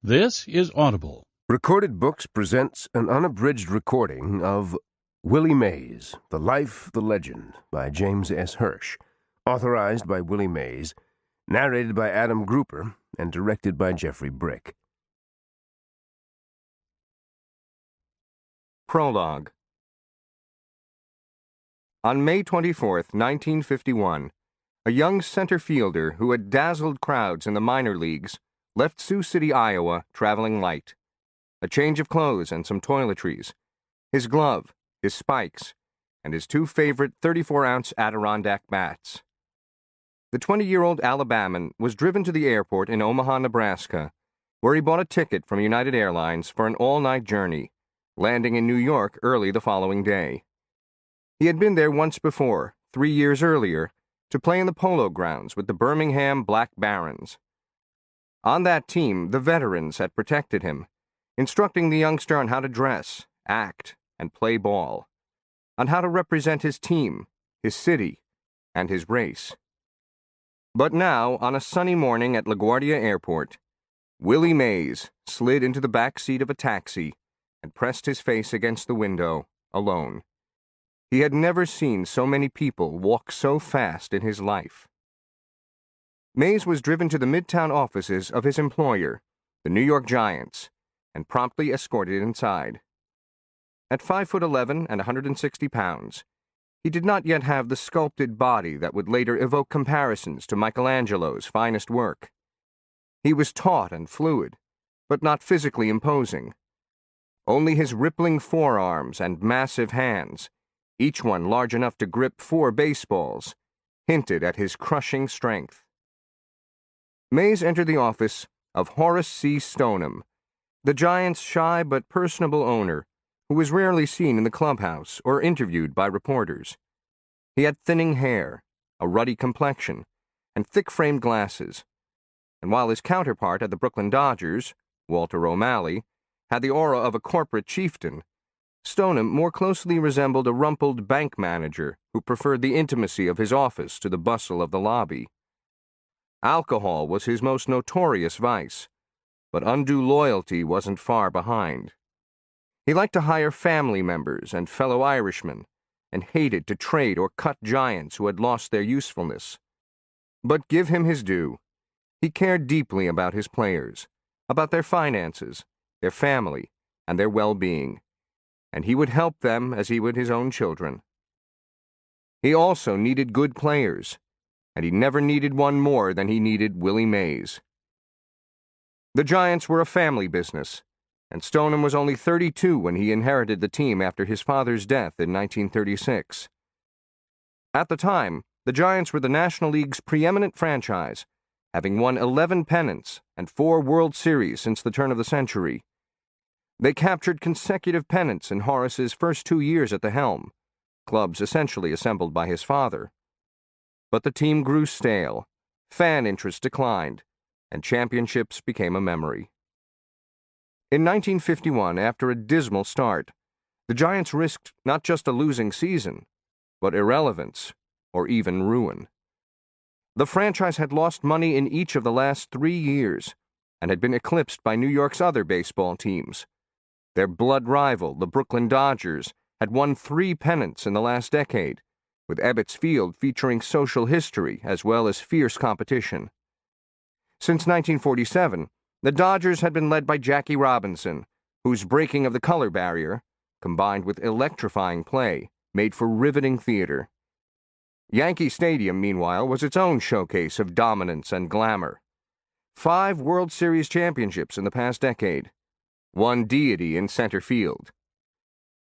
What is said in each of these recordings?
This is Audible. Recorded Books presents an unabridged recording of Willie Mays, The Life, the Legend, by James S. Hirsch, authorized by Willie Mays, narrated by Adam Grouper, and directed by Jeffrey Brick. Prologue. On May 24, 1951, a young center fielder who had dazzled crowds in the minor leagues left Sioux City, Iowa, traveling light. A change of clothes and some toiletries, his glove, his spikes, and his two favorite 34-ounce Adirondack bats. The 20-year-old Alabaman was driven to the airport in Omaha, Nebraska, where he bought a ticket from United Airlines for an all-night journey, landing in New York early the following day. He had been there once before, 3 years earlier, to play in the Polo Grounds with the Birmingham Black Barons. On that team, the veterans had protected him, instructing the youngster on how to dress, act, and play ball, on how to represent his team, his city, and his race. But now, on a sunny morning at LaGuardia Airport, Willie Mays slid into the back seat of a taxi and pressed his face against the window, alone. He had never seen so many people walk so fast in his life. Mays was driven to the Midtown offices of his employer, the New York Giants, and promptly escorted inside. At 5'11" and 160 pounds, he did not yet have the sculpted body that would later evoke comparisons to Michelangelo's finest work. He was taut and fluid, but not physically imposing. Only his rippling forearms and massive hands, each one large enough to grip 4 baseballs, hinted at his crushing strength. Mays entered the office of Horace C. Stoneham, the Giants' shy but personable owner, who was rarely seen in the clubhouse or interviewed by reporters. He had thinning hair, a ruddy complexion, and thick-framed glasses, and while his counterpart at the Brooklyn Dodgers, Walter O'Malley, had the aura of a corporate chieftain, Stoneham more closely resembled a rumpled bank manager who preferred the intimacy of his office to the bustle of the lobby. Alcohol was his most notorious vice, but undue loyalty wasn't far behind. He liked to hire family members and fellow Irishmen, and hated to trade or cut giants who had lost their usefulness. But give him his due. He cared deeply about his players, about their finances, their family, and their well-being, and he would help them as he would his own children. He also needed good players, and he never needed one more than he needed Willie Mays. The Giants were a family business, and Stoneham was only 32 when he inherited the team after his father's death in 1936. At the time, the Giants were the National League's preeminent franchise, having won 11 pennants and 4 World Series since the turn of the century. They captured consecutive pennants in Horace's first 2 years at the helm, clubs essentially assembled by his father. But the team grew stale, fan interest declined, and championships became a memory. In 1951, after a dismal start, the Giants risked not just a losing season, but irrelevance, or even ruin. The franchise had lost money in each of the last 3 years, and had been eclipsed by New York's other baseball teams. Their blood rival, the Brooklyn Dodgers, had won 3 pennants in the last decade, with Ebbets Field featuring social history as well as fierce competition. Since 1947, the Dodgers had been led by Jackie Robinson, whose breaking of the color barrier, combined with electrifying play, made for riveting theater. Yankee Stadium, meanwhile, was its own showcase of dominance and glamour. 5 World Series championships in the past decade, one deity in center field.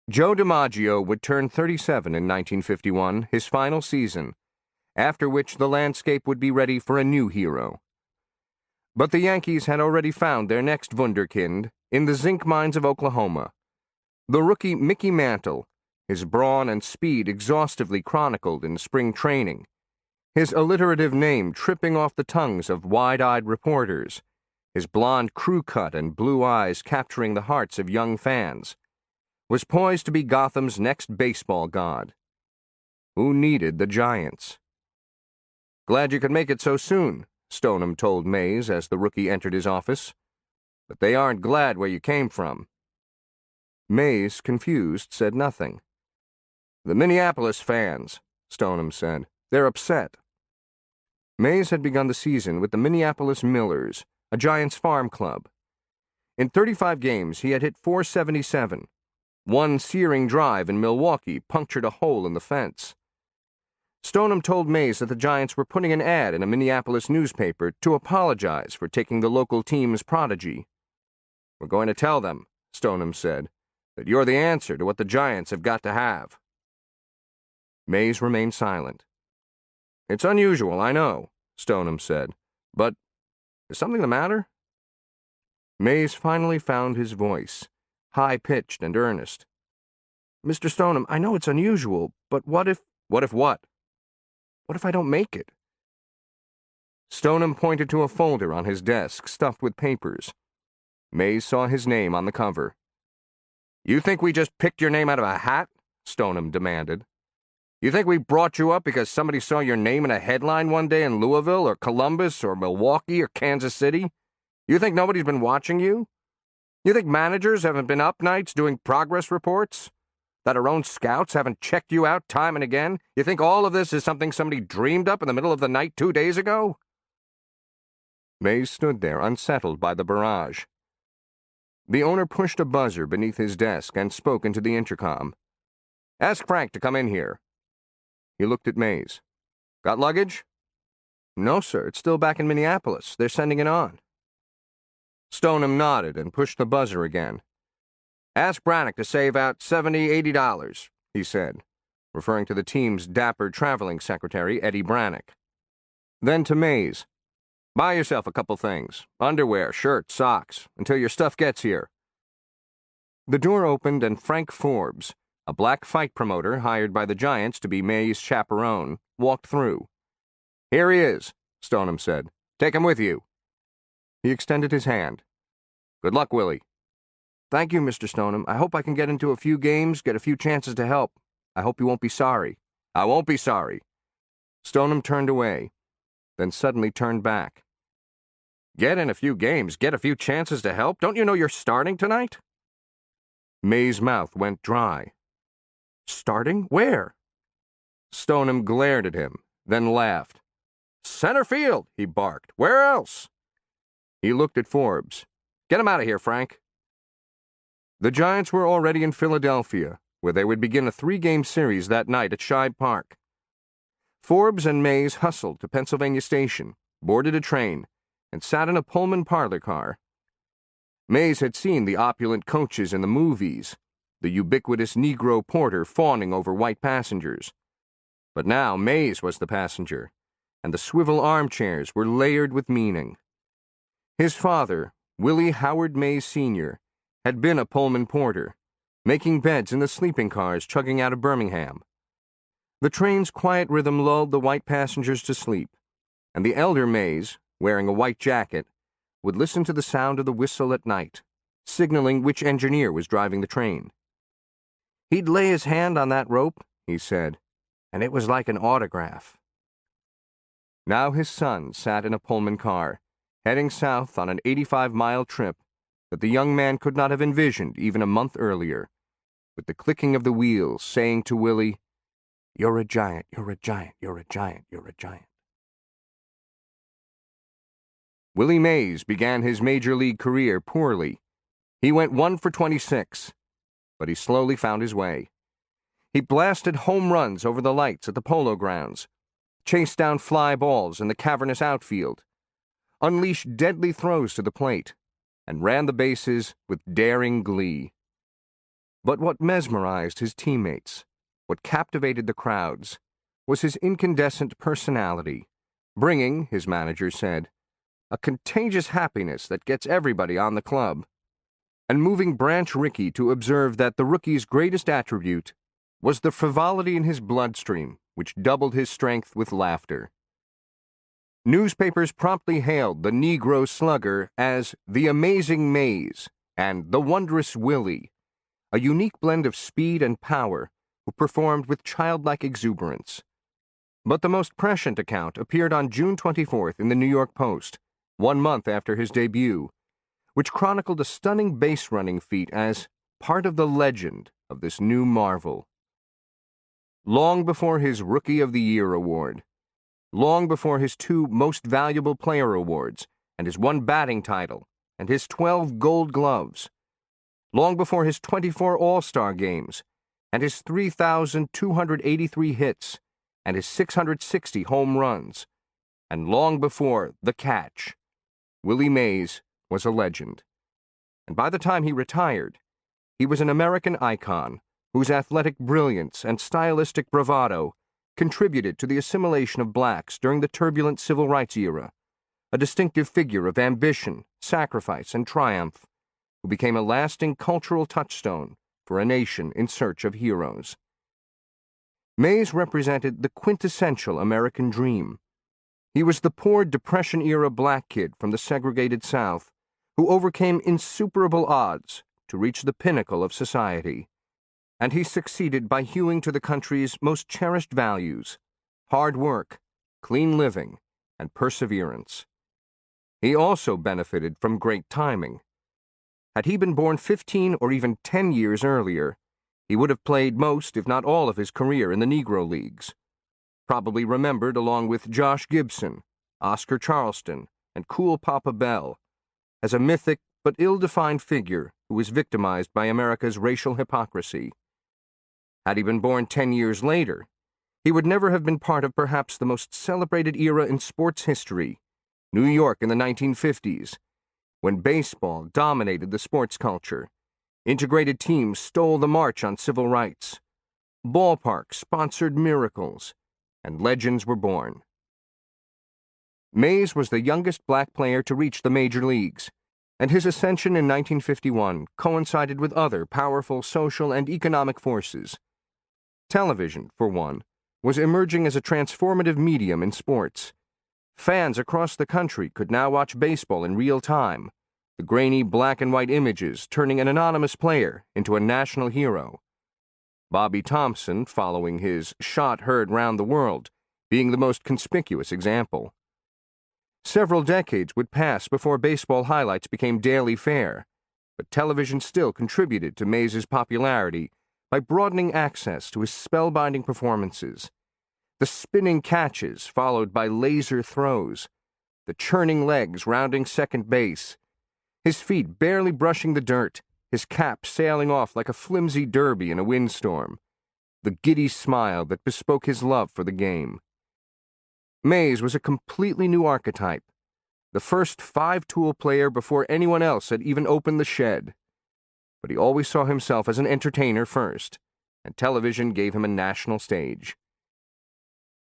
Joe DiMaggio would turn 37 in 1951, his final season, after which the landscape would be ready for a new hero. But the Yankees had already found their next wunderkind in the zinc mines of Oklahoma. The rookie Mickey Mantle, his brawn and speed exhaustively chronicled in spring training, his alliterative name tripping off the tongues of wide-eyed reporters, his blond crew cut and blue eyes capturing the hearts of young fans, was poised to be Gotham's next baseball god. Who needed the Giants? "Glad you could make it so soon," Stoneham told Mays as the rookie entered his office. but they aren't glad where you came from." Mays, confused, said nothing. "The Minneapolis fans," Stoneham said. "They're upset." Mays had begun the season with the Minneapolis Millers, a Giants farm club. In 35 games, he had hit .477. One searing drive in Milwaukee punctured a hole in the fence. Stoneham told Mays that the Giants were putting an ad in a Minneapolis newspaper to apologize for taking the local team's prodigy. "We're going to tell them," Stoneham said, "that you're the answer to what the Giants have got to have." Mays remained silent. "It's unusual, I know," Stoneham said, "but is something the matter?" Mays finally found his voice, high-pitched and earnest. "Mr. Stoneham, I know it's unusual, but what if—" "What if what?" "What if I don't make it?" Stoneham pointed to a folder on his desk stuffed with papers. Mays saw his name on the cover. "You think we just picked your name out of a hat?" Stoneham demanded. "You think we brought you up because somebody saw your name in a headline one day in Louisville or Columbus or Milwaukee or Kansas City? You think nobody's been watching you? You think managers haven't been up nights doing progress reports? That our own scouts haven't checked you out time and again? You think all of this is something somebody dreamed up in the middle of the night 2 days ago?" Mays stood there, unsettled by the barrage. The owner pushed a buzzer beneath his desk and spoke into the intercom. "Ask Frank to come in here." He looked at Mays. "Got luggage?" "No, sir. It's still back in Minneapolis. They're sending it on." Stoneham nodded and pushed the buzzer again. "Ask Brannock to save out $70–80, he said, referring to the team's dapper traveling secretary, Eddie Brannock. Then to Mays. "Buy yourself a couple things. Underwear, shirts, socks, until your stuff gets here." The door opened and Frank Forbes, a black fight promoter hired by the Giants to be Mays' chaperone, walked through. "Here he is," Stoneham said. "Take him with you." He extended his hand. "Good luck, Willie." "Thank you, Mr. Stoneham. I hope I can get into a few games, get a few chances to help. I hope you won't be sorry." "I won't be sorry." Stoneham turned away, then suddenly turned back. "Get in a few games, get a few chances to help? Don't you know you're starting tonight?" May's mouth went dry. "Starting? Where?" Stoneham glared at him, then laughed. "Center field," he barked. "Where else?" He looked at Forbes. "Get him out of here, Frank." The Giants were already in Philadelphia, where they would begin a 3-game series that night at Shibe Park. Forbes and Mays hustled to Pennsylvania Station, boarded a train, and sat in a Pullman parlor car. Mays had seen the opulent coaches in the movies, the ubiquitous Negro porter fawning over white passengers. But now Mays was the passenger, and the swivel armchairs were layered with meaning. His father, Willie Howard Mays Sr., had been a Pullman porter, making beds in the sleeping cars chugging out of Birmingham. The train's quiet rhythm lulled the white passengers to sleep, and the elder Mays, wearing a white jacket, would listen to the sound of the whistle at night, signaling which engineer was driving the train. "He'd lay his hand on that rope," he said, "and it was like an autograph." Now his son sat in a Pullman car, heading south on an 85-mile trip that the young man could not have envisioned even a month earlier, with the clicking of the wheels saying to Willie, "You're a giant, you're a giant, you're a giant, you're a giant." Willie Mays began his major league career poorly. He went 1 for 26, but he slowly found his way. He blasted home runs over the lights at the Polo Grounds, chased down fly balls in the cavernous outfield, unleashed deadly throws to the plate, and ran the bases with daring glee. But what mesmerized his teammates, what captivated the crowds, was his incandescent personality, bringing, his manager said, a contagious happiness that gets everybody on the club, and moving Branch Rickey to observe that the rookie's greatest attribute was the frivolity in his bloodstream, which doubled his strength with laughter. Newspapers promptly hailed the Negro slugger as the Amazing Mays and the Wondrous Willie, a unique blend of speed and power who performed with childlike exuberance. But the most prescient account appeared on June 24th in the New York Post, 1 month after his debut, which chronicled a stunning base-running feat as part of the legend of this new marvel. Long before his Rookie of the Year award, long before his 2 Most Valuable Player awards, and his 1 batting title, and his 12 Gold Gloves, long before his 24 All-Star games, and his 3,283 hits, and his 660 home runs, and long before the catch, Willie Mays was a legend. And by the time he retired, he was an American icon whose athletic brilliance and stylistic bravado contributed to the assimilation of blacks during the turbulent civil rights era, a distinctive figure of ambition, sacrifice, and triumph, who became a lasting cultural touchstone for a nation in search of heroes. Mays represented the quintessential American dream. He was the poor Depression-era black kid from the segregated South who overcame insuperable odds to reach the pinnacle of society. And he succeeded by hewing to the country's most cherished values: hard work, clean living, and perseverance. He also benefited from great timing. Had he been born 15 or even 10 years earlier, he would have played most, if not all, of his career in the Negro Leagues, probably remembered along with Josh Gibson, Oscar Charleston, and Cool Papa Bell, as a mythic but ill-defined figure who was victimized by America's racial hypocrisy. Had he been born 10 years later, he would never have been part of perhaps the most celebrated era in sports history, New York in the 1950s, when baseball dominated the sports culture, integrated teams stole the march on civil rights, ballparks sponsored miracles, and legends were born. Mays was the youngest black player to reach the major leagues, and his ascension in 1951 coincided with other powerful social and economic forces. Television, for one, was emerging as a transformative medium in sports. Fans across the country could now watch baseball in real time, the grainy black and white images turning an anonymous player into a national hero. Bobby Thompson, following his shot heard round the world, being the most conspicuous example. Several decades would pass before baseball highlights became daily fare, but television still contributed to Mays's popularity by broadening access to his spellbinding performances. The spinning catches followed by laser throws, the churning legs rounding second base, his feet barely brushing the dirt, his cap sailing off like a flimsy derby in a windstorm, the giddy smile that bespoke his love for the game. Mays was a completely new archetype, the first 5-tool player before anyone else had even opened the shed. But he always saw himself as an entertainer first, and television gave him a national stage.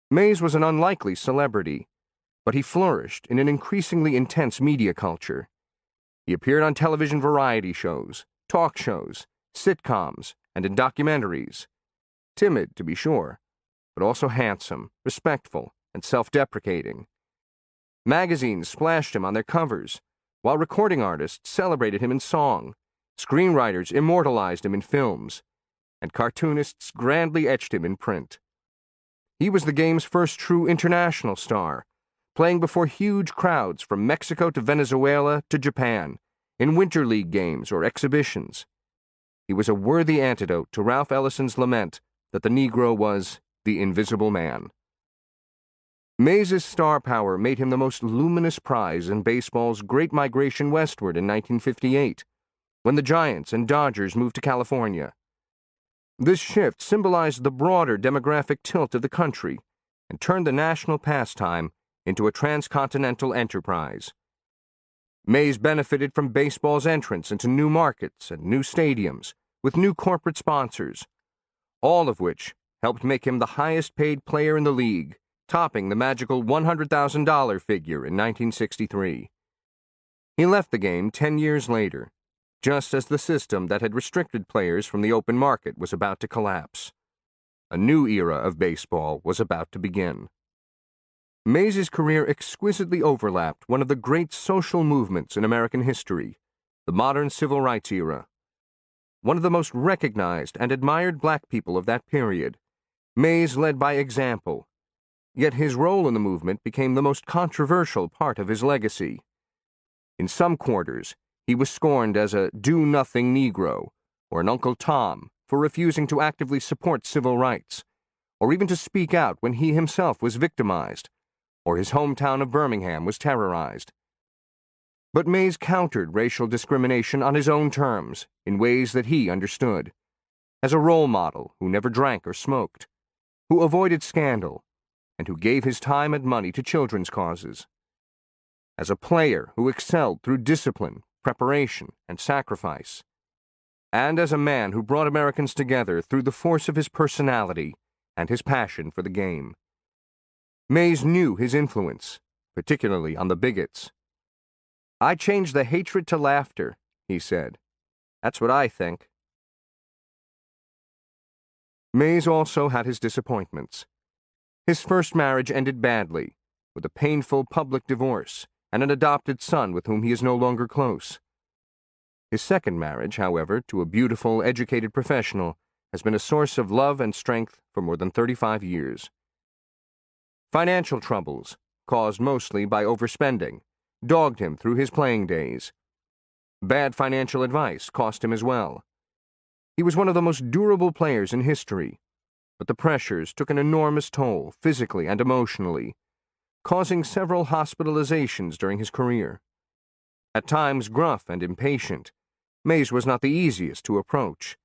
Mays was an unlikely celebrity, but he flourished in an increasingly intense media culture. He appeared on television variety shows, talk shows, sitcoms, and in documentaries. Timid, to be sure, but also handsome, respectful, and self-deprecating. Magazines splashed him on their covers, while recording artists celebrated him in song, screenwriters immortalized him in films, and cartoonists grandly etched him in print. He was the game's first true international star, playing before huge crowds from Mexico to Venezuela to Japan, in Winter League games or exhibitions. He was a worthy antidote to Ralph Ellison's lament that the Negro was the invisible man. Mays's star power made him the most luminous prize in baseball's Great Migration westward in 1958, when the Giants and Dodgers moved to California. This shift symbolized the broader demographic tilt of the country and turned the national pastime into a transcontinental enterprise. Mays benefited from baseball's entrance into new markets and new stadiums with new corporate sponsors, all of which helped make him the highest-paid player in the league, topping the magical $100,000 figure in 1963. He left the game 10 years later, just as the system that had restricted players from the open market was about to collapse. A new era of baseball was about to begin. Mays's career exquisitely overlapped one of the great social movements in American history, the modern civil rights era. One of the most recognized and admired black people of that period, Mays led by example, yet his role in the movement became the most controversial part of his legacy. In some quarters, He was scorned as a do-nothing Negro, or an Uncle Tom, for refusing to actively support civil rights, or even to speak out when he himself was victimized, or his hometown of Birmingham was terrorized. But Mays countered racial discrimination on his own terms, in ways that he understood. As a role model who never drank or smoked, who avoided scandal, and who gave his time and money to children's causes. As a player who excelled through discipline, preparation, and sacrifice. And as a man who brought Americans together through the force of his personality and his passion for the game. Mays knew his influence, particularly on the bigots. "I changed the hatred to laughter," he said. "That's what I think." Mays also had his disappointments. His first marriage ended badly, with a painful public divorce and an adopted son with whom he is no longer close. His second marriage, however, to a beautiful, educated professional, has been a source of love and strength for more than 35 years. Financial troubles, caused mostly by overspending, dogged him through his playing days. Bad financial advice cost him as well. He was one of the most durable players in history, but the pressures took an enormous toll, physically and emotionally, causing several hospitalizations during his career. At times gruff and impatient, Mays was not the easiest to approach,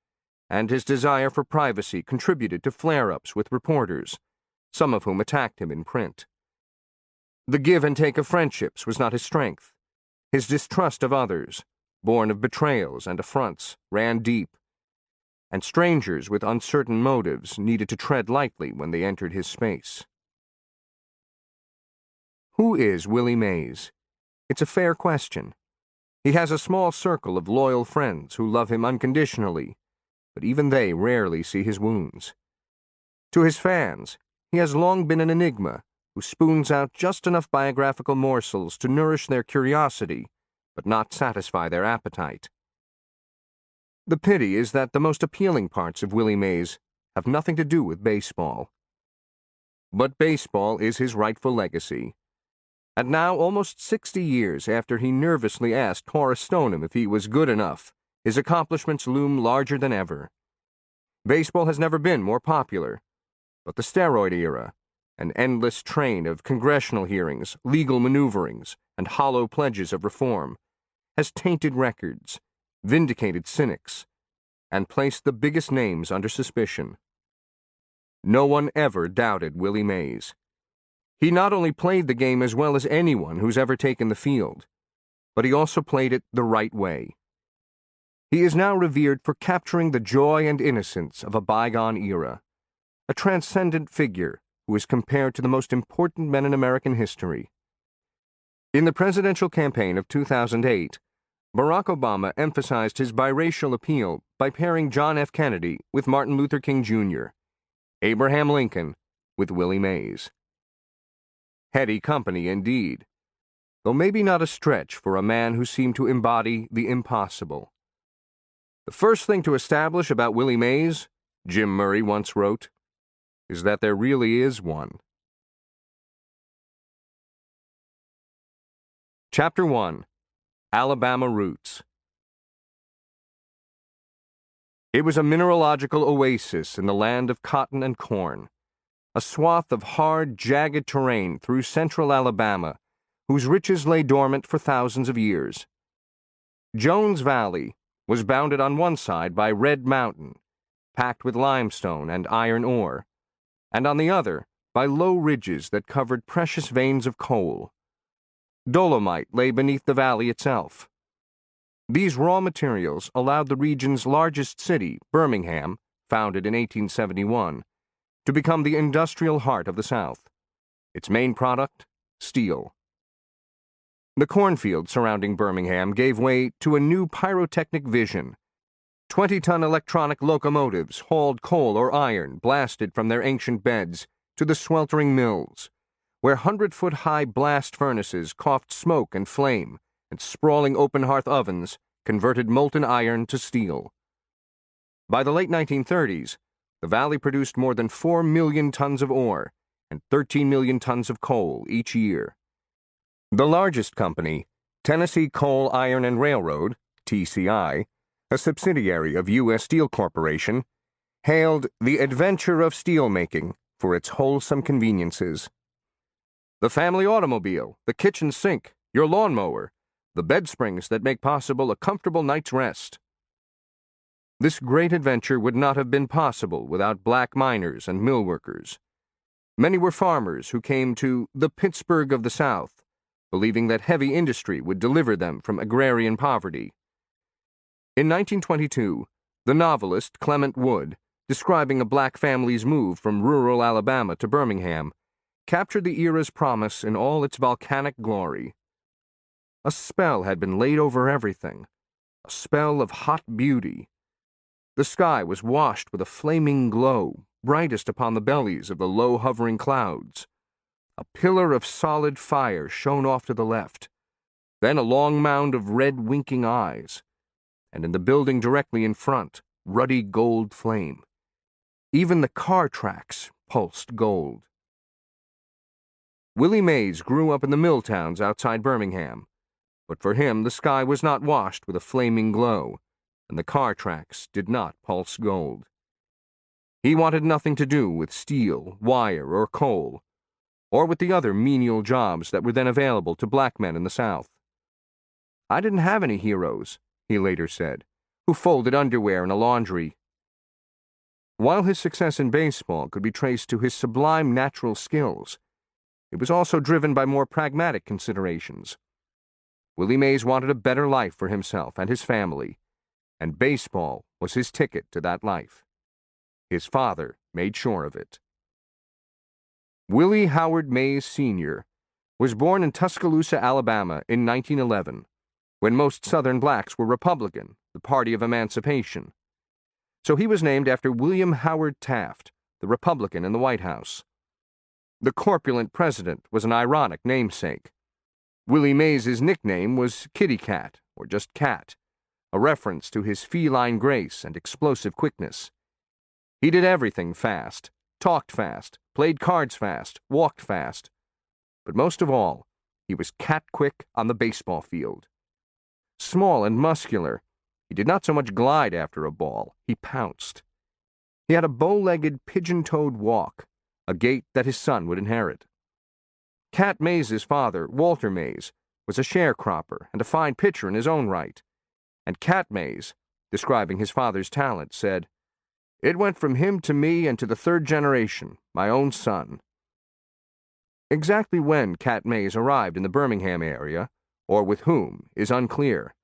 and his desire for privacy contributed to flare-ups with reporters, some of whom attacked him in print. The give and take of friendships was not his strength. His distrust of others, born of betrayals and affronts, ran deep, and strangers with uncertain motives needed to tread lightly when they entered his space. Who is Willie Mays? It's a fair question. He has a small circle of loyal friends who love him unconditionally, but even they rarely see his wounds. To his fans, he has long been an enigma who spoons out just enough biographical morsels to nourish their curiosity, but not satisfy their appetite. The pity is that the most appealing parts of Willie Mays have nothing to do with baseball. But baseball is his rightful legacy. And now, almost 60 years after he nervously asked Horace Stoneham if he was good enough, his accomplishments loom larger than ever. Baseball has never been more popular, but the steroid era, an endless train of congressional hearings, legal maneuverings, and hollow pledges of reform, has tainted records, vindicated cynics, and placed the biggest names under suspicion. No one ever doubted Willie Mays. He not only played the game as well as anyone who's ever taken the field, but he also played it the right way. He is now revered for capturing the joy and innocence of a bygone era, a transcendent figure who is compared to the most important men in American history. In the presidential campaign of 2008, Barack Obama emphasized his biracial appeal by pairing John F. Kennedy with Martin Luther King Jr., Abraham Lincoln with Willie Mays. Heady company indeed, though maybe not a stretch for a man who seemed to embody the impossible. "The first thing to establish about Willie Mays," Jim Murray once wrote, "is that there really is one." Chapter 1. Alabama Roots. It was a mineralogical oasis in the land of cotton and corn, a swath of hard, jagged terrain through central Alabama, whose riches lay dormant for thousands of years. Jones Valley was bounded on one side by Red Mountain, packed with limestone and iron ore, and on the other by low ridges that covered precious veins of coal. Dolomite lay beneath the valley itself. These raw materials allowed the region's largest city, Birmingham, founded in 1871, to become the industrial heart of the South. Its main product, steel. The cornfield surrounding Birmingham gave way to a new pyrotechnic vision. 20-ton electronic locomotives hauled coal or iron blasted from their ancient beds to the sweltering mills, where 100-foot-high blast furnaces coughed smoke and flame, and sprawling open-hearth ovens converted molten iron to steel. By the late 1930s, the valley produced more than 4 million tons of ore and 13 million tons of coal each year. The largest company, Tennessee Coal, Iron, and Railroad, TCI, a subsidiary of U.S. Steel Corporation, hailed the adventure of steelmaking for its wholesome conveniences. The family automobile, the kitchen sink, your lawnmower, the bed springs that make possible a comfortable night's rest. This great adventure would not have been possible without black miners and mill workers. Many were farmers who came to the Pittsburgh of the South, believing that heavy industry would deliver them from agrarian poverty. In 1922, the novelist Clement Wood, describing a black family's move from rural Alabama to Birmingham, captured the era's promise in all its volcanic glory. A spell had been laid over everything, a spell of hot beauty. The sky was washed with a flaming glow, brightest upon the bellies of the low-hovering clouds. A pillar of solid fire shone off to the left, then a long mound of red winking eyes, and in the building directly in front, ruddy gold flame. Even the car tracks pulsed gold. Willie Mays grew up in the mill towns outside Birmingham, but for him the sky was not washed with a flaming glow, and the car tracks did not pulse gold. He wanted nothing to do with steel, wire, or coal, or with the other menial jobs that were then available to black men in the South. "I didn't have any heroes," he later said, "who folded underwear in a laundry." While his success in baseball could be traced to his sublime natural skills, it was also driven by more pragmatic considerations. Willie Mays wanted a better life for himself and his family, and baseball was his ticket to that life. His father made sure of it. Willie Howard Mays, Sr. was born in Tuscaloosa, Alabama in 1911, when most Southern blacks were Republican, the party of emancipation. So he was named after William Howard Taft, the Republican in the White House. The corpulent president was an ironic namesake. Willie Mays's nickname was Kitty Cat, or just Cat, a reference to his feline grace and explosive quickness. He did everything fast, talked fast, played cards fast, walked fast. But most of all, he was cat-quick on the baseball field. Small and muscular, he did not so much glide after a ball, he pounced. He had a bow-legged, pigeon-toed walk, a gait that his son would inherit. Cat Mays's father, Walter Mays, was a sharecropper and a fine pitcher in his own right, and Cat Mays, describing his father's talent, said, "It went from him to me and to the third generation, my own son." Exactly when Cat Mays arrived in the Birmingham area, or with whom, is unclear.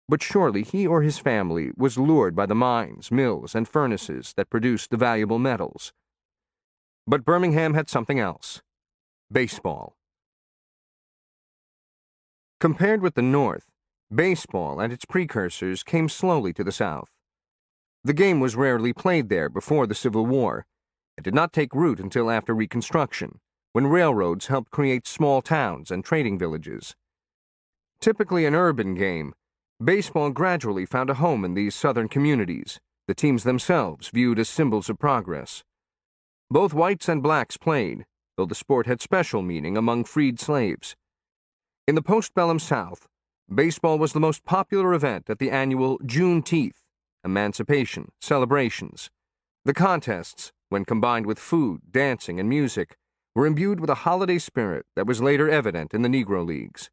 But surely he or his family was lured by the mines, mills, and furnaces that produced the valuable metals. But Birmingham had something else: baseball. Compared with the North, baseball and its precursors came slowly to the South. The game was rarely played there before the Civil War, and did not take root until after Reconstruction, when railroads helped create small towns and trading villages. Typically an urban game, baseball gradually found a home in these southern communities, the teams themselves viewed as symbols of progress. Both whites and blacks played, though the sport had special meaning among freed slaves. In the postbellum South, baseball was the most popular event at the annual Juneteenth, emancipation, celebrations. The contests, when combined with food, dancing, and music, were imbued with a holiday spirit that was later evident in the Negro Leagues.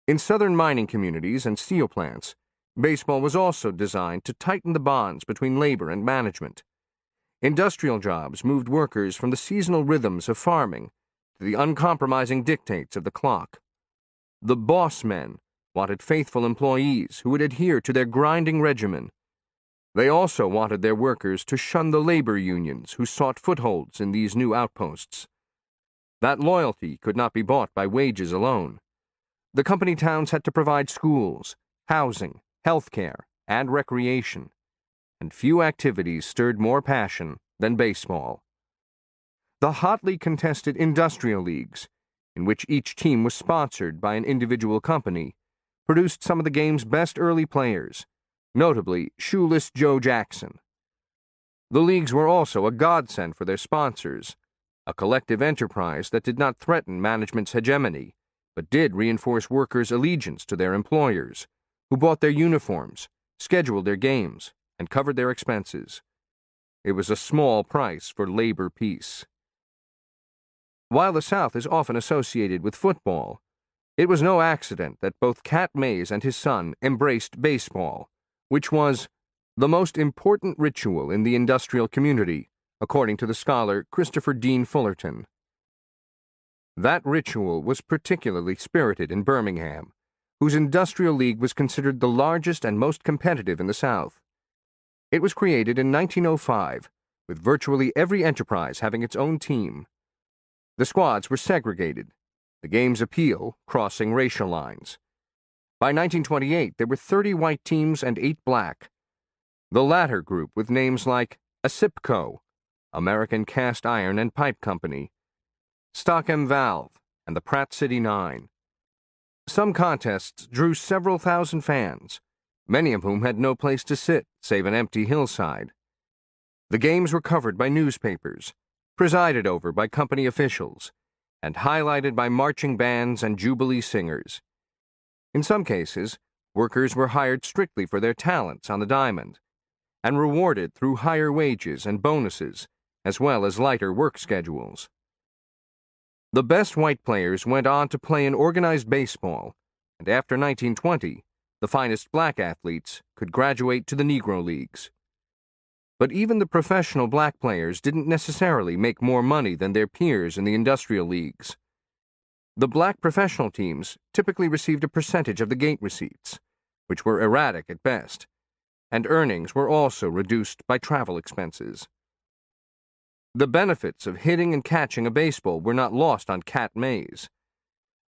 In southern mining communities and steel plants, baseball was also designed to tighten the bonds between labor and management. Industrial jobs moved workers from the seasonal rhythms of farming to the uncompromising dictates of the clock. The boss men wanted faithful employees who would adhere to their grinding regimen. They also wanted their workers to shun the labor unions who sought footholds in these new outposts. That loyalty could not be bought by wages alone. The company towns had to provide schools, housing, health care, and recreation, and few activities stirred more passion than baseball. The hotly contested industrial leagues, in which each team was sponsored by an individual company, produced some of the game's best early players, notably Shoeless Joe Jackson. The leagues were also a godsend for their sponsors, a collective enterprise that did not threaten management's hegemony, but did reinforce workers' allegiance to their employers, who bought their uniforms, scheduled their games, and covered their expenses. It was a small price for labor peace. While the South is often associated with football, it was no accident that both Cat Mays and his son embraced baseball, which was the most important ritual in the industrial community, according to the scholar Christopher Dean Fullerton. That ritual was particularly spirited in Birmingham, whose industrial league was considered the largest and most competitive in the South. It was created in 1905, with virtually every enterprise having its own team. The squads were segregated, the game's appeal crossing racial lines. By 1928, there were 30 white teams and 8 black. The latter group with names like cq2cq, American Cast Iron and Pipe Company, Stockham Valve, and the Pratt City Nine. Some contests drew several thousand fans, many of whom had no place to sit save an empty hillside. The games were covered by newspapers, presided over by company officials, and highlighted by marching bands and jubilee singers. In some cases, workers were hired strictly for their talents on the diamond, and rewarded through higher wages and bonuses, as well as lighter work schedules. The best white players went on to play in organized baseball, and after 1920, the finest black athletes could graduate to the Negro Leagues. But even the professional black players didn't necessarily make more money than their peers in the industrial leagues. The black professional teams typically received a percentage of the gate receipts, which were erratic at best, and earnings were also reduced by travel expenses. The benefits of hitting and catching a baseball were not lost on Cat Mays.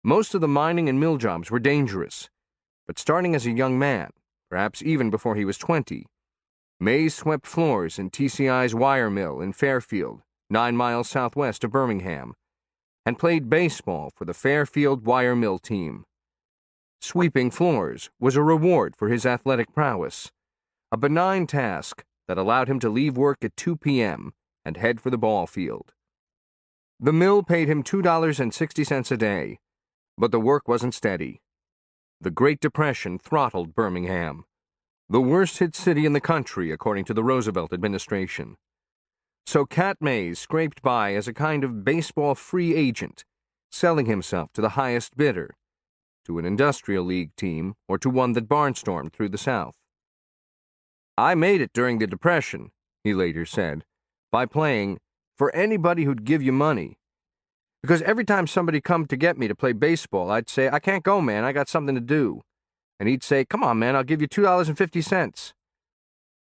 Most of the mining and mill jobs were dangerous, but starting as a young man, perhaps even before he was 20, Mays swept floors in TCI's wire mill in Fairfield, 9 miles southwest of Birmingham, and played baseball for the Fairfield wire mill team. Sweeping floors was a reward for his athletic prowess, a benign task that allowed him to leave work at 2 p.m. and head for the ball field. The mill paid him $2.60 a day, but the work wasn't steady. The Great Depression throttled Birmingham, the worst-hit city in the country according to the Roosevelt administration. So Cat Mays scraped by as a kind of baseball free agent, selling himself to the highest bidder, to an industrial league team or to one that barnstormed through the South. "I made it during the Depression," he later said, "by playing for anybody who'd give you money. Because every time somebody come to get me to play baseball, I'd say, 'I can't go, man, I got something to do.' And he'd say, 'Come on, man, I'll give you $2.50.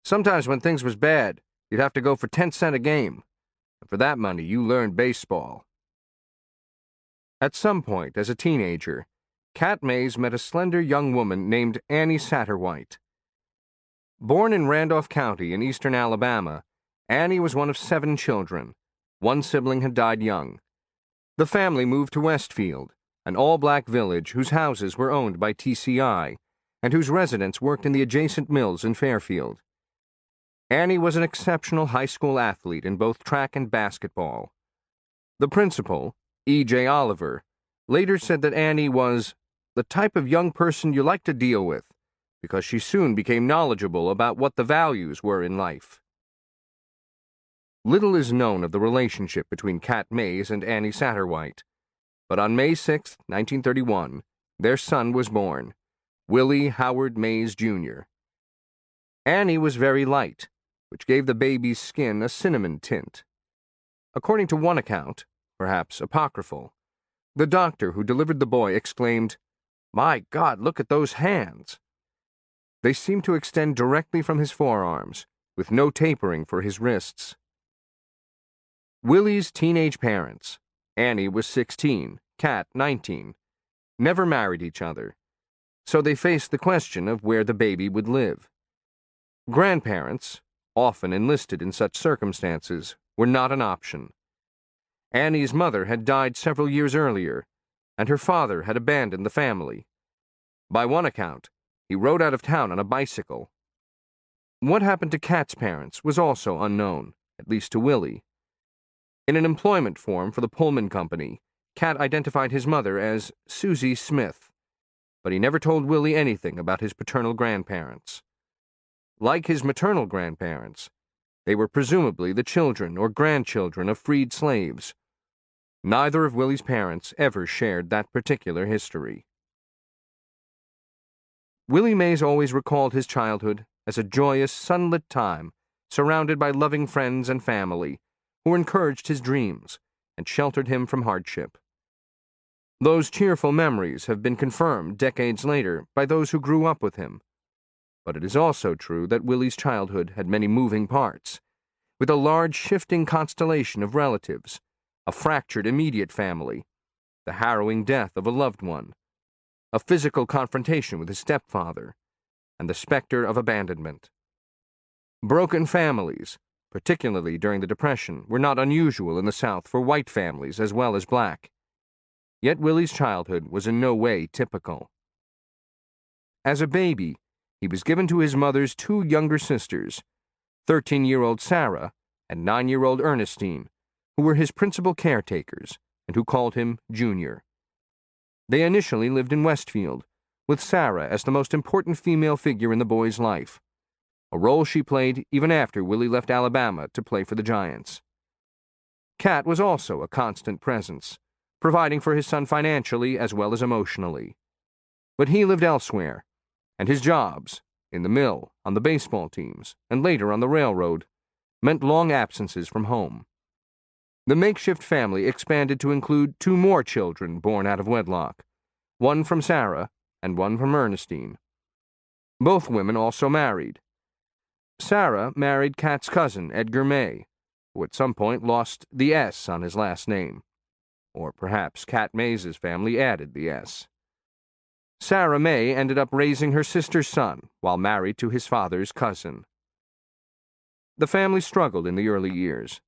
Sometimes when things was bad, you'd have to go for 10 cents a game. And for that money, you learned baseball." At some point, as a teenager, Cat Mays met a slender young woman named Annie Satterwhite. Born in Randolph County in eastern Alabama, Annie was one of 7 children. One sibling had died young. The family moved to Westfield, an all-black village whose houses were owned by TCI, and whose residents worked in the adjacent mills in Fairfield. Annie was an exceptional high school athlete in both track and basketball. The principal, E.J. Oliver, later said that Annie was the type of young person you like to deal with, because she soon became knowledgeable about what the values were in life. Little is known of the relationship between Cat Mays and Annie Satterwhite, but on May 6, 1931, their son was born, Willie Howard Mays, Jr. Annie was very light, which gave the baby's skin a cinnamon tint. According to one account, perhaps apocryphal, the doctor who delivered the boy exclaimed, "My God, look at those hands!" They seemed to extend directly from his forearms, with no tapering for his wrists. Willie's teenage parents, Annie was 16, Cat 19, never married each other, so they faced the question of where the baby would live. Grandparents, often enlisted in such circumstances, were not an option. Annie's mother had died several years earlier, and her father had abandoned the family. By one account, he rode out of town on a bicycle. What happened to Cat's parents was also unknown, at least to Willie. In an employment form for the Pullman Company, Cat identified his mother as Susie Smith, but he never told Willie anything about his paternal grandparents. Like his maternal grandparents, they were presumably the children or grandchildren of freed slaves. Neither of Willie's parents ever shared that particular history. Willie Mays always recalled his childhood as a joyous, sunlit time, surrounded by loving friends and family, who encouraged his dreams and sheltered him from hardship. Those cheerful memories have been confirmed decades later by those who grew up with him. But it is also true that Willie's childhood had many moving parts, with a large shifting constellation of relatives, a fractured immediate family, the harrowing death of a loved one, a physical confrontation with his stepfather, and the specter of abandonment. Broken families, particularly during the Depression, were not unusual in the South for white families as well as black. Yet Willie's childhood was in no way typical. As a baby, he was given to his mother's two younger sisters, 13-year-old Sarah and 9-year-old Ernestine, who were his principal caretakers and who called him Junior. They initially lived in Westfield, with Sarah as the most important female figure in the boy's life, a role she played even after Willie left Alabama to play for the Giants. Cat was also a constant presence, providing for his son financially as well as emotionally. But he lived elsewhere, and his jobs, in the mill, on the baseball teams, and later on the railroad, meant long absences from home. The makeshift family expanded to include two more children born out of wedlock, one from Sarah and one from Ernestine. Both women also married. Sarah married Cat's cousin, Edgar May, who at some point lost the S on his last name. Or perhaps Cat Mays's family added the S. Sarah May ended up raising her sister's son while married to his father's cousin. The family struggled in the early years.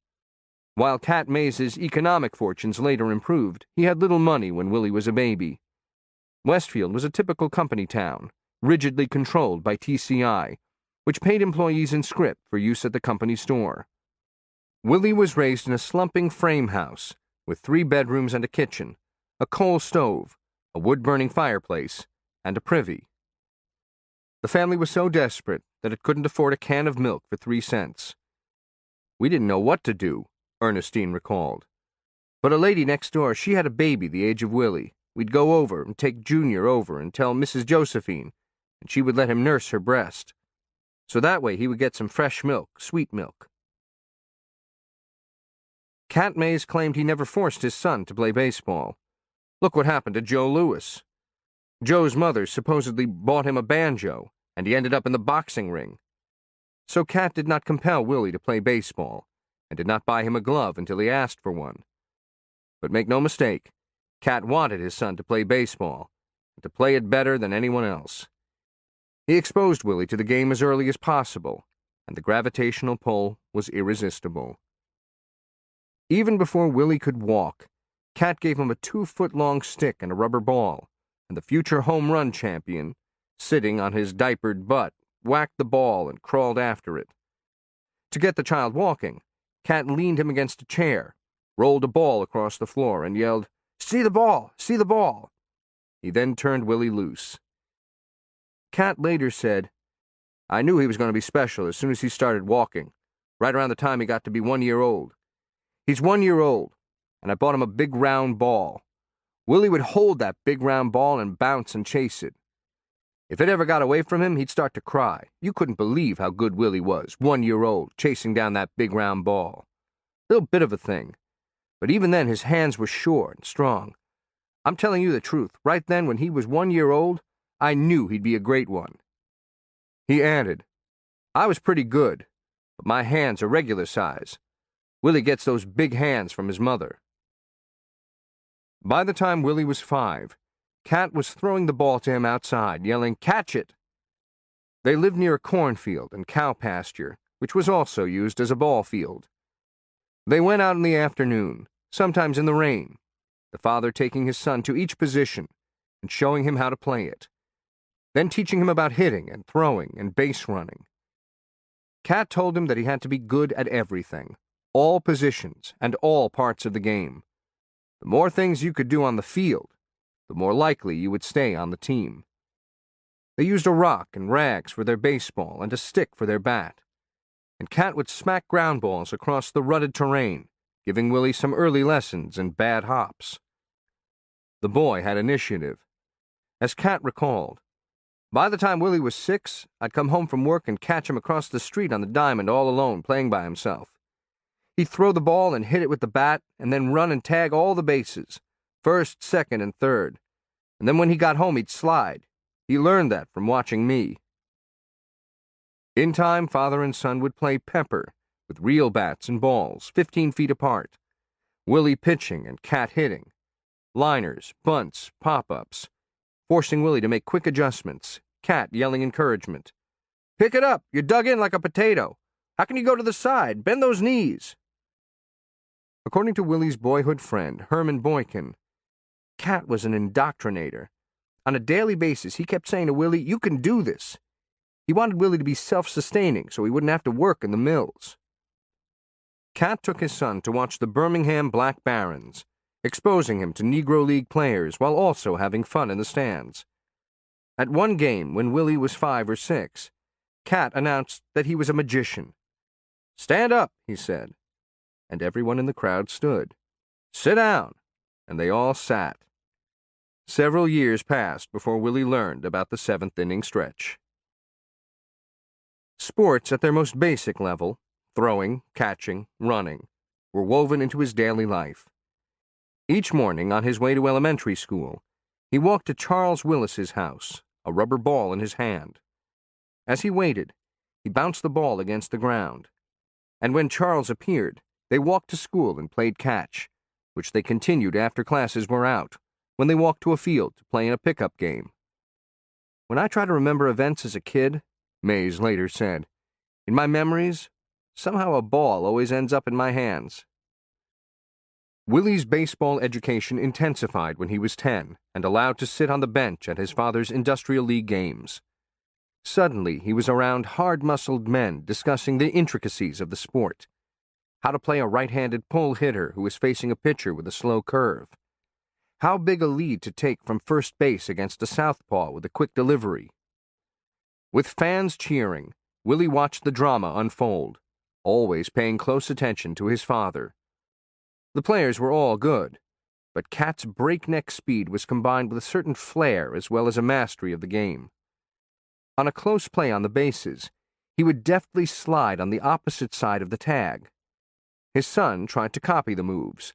While Cat Mays's economic fortunes later improved, he had little money when Willie was a baby. Westfield was a typical company town, rigidly controlled by TCI, which paid employees in scrip for use at the company store. Willie was raised in a slumping frame house with 3 bedrooms and a kitchen, a coal stove, a wood-burning fireplace, and a privy. The family was so desperate that it couldn't afford a can of milk for 3 cents. "We didn't know what to do," Ernestine recalled. "But a lady next door, she had a baby the age of Willie. We'd go over and take Junior over and tell Mrs. Josephine, and she would let him nurse her breast. So that way he would get some fresh milk, sweet milk." Cat Mays claimed he never forced his son to play baseball. Look what happened to Joe Louis. Joe's mother supposedly bought him a banjo, and he ended up in the boxing ring. So Cat did not compel Willie to play baseball, and did not buy him a glove until he asked for one. But make no mistake, Cat wanted his son to play baseball, and to play it better than anyone else. He exposed Willie to the game as early as possible, and the gravitational pull was irresistible. Even before Willie could walk, Cat gave him a 2-foot-long stick and a rubber ball, and the future home run champion, sitting on his diapered butt, whacked the ball and crawled after it. To get the child walking, Cat leaned him against a chair, rolled a ball across the floor, and yelled, "See the ball! See the ball!" He then turned Willie loose. Cat later said, "I knew he was going to be special as soon as he started walking, right around the time he got to be 1 year old. He's 1 year old, and I bought him a big round ball. Willie would hold that big round ball and bounce and chase it. If it ever got away from him, he'd start to cry. You couldn't believe how good Willie was, 1 year old, chasing down that big round ball. Little bit of a thing. But even then his hands were sure and strong. I'm telling you the truth, right then when he was 1 year old, I knew he'd be a great one." He added, "I was pretty good, but my hands are regular size. Willie gets those big hands from his mother." By the time Willie was 5, Cat was throwing the ball to him outside, yelling, "Catch it!" They lived near a cornfield and cow pasture, which was also used as a ball field. They went out in the afternoon, sometimes in the rain, the father taking his son to each position and showing him how to play it, then teaching him about hitting and throwing and base running. Cat told him that he had to be good at everything, all positions and all parts of the game. The more things you could do on the field, the more likely you would stay on the team. They used a rock and rags for their baseball and a stick for their bat, and Cat would smack ground balls across the rutted terrain, giving Willie some early lessons in bad hops. The boy had initiative. As Cat recalled, by the time Willie was 6, I'd come home from work and catch him across the street on the diamond all alone, playing by himself. He'd throw the ball and hit it with the bat, and then run and tag all the bases, first, second, and third. And then when he got home, he'd slide. He learned that from watching me. In time, father and son would play pepper, with real bats and balls, 15 feet apart. Willie pitching and Cat hitting. Liners, bunts, pop-ups. Forcing Willie to make quick adjustments. Cat yelling encouragement. "Pick it up! You're dug in like a potato! How can you go to the side? Bend those knees!" According to Willie's boyhood friend, Herman Boykin, Cat was an indoctrinator. On a daily basis, he kept saying to Willie, "You can do this." He wanted Willie to be self-sustaining so he wouldn't have to work in the mills. Cat took his son to watch the Birmingham Black Barons, exposing him to Negro League players while also having fun in the stands. At one game, when Willie was 5 or 6, Cat announced that he was a magician. "Stand up," he said, and everyone in the crowd stood. "Sit down," and they all sat. Several years passed before Willie learned about the 7th-inning stretch. Sports at their most basic level, throwing, catching, running, were woven into his daily life. Each morning, on his way to elementary school, he walked to Charles Willis's house, a rubber ball in his hand. As he waited, he bounced the ball against the ground. And when Charles appeared, they walked to school and played catch, which they continued after classes were out, when they walked to a field to play in a pickup game. "When I try to remember events as a kid," Mays later said, "in my memories, somehow a ball always ends up in my hands." Willie's baseball education intensified when he was 10 and allowed to sit on the bench at his father's Industrial League games. Suddenly, he was around hard-muscled men discussing the intricacies of the sport. How to play a right-handed pull hitter who was facing a pitcher with a slow curve. How big a lead to take from first base against a southpaw with a quick delivery. With fans cheering, Willie watched the drama unfold, always paying close attention to his father. The players were all good, but Cat's breakneck speed was combined with a certain flair as well as a mastery of the game. On a close play on the bases, he would deftly slide on the opposite side of the tag. His son tried to copy the moves.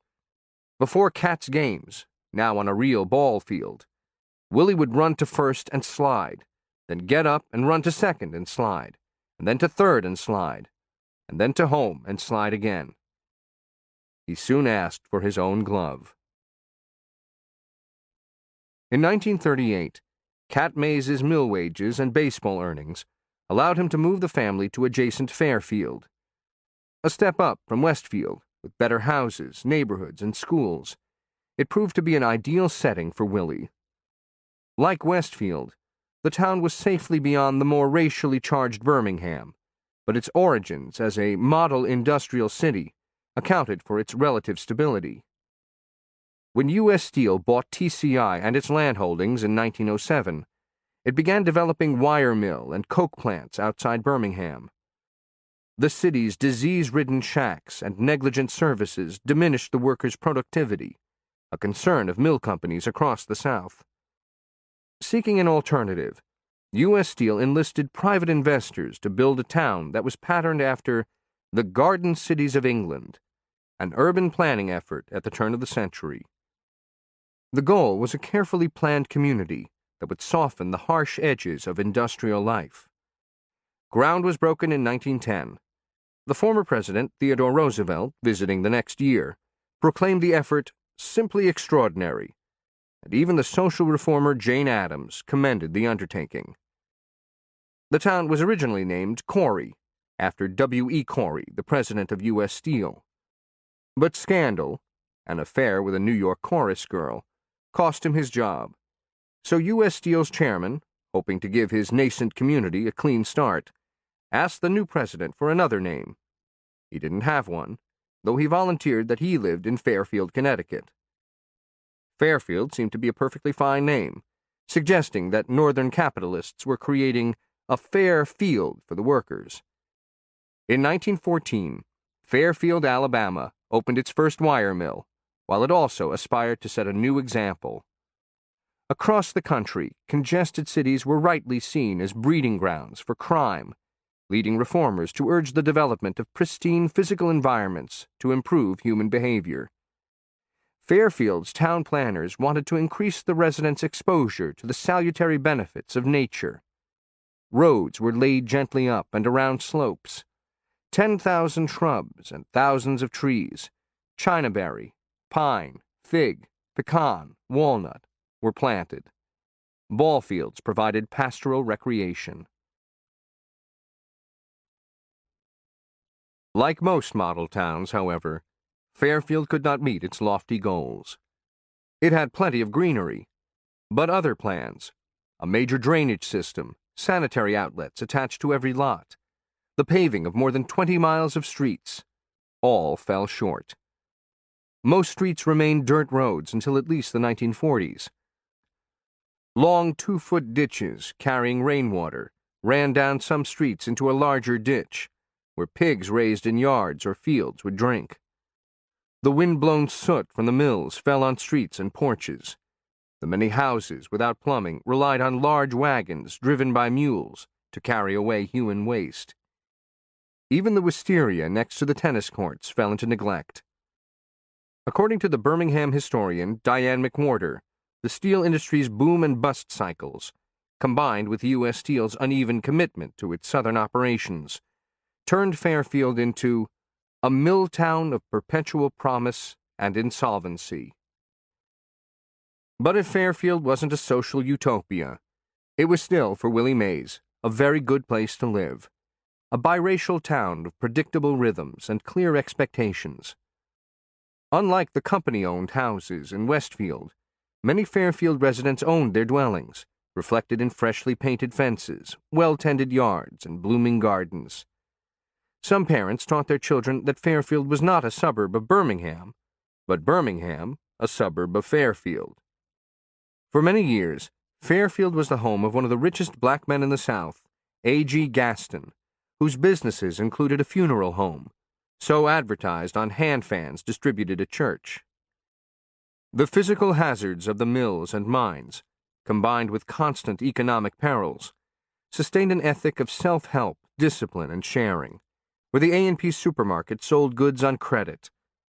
Before Cat's games, now on a real ball field, Willie would run to first and slide, then get up and run to second and slide, and then to third and slide, and then to home and slide again. He soon asked for his own glove. In 1938, Cat Mays's mill wages and baseball earnings allowed him to move the family to adjacent Fairfield. A step up from Westfield, with better houses, neighborhoods, and schools, it proved to be an ideal setting for Willie. Like Westfield, the town was safely beyond the more racially charged Birmingham, but its origins as a model industrial city accounted for its relative stability. When U.S. Steel bought TCI and its land holdings in 1907, it began developing wire mill and coke plants outside Birmingham. The city's disease-ridden shacks and negligent services diminished the workers' productivity, a concern of mill companies across the South. Seeking an alternative, U.S. Steel enlisted private investors to build a town that was patterned after the Garden Cities of England, an urban planning effort at the turn of the century. The goal was a carefully planned community that would soften the harsh edges of industrial life. Ground was broken in 1910. The former president, Theodore Roosevelt, visiting the next year, proclaimed the effort simply extraordinary, and even the social reformer Jane Addams commended the undertaking. The town was originally named Corry, after W.E. Corry, the president of U.S. Steel. But scandal, an affair with a New York chorus girl, cost him his job. So U.S. Steel's chairman, hoping to give his nascent community a clean start, asked the new president for another name. He didn't have one, though he volunteered that he lived in Fairfield, Connecticut. Fairfield seemed to be a perfectly fine name, suggesting that northern capitalists were creating a fair field for the workers. In 1914, Fairfield, Alabama, opened its first wire mill, while it also aspired to set a new example. Across the country, congested cities were rightly seen as breeding grounds for crime, leading reformers to urge the development of pristine physical environments to improve human behavior. Fairfield's town planners wanted to increase the residents' exposure to the salutary benefits of nature. Roads were laid gently up and around slopes. 10,000 shrubs and thousands of trees, chinaberry, pine, fig, pecan, walnut, were planted. Ball fields provided pastoral recreation. Like most model towns, however, Fairfield could not meet its lofty goals. It had plenty of greenery, but other plans, a major drainage system, sanitary outlets attached to every lot, the paving of more than 20 miles of streets, all fell short. Most streets remained dirt roads until at least the 1940s. Long 2-foot ditches carrying rainwater ran down some streets into a larger ditch, where pigs raised in yards or fields would drink. The wind-blown soot from the mills fell on streets and porches. The many houses without plumbing relied on large wagons driven by mules to carry away human waste. Even the wisteria next to the tennis courts fell into neglect. According to the Birmingham historian Diane McWhorter, the steel industry's boom and bust cycles, combined with U.S. Steel's uneven commitment to its southern operations, turned Fairfield into a mill town of perpetual promise and insolvency. But if Fairfield wasn't a social utopia, it was still, for Willie Mays, a very good place to live. A biracial town of predictable rhythms and clear expectations. Unlike the company-owned houses in Westfield, many Fairfield residents owned their dwellings, reflected in freshly painted fences, well-tended yards, and blooming gardens. Some parents taught their children that Fairfield was not a suburb of Birmingham, but Birmingham a suburb of Fairfield. For many years, Fairfield was the home of one of the richest black men in the South, A.G. Gaston, whose businesses included a funeral home, so advertised on hand fans distributed at church. The physical hazards of the mills and mines, combined with constant economic perils, sustained an ethic of self-help, discipline, and sharing, where the A&P supermarket sold goods on credit,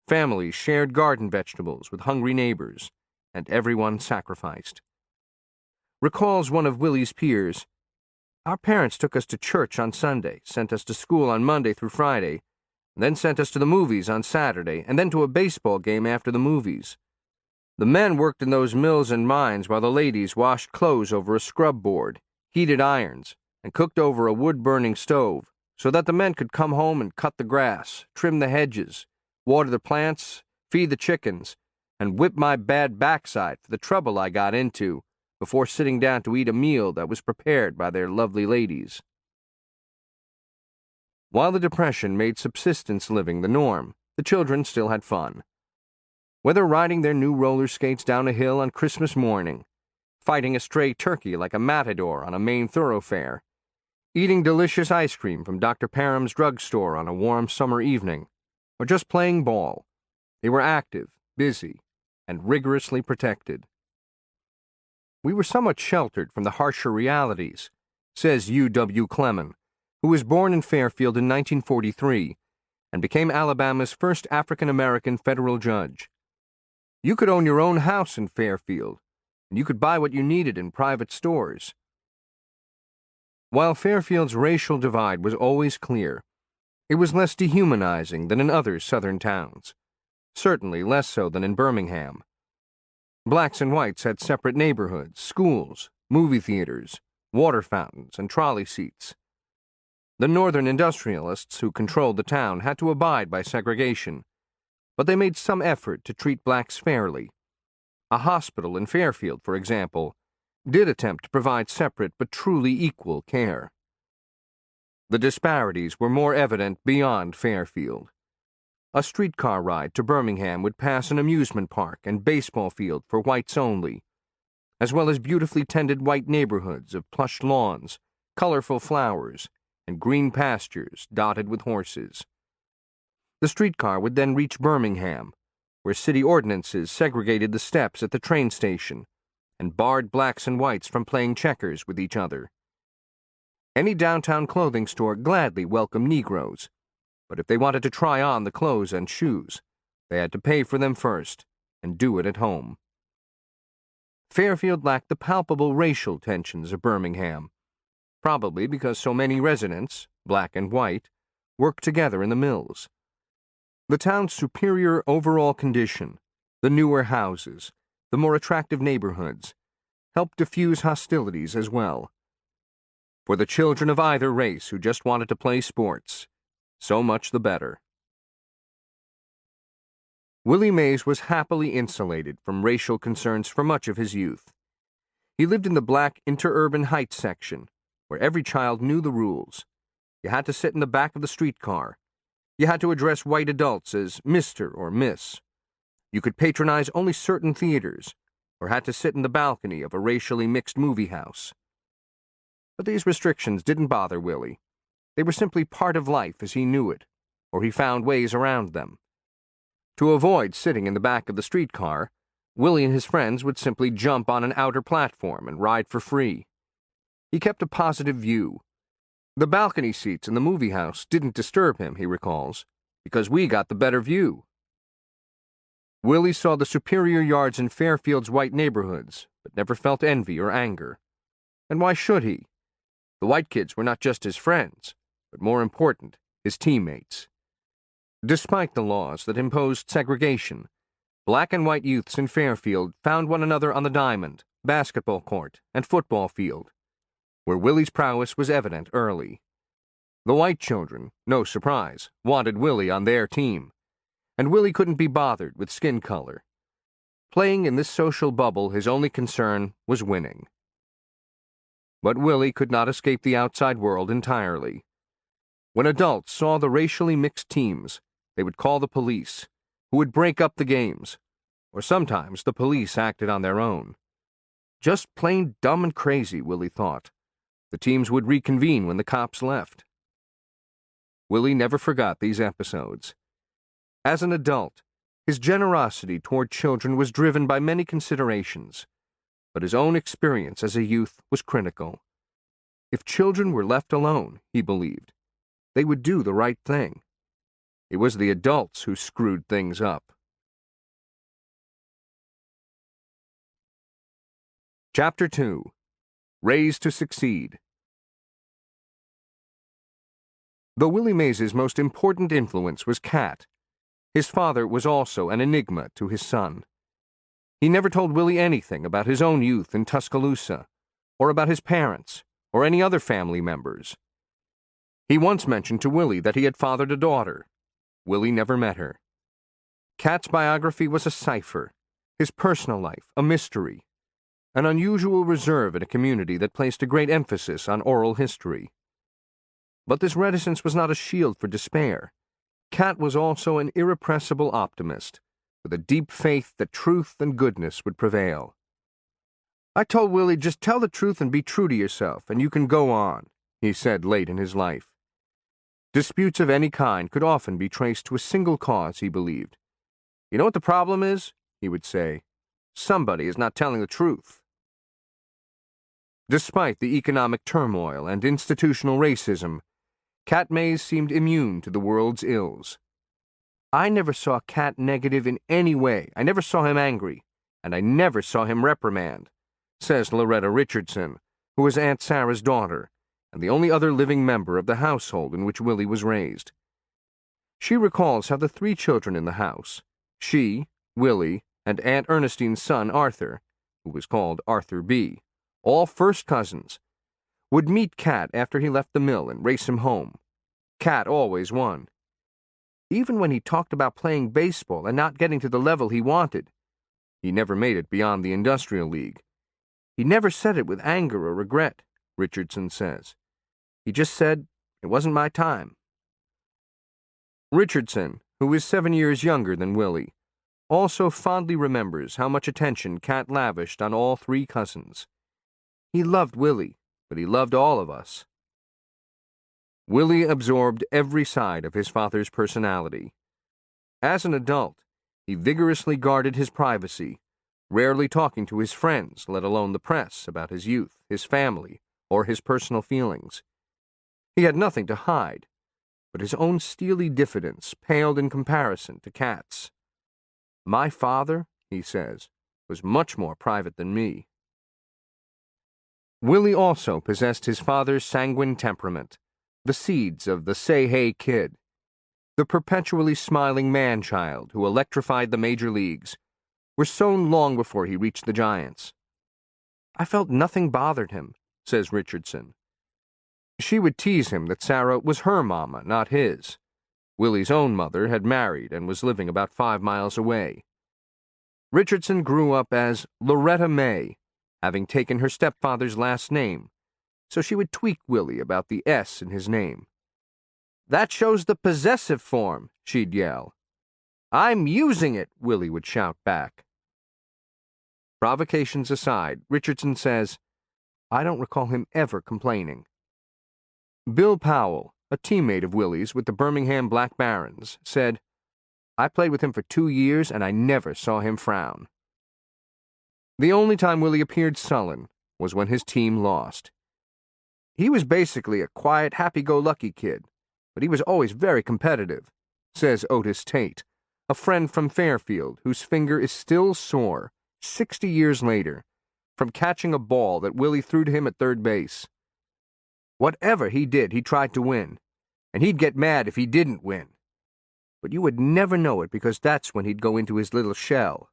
families shared garden vegetables with hungry neighbors, and everyone sacrificed. Recalls one of Willie's peers, "Our parents took us to church on Sunday, sent us to school on Monday through Friday, and then sent us to the movies on Saturday, and then to a baseball game after the movies. The men worked in those mills and mines while the ladies washed clothes over a scrub board, heated irons, and cooked over a wood-burning stove, so that the men could come home and cut the grass, trim the hedges, water the plants, feed the chickens, and whip my bad backside for the trouble I got into before sitting down to eat a meal that was prepared by their lovely ladies." While the Depression made subsistence living the norm, the children still had fun. Whether riding their new roller skates down a hill on Christmas morning, fighting a stray turkey like a matador on a main thoroughfare, eating delicious ice cream from Dr. Parham's drugstore on a warm summer evening, or just playing ball, they were active, busy, and rigorously protected. "We were somewhat sheltered from the harsher realities," says U.W. Clemon, who was born in Fairfield in 1943 and became Alabama's first African-American federal judge. "You could own your own house in Fairfield, and you could buy what you needed in private stores." While Fairfield's racial divide was always clear, it was less dehumanizing than in other southern towns, certainly less so than in Birmingham. Blacks and whites had separate neighborhoods, schools, movie theaters, water fountains, and trolley seats. The northern industrialists who controlled the town had to abide by segregation, but they made some effort to treat blacks fairly. A hospital in Fairfield, for example, did attempt to provide separate but truly equal care. The disparities were more evident beyond Fairfield. A streetcar ride to Birmingham would pass an amusement park and baseball field for whites only, as well as beautifully tended white neighborhoods of plush lawns, colorful flowers, and green pastures dotted with horses. The streetcar would then reach Birmingham, where city ordinances segregated the steps at the train station and barred blacks and whites from playing checkers with each other. Any downtown clothing store gladly welcomed Negroes, but if they wanted to try on the clothes and shoes, they had to pay for them first and do it at home. Fairfield lacked the palpable racial tensions of Birmingham, probably because so many residents, black and white, worked together in the mills. The town's superior overall condition, the newer houses, the more attractive neighborhoods, helped diffuse hostilities as well. For the children of either race who just wanted to play sports, so much the better. Willie Mays was happily insulated from racial concerns for much of his youth. He lived in the black interurban Heights section, where every child knew the rules. You had to sit in the back of the streetcar. You had to address white adults as Mr. or Miss. You could patronize only certain theaters, or had to sit in the balcony of a racially mixed movie house. But these restrictions didn't bother Willie. They were simply part of life as he knew it, or he found ways around them. To avoid sitting in the back of the streetcar, Willie and his friends would simply jump on an outer platform and ride for free. He kept a positive view. The balcony seats in the movie house didn't disturb him, he recalls, because we got the better view. Willie saw the superior yards in Fairfield's white neighborhoods, but never felt envy or anger. And why should he? The white kids were not just his friends, but more important, his teammates. Despite the laws that imposed segregation, black and white youths in Fairfield found one another on the diamond, basketball court, and football field, where Willie's prowess was evident early. The white children, no surprise, wanted Willie on their team, and Willie couldn't be bothered with skin color. Playing in this social bubble, his only concern was winning. But Willie could not escape the outside world entirely. When adults saw the racially mixed teams, they would call the police, who would break up the games, or sometimes the police acted on their own. Just plain dumb and crazy, Willie thought. The teams would reconvene when the cops left. Willie never forgot these episodes. As an adult, his generosity toward children was driven by many considerations, but his own experience as a youth was critical. If children were left alone, he believed, they would do the right thing. It was the adults who screwed things up. Chapter 2. Raised to Succeed. Though Willie Mays' most important influence was Cat, his father was also an enigma to his son. He never told Willie anything about his own youth in Tuscaloosa, or about his parents, or any other family members. He once mentioned to Willie that he had fathered a daughter. Willie never met her. Cat's biography was a cipher, his personal life a mystery, an unusual reserve in a community that placed a great emphasis on oral history. But this reticence was not a shield for despair. Cat was also an irrepressible optimist, with a deep faith that truth and goodness would prevail. "I told Willie, just tell the truth and be true to yourself, and you can go on," he said late in his life. Disputes of any kind could often be traced to a single cause, he believed. "You know what the problem is?" he would say. "Somebody is not telling the truth." Despite the economic turmoil and institutional racism, Cat Mays seemed immune to the world's ills. "I never saw Cat negative in any way. I never saw him angry, and I never saw him reprimand," says Loretta Richardson, who was Aunt Sarah's daughter, and the only other living member of the household in which Willie was raised. She recalls how the three children in the house, she, Willie, and Aunt Ernestine's son Arthur, who was called Arthur B., all first cousins, would meet Cat after he left the mill and race him home. Cat always won. Even when he talked about playing baseball and not getting to the level he wanted, he never made it beyond the Industrial League. He never said it with anger or regret, Richardson says. He just said, "It wasn't my time." Richardson, who is 7 years younger than Willie, also fondly remembers how much attention Cat lavished on all 3 cousins. He loved Willie, but he loved all of us. Willie absorbed every side of his father's personality. As an adult, he vigorously guarded his privacy, rarely talking to his friends, let alone the press, about his youth, his family, or his personal feelings. He had nothing to hide, but his own steely diffidence paled in comparison to Cat's. "My father," he says, "was much more private than me." Willie also possessed his father's sanguine temperament, the seeds of the say-hey kid, the perpetually smiling man-child who electrified the major leagues, were sown long before he reached the Giants. "I felt nothing bothered him," says Richardson. She would tease him that Sarah was her mama, not his. Willie's own mother had married and was living about 5 miles away. Richardson grew up as Loretta May, having taken her stepfather's last name, so she would tweak Willie about the S in his name. "That shows the possessive form," she'd yell. "I'm using it," Willie would shout back. Provocations aside, Richardson says, "I don't recall him ever complaining." Bill Powell, a teammate of Willie's with the Birmingham Black Barons, said, "I played with him for 2 years and I never saw him frown." The only time Willie appeared sullen was when his team lost. "He was basically a quiet, happy-go-lucky kid, but he was always very competitive," says Otis Tate, a friend from Fairfield whose finger is still sore, 60 years later, from catching a ball that Willie threw to him at third base. "Whatever he did, he tried to win, and he'd get mad if he didn't win. But you would never know it because that's when he'd go into his little shell."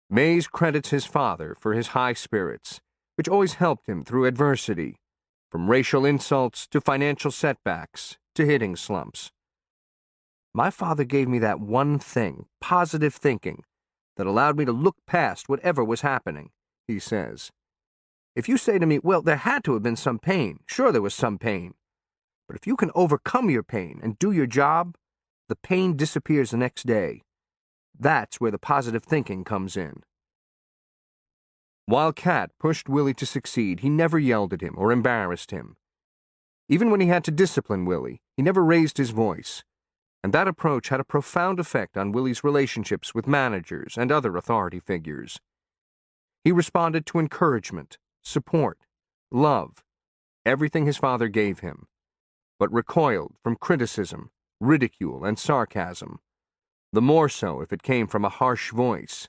Mays credits his father for his high spirits, which always helped him through adversity, from racial insults to financial setbacks to hitting slumps. "My father gave me that one thing, positive thinking, that allowed me to look past whatever was happening," he says. "If you say to me, well, there had to have been some pain, sure there was some pain. But if you can overcome your pain and do your job, the pain disappears the next day. That's where the positive thinking comes in." While Cat pushed Willie to succeed, he never yelled at him or embarrassed him. Even when he had to discipline Willie, he never raised his voice, and that approach had a profound effect on Willie's relationships with managers and other authority figures. He responded to encouragement, support, love, everything his father gave him, but recoiled from criticism, ridicule, and sarcasm, the more so if it came from a harsh voice.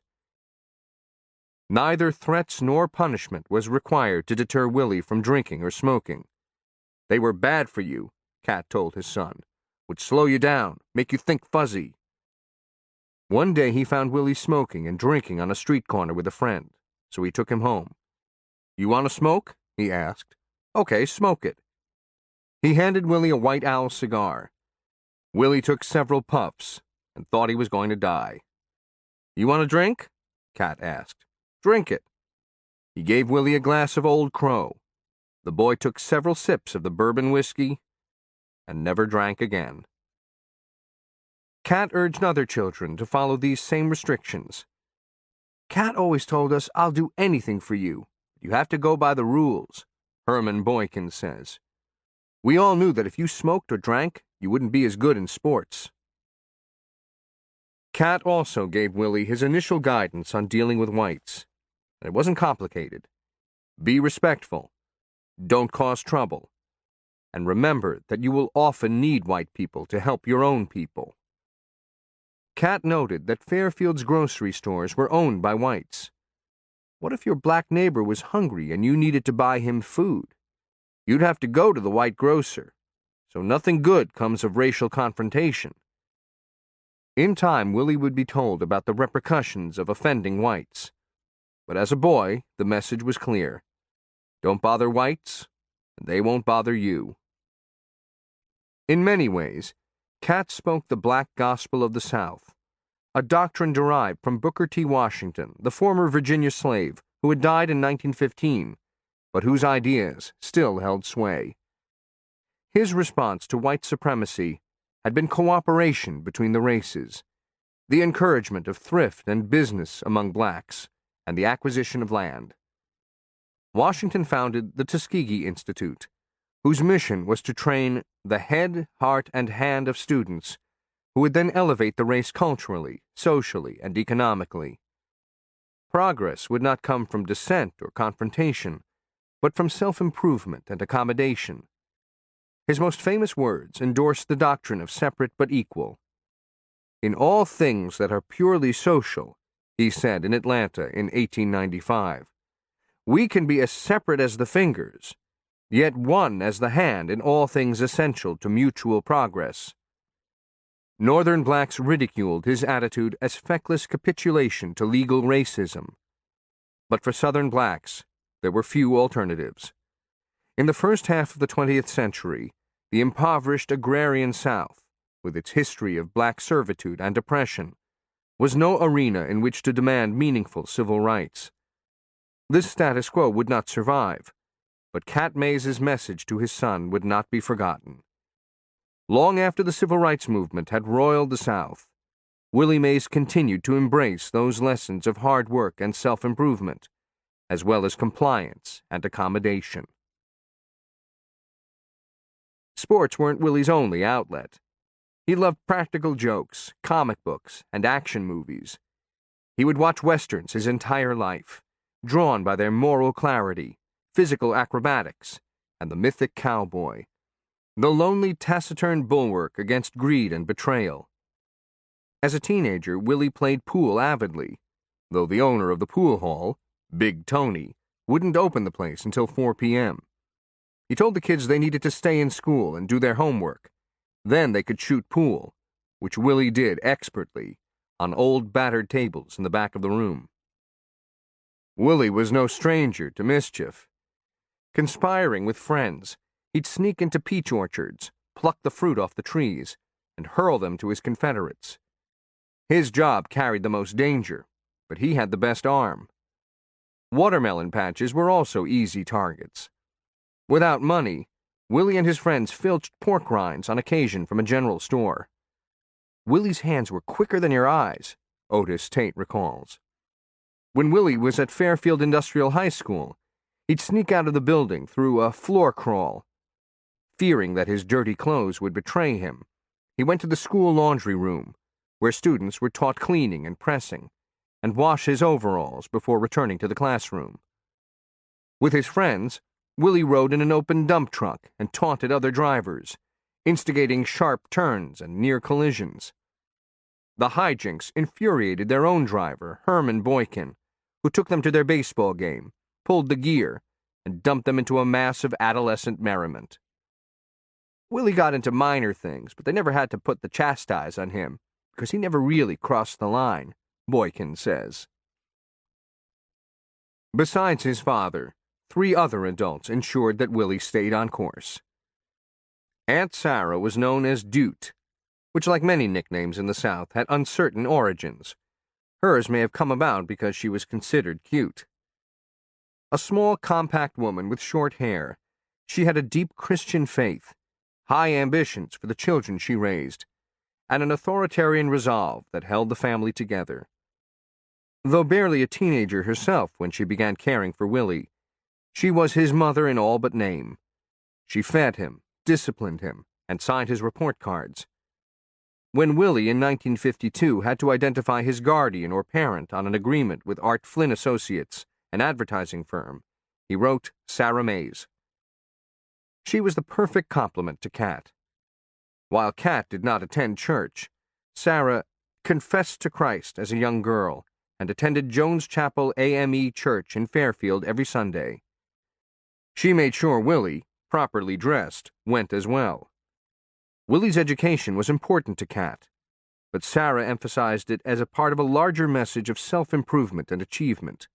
Neither threats nor punishment was required to deter Willie from drinking or smoking. "They were bad for you," Cat told his son, "would slow you down, make you think fuzzy." One day he found Willie smoking and drinking on a street corner with a friend, so he took him home. "You want to smoke?" he asked. "Okay, smoke it." He handed Willie a White Owl cigar. Willie took several puffs and thought he was going to die. "You want a drink?" Cat asked. "Drink it." He gave Willie a glass of Old Crow. The boy took several sips of the bourbon whiskey and never drank again. Cat urged other children to follow these same restrictions. "Cat always told us, 'I'll do anything for you. You have to go by the rules,'" Herman Boykin says. "We all knew that if you smoked or drank, you wouldn't be as good in sports." Cat also gave Willie his initial guidance on dealing with whites. And it wasn't complicated. Be respectful. Don't cause trouble. And remember that you will often need white people to help your own people. Cat noted that Fairfield's grocery stores were owned by whites. What if your black neighbor was hungry and you needed to buy him food? You'd have to go to the white grocer. So nothing good comes of racial confrontation. In time, Willie would be told about the repercussions of offending whites. But as a boy, the message was clear. Don't bother whites, and they won't bother you. In many ways, Cat spoke the black gospel of the South, a doctrine derived from Booker T. Washington, the former Virginia slave who had died in 1915, but whose ideas still held sway. His response to white supremacy had been cooperation between the races, the encouragement of thrift and business among blacks, and the acquisition of land. Washington founded the Tuskegee Institute, whose mission was to train the head, heart, and hand of students who would then elevate the race culturally, socially, and economically. Progress would not come from dissent or confrontation, but from self-improvement and accommodation. His most famous words endorsed the doctrine of separate but equal. "In all things that are purely social," he said in Atlanta in 1895, "we can be as separate as the fingers, yet one as the hand in all things essential to mutual progress." Northern blacks ridiculed his attitude as feckless capitulation to legal racism. But for Southern blacks, there were few alternatives. In the first half of the 20th century, the impoverished agrarian South, with its history of black servitude and oppression, was no arena in which to demand meaningful civil rights. This status quo would not survive, but Cat Mays's message to his son would not be forgotten. Long after the civil rights movement had roiled the South, Willie Mays continued to embrace those lessons of hard work and self-improvement, as well as compliance and accommodation. Sports weren't Willie's only outlet. He loved practical jokes, comic books, and action movies. He would watch westerns his entire life, drawn by their moral clarity, physical acrobatics, and the mythic cowboy, the lonely, taciturn bulwark against greed and betrayal. As a teenager, Willie played pool avidly, though the owner of the pool hall, Big Tony, wouldn't open the place until 4 p.m. He told the kids they needed to stay in school and do their homework. Then they could shoot pool, which Willie did expertly, on old battered tables in the back of the room. Willie was no stranger to mischief. Conspiring with friends, he'd sneak into peach orchards, pluck the fruit off the trees, and hurl them to his confederates. His job carried the most danger, but he had the best arm. Watermelon patches were also easy targets. Without money, Willie and his friends filched pork rinds on occasion from a general store. "Willie's hands were quicker than your eyes," Otis Tate recalls. When Willie was at Fairfield Industrial High School, he'd sneak out of the building through a floor crawl. Fearing that his dirty clothes would betray him, he went to the school laundry room, where students were taught cleaning and pressing, and wash his overalls before returning to the classroom. With his friends, Willie rode in an open dump truck and taunted other drivers, instigating sharp turns and near collisions. The hijinks infuriated their own driver, Herman Boykin, who took them to their baseball game, pulled the gear, and dumped them into a mass of adolescent merriment. Willie got into minor things, but they never had to put the chastise on him, because he never really crossed the line, Boykin says. Besides his father, 3 other adults ensured that Willie stayed on course. Aunt Sarah was known as Dute, which, like many nicknames in the South, had uncertain origins. Hers may have come about because she was considered cute. A small, compact woman with short hair, she had a deep Christian faith, high ambitions for the children she raised, and an authoritarian resolve that held the family together. Though barely a teenager herself when she began caring for Willie, she was his mother in all but name. She fed him, disciplined him, and signed his report cards. When Willie in 1952 had to identify his guardian or parent on an agreement with Art Flynn Associates, an advertising firm, he wrote Sarah Mays. She was the perfect complement to Cat. While Cat did not attend church, Sarah confessed to Christ as a young girl and attended Jones Chapel AME Church in Fairfield every Sunday. She made sure Willie, properly dressed, went as well. Willie's education was important to Cat, but Sarah emphasized it as a part of a larger message of self-improvement and achievement.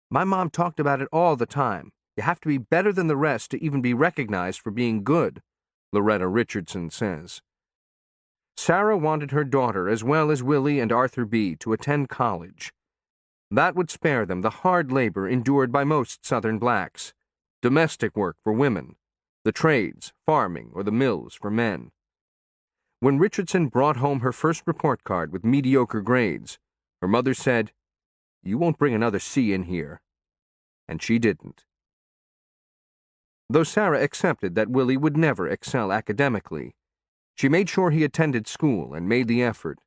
"My mom talked about it all the time. You have to be better than the rest to even be recognized for being good," Loretta Richardson says. Sarah wanted her daughter, as well as Willie and Arthur B., to attend college. That would spare them the hard labor endured by most Southern blacks, domestic work for women, the trades, farming, or the mills for men. When Richardson brought home her first report card with mediocre grades, her mother said, "You won't bring another C in here." And she didn't. Though Sarah accepted that Willie would never excel academically, she made sure he attended school and made the effort.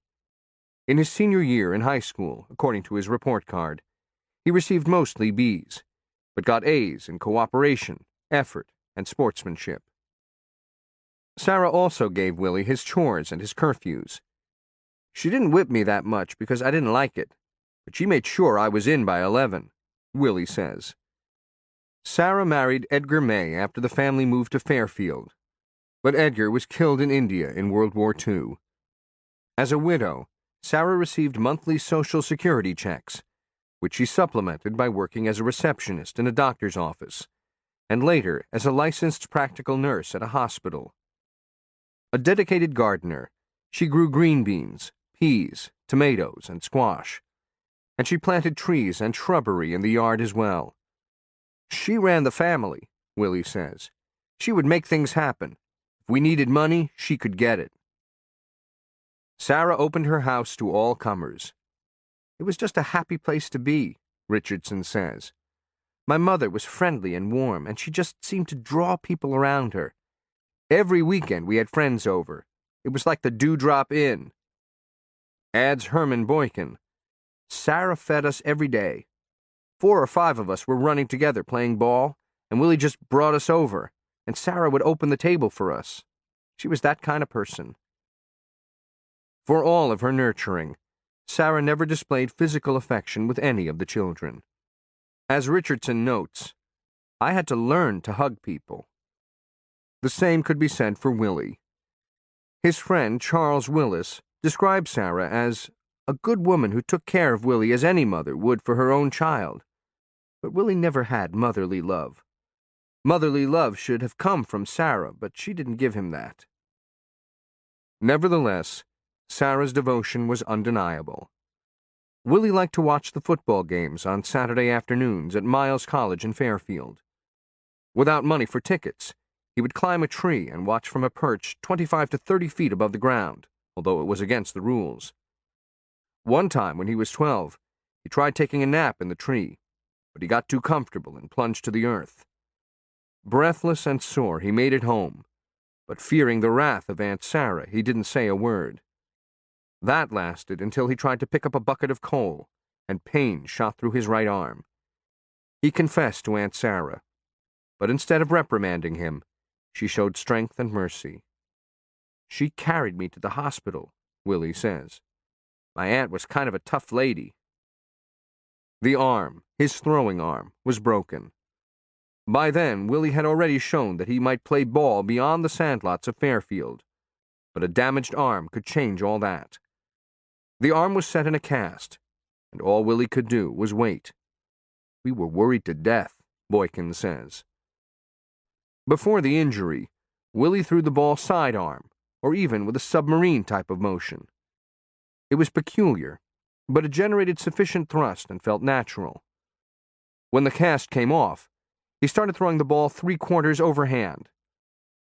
In his senior year in high school, according to his report card, he received mostly B's, but got A's in cooperation, effort, and sportsmanship. Sarah also gave Willie his chores and his curfews. "She didn't whip me that much because I didn't like it, but she made sure I was in by 11, Willie says. Sarah married Edgar May after the family moved to Fairfield, but Edgar was killed in India in World War II. As a widow, Sarah received monthly Social Security checks, which she supplemented by working as a receptionist in a doctor's office, and later as a licensed practical nurse at a hospital. A dedicated gardener, she grew green beans, peas, tomatoes, and squash, and she planted trees and shrubbery in the yard as well. She ran the family, Willie says. She would make things happen. If we needed money, she could get it. Sarah opened her house to all comers. "It was just a happy place to be," Richardson says. "My mother was friendly and warm, and she just seemed to draw people around her. Every weekend we had friends over. It was like the Dewdrop Inn." Adds Herman Boykin, "Sarah fed us every day. 4 or 5 of us were running together playing ball, and Willie just brought us over, and Sarah would open the table for us. She was that kind of person." For all of her nurturing, Sarah never displayed physical affection with any of the children. As Richardson notes, "I had to learn to hug people." The same could be said for Willie. His friend Charles Willis described Sarah as a good woman who took care of Willie as any mother would for her own child. But Willie never had motherly love. Motherly love should have come from Sarah, but she didn't give him that. Nevertheless, Sarah's devotion was undeniable. Willie liked to watch the football games on Saturday afternoons at Miles College in Fairfield. Without money for tickets, he would climb a tree and watch from a perch 25 to 30 feet above the ground, although it was against the rules. One time, when he was 12, he tried taking a nap in the tree, but he got too comfortable and plunged to the earth. Breathless and sore, he made it home, but fearing the wrath of Aunt Sarah, he didn't say a word. That lasted until he tried to pick up a bucket of coal, and pain shot through his right arm. He confessed to Aunt Sarah, but instead of reprimanding him, she showed strength and mercy. "She carried me to the hospital," Willie says. "My aunt was kind of a tough lady." The arm, his throwing arm, was broken. By then, Willie had already shown that he might play ball beyond the sandlots of Fairfield, but a damaged arm could change all that. The arm was set in a cast, and all Willie could do was wait. "We were worried to death," Boykin says. Before the injury, Willie threw the ball sidearm, or even with a submarine type of motion. It was peculiar, but it generated sufficient thrust and felt natural. When the cast came off, he started throwing the ball 3/4 overhand.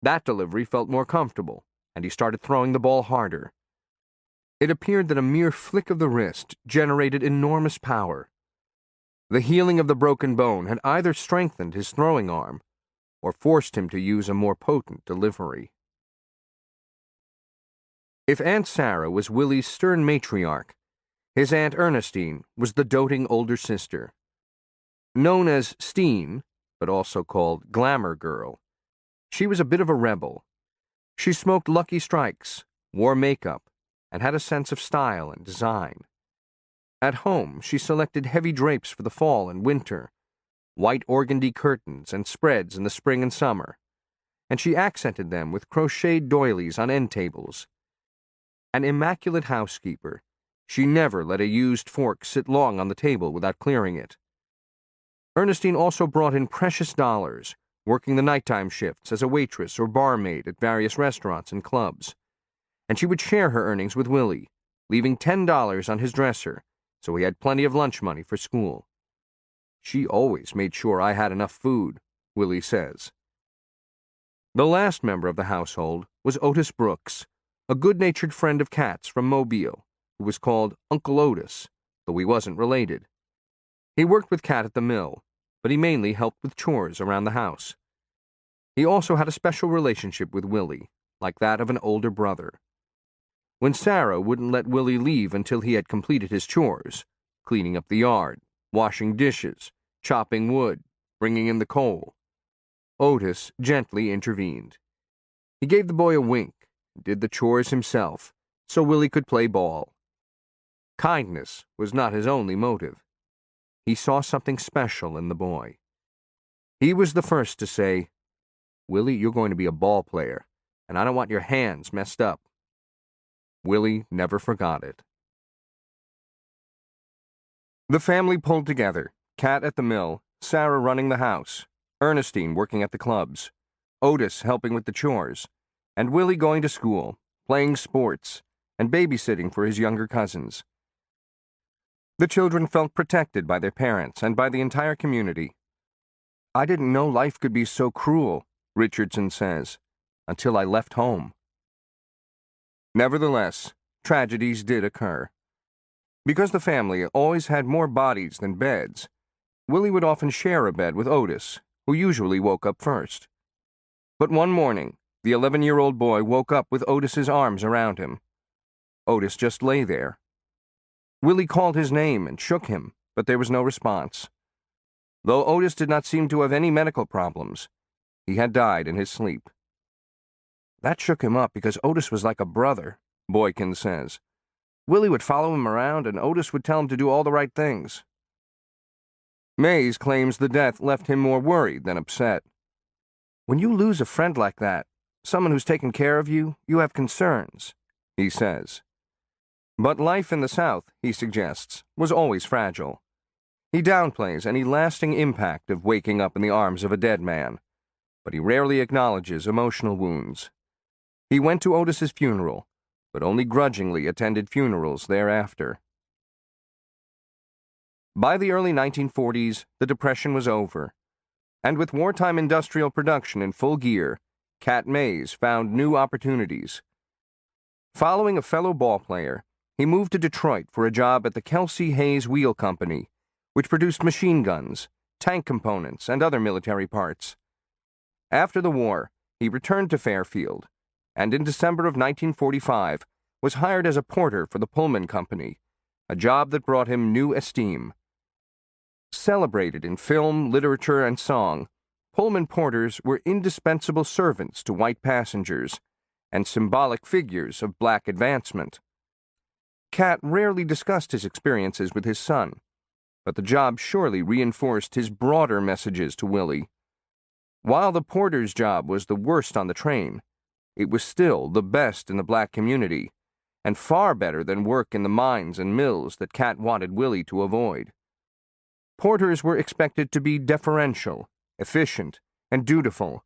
That delivery felt more comfortable, and he started throwing the ball harder. It appeared that a mere flick of the wrist generated enormous power. The healing of the broken bone had either strengthened his throwing arm or forced him to use a more potent delivery. If Aunt Sarah was Willie's stern matriarch, his Aunt Ernestine was the doting older sister. Known as Steen, but also called Glamour Girl, she was a bit of a rebel. She smoked Lucky Strikes, wore makeup, and had a sense of style and design. At home, she selected heavy drapes for the fall and winter, white organdy curtains and spreads in the spring and summer, and she accented them with crocheted doilies on end tables. An immaculate housekeeper, she never let a used fork sit long on the table without clearing it. Ernestine also brought in precious dollars, working the nighttime shifts as a waitress or barmaid at various restaurants and clubs, and she would share her earnings with Willie, leaving $10 on his dresser, so he had plenty of lunch money for school. "She always made sure I had enough food," Willie says. The last member of the household was Otis Brooks, a good-natured friend of Kat's from Mobile, who was called Uncle Otis, though he wasn't related. He worked with Kat at the mill, but he mainly helped with chores around the house. He also had a special relationship with Willie, like that of an older brother. When Sarah wouldn't let Willie leave until he had completed his chores, cleaning up the yard, washing dishes, chopping wood, bringing in the coal, Otis gently intervened. He gave the boy a wink and did the chores himself, so Willie could play ball. Kindness was not his only motive. He saw something special in the boy. He was the first to say, "Willie, you're going to be a ball player, and I don't want your hands messed up." Willie never forgot it. The family pulled together, Kat at the mill, Sarah running the house, Ernestine working at the clubs, Otis helping with the chores, and Willie going to school, playing sports, and babysitting for his younger cousins. The children felt protected by their parents and by the entire community. "I didn't know life could be so cruel," Richardson says, "until I left home." Nevertheless, tragedies did occur. Because the family always had more bodies than beds, Willie would often share a bed with Otis, who usually woke up first. But one morning, the 11-year-old boy woke up with Otis's arms around him. Otis just lay there. Willie called his name and shook him, but there was no response. Though Otis did not seem to have any medical problems, he had died in his sleep. "That shook him up because Otis was like a brother," Boykin says. "Willie would follow him around, and Otis would tell him to do all the right things." Mays claims the death left him more worried than upset. "When you lose a friend like that, someone who's taken care of you, you have concerns," he says. But life in the South, he suggests, was always fragile. He downplays any lasting impact of waking up in the arms of a dead man, but he rarely acknowledges emotional wounds. He went to Otis's funeral, but only grudgingly attended funerals thereafter. By the early 1940s, the Depression was over, and with wartime industrial production in full gear, Cat Mays found new opportunities. Following a fellow ballplayer, he moved to Detroit for a job at the Kelsey Hayes Wheel Company, which produced machine guns, tank components, and other military parts. After the war, he returned to Fairfield, and in December of 1945 was hired as a porter for the Pullman Company, a job that brought him new esteem. Celebrated in film, literature, and song, Pullman porters were indispensable servants to white passengers and symbolic figures of black advancement. Cat rarely discussed his experiences with his son, but the job surely reinforced his broader messages to Willie. While the porter's job was the worst on the train, it was still the best in the black community, and far better than work in the mines and mills that Cat wanted Willie to avoid. Porters were expected to be deferential, efficient, and dutiful,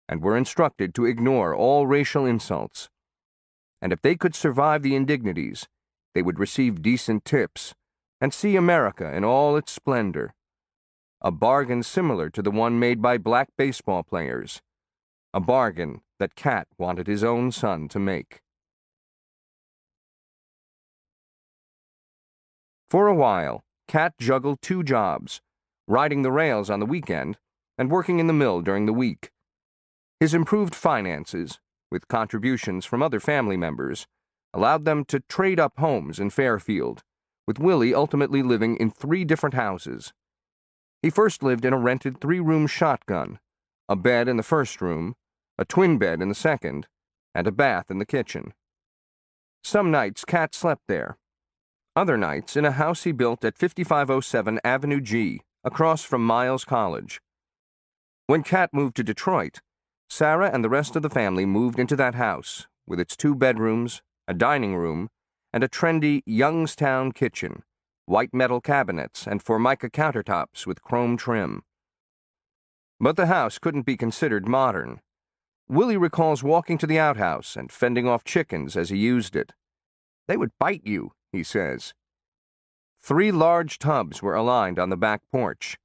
and were instructed to ignore all racial insults. And if they could survive the indignities, they would receive decent tips and see America in all its splendor. A bargain similar to the one made by black baseball players. A bargain that Cat wanted his own son to make. For a while, Cat juggled two jobs, riding the rails on the weekend and working in the mill during the week. His improved finances, with contributions from other family members, allowed them to trade up homes in Fairfield, with Willie ultimately living in 3 different houses. He first lived in a rented 3-room shotgun, a bed in the first room, a twin bed in the second, and a bath in the kitchen. Some nights Cat slept there. Other nights in a house he built at 5507 Avenue G, across from Miles College. When Cat moved to Detroit, Sarah and the rest of the family moved into that house, with its 2 bedrooms, a dining room, and a trendy Youngstown kitchen, white metal cabinets, and Formica countertops with chrome trim. But the house couldn't be considered modern. Willie recalls walking to the outhouse and fending off chickens as he used it. "They would bite you," he says. 3 large tubs were aligned on the back porch.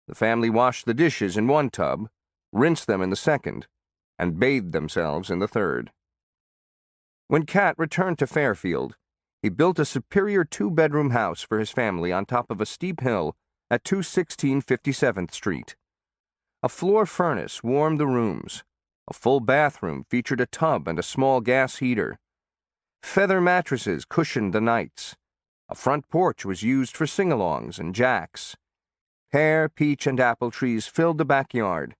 The family washed the dishes in one tub, rinsed them in the second, and bathed themselves in the third. When Cat returned to Fairfield, he built a superior two-bedroom house for his family on top of a steep hill at 216 57th Street. A floor furnace warmed the rooms. A full bathroom featured a tub and a small gas heater. Feather mattresses cushioned the nights. A front porch was used for sing-alongs and jacks. Pear, peach, and apple trees filled the backyard,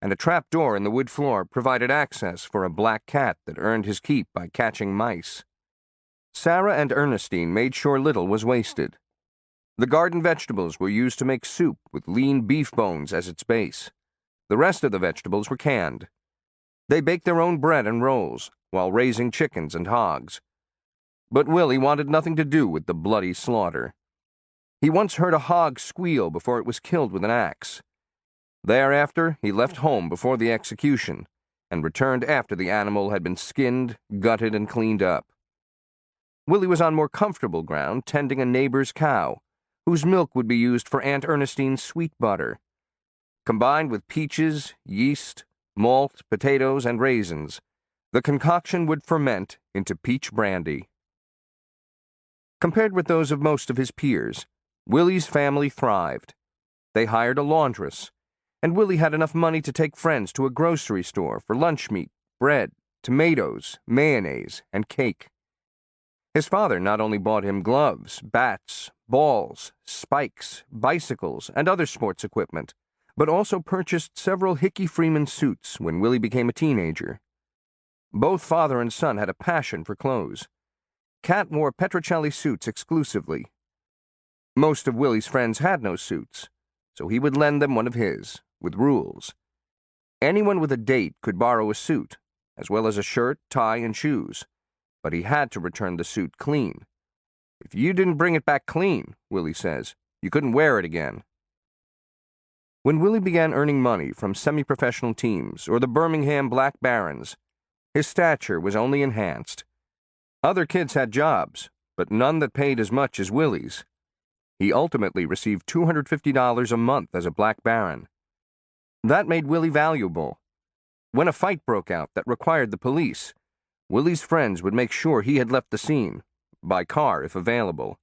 and a trap door in the wood floor provided access for a black cat that earned his keep by catching mice. Sarah and Ernestine made sure little was wasted. The garden vegetables were used to make soup with lean beef bones as its base. The rest of the vegetables were canned. They baked their own bread and rolls while raising chickens and hogs. But Willie wanted nothing to do with the bloody slaughter. He once heard a hog squeal before it was killed with an axe. Thereafter, he left home before the execution and returned after the animal had been skinned, gutted, and cleaned up. Willie was on more comfortable ground tending a neighbor's cow, whose milk would be used for Aunt Ernestine's sweet butter. Combined with peaches, yeast, malt, potatoes, and raisins, the concoction would ferment into peach brandy. Compared with those of most of his peers, Willie's family thrived. They hired a laundress, and Willie had enough money to take friends to a grocery store for lunch meat, bread, tomatoes, mayonnaise, and cake. His father not only bought him gloves, bats, balls, spikes, bicycles, and other sports equipment, but also purchased several Hickey Freeman suits when Willie became a teenager. Both father and son had a passion for clothes. Cat wore Petrocelli suits exclusively. Most of Willie's friends had no suits, so he would lend them one of his, with rules. Anyone with a date could borrow a suit, as well as a shirt, tie, and shoes, but he had to return the suit clean. If you didn't bring it back clean, Willie says, you couldn't wear it again. When Willie began earning money from semi-professional teams or the Birmingham Black Barons, his stature was only enhanced. Other kids had jobs, but none that paid as much as Willie's. He ultimately received $250 a month as a Black Baron. That made Willie valuable. When a fight broke out that required the police, Willie's friends would make sure he had left the scene, by car if available.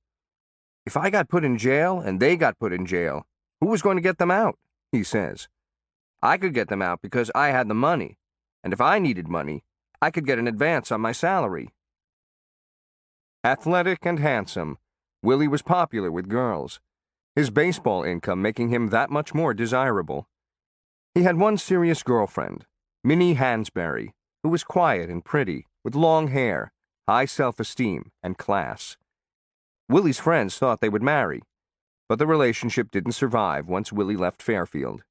If I got put in jail and they got put in jail, who was going to get them out? He says. I could get them out because I had the money, and if I needed money, I could get an advance on my salary. Athletic and handsome, Willie was popular with girls, his baseball income making him that much more desirable. He had one serious girlfriend, Minnie Hansberry, who was quiet and pretty, with long hair, high self-esteem, and class. Willie's friends thought they would marry, but the relationship didn't survive once Willie left Fairfield.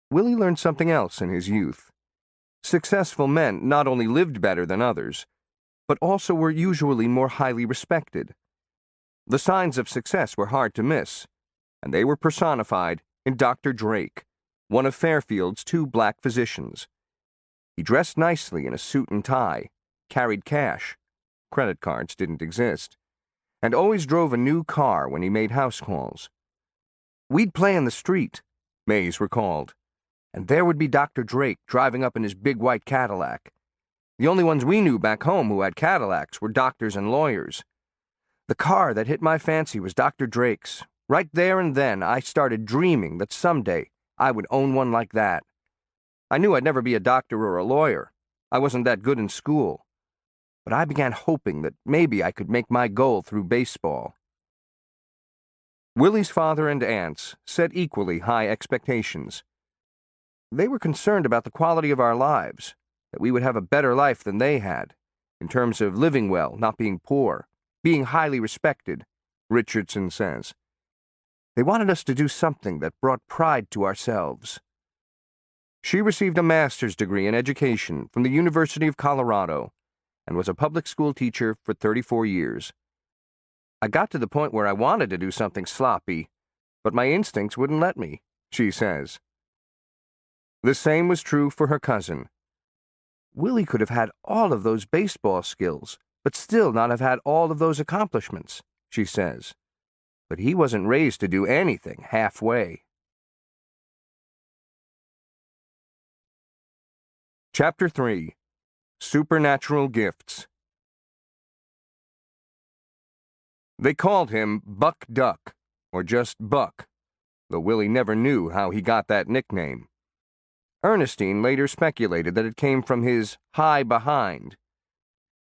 Willie learned something else in his youth. Successful men not only lived better than others, but also were usually more highly respected. The signs of success were hard to miss, and they were personified in Dr. Drake, one of Fairfield's 2 black physicians. He dressed nicely in a suit and tie, carried cash, credit cards didn't exist, and always drove a new car when he made house calls. We'd play in the street, Mays recalled, and there would be Dr. Drake driving up in his big white Cadillac. The only ones we knew back home who had Cadillacs were doctors and lawyers. The car that hit my fancy was Dr. Drake's. Right there and then, I started dreaming that someday I would own one like that. I knew I'd never be a doctor or a lawyer. I wasn't that good in school. But I began hoping that maybe I could make my goal through baseball. Willie's father and aunts set equally high expectations. They were concerned about the quality of our lives, that we would have a better life than they had, in terms of living well, not being poor, being highly respected, Richardson says. They wanted us to do something that brought pride to ourselves. She received a master's degree in education from the University of Colorado and was a public school teacher for 34 years. I got to the point where I wanted to do something sloppy, but my instincts wouldn't let me, she says. The same was true for her cousin. Willie could have had all of those baseball skills, but still not have had all of those accomplishments, she says. But he wasn't raised to do anything halfway. Chapter 3. Supernatural Gifts. They called him Buck Duck, or just Buck, though Willie never knew how he got that nickname. Ernestine later speculated that it came from his high behind.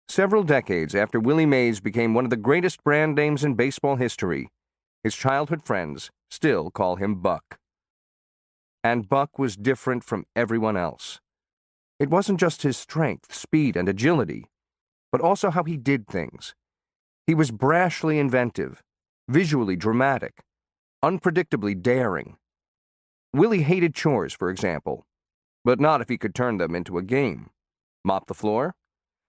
Several decades after Willie Mays became one of the greatest brand names in baseball history, his childhood friends still call him Buck. And Buck was different from everyone else. It wasn't just his strength, speed, and agility, but also how he did things. He was brashly inventive, visually dramatic, unpredictably daring. Willie hated chores, for example, but not if he could turn them into a game. Mop the floor?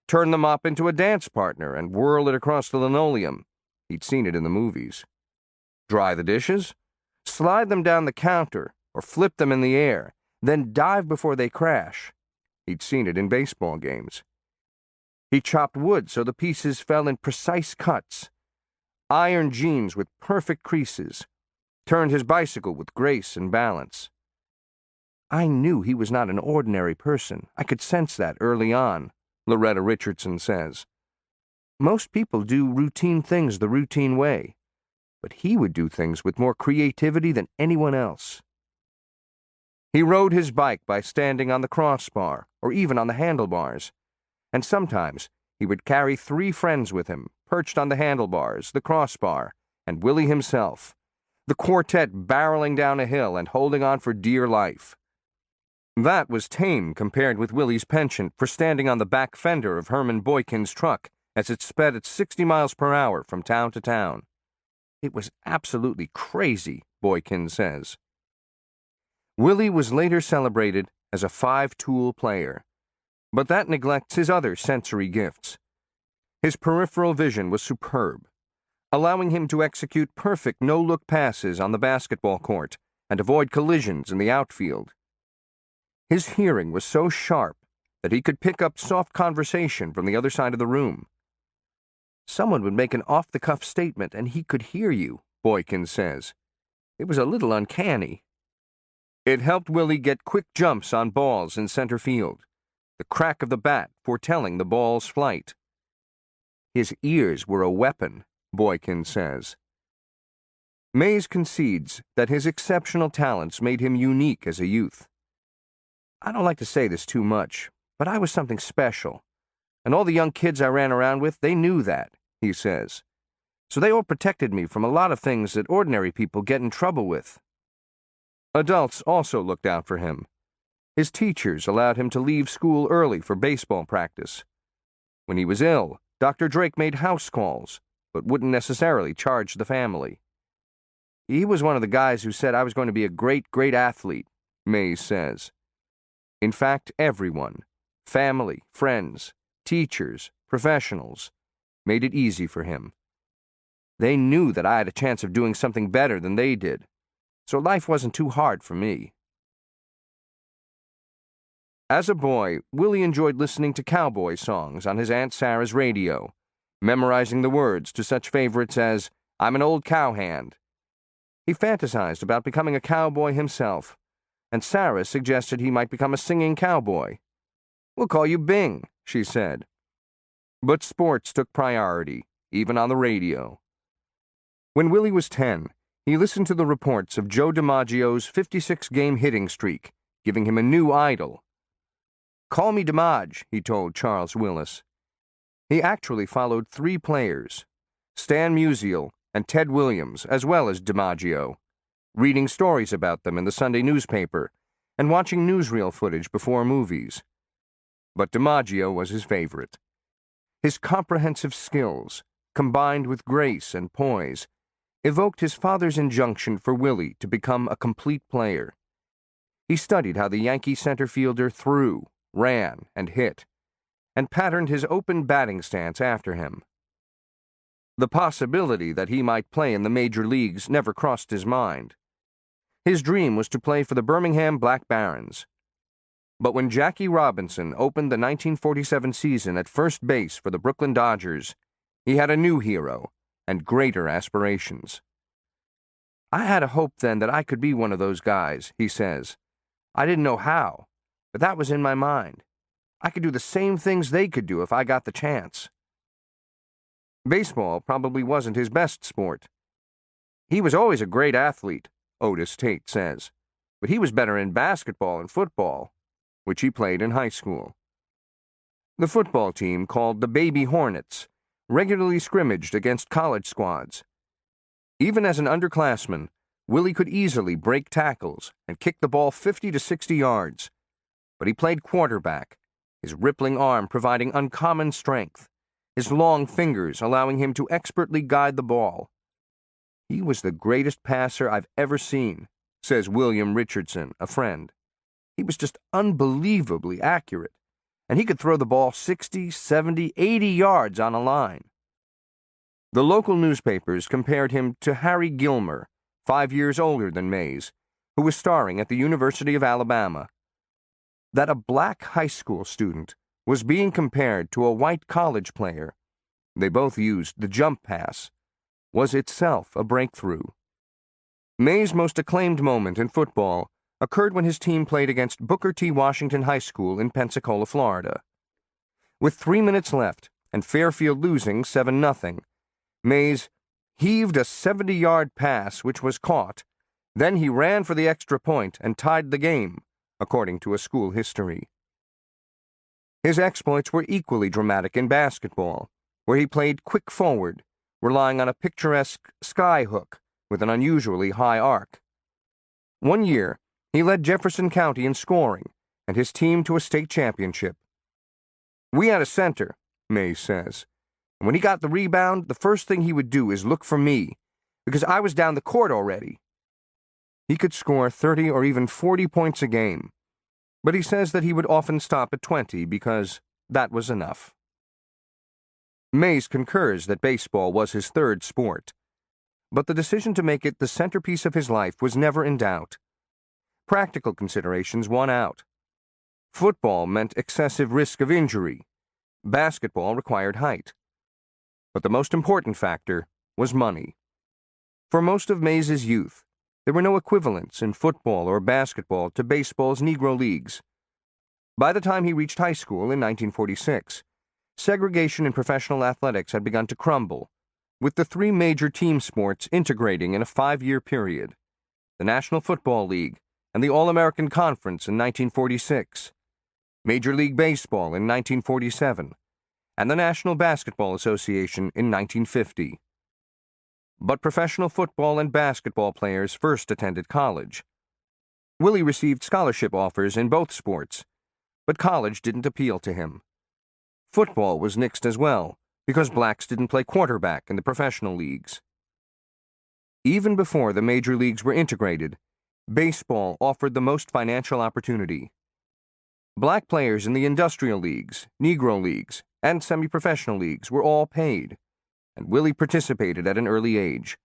Turn the mop into a dance partner and whirl it across the linoleum. He'd seen it in the movies. Dry the dishes? Slide them down the counter or flip them in the air, then dive before they crash. He'd seen it in baseball games. He chopped wood so the pieces fell in precise cuts, ironed jeans with perfect creases, turned his bicycle with grace and balance. I knew he was not an ordinary person. I could sense that early on, Loretta Richardson says. Most people do routine things the routine way, but he would do things with more creativity than anyone else. He rode his bike by standing on the crossbar or even on the handlebars, and sometimes he would carry 3 friends with him, perched on the handlebars, the crossbar, and Willie himself, the quartet barreling down a hill and holding on for dear life. That was tame compared with Willie's penchant for standing on the back fender of Herman Boykin's truck as it sped at 60 miles per hour from town to town. It was absolutely crazy, Boykin says. Willie was later celebrated as a 5-tool player, but that neglects his other sensory gifts. His peripheral vision was superb, allowing him to execute perfect no-look passes on the basketball court and avoid collisions in the outfield. His hearing was so sharp that he could pick up soft conversation from the other side of the room. Someone would make an off-the-cuff statement and he could hear you, Boykin says. It was a little uncanny. It helped Willie get quick jumps on balls in center field, the crack of the bat foretelling the ball's flight. His ears were a weapon, Boykin says. Mays concedes that his exceptional talents made him unique as a youth. I don't like to say this too much, but I was something special, and all the young kids I ran around with, they knew that, he says. So they all protected me from a lot of things that ordinary people get in trouble with. Adults also looked out for him. His teachers allowed him to leave school early for baseball practice. When he was ill, Dr. Drake made house calls, but wouldn't necessarily charge the family. He was one of the guys who said I was going to be a great athlete, Mays says. In fact, everyone, family, friends, teachers, professionals, made it easy for him. They knew that I had a chance of doing something better than they did, so life wasn't too hard for me. As a boy, Willie enjoyed listening to cowboy songs on his Aunt Sarah's radio, memorizing the words to such favorites as, "I'm an old cowhand." He fantasized about becoming a cowboy himself, and Sarah suggested he might become a singing cowboy. "We'll call you Bing," she said. But sports took priority, even on the radio. When Willie was 10, he listened to the reports of Joe DiMaggio's 56-game hitting streak, giving him a new idol. "Call me DiMaggio," he told Charles Willis. He actually followed 3 players, Stan Musial and Ted Williams, as well as DiMaggio, reading stories about them in the Sunday newspaper and watching newsreel footage before movies. But DiMaggio was his favorite. His comprehensive skills, combined with grace and poise, evoked his father's injunction for Willie to become a complete player. He studied how the Yankee center fielder threw, ran, and hit, and patterned his open batting stance after him. The possibility that he might play in the major leagues never crossed his mind. His dream was to play for the Birmingham Black Barons. But when Jackie Robinson opened the 1947 season at first base for the Brooklyn Dodgers, he had a new hero and greater aspirations. "I had a hope then that I could be one of those guys," he says. "I didn't know how, but that was in my mind. I could do the same things they could do if I got the chance. Baseball probably wasn't his best sport. He was always a great athlete, Otis Tate says, but he was better in basketball and football, which he played in high school. The football team, called the Baby Hornets, regularly scrimmaged against college squads. Even as an underclassman, Willie could easily break tackles and kick the ball 50 to 60 yards, but he played quarterback, his rippling arm providing uncommon strength, his long fingers allowing him to expertly guide the ball. He was the greatest passer I've ever seen, says William Richardson, a friend. He was just unbelievably accurate, and he could throw the ball 60, 70, 80 yards on a line. The local newspapers compared him to Harry Gilmer, 5 years older than Mays, who was starring at the University of Alabama. That a black high school student was being compared to a white college player, they both used the jump pass, was itself a breakthrough. Mays' most acclaimed moment in football occurred when his team played against Booker T. Washington High School in Pensacola, Florida. With 3 minutes left and Fairfield losing 7-0, Mays heaved a 70-yard pass which was caught. Then he ran for the extra point and tied the game, according to a school history. His exploits were equally dramatic in basketball, where he played quick forward, relying on a picturesque sky hook with an unusually high arc. One year, he led Jefferson County in scoring and his team to a state championship. "We had a center," Mays says, "and when he got the rebound, the first thing he would do is look for me, because I was down the court already." He could score 30 or even 40 points a game, but he says that he would often stop at 20 because that was enough. Mays concurs that baseball was his third sport, but the decision to make it the centerpiece of his life was never in doubt. Practical considerations won out. Football meant excessive risk of injury. Basketball required height. But the most important factor was money. For most of Mays's youth, there were no equivalents in football or basketball to baseball's Negro Leagues. By the time he reached high school in 1946, segregation in professional athletics had begun to crumble, with the three major team sports integrating in a 5-year period: the National Football League and the All-American Conference in 1946, Major League Baseball in 1947, and the National Basketball Association in 1950. But professional football and basketball players first attended college. Willie received scholarship offers in both sports, but college didn't appeal to him. Football was nixed as well, because blacks didn't play quarterback in the professional leagues. Even before the major leagues were integrated, baseball offered the most financial opportunity. Black players in the industrial leagues, Negro leagues, and semi-professional leagues were all paid, and Willie participated at an early age.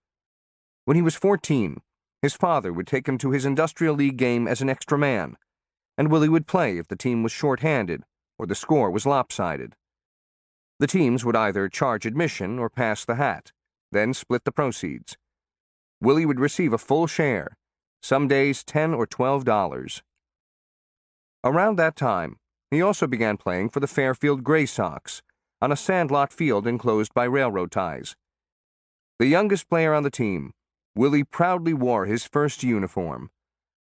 When he was 14, his father would take him to his industrial league game as an extra man, and Willie would play if the team was short-handed or the score was lopsided. The teams would either charge admission or pass the hat, then split the proceeds. Willie would receive a full share, some days $10 or $12. Around that time, he also began playing for the Fairfield Gray Sox on a sandlot field enclosed by railroad ties. The youngest player on the team, Willie proudly wore his first uniform,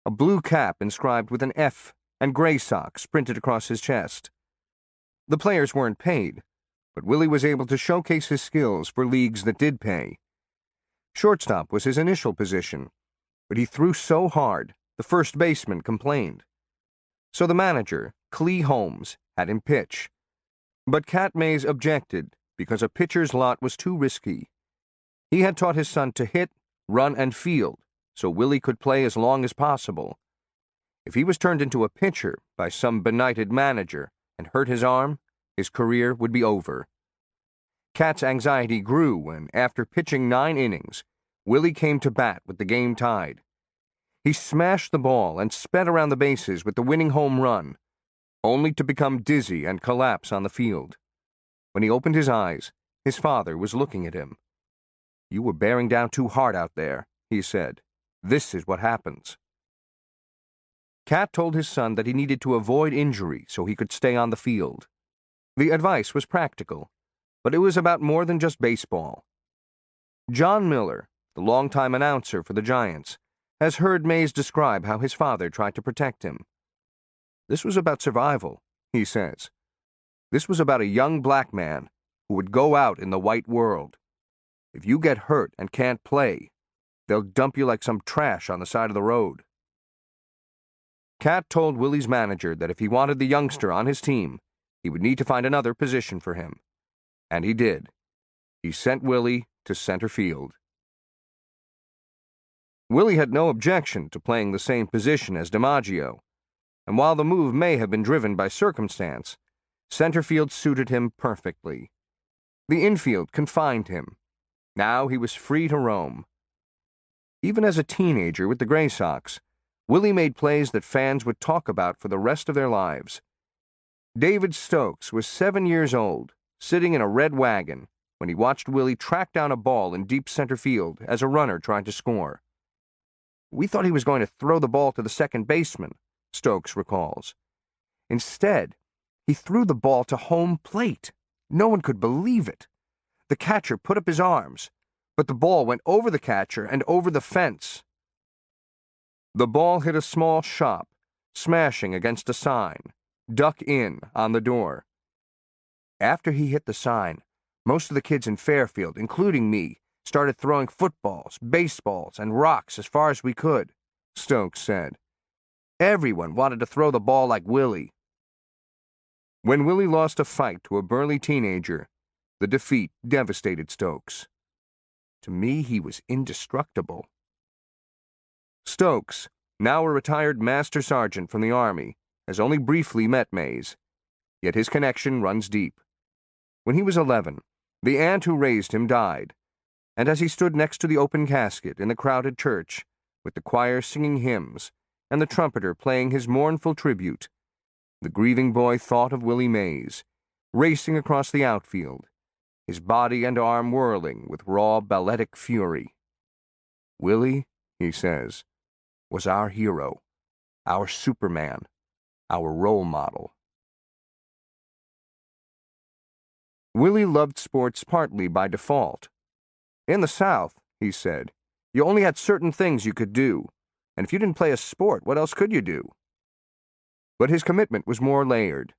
a blue cap inscribed with an F and Gray Sox printed across his chest. The players weren't paid, but Willie was able to showcase his skills for leagues that did pay. Shortstop was his initial position, but he threw so hard the first baseman complained. So the manager, Clee Holmes, had him pitch. But Cat Mays objected because a pitcher's lot was too risky. He had taught his son to hit, run, and field, so Willie could play as long as possible. If he was turned into a pitcher by some benighted manager and hurt his arm, his career would be over. Cat's anxiety grew when, after pitching 9 innings, Willie came to bat with the game tied. He smashed the ball and sped around the bases with the winning home run, only to become dizzy and collapse on the field. When he opened his eyes, his father was looking at him. "You were bearing down too hard out there," he said. "This is what happens." Cat told his son that he needed to avoid injury so he could stay on the field. The advice was practical, but it was about more than just baseball. John Miller, the longtime announcer for the Giants, has heard Mays describe how his father tried to protect him. This was about survival, he says. This was about a young black man who would go out in the white world. If you get hurt and can't play, they'll dump you like some trash on the side of the road. Cat told Willie's manager that if he wanted the youngster on his team, he would need to find another position for him. And he did. He sent Willie to center field. Willie had no objection to playing the same position as DiMaggio, and while the move may have been driven by circumstance, center field suited him perfectly. The infield confined him. Now he was free to roam. Even as a teenager with the Gray Sox, Willie made plays that fans would talk about for the rest of their lives. David Stokes was 7 years old, sitting in a red wagon, when he watched Willie track down a ball in deep center field as a runner tried to score. "We thought he was going to throw the ball to the second baseman," Stokes recalls. "Instead, he threw the ball to home plate. No one could believe it. The catcher put up his arms, but the ball went over the catcher and over the fence." The ball hit a small shop, smashing against a sign, "Duck in" on the door. "After he hit the sign, most of the kids in Fairfield, including me, started throwing footballs, baseballs, and rocks as far as we could," Stokes said. "Everyone wanted to throw the ball like Willie." When Willie lost a fight to a burly teenager, the defeat devastated Stokes. "To me, he was indestructible." Stokes, now a retired master sergeant from the Army, has only briefly met Mays, yet his connection runs deep. When he was 11, the aunt who raised him died, and as he stood next to the open casket in the crowded church, with the choir singing hymns and the trumpeter playing his mournful tribute, the grieving boy thought of Willie Mays, racing across the outfield, his body and arm whirling with raw balletic fury. "Willie," he says, "was our hero, our Superman, our role model." Willie loved sports partly by default. "In the South," he said, "you only had certain things you could do, and if you didn't play a sport, what else could you do?" But his commitment was more layered.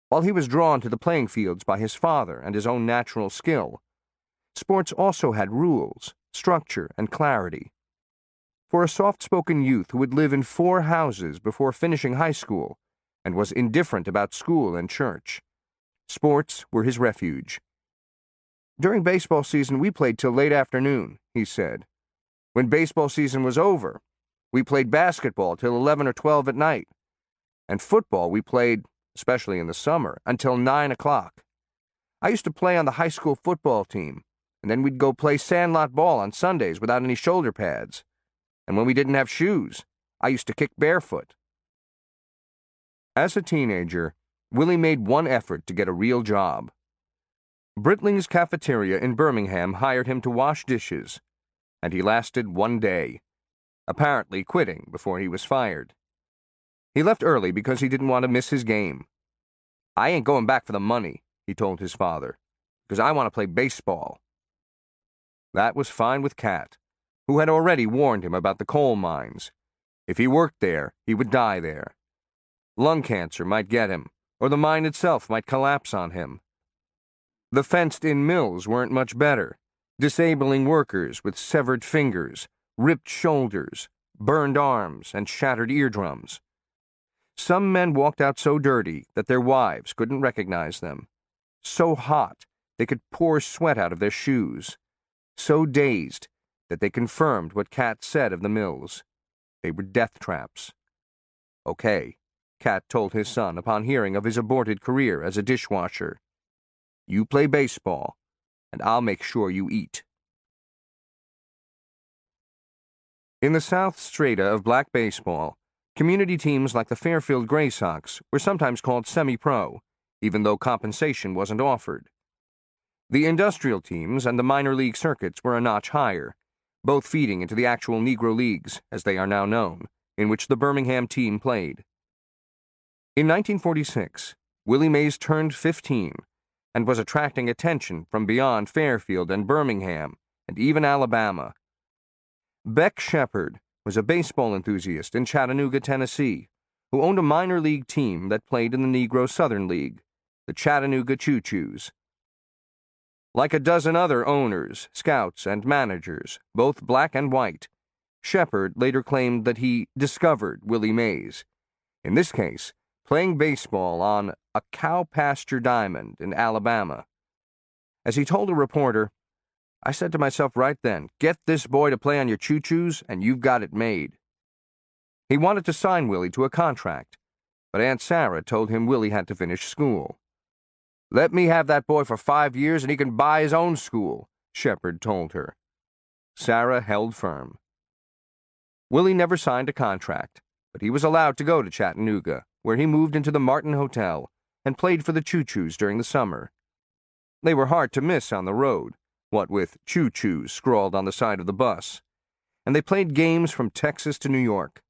While he was drawn to the playing fields by his father and his own natural skill, sports also had rules, structure, and clarity. For a soft-spoken youth who would live in 4 houses before finishing high school and was indifferent about school and church, sports were his refuge. "During baseball season, we played till late afternoon," he said. "When baseball season was over, we played basketball till 11 or 12 at night. And football we played, especially in the summer, until 9 o'clock. I used to play on the high school football team, and then we'd go play sandlot ball on Sundays without any shoulder pads. And when we didn't have shoes, I used to kick barefoot." As a teenager, Willie made one effort to get a real job. Britling's cafeteria in Birmingham hired him to wash dishes, and he lasted 1 day, apparently quitting before he was fired. He left early because he didn't want to miss his game. "I ain't going back for the money," he told his father, "because I want to play baseball." That was fine with Cat, who had already warned him about the coal mines. If he worked there, he would die there. Lung cancer might get him, or the mine itself might collapse on him. The fenced-in mills weren't much better, disabling workers with severed fingers, ripped shoulders, burned arms, and shattered eardrums. Some men walked out so dirty that their wives couldn't recognize them, so hot they could pour sweat out of their shoes, so dazed that they confirmed what Cat said of the mills. They were death traps. "Okay," Cat told his son upon hearing of his aborted career as a dishwasher. "You play baseball, and I'll make sure you eat." In the South strata of black baseball, community teams like the Fairfield Gray Sox were sometimes called semi-pro, even though compensation wasn't offered. The industrial teams and the minor league circuits were a notch higher, both feeding into the actual Negro Leagues, as they are now known, in which the Birmingham team played. In 1946, Willie Mays turned 15 and was attracting attention from beyond Fairfield and Birmingham and even Alabama. Beck Shepard was a baseball enthusiast in Chattanooga, Tennessee, who owned a minor league team that played in the Negro Southern League, the Chattanooga Choo-Choos. Like a dozen other owners, scouts, and managers, both black and white, Shepard later claimed that he discovered Willie Mays, in this case, playing baseball on a cow pasture diamond in Alabama. As he told a reporter, "I said to myself right then, get this boy to play on your choo-choos and you've got it made." He wanted to sign Willie to a contract, but Aunt Sarah told him Willie had to finish school. "Let me have that boy for 5 years and he can buy his own school," Shepard told her. Sarah held firm. Willie never signed a contract, but he was allowed to go to Chattanooga, where he moved into the Martin Hotel and played for the Choo-Choos during the summer. They were hard to miss on the road, what with Choo-Choos scrawled on the side of the bus, and they played games from Texas to New York.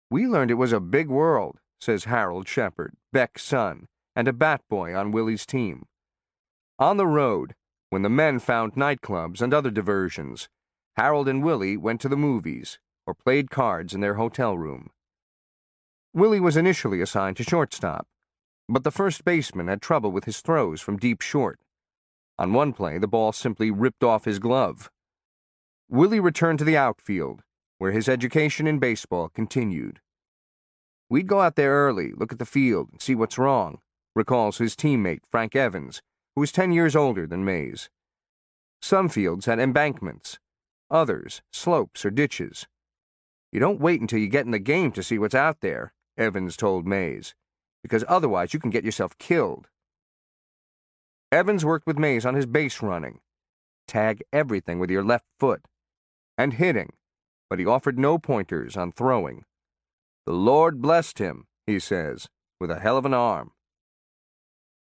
"We learned it was a big world," says Harold Shepard, Beck's son, and a bat boy on Willie's team. On the road, when the men found nightclubs and other diversions, Harold and Willie went to the movies or played cards in their hotel room. Willie was initially assigned to shortstop, but the first baseman had trouble with his throws from deep short. On one play, the ball simply ripped off his glove. Willie returned to the outfield, where his education in baseball continued. "We'd go out there early, look at the field, and see what's wrong," recalls his teammate Frank Evans, who was 10 years older than Mays. Some fields had embankments, others slopes or ditches. "You don't wait until you get in the game to see what's out there," Evans told Mays, "because otherwise you can get yourself killed." Evans worked with Mays on his base running, tag everything with your left foot, and hitting, but he offered no pointers on throwing. "The Lord blessed him," he says, "with a hell of an arm."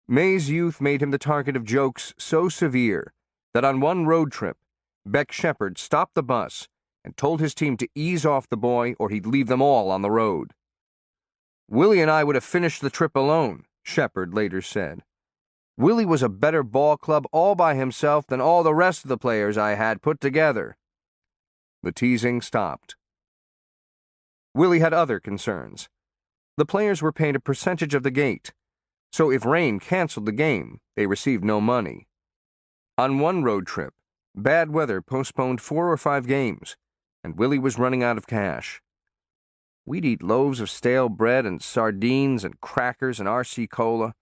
Mays' youth made him the target of jokes so severe that on one road trip, Beck Shepard stopped the bus and told his team to ease off the boy or he'd leave them all on the road. "Willie and I would have finished the trip alone," Shepard later said. "Willie was a better ball club all by himself than all the rest of the players I had put together." The teasing stopped. Willie had other concerns. The players were paid a percentage of the gate, so if rain canceled the game, they received no money. On one road trip, bad weather postponed 4 or 5 games, and Willie was running out of cash. "We'd eat loaves of stale bread and sardines and crackers and RC Cola,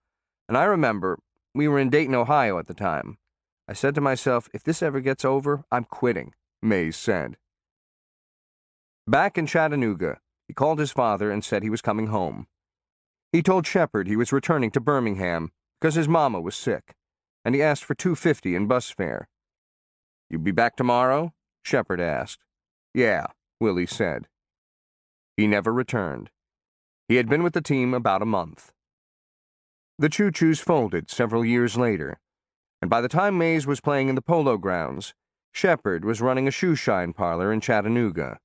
and I remember, we were in Dayton, Ohio at the time. I said to myself, if this ever gets over, I'm quitting," Mays said. Back in Chattanooga, he called his father and said he was coming home. He told Shepard he was returning to Birmingham because his mama was sick, and he asked for $2.50 in bus fare. "You be back tomorrow?" Shepard asked. "Yeah," Willie said. He never returned. He had been with the team about a month. The Choo-Choos folded several years later, and by the time Mays was playing in the Polo Grounds, Shepard was running a shoeshine parlor in Chattanooga.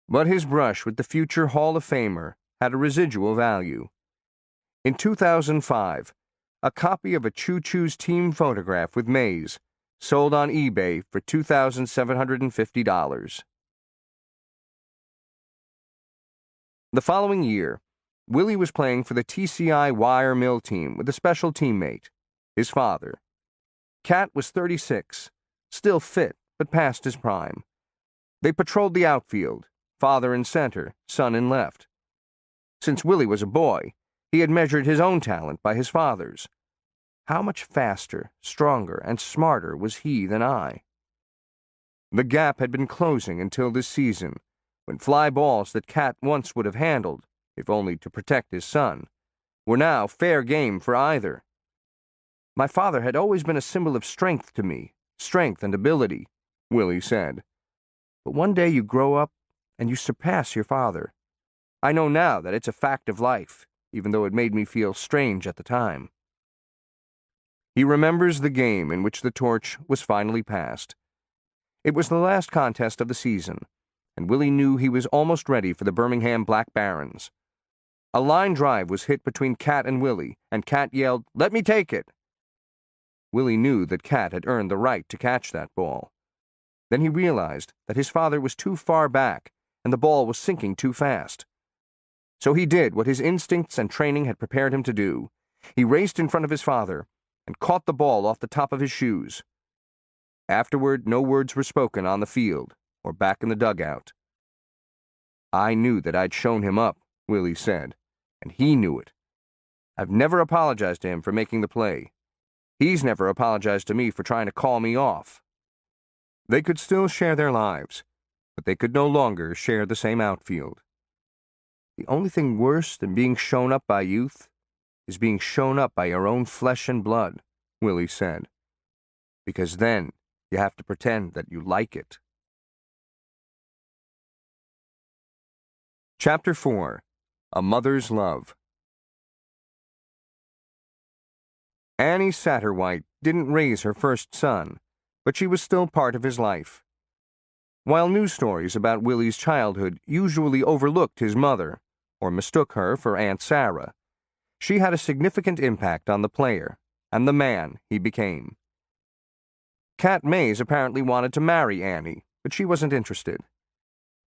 But his brush with the future Hall of Famer had a residual value. In 2005, a copy of a Choo-Choos team photograph with Mays sold on eBay for $2,750. The following year, Willie was playing for the TCI wire mill team with a special teammate, his father. Cat was 36, still fit but past his prime. They patrolled the outfield, father in center, son in left. Since Willie was a boy, he had measured his own talent by his father's. How much faster, stronger, and smarter was he than I? The gap had been closing until this season, when fly balls that Cat once would have handled, if only to protect his son, were now fair game for either. "My father had always been a symbol of strength to me, strength and ability," Willie said. "But one day you grow up and you surpass your father. I know now that it's a fact of life, even though it made me feel strange at the time." He remembers the game in which the torch was finally passed. It was the last contest of the season, and Willie knew he was almost ready for the Birmingham Black Barons. A line drive was hit between Cat and Willie, and Cat yelled, "Let me take it!" Willie knew that Cat had earned the right to catch that ball. Then he realized that his father was too far back, and the ball was sinking too fast. So he did what his instincts and training had prepared him to do. He raced in front of his father and caught the ball off the top of his shoes. Afterward, no words were spoken on the field or back in the dugout. "I knew that I'd shown him up," Willie said, "and he knew it. I've never apologized to him for making the play. He's never apologized to me for trying to call me off." They could still share their lives, but they could no longer share the same outfield. The only thing worse than being shown up by youth is being shown up by your own flesh and blood, Willie said, because then you have to pretend that you like it. Chapter 4. A Mother's Love. Annie Satterwhite didn't raise her first son, but she was still part of his life. While news stories about Willie's childhood usually overlooked his mother, or mistook her for Aunt Sarah, she had a significant impact on the player and the man he became. Cat Mays apparently wanted to marry Annie, but she wasn't interested.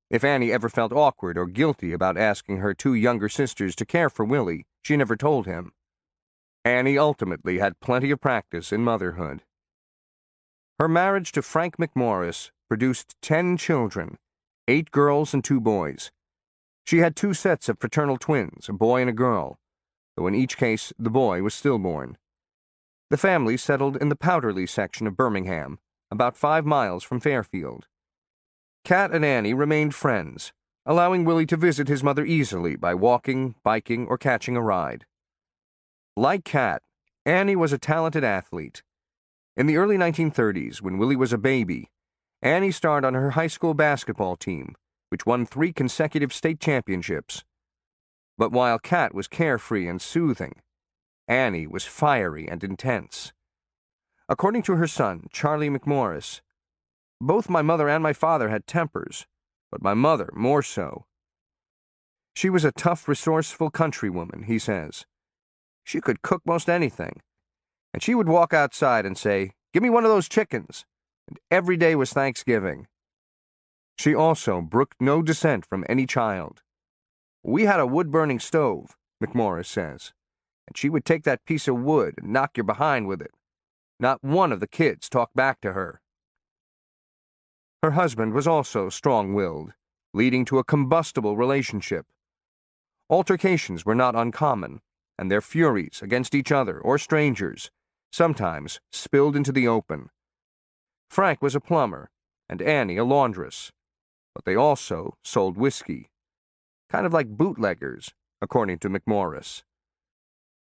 If Annie ever felt awkward or guilty about asking her two younger sisters to care for Willie, she never told him. Annie ultimately had plenty of practice in motherhood. Her marriage to Frank McMorris produced 10 children, 8 girls and 2 boys. She had 2 sets of fraternal twins, a boy and a girl, though in each case the boy was stillborn. The family settled in the Powderly section of Birmingham, about 5 miles from Fairfield. Cat and Annie remained friends, allowing Willie to visit his mother easily by walking, biking, or catching a ride. Like Cat, Annie was a talented athlete. In the early 1930s, when Willie was a baby, Annie starred on her high school basketball team, which won 3 consecutive state championships. But while Cat was carefree and soothing, Annie was fiery and intense. According to her son, Charlie McMorris, "Both my mother and my father had tempers, but my mother more so. She was a tough, resourceful countrywoman," he says. "She could cook most anything, and she would walk outside and say, 'Give me one of those chickens,' and every day was Thanksgiving." She also brooked no dissent from any child. "We had a wood-burning stove," McMorris says, "and she would take that piece of wood and knock your behind with it. Not one of the kids talked back to her." Her husband was also strong-willed, leading to a combustible relationship. Altercations were not uncommon, and their furies against each other or strangers sometimes spilled into the open. Frank was a plumber, and Annie a laundress, but they also sold whiskey. Kind of like bootleggers, according to McMorris.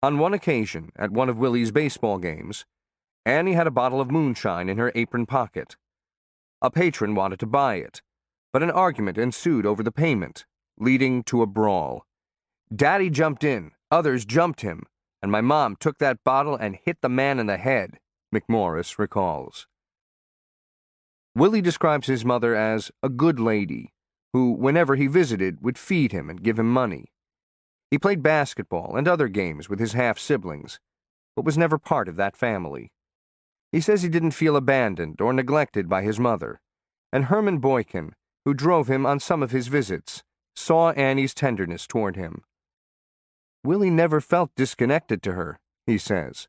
On one occasion, at one of Willie's baseball games, Annie had a bottle of moonshine in her apron pocket. A patron wanted to buy it, but an argument ensued over the payment, leading to a brawl. "Daddy jumped in, others jumped him, and my mom took that bottle and hit the man in the head," McMorris recalls. Willie describes his mother as a good lady, who, whenever he visited, would feed him and give him money. He played basketball and other games with his half-siblings, but was never part of that family. He says he didn't feel abandoned or neglected by his mother, and Herman Boykin, who drove him on some of his visits, saw Annie's tenderness toward him. Willie never felt disconnected to her, he says.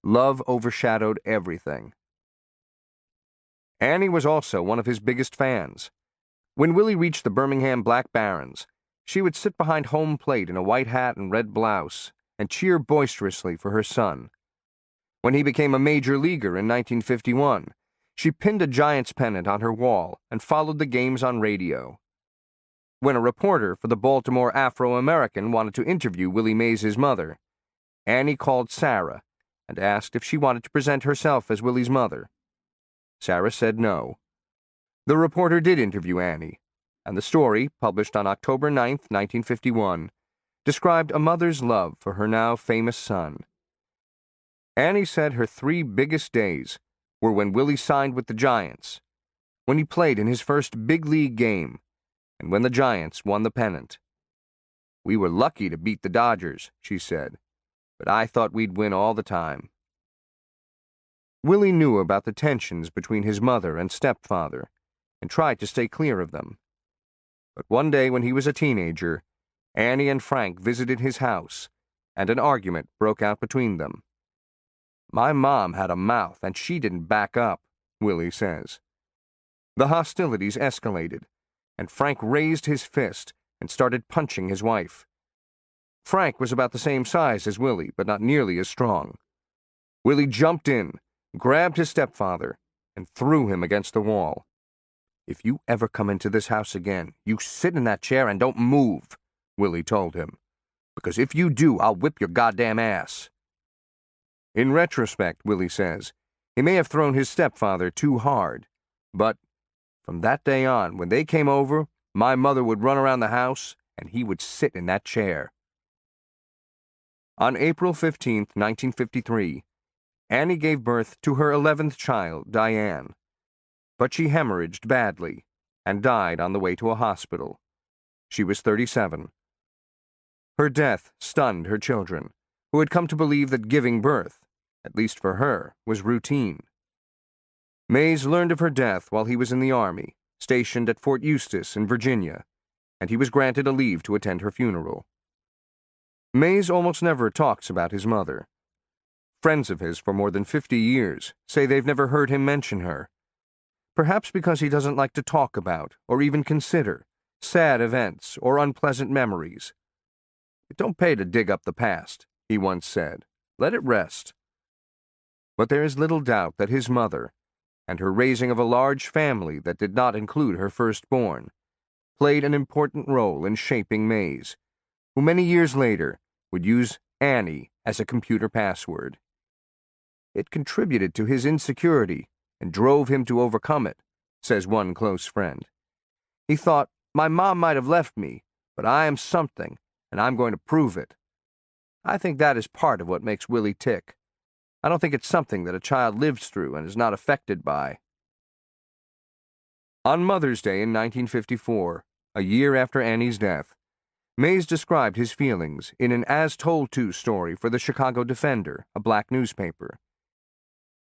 Love overshadowed everything. Annie was also one of his biggest fans. When Willie reached the Birmingham Black Barons, she would sit behind home plate in a white hat and red blouse and cheer boisterously for her son. When he became a major leaguer in 1951, she pinned a Giants pennant on her wall and followed the games on radio. When a reporter for the Baltimore Afro-American wanted to interview Willie Mays' mother, Annie called Sarah and asked if she wanted to present herself as Willie's mother. Sarah said no. The reporter did interview Annie, and the story, published on October 9, 1951, described a mother's love for her now famous son. Annie said her 3 biggest days were when Willie signed with the Giants, when he played in his first big league game, and when the Giants won the pennant. "We were lucky to beat the Dodgers," she said, "but I thought we'd win all the time." Willie knew about the tensions between his mother and stepfather and tried to stay clear of them. But one day when he was a teenager, Annie and Frank visited his house, and an argument broke out between them. "My mom had a mouth, and she didn't back up," Willie says. The hostilities escalated, and Frank raised his fist and started punching his wife. Frank was about the same size as Willie, but not nearly as strong. Willie jumped in, grabbed his stepfather, and threw him against the wall. "If you ever come into this house again, you sit in that chair and don't move," Willie told him. "Because if you do, I'll whip your goddamn ass." In retrospect, Willie says, he may have thrown his stepfather too hard, but from that day on, when they came over, my mother would run around the house and he would sit in that chair. On April 15, 1953, Annie gave birth to her 11th child, Diane, but she hemorrhaged badly and died on the way to a hospital. She was 37. Her death stunned her children, who had come to believe that giving birth, at least for her, was routine. Mays learned of her death while he was in the Army, stationed at Fort Eustis in Virginia, and he was granted a leave to attend her funeral. Mays almost never talks about his mother. Friends of his for more than 50 years say they've never heard him mention her, perhaps because he doesn't like to talk about or even consider sad events or unpleasant memories. "It don't pay to dig up the past," he once said. "Let it rest." But there is little doubt that his mother, and her raising of a large family that did not include her firstborn, played an important role in shaping Mays, who many years later would use Annie as a computer password. "It contributed to his insecurity and drove him to overcome it," says one close friend. "He thought, my mom might have left me, but I am something, and I'm going to prove it." I think that is part of what makes Willie tick. I don't think it's something that a child lives through and is not affected by. On Mother's Day in 1954, a year after Annie's death, Mays described his feelings in an As Told To story for the Chicago Defender, a black newspaper.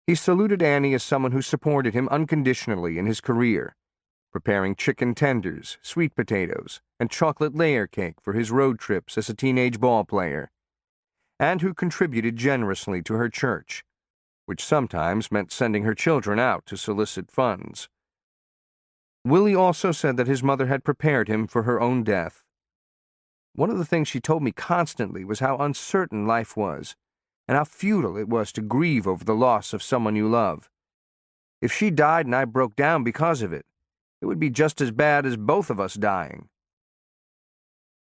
He saluted Annie as someone who supported him unconditionally in his career, preparing chicken tenders, sweet potatoes, and chocolate layer cake for his road trips as a teenage ball player, and who contributed generously to her church, which sometimes meant sending her children out to solicit funds. Willie also said that his mother had prepared him for her own death. "One of the things she told me constantly was how uncertain life was, and how futile it was to grieve over the loss of someone you love. If she died and I broke down because of it, it would be just as bad as both of us dying."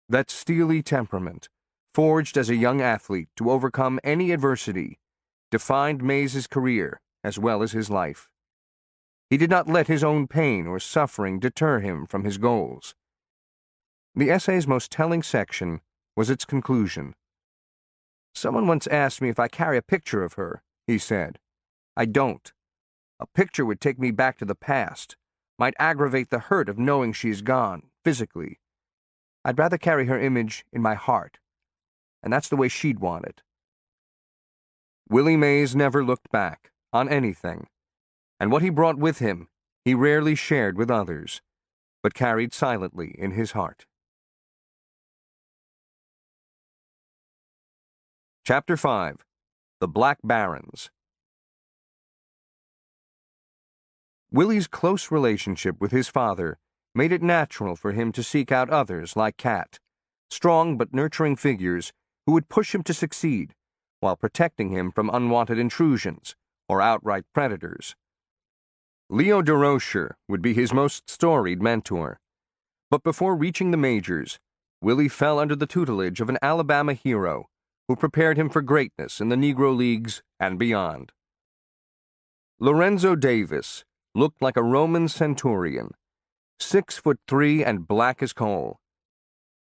That steely temperament, forged as a young athlete to overcome any adversity, defined Mays's career as well as his life. He did not let his own pain or suffering deter him from his goals. The essay's most telling section was its conclusion. "Someone once asked me if I carry a picture of her," he said. "I don't. A picture would take me back to the past, might aggravate the hurt of knowing she is gone, physically. I'd rather carry her image in my heart, and that's the way she'd want it." Willie Mays never looked back on anything, and what he brought with him he rarely shared with others, but carried silently in his heart. Chapter 5. The Black Barons. Willie's close relationship with his father made it natural for him to seek out others like Kat, strong but nurturing figures who would push him to succeed while protecting him from unwanted intrusions or outright predators. Leo DeRocher would be his most storied mentor, but before reaching the majors, Willie fell under the tutelage of an Alabama hero who prepared him for greatness in the Negro Leagues and beyond. Lorenzo Davis looked like a Roman centurion, 6'3" and black as coal.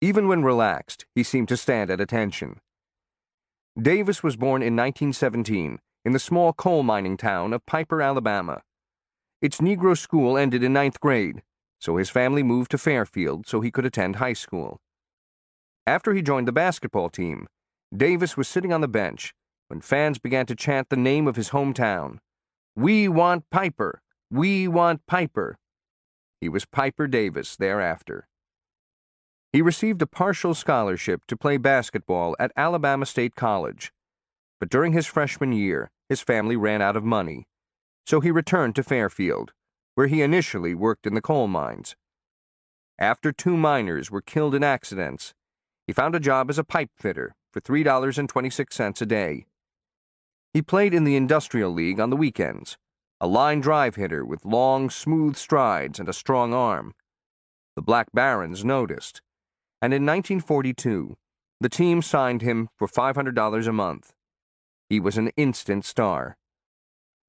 Even when relaxed, he seemed to stand at attention. Davis was born in 1917 in the small coal mining town of Piper, Alabama. Its Negro school ended in 9th grade, so his family moved to Fairfield so he could attend high school. After he joined the basketball team, Davis was sitting on the bench when fans began to chant the name of his hometown. "We want Piper! We want Piper!" He was Piper Davis thereafter. He received a partial scholarship to play basketball at Alabama State College, but during his freshman year, his family ran out of money, so he returned to Fairfield, where he initially worked in the coal mines. After 2 miners were killed in accidents, he found a job as a pipe fitter for $3.26 a day. He played in the Industrial League on the weekends, a line drive hitter with long, smooth strides and a strong arm. The Black Barons noticed, and in 1942, the team signed him for $500 a month. He was an instant star.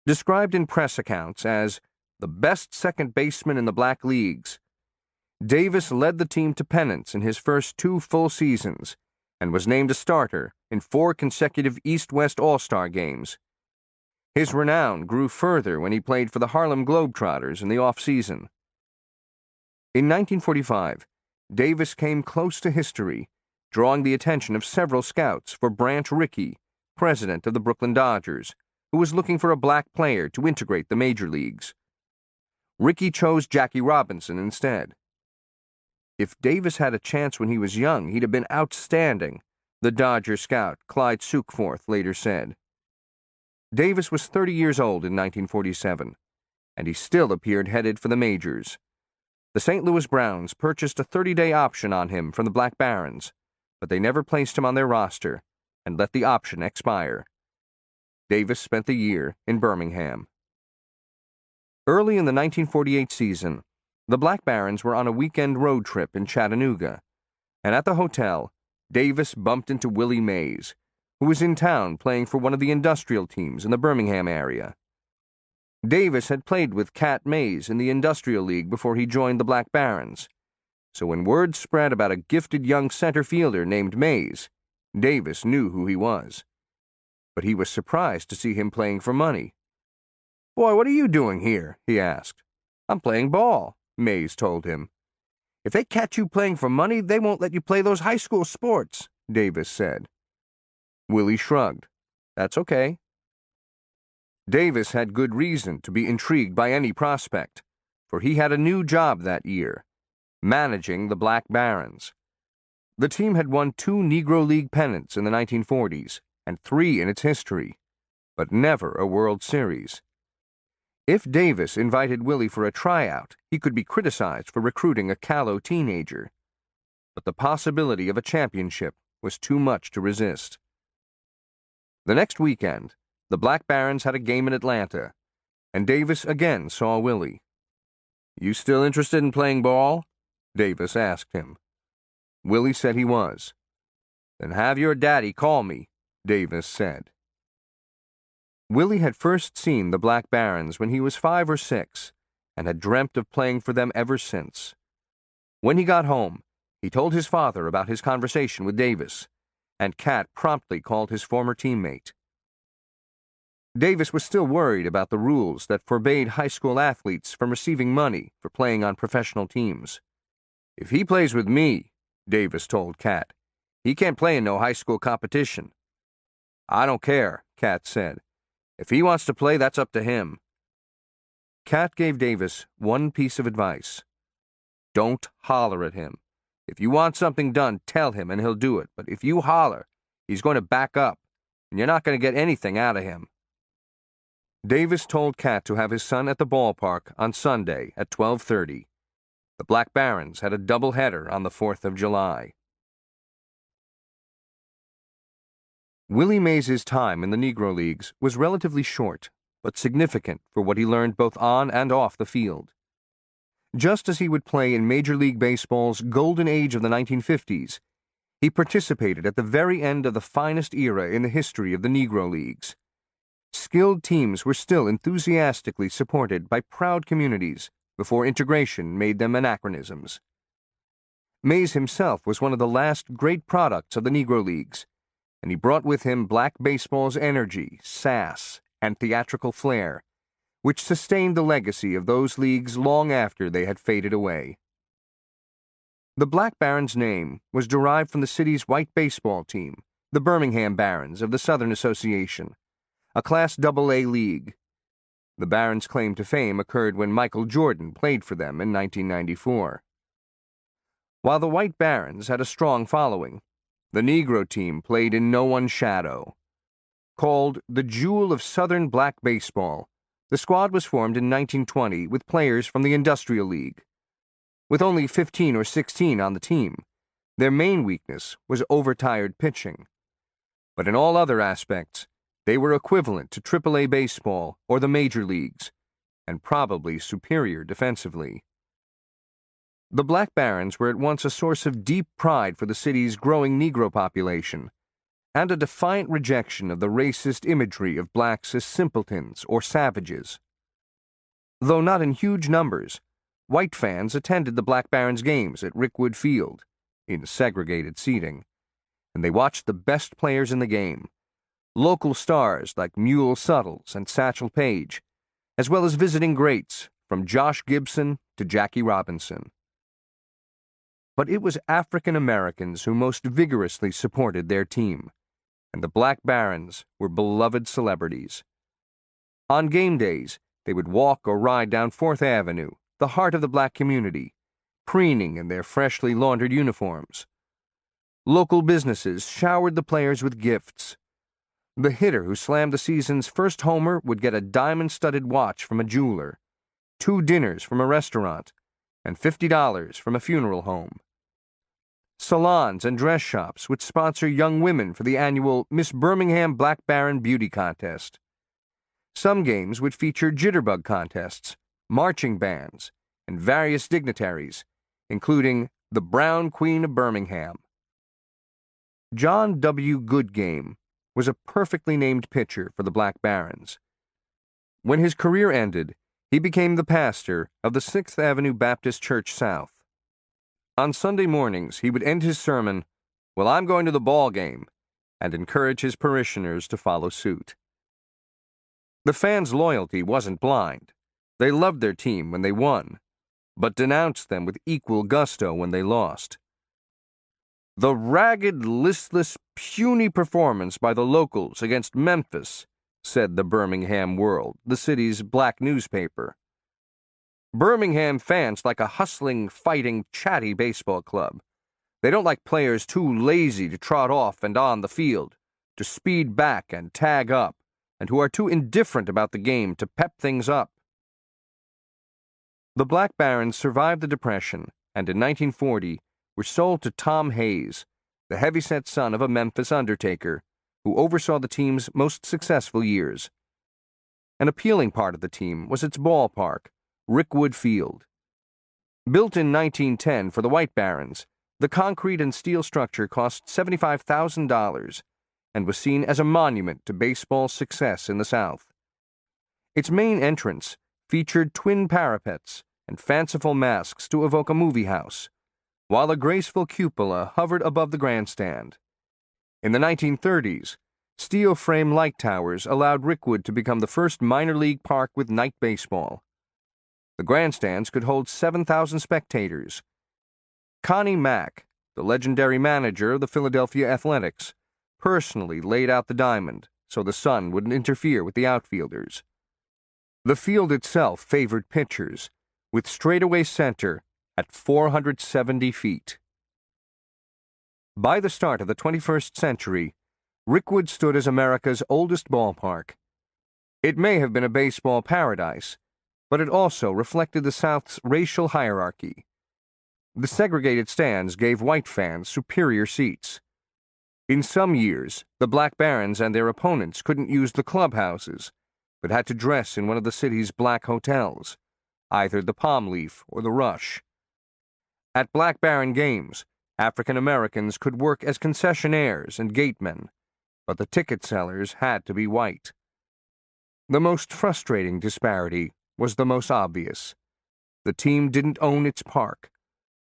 Described in press accounts as the best second baseman in the black leagues, Davis led the team to pennants in his first 2 full seasons and was named a starter in 4 consecutive East-West All-Star games. His renown grew further when he played for the Harlem Globetrotters in the off-season. In 1945, Davis came close to history, drawing the attention of several scouts for Branch Rickey, president of the Brooklyn Dodgers, who was looking for a black player to integrate the major leagues. Rickey chose Jackie Robinson instead. If Davis had a chance when he was young, he'd have been outstanding, the Dodger scout Clyde Sukeforth later said. Davis was 30 years old in 1947, and he still appeared headed for the majors. The St. Louis Browns purchased a 30-day option on him from the Black Barons, but they never placed him on their roster and let the option expire. Davis spent the year in Birmingham. Early in the 1948 season, the Black Barons were on a weekend road trip in Chattanooga, and at the hotel, Davis bumped into Willie Mays, who was in town playing for one of the industrial teams in the Birmingham area. Davis had played with Cat Mays in the Industrial League before he joined the Black Barons, so when word spread about a gifted young center fielder named Mays, Davis knew who he was. But he was surprised to see him playing for money. "Boy, what are you doing here?" he asked. "I'm playing ball," Mays told him. "If they catch you playing for money, they won't let you play those high school sports," Davis said. Willie shrugged. "That's okay." Davis had good reason to be intrigued by any prospect, for he had a new job that year, managing the Black Barons. The team had won 2 Negro League pennants in the 1940s and 3 in its history, but never a World Series. If Davis invited Willie for a tryout, he could be criticized for recruiting a callow teenager. But the possibility of a championship was too much to resist. The next weekend, the Black Barons had a game in Atlanta, and Davis again saw Willie. "You still interested in playing ball?" Davis asked him. Willie said he was. "Then have your daddy call me," Davis said. Willie had first seen the Black Barons when he was 5 or 6, and had dreamt of playing for them ever since. When he got home, he told his father about his conversation with Davis, and Cat promptly called his former teammate. Davis was still worried about the rules that forbade high school athletes from receiving money for playing on professional teams. "If he plays with me," Davis told Cat, "he can't play in no high school competition." "I don't care," Cat said. "If he wants to play, that's up to him." Cat gave Davis one piece of advice. "Don't holler at him. If you want something done, tell him and he'll do it. But if you holler, he's going to back up, and you're not going to get anything out of him." Davis told Cat to have his son at the ballpark on Sunday at 12:30. The Black Barons had a doubleheader on the 4th of July. Willie Mays' time in the Negro Leagues was relatively short, but significant for what he learned both on and off the field. Just as he would play in Major League Baseball's golden age of the 1950s, he participated at the very end of the finest era in the history of the Negro Leagues. Skilled teams were still enthusiastically supported by proud communities before integration made them anachronisms. Mays himself was one of the last great products of the Negro Leagues, and he brought with him black baseball's energy, sass, and theatrical flair, which sustained the legacy of those leagues long after they had faded away. The Black Barons name was derived from the city's white baseball team, the Birmingham Barons of the Southern Association, a Class AA league. The Barons' claim to fame occurred when Michael Jordan played for them in 1994. While the White Barons had a strong following, the Negro team played in no one's shadow. Called the Jewel of Southern Black Baseball, the squad was formed in 1920 with players from the Industrial League. With only 15 or 16 on the team, their main weakness was overtired pitching. But in all other aspects, they were equivalent to AAA baseball or the major leagues, and probably superior defensively. The Black Barons were at once a source of deep pride for the city's growing Negro population, and a defiant rejection of the racist imagery of blacks as simpletons or savages. Though not in huge numbers, white fans attended the Black Barons games at Rickwood Field, in segregated seating, and they watched the best players in the game, local stars like Mule Suttles and Satchel Paige, as well as visiting greats from Josh Gibson to Jackie Robinson. But it was African Americans who most vigorously supported their team, and the Black Barons were beloved celebrities. On game days, they would walk or ride down 4th Avenue, the heart of the black community, preening in their freshly laundered uniforms. Local businesses showered the players with gifts. The hitter who slammed the season's first homer would get a diamond-studded watch from a jeweler, 2 dinners from a restaurant, and $50 from a funeral home. Salons and dress shops would sponsor young women for the annual Miss Birmingham Black Baron Beauty Contest. Some games would feature jitterbug contests, marching bands, and various dignitaries, including the Brown Queen of Birmingham. John W. Goodgame was a perfectly named pitcher for the Black Barons. When his career ended, he became the pastor of the 6th Avenue Baptist Church South. On Sunday mornings, he would end his sermon, "Well, I'm going to the ball game," and encourage his parishioners to follow suit. The fans' loyalty wasn't blind. They loved their team when they won, but denounced them with equal gusto when they lost. The ragged, listless, puny performance by the locals against Memphis, said the Birmingham World, the city's black newspaper. Birmingham fans like a hustling, fighting, chatty baseball club. They don't like players too lazy to trot off and on the field, to speed back and tag up, and who are too indifferent about the game to pep things up. The Black Barons survived the Depression, and in 1940 were sold to Tom Hayes, the heavyset son of a Memphis undertaker, who oversaw the team's most successful years. An appealing part of the team was its ballpark, Rickwood Field. Built in 1910 for the White Barons, the concrete and steel structure cost $75,000 and was seen as a monument to baseball's success in the South. Its main entrance featured twin parapets and fanciful masks to evoke a movie house, while a graceful cupola hovered above the grandstand. In the 1930s, steel frame light towers allowed Rickwood to become the first minor league park with night baseball. The grandstands could hold 7,000 spectators. Connie Mack, the legendary manager of the Philadelphia Athletics, personally laid out the diamond so the sun wouldn't interfere with the outfielders. The field itself favored pitchers, with straightaway center at 470 feet. By the start of the 21st century, Rickwood stood as America's oldest ballpark. It may have been a baseball paradise, but it also reflected the South's racial hierarchy. The segregated stands gave white fans superior seats. In some years, the Black Barons and their opponents couldn't use the clubhouses, but had to dress in one of the city's black hotels, either the Palm Leaf or the Rush. At Black Baron games, African Americans could work as concessionaires and gatemen, but the ticket sellers had to be white. The most frustrating disparity was the most obvious. The team didn't own its park,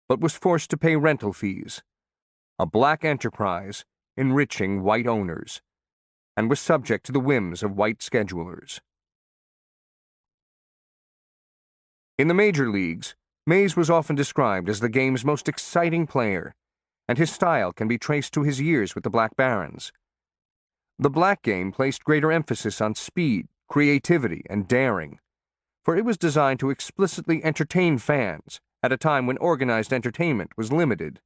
but was forced to pay rental fees, a black enterprise enriching white owners, and was subject to the whims of white schedulers. In the major leagues, Mays was often described as the game's most exciting player, and his style can be traced to his years with the Black Barons. The black game placed greater emphasis on speed, creativity, and daring, for it was designed to explicitly entertain fans at a time when organized entertainment was limited.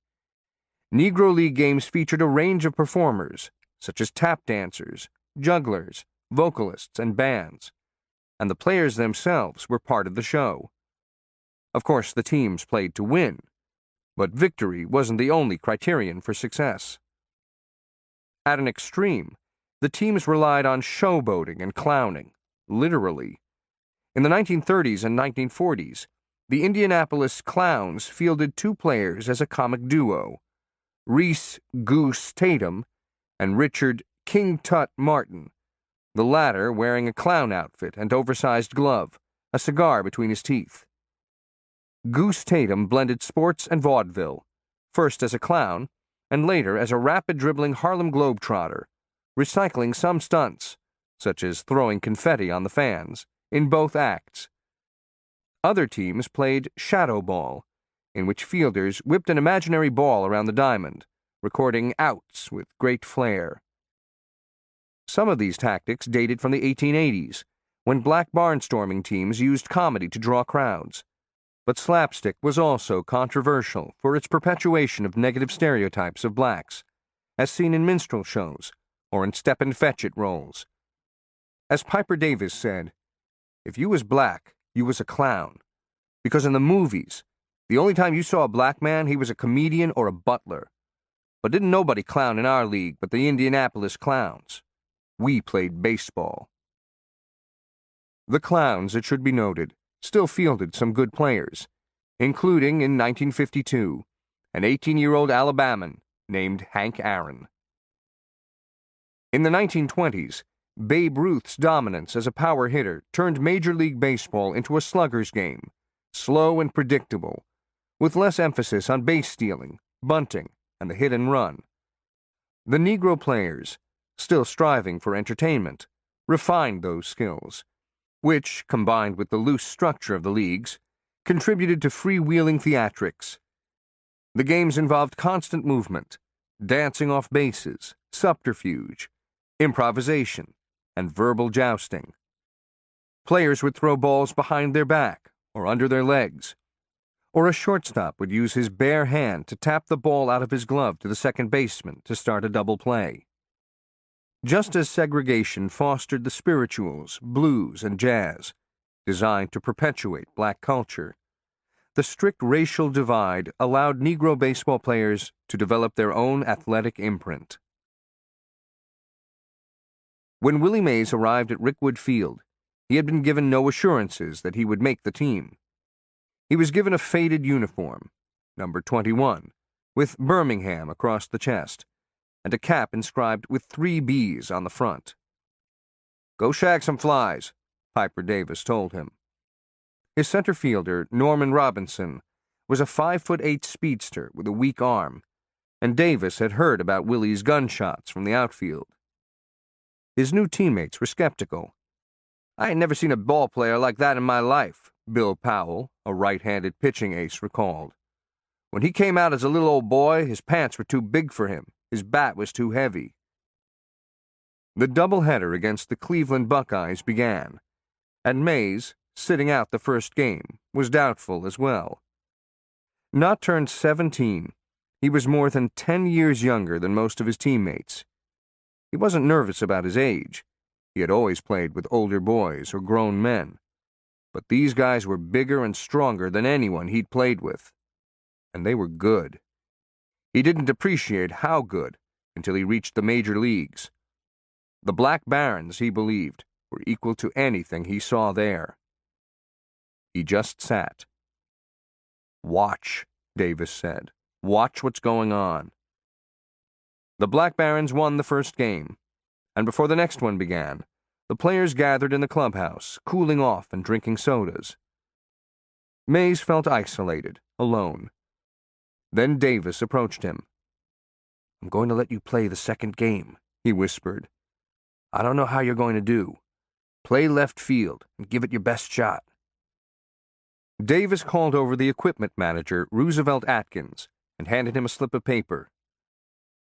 Negro League games featured a range of performers, such as tap dancers, jugglers, vocalists, and bands, and the players themselves were part of the show. Of course, the teams played to win, but victory wasn't the only criterion for success. At an extreme, the teams relied on showboating and clowning, literally. In the 1930s and 1940s, the Indianapolis Clowns fielded two players as a comic duo, Reese Goose Tatum and Richard King Tut Martin, the latter wearing a clown outfit and oversized glove, a cigar between his teeth. Goose Tatum blended sports and vaudeville, first as a clown and later as a rapid-dribbling Harlem Globetrotter, recycling some stunts, such as throwing confetti on the fans, in both acts. Other teams played shadow ball, in which fielders whipped an imaginary ball around the diamond, recording outs with great flair. Some of these tactics dated from the 1880s, when black barnstorming teams used comedy to draw crowds. But slapstick was also controversial for its perpetuation of negative stereotypes of blacks, as seen in minstrel shows or in step-and-fetch-it roles. As Piper Davis said, "If you was black, you was a clown, because in the movies, the only time you saw a black man, he was a comedian or a butler. But didn't nobody clown in our league but the Indianapolis Clowns. We played baseball." The Clowns, it should be noted, still fielded some good players, including, in 1952, an 18-year-old Alabaman named Hank Aaron. In the 1920s, Babe Ruth's dominance as a power hitter turned Major League Baseball into a slugger's game, slow and predictable, with less emphasis on base stealing, bunting, and the hit and run. The Negro players, still striving for entertainment, refined those skills, which, combined with the loose structure of the leagues, contributed to freewheeling theatrics. The games involved constant movement, dancing off bases, subterfuge, improvisation, and verbal jousting. Players would throw balls behind their back or under their legs, or a shortstop would use his bare hand to tap the ball out of his glove to the second baseman to start a double play. Just as segregation fostered the spirituals, blues, and jazz, designed to perpetuate black culture, the strict racial divide allowed Negro baseball players to develop their own athletic imprint. When Willie Mays arrived at Rickwood Field, he had been given no assurances that he would make the team. He was given a faded uniform, number 21, with Birmingham across the chest, and a cap inscribed with 3 B's on the front. "Go shag some flies," Piper Davis told him. His center fielder, Norman Robinson, was a 5'8" speedster with a weak arm, and Davis had heard about Willie's gunshots from the outfield. His new teammates were skeptical. "I ain't never seen a ball player like that in my life," Bill Powell, a right-handed pitching ace, recalled. "When he came out as a little old boy, his pants were too big for him. His bat was too heavy." The doubleheader against the Cleveland Buckeyes began, and Mays, sitting out the first game, was doubtful as well. Not turned 17, he was more than 10 years younger than most of his teammates. He wasn't nervous about his age. He had always played with older boys or grown men. But these guys were bigger and stronger than anyone he'd played with. And they were good. He didn't appreciate how good until he reached the major leagues. The Black Barons, he believed, were equal to anything he saw there. He just sat. "Watch," Davis said. "Watch what's going on." The Black Barons won the first game, and before the next one began, the players gathered in the clubhouse, cooling off and drinking sodas. Mays felt isolated, alone. Then Davis approached him. "I'm going to let you play the second game," he whispered. "I don't know how you're going to do. Play left field and give it your best shot." Davis called over the equipment manager, Roosevelt Atkins, and handed him a slip of paper.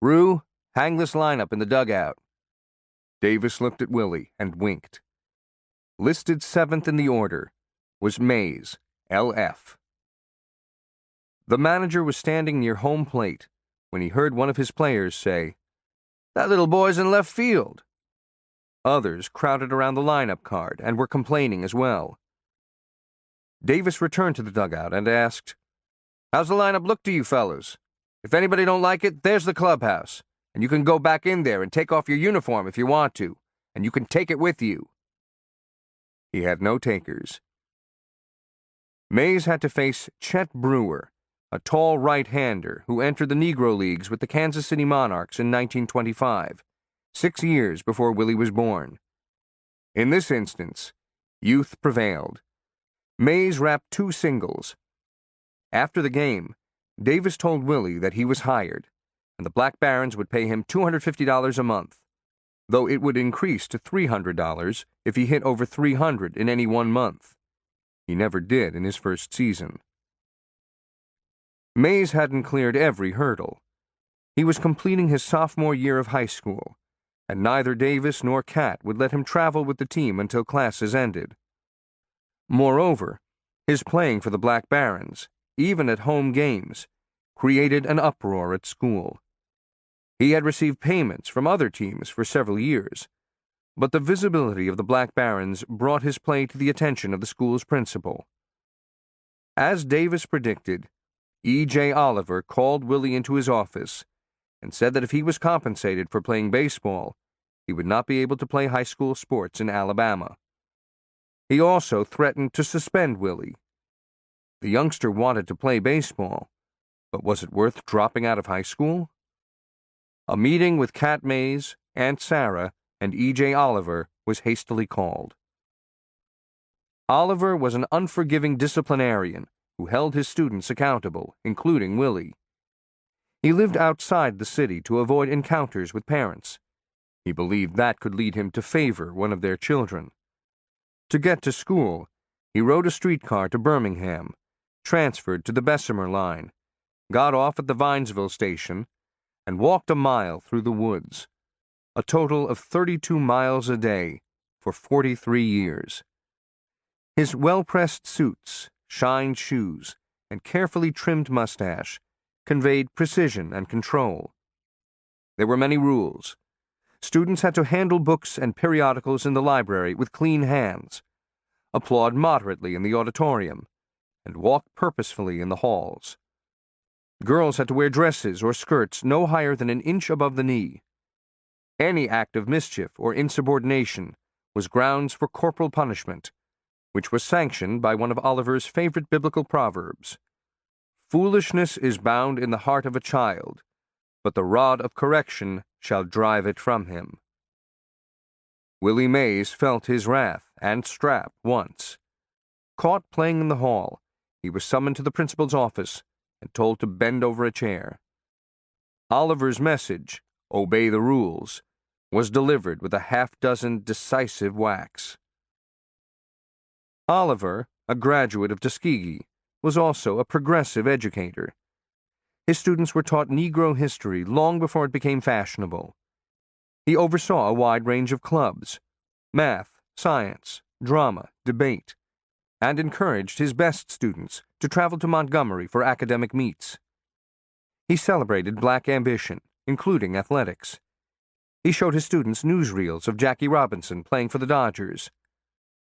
"Roo, hang this lineup in the dugout." Davis looked at Willie and winked. Listed seventh in the order was Mays, LF. The manager was standing near home plate when he heard one of his players say, "That little boy's in left field." Others crowded around the lineup card and were complaining as well. Davis returned to the dugout and asked, "How's the lineup look to you fellas? If anybody don't like it, there's the clubhouse, and you can go back in there and take off your uniform if you want to, and you can take it with you." He had no takers. Mays had to face Chet Brewer, a tall right-hander who entered the Negro Leagues with the Kansas City Monarchs in 1925, 6 years before Willie was born. In this instance, youth prevailed. Mays rapped 2 singles. After the game, Davis told Willie that he was hired, and the Black Barons would pay him $250 a month, though it would increase to $300 if he hit over 300 in any one month. He never did in his first season. Mays hadn't cleared every hurdle. He was completing his sophomore year of high school, and neither Davis nor Cat would let him travel with the team until classes ended. Moreover, his playing for the Black Barons, even at home games, created an uproar at school. He had received payments from other teams for several years, but the visibility of the Black Barons brought his play to the attention of the school's principal. As Davis predicted, E.J. Oliver called Willie into his office and said that if he was compensated for playing baseball, he would not be able to play high school sports in Alabama. He also threatened to suspend Willie. The youngster wanted to play baseball, but was it worth dropping out of high school? A meeting with Cat Mays, Aunt Sarah, and E.J. Oliver was hastily called. Oliver was an unforgiving disciplinarian who held his students accountable, including Willie. He lived outside the city to avoid encounters with parents. He believed that could lead him to favor one of their children. To get to school, he rode a streetcar to Birmingham, transferred to the Bessemer line, got off at the Vinesville station, and walked a mile through the woods, a total of 32 miles a day for 43 years. His well-pressed suits, shined shoes, and carefully trimmed mustache conveyed precision and control. There were many rules. Students had to handle books and periodicals in the library with clean hands, applaud moderately in the auditorium, and walk purposefully in the halls. Girls had to wear dresses or skirts no higher than an inch above the knee. Any act of mischief or insubordination was grounds for corporal punishment, which was sanctioned by one of Oliver's favorite biblical proverbs. "Foolishness is bound in the heart of a child, but the rod of correction shall drive it from him." Willie Mays felt his wrath and strap once. Caught playing in the hall, he was summoned to the principal's office and told to bend over a chair. Oliver's message, "Obey the rules," was delivered with a half-dozen decisive whacks. Oliver, a graduate of Tuskegee, was also a progressive educator. His students were taught Negro history long before it became fashionable. He oversaw a wide range of clubs, math, science, drama, debate, and encouraged his best students to travel to Montgomery for academic meets. He celebrated black ambition, including athletics. He showed his students newsreels of Jackie Robinson playing for the Dodgers.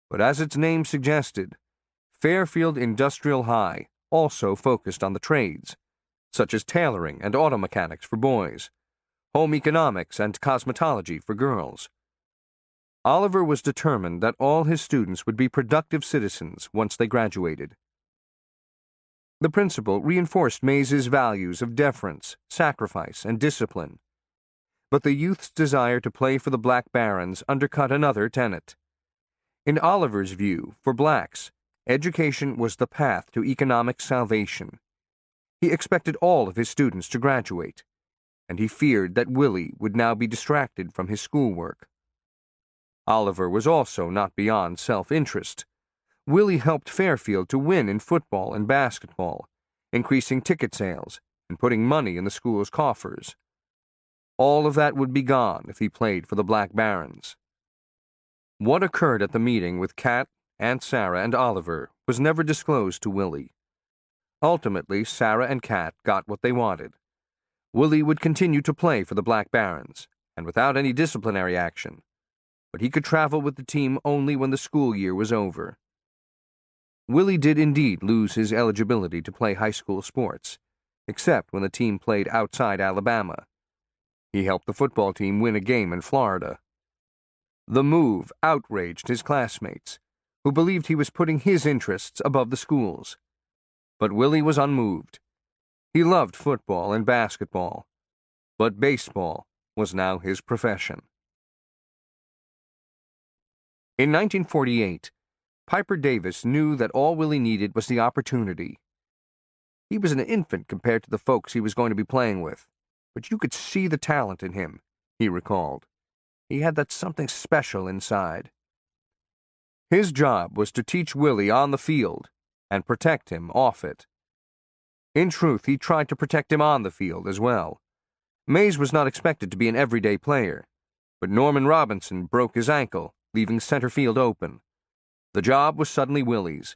But as its name suggested, Fairfield Industrial High also focused on the trades, such as tailoring and auto mechanics for boys, home economics and cosmetology for girls. Oliver was determined that all his students would be productive citizens once they graduated. The principal reinforced Mays's values of deference, sacrifice, and discipline. But the youth's desire to play for the Black Barons undercut another tenet. In Oliver's view, for blacks, education was the path to economic salvation. He expected all of his students to graduate, and he feared that Willie would now be distracted from his schoolwork. Oliver was also not beyond self-interest. Willie helped Fairfield to win in football and basketball, increasing ticket sales and putting money in the school's coffers. All of that would be gone if he played for the Black Barons. What occurred at the meeting with Kat, Aunt Sarah, and Oliver was never disclosed to Willie. Ultimately, Sarah and Kat got what they wanted. Willie would continue to play for the Black Barons, and without any disciplinary action, but he could travel with the team only when the school year was over. Willie did indeed lose his eligibility to play high school sports, except when the team played outside Alabama. He helped the football team win a game in Florida. The move outraged his classmates, who believed he was putting his interests above the school's. But Willie was unmoved. He loved football and basketball, but baseball was now his profession. In 1948, Piper Davis knew that all Willie needed was the opportunity. He was an infant compared to the folks he was going to be playing with, but you could see the talent in him, he recalled. He had that something special inside. His job was to teach Willie on the field and protect him off it. In truth, he tried to protect him on the field as well. Mays was not expected to be an everyday player, but Norman Robinson broke his ankle, leaving center field open. The job was suddenly Willie's,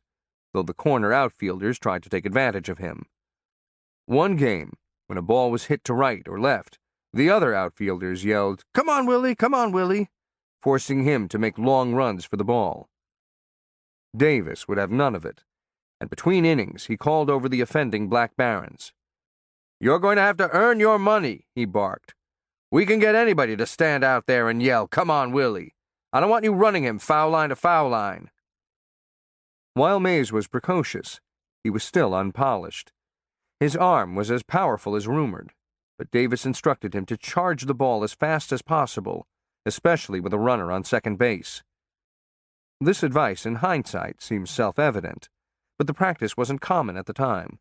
though the corner outfielders tried to take advantage of him. One game, when a ball was hit to right or left, the other outfielders yelled, "Come on, Willie! Come on, Willie!" forcing him to make long runs for the ball. Davis would have none of it, and between innings he called over the offending Black Barons. "You're going to have to earn your money," he barked. "We can get anybody to stand out there and yell, 'Come on, Willie!' I don't want you running him foul line to foul line." While Mays was precocious, he was still unpolished. His arm was as powerful as rumored, but Davis instructed him to charge the ball as fast as possible, especially with a runner on second base. This advice, in hindsight, seems self-evident, but the practice wasn't common at the time.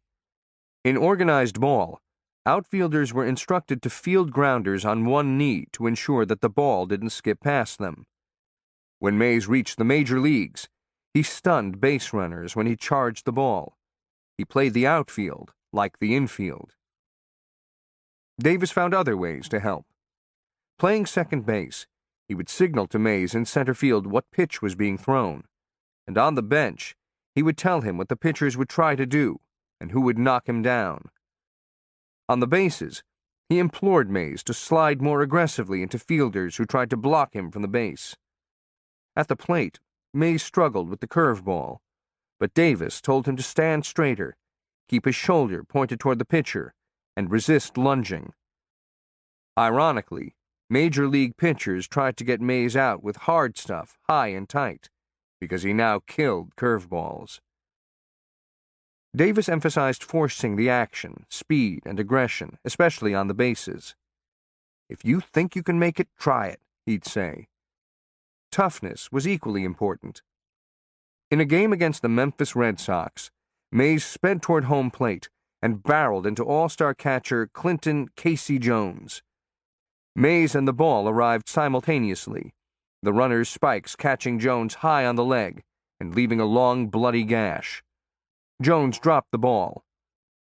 In organized ball, outfielders were instructed to field grounders on one knee to ensure that the ball didn't skip past them. When Mays reached the major leagues, he stunned base runners when he charged the ball. He played the outfield like the infield. Davis found other ways to help. Playing second base, he would signal to Mays in center field what pitch was being thrown, and on the bench, he would tell him what the pitchers would try to do and who would knock him down. On the bases, he implored Mays to slide more aggressively into fielders who tried to block him from the base. At the plate, Mays struggled with the curveball, but Davis told him to stand straighter, keep his shoulder pointed toward the pitcher, and resist lunging. Ironically, major league pitchers tried to get Mays out with hard stuff, high and tight, because he now killed curveballs. Davis emphasized forcing the action, speed, and aggression, especially on the bases. "If you think you can make it, try it," he'd say. Toughness was equally important. In a game against the Memphis Red Sox, Mays sped toward home plate and barreled into all-star catcher Clinton Casey Jones. Mays and the ball arrived simultaneously, the runner's spikes catching Jones high on the leg and leaving a long, bloody gash. Jones dropped the ball,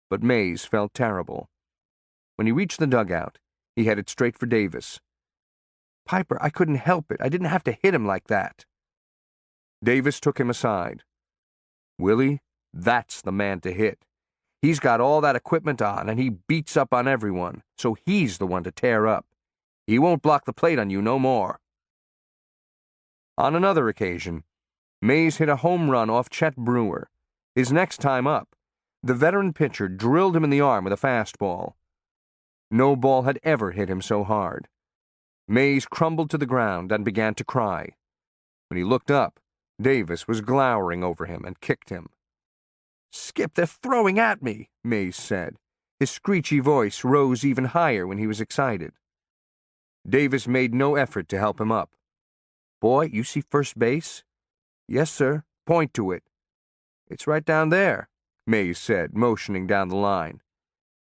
but Mays felt terrible. When he reached the dugout, he headed straight for Davis. "Piper, I couldn't help it. I didn't have to hit him like that." Davis took him aside. "Willie, that's the man to hit. He's got all that equipment on, and he beats up on everyone, so he's the one to tear up. He won't block the plate on you no more." On another occasion, Mays hit a home run off Chet Brewer. His next time up, the veteran pitcher drilled him in the arm with a fastball. No ball had ever hit him so hard. Mays crumbled to the ground and began to cry. When he looked up, Davis was glowering over him and kicked him. "Skip, they're throwing at me," Mays said. His screechy voice rose even higher when he was excited. Davis made no effort to help him up. "Boy, you see first base?" "Yes, sir. Point to it." "It's right down there," Mays said, motioning down the line.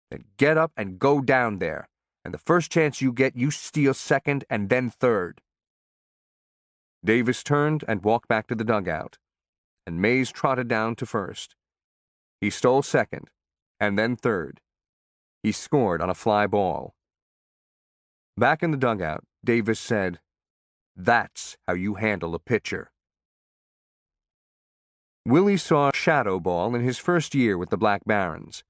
"Then get up and go down there, and the first chance you get, you steal second and then third." Davis turned and walked back to the dugout, and Mays trotted down to first. He stole second, and then third. He scored on a fly ball. Back in the dugout, Davis said, "That's how you handle a pitcher." Willie saw shadow ball in his first year with the Black Barons.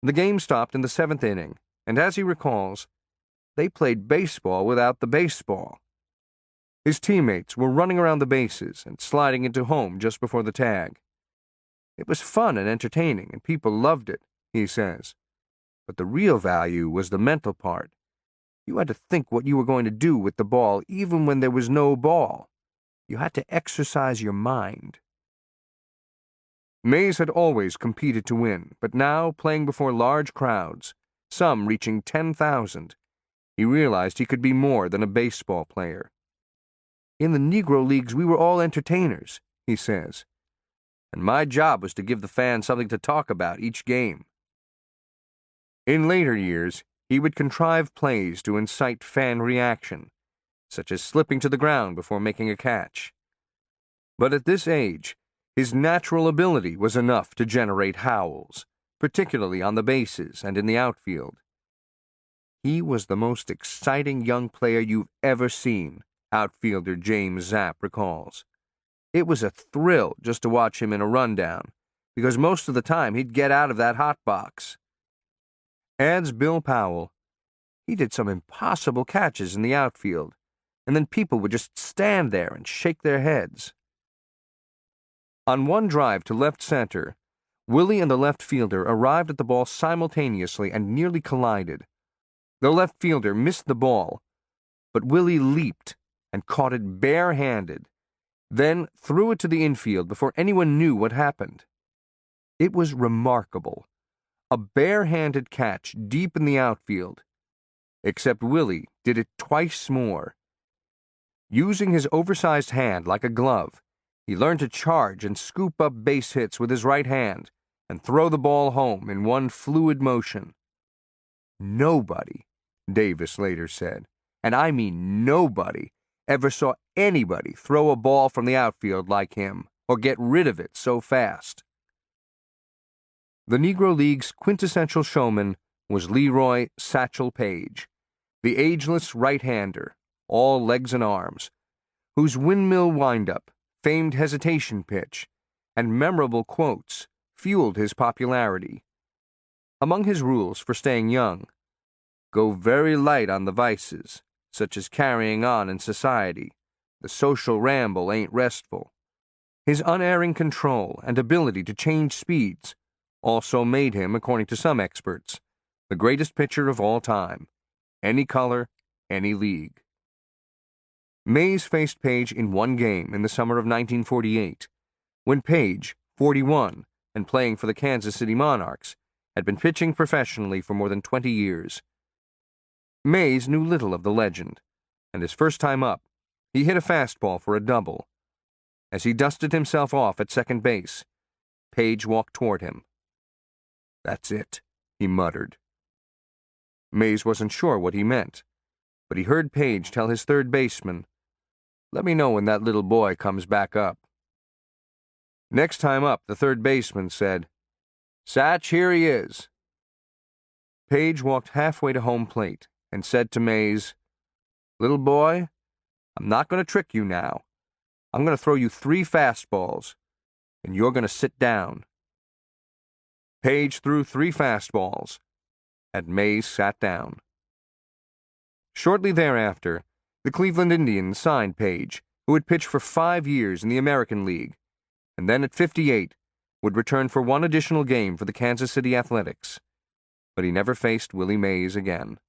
The game stopped in the 7th inning, and as he recalls, they played baseball without the baseball. His teammates were running around the bases and sliding into home just before the tag. It was fun and entertaining, and people loved it, he says. But the real value was the mental part. You had to think what you were going to do with the ball even when there was no ball. You had to exercise your mind. Mays had always competed to win, but now, playing before large crowds, some reaching 10,000, he realized he could be more than a baseball player. "In the Negro Leagues, we were all entertainers," he says, "and my job was to give the fans something to talk about each game." In later years, he would contrive plays to incite fan reaction, such as slipping to the ground before making a catch. But at this age, his natural ability was enough to generate howls, particularly on the bases and in the outfield. He was the most exciting young player you've ever seen, outfielder James Zapp recalls. It was a thrill just to watch him in a rundown, because most of the time he'd get out of that hot box. Adds Bill Powell, he did some impossible catches in the outfield, and then people would just stand there and shake their heads. On one drive to left center, Willie and the left fielder arrived at the ball simultaneously and nearly collided. The left fielder missed the ball, but Willie leaped and caught it barehanded, then threw it to the infield before anyone knew what happened. It was remarkable. A barehanded catch deep in the outfield, except Willie did it twice more. Using his oversized hand like a glove, he learned to charge and scoop up base hits with his right hand and throw the ball home in one fluid motion. Nobody, Davis later said, and I mean nobody, ever saw anybody throw a ball from the outfield like him or get rid of it so fast. The Negro League's quintessential showman was Leroy Satchel Paige, the ageless right-hander, all legs and arms, whose windmill windup, famed hesitation pitch, and memorable quotes fueled his popularity. Among his rules for staying young, go very light on the vices, such as carrying on in society. The social ramble ain't restful. His unerring control and ability to change speeds also made him, according to some experts, the greatest pitcher of all time, any color, any league. Mays faced Paige in one game in the summer of 1948, when Paige, 41, and playing for the Kansas City Monarchs, had been pitching professionally for more than 20 years. Mays knew little of the legend, and his first time up, he hit a fastball for a double. As he dusted himself off at second base, Paige walked toward him. "That's it," he muttered. Mays wasn't sure what he meant, but he heard Paige tell his third baseman, "Let me know when that little boy comes back up." Next time up, the third baseman said, "Satch, here he is." Paige walked halfway to home plate and said to Mays, "Little boy, I'm not going to trick you now. I'm going to throw you 3 fastballs, and you're going to sit down." Paige threw 3 fastballs, and Mays sat down. Shortly thereafter, the Cleveland Indians signed Paige, who had pitched for 5 years in the American League, and then at 58 would return for one additional game for the Kansas City Athletics. But he never faced Willie Mays again.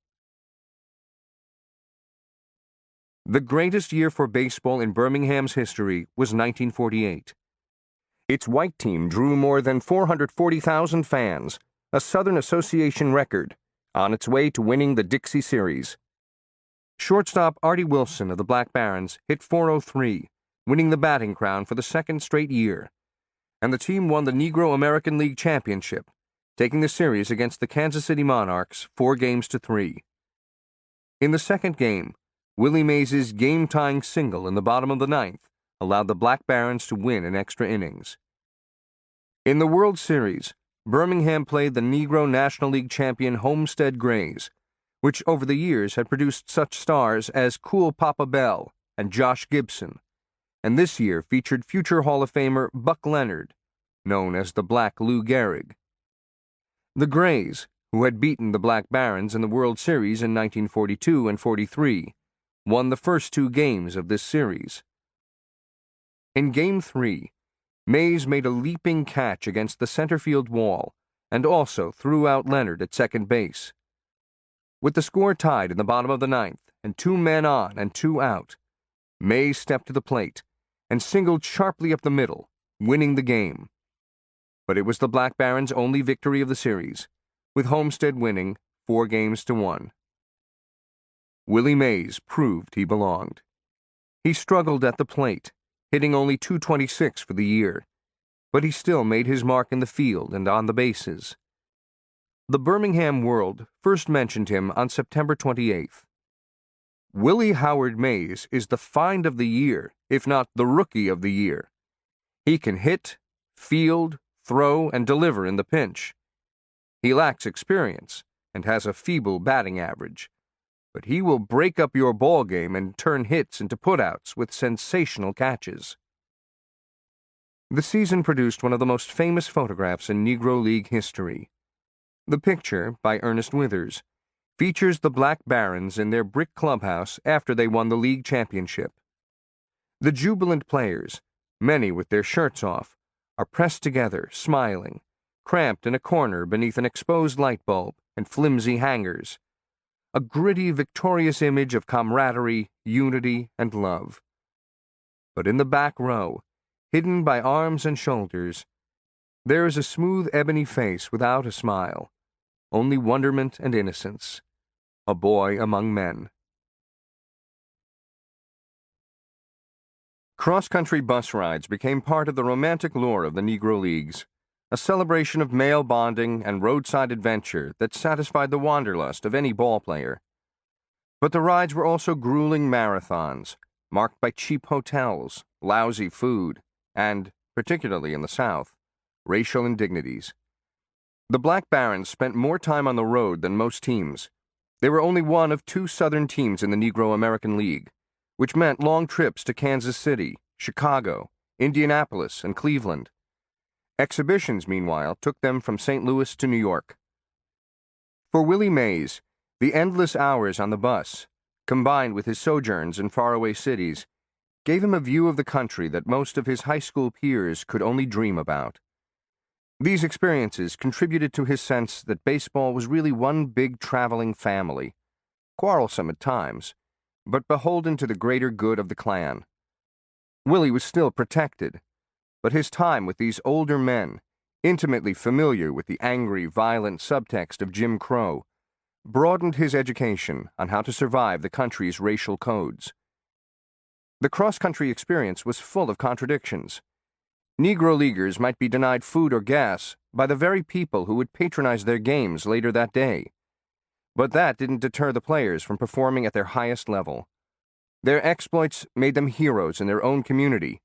The greatest year for baseball in Birmingham's history was 1948. Its white team drew more than 440,000 fans, a Southern Association record, on its way to winning the Dixie Series. Shortstop Artie Wilson of the Black Barons hit .403, winning the batting crown for the second straight year, and the team won the Negro American League Championship, taking the series against the Kansas City Monarchs 4-3. In the second game, Willie Mays' game-tying single in the bottom of the 9th allowed the Black Barons to win in extra innings. In the World Series, Birmingham played the Negro National League champion Homestead Grays, which over the years had produced such stars as Cool Papa Bell and Josh Gibson, and this year featured future Hall of Famer Buck Leonard, known as the Black Lou Gehrig. The Grays, who had beaten the Black Barons in the World Series in 1942 and 43, won the first 2 games of this series. In Game 3, Mays made a leaping catch against the center field wall and also threw out Leonard at second base. With the score tied in the bottom of the 9th and 2 men on and 2 out, Mays stepped to the plate and singled sharply up the middle, winning the game. But it was the Black Barons' only victory of the series, with Homestead winning 4-1. Willie Mays proved he belonged. He struggled at the plate, hitting only .226 for the year, but he still made his mark in the field and on the bases. The Birmingham World first mentioned him on September 28th. Willie Howard Mays is the find of the year, if not the rookie of the year. He can hit, field, throw, and deliver in the pinch. He lacks experience and has a feeble batting average, but he will break up your ball game and turn hits into putouts with sensational catches. The season produced one of the most famous photographs in Negro League history. The picture, by Ernest Withers, features the Black Barons in their brick clubhouse after they won the league championship. The jubilant players, many with their shirts off, are pressed together, smiling, cramped in a corner beneath an exposed light bulb and flimsy hangers. A gritty, victorious image of camaraderie, unity, and love. But in the back row, hidden by arms and shoulders, there is a smooth ebony face without a smile, only wonderment and innocence, a boy among men. Cross-country bus rides became part of the romantic lore of the Negro Leagues, a celebration of male bonding and roadside adventure that satisfied the wanderlust of any ball player. But the rides were also grueling marathons, marked by cheap hotels, lousy food, and, particularly in the South, racial indignities. The Black Barons spent more time on the road than most teams. They were only one of 2 Southern teams in the Negro American League, which meant long trips to Kansas City, Chicago, Indianapolis, and Cleveland. Exhibitions, meanwhile, took them from St. Louis to New York. For Willie Mays, the endless hours on the bus, combined with his sojourns in faraway cities, gave him a view of the country that most of his high school peers could only dream about. These experiences contributed to his sense that baseball was really one big traveling family, quarrelsome at times, but beholden to the greater good of the clan. Willie was still protected, but his time with these older men, intimately familiar with the angry, violent subtext of Jim Crow, broadened his education on how to survive the country's racial codes. The cross-country experience was full of contradictions. Negro Leaguers might be denied food or gas by the very people who would patronize their games later that day. But that didn't deter the players from performing at their highest level. Their exploits made them heroes in their own community,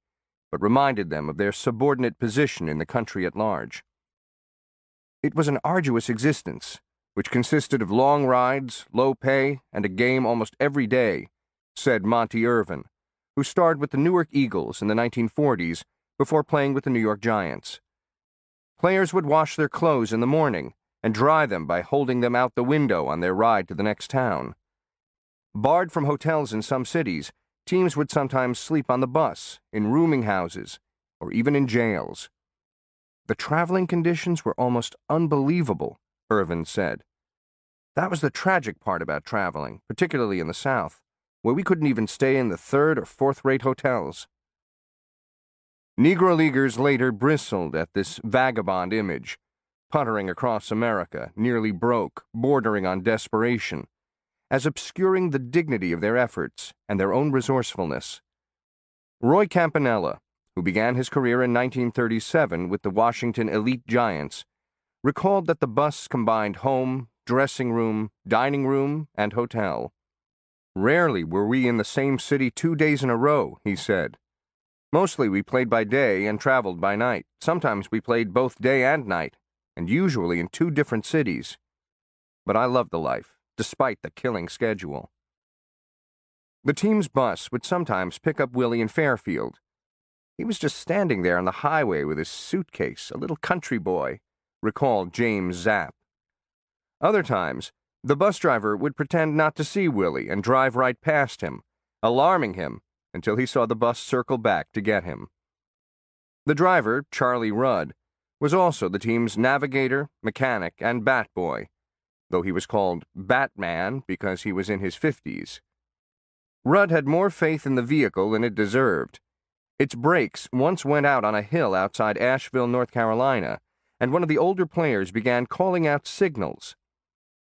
but reminded them of their subordinate position in the country at large. It was an arduous existence, which consisted of long rides, low pay, and a game almost every day, said Monty Irvin, who starred with the Newark Eagles in the 1940s before playing with the New York Giants. Players would wash their clothes in the morning and dry them by holding them out the window on their ride to the next town. Barred from hotels in some cities, teams would sometimes sleep on the bus, in rooming houses, or even in jails. The traveling conditions were almost unbelievable, Irvin said. That was the tragic part about traveling, particularly in the South, where we couldn't even stay in the 3rd or 4th-rate hotels. Negro Leaguers later bristled at this vagabond image, puttering across America, nearly broke, bordering on desperation, as obscuring the dignity of their efforts and their own resourcefulness. Roy Campanella, who began his career in 1937 with the Washington Elite Giants, recalled that the bus combined home, dressing room, dining room, and hotel. Rarely were we in the same city 2 days in a row, he said. Mostly we played by day and traveled by night. Sometimes we played both day and night, and usually in 2 different cities. But I loved the life, despite the killing schedule. The team's bus would sometimes pick up Willie in Fairfield. He was just standing there on the highway with his suitcase, a little country boy, recalled James Zapp. Other times, the bus driver would pretend not to see Willie and drive right past him, alarming him until he saw the bus circle back to get him. The driver, Charlie Rudd, was also the team's navigator, mechanic, and bat boy, though he was called Batman because he was in his 50s. Rudd had more faith in the vehicle than it deserved. Its brakes once went out on a hill outside Asheville, North Carolina, and one of the older players began calling out signals.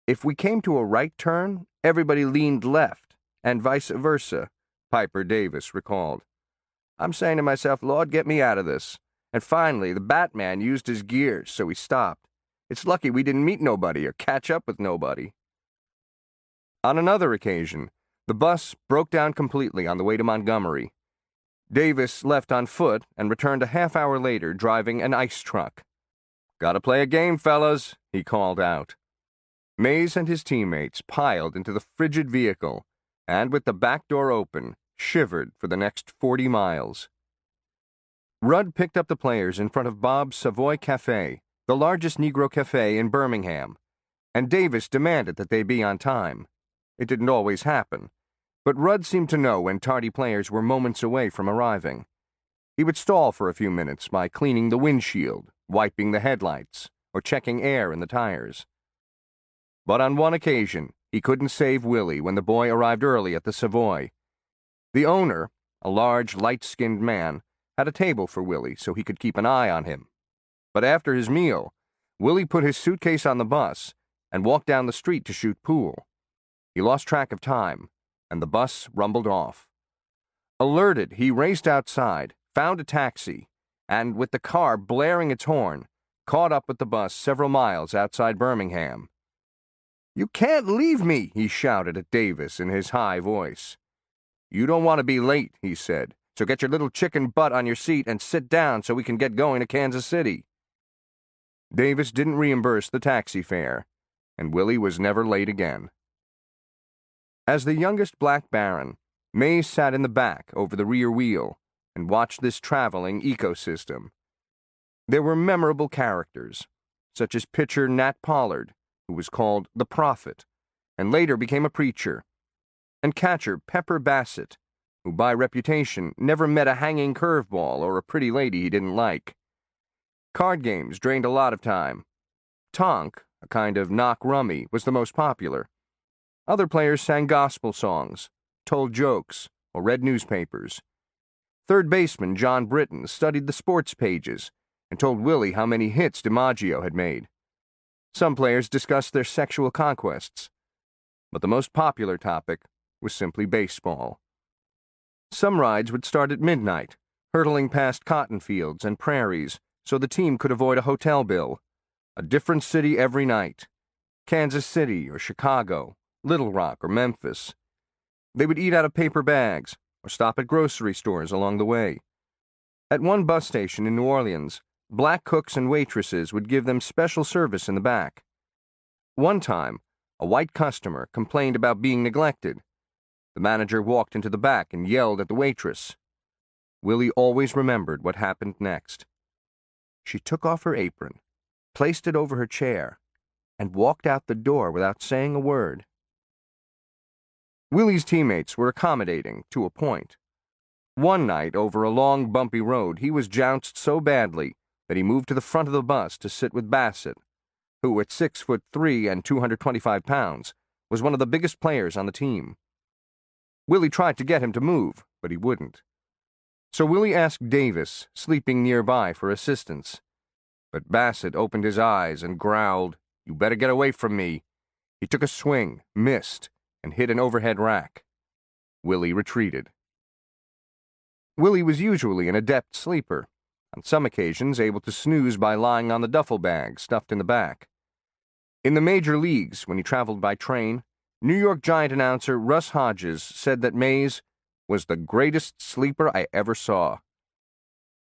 If we came to a right turn, everybody leaned left, and vice versa, Piper Davis recalled. I'm saying to myself, Lord, get me out of this. And finally, the Batman used his gears, so we stopped. It's lucky we didn't meet nobody or catch up with nobody. On another occasion, the bus broke down completely on the way to Montgomery. Davis left on foot and returned a half-hour later driving an ice truck. Gotta play a game, fellas, he called out. Mays and his teammates piled into the frigid vehicle and, with the back door open, shivered for the next 40 miles. Rudd picked up the players in front of Bob's Savoy Cafe, the largest Negro cafe in Birmingham, and Davis demanded that they be on time. It didn't always happen, but Rudd seemed to know when tardy players were moments away from arriving. He would stall for a few minutes by cleaning the windshield, wiping the headlights, or checking air in the tires. But on one occasion, he couldn't save Willie when the boy arrived early at the Savoy. The owner, a large, light-skinned man, had a table for Willie so he could keep an eye on him. But after his meal, Willie put his suitcase on the bus and walked down the street to shoot pool. He lost track of time, and the bus rumbled off. Alerted, he raced outside, found a taxi, and, with the car blaring its horn, caught up with the bus several miles outside Birmingham. "You can't leave me," he shouted at Davis in his high voice. "You don't want to be late," he said, "so get your little chicken butt on your seat and sit down so we can get going to Kansas City." Davis didn't reimburse the taxi fare, and Willie was never late again. As the youngest black baron, Mays sat in the back over the rear wheel and watched this traveling ecosystem. There were memorable characters, such as pitcher Nat Pollard, who was called the Prophet, and later became a preacher, and catcher Pepper Bassett, who by reputation never met a hanging curveball or a pretty lady he didn't like. Card games drained a lot of time. Tonk, a kind of knock rummy, was the most popular. Other players sang gospel songs, told jokes, or read newspapers. Third baseman John Britton studied the sports pages and told Willie how many hits DiMaggio had made. Some players discussed their sexual conquests, but the most popular topic was simply baseball. Some rides would start at midnight, hurtling past cotton fields and prairies so the team could avoid a hotel bill. A different city every night. Kansas City or Chicago, Little Rock or Memphis. They would eat out of paper bags or stop at grocery stores along the way. At one bus station in New Orleans, black cooks and waitresses would give them special service in the back. One time, a white customer complained about being neglected. The manager walked into the back and yelled at the waitress. Willie always remembered what happened next. She took off her apron, placed it over her chair, and walked out the door without saying a word. Willie's teammates were accommodating to a point. One night, over a long, bumpy road, he was jounced so badly that he moved to the front of the bus to sit with Bassett, who, at 6'3" and 225 pounds, was one of the biggest players on the team. Willie tried to get him to move, but he wouldn't. So Willie asked Davis, sleeping nearby, for assistance. But Bassett opened his eyes and growled, "You better get away from me." He took a swing, missed, and hit an overhead rack. Willie retreated. Willie was usually an adept sleeper, on some occasions able to snooze by lying on the duffel bag stuffed in the back. In the major leagues, when he traveled by train, New York Giant announcer Russ Hodges said that Mays was the greatest sleeper I ever saw.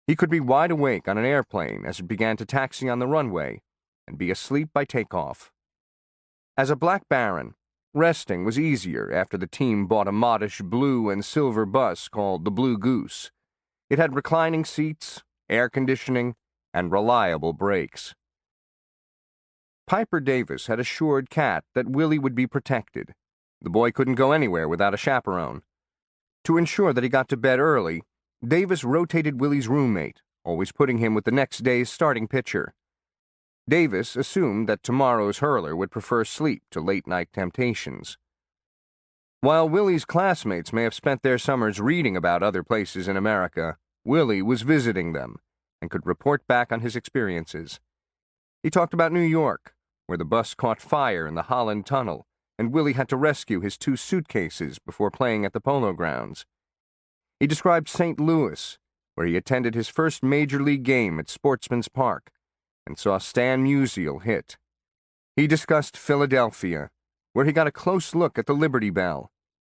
He could be wide awake on an airplane as it began to taxi on the runway, and be asleep by takeoff. As a black baron, resting was easier after the team bought a modish blue and silver bus called the Blue Goose. It had reclining seats, air conditioning, and reliable brakes. Piper Davis had assured Kat that Willie would be protected. The boy couldn't go anywhere without a chaperone. To ensure that he got to bed early, Davis rotated Willie's roommate, always putting him with the next day's starting pitcher. Davis assumed that tomorrow's hurler would prefer sleep to late-night temptations. While Willie's classmates may have spent their summers reading about other places in America, Willie was visiting them and could report back on his experiences. He talked about New York, where the bus caught fire in the Holland Tunnel, and Willie had to rescue his 2 suitcases before playing at the Polo Grounds. He described St. Louis, where he attended his first Major League game at Sportsman's Park, and saw Stan Musial hit. He discussed Philadelphia, where he got a close look at the Liberty Bell.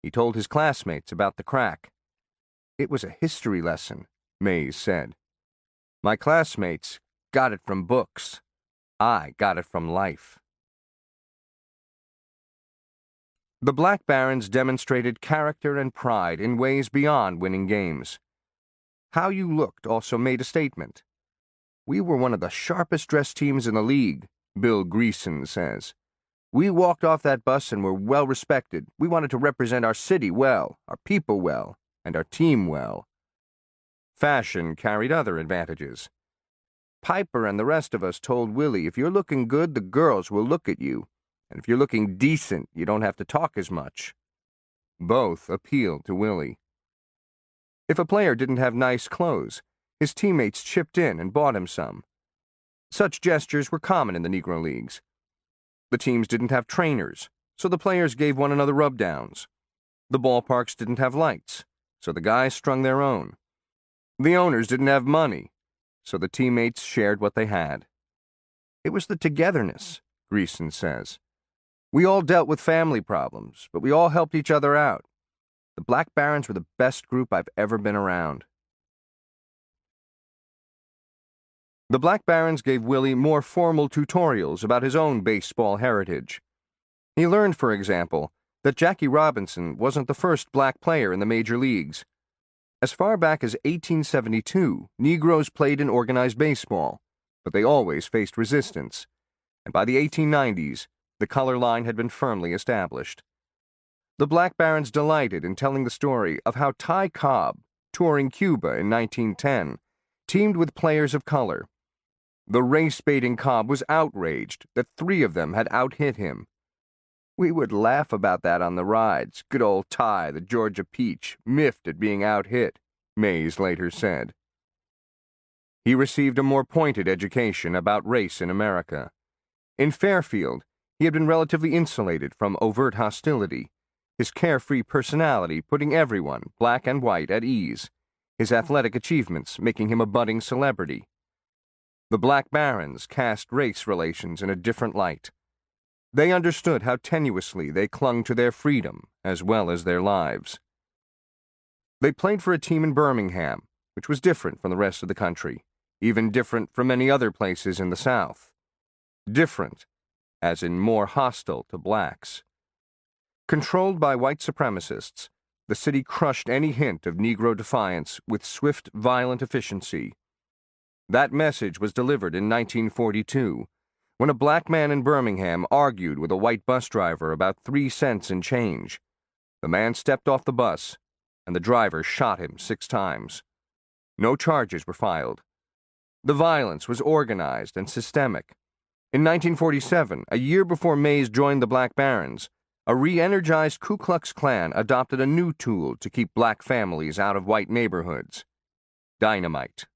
He told his classmates about the crack. It was a history lesson, Mays said. My classmates got it from books. I got it from life. The Black Barons demonstrated character and pride in ways beyond winning games. How you looked also made a statement. We were one of the sharpest-dressed teams in the league, Bill Greason says. We walked off that bus and were well-respected. We wanted to represent our city well, our people well, and our team well. Fashion carried other advantages. Piper and the rest of us told Willie, if you're looking good, the girls will look at you, and if you're looking decent, you don't have to talk as much. Both appealed to Willie. If a player didn't have nice clothes, his teammates chipped in and bought him some. Such gestures were common in the Negro Leagues. The teams didn't have trainers, so the players gave one another rub-downs. The ballparks didn't have lights, so the guys strung their own. The owners didn't have money, so the teammates shared what they had. It was the togetherness, Greason says. We all dealt with family problems, but we all helped each other out. The Black Barons were the best group I've ever been around. The Black Barons gave Willie more formal tutorials about his own baseball heritage. He learned, for example, that Jackie Robinson wasn't the first black player in the major leagues. As far back as 1872, Negroes played in organized baseball, but they always faced resistance, and by the 1890s, the color line had been firmly established. The Black Barons delighted in telling the story of how Ty Cobb, touring Cuba in 1910, teamed with players of color. The race-baiting Cobb was outraged that 3 of them had out-hit him. We would laugh about that on the rides. Good old Ty, the Georgia Peach, miffed at being out-hit, Mays later said. He received a more pointed education about race in America. In Fairfield, he had been relatively insulated from overt hostility, his carefree personality putting everyone, black and white, at ease, his athletic achievements making him a budding celebrity. The Black Barons cast race relations in a different light. They understood how tenuously they clung to their freedom as well as their lives. They played for a team in Birmingham, which was different from the rest of the country, even different from many other places in the South. Different, as in more hostile to blacks. Controlled by white supremacists, the city crushed any hint of Negro defiance with swift, violent efficiency. That message was delivered in 1942, when a black man in Birmingham argued with a white bus driver about 3 cents in change. The man stepped off the bus, and the driver shot him 6 times. No charges were filed. The violence was organized and systemic. In 1947, a year before Mays joined the Black Barons, a re-energized Ku Klux Klan adopted a new tool to keep black families out of white neighborhoods: dynamite.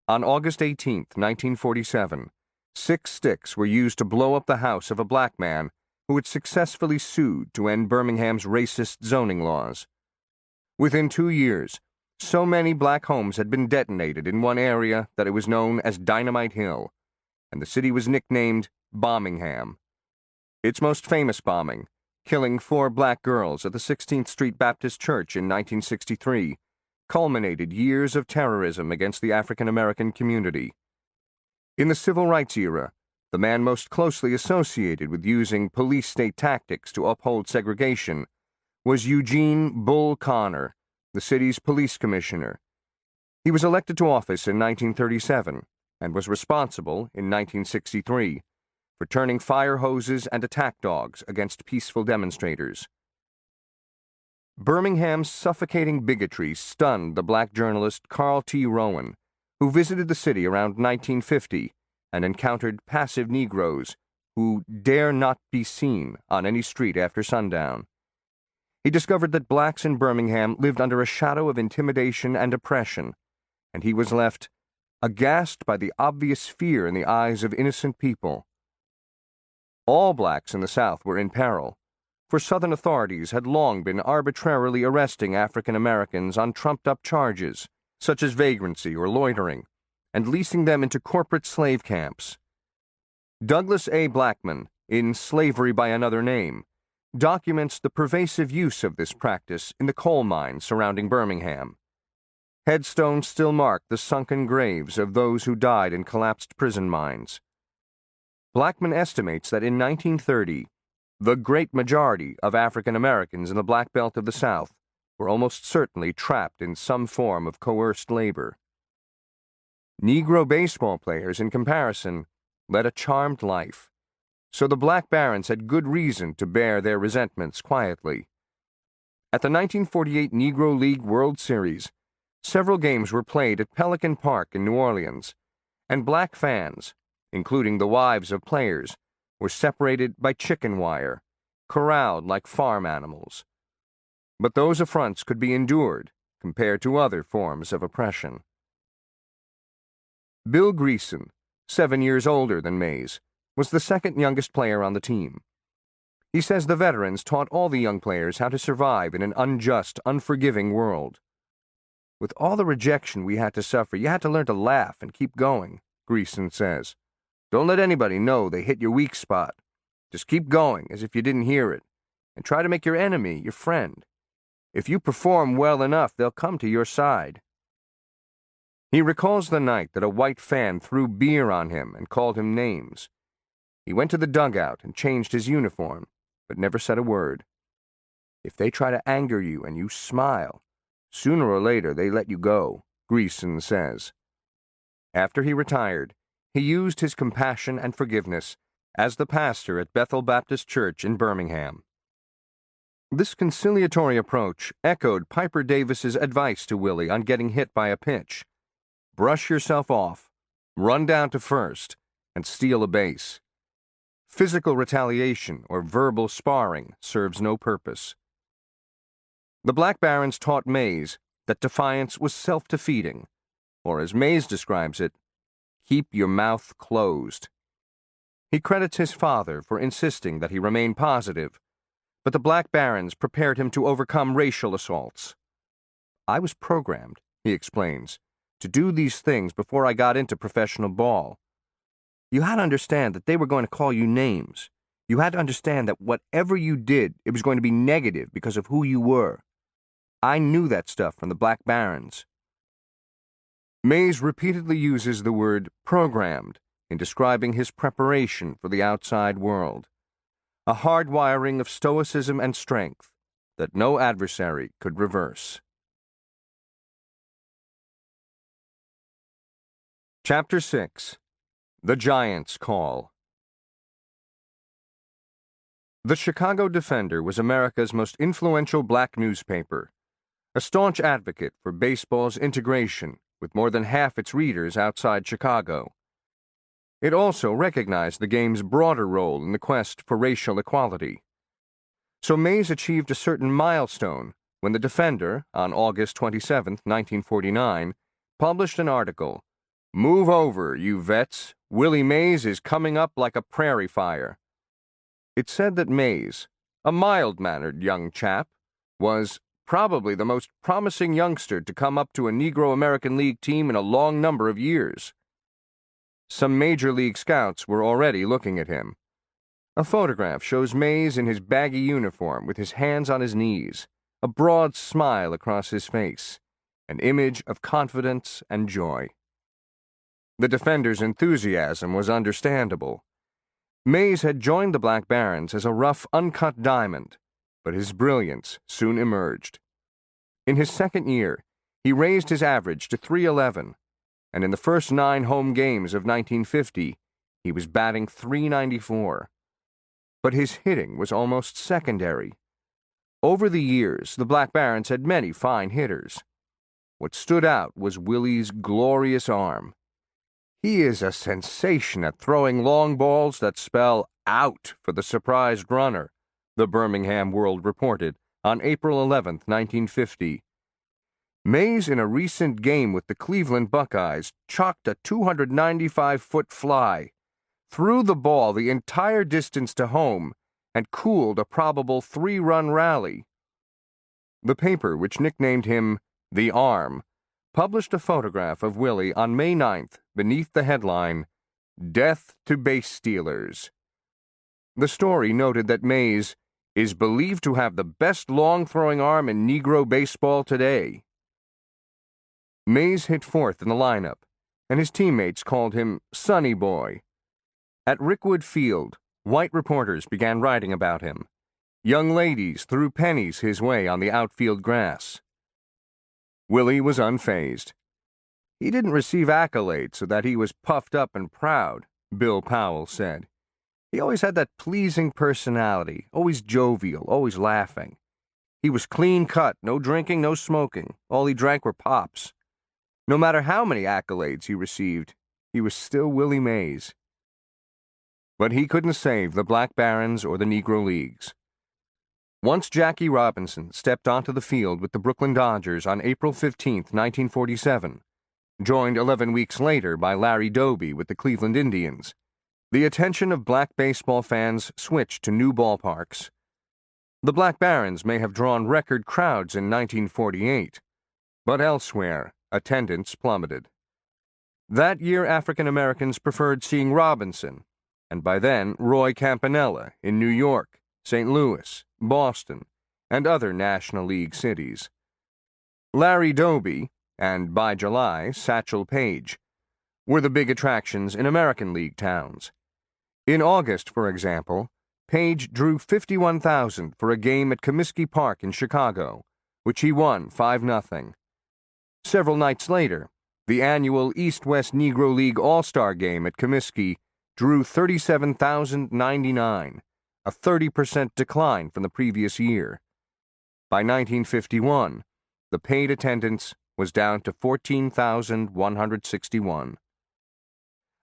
On August 18, 1947, 6 sticks were used to blow up the house of a black man who had successfully sued to end Birmingham's racist zoning laws. Within 2 years, so many black homes had been detonated in one area that it was known as Dynamite Hill, and the city was nicknamed Bombingham. Its most famous bombing, killing 4 black girls at the 16th Street Baptist Church in 1963, culminated years of terrorism against the African American community. In the civil rights era, the man most closely associated with using police-state tactics to uphold segregation was Eugene Bull Connor, the city's police commissioner. He was elected to office in 1937 and was responsible, in 1963, for turning fire hoses and attack dogs against peaceful demonstrators. Birmingham's suffocating bigotry stunned the black journalist Carl T. Rowan, who visited the city around 1950 and encountered passive Negroes who dare not be seen on any street after sundown. He discovered that blacks in Birmingham lived under a shadow of intimidation and oppression, and he was left aghast by the obvious fear in the eyes of innocent people. All blacks in the South were in peril, for Southern authorities had long been arbitrarily arresting African Americans on trumped-up charges, such as vagrancy or loitering, and leasing them into corporate slave camps. Douglas A. Blackman, in Slavery by Another Name, documents the pervasive use of this practice in the coal mines surrounding Birmingham. Headstones still mark the sunken graves of those who died in collapsed prison mines. Blackman estimates that in 1930, the great majority of African Americans in the Black Belt of the South were almost certainly trapped in some form of coerced labor. Negro baseball players, in comparison, led a charmed life, so the black barons had good reason to bear their resentments quietly. At the 1948 Negro League World Series, several games were played at Pelican Park in New Orleans, and black fans, including the wives of players, were separated by chicken wire, corralled like farm animals. But those affronts could be endured compared to other forms of oppression. Bill Greason, 7 years older than Mays, was the second youngest player on the team. He says the veterans taught all the young players how to survive in an unjust, unforgiving world. With all the rejection we had to suffer, you had to learn to laugh and keep going, Greason says. Don't let anybody know they hit your weak spot. Just keep going as if you didn't hear it, and try to make your enemy your friend. If you perform well enough, they'll come to your side. He recalls the night that a white fan threw beer on him and called him names. He went to the dugout and changed his uniform, but never said a word. If they try to anger you and you smile, sooner or later they let you go, Greason says. After he retired, he used his compassion and forgiveness as the pastor at Bethel Baptist Church in Birmingham. This conciliatory approach echoed Piper Davis's advice to Willie on getting hit by a pitch. Brush yourself off, run down to first, and steal a base. Physical retaliation or verbal sparring serves no purpose. The Black Barons taught Mays that defiance was self-defeating, or as Mays describes it, keep your mouth closed. He credits his father for insisting that he remain positive, but the Black Barons prepared him to overcome racial assaults. I was programmed, he explains, to do these things before I got into professional ball. You had to understand that they were going to call you names. You had to understand that whatever you did, it was going to be negative because of who you were. I knew that stuff from the Black Barons. Mays repeatedly uses the word programmed in describing his preparation for the outside world, a hardwiring of stoicism and strength that no adversary could reverse. Chapter 6. The Giant's Call. The Chicago Defender was America's most influential black newspaper, a staunch advocate for baseball's integration with more than half its readers outside Chicago. It also recognized the game's broader role in the quest for racial equality. So Mays achieved a certain milestone when the Defender, on August 27, 1949, published an article, "Move over, you vets. Willie Mays is coming up like a prairie fire." It said that Mays, a mild-mannered young chap, was probably the most promising youngster to come up to a Negro American League team in a long number of years. Some Major League scouts were already looking at him. A photograph shows Mays in his baggy uniform with his hands on his knees, a broad smile across his face. an image of confidence and joy. The defender's enthusiasm was understandable. Mays had joined the Black Barons as a rough, uncut diamond, but his brilliance soon emerged. In his second year, he raised his average to .311, and in the first 9 home games of 1950, he was batting .394. But his hitting was almost secondary. Over the years, the Black Barons had many fine hitters. What stood out was Willie's glorious arm. He is a sensation at throwing long balls that spell out for the surprised runner, the Birmingham World reported on April 11, 1950. Mays, in a recent game with the Cleveland Buckeyes, chalked a 295-foot fly, threw the ball the entire distance to home, and cooled a probable 3-run rally. The paper, which nicknamed him The Arm, published a photograph of Willie on May 9th beneath the headline, "Death to Base Stealers." The story noted that Mays is believed to have the best long-throwing arm in Negro baseball today. Mays hit fourth in the lineup, and his teammates called him Sonny Boy. At Rickwood Field, white reporters began writing about him. Young ladies threw pennies his way on the outfield grass. Willie was unfazed. He didn't receive accolades so that he was puffed up and proud, Bill Powell said. He always had that pleasing personality, always jovial, always laughing. He was clean-cut, no drinking, no smoking. All he drank were pops. No matter how many accolades he received, he was still Willie Mays. But he couldn't save the Black Barons or the Negro Leagues. Once Jackie Robinson stepped onto the field with the Brooklyn Dodgers on April 15, 1947, joined 11 weeks later by Larry Doby with the Cleveland Indians, the attention of black baseball fans switched to new ballparks. The Black Barons may have drawn record crowds in 1948, but elsewhere, attendance plummeted. That year, African Americans preferred seeing Robinson, and by then Roy Campanella in New York, St. Louis, Boston, and other National League cities. Larry Doby, and by July, Satchel Paige, were the big attractions in American League towns. In August, for example, Paige drew 51,000 for a game at Comiskey Park in Chicago, which he won 5-0. Several nights later, the annual East-West Negro League All-Star Game at Comiskey drew 37,099, a 30% decline from the previous year. By 1951, the paid attendance was down to 14,161.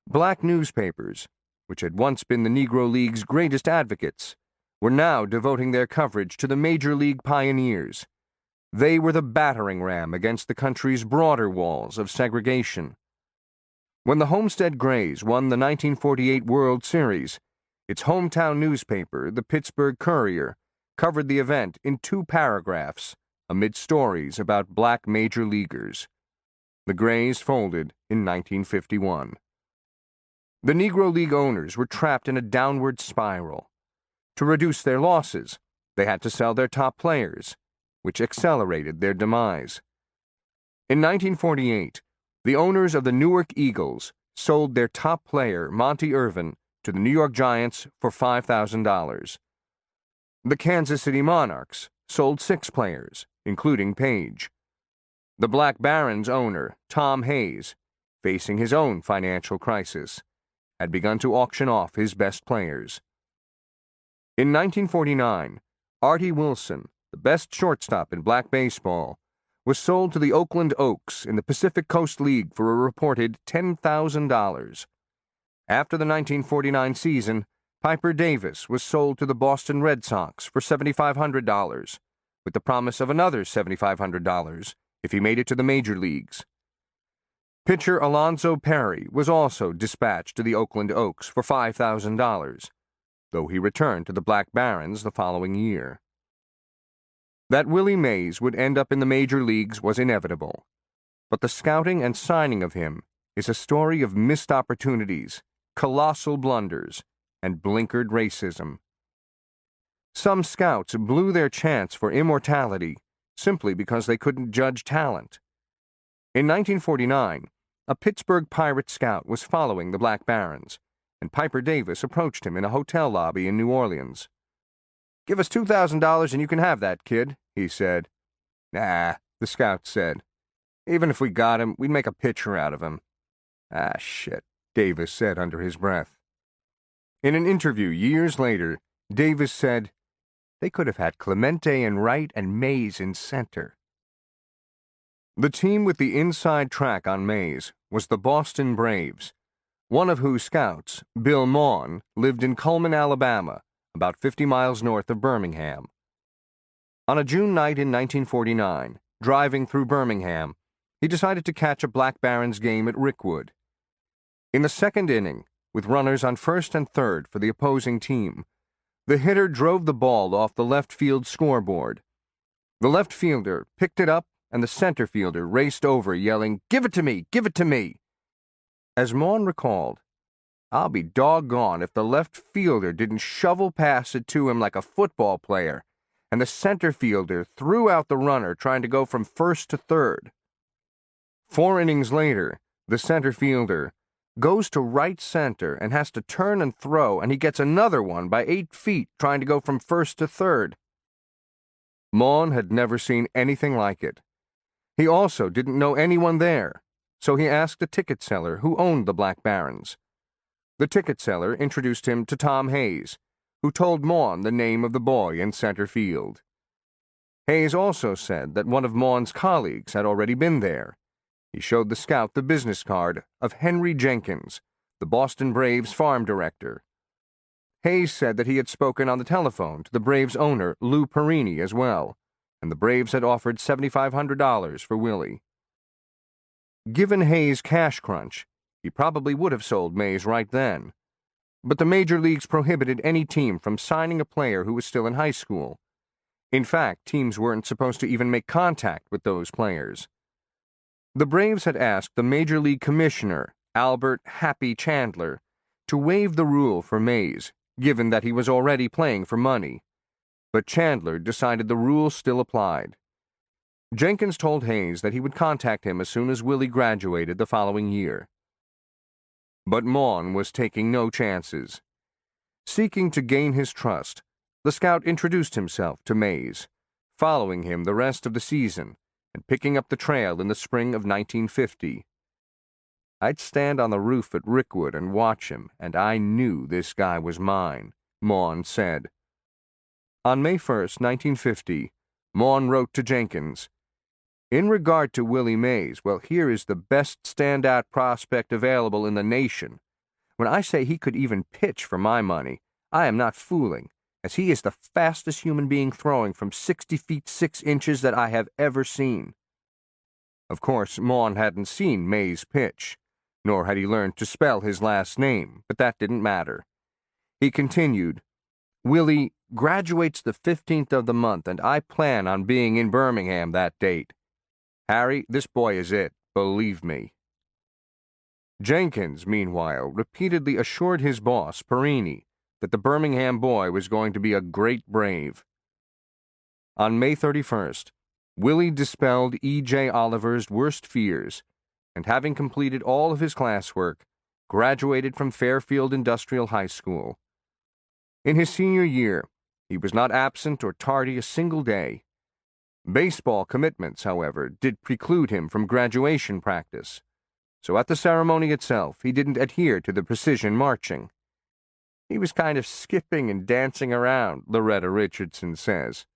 Black newspapers, which had once been the Negro League's greatest advocates, were now devoting their coverage to the Major League pioneers. They were the battering ram against the country's broader walls of segregation. When the Homestead Grays won the 1948 World Series, its hometown newspaper, the Pittsburgh Courier, covered the event in 2 paragraphs amid stories about black major leaguers. The Grays folded in 1951. The Negro League owners were trapped in a downward spiral. To reduce their losses, they had to sell their top players, which accelerated their demise. In 1948, the owners of the Newark Eagles sold their top player, Monty Irvin, to the New York Giants for $5,000. The Kansas City Monarchs sold 6 players, including Paige. The Black Barons owner, Tom Hayes, facing his own financial crisis, had begun to auction off his best players. In 1949, Artie Wilson, the best shortstop in black baseball, was sold to the Oakland Oaks in the Pacific Coast League for a reported $10,000. After the 1949 season, Piper Davis was sold to the Boston Red Sox for $7,500, with the promise of another $7,500 if he made it to the major leagues. Pitcher Alonzo Perry was also dispatched to the Oakland Oaks for $5,000, though he returned to the Black Barons the following year. That Willie Mays would end up in the major leagues was inevitable, but the scouting and signing of him is a story of missed opportunities, colossal blunders, and blinkered racism. Some scouts blew their chance for immortality simply because they couldn't judge talent. In 1949, a Pittsburgh Pirate scout was following the Black Barons, and Piper Davis approached him in a hotel lobby in New Orleans. "Give us $2,000 and you can have that, kid," he said. "Nah," the scout said. "Even if we got him, we'd make a pitcher out of him." "Ah, shit," Davis said under his breath. In an interview years later, Davis said, "They could have had Clemente in right and Mays in center." The team with the inside track on Mays was the Boston Braves, one of whose scouts, Bill Maughan, lived in Cullman, Alabama, about 50 miles north of Birmingham. On a June night in 1949, driving through Birmingham, he decided to catch a Black Barons game at Rickwood. In the second inning, with runners on first and third for the opposing team, the hitter drove the ball off the left field scoreboard. The left fielder picked it up, and the center fielder raced over, yelling, "Give it to me! Give it to me!" As Maughan recalled, "I'll be doggone if the left fielder didn't shovel past it to him like a football player, and the center fielder threw out the runner trying to go from first to third." 4 innings later, the center fielder goes to right center and has to turn and throw, and he gets another one by 8 feet trying to go from first to third. Maughan had never seen anything like it. He also didn't know anyone there, so he asked a ticket seller who owned the Black Barons. The ticket seller introduced him to Tom Hayes, who told Maughan the name of the boy in center field. Hayes also said that one of Maughan's colleagues had already been there. He showed the scout the business card of Henry Jenkins, the Boston Braves farm director. Hayes said that he had spoken on the telephone to the Braves owner, Lou Perini, as well, and the Braves had offered $7,500 for Willie. Given Hayes' cash crunch, he probably would have sold Mays right then. But the major leagues prohibited any team from signing a player who was still in high school. In fact, teams weren't supposed to even make contact with those players. The Braves had asked the Major League Commissioner, Albert "Happy" Chandler, to waive the rule for Mays, given that he was already playing for money. But Chandler decided the rule still applied. Jenkins told Hayes that he would contact him as soon as Willie graduated the following year. But Maughan was taking no chances. Seeking to gain his trust, the scout introduced himself to Mays, following him the rest of the season and picking up the trail in the spring of 1950. "I'd stand on the roof at Rickwood and watch him, and I knew this guy was mine," Maughan said. On May 1st, 1950, Maughan wrote to Jenkins, "In regard to Willie Mays, well, here is the best standout prospect available in the nation. When I say he could even pitch for my money, I am not fooling, as he is the fastest human being throwing from 60 feet 6 inches that I have ever seen." Of course, Maughan hadn't seen Mays pitch, nor had he learned to spell his last name, but that didn't matter. He continued, "Willie graduates the 15th of the month, and I plan on being in Birmingham that date. Harry, this boy is it, believe me." Jenkins, meanwhile, repeatedly assured his boss, Perini, that the Birmingham boy was going to be a great Brave. On May 31st, Willie dispelled E.J. Oliver's worst fears, and having completed all of his classwork, graduated from Fairfield Industrial High School. In his senior year, he was not absent or tardy a single day. Baseball commitments, however, did preclude him from graduation practice, so at the ceremony itself he didn't adhere to the precision marching. "He was kind of skipping and dancing around," Loretta Richardson says.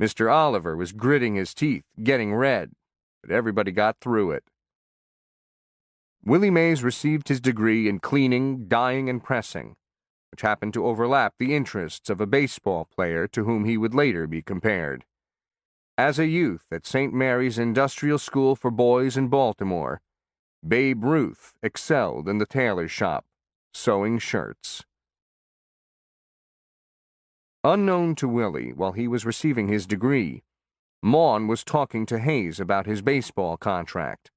"Mr. Oliver was gritting his teeth, getting red, but everybody got through it." Willie Mays received his degree in cleaning, dyeing, and pressing, which happened to overlap the interests of a baseball player to whom he would later be compared. As a youth at St. Mary's Industrial School for Boys in Baltimore, Babe Ruth excelled in the tailor's shop, sewing shirts. Unknown to Willie while he was receiving his degree, Maughan was talking to Hayes about his baseball contract.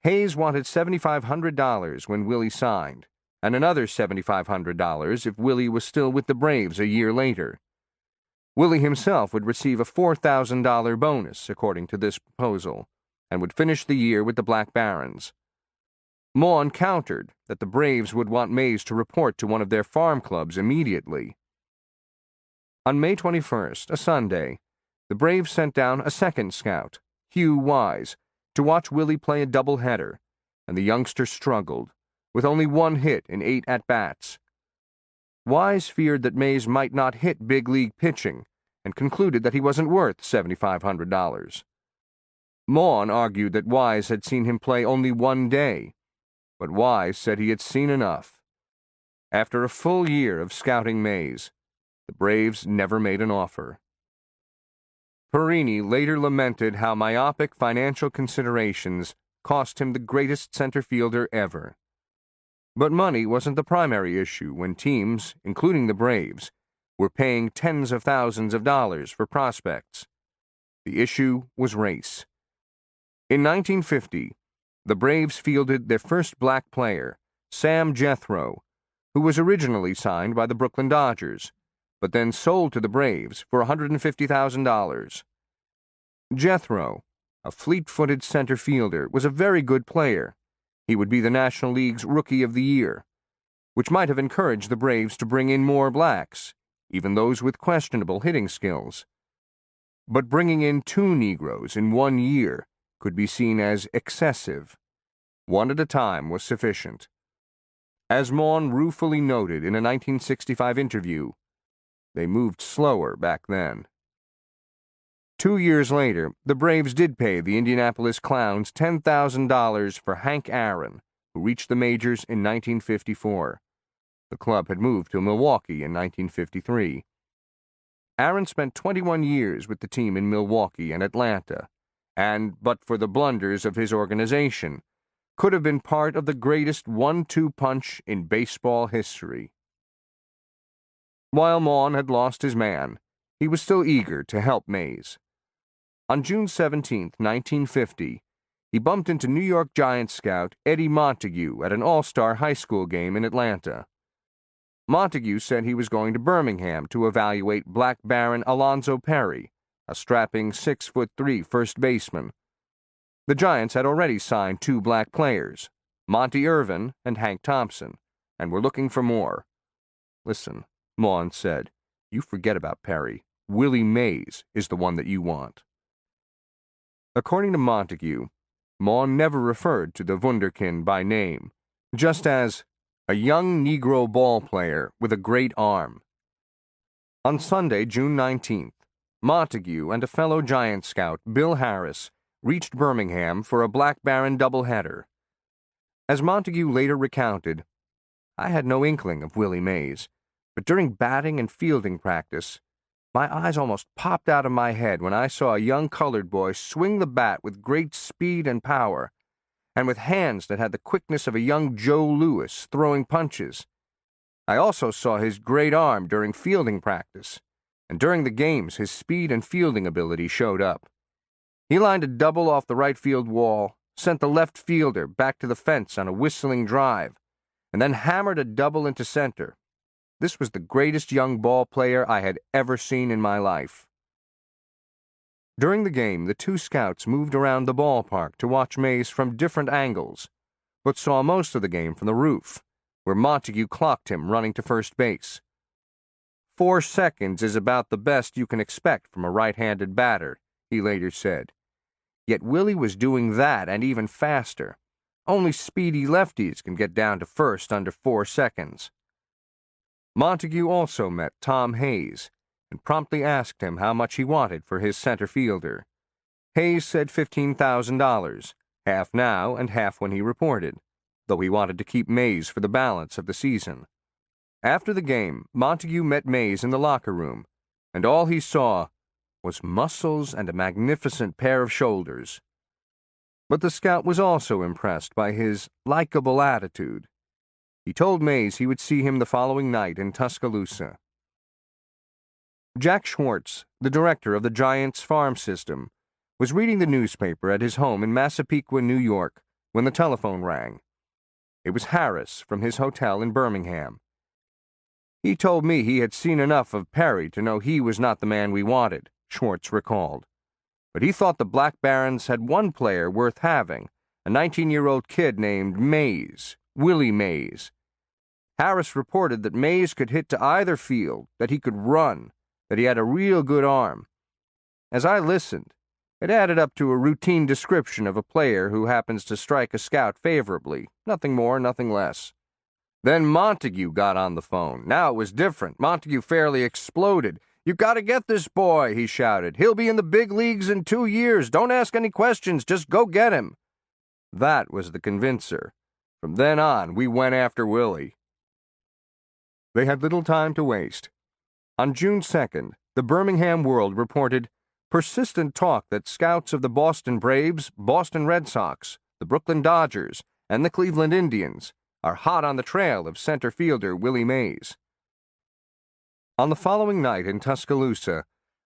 Hayes wanted $7,500 when Willie signed, and another $7,500 if Willie was still with the Braves a year later. Willie himself would receive a $4,000 bonus, according to this proposal, and would finish the year with the Black Barons. Maughan countered that the Braves would want Mays to report to one of their farm clubs immediately. On May 21st, a Sunday, the Braves sent down a second scout, Hugh Wise, to watch Willie play a doubleheader, and the youngster struggled, with only one hit in 8 at-bats. Wise feared that Mays might not hit big-league pitching, and concluded that he wasn't worth $7,500. Maughan argued that Wise had seen him play only one day, but Wise said he had seen enough. After a full year of scouting Mays, the Braves never made an offer. Perini later lamented how myopic financial considerations cost him the greatest center fielder ever. But money wasn't the primary issue when teams, including the Braves, were paying tens of thousands of dollars for prospects. The issue was race. In 1950, the Braves fielded their first black player, Sam Jethro, who was originally signed by the Brooklyn Dodgers, but then sold to the Braves for $150,000. Jethro, a fleet-footed center fielder, was a very good player. He would be the National League's Rookie of the Year, which might have encouraged the Braves to bring in more blacks, even those with questionable hitting skills. But bringing in 2 Negroes in 1 year could be seen as excessive. One at a time was sufficient. As Maughan ruefully noted in a 1965 interview, they moved slower back then. 2 years later, the Braves did pay the Indianapolis Clowns $10,000 for Hank Aaron, who reached the majors in 1954. The club had moved to Milwaukee in 1953. Aaron spent 21 years with the team in Milwaukee and Atlanta, and, but for the blunders of his organization, could have been part of the greatest 1-2 punch in baseball history. While Maughan had lost his man, he was still eager to help Mays. On June 17, 1950, he bumped into New York Giants scout Eddie Montague at an all-star high school game in Atlanta. Montague said he was going to Birmingham to evaluate Black Baron Alonzo Perry, a strapping 6'3" first baseman. The Giants had already signed 2 black players, Monty Irvin and Hank Thompson, and were looking for more. "Listen," Maughan said, "you forget about Perry. Willie Mays is the one that you want." According to Montague, Maughan never referred to the wunderkind by name, just as a young Negro ball player with a great arm. On Sunday, June 19th, Montague and a fellow Giant scout, Bill Harris, reached Birmingham for a Black Baron doubleheader. As Montague later recounted, "I had no inkling of Willie Mays, but during batting and fielding practice, my eyes almost popped out of my head when I saw a young colored boy swing the bat with great speed and power, and with hands that had the quickness of a young Joe Louis throwing punches. I also saw his great arm during fielding practice, and during the games his speed and fielding ability showed up. He lined a double off the right field wall, sent the left fielder back to the fence on a whistling drive, and then hammered a double into center. This was the greatest young ball player I had ever seen in my life." During the game, the 2 scouts moved around the ballpark to watch Mays from different angles, but saw most of the game from the roof, where Montague clocked him running to first base. 4 seconds is about the best you can expect from a right-handed batter, he later said. Yet Willie was doing that and even faster. Only speedy lefties can get down to first under 4 seconds. Montague also met Tom Hayes and promptly asked him how much he wanted for his center fielder. Hayes said $15,000, half now and half when he reported, though he wanted to keep Mays for the balance of the season. After the game, Montague met Mays in the locker room, and all he saw was muscles and a magnificent pair of shoulders. But the scout was also impressed by his likable attitude. He told Mays he would see him the following night in Tuscaloosa. Jack Schwartz, the director of the Giants farm system, was reading the newspaper at his home in Massapequa, New York, when the telephone rang. It was Harris from his hotel in Birmingham. "He told me he had seen enough of Perry to know he was not the man we wanted," Schwartz recalled. but he thought the Black Barons had one player worth having, a 19-year-old kid named Mays, Willie Mays. Harris reported that Mays could hit to either field, that he could run, that he had a real good arm. As I listened, it added up to a routine description of a player who happens to strike a scout favorably, nothing more, nothing less. Then Montague got on the phone. Now it was different. Montague fairly exploded. "You got to get this boy," he shouted. "He'll be in the big leagues in 2 years. Don't ask any questions. Just go get him." That was the convincer. From then on, we went after Willie. They had little time to waste. On June 2nd, the Birmingham World reported persistent talk that scouts of the Boston Braves, Boston Red Sox, the Brooklyn Dodgers, and the Cleveland Indians are hot on the trail of center fielder Willie Mays. On the following night in Tuscaloosa,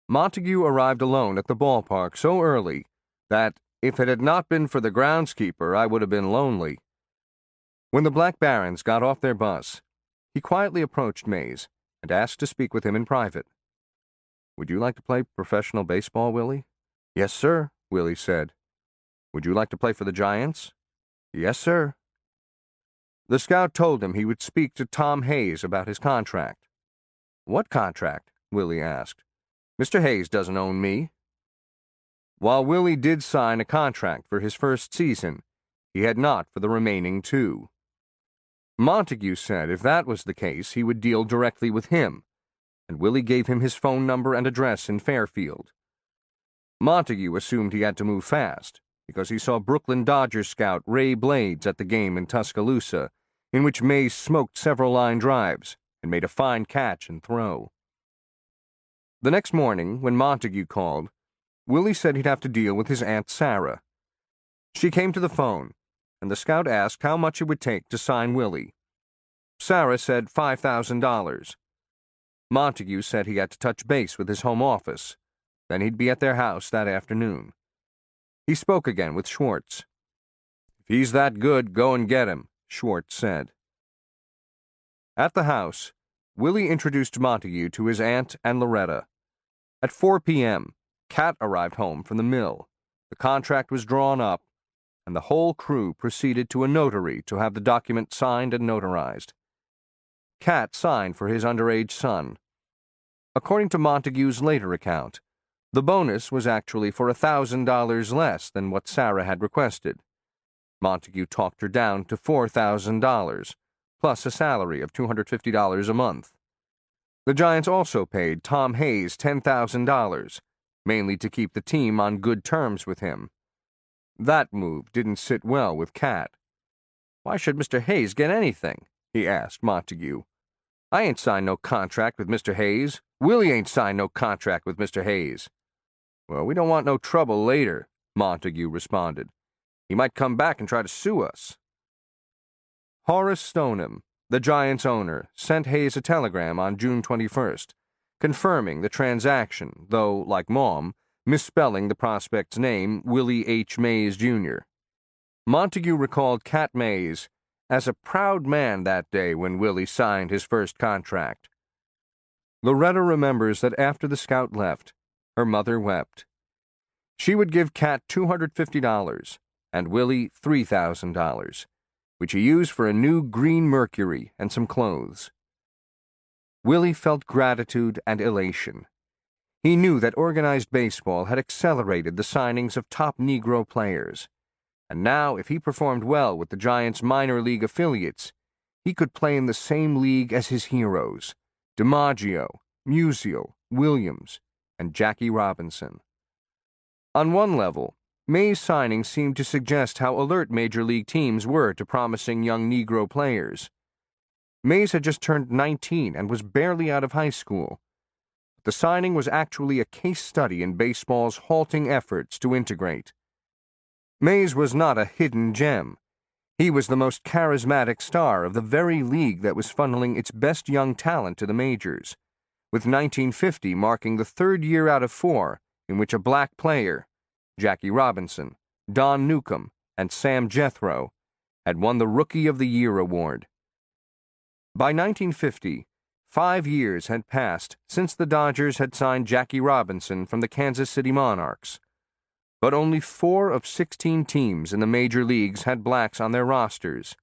Montague arrived alone at the ballpark so early that, if it had not been for the groundskeeper, I would have been lonely. When the Black Barons got off their bus, he quietly approached Mays and asked to speak with him in private. "Would you like to play professional baseball, Willie?" "Yes, sir," Willie said. "Would you like to play for the Giants?" "Yes, sir." The scout told him he would speak to Tom Hayes about his contract. "What contract?" Willie asked. "Mr. Hayes doesn't own me." While Willie did sign a contract for his first season, he had not for the remaining 2. Montague said if that was the case, he would deal directly with him, and Willie gave him his phone number and address in Fairfield. Montague assumed he had to move fast, because he saw Brooklyn Dodgers scout Ray Blades at the game in Tuscaloosa, in which Mays smoked several line drives and made a fine catch and throw. The next morning, when Montague called, Willie said he'd have to deal with his Aunt Sarah. She came to the phone, and the scout asked how much it would take to sign Willie. Sarah said $5,000. Montague said he had to touch base with his home office. Then he'd be at their house that afternoon. He spoke again with Schwartz. "If he's that good, go and get him," Schwartz said. At the house, Willie introduced Montague to his aunt and Loretta. At 4 p.m., Cat arrived home from the mill. The contract was drawn up, and the whole crew proceeded to a notary to have the document signed and notarized. Cat signed for his underage son. According to Montague's later account, the bonus was actually for $1,000 less than what Sarah had requested. Montague talked her down to $4,000, plus a salary of $250 a month. The Giants also paid Tom Hayes $10,000, mainly to keep the team on good terms with him. That move didn't sit well with Cat. "Why should Mr. Hayes get anything?" he asked Montague. "I ain't signed no contract with Mr. Hayes. Willie ain't signed no contract with Mr. Hayes." "Well, we don't want no trouble later," Montague responded. "He might come back and try to sue us." Horace Stoneham, the Giants' owner, sent Hayes a telegram on June 21st, confirming the transaction, though, like Mom, misspelling the prospect's name, Willie H. Mays, Jr. Montague recalled Cat Mays as a proud man that day when Willie signed his first contract. Loretta remembers that after the scout left, her mother wept. She would give Cat $250 and Willie $3,000, which he used for a new green Mercury and some clothes. Willie felt gratitude and elation. He knew that organized baseball had accelerated the signings of top Negro players, and now if he performed well with the Giants' minor league affiliates, he could play in the same league as his heroes, DiMaggio, Musial, Williams, and Jackie Robinson. On one level, Mays' signing seemed to suggest how alert major league teams were to promising young Negro players. Mays had just turned 19 and was barely out of high school. The signing was actually a case study in baseball's halting efforts to integrate. Mays was not a hidden gem. He was the most charismatic star of the very league that was funneling its best young talent to the majors, with 1950 marking the 3rd year out of 4 in which a black player, Jackie Robinson, Don Newcomb, and Sam Jethro, had won the Rookie of the Year award. By 1950, 5 years had passed since the Dodgers had signed Jackie Robinson from the Kansas City Monarchs. But only 4 of 16 teams in the major leagues had blacks on their rosters.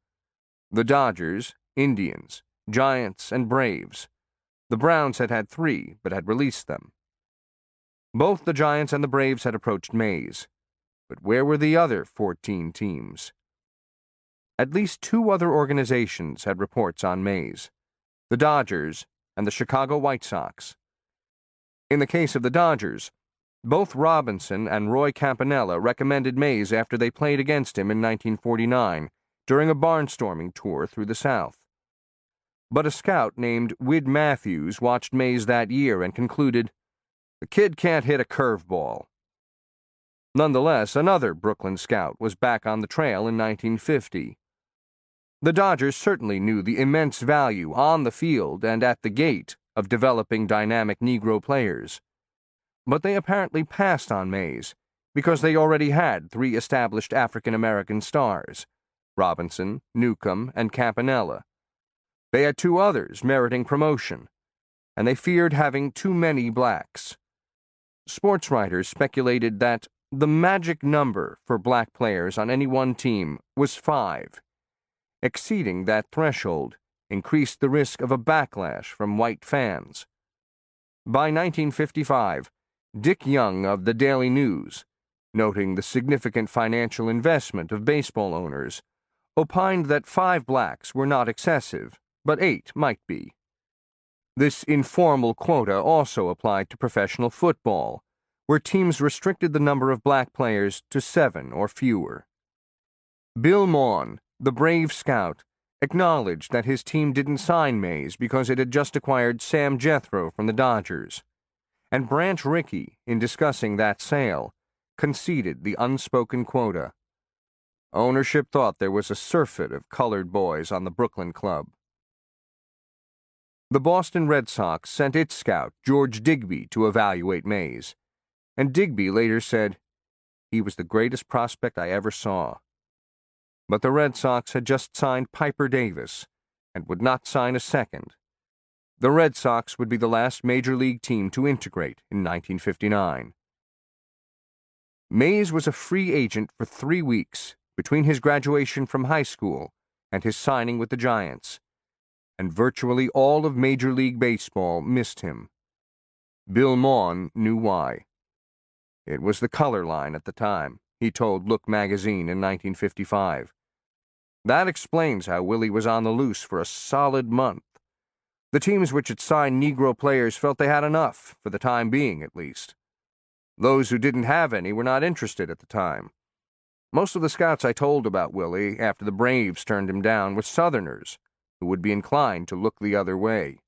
The Dodgers, Indians, Giants, and Braves. The Browns had had 3, but had released them. Both the Giants and the Braves had approached Mays. But where were the other 14 teams? At least 2 other organizations had reports on Mays: the Dodgers and the Chicago White Sox. In the case of the Dodgers, both Robinson and Roy Campanella recommended Mays after they played against him in 1949 during a barnstorming tour through the South. But a scout named Whit Matthews watched Mays that year and concluded, "The kid can't hit a curveball." Nonetheless, another Brooklyn scout was back on the trail in 1950. The Dodgers certainly knew the immense value on the field and at the gate of developing dynamic Negro players. But they apparently passed on Mays because they already had 3 established African-American stars: Robinson, Newcomb, and Campanella. They had 2 others meriting promotion, and they feared having too many blacks. Sports writers speculated that the magic number for black players on any one team was 5. Exceeding that threshold increased the risk of a backlash from white fans. By 1955, Dick Young of the Daily News, noting the significant financial investment of baseball owners, opined that 5 blacks were not excessive, but 8 might be. This informal quota also applied to professional football, where teams restricted the number of black players to 7 or fewer. Bill Maughan, the brave scout, acknowledged that his team didn't sign Mays because it had just acquired Sam Jethro from the Dodgers, and Branch Rickey, in discussing that sale, conceded the unspoken quota. Ownership thought there was a surfeit of colored boys on the Brooklyn club. The Boston Red Sox sent its scout, George Digby, to evaluate Mays, and Digby later said, "He was the greatest prospect I ever saw." But the Red Sox had just signed Piper Davis and would not sign a second. The Red Sox would be the last major league team to integrate in 1959. Mays was a free agent for 3 weeks between his graduation from high school and his signing with the Giants, and virtually all of Major League Baseball missed him. Bill Maughan knew why. It was the color line at the time, he told Look magazine in 1955. That explains how Willie was on the loose for a solid month. The teams which had signed Negro players felt they had enough, for the time being at least. Those who didn't have any were not interested at the time. Most of the scouts I told about Willie after the Braves turned him down were Southerners, who would be inclined to look the other way.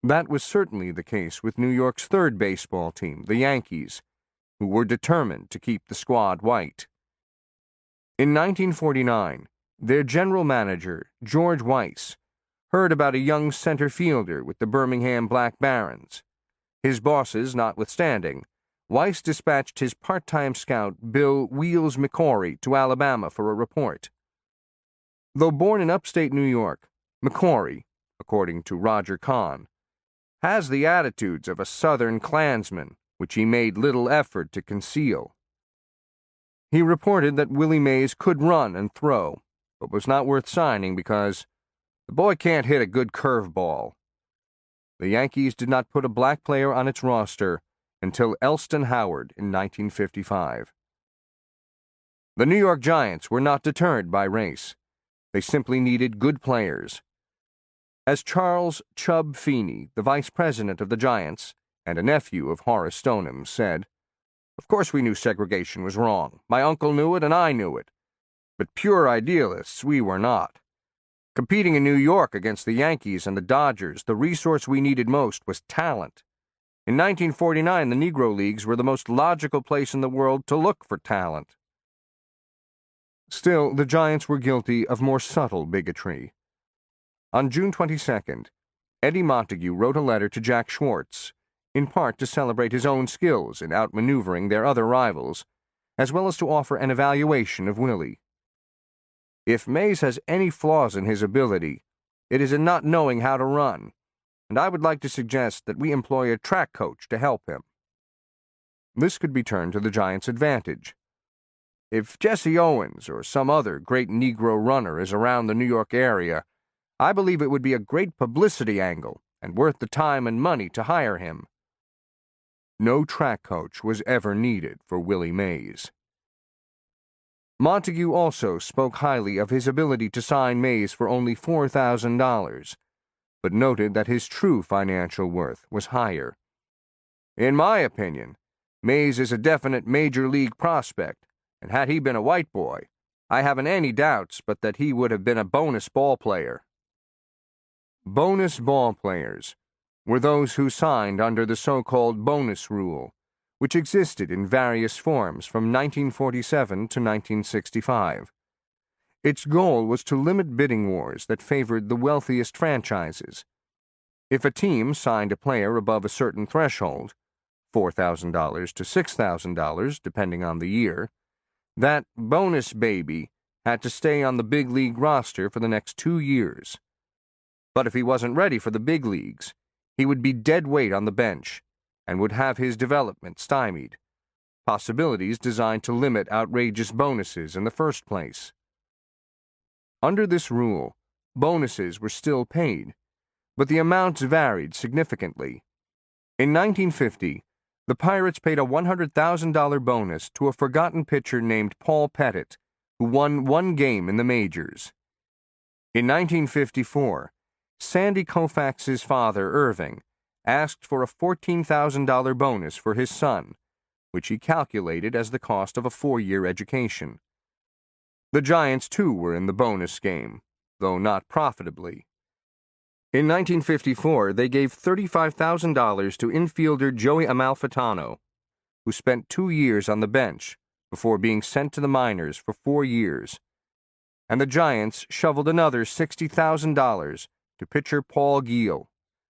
That was certainly the case with New York's third baseball team, the Yankees, who were determined to keep the squad white. In 1949, their general manager, George Weiss, heard about a young center fielder with the Birmingham Black Barons. His bosses notwithstanding, Weiss dispatched his part-time scout, Bill Wheels McCory, to Alabama for a report. Though born in upstate New York, McCory, according to Roger Kahn, has the attitudes of a Southern Klansman, which he made little effort to conceal. He reported that Willie Mays could run and throw, but was not worth signing because the boy can't hit a good curveball. The Yankees did not put a black player on its roster until Elston Howard in 1955. The New York Giants were not deterred by race. They simply needed good players. As Charles Chub Feeney, the vice president of the Giants, and a nephew of Horace Stoneham, said, "Of course we knew segregation was wrong. My uncle knew it and I knew it. But pure idealists we were not. Competing in New York against the Yankees and the Dodgers, the resource we needed most was talent. In 1949, the Negro Leagues were the most logical place in the world to look for talent." Still, the Giants were guilty of more subtle bigotry. On June 22nd, Eddie Montague wrote a letter to Jack Schwartz, in part to celebrate his own skills in outmaneuvering their other rivals, as well as to offer an evaluation of Willie. "If Mays has any flaws in his ability, it is in not knowing how to run, and I would like to suggest that we employ a track coach to help him." This could be turned to the Giants' advantage. If Jesse Owens or some other great Negro runner is around the New York area, I believe it would be a great publicity angle and worth the time and money to hire him. No track coach was ever needed for Willie Mays. Montague also spoke highly of his ability to sign Mays for only $4,000, but noted that his true financial worth was higher. In my opinion, Mays is a definite major league prospect, and had he been a white boy, I haven't any doubts but that he would have been a bonus ball player. Bonus ball players were those who signed under the so-called bonus rule, which existed in various forms from 1947 to 1965. Its goal was to limit bidding wars that favored the wealthiest franchises. If a team signed a player above a certain threshold, $4,000 to $6,000 depending on the year, that bonus baby had to stay on the big league roster for the next 2 years. But if he wasn't ready for the big leagues, he would be dead weight on the bench and would have his development stymied, possibilities designed to limit outrageous bonuses in the first place. Under this rule, bonuses were still paid, but the amounts varied significantly. In 1950, the Pirates paid a $100,000 bonus to a forgotten pitcher named Paul Pettit, who won 1 game in the majors. In 1954, Sandy Koufax's father, Irving, asked for a $14,000 bonus for his son, which he calculated as the cost of a 4-year education. The Giants, too, were in the bonus game, though not profitably. In 1954, they gave $35,000 to infielder Joey Amalfitano, who spent 2 years on the bench before being sent to the minors for 4 years. And the Giants shoveled another $60,000 to pitcher Paul Giel,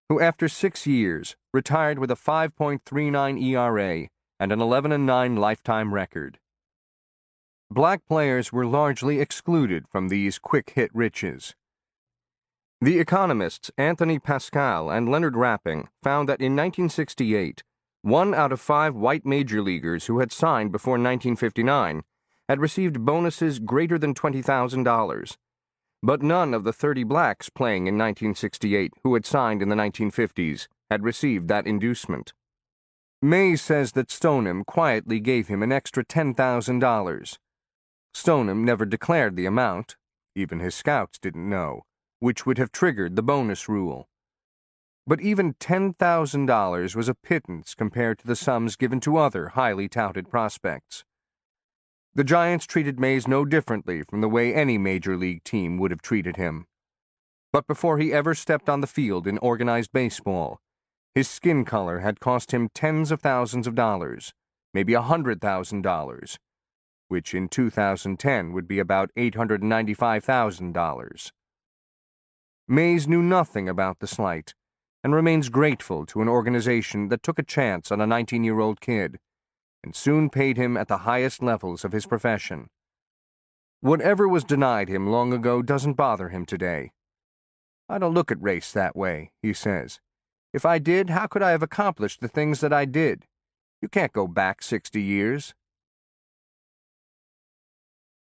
who after 6 years retired with a 5.39 ERA and an 11-9 lifetime record. Black players were largely excluded from these quick-hit riches. The economists Anthony Pascal and Leonard Rapping found that in 1968, 1 out of 5 white major leaguers who had signed before 1959 had received bonuses greater than $20,000, but none of the 30 blacks playing in 1968 who had signed in the 1950s had received that inducement. Mays says that Stoneham quietly gave him an extra $10,000. Stoneham never declared the amount, even his scouts didn't know, which would have triggered the bonus rule. But even $10,000 was a pittance compared to the sums given to other highly touted prospects. The Giants treated Mays no differently from the way any major league team would have treated him. But before he ever stepped on the field in organized baseball, his skin color had cost him tens of thousands of dollars, maybe $100,000, which in 2010 would be about $895,000. Mays knew nothing about the slight, and remains grateful to an organization that took a chance on a 19-year-old kid, and soon paid him at the highest levels of his profession. Whatever was denied him long ago doesn't bother him today. "I don't look at race that way," he says. "If I did, how could I have accomplished the things that I did? You can't go back 60 years.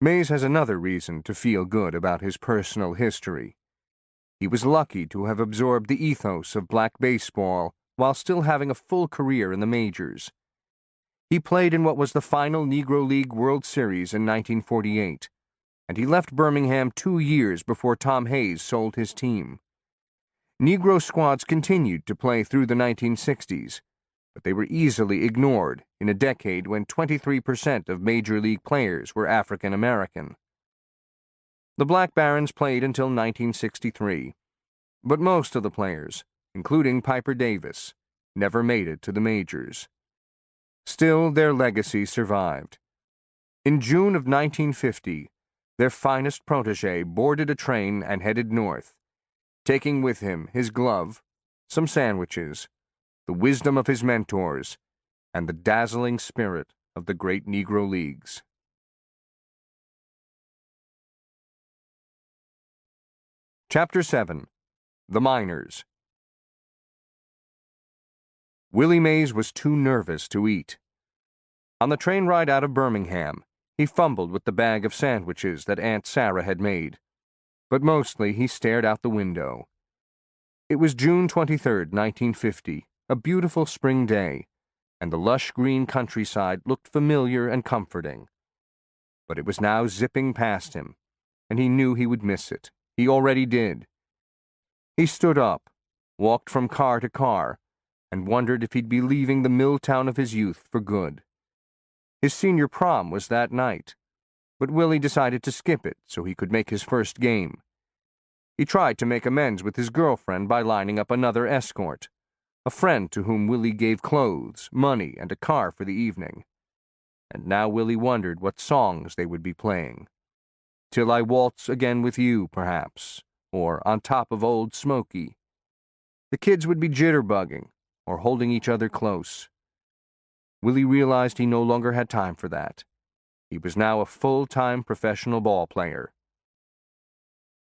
Mays has another reason to feel good about his personal history. He was lucky to have absorbed the ethos of black baseball while still having a full career in the majors. He played in what was the final Negro League World Series in 1948, and he left Birmingham 2 years before Tom Hayes sold his team. Negro squads continued to play through the 1960s, but they were easily ignored in a decade when 23% of Major League players were African American. The Black Barons played until 1963, but most of the players, including Piper Davis, never made it to the majors. Still, their legacy survived. In June of 1950, their finest protege boarded a train and headed north, taking with him his glove, some sandwiches, the wisdom of his mentors, and the dazzling spirit of the great Negro Leagues. Chapter 7. The Minors. Willie Mays was too nervous to eat. On the train ride out of Birmingham, he fumbled with the bag of sandwiches that Aunt Sarah had made, but mostly he stared out the window. It was June 23rd, 1950, a beautiful spring day, and the lush green countryside looked familiar and comforting. But it was now zipping past him, and he knew he would miss it. He already did. He stood up, walked from car to car, and wondered if he'd be leaving the mill town of his youth for good. His senior prom was that night, but Willie decided to skip it so he could make his first game. He tried to make amends with his girlfriend by lining up another escort, a friend to whom Willie gave clothes, money, and a car for the evening. And now Willie wondered what songs they would be playing. Till I Waltz Again With You, perhaps, or On Top of Old Smoky. The kids would be jitterbugging, or holding each other close. Willie realized he no longer had time for that. He was now a full-time professional ball player.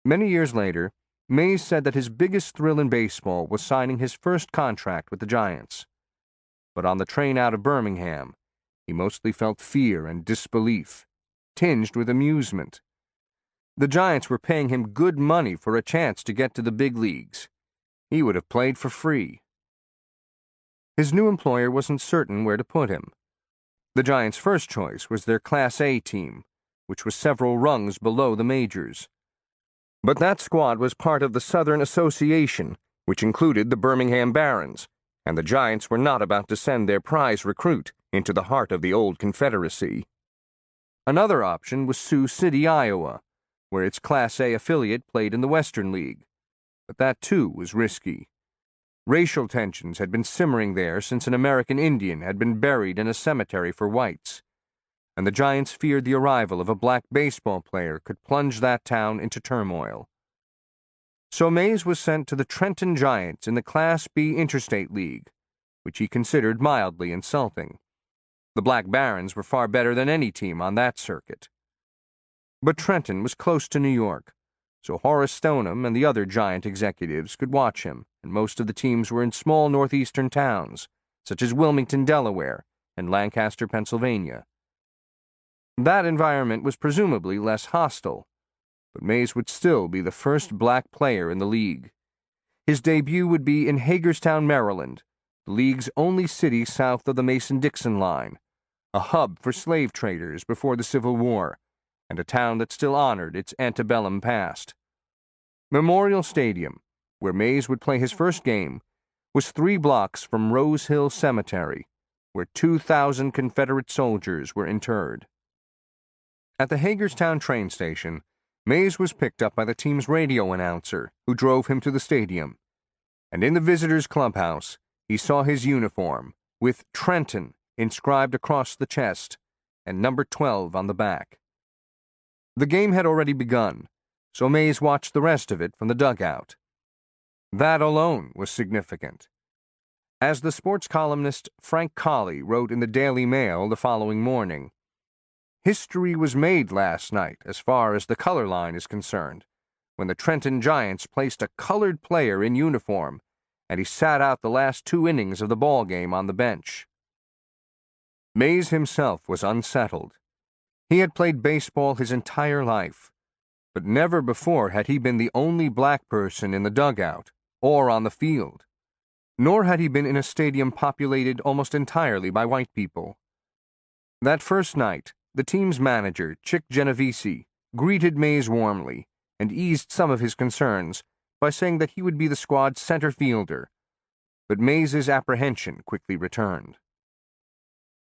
Many years later, Mays said that his biggest thrill in baseball was signing his first contract with the Giants. But on the train out of Birmingham, he mostly felt fear and disbelief, tinged with amusement. The Giants were paying him good money for a chance to get to the big leagues. He would have played for free. His new employer wasn't certain where to put him. The Giants' first choice was their Class A team, which was several rungs below the majors. But that squad was part of the Southern Association, which included the Birmingham Barons, and the Giants were not about to send their prize recruit into the heart of the old Confederacy. Another option was Sioux City, Iowa, where its Class A affiliate played in the Western League. But that, too, was risky. Racial tensions had been simmering there since an American Indian had been buried in a cemetery for whites, and the Giants feared the arrival of a black baseball player could plunge that town into turmoil. So Mays was sent to the Trenton Giants in the Class B Interstate League, which he considered mildly insulting. The Black Barons were far better than any team on that circuit. But Trenton was close to New York, so Horace Stoneham and the other Giant executives could watch him, and most of the teams were in small northeastern towns, such as Wilmington, Delaware, and Lancaster, Pennsylvania. That environment was presumably less hostile, but Mays would still be the first black player in the league. His debut would be in Hagerstown, Maryland, the league's only city south of the Mason-Dixon line, a hub for slave traders before the Civil War, and a town that still honored its antebellum past. Memorial Stadium, where Mays would play his first game, was 3 blocks from Rose Hill Cemetery, where 2,000 Confederate soldiers were interred. At the Hagerstown train station, Mays was picked up by the team's radio announcer, who drove him to the stadium. And in the visitors' clubhouse, he saw his uniform, with Trenton inscribed across the chest, and number 12 on the back. The game had already begun, so Mays watched the rest of it from the dugout. That alone was significant. As the sports columnist Frank Colley wrote in the Daily Mail the following morning, "History was made last night as far as the color line is concerned, when the Trenton Giants placed a colored player in uniform, and he sat out the last 2 innings of the ball game on the bench." Mays himself was unsettled. He had played baseball his entire life, but never before had he been the only black person in the dugout or on the field, nor had he been in a stadium populated almost entirely by white people. That first night, the team's manager, Chick Genovese, greeted Mays warmly and eased some of his concerns by saying that he would be the squad's center fielder, but Mays's apprehension quickly returned.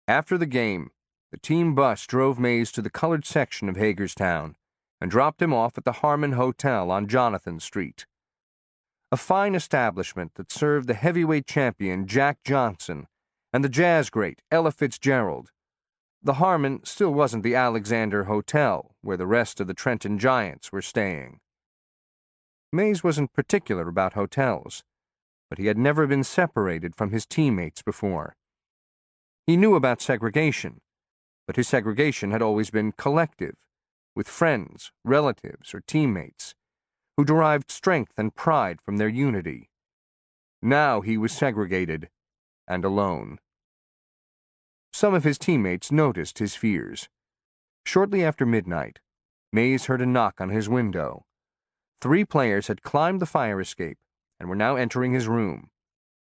After the game, the team bus drove Mays to the colored section of Hagerstown and dropped him off at the Harmon Hotel on Jonathan Street, a fine establishment that served the heavyweight champion Jack Johnson and the jazz great Ella Fitzgerald. The Harmon still wasn't the Alexander Hotel where the rest of the Trenton Giants were staying. Mays wasn't particular about hotels, but he had never been separated from his teammates before. He knew about segregation, but his segregation had always been collective, with friends, relatives, or teammates, who derived strength and pride from their unity. Now he was segregated and alone. Some of his teammates noticed his fears. Shortly after midnight, Mays heard a knock on his window. 3 players had climbed the fire escape and were now entering his room.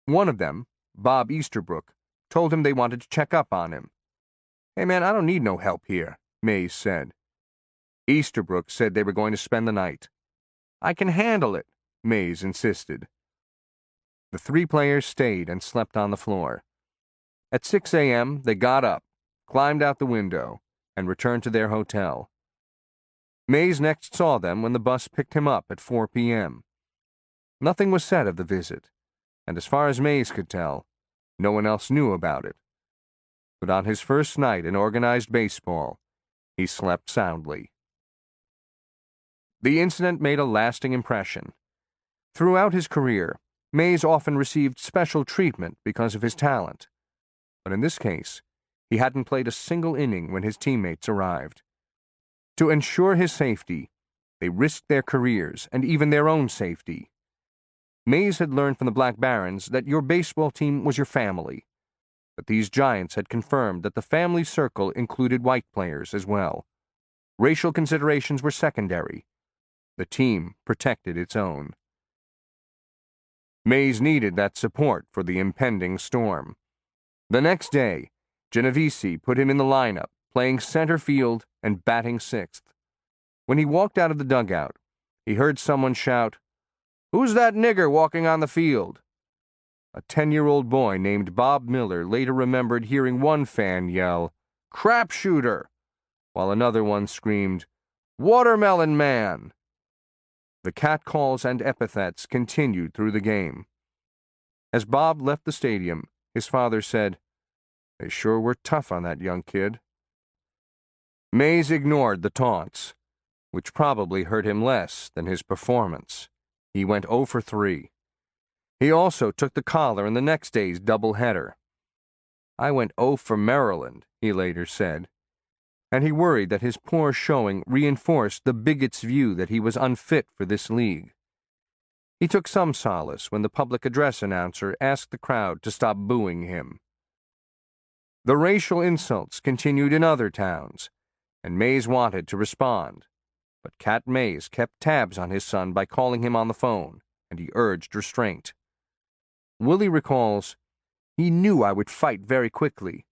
One of them, Bob Easterbrook, told him they wanted to check up on him. "Hey man, I don't need no help here," Mays said. Easterbrook said they were going to spend the night. "I can handle it," Mays insisted. The 3 players stayed and slept on the floor. At 6 a.m., they got up, climbed out the window, and returned to their hotel. Mays next saw them when the bus picked him up at 4 p.m. Nothing was said of the visit, and as far as Mays could tell, no one else knew about it. But on his first night in organized baseball, he slept soundly. The incident made a lasting impression. Throughout his career, Mays often received special treatment because of his talent. But in this case, he hadn't played a single inning when his teammates arrived. To ensure his safety, they risked their careers and even their own safety. Mays had learned from the Black Barons that your baseball team was your family, but these giants had confirmed that the family circle included white players as well. Racial considerations were secondary. The team protected its own. Mays needed that support for the impending storm. The next day, Genovese put him in the lineup, playing center field and batting 6th. When he walked out of the dugout, he heard someone shout, "Who's that nigger walking on the field?" A 10-year-old boy named Bob Miller later remembered hearing one fan yell, "Crap shooter," while another one screamed, "Watermelon man." The catcalls and epithets continued through the game. As Bob left the stadium, his father said, "They sure were tough on that young kid." Mays ignored the taunts, which probably hurt him less than his performance. He went 0 for 3. He also took the collar in the next day's doubleheader. "I went 0 for Maryland," he later said, and he worried that his poor showing reinforced the bigots' view that he was unfit for this league. He took some solace when the public address announcer asked the crowd to stop booing him. The racial insults continued in other towns, and Mays wanted to respond, but Cat Mays kept tabs on his son by calling him on the phone, and he urged restraint. Willie recalls, "He knew I would fight very quickly,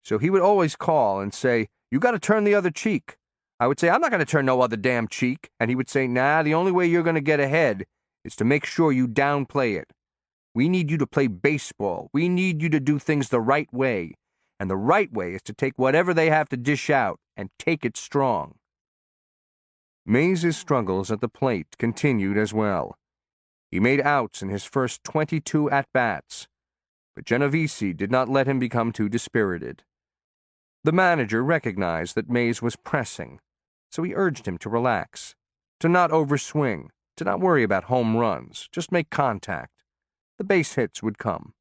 so he would always call and say, 'You got to turn the other cheek.' I would say, 'I'm not going to turn no other damn cheek,' and he would say, 'Nah, the only way you're going to get ahead is to make sure you downplay it. We need you to play baseball. We need you to do things the right way, and the right way is to take whatever they have to dish out and take it strong.'" Mays' struggles at the plate continued as well. He made outs in his first 22 at-bats, but Genovese did not let him become too dispirited. The manager recognized that Mays was pressing, so he urged him to relax, to not overswing, to not worry about home runs, just make contact. The base hits would come.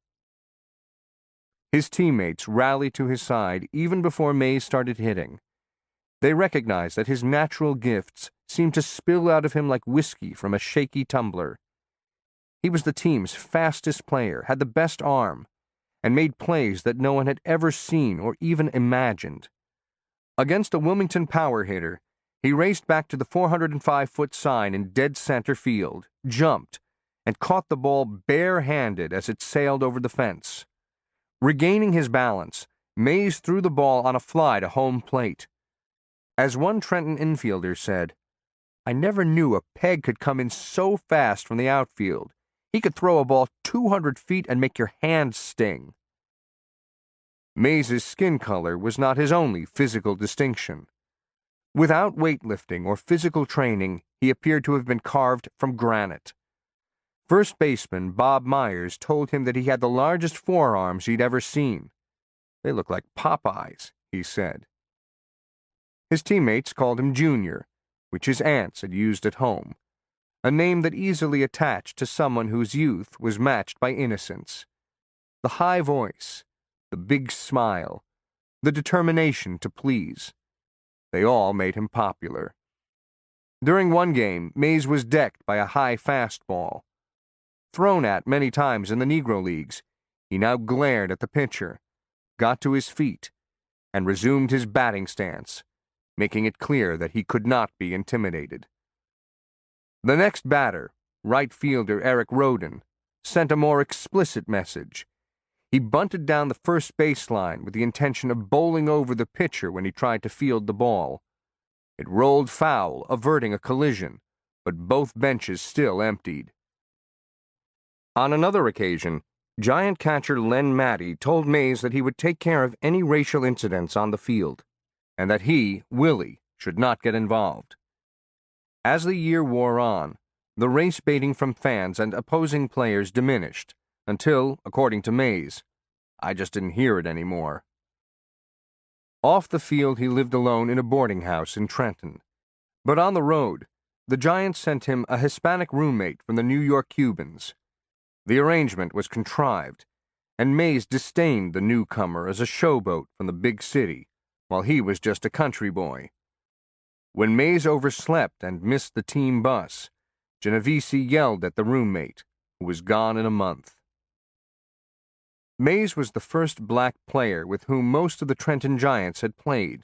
His teammates rallied to his side even before Mays started hitting. They recognized that his natural gifts seemed to spill out of him like whiskey from a shaky tumbler. He was the team's fastest player, had the best arm, and made plays that no one had ever seen or even imagined. Against a Wilmington power hitter, he raced back to the 405-foot sign in dead center field, jumped, and caught the ball bare-handed as it sailed over the fence. Regaining his balance, Mays threw the ball on a fly to home plate. As one Trenton infielder said, "I never knew a peg could come in so fast from the outfield. He could throw a ball 200 feet and make your hands sting." Mays' skin color was not his only physical distinction. Without weightlifting or physical training, he appeared to have been carved from granite. First baseman Bob Myers told him that he had the largest forearms he'd ever seen. "They look like Popeyes," he said. His teammates called him Junior, which his aunts had used at home, a name that easily attached to someone whose youth was matched by innocence. The high voice, the big smile, the determination to please, they all made him popular. During one game, Mays was decked by a high fastball. Thrown at many times in the Negro Leagues, he now glared at the pitcher, got to his feet and resumed his batting stance, making it clear that he could not be intimidated. The next batter, right fielder Eric Roden, sent a more explicit message. He bunted down the first baseline with the intention of bowling over the pitcher when he tried to field the ball. It rolled foul, averting a collision, but both benches still emptied. On another occasion, Giant catcher Len Matty told Mays that he would take care of any racial incidents on the field, and that he, Willie, should not get involved. As the year wore on, the race baiting from fans and opposing players diminished, until, according to Mays, I just didn't hear it anymore. Off the field he lived alone in a boarding house in Trenton, but on the road, the Giants sent him a Hispanic roommate from the New York Cubans. The arrangement was contrived, and Mays disdained the newcomer as a showboat from the big city, while he was just a country boy. When Mays overslept and missed the team bus, Genovese yelled at the roommate, who was gone in a month. Mays was the first black player with whom most of the Trenton Giants had played,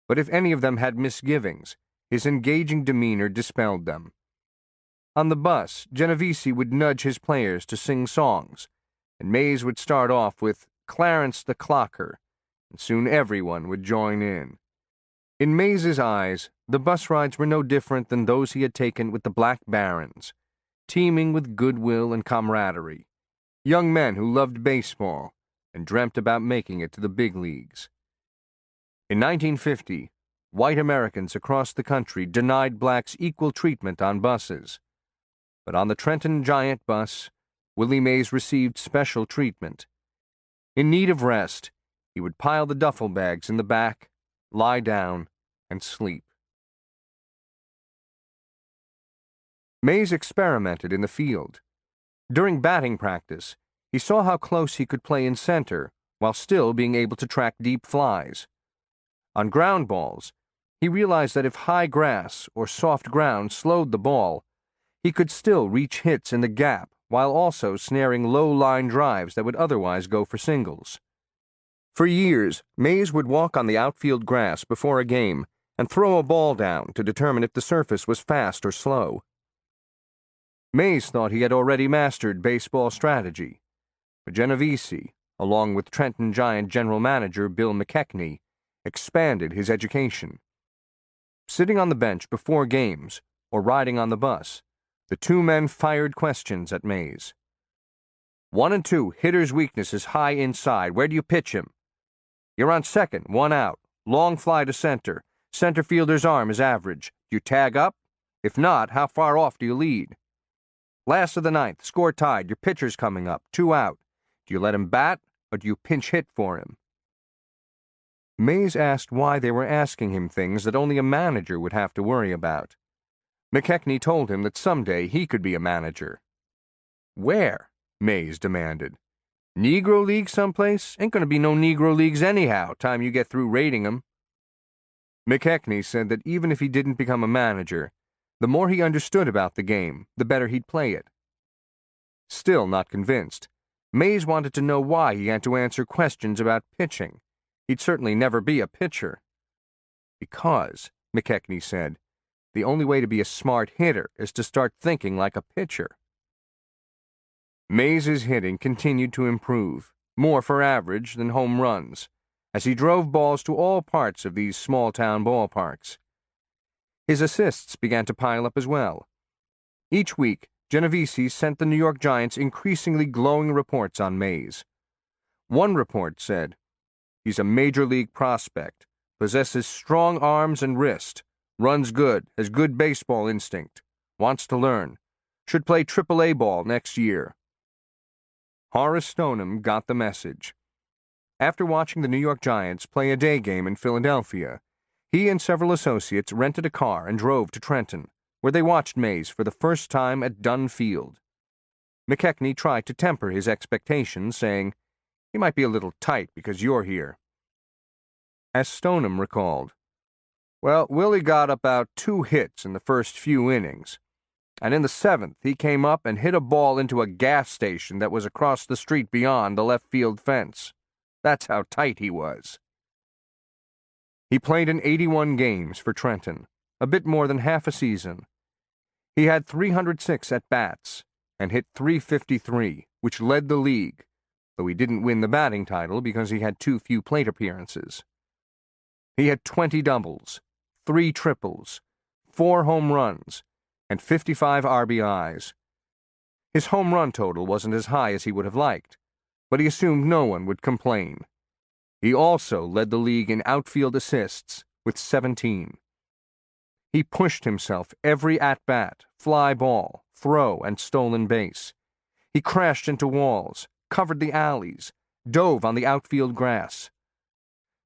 but if any of them had misgivings, his engaging demeanor dispelled them. On the bus, Genovese would nudge his players to sing songs, and Mays would start off with Clarence the Clocker, and soon everyone would join in. In Mays's eyes, the bus rides were no different than those he had taken with the Black Barons, teeming with goodwill and camaraderie, young men who loved baseball and dreamt about making it to the big leagues. In 1950, white Americans across the country denied blacks equal treatment on buses. But on the Trenton Giant bus, Willie Mays received special treatment. In need of rest, he would pile the duffel bags in the back, lie down, and sleep. Mays experimented in the field. During batting practice, he saw how close he could play in center while still being able to track deep flies. On ground balls, he realized that if high grass or soft ground slowed the ball, he could still reach hits in the gap while also snaring low-line drives that would otherwise go for singles. For years, Mays would walk on the outfield grass before a game and throw a ball down to determine if the surface was fast or slow. Mays thought he had already mastered baseball strategy, but Genovese, along with Trenton Giant general manager Bill McKechnie, expanded his education. Sitting on the bench before games or riding on the bus, the two men fired questions at Mays. 1 and 2, hitter's weakness is high inside. Where do you pitch him? You're on second, 1 out. Long fly to center. Center fielder's arm is average. Do you tag up? If not, how far off do you lead? Last of the 9th, score tied. Your pitcher's coming up, 2 out. Do you let him bat, or do you pinch hit for him? Mays asked why they were asking him things that only a manager would have to worry about. McKechnie told him that someday he could be a manager. Where? Mays demanded. Negro League someplace? Ain't gonna be no Negro Leagues anyhow, time you get through rating 'em. McKechnie said that even if he didn't become a manager, the more he understood about the game, the better he'd play it. Still not convinced, Mays wanted to know why he had to answer questions about pitching. He'd certainly never be a pitcher. Because, McKechnie said, the only way to be a smart hitter is to start thinking like a pitcher. Mays's hitting continued to improve, more for average than home runs, as he drove balls to all parts of these small-town ballparks. His assists began to pile up as well. Each week, Genovese sent the New York Giants increasingly glowing reports on Mays. One report said, "He's a major league prospect, possesses strong arms and wrist, runs good, has good baseball instinct, wants to learn, should play Triple-A ball next year." Horace Stoneham got the message. After watching the New York Giants play a day game in Philadelphia, he and several associates rented a car and drove to Trenton, where they watched Mays for the first time at Dunn Field. McKechnie tried to temper his expectations, saying, "He might be a little tight because you're here." As Stoneham recalled, "Well, Willie got about 2 hits in the first few innings, and in the 7th he came up and hit a ball into a gas station that was across the street beyond the left field fence. That's how tight he was. He played in 81 games for Trenton, a bit more than half a season. He had 306 at-bats and hit .353, which led the league, though he didn't win the batting title because he had too few plate appearances. He had 20 doubles, 3 triples, 4 home runs, and 55 RBIs. His home run total wasn't as high as he would have liked, but he assumed no one would complain. He also led the league in outfield assists with 17. He pushed himself every at-bat, fly ball, throw, and stolen base. He crashed into walls, covered the alleys, dove on the outfield grass.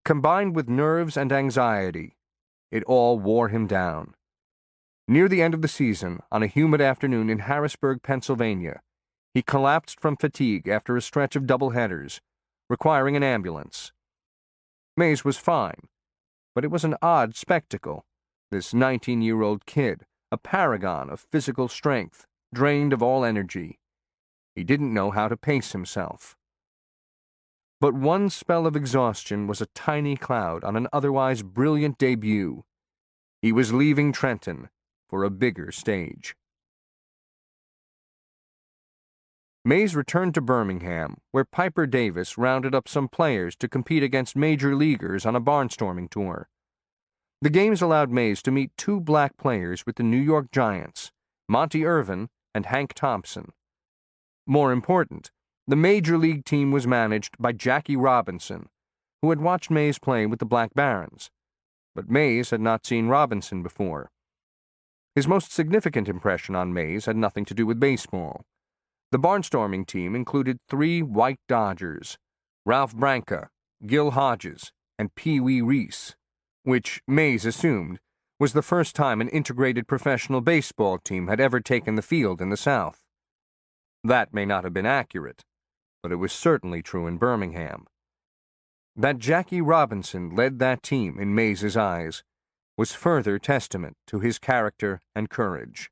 Combined with nerves and anxiety, it all wore him down. Near the end of the season, on a humid afternoon in Harrisburg, Pennsylvania, he collapsed from fatigue after a stretch of doubleheaders, requiring an ambulance. Mays was fine, but it was an odd spectacle. This 19-year-old kid, a paragon of physical strength, drained of all energy. He didn't know how to pace himself. But one spell of exhaustion was a tiny cloud on an otherwise brilliant debut. He was leaving Trenton for a bigger stage. Mays returned to Birmingham, where Piper Davis rounded up some players to compete against major leaguers on a barnstorming tour. The games allowed Mays to meet 2 black players with the New York Giants, Monty Irvin and Hank Thompson. More important, the major league team was managed by Jackie Robinson, who had watched Mays play with the Black Barons. But Mays had not seen Robinson before. His most significant impression on Mays had nothing to do with baseball. The barnstorming team included 3 white Dodgers, Ralph Branca, Gil Hodges, and Pee Wee Reese, which Mays assumed was the first time an integrated professional baseball team had ever taken the field in the South. That may not have been accurate, but it was certainly true in Birmingham. That Jackie Robinson led that team in Mays's eyes was further testament to his character and courage.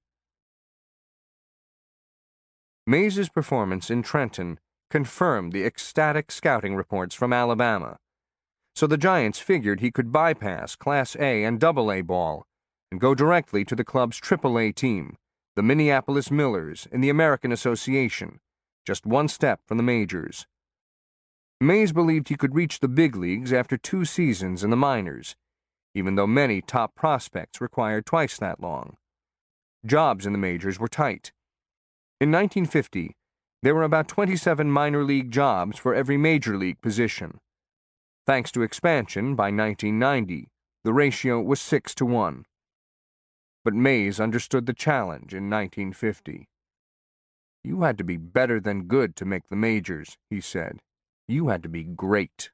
Mays's performance in Trenton confirmed the ecstatic scouting reports from Alabama, so the Giants figured he could bypass Class A and AA ball and go directly to the club's AAA team, the Minneapolis Millers in the American Association, just 1 step from the majors. Mays believed he could reach the big leagues after 2 seasons in the minors, even though many top prospects required twice that long. Jobs in the majors were tight. In 1950, there were about 27 minor league jobs for every major league position. Thanks to expansion, by 1990, the ratio was 6-1. But Mays understood the challenge in 1950. "You had to be better than good to make the majors," he said. "You had to be great."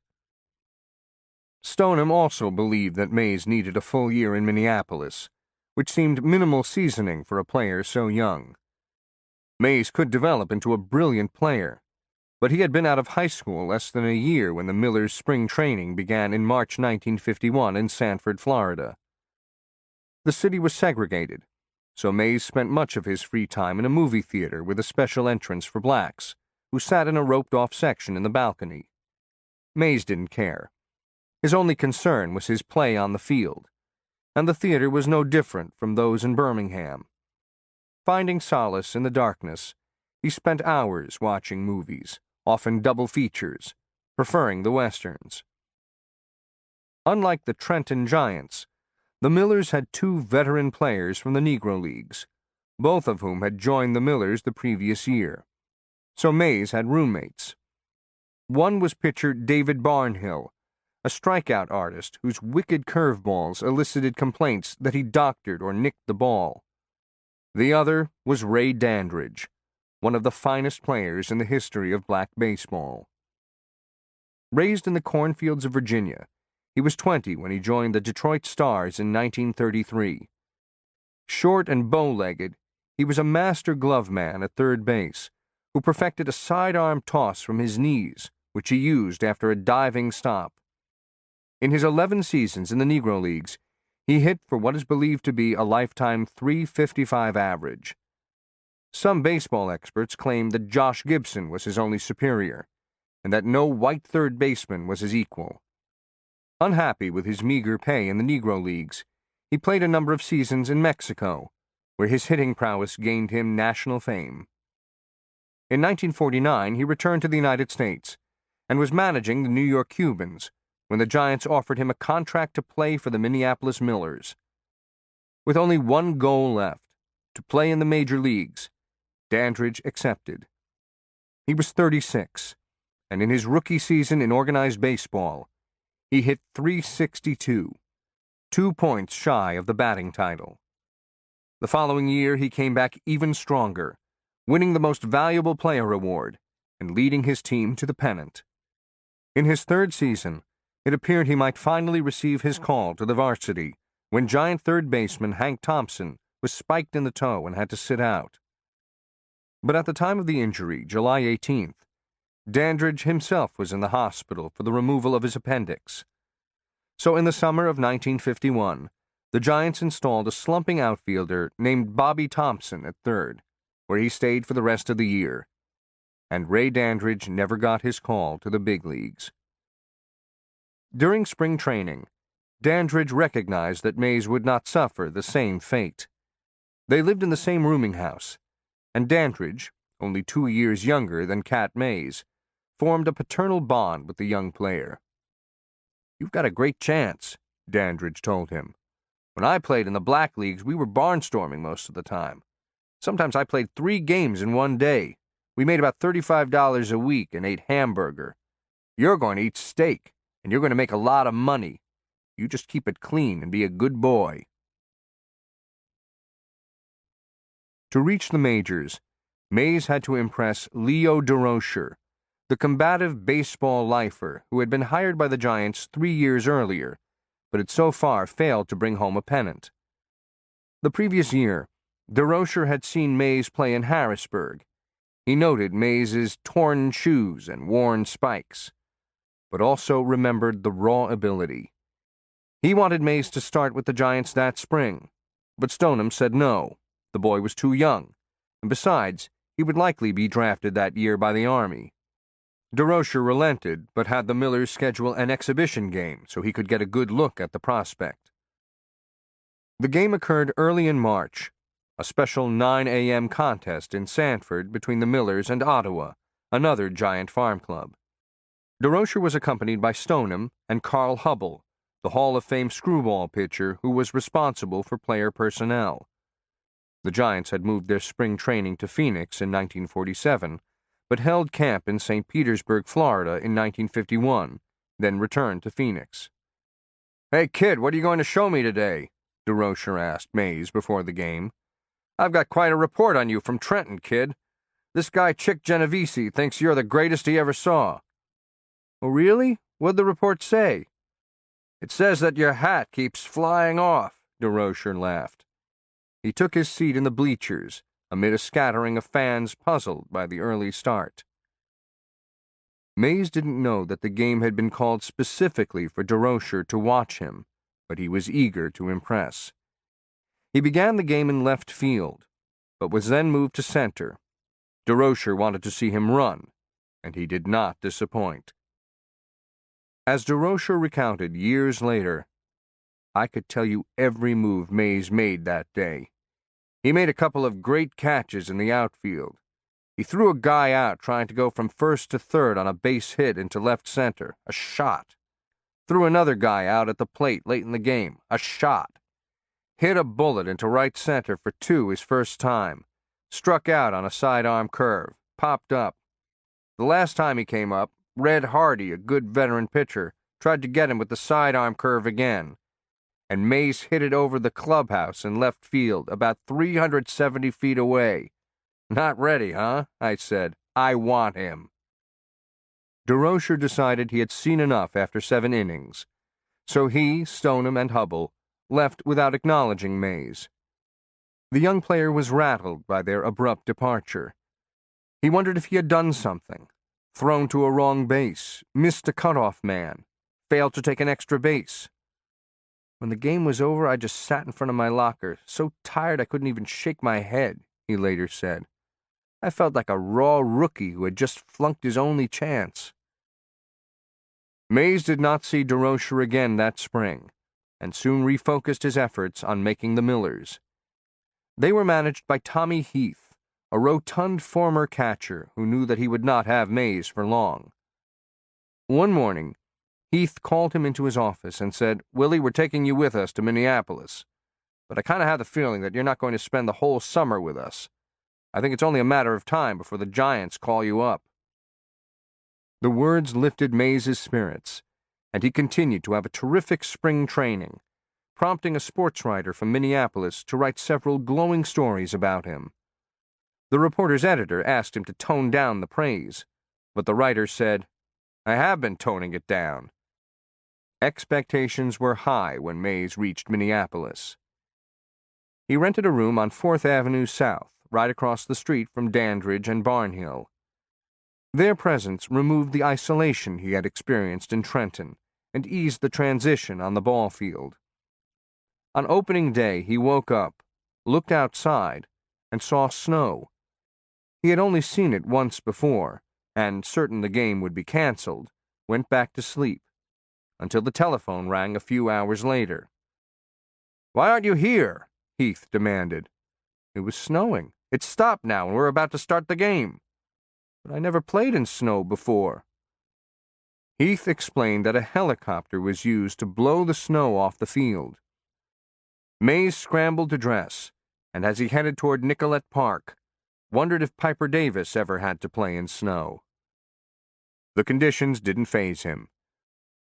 Stoneham also believed that Mays needed a full year in Minneapolis, which seemed minimal seasoning for a player so young. Mays could develop into a brilliant player, but he had been out of high school less than a year when the Millers' spring training began in March 1951 in Sanford, Florida. The city was segregated, so Mays spent much of his free time in a movie theater with a special entrance for blacks, who sat in a roped-off section in the balcony. Mays didn't care. His only concern was his play on the field, and the theater was no different from those in Birmingham. Finding solace in the darkness, he spent hours watching movies, often double features, preferring the westerns. Unlike the Trenton Giants, the Millers had 2 veteran players from the Negro Leagues, both of whom had joined the Millers the previous year. So Mays had roommates. One was pitcher David Barnhill, a strikeout artist whose wicked curveballs elicited complaints that he doctored or nicked the ball. The other was Ray Dandridge, one of the finest players in the history of black baseball. Raised in the cornfields of Virginia, he was 20 when he joined the Detroit Stars in 1933. Short and bow-legged, he was a master glove man at third base, who perfected a sidearm toss from his knees, which he used after a diving stop. In his 11 seasons in the Negro Leagues, he hit for what is believed to be a lifetime .355 average. Some baseball experts claim that Josh Gibson was his only superior, and that no white third baseman was his equal. Unhappy with his meager pay in the Negro Leagues, he played a number of seasons in Mexico, where his hitting prowess gained him national fame. In 1949, he returned to the United States and was managing the New York Cubans when the Giants offered him a contract to play for the Minneapolis Millers. With only one goal left, to play in the major leagues, Dandridge accepted. He was 36, and in his rookie season in organized baseball, he hit .362, 2 points shy of the batting title. The following year, he came back even stronger, winning the Most Valuable Player award and leading his team to the pennant. In his third season, it appeared he might finally receive his call to the varsity when Giant third baseman Hank Thompson was spiked in the toe and had to sit out. But at the time of the injury, July 18th, Dandridge himself was in the hospital for the removal of his appendix. So in the summer of 1951, the Giants installed a slumping outfielder named Bobby Thompson at third, where he stayed for the rest of the year. And Ray Dandridge never got his call to the big leagues. During spring training, Dandridge recognized that Mays would not suffer the same fate. They lived in the same rooming house, and Dandridge, only 2 years younger than Cat Mays, formed a paternal bond with the young player. "You've got a great chance," Dandridge told him. "When I played in the black leagues, we were barnstorming most of the time. Sometimes I played 3 games in one day. We made about $35 a week and ate hamburger. You're going to eat steak, and you're going to make a lot of money. You just keep it clean and be a good boy." To reach the majors, Mays had to impress Leo DeRocher, the combative baseball lifer who had been hired by the Giants 3 years earlier, but had so far failed to bring home a pennant. The previous year, DeRocher had seen Mays play in Harrisburg. He noted Mays's torn shoes and worn spikes, but also remembered the raw ability. He wanted Mays to start with the Giants that spring, but Stoneham said no. The boy was too young, and besides, he would likely be drafted that year by the Army. DeRocher relented, but had the Millers schedule an exhibition game so he could get a good look at the prospect. The game occurred early in March, a special 9 a.m. contest in Sanford between the Millers and Ottawa, another Giant farm club. DeRocher was accompanied by Stoneham and Carl Hubble, the Hall of Fame screwball pitcher who was responsible for player personnel. The Giants had moved their spring training to Phoenix in 1947, but held camp in St. Petersburg, Florida in 1951, then returned to Phoenix. "Hey, kid, what are you going to show me today?" DeRocher asked Mays before the game. "I've got quite a report on you from Trenton, kid. This guy Chick Genovese thinks you're the greatest he ever saw." "Oh, really? What'd the report say?" "It says that your hat keeps flying off," DeRocher laughed. He took his seat in the bleachers, amid a scattering of fans puzzled by the early start. Mays didn't know that the game had been called specifically for DeRocher to watch him, but he was eager to impress. He began the game in left field, but was then moved to center. DeRocher wanted to see him run, and he did not disappoint. As DeRocher recounted years later, "I could tell you every move Mays made that day. He made a couple of great catches in the outfield. He threw a guy out trying to go from first to third on a base hit into left center, a shot. Threw another guy out at the plate late in the game, a shot. Hit a bullet into right center for 2 his first time. Struck out on a sidearm curve, popped up. The last time he came up, Red Hardy, a good veteran pitcher, tried to get him with the sidearm curve again, and Mays hit it over the clubhouse in left field, about 370 feet away. Not ready, huh? I said. I want him." DeRocher decided he had seen enough after 7 innings, so he, Stoneham, and Hubble left without acknowledging Mays. The young player was rattled by their abrupt departure. He wondered if he had done something, thrown to a wrong base, missed a cutoff man, failed to take an extra base. "When the game was over, I just sat in front of my locker, so tired I couldn't even shake my head," he later said. "I felt like a raw rookie who had just flunked his only chance." Mays did not see Durocher again that spring, and soon refocused his efforts on making the Millers. They were managed by Tommy Heath, a rotund former catcher who knew that he would not have Mays for long. One morning, Heath called him into his office and said, "Willie, we're taking you with us to Minneapolis, but I kind of have the feeling that you're not going to spend the whole summer with us. I think it's only a matter of time before the Giants call you up." The words lifted Mays' spirits, and he continued to have a terrific spring training, prompting a sports writer from Minneapolis to write several glowing stories about him. The reporter's editor asked him to tone down the praise, but the writer said, "I have been toning it down." Expectations were high when Mays reached Minneapolis. He rented a room on 4th Avenue South, right across the street from Dandridge and Barnhill. Their presence removed the isolation he had experienced in Trenton and eased the transition on the ball field. On opening day, he woke up, looked outside, and saw snow. He had only seen it once before, and, certain the game would be canceled, went back to sleep, until the telephone rang a few hours later. "Why aren't you here?" Heath demanded. "It was snowing. It's stopped now, and we're about to start the game." "But I never played in snow before." Heath explained that a helicopter was used to blow the snow off the field. Mays scrambled to dress, and as he headed toward Nicollet Park, wondered if Piper Davis ever had to play in snow. The conditions didn't faze him.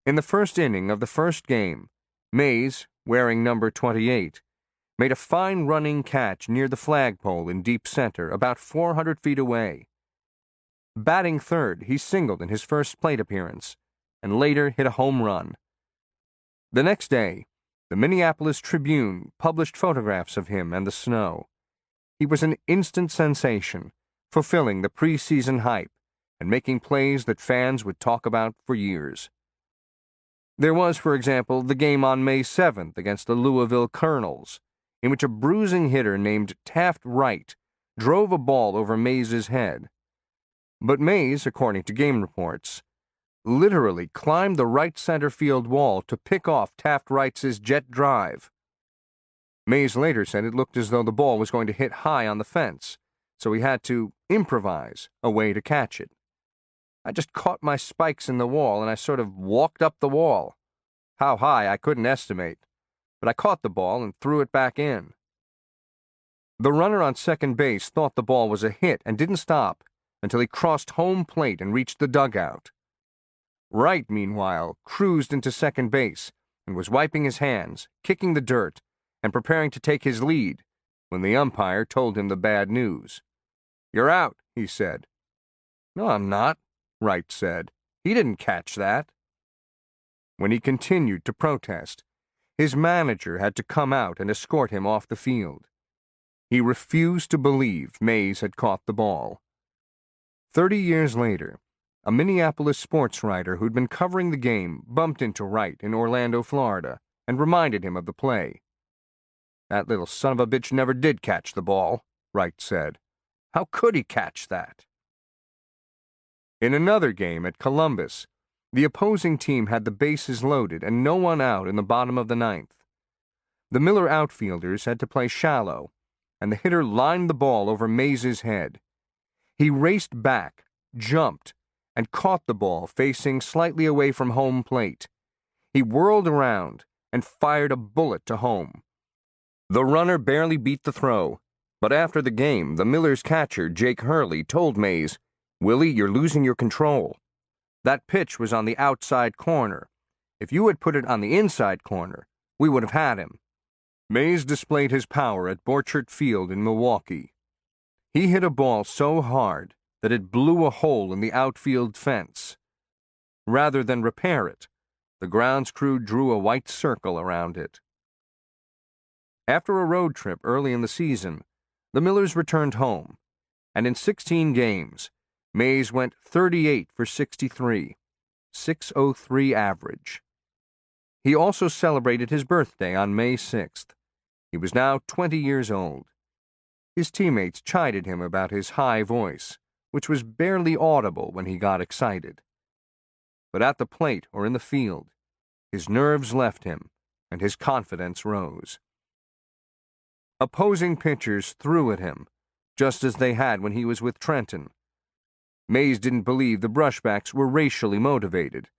In the first inning of the first game, Mays, wearing number 28, made a fine running catch near the flagpole in deep center, about 400 feet away. Batting third, he singled in his first plate appearance, and later hit a home run. The next day, the Minneapolis Tribune published photographs of him and the snow. He was an instant sensation, fulfilling the preseason hype and making plays that fans would talk about for years. There was, for example, the game on May 7th against the Louisville Colonels, in which a bruising hitter named Taft Wright drove a ball over Mays' head. But Mays, according to game reports, literally climbed the right center field wall to pick off Taft Wright's jet drive. Mays later said it looked as though the ball was going to hit high on the fence, so he had to improvise a way to catch it. "I just caught my spikes in the wall and I sort of walked up the wall. How high I couldn't estimate, but I caught the ball and threw it back in." The runner on second base thought the ball was a hit and didn't stop until he crossed home plate and reached the dugout. Wright, meanwhile, cruised into second base and was wiping his hands, kicking the dirt, and preparing to take his lead when the umpire told him the bad news. "You're out," he said. "No, I'm not," Wright said. "He didn't catch that." When he continued to protest, his manager had to come out and escort him off the field. He refused to believe Mays had caught the ball. 30 years later, a Minneapolis sports writer who'd been covering the game bumped into Wright in Orlando, Florida, and reminded him of the play. "That little son of a bitch never did catch the ball," Wright said. "How could he catch that?" In another game at Columbus, the opposing team had the bases loaded and no one out in the bottom of the ninth. The Miller outfielders had to play shallow, and the hitter lined the ball over Mays' head. He raced back, jumped, and caught the ball facing slightly away from home plate. He whirled around and fired a bullet to home. The runner barely beat the throw, but after the game, the Millers' catcher, Jake Hurley, told Mays, "Willie, you're losing your control. That pitch was on the outside corner. If you had put it on the inside corner, we would have had him." Mays displayed his power at Borchert Field in Milwaukee. He hit a ball so hard that it blew a hole in the outfield fence. Rather than repair it, the grounds crew drew a white circle around it. After a road trip early in the season, the Millers returned home, and in 16 games, Mays went 38 for 63, .603 average. He also celebrated his birthday on May 6th. He was now 20 years old. His teammates chided him about his high voice, which was barely audible when he got excited. but at the plate or in the field, his nerves left him, and his confidence rose. Opposing pitchers threw at him, just as they had when he was with Trenton. Mays didn't believe the brushbacks were racially motivated.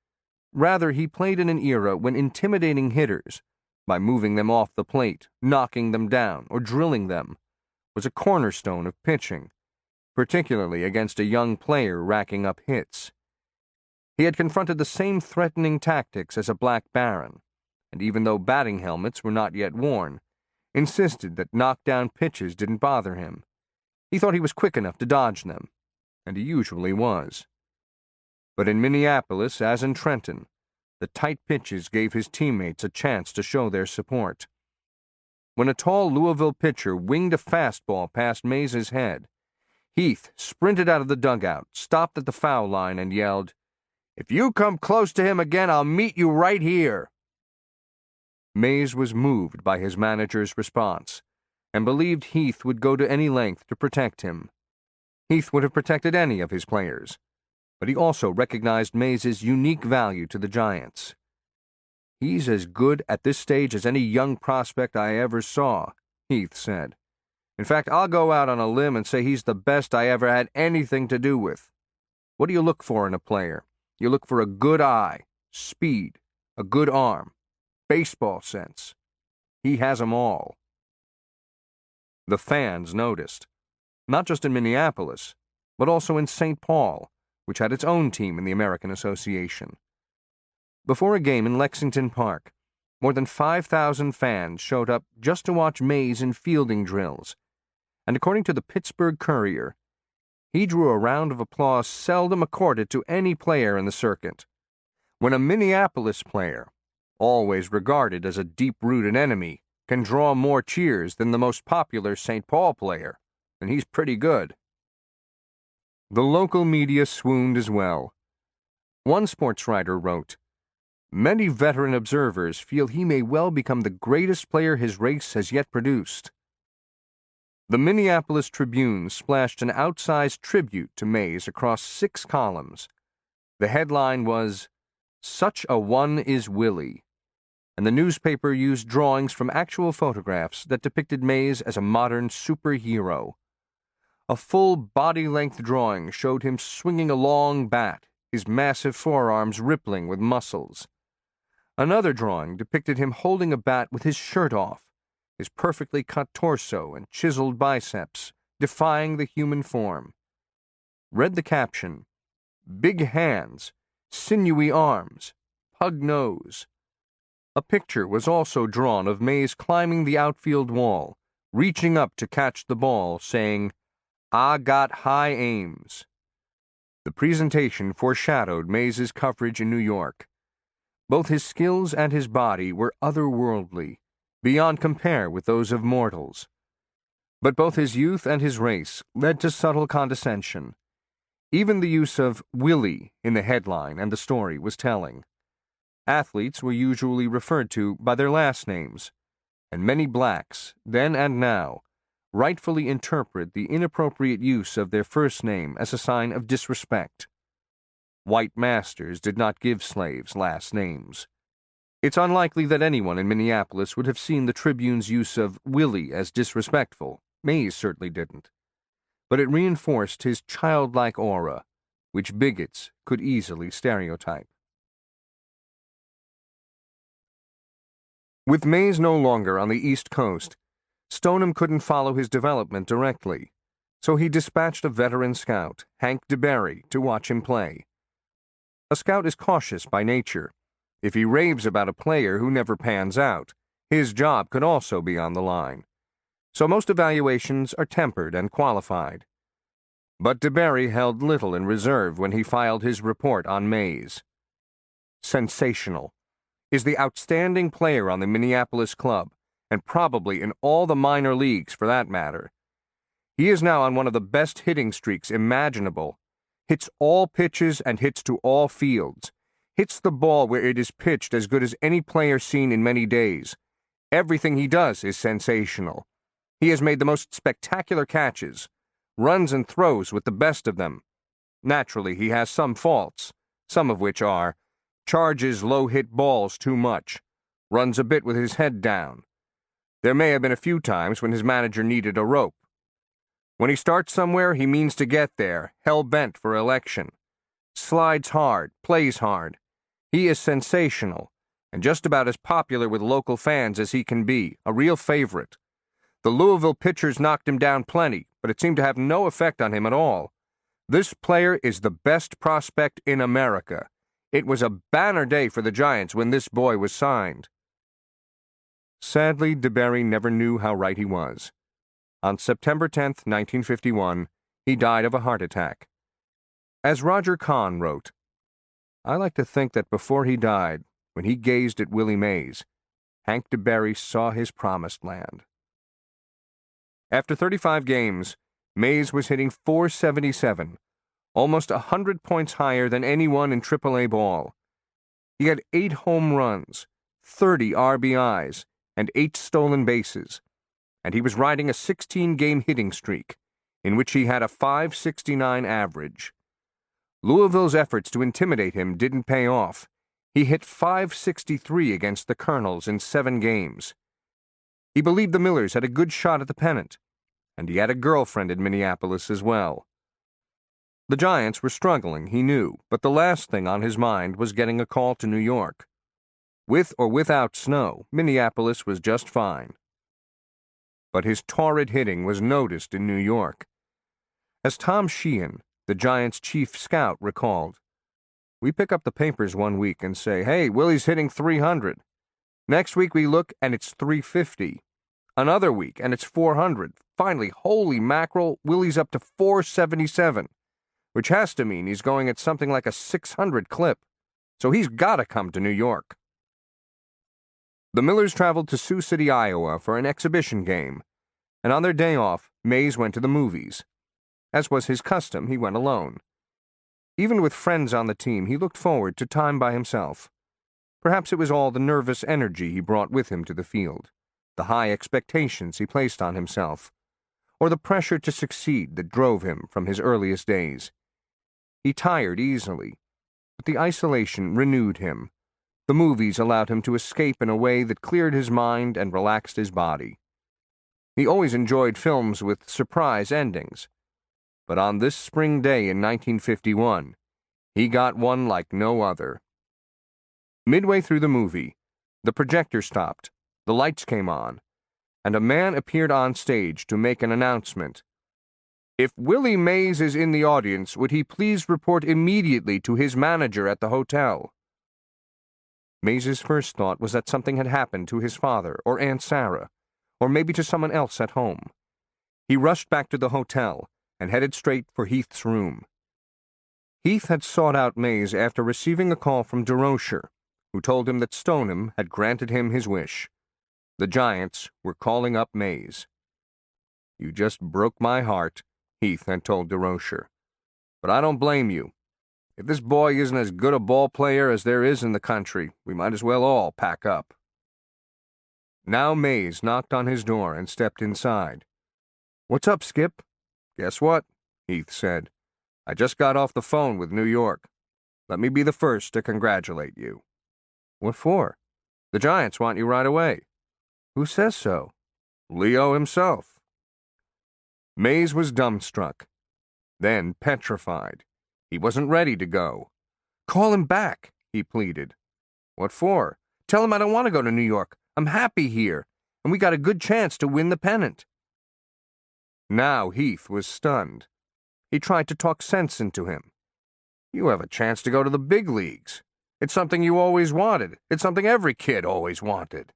Rather, he played in an era when intimidating hitters, by moving them off the plate, knocking them down, or drilling them, was a cornerstone of pitching, particularly against a young player racking up hits. He had confronted the same threatening tactics as a Black Baron, and even though batting helmets were not yet worn, insisted that knockdown pitches didn't bother him. He thought he was quick enough to dodge them, and he usually was. But in Minneapolis, as in Trenton, the tight pitches gave his teammates a chance to show their support. When a tall Louisville pitcher winged a fastball past Mays's head, Heath sprinted out of the dugout, stopped at the foul line, and yelled, "If you come close to him again, I'll meet you right here." Mays was moved by his manager's response, and believed Heath would go to any length to protect him. Heath would have protected any of his players, but he also recognized Mays's unique value to the Giants. "He's as good at this stage as any young prospect I ever saw," Heath said. "In fact, I'll go out on a limb and say he's the best I ever had anything to do with. What do you look for in a player? You look for a good eye, speed, a good arm, baseball sense. He has 'em all." The fans noticed, not just in Minneapolis, but also in St. Paul, which had its own team in the American Association. Before a game in Lexington Park, more than 5,000 fans showed up just to watch Mays in fielding drills, and according to the Pittsburgh Courier, he drew a round of applause seldom accorded to any player in the circuit. When a Minneapolis player, always regarded as a deep-rooted enemy, can draw more cheers than the most popular St. Paul player, then he's pretty good. The local media swooned as well. One sports writer wrote, "Many veteran observers feel he may well become the greatest player his race has yet produced." The Minneapolis Tribune splashed an outsized tribute to Mays across 6 columns. The headline was, "Such a one is Willie," and the newspaper used drawings from actual photographs that depicted Mays as a modern superhero. A full body-length drawing showed him swinging a long bat, his massive forearms rippling with muscles. Another drawing depicted him holding a bat with his shirt off, his perfectly cut torso and chiseled biceps defying the human form. Read the caption, "Big hands, sinewy arms, pug nose." A picture was also drawn of Mays climbing the outfield wall, reaching up to catch the ball, saying, "I got high aims." The presentation foreshadowed Mays's coverage in New York. Both his skills and his body were otherworldly, beyond compare with those of mortals. But both his youth and his race led to subtle condescension. Even the use of Willie in the headline and the story was telling. Athletes were usually referred to by their last names, and many blacks, then and now, rightfully interpret the inappropriate use of their first name as a sign of disrespect. White masters did not give slaves last names. It's unlikely that anyone in Minneapolis would have seen the Tribune's use of Willie as disrespectful. Mays certainly didn't. But it reinforced his childlike aura, which bigots could easily stereotype. With Mays no longer on the East Coast, Stoneham couldn't follow his development directly, so he dispatched a veteran scout, Hank DeBerry, to watch him play. A scout is cautious by nature. If he raves about a player who never pans out, his job could also be on the line. So most evaluations are tempered and qualified. But DeBerry held little in reserve when he filed his report on Mays. Sensational. Is the outstanding player on the Minneapolis club, and probably in all the minor leagues for that matter. He is now on one of the best hitting streaks imaginable. Hits all pitches and hits to all fields. Hits the ball where it is pitched as good as any player seen in many days. Everything he does is sensational. He has made the most spectacular catches, runs and throws with the best of them. Naturally, he has some faults, some of which are charges low-hit balls too much, runs a bit with his head down. There may have been a few times when his manager needed a rope. When he starts somewhere, he means to get there, hell-bent for election. Slides hard, plays hard. He is sensational, and just about as popular with local fans as he can be, a real favorite. The Louisville pitchers knocked him down plenty, but it seemed to have no effect on him at all. This player is the best prospect in America. It was a banner day for the Giants when this boy was signed. Sadly, DeBerry never knew how right he was. On September 10, 1951, he died of a heart attack. As Roger Kahn wrote, "I like to think that before he died, when he gazed at Willie Mays, Hank DeBerry saw his promised land." After 35 games, Mays was hitting .477, almost 100 points higher than anyone in AAA ball. He had 8 home runs, 30 RBIs, and 8 stolen bases, and he was riding a 16-game hitting streak, in which he had a .569 average. Louisville's efforts to intimidate him didn't pay off. He hit .563 against the Colonels in 7 games. He believed the Millers had a good shot at the pennant, and he had a girlfriend in Minneapolis as well. The Giants were struggling, he knew, but the last thing on his mind was getting a call to New York. With or without snow, Minneapolis was just fine. But his torrid hitting was noticed in New York. As Tom Sheehan, the Giants' chief scout, recalled, "We pick up the papers one week and say, 'Hey, Willie's hitting .300. Next week we look and it's .350. Another week and it's .400. Finally, holy mackerel, Willie's up to .477, which has to mean he's going at something like a .600 clip. So he's got to come to New York.'" The Millers traveled to Sioux City, Iowa for an exhibition game, and on their day off, Mays went to the movies. As was his custom, he went alone. Even with friends on the team, he looked forward to time by himself. Perhaps it was all the nervous energy he brought with him to the field, the high expectations he placed on himself, or the pressure to succeed that drove him from his earliest days. He tired easily, but the isolation renewed him. The movies allowed him to escape in a way that cleared his mind and relaxed his body. He always enjoyed films with surprise endings, but on this spring day in 1951, he got one like no other. Midway through the movie, the projector stopped, the lights came on, and a man appeared on stage to make an announcement. "If Willie Mays is in the audience, would he please report immediately to his manager at the hotel?" Mays's first thought was that something had happened to his father or Aunt Sarah, or maybe to someone else at home. He rushed back to the hotel and headed straight for Heath's room. Heath had sought out Mays after receiving a call from DeRocher, who told him that Stoneham had granted him his wish. The Giants were calling up Mays. "You just broke my heart," Heath had told DeRocher. "But I don't blame you. If this boy isn't as good a ball player as there is in the country, we might as well all pack up." Now Mays knocked on his door and stepped inside. "What's up, Skip?" "Guess what?" Heath said. "I just got off the phone with New York. Let me be the first to congratulate you." "What for?" "The Giants want you right away." "Who says so?" "Leo himself." Mays was dumbstruck, then petrified. He wasn't ready to go. "Call him back," he pleaded. "What for?" "Tell him I don't want to go to New York. I'm happy here, and we got a good chance to win the pennant." Now Heath was stunned. He tried to talk sense into him. "You have a chance to go to the big leagues. It's something you always wanted. It's something every kid always wanted."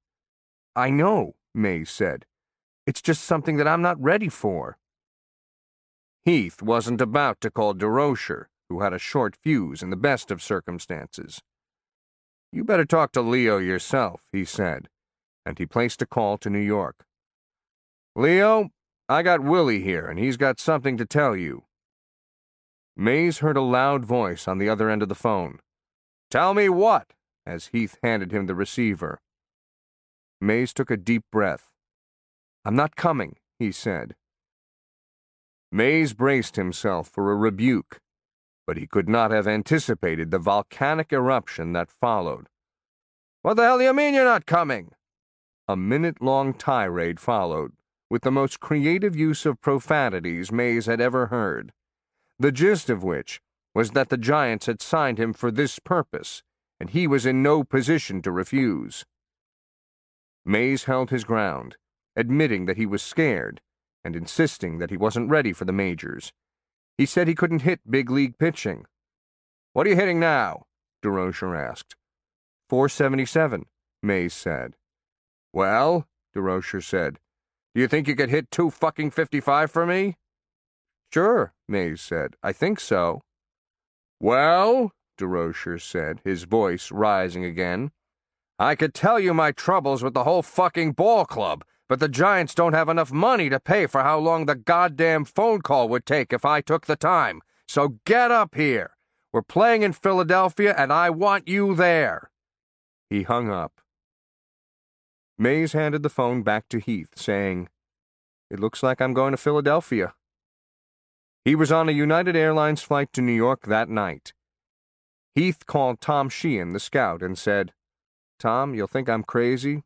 "I know," Mays said. "It's just something that I'm not ready for." Heath wasn't about to call DeRocher, who had a short fuse in the best of circumstances. "You better talk to Leo yourself," he said, and he placed a call to New York. "Leo, I got Willie here, and he's got something to tell you." Mays heard a loud voice on the other end of the phone. "Tell me what?" as Heath handed him the receiver. Mays took a deep breath. "I'm not coming," he said. Mays braced himself for a rebuke, but he could not have anticipated the volcanic eruption that followed. "What the hell do you mean you're not coming?" A minute-long tirade followed, with the most creative use of profanities Mays had ever heard, the gist of which was that the Giants had signed him for this purpose, and he was in no position to refuse. Mays held his ground, admitting that he was scared, and insisting that he wasn't ready for the majors. He said he couldn't hit big league pitching. "What are you hitting now?" DeRocher asked. "477, Mays said. "Well," DeRocher said, "do you think you could hit 255 for me?" "Sure," Mays said. "I think so." "Well," DeRocher said, his voice rising again, "I could tell you my troubles with the whole fucking ball club, but the Giants don't have enough money to pay for how long the goddamn phone call would take if I took the time. So get up here. We're playing in Philadelphia, and I want you there." He hung up. Mays handed the phone back to Heath, saying, "It looks like I'm going to Philadelphia." He was on a United Airlines flight to New York that night. Heath called Tom Sheehan, the scout, and said, "Tom, you'll think I'm crazy,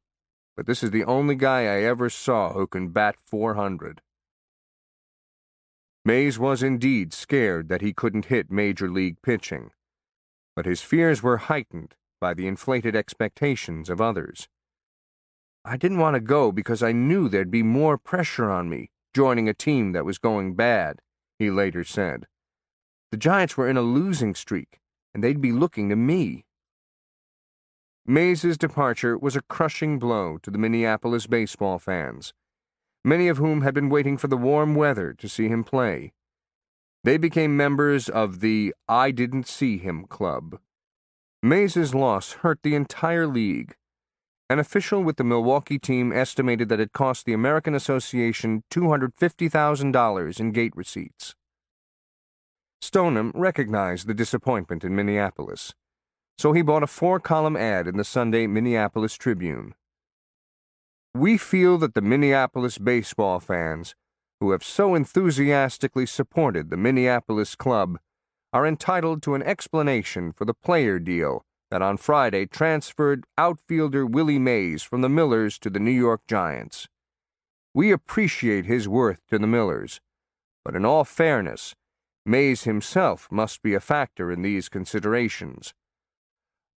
but this is the only guy I ever saw who can bat .400. Mays was indeed scared that he couldn't hit major league pitching, but his fears were heightened by the inflated expectations of others. "I didn't want to go because I knew there'd be more pressure on me, joining a team that was going bad," he later said. "The Giants were in a losing streak, and they'd be looking to me." Mays's departure was a crushing blow to the Minneapolis baseball fans, many of whom had been waiting for the warm weather to see him play. They became members of the "I Didn't See Him" club. Mays's loss hurt the entire league. An official with the Milwaukee team estimated that it cost the American Association $250,000 in gate receipts. Stoneham recognized the disappointment in Minneapolis, so he bought a 4-column ad in the Sunday Minneapolis Tribune. "We feel that the Minneapolis baseball fans, who have so enthusiastically supported the Minneapolis club, are entitled to an explanation for the player deal that on Friday transferred outfielder Willie Mays from the Millers to the New York Giants. We appreciate his worth to the Millers, but in all fairness, Mays himself must be a factor in these considerations.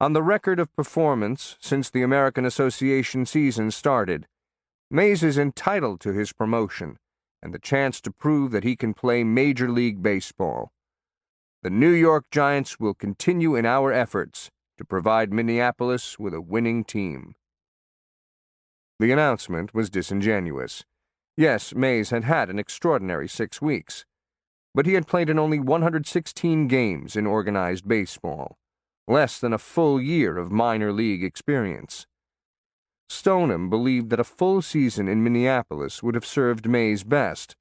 On the record of performance since the American Association season started, Mays is entitled to his promotion and the chance to prove that he can play Major League Baseball. The New York Giants will continue in our efforts to provide Minneapolis with a winning team." The announcement was disingenuous. Yes, Mays had had an extraordinary 6 weeks, but he had played in only 116 games in organized baseball, less than a full year of minor league experience. Stoneham believed that a full season in Minneapolis would have served Mays best,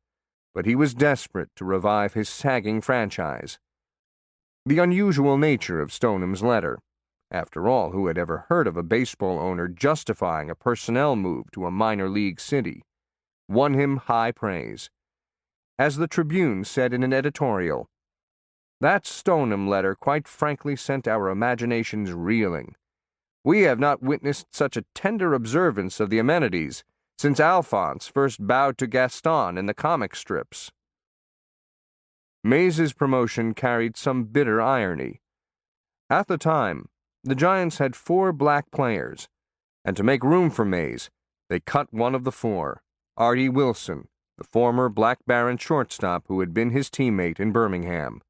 but he was desperate to revive his sagging franchise. The unusual nature of Stoneham's letter, after all, who had ever heard of a baseball owner justifying a personnel move to a minor league city, won him high praise. As the Tribune said in an editorial, "That Stoneham letter quite frankly sent our imaginations reeling. We have not witnessed such a tender observance of the amenities since Alphonse first bowed to Gaston in the comic strips." Mays's promotion carried some bitter irony. At the time, the Giants had 4 black players, and to make room for Mays, they cut one of the 4, Artie Wilson, the former Black Baron shortstop who had been his teammate in Birmingham.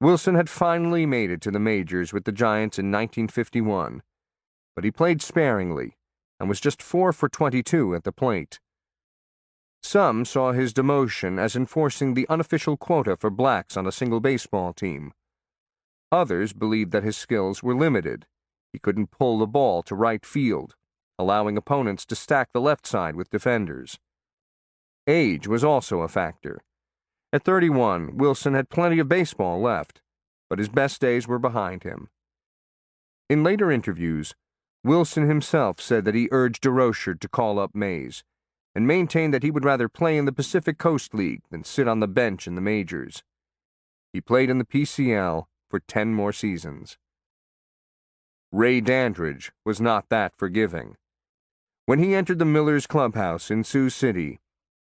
Wilson had finally made it to the majors with the Giants in 1951, but he played sparingly and was just 4 for 22 at the plate. Some saw his demotion as enforcing the unofficial quota for blacks on a single baseball team. Others believed that his skills were limited. He couldn't pull the ball to right field, allowing opponents to stack the left side with defenders. Age was also a factor. At 31, Wilson had plenty of baseball left, but his best days were behind him. In later interviews, Wilson himself said that he urged DeRocher to call up Mays, and maintained that he would rather play in the Pacific Coast League than sit on the bench in the majors. He played in the PCL for 10 more seasons. Ray Dandridge was not that forgiving. When he entered the Millers' clubhouse in Sioux City,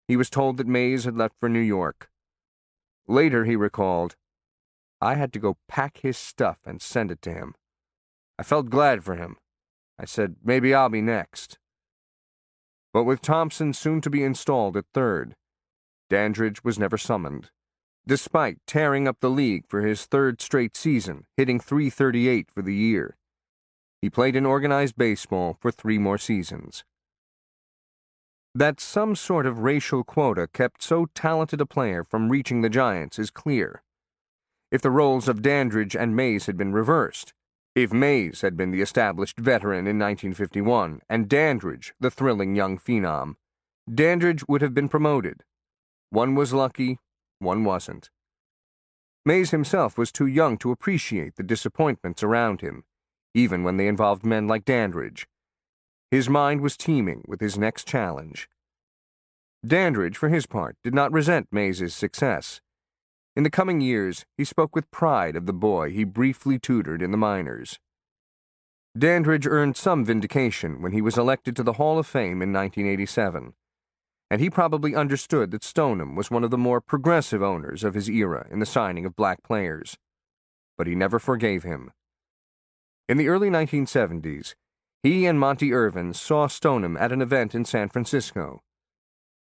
he was told that Mays had left for New York. Later, he recalled, "I had to go pack his stuff and send it to him. I felt glad for him. I said, maybe I'll be next." But with Thompson soon to be installed at third, Dandridge was never summoned, despite tearing up the league for his third straight season, hitting .338 for the year. He played in organized baseball for 3 more seasons. That some sort of racial quota kept so talented a player from reaching the Giants is clear. If the roles of Dandridge and Mays had been reversed, if Mays had been the established veteran in 1951 and Dandridge the thrilling young phenom, Dandridge would have been promoted. One was lucky, one wasn't. Mays himself was too young to appreciate the disappointments around him, even when they involved men like Dandridge. His mind was teeming with his next challenge. Dandridge, for his part, did not resent Mays's success. In the coming years, he spoke with pride of the boy he briefly tutored in the minors. Dandridge earned some vindication when he was elected to the Hall of Fame in 1987, and he probably understood that Stoneham was one of the more progressive owners of his era in the signing of black players. But he never forgave him. In the early 1970s, he and Monty Irvin saw Stoneham at an event in San Francisco.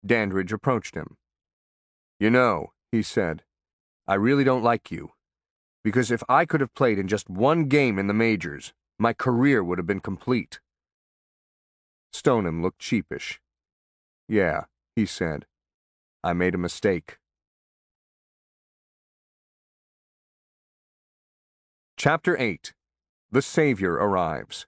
Dandridge approached him. "You know," he said, "I really don't like you, because if I could have played in just one game in the majors, my career would have been complete." Stoneham looked sheepish. "Yeah," he said, "I made a mistake." Chapter 8. The Savior Arrives.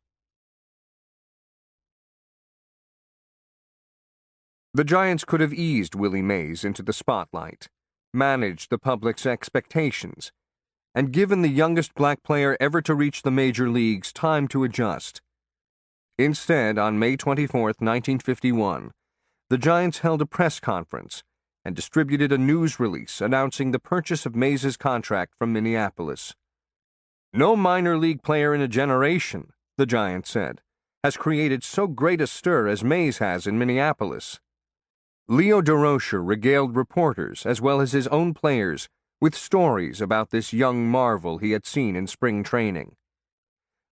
The Giants could have eased Willie Mays into the spotlight, managed the public's expectations, and given the youngest black player ever to reach the major leagues time to adjust. Instead, on May 24, 1951, the Giants held a press conference and distributed a news release announcing the purchase of Mays's contract from Minneapolis. "No minor league player in a generation," the Giants said, "has created so great a stir as Mays has in Minneapolis." Leo DeRocher regaled reporters, as well as his own players, with stories about this young marvel he had seen in spring training.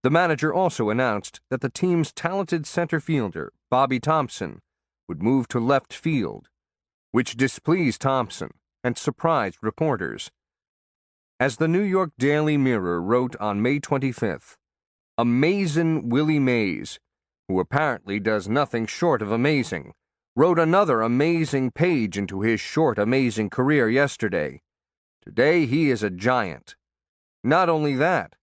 The manager also announced that the team's talented center fielder, Bobby Thompson, would move to left field, which displeased Thompson and surprised reporters. As the New York Daily Mirror wrote on May 25th, "Amazin' Willie Mays, who apparently does nothing short of amazing, wrote another amazing page into his short, amazing career yesterday. Today he is a giant. Not only that,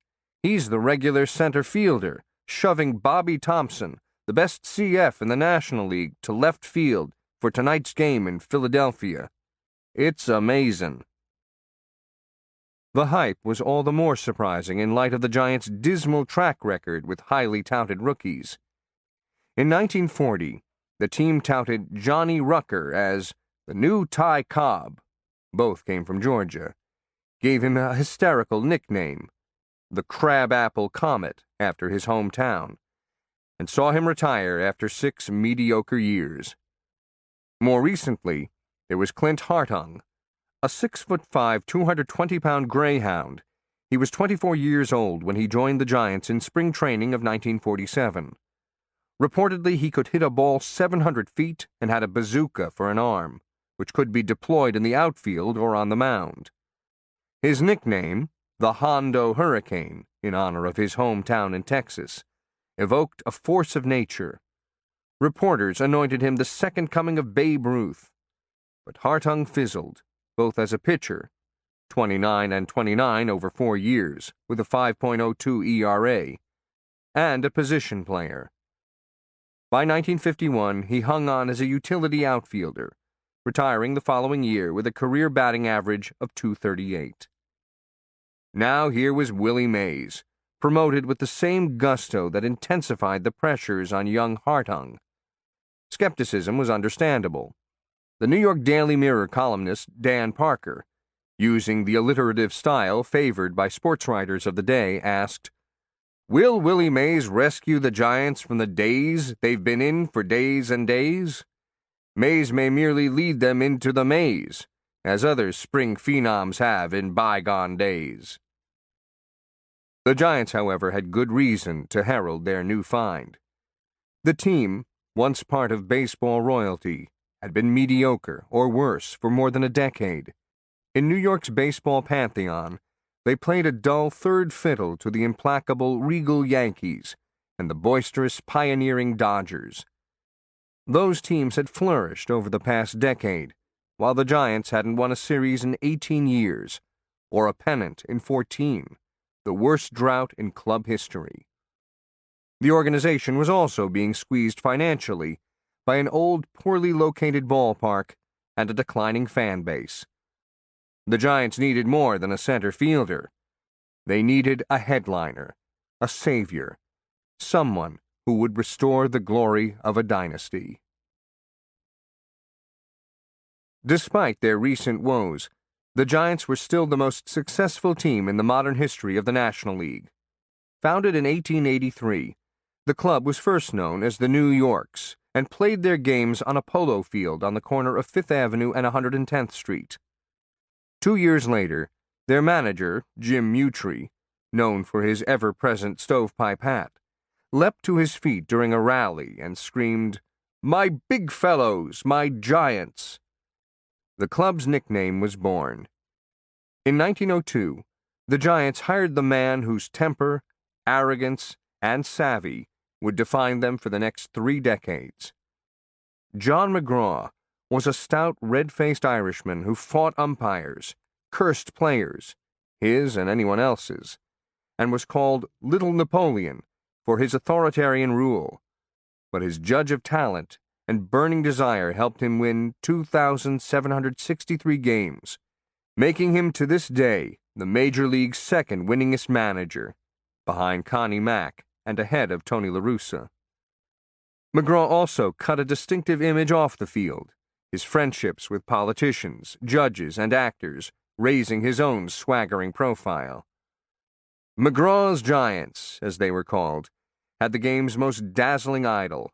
he's the regular center fielder, shoving Bobby Thompson, the best CF in the National League, to left field for tonight's game in Philadelphia. It's amazing." The hype was all the more surprising in light of the Giants' dismal track record with highly touted rookies. In 1940, the team touted Johnny Rucker as the new Ty Cobb, both came from Georgia, gave him a hysterical nickname, the Crabapple Comet, after his hometown, and saw him retire after 6 mediocre years. More recently, there was Clint Hartung, a 6'5", 220-pound greyhound. He was 24 years old when he joined the Giants in spring training of 1947. Reportedly, he could hit a ball 700 feet and had a bazooka for an arm, which could be deployed in the outfield or on the mound. His nickname, the Hondo Hurricane, in honor of his hometown in Texas, evoked a force of nature. Reporters anointed him the second coming of Babe Ruth. But Hartung fizzled, both as a pitcher, 29 and 29 over 4 years, with a 5.02 ERA, and a position player. By 1951, he hung on as a utility outfielder, retiring the following year with a career batting average of .238. Now here was Willie Mays, promoted with the same gusto that intensified the pressures on young Hartung. Skepticism was understandable. The New York Daily Mirror columnist Dan Parker using the alliterative style favored by sports writers of the day, asked, "Will Willie Mays rescue the Giants from the daze they've been in for days and days? Mays may merely lead them into the maze, as other spring phenoms have in bygone days." The Giants, however, had good reason to herald their new find. The team, once part of baseball royalty, had been mediocre or worse for more than a decade. In New York's baseball pantheon, they played a dull third fiddle to the implacable regal Yankees and the boisterous pioneering Dodgers. Those teams had flourished over the past decade, while the Giants hadn't won a series in 18 years, or a pennant in 14, the worst drought in club history. The organization was also being squeezed financially by an old, poorly located ballpark and a declining fan base. The Giants needed more than a center fielder. They needed a headliner, a savior, someone who would restore the glory of a dynasty. Despite their recent woes, the Giants were still the most successful team in the modern history of the National League. Founded in 1883, the club was first known as the New Yorks and played their games on a polo field on the corner of 5th Avenue and 110th Street. 2 years later, their manager, Jim Mutry, known for his ever-present stovepipe hat, leapt to his feet during a rally and screamed, "My big fellows, my Giants!" The club's nickname was born. In 1902, the Giants hired the man whose temper, arrogance, and savvy would define them for the next 3 decades. John McGraw was a stout, red-faced Irishman who fought umpires, cursed players, his and anyone else's, and was called Little Napoleon for his authoritarian rule. But his judge of talent and burning desire helped him win 2,763 games, making him to this day the Major League's second winningest manager, behind Connie Mack and ahead of Tony La Russa. McGraw also cut a distinctive image off the field, his friendships with politicians, judges, and actors raising his own swaggering profile. McGraw's Giants, as they were called, had the game's most dazzling idol.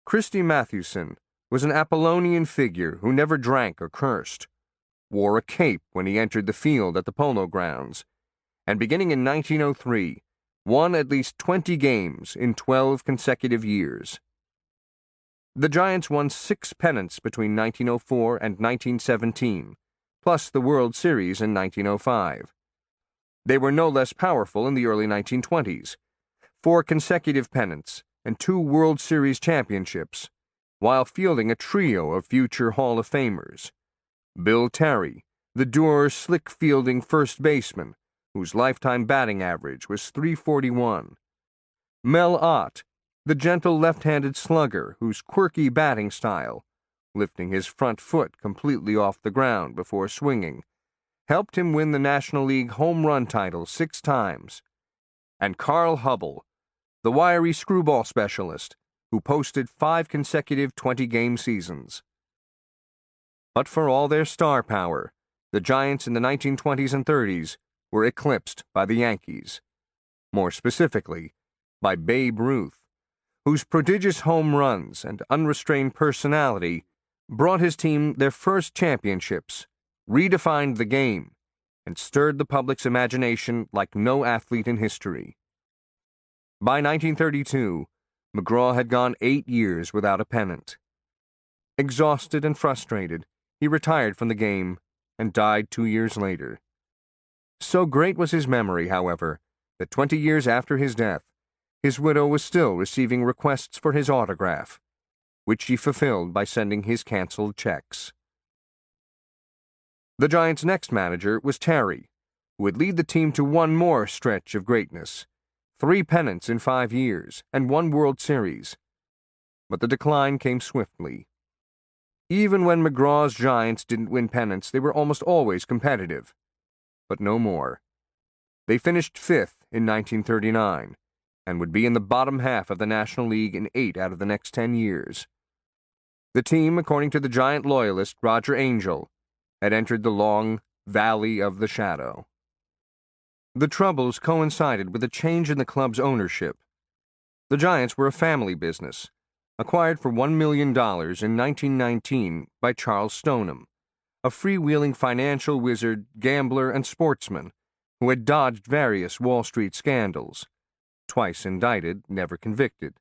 Christy Mathewson was an Apollonian figure who never drank or cursed, wore a cape when he entered the field at the Polo Grounds, and beginning in 1903, won at least 20 games in 12 consecutive years. The Giants won 6 pennants between 1904 and 1917, plus the World Series in 1905. They were no less powerful in the early 1920s, 4 consecutive pennants and 2 World Series championships, while fielding a trio of future Hall of Famers. Bill Terry, the dour, slick-fielding first baseman, whose lifetime batting average was .341. Mel Ott, the gentle left-handed slugger whose quirky batting style, lifting his front foot completely off the ground before swinging, helped him win the National League home run title 6 times. And Carl Hubble, the wiry screwball specialist, who posted 5 consecutive 20-game seasons. But for all their star power, the Giants in the 1920s and 30s were eclipsed by the Yankees. More specifically, by Babe Ruth, whose prodigious home runs and unrestrained personality brought his team their first championships, redefined the game, and stirred the public's imagination like no athlete in history. By 1932, McGraw had gone 8 years without a pennant. Exhausted and frustrated, he retired from the game and died 2 years later. So great was his memory, however, that 20 years after his death, his widow was still receiving requests for his autograph, which she fulfilled by sending his canceled checks. The Giants' next manager was Terry, who would lead the team to one more stretch of greatness, 3 pennants in 5 years, and 1 World Series. But the decline came swiftly. Even when McGraw's Giants didn't win pennants, they were almost always competitive. But no more. They finished 5th in 1939, and would be in the bottom half of the National League in 8 out of the next 10 years. The team, according to the Giant loyalist Roger Angell, had entered the long, Valley of the Shadow. The troubles coincided with a change in the club's ownership. The Giants were a family business, acquired for $1 million in 1919 by Charles Stoneham, a freewheeling financial wizard, gambler, and sportsman who had dodged various Wall Street scandals, twice indicted, never convicted,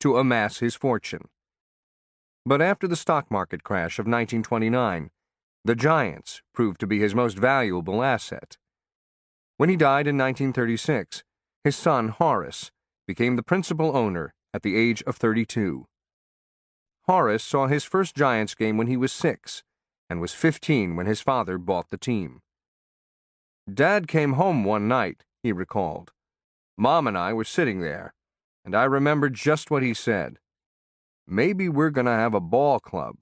to amass his fortune. But after the stock market crash of 1929, the Giants proved to be his most valuable asset. When he died in 1936, his son, Horace, became the principal owner at the age of 32. Horace saw his first Giants game when he was 6 and was 15 when his father bought the team. Dad came home one night, he recalled. Mom and I were sitting there, and I remember just what he said. Maybe we're going to have a ball club.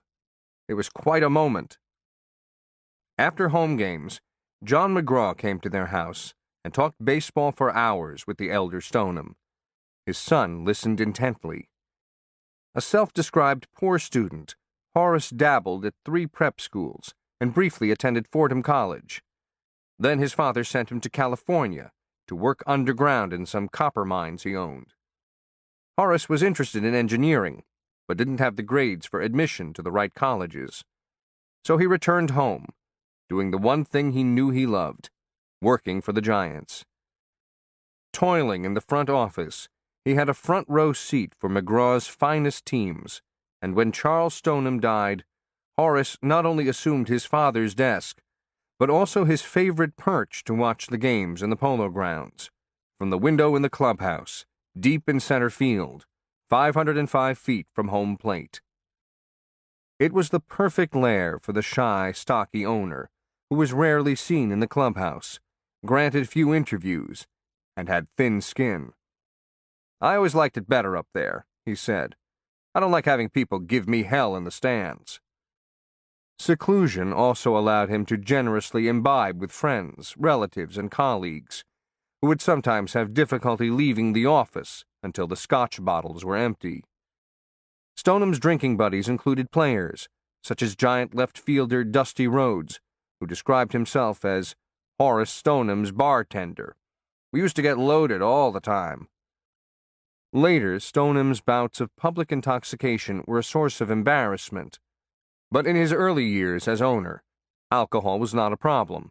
It was quite a moment. After home games, John McGraw came to their house and talked baseball for hours with the elder Stoneham. His son listened intently. A self-described poor student, Horace dabbled at 3 prep schools and briefly attended Fordham College. Then his father sent him to California to work underground in some copper mines he owned. Horace was interested in engineering, but didn't have the grades for admission to the right colleges. So he returned home, doing the one thing he knew he loved, working for the Giants. Toiling in the front office, he had a front-row seat for McGraw's finest teams, and when Charles Stoneham died, Horace not only assumed his father's desk, but also his favorite perch to watch the games in the Polo Grounds, from the window in the clubhouse, deep in center field, 505 feet from home plate. It was the perfect lair for the shy, stocky owner, who was rarely seen in the clubhouse, granted few interviews, and had thin skin. I always liked it better up there, he said. I don't like having people give me hell in the stands. Seclusion also allowed him to generously imbibe with friends, relatives, and colleagues, who would sometimes have difficulty leaving the office until the scotch bottles were empty. Stoneham's drinking buddies included players, such as Giant left fielder Dusty Rhodes, who described himself as Horace Stoneham's bartender. We used to get loaded all the time. Later, Stoneham's bouts of public intoxication were a source of embarrassment, but in his early years as owner, alcohol was not a problem.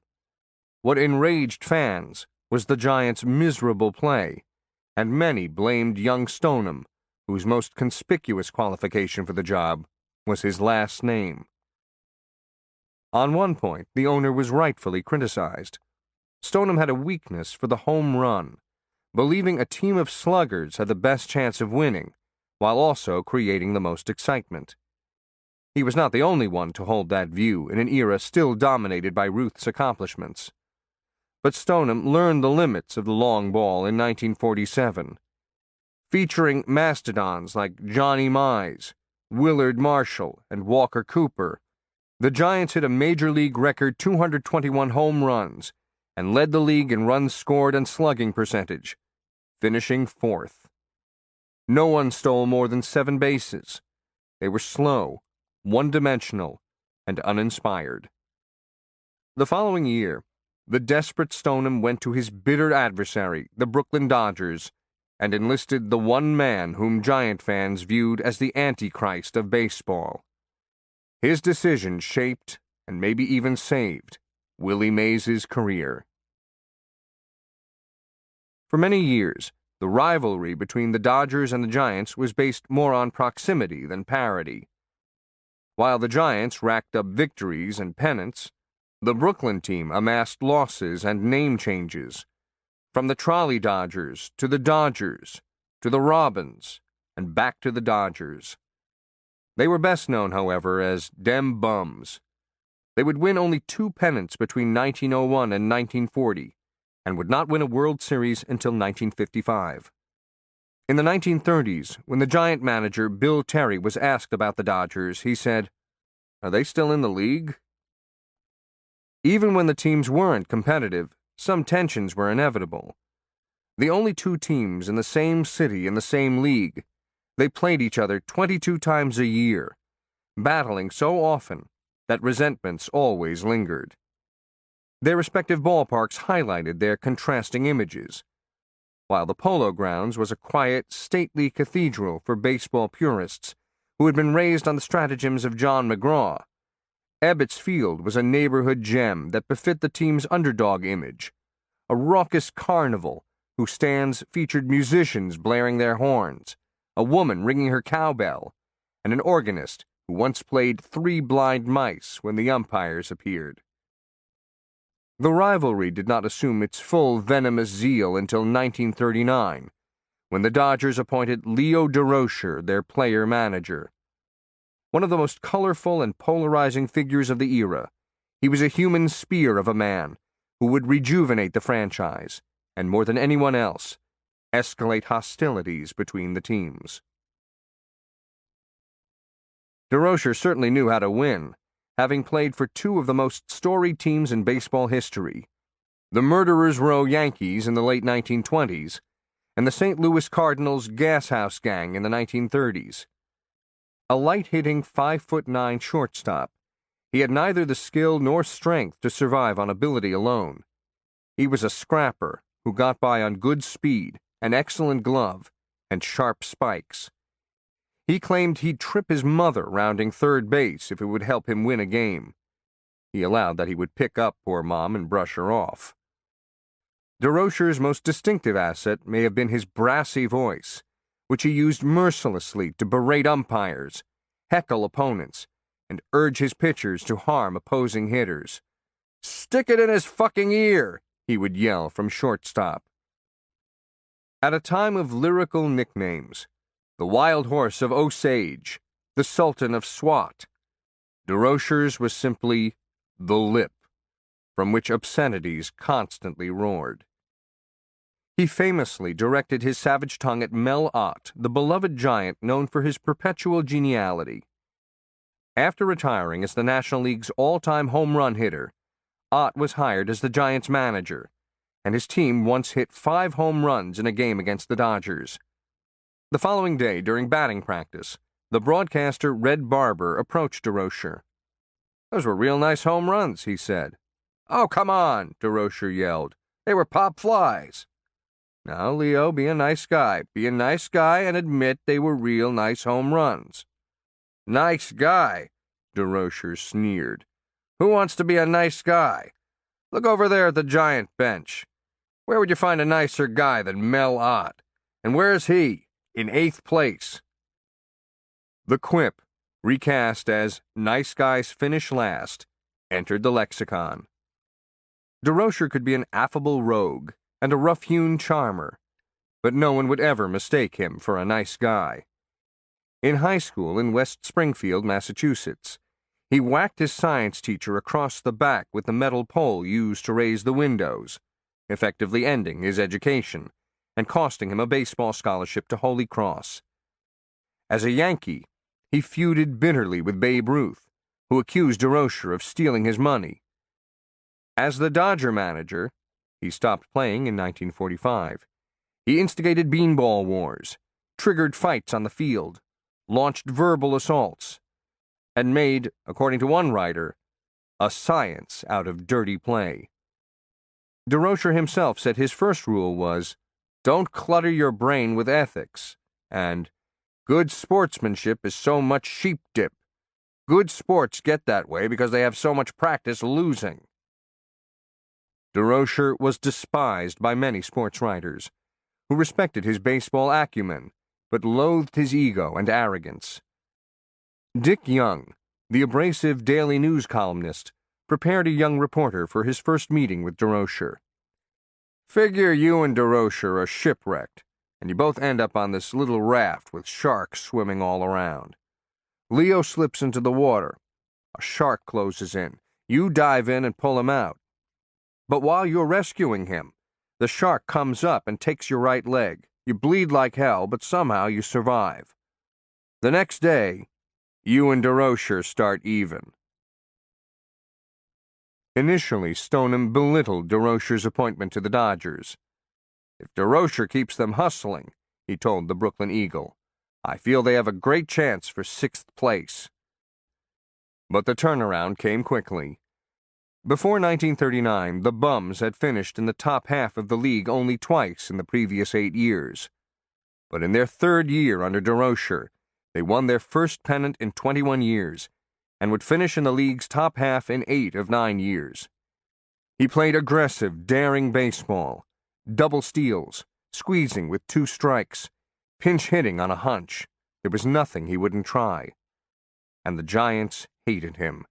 What enraged fans was the Giants' miserable play, and many blamed young Stoneham, whose most conspicuous qualification for the job was his last name. On one point, the owner was rightfully criticized. Stoneham had a weakness for the home run, believing a team of sluggers had the best chance of winning, while also creating the most excitement. He was not the only one to hold that view in an era still dominated by Ruth's accomplishments. But Stoneham learned the limits of the long ball in 1947. Featuring mastodons like Johnny Mize, Willard Marshall, and Walker Cooper, the Giants hit a Major League record 221 home runs and led the league in runs scored and slugging percentage, finishing 4th. No one stole more than 7 bases. They were slow, one-dimensional, and uninspired. The following year, the desperate Stoneham went to his bitter adversary, the Brooklyn Dodgers, and enlisted the one man whom Giant fans viewed as the Antichrist of baseball. His decision shaped, and maybe even saved, Willie Mays' career. For many years, the rivalry between the Dodgers and the Giants was based more on proximity than parity. While the Giants racked up victories and pennants, the Brooklyn team amassed losses and name changes, from the Trolley Dodgers to the Dodgers to the Robins and back to the Dodgers. They were best known, however, as Dem Bums. They would win only 2 pennants between 1901 and 1940, and would not win a World Series until 1955. In the 1930s, when the Giant manager Bill Terry was asked about the Dodgers, he said, "Are they still in the league?" Even when the teams weren't competitive, some tensions were inevitable. The only 2 teams in the same city in the same league, they played each other 22 times a year, battling so often that resentments always lingered. Their respective ballparks highlighted their contrasting images. While the Polo Grounds was a quiet, stately cathedral for baseball purists who had been raised on the stratagems of John McGraw, Ebbets Field was a neighborhood gem that befit the team's underdog image, a raucous carnival whose stands featured musicians blaring their horns, a woman ringing her cowbell, and an organist who once played Three Blind Mice when the umpires appeared. The rivalry did not assume its full venomous zeal until 1939, when the Dodgers appointed Leo DeRocher their player-manager. One of the most colorful and polarizing figures of the era, he was a human spear of a man who would rejuvenate the franchise, and more than anyone else, escalate hostilities between the teams. DeRocher certainly knew how to win, having played for two of the most storied teams in baseball history, the Murderers Row Yankees in the late 1920s and the St. Louis Cardinals Gas House Gang in the 1930s. A light-hitting 5'9" shortstop, he had neither the skill nor strength to survive on ability alone. He was a scrapper who got by on good speed, an excellent glove, and sharp spikes. He claimed he'd trip his mother rounding third base if it would help him win a game. He allowed that he would pick up poor Mom and brush her off. DeRocher's most distinctive asset may have been his brassy voice, which he used mercilessly to berate umpires, heckle opponents, and urge his pitchers to harm opposing hitters. "Stick it in his fucking ear," he would yell from shortstop. At a time of lyrical nicknames, the Wild Horse of Osage, the Sultan of Swat, DeRocher's was simply the lip, from which obscenities constantly roared. He famously directed his savage tongue at Mel Ott, the beloved giant known for his perpetual geniality. After retiring as the National League's all-time home run hitter, Ott was hired as the Giants' manager, and his team once hit 5 home runs in a game against the Dodgers. The following day, during batting practice, the broadcaster Red Barber approached DeRocher. "Those were real nice home runs," he said. "Oh, come on," DeRocher yelled. "They were pop flies." "Now, Leo, be a nice guy. Be a nice guy and admit they were real nice home runs." "Nice guy," DeRocher sneered. "Who wants to be a nice guy? Look over there at the Giant bench. Where would you find a nicer guy than Mel Ott? And where's he? In 8th place." The quip, recast as "nice guys finish last," entered the lexicon. DeRocher could be an affable rogue and a rough-hewn charmer, but no one would ever mistake him for a nice guy. In high school in West Springfield, Massachusetts, he whacked his science teacher across the back with the metal pole used to raise the windows, effectively ending his education and costing him a baseball scholarship to Holy Cross. As a Yankee, he feuded bitterly with Babe Ruth, who accused DeRocher of stealing his money. As the Dodger manager, he stopped playing in 1945, he instigated beanball wars, triggered fights on the field, launched verbal assaults, and made, according to one writer, a science out of dirty play. DeRocher himself said his first rule was, "Don't clutter your brain with ethics," and "Good sportsmanship is so much sheep dip. Good sports get that way because they have so much practice losing." DeRocher was despised by many sports writers, who respected his baseball acumen, but loathed his ego and arrogance. Dick Young, the abrasive Daily News columnist, prepared a young reporter for his first meeting with DeRocher. "Figure you and DeRocher are shipwrecked, and you both end up on this little raft with sharks swimming all around. Leo slips into the water. A shark closes in. You dive in and pull him out. But while you're rescuing him, the shark comes up and takes your right leg. You bleed like hell, but somehow you survive. The next day, you and DeRocher start even." Initially, Stoneham belittled DeRocher's appointment to the Dodgers. "If DeRocher keeps them hustling," he told the Brooklyn Eagle, "I feel they have a great chance for 6th place." But the turnaround came quickly. Before 1939, the Bums had finished in the top half of the league only twice in the previous 8 years. But in their third year under DeRocher, they won their first pennant in 21 years and would finish in the league's top half in 8 of 9 years. He played aggressive, daring baseball, double steals, squeezing with 2 strikes, pinch hitting on a hunch. There was nothing he wouldn't try. And the Giants hated him.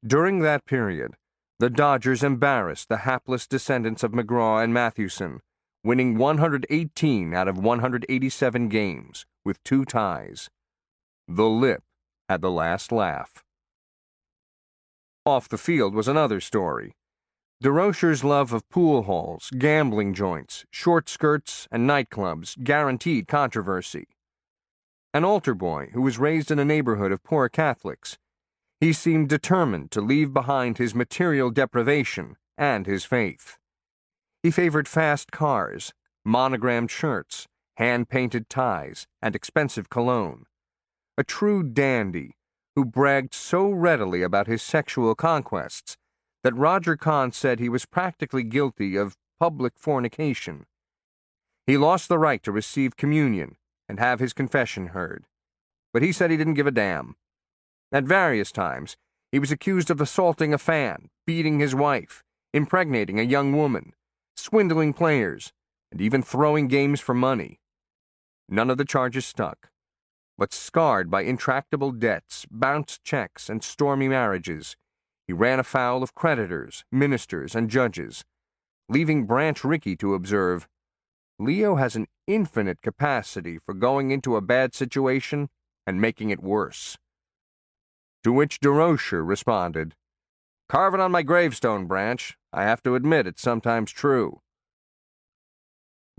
During that period, the Dodgers embarrassed the hapless descendants of McGraw and Mathewson, winning 118 out of 187 games, with 2 ties. The lip had the last laugh. Off the field was another story. DeRocher's love of pool halls, gambling joints, short skirts, and nightclubs guaranteed controversy. An altar boy who was raised in a neighborhood of poor Catholics, he seemed determined to leave behind his material deprivation and his faith. He favored fast cars, monogrammed shirts, hand-painted ties, and expensive cologne. A true dandy who bragged so readily about his sexual conquests that Roger Kahn said he was practically guilty of public fornication. He lost the right to receive communion and have his confession heard, but he said he didn't give a damn. At various times, he was accused of assaulting a fan, beating his wife, impregnating a young woman, swindling players, and even throwing games for money. None of the charges stuck, but scarred by intractable debts, bounced checks, and stormy marriages, he ran afoul of creditors, ministers, and judges, leaving Branch Rickey to observe, "Leo has an infinite capacity for going into a bad situation and making it worse." To which DeRocher responded, "Carve it on my gravestone, Branch. I have to admit it's sometimes true."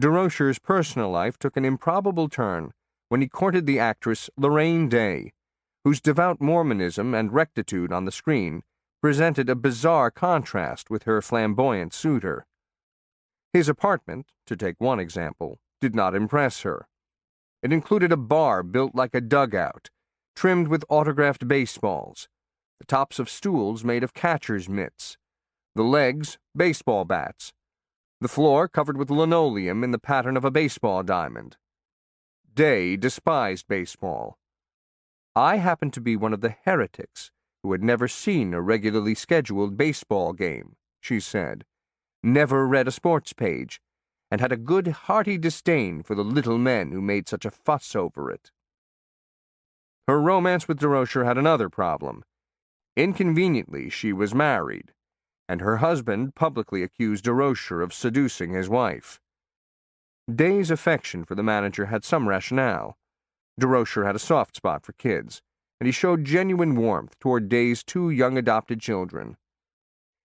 DeRocher's personal life took an improbable turn when he courted the actress Lorraine Day, whose devout Mormonism and rectitude on the screen presented a bizarre contrast with her flamboyant suitor. His apartment, to take one example, did not impress her. It included a bar built like a dugout, trimmed with autographed baseballs, the tops of stools made of catcher's mitts, the legs baseball bats, the floor covered with linoleum in the pattern of a baseball diamond. Day despised baseball. "I happened to be one of the heretics who had never seen a regularly scheduled baseball game," she said, "never read a sports page, and had a good hearty disdain for the little men who made such a fuss over it." Her romance with DeRocher had another problem. Inconveniently, she was married, and her husband publicly accused DeRocher of seducing his wife. Day's affection for the manager had some rationale. DeRocher had a soft spot for kids, and he showed genuine warmth toward Day's 2 young adopted children.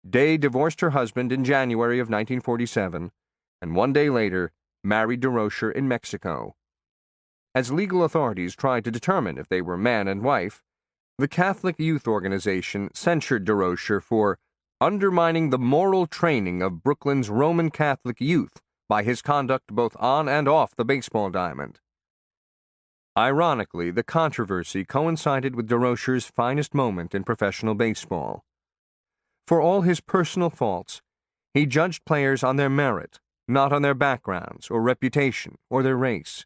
Day divorced her husband in January of 1947, and 1 day later married DeRocher in Mexico. As legal authorities tried to determine if they were man and wife, the Catholic Youth Organization censured DeRocher for undermining the moral training of Brooklyn's Roman Catholic youth by his conduct both on and off the baseball diamond. Ironically, the controversy coincided with DeRocher's finest moment in professional baseball. For all his personal faults, he judged players on their merit, not on their backgrounds or reputation or their race.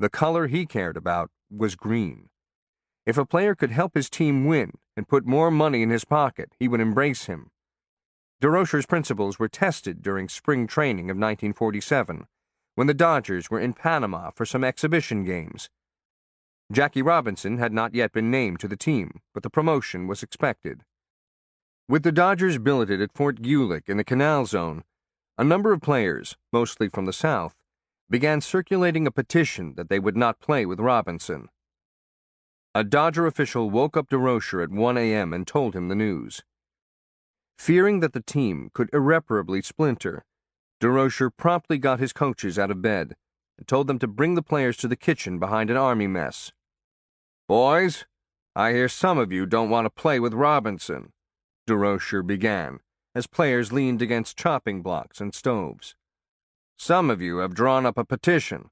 The color he cared about was green. If a player could help his team win and put more money in his pocket, he would embrace him. DeRocher's principles were tested during spring training of 1947, when the Dodgers were in Panama for some exhibition games. Jackie Robinson had not yet been named to the team, but the promotion was expected. With the Dodgers billeted at Fort Gulick in the Canal Zone, a number of players, mostly from the South, began circulating a petition that they would not play with Robinson. A Dodger official woke up DeRocher at 1 a.m. and told him the news. Fearing that the team could irreparably splinter, DeRocher promptly got his coaches out of bed and told them to bring the players to the kitchen behind an army mess. "Boys, I hear some of you don't want to play with Robinson," DeRocher began, as players leaned against chopping blocks and stoves. "Some of you have drawn up a petition.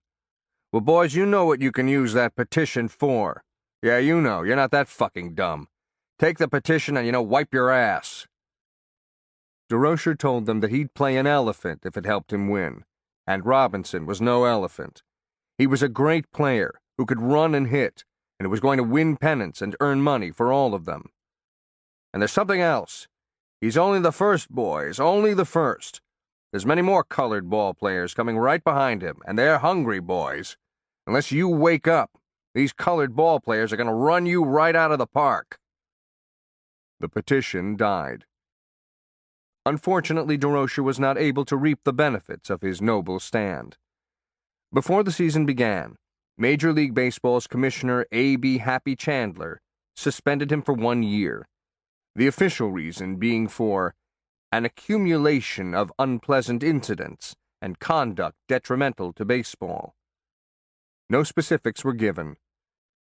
Well, boys, you know what you can use that petition for. Yeah, you know, you're not that fucking dumb. Take the petition and, wipe your ass. DeRocher told them that he'd play an elephant if it helped him win, and Robinson was no elephant. He was a great player who could run and hit, and who was going to win pennants and earn money for all of them. And there's something else. He's only the first, boys, only the first. There's many more colored ball players coming right behind him, and they're hungry, boys. Unless you wake up, these colored ball players are going to run you right out of the park. The petition died. Unfortunately, DeRocher was not able to reap the benefits of his noble stand. Before the season began, Major League Baseball's Commissioner A.B. Happy Chandler suspended him for 1 year, the official reason being for an accumulation of unpleasant incidents and conduct detrimental to baseball. No specifics were given.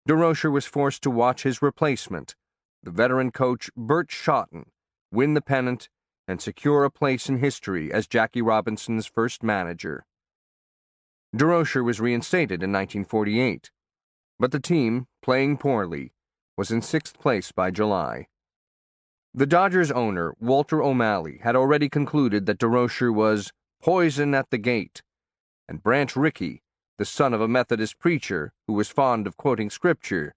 DeRocher was forced to watch his replacement, the veteran coach Bert Schotten, win the pennant and secure a place in history as Jackie Robinson's first manager. DeRocher was reinstated in 1948, but the team, playing poorly, was in 6th place by July. The Dodgers owner, Walter O'Malley, had already concluded that DeRocher was poison at the gate, and Branch Rickey, the son of a Methodist preacher who was fond of quoting scripture,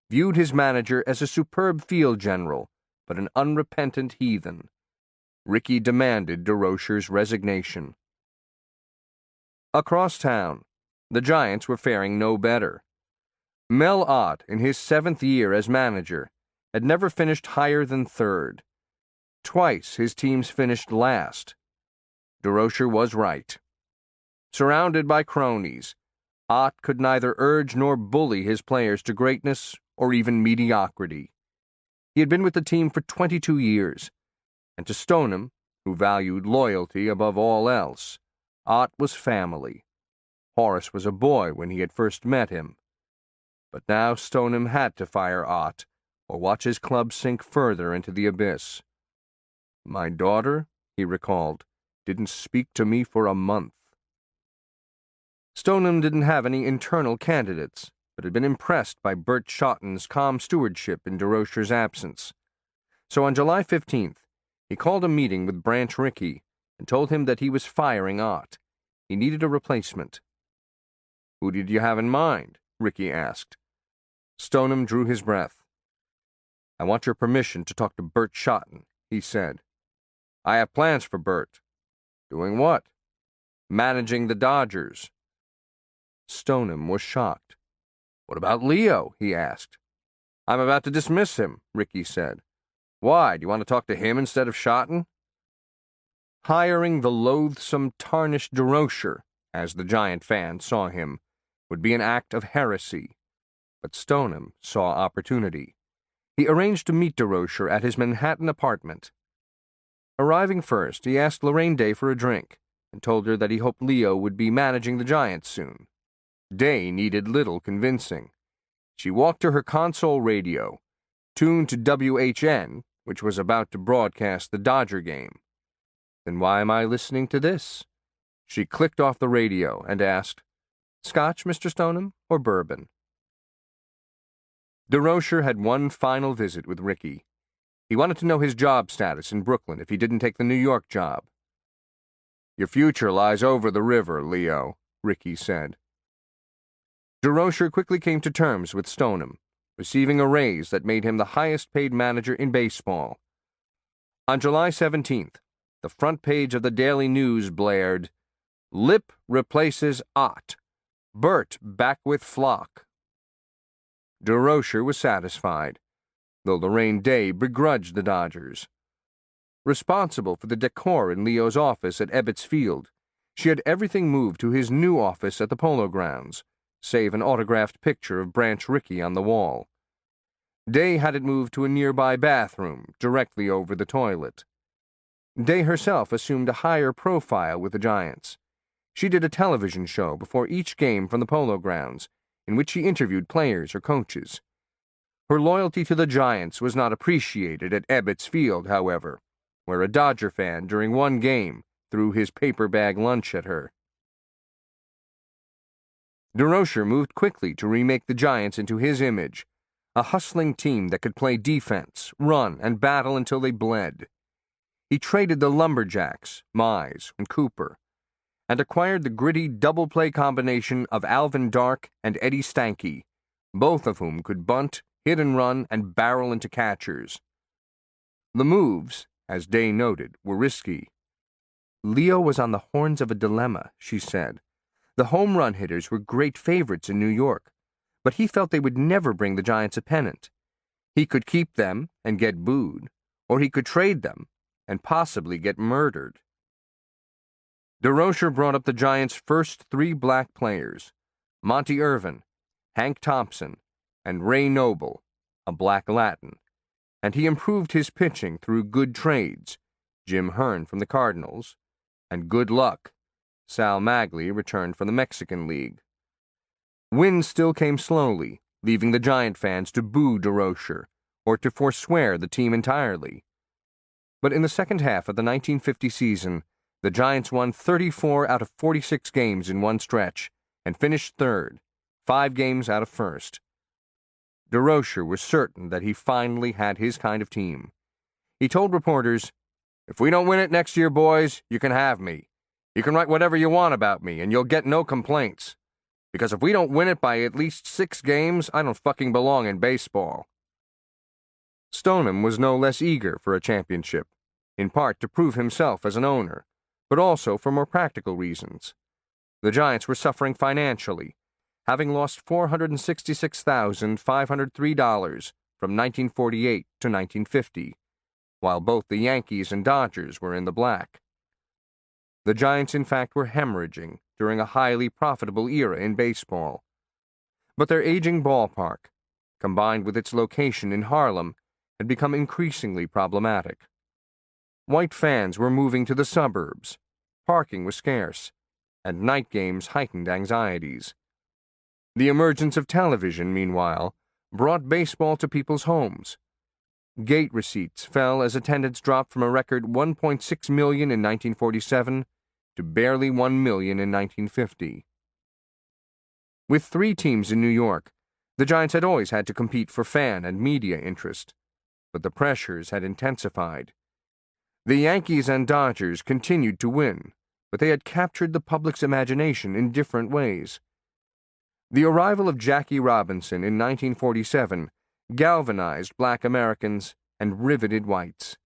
viewed his manager as a superb field general, but an unrepentant heathen. Rickey demanded DeRocher's resignation. Across town, the Giants were faring no better. Mel Ott, in his 7th year as manager, had never finished higher than 3rd. Twice his teams finished last. DeRocher was right. Surrounded by cronies, Ott could neither urge nor bully his players to greatness or even mediocrity. He had been with the team for 22 years, and to Stoneham, who valued loyalty above all else, Ott was family. Horace was a boy when he had first met him. But now Stoneham had to fire Ott, or watch his club sink further into the abyss. "My daughter," he recalled, "didn't speak to me for a month." Stoneham didn't have any internal candidates, but had been impressed by Bert Schotten's calm stewardship in DeRocher's absence. So on July 15th, he called a meeting with Branch Rickey and told him that he was firing Ott. He needed a replacement. "Who did you have in mind?" Rickey asked. Stoneham drew his breath. "I want your permission to talk to Bert Schotten," he said. "I have plans for Bert." "Doing what?" "Managing the Dodgers." Stoneham was shocked. "What about Leo?" he asked. "I'm about to dismiss him," Rickey said. "Why, do you want to talk to him instead of Schotten?" Hiring the loathsome, tarnished DeRocher, as the Giant fans saw him, would be an act of heresy. But Stoneham saw opportunity. He arranged to meet DeRocher at his Manhattan apartment. Arriving first, he asked Lorraine Day for a drink, and told her that he hoped Leo would be managing the Giants soon. Day needed little convincing. She walked to her console radio, tuned to WHN, which was about to broadcast the Dodger game. "Then why am I listening to this?" She clicked off the radio and asked, "Scotch, Mr. Stoneham, or bourbon?" DeRocher had one final visit with Rickey. He wanted to know his job status in Brooklyn if he didn't take the New York job. "Your future lies over the river, Leo," Rickey said. DeRocher quickly came to terms with Stoneham, receiving a raise that made him the highest-paid manager in baseball. On July 17th, the front page of the Daily News blared, "Lip replaces Ott. Bert back with Flock." DeRocher was satisfied, though Lorraine Day begrudged the Dodgers. Responsible for the decor in Leo's office at Ebbets Field, she had everything moved to his new office at the Polo Grounds, save an autographed picture of Branch Rickey on the wall. Day had it moved to a nearby bathroom, directly over the toilet. Day herself assumed a higher profile with the Giants. She did a television show before each game from the Polo Grounds, in which she interviewed players or coaches. Her loyalty to the Giants was not appreciated at Ebbets Field, however, where a Dodger fan during one game threw his paper bag lunch at her. DeRocher moved quickly to remake the Giants into his image, a hustling team that could play defense, run, and battle until they bled. He traded the Lumberjacks, Mize, and Cooper, and acquired the gritty double-play combination of Alvin Dark and Eddie Stanky, both of whom could bunt, hit and run, and barrel into catchers. The moves, as Day noted, were risky. Leo was on the horns of a dilemma, she said. The home run hitters were great favorites in New York, but he felt they would never bring the Giants a pennant. He could keep them and get booed, or he could trade them and possibly get murdered. DeRocher brought up the Giants' first 3 black players, Monty Irvin, Hank Thompson, and Ray Noble, a black Latin, and he improved his pitching through good trades, Jim Hearn from the Cardinals, and good luck. Sal Maglie returned from the Mexican League. Wins still came slowly, leaving the Giant fans to boo DeRocher or to forswear the team entirely. But in the second half of the 1950 season, the Giants won 34 out of 46 games in one stretch and finished third, 5 games out of first. DeRocher was certain that he finally had his kind of team. He told reporters, "If we don't win it next year, boys, you can have me. You can write whatever you want about me, and you'll get no complaints. Because if we don't win it by at least 6 games, I don't fucking belong in baseball." Stoneham was no less eager for a championship, in part to prove himself as an owner, but also for more practical reasons. The Giants were suffering financially, having lost $466,503 from 1948 to 1950, while both the Yankees and Dodgers were in the black. The Giants, in fact, were hemorrhaging during a highly profitable era in baseball. But their aging ballpark, combined with its location in Harlem, had become increasingly problematic. White fans were moving to the suburbs, parking was scarce, and night games heightened anxieties. The emergence of television, meanwhile, brought baseball to people's homes. Gate receipts fell as attendance dropped from a record 1.6 million in 1947 to barely 1 million in 1950. With 3 teams in New York, the Giants had always had to compete for fan and media interest, but the pressures had intensified. The Yankees and Dodgers continued to win, but they had captured the public's imagination in different ways. The arrival of Jackie Robinson in 1947 galvanized black Americans and riveted whites.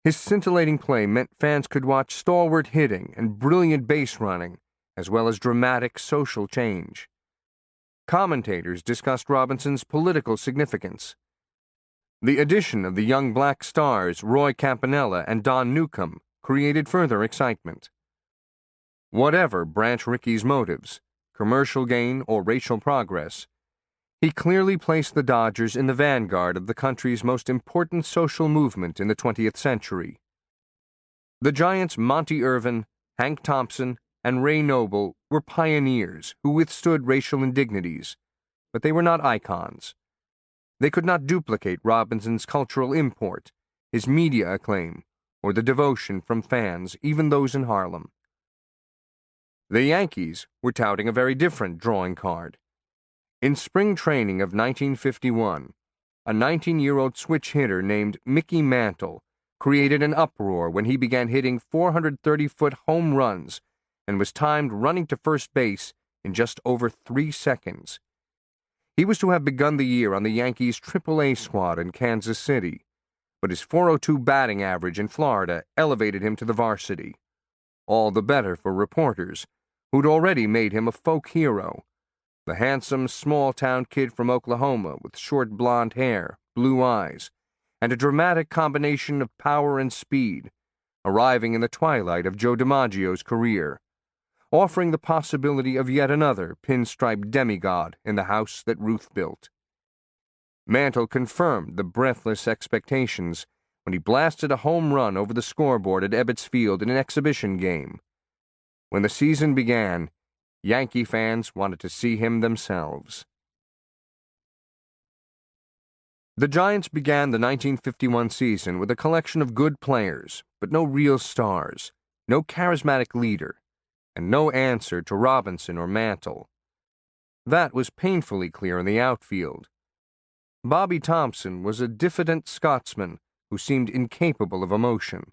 His scintillating play meant fans could watch stalwart hitting and brilliant base running, as well as dramatic social change. Commentators discussed Robinson's political significance. The addition of the young black stars Roy Campanella and Don Newcombe created further excitement. Whatever Branch Rickey's motives, commercial gain or racial progress, he clearly placed the Dodgers in the vanguard of the country's most important social movement in the 20th century. The Giants' Monty Irvin, Hank Thompson, and Ray Noble were pioneers who withstood racial indignities, but they were not icons. They could not duplicate Robinson's cultural import, his media acclaim, or the devotion from fans, even those in Harlem. The Yankees were touting a very different drawing card. In spring training of 1951, a 19-year-old switch hitter named Mickey Mantle created an uproar when he began hitting 430-foot home runs and was timed running to first base in just over 3 seconds. He was to have begun the year on the Yankees' Triple-A squad in Kansas City, but his .402 batting average in Florida elevated him to the varsity. All the better for reporters, who'd already made him a folk hero. The handsome, small-town kid from Oklahoma with short blonde hair, blue eyes, and a dramatic combination of power and speed, arriving in the twilight of Joe DiMaggio's career, offering the possibility of yet another pinstripe demigod in the house that Ruth built. Mantle confirmed the breathless expectations when he blasted a home run over the scoreboard at Ebbets Field in an exhibition game. When the season began, Yankee fans wanted to see him themselves. The Giants began the 1951 season with a collection of good players, but no real stars, no charismatic leader, and no answer to Robinson or Mantle. That was painfully clear in the outfield. Bobby Thompson was a diffident Scotsman who seemed incapable of emotion.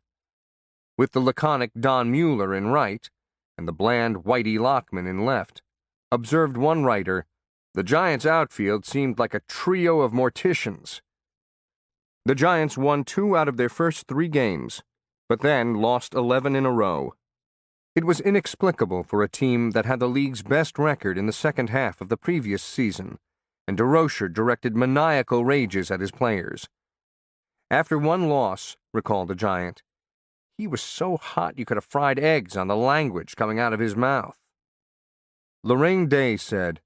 with the laconic Don Mueller in right and the bland Whitey Lockman in left. Observed one writer, "The Giants' outfield seemed like a trio of morticians." The Giants won 2 out of their first 3 games, but then lost 11 in a row. It was inexplicable for a team that had the league's best record in the second half of the previous season, and DeRocher directed maniacal rages at his players. After one loss, recalled a Giant, he was so hot you could have fried eggs on the language coming out of his mouth. Lorraine Day said,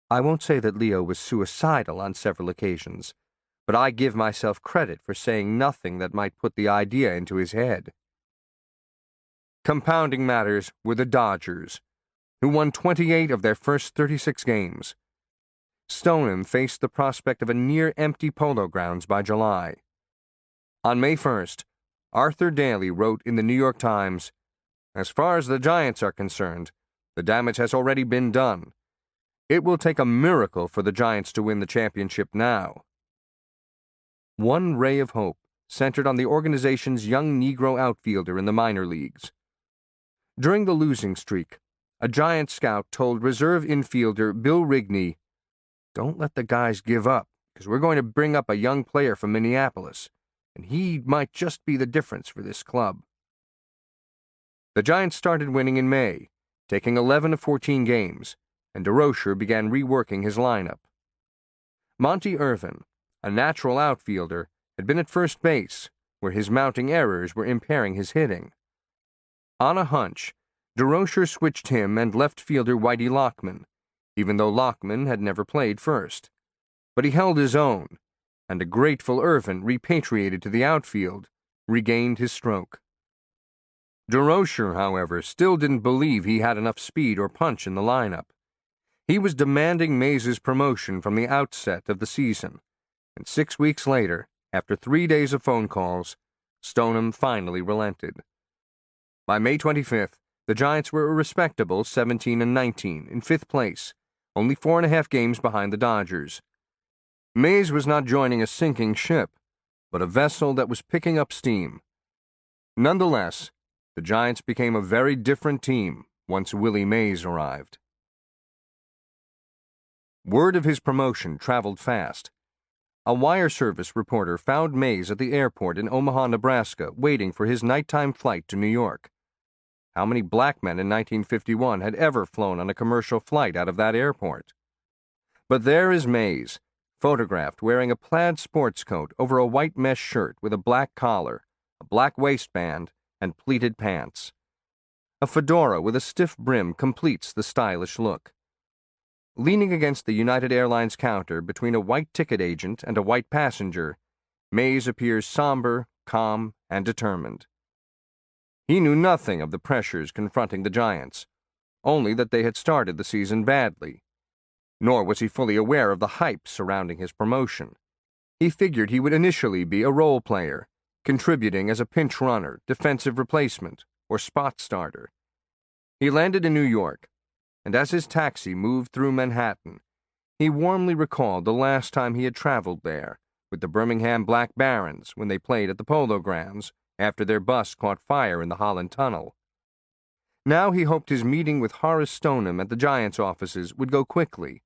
"I won't say that Leo was suicidal on several occasions, but I give myself credit for saying nothing that might put the idea into his head." Compounding matters were the Dodgers, who won 28 of their first 36 games. Stoneham faced the prospect of a near-empty Polo Grounds by July. On May 1st, Arthur Daly wrote in the New York Times, "As far as the Giants are concerned, the damage has already been done. It will take a miracle for the Giants to win the championship now." One ray of hope centered on the organization's young Negro outfielder in the minor leagues. During the losing streak, a Giant scout told reserve infielder Bill Rigney, "Don't let the guys give up, because we're going to bring up a young player from Minneapolis, and he might just be the difference for this club." The Giants started winning in May, taking 11 of 14 games, and DeRocher began reworking his lineup. Monty Irvin, a natural outfielder, had been at first base, where his mounting errors were impairing his hitting. On a hunch, DeRocher switched him and left fielder Whitey Lockman, even though Lockman had never played first. But he held his own, and a grateful Irvin, repatriated to the outfield, regained his stroke. DeRocher, however, still didn't believe he had enough speed or punch in the lineup. He was demanding Mays' promotion from the outset of the season, and 6 weeks later, after 3 days of phone calls, Stoneham finally relented. By May 25th, the Giants were a respectable 17-19 in 5th place, only 4.5 games behind the Dodgers. Mays was not joining a sinking ship, but a vessel that was picking up steam. Nonetheless, the Giants became a very different team once Willie Mays arrived. Word of his promotion traveled fast. A wire service reporter found Mays at the airport in Omaha, Nebraska, waiting for his nighttime flight to New York. How many black men in 1951 had ever flown on a commercial flight out of that airport? But there is Mays, photographed wearing a plaid sports coat over a white mesh shirt with a black collar, a black waistband, and pleated pants. A fedora with a stiff brim completes the stylish look. Leaning against the United Airlines counter between a white ticket agent and a white passenger, Mays appears somber, calm, and determined. He knew nothing of the pressures confronting the Giants, only that they had started the season badly. Nor was he fully aware of the hype surrounding his promotion. He figured he would initially be a role player, contributing as a pinch runner, defensive replacement, or spot starter. He landed in New York, and as his taxi moved through Manhattan, he warmly recalled the last time he had traveled there with the Birmingham Black Barons when they played at the Polo Grounds after their bus caught fire in the Holland Tunnel. Now he hoped his meeting with Horace Stoneham at the Giants' offices would go quickly,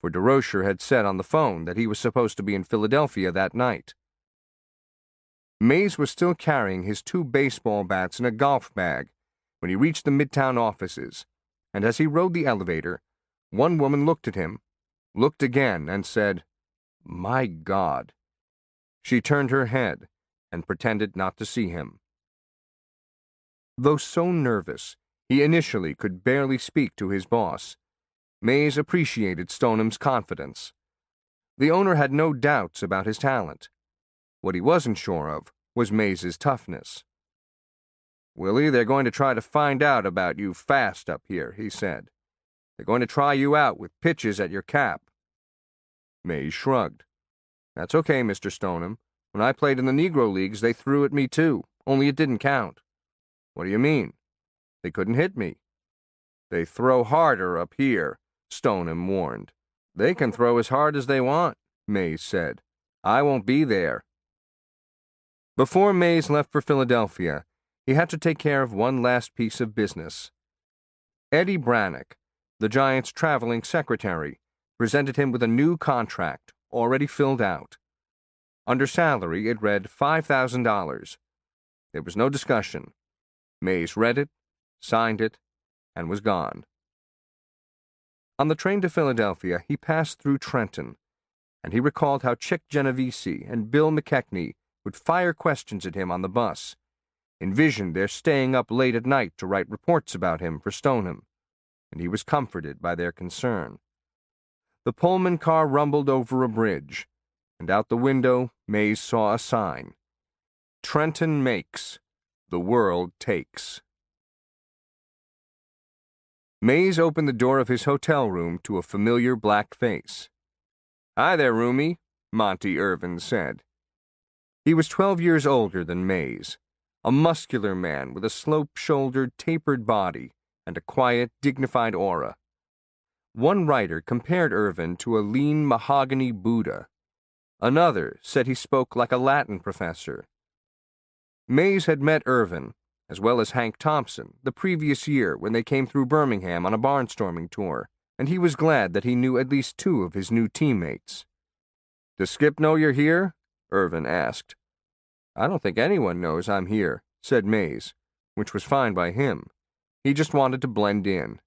for DeRocher had said on the phone that he was supposed to be in Philadelphia that night. Mays was still carrying his 2 baseball bats in a golf bag when he reached the Midtown offices, and as he rode the elevator, one woman looked at him, looked again, and said, "My God." She turned her head and pretended not to see him. Though so nervous, he initially could barely speak to his boss. Mays appreciated Stoneham's confidence. The owner had no doubts about his talent. What he wasn't sure of was Mays's toughness. "Willie, they're going to try to find out about you fast up here," he said. "They're going to try you out with pitches at your cap." Mays shrugged. "That's okay, Mr. Stoneham. When I played in the Negro Leagues, they threw at me too, only it didn't count." "What do you mean?" "They couldn't hit me." "They throw harder up here," Stoneham warned. "They can throw as hard as they want," Mays said. "I won't be there." Before Mays left for Philadelphia, he had to take care of one last piece of business. Eddie Brannock, the Giants' traveling secretary, presented him with a new contract, already filled out. Under salary, it read $5,000. There was no discussion. Mays read it, signed it, and was gone. On the train to Philadelphia, he passed through Trenton, and he recalled how Chick Genovese and Bill McKechnie would fire questions at him on the bus, envisioned their staying up late at night to write reports about him for Stoneham, and he was comforted by their concern. The Pullman car rumbled over a bridge, and out the window Mays saw a sign. Trenton makes, the world takes. Mays opened the door of his hotel room to a familiar black face. "Hi there, roomie," Monty Irvin said. He was 12 years older than Mays, a muscular man with a slope-shouldered, tapered body and a quiet, dignified aura. One writer compared Irvin to a lean mahogany Buddha. Another said he spoke like a Latin professor. Mays had met Irvin, as well as Hank Thompson, the previous year when they came through Birmingham on a barnstorming tour, and he was glad that he knew at least two of his new teammates. "Does Skip know you're here?" Irvin asked. "I don't think anyone knows I'm here," said Mays, which was fine by him. He just wanted to blend in.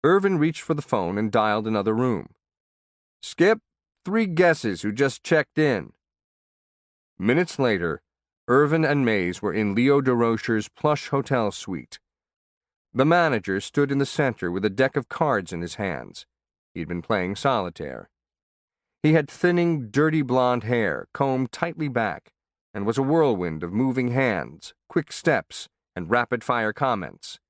Irvin reached for the phone and dialed another room. "Skip, 3 guesses who just checked in." Minutes later, Irvin and Mays were in Leo DeRocher's plush hotel suite. The manager stood in the center with a deck of cards in his hands. He'd been playing solitaire. He had thinning, dirty blonde hair, combed tightly back, and was a whirlwind of moving hands, quick steps, and rapid-fire comments.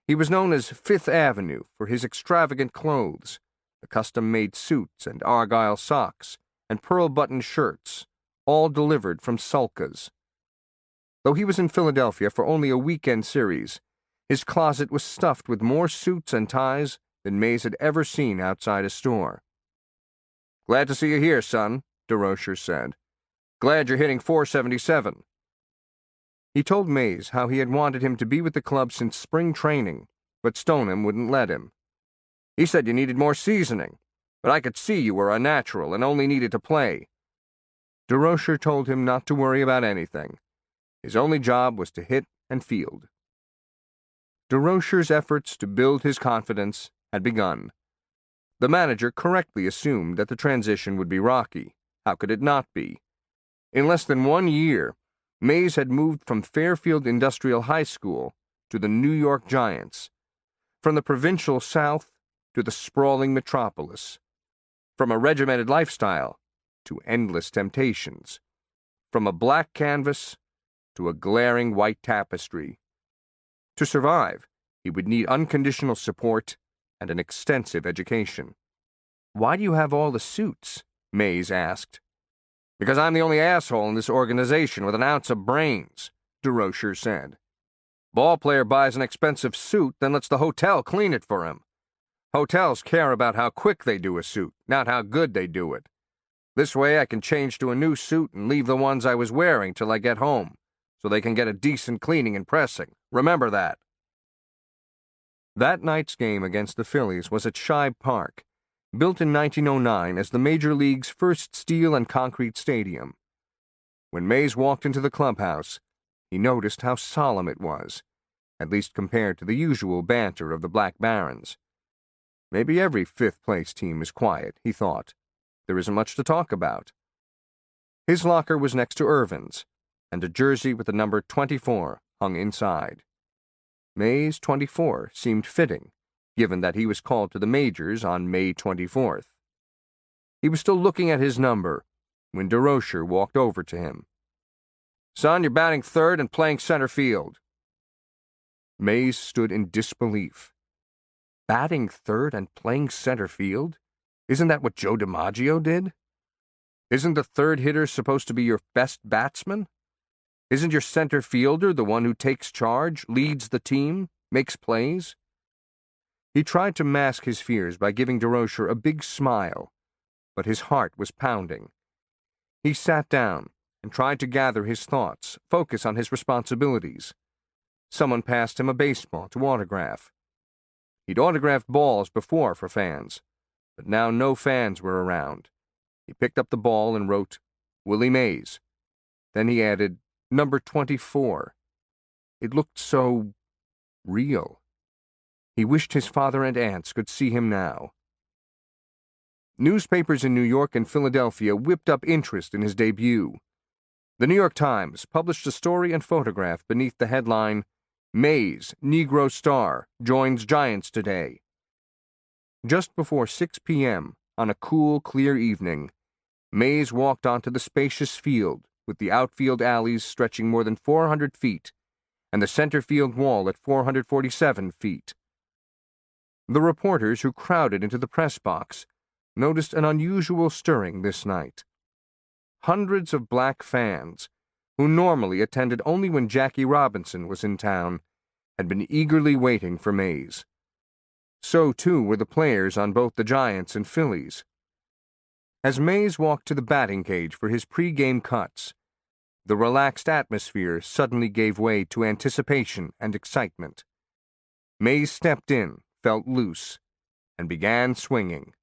He was known as Fifth Avenue for his extravagant clothes, the custom-made suits and argyle socks, and pearl-buttoned shirts, all delivered from Sulka's. Though he was in Philadelphia for only a weekend series, his closet was stuffed with more suits and ties than Mays had ever seen outside a store. "Glad to see you here, son," DeRocher said. "Glad you're hitting 477. He told Mays how he had wanted him to be with the club since spring training, but Stoneham wouldn't let him. "He said you needed more seasoning, but I could see you were a natural and only needed to play." DeRocher told him not to worry about anything. His only job was to hit and field. DeRocher's efforts to build his confidence had begun. The manager correctly assumed that the transition would be rocky. How could it not be? In less than 1 year, Mays had moved from Fairfield Industrial High School to the New York Giants, from the provincial South to the sprawling metropolis, from a regimented lifestyle to endless temptations, from a black canvas to a glaring white tapestry. To survive, he would need unconditional support and an extensive education. "Why do you have all the suits?" Mays asked. "Because I'm the only asshole in this organization with an ounce of brains," DeRocher said. "Ball player buys an expensive suit, then lets the hotel clean it for him. Hotels care about how quick they do a suit, not how good they do it. This way I can change to a new suit and leave the ones I was wearing till I get home, so they can get a decent cleaning and pressing. Remember that." That night's game against the Phillies was at Shibe Park, built in 1909 as the Major League's first steel and concrete stadium. When Mays walked into the clubhouse, he noticed how solemn it was, at least compared to the usual banter of the Black Barons. Maybe every fifth-place team is quiet, he thought. There isn't much to talk about. His locker was next to Irvin's, and a jersey with the number 24 hung inside. Mays 24 seemed fitting, given that he was called to the majors on May 24th. He was still looking at his number when DeRocher walked over to him. "Son, you're batting third and playing center field." Mays stood in disbelief. Batting third and playing center field? Isn't that what Joe DiMaggio did? Isn't the third hitter supposed to be your best batsman? Isn't your center fielder the one who takes charge, leads the team, makes plays? He tried to mask his fears by giving DeRocher a big smile, but his heart was pounding. He sat down and tried to gather his thoughts, focus on his responsibilities. Someone passed him a baseball to autograph. He'd autographed balls before for fans, but now no fans were around. He picked up the ball and wrote, "Willie Mays." Then he added, "Number 24. It looked so real. He wished his father and aunts could see him now. Newspapers in New York and Philadelphia whipped up interest in his debut. The New York Times published a story and photograph beneath the headline, "Mays, Negro Star, joins Giants today." Just before 6 p.m., on a cool, clear evening, Mays walked onto the spacious field with the outfield alleys stretching more than 400 feet and the center field wall at 447 feet. The reporters who crowded into the press box noticed an unusual stirring this night. Hundreds of black fans, who normally attended only when Jackie Robinson was in town, had been eagerly waiting for Mays. So, too, were the players on both the Giants and Phillies. As Mays walked to the batting cage for his pre-game cuts, the relaxed atmosphere suddenly gave way to anticipation and excitement. Mays stepped in, felt loose, and began swinging.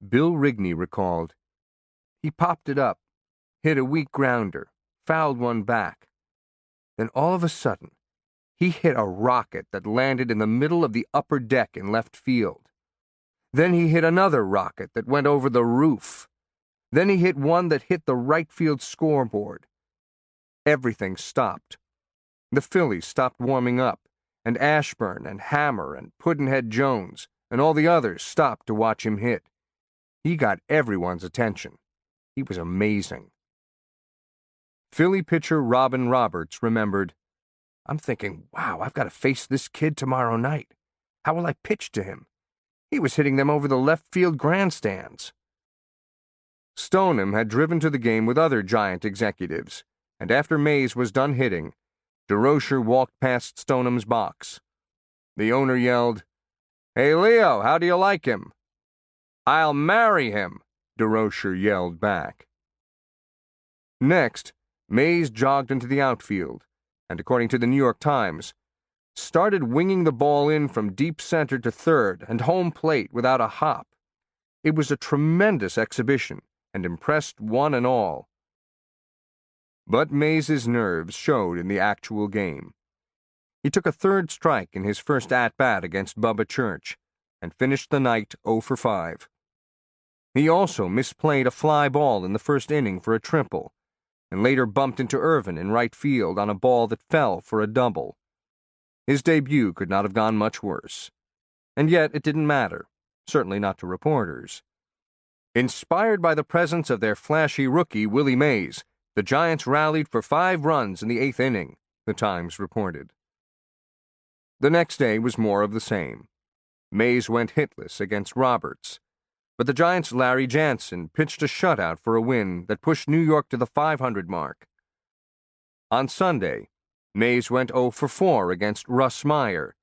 Bill Rigney recalled, "He popped it up, hit a weak grounder, fouled one back. Then all of a sudden, he hit a rocket that landed in the middle of the upper deck in left field. Then he hit another rocket that went over the roof. Then he hit one that hit the right field scoreboard. Everything stopped. The Phillies stopped warming up, and Ashburn and Hammer and Pudd'nhead Jones and all the others stopped to watch him hit. He got everyone's attention. He was amazing." Philly pitcher Robin Roberts remembered, "I'm thinking, wow, I've got to face this kid tomorrow night. How will I pitch to him? He was hitting them over the left field grandstands." Stoneham had driven to the game with other Giant executives, and after Mays was done hitting, DeRocher walked past Stoneham's box. The owner yelled, "Hey, Leo, how do you like him?" "I'll marry him," DeRocher yelled back. Next, Mays jogged into the outfield, and according to the New York Times, started winging the ball in from deep center to third and home plate without a hop. It was a tremendous exhibition and impressed one and all. But Mays's nerves showed in the actual game. He took a third strike in his first at-bat against Bubba Church and finished the night 0 for 5. He also misplayed a fly ball in the first inning for a triple and later bumped into Irvin in right field on a ball that fell for a double. His debut could not have gone much worse. And yet it didn't matter, certainly not to reporters. Inspired by the presence of their flashy rookie, Willie Mays, the Giants rallied for 5 runs in the 8th inning, the Times reported. The next day was more of the same. Mays went hitless against Roberts, but the Giants' Larry Jansen pitched a shutout for a win that pushed New York to the 500 mark. On Sunday, Mays went 0 for 4 against Russ Meyer,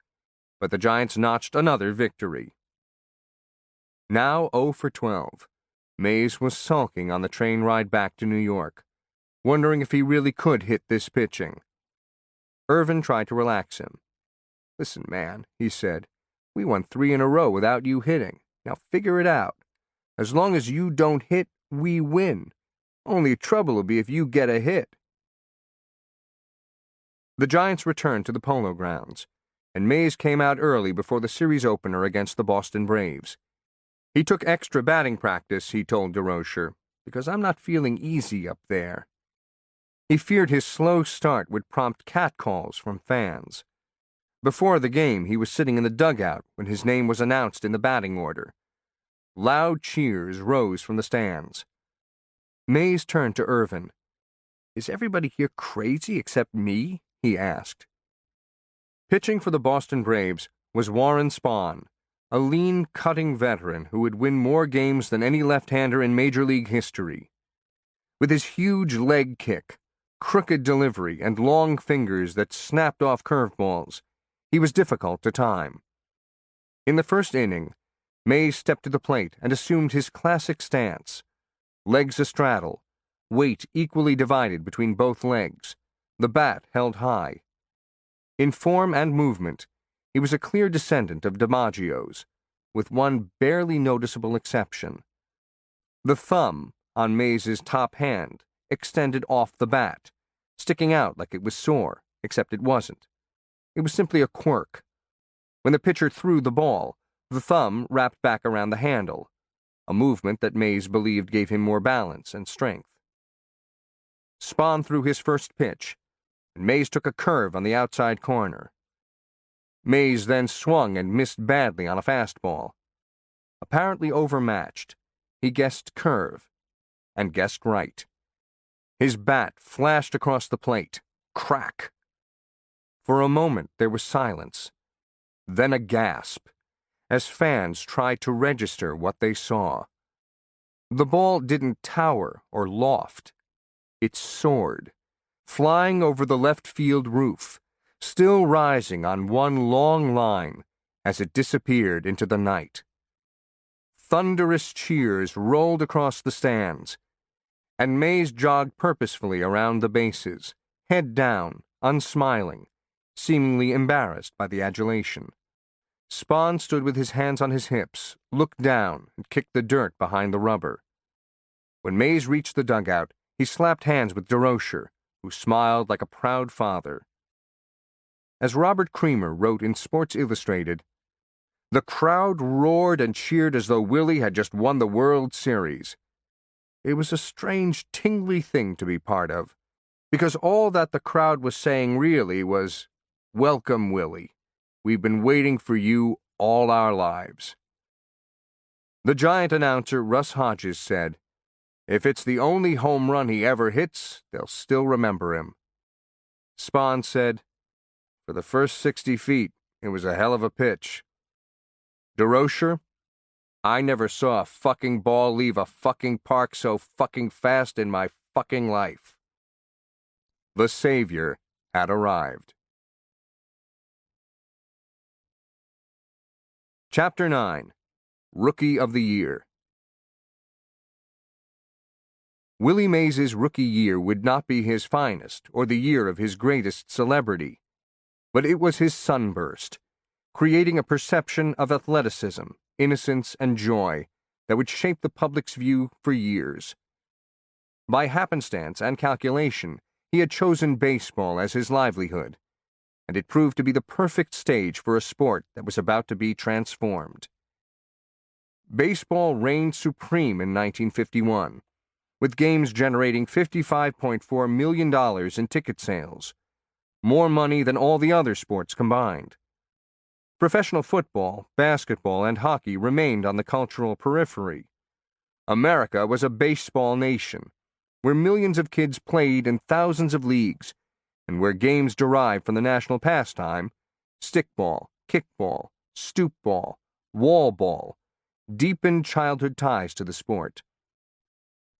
but the Giants notched another victory. Now 0 for 12, Mays was sulking on the train ride back to New York, wondering if he really could hit this pitching. Irvin tried to relax him. "Listen, man," he said, "we won 3 in a row without you hitting. Now figure it out. As long as you don't hit, we win. Only trouble will be if you get a hit." The Giants returned to the Polo Grounds, and Mays came out early before the series opener against the Boston Braves. He took extra batting practice, he told DeRocher, "because I'm not feeling easy up there." He feared his slow start would prompt catcalls from fans. Before the game, he was sitting in the dugout when his name was announced in the batting order. Loud cheers rose from the stands. Mays turned to Irvin. "Is everybody here crazy except me?" he asked. Pitching for the Boston Braves was Warren Spahn, a lean, cutting veteran who would win more games than any left-hander in Major League history. With his huge leg kick, crooked delivery, and long fingers that snapped off curveballs, he was difficult to time. In the first inning, Mays stepped to the plate and assumed his classic stance, legs astraddle, weight equally divided between both legs, the bat held high. In form and movement, he was a clear descendant of DiMaggio's, with one barely noticeable exception. The thumb on Mays's top hand extended off the bat, sticking out like it was sore, except it wasn't. It was simply a quirk. When the pitcher threw the ball, the thumb wrapped back around the handle, a movement that Mays believed gave him more balance and strength. Spahn threw his first pitch, and Mays took a curve on the outside corner. Mays then swung and missed badly on a fastball. Apparently overmatched, he guessed curve, and guessed right. His bat flashed across the plate. Crack! For a moment there was silence, then a gasp, as fans tried to register what they saw. The ball didn't tower or loft. It soared, flying over the left field roof, still rising on one long line as it disappeared into the night. Thunderous cheers rolled across the stands, and Mays jogged purposefully around the bases, head down, unsmiling, seemingly embarrassed by the adulation. Spahn stood with his hands on his hips, looked down, and kicked the dirt behind the rubber. When Mays reached the dugout, he slapped hands with DeRocher, who smiled like a proud father. As Robert Creamer wrote in Sports Illustrated, "The crowd roared and cheered as though Willie had just won the World Series. It was a strange, tingly thing to be part of, because all that the crowd was saying really was, 'Welcome, Willie. We've been waiting for you all our lives.'" The Giant announcer, Russ Hodges, said, "If it's the only home run he ever hits, they'll still remember him." Spahn said, "For the first 60 feet, it was a hell of a pitch." DeRocher, "I never saw a fucking ball leave a fucking park so fucking fast in my fucking life." The Savior had arrived. Chapter 9. Rookie of the Year. Willie Mays's rookie year would not be his finest or the year of his greatest celebrity, but it was his sunburst, creating a perception of athleticism, innocence, and joy that would shape the public's view for years. By happenstance and calculation, he had chosen baseball as his livelihood, and it proved to be the perfect stage for a sport that was about to be transformed. Baseball reigned supreme in 1951, with games generating $55.4 million in ticket sales, more money than all the other sports combined. Professional football, basketball, and hockey remained on the cultural periphery. America was a baseball nation, where millions of kids played in thousands of leagues, and where games derived from the national pastime, stickball, kickball, stoop ball, wall ball, deepened childhood ties to the sport.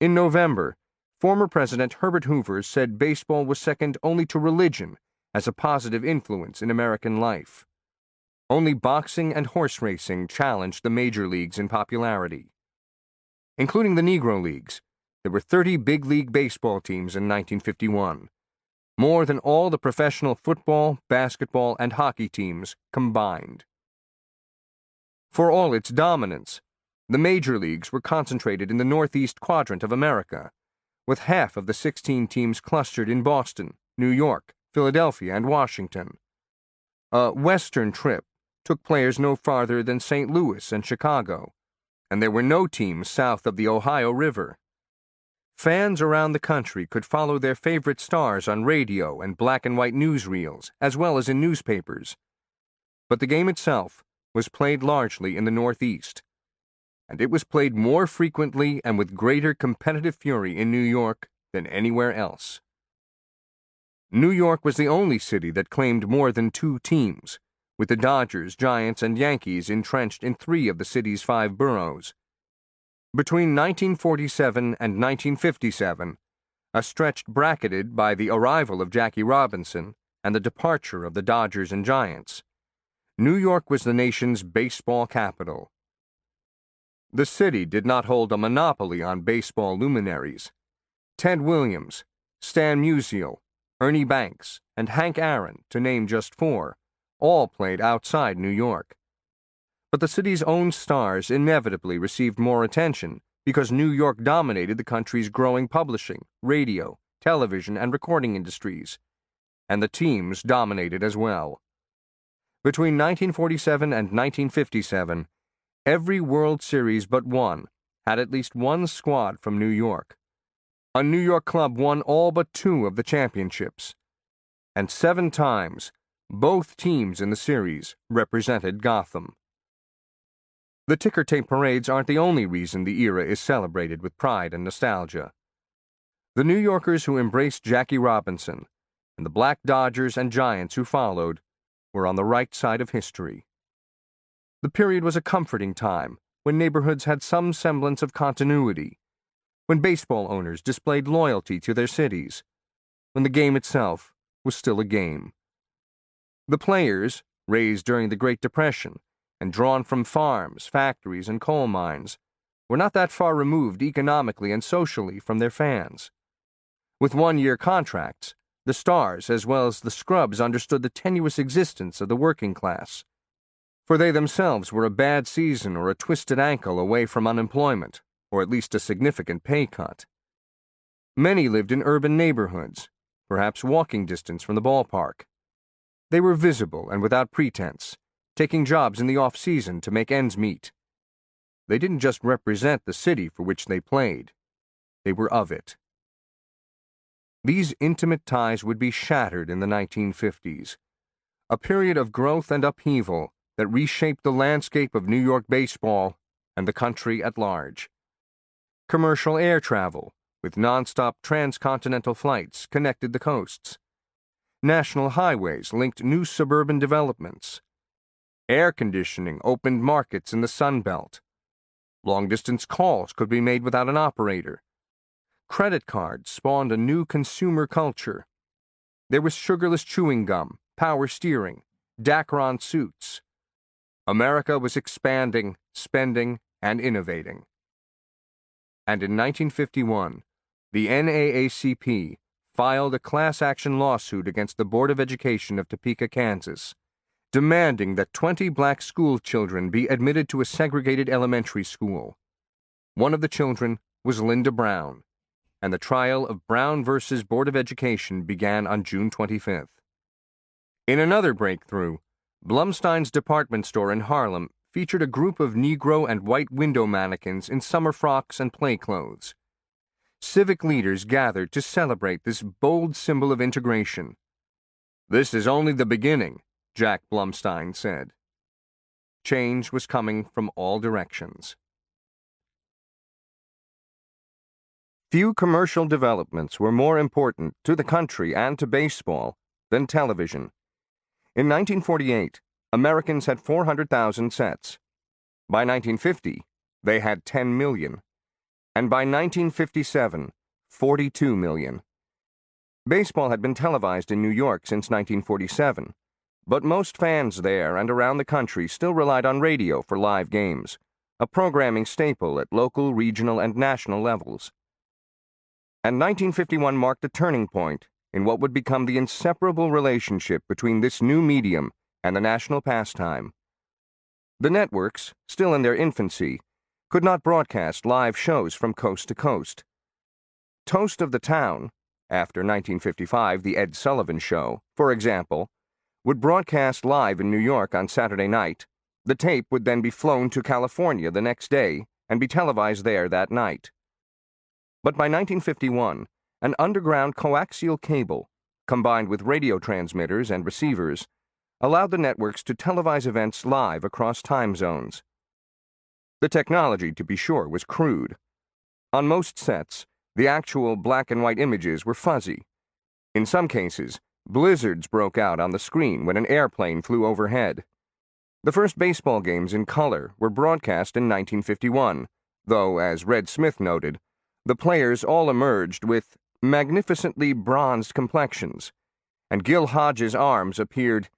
In November, former President Herbert Hoover said baseball was second only to religion as a positive influence in American life. Only boxing and horse racing challenged the major leagues in popularity. Including the Negro Leagues, there were 30 big league baseball teams in 1951, more than all the professional football, basketball, and hockey teams combined. For all its dominance, the major leagues were concentrated in the northeast quadrant of America, with half of the 16 teams clustered in Boston, New York, Philadelphia, and Washington. A western trip took players no farther than St. Louis and Chicago, and there were no teams south of the Ohio River. Fans around the country could follow their favorite stars on radio and black and white newsreels, as well as in newspapers. But the game itself was played largely in the Northeast, and it was played more frequently and with greater competitive fury in New York than anywhere else. New York was the only city that claimed more than 2 teams, with the Dodgers, Giants, and Yankees entrenched in 3 of the city's 5 boroughs. Between 1947 and 1957, a stretch bracketed by the arrival of Jackie Robinson and the departure of the Dodgers and Giants, New York was the nation's baseball capital. The city did not hold a monopoly on baseball luminaries. Ted Williams, Stan Musial, Ernie Banks, and Hank Aaron, to name just four, all played outside New York. But the city's own stars inevitably received more attention because New York dominated the country's growing publishing, radio, television, and recording industries, and the teams dominated as well. Between 1947 and 1957, every World Series but one had at least one squad from New York. A New York club won all but two of the championships, and 7 times, both teams in the series represented Gotham. The ticker tape parades aren't the only reason the era is celebrated with pride and nostalgia. The New Yorkers who embraced Jackie Robinson, and the Black Dodgers and Giants who followed, were on the right side of history. The period was a comforting time when neighborhoods had some semblance of continuity, when baseball owners displayed loyalty to their cities, when the game itself was still a game. The players, raised during the Great Depression and drawn from farms, factories, and coal mines, were not that far removed economically and socially from their fans. With one-year contracts, the stars as well as the scrubs understood the tenuous existence of the working class, for they themselves were a bad season or a twisted ankle away from unemployment, or at least a significant pay cut. Many lived in urban neighborhoods, perhaps walking distance from the ballpark. They were visible and without pretense, taking jobs in the off-season to make ends meet. They didn't just represent the city for which they played. They were of it. These intimate ties would be shattered in the 1950s, a period of growth and upheaval that reshaped the landscape of New York baseball and the country at large. Commercial air travel, with nonstop transcontinental flights, connected the coasts. National highways linked new suburban developments. Air conditioning opened markets in the Sun Belt. Long-distance calls could be made without an operator. Credit cards spawned a new consumer culture. There was sugarless chewing gum, power steering, Dacron suits. America was expanding, spending, and innovating. And in 1951, the NAACP filed a class-action lawsuit against the Board of Education of Topeka, Kansas, demanding that 20 black school children be admitted to a segregated elementary school. One of the children was Linda Brown, and the trial of Brown versus Board of Education began on June 25th. In another breakthrough, Blumstein's department store in Harlem featured a group of Negro and white window mannequins in summer frocks and play clothes. Civic leaders gathered to celebrate this bold symbol of integration. "This is only the beginning," Jack Blumstein said. Change was coming from all directions. Few commercial developments were more important to the country and to baseball than television. In 1948, Americans had 400,000 sets. By 1950, they had 10 million. And by 1957, 42 million. Baseball had been televised in New York since 1947, but most fans there and around the country still relied on radio for live games, a programming staple at local, regional, and national levels. And 1951 marked a turning point in what would become the inseparable relationship between this new medium and the national pastime. The networks, still in their infancy, could not broadcast live shows from coast to coast. Toast of the Town, after 1955 The Ed Sullivan Show, for example, would broadcast live in New York on Saturday night. The tape would then be flown to California the next day and be televised there that night. But by 1951, an underground coaxial cable, combined with radio transmitters and receivers, allowed the networks to televise events live across time zones. The technology, to be sure, was crude. On most sets, the actual black and white images were fuzzy. In some cases, blizzards broke out on the screen when an airplane flew overhead. The first baseball games in color were broadcast in 1951, though, as Red Smith noted, the players all emerged with magnificently bronzed complexions, and Gil Hodges' arms appeared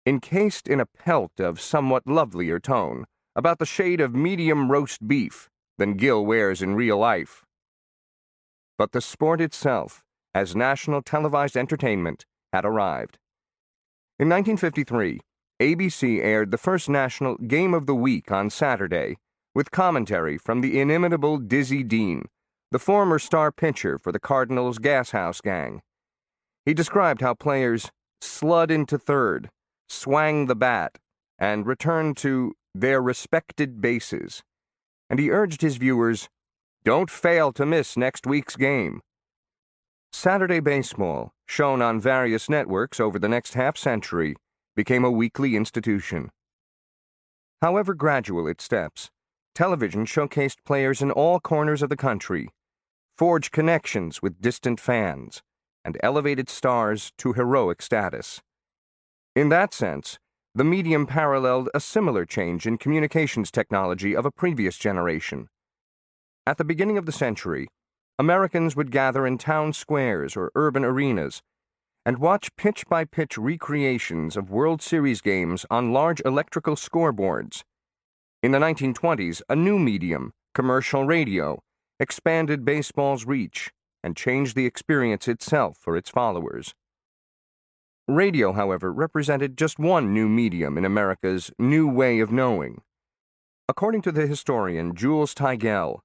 encased in a pelt of somewhat lovelier tone, about the shade of medium roast beef, than Gil wears in real life. but the sport itself, as national televised entertainment, had arrived. In 1953, ABC aired the first national Game of the Week on Saturday, with commentary from the inimitable Dizzy Dean, the former star pitcher for the Cardinals' Gas House Gang. He described how players slud into third, swang the bat, and returned to their respected bases, and he urged his viewers, "Don't fail to miss next week's game." Saturday baseball, shown on various networks over the next half-century, became a weekly institution. However gradual its steps, television showcased players in all corners of the country, forged connections with distant fans, and elevated stars to heroic status. In that sense, the medium paralleled a similar change in communications technology of a previous generation. At the beginning of the century, Americans would gather in town squares or urban arenas and watch pitch-by-pitch recreations of World Series games on large electrical scoreboards. In the 1920s, a new medium, commercial radio, expanded baseball's reach and changed the experience itself for its followers. Radio, however, represented just one new medium in America's new way of knowing. According to the historian Jules Tigel,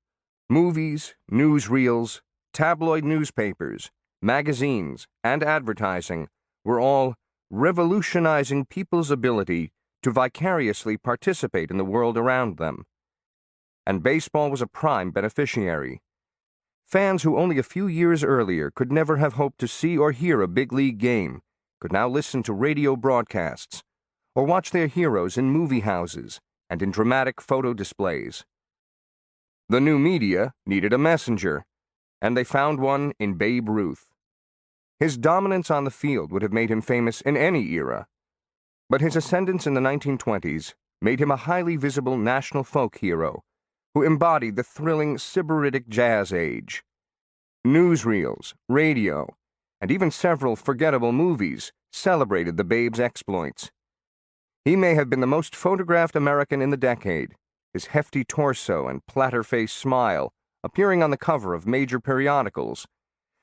movies, newsreels, tabloid newspapers, magazines, and advertising were all revolutionizing people's ability to vicariously participate in the world around them. And baseball was a prime beneficiary. Fans who only a few years earlier could never have hoped to see or hear a big league game could now listen to radio broadcasts or watch their heroes in movie houses and in dramatic photo displays. The new media needed a messenger, and they found one in Babe Ruth. His dominance on the field would have made him famous in any era, but his ascendance in the 1920s made him a highly visible national folk hero who embodied the thrilling sybaritic jazz age. Newsreels, radio, and even several forgettable movies celebrated the Babe's exploits. He may have been the most photographed American in the decade, his hefty torso and platter-faced smile appearing on the cover of major periodicals,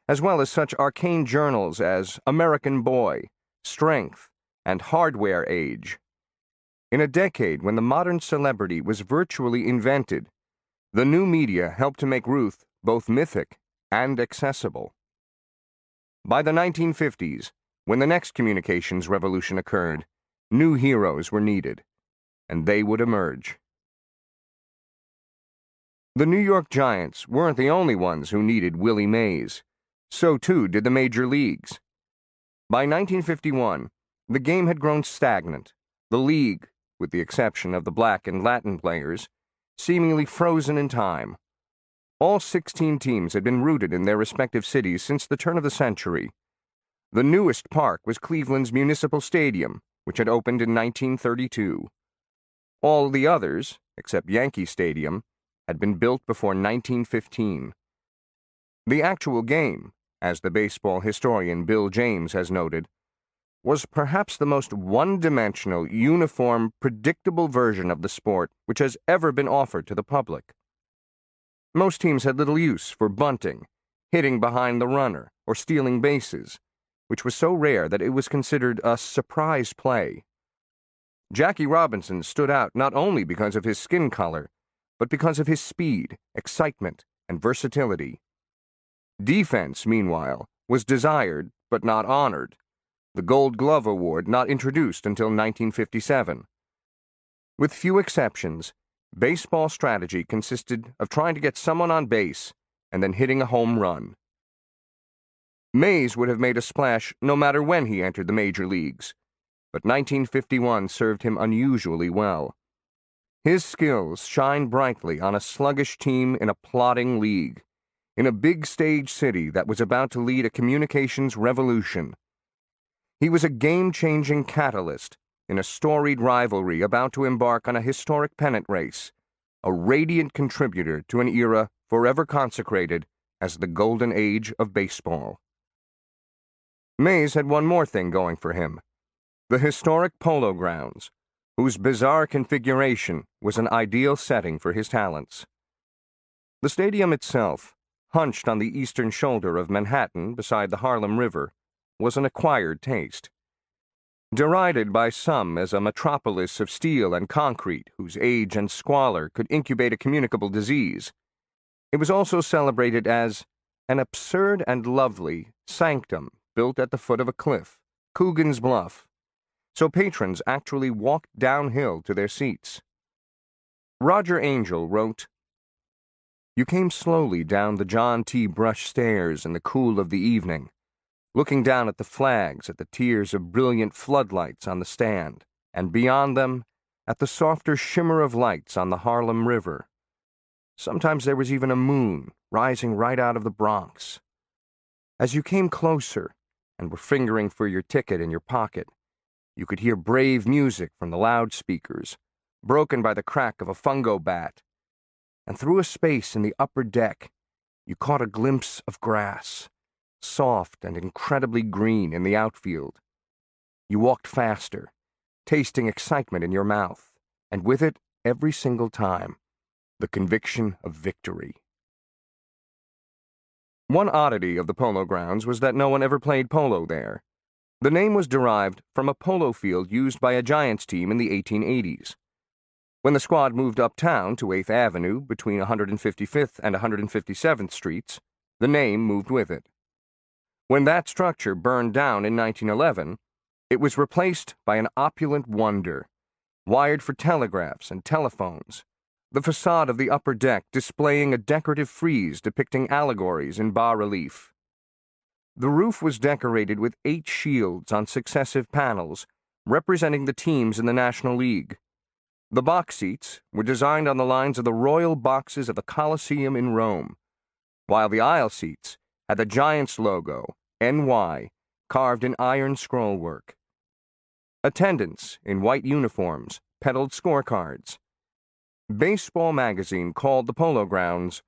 as well as such arcane journals as American Boy, Strength, and Hardware Age. In a decade when the modern celebrity was virtually invented, the new media helped to make Ruth both mythic and accessible. By the 1950s, when the next communications revolution occurred, new heroes were needed, and they would emerge. The New York Giants weren't the only ones who needed Willie Mays. So too did the major leagues. By 1951, the game had grown stagnant, the league, with the exception of the black and Latin players, seemingly frozen in time. All 16 teams had been rooted in their respective cities since the turn of the century. The newest park was Cleveland's Municipal Stadium, which had opened in 1932. All the others, except Yankee Stadium, had been built before 1915. The actual game, as the baseball historian Bill James has noted, was perhaps the most one-dimensional, uniform, predictable version of the sport which has ever been offered to the public. Most teams had little use for bunting, hitting behind the runner, or stealing bases, which was so rare that it was considered a surprise play. Jackie Robinson stood out not only because of his skin color, but because of his speed, excitement, and versatility. Defense, meanwhile, was desired but not honored, the Gold Glove Award not introduced until 1957. With few exceptions, baseball strategy consisted of trying to get someone on base and then hitting a home run. Mays would have made a splash no matter when he entered the major leagues, but 1951 served him unusually well. His skills shine brightly on a sluggish team in a plodding league, in a big stage city that was about to lead a communications revolution. He was a game-changing catalyst in a storied rivalry about to embark on a historic pennant race, a radiant contributor to an era forever consecrated as the golden age of baseball. Mays had one more thing going for him: the historic Polo Grounds, whose bizarre configuration was an ideal setting for his talents. The stadium itself, hunched on the eastern shoulder of Manhattan beside the Harlem River, was an acquired taste. Derided by some as a metropolis of steel and concrete whose age and squalor could incubate a communicable disease, it was also celebrated as an absurd and lovely sanctum built at the foot of a cliff, Coogan's Bluff, so patrons actually walked downhill to their seats. Roger Angell wrote, "You came slowly down the John T. Brush stairs in the cool of the evening, looking down at the flags, at the tiers of brilliant floodlights on the stand, and beyond them, at the softer shimmer of lights on the Harlem River. Sometimes there was even a moon rising right out of the Bronx. As you came closer and were fingering for your ticket in your pocket, you could hear brave music from the loudspeakers, broken by the crack of a fungo bat, and through a space in the upper deck, you caught a glimpse of grass, soft and incredibly green in the outfield. You walked faster, tasting excitement in your mouth, and with it, every single time, the conviction of victory." One oddity of the Polo Grounds was that no one ever played polo there. The name was derived from a polo field used by a Giants team in the 1880s. When the squad moved uptown to 8th Avenue between 155th and 157th Streets, the name moved with it. When that structure burned down in 1911, it was replaced by an opulent wonder, wired for telegraphs and telephones, the facade of the upper deck displaying a decorative frieze depicting allegories in bas-relief. The roof was decorated with 8 shields on successive panels, representing the teams in the National League. The box seats were designed on the lines of the royal boxes of the Colosseum in Rome, while the aisle seats had the Giants logo, NY, carved in iron scrollwork. Attendants in white uniforms peddled scorecards. Baseball magazine called the Polo Grounds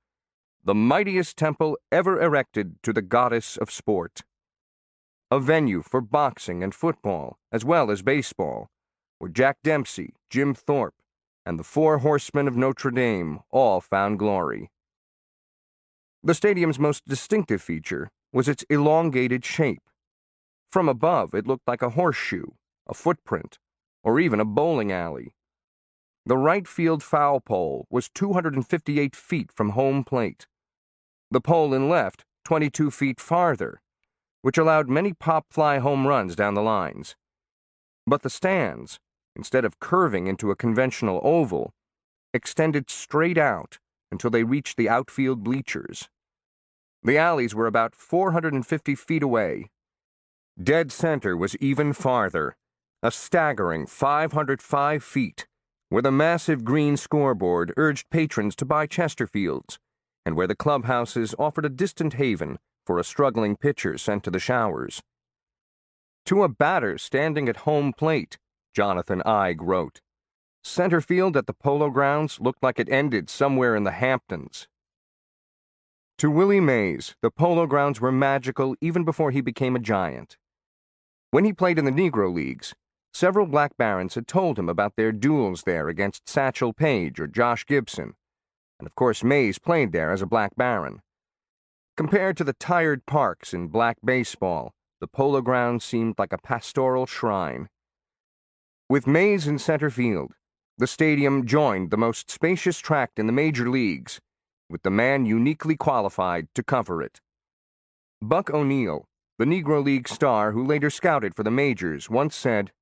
the mightiest temple ever erected to the goddess of sport. A venue for boxing and football, as well as baseball, where Jack Dempsey, Jim Thorpe, and the 4 Horsemen of Notre Dame all found glory. The stadium's most distinctive feature was its elongated shape. From above, it looked like a horseshoe, a footprint, or even a bowling alley. The right field foul pole was 258 feet from home plate. The pole in left 22 feet farther, which allowed many pop-fly home runs down the lines. But the stands, instead of curving into a conventional oval, extended straight out until they reached the outfield bleachers. The alleys were about 450 feet away. Dead center was even farther, a staggering 505 feet, where the massive green scoreboard urged patrons to buy Chesterfields, and where the clubhouses offered a distant haven for a struggling pitcher sent to the showers. To a batter standing at home plate, Jonathan Eig wrote, center field at the Polo Grounds looked like it ended somewhere in the Hamptons. To Willie Mays, the Polo Grounds were magical even before he became a Giant. When he played in the Negro Leagues, several black barons had told him about their duels there against Satchel Paige or Josh Gibson, and of course Mays played there as a black baron. Compared to the tired parks in black baseball, the Polo Grounds seemed like a pastoral shrine. With Mays in center field, the stadium joined the most spacious tract in the major leagues, with the man uniquely qualified to cover it. Buck O'Neill, the Negro League star who later scouted for the majors, once said,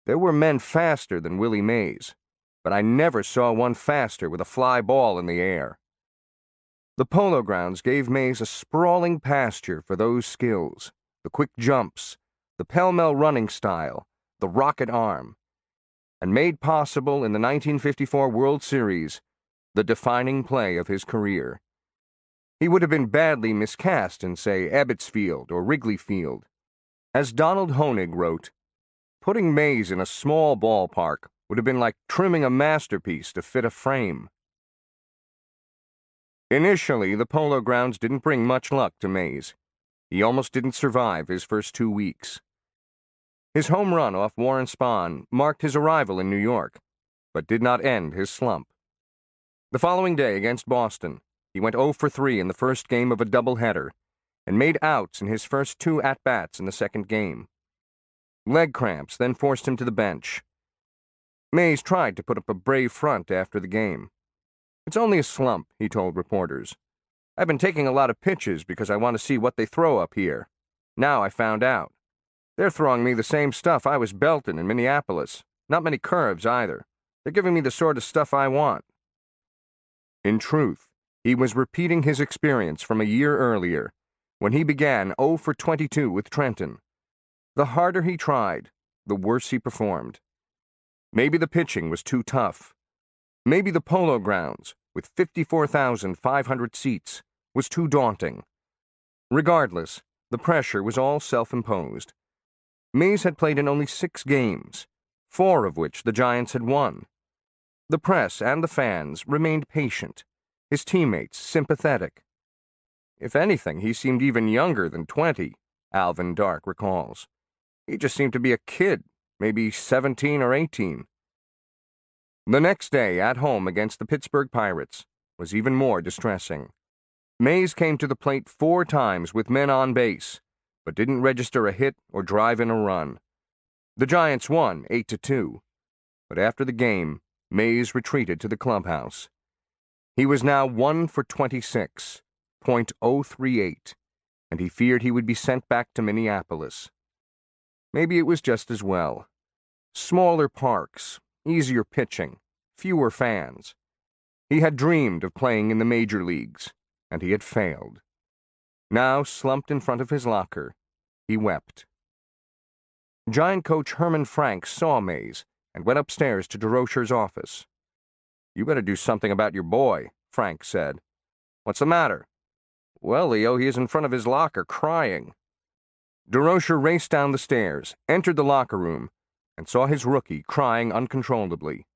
"There were men faster than Willie Mays, but I never saw one faster with a fly ball in the air." The Polo Grounds gave Mays a sprawling pasture for those skills, the quick jumps, the pell-mell running style, the rocket arm, and made possible in the 1954 World Series the defining play of his career. He would have been badly miscast in, say, Ebbets Field or Wrigley Field. As Donald Honig wrote, putting Mays in a small ballpark would have been like trimming a masterpiece to fit a frame. Initially, the Polo Grounds didn't bring much luck to Mays. He almost didn't survive his first 2 weeks. His home run off Warren Spahn marked his arrival in New York, but did not end his slump. The following day against Boston, he went 0 for 3 in the first game of a doubleheader and made outs in his first 2 at-bats in the second game. Leg cramps then forced him to the bench. Mays tried to put up a brave front after the game. "It's only a slump," he told reporters. "I've been taking a lot of pitches because I want to see what they throw up here. Now I found out. They're throwing me the same stuff I was belting in Minneapolis. Not many curves either. They're giving me the sort of stuff I want." In truth, he was repeating his experience from a year earlier, when he began 0 for 22 with Trenton. The harder he tried, the worse he performed. Maybe the pitching was too tough. Maybe the Polo Grounds, with 54,500 seats, was too daunting. Regardless, the pressure was all self-imposed. Mays had played in only 6 games, 4 of which the Giants had won. The press and the fans remained patient, his teammates sympathetic. If anything, he seemed even younger than 20, Alvin Dark recalls. He just seemed to be a kid, maybe 17 or 18. The next day, at home against the Pittsburgh Pirates, was even more distressing. Mays came to the plate 4 times with men on base, but didn't register a hit or drive in a run. The Giants won 8-2, but after the game, Mays retreated to the clubhouse. He was now 1 for 26, .038, and he feared he would be sent back to Minneapolis. Maybe it was just as well. Smaller parks, easier pitching, fewer fans. He had dreamed of playing in the major leagues, and he had failed. Now, slumped in front of his locker, he wept. Giant coach Herman Frank saw Mays and went upstairs to DeRocher's office. "You better do something about your boy," Frank said. "What's the matter?" "Well, Leo, he is in front of his locker crying." DeRocher raced down the stairs, entered the locker room, and saw his rookie crying uncontrollably.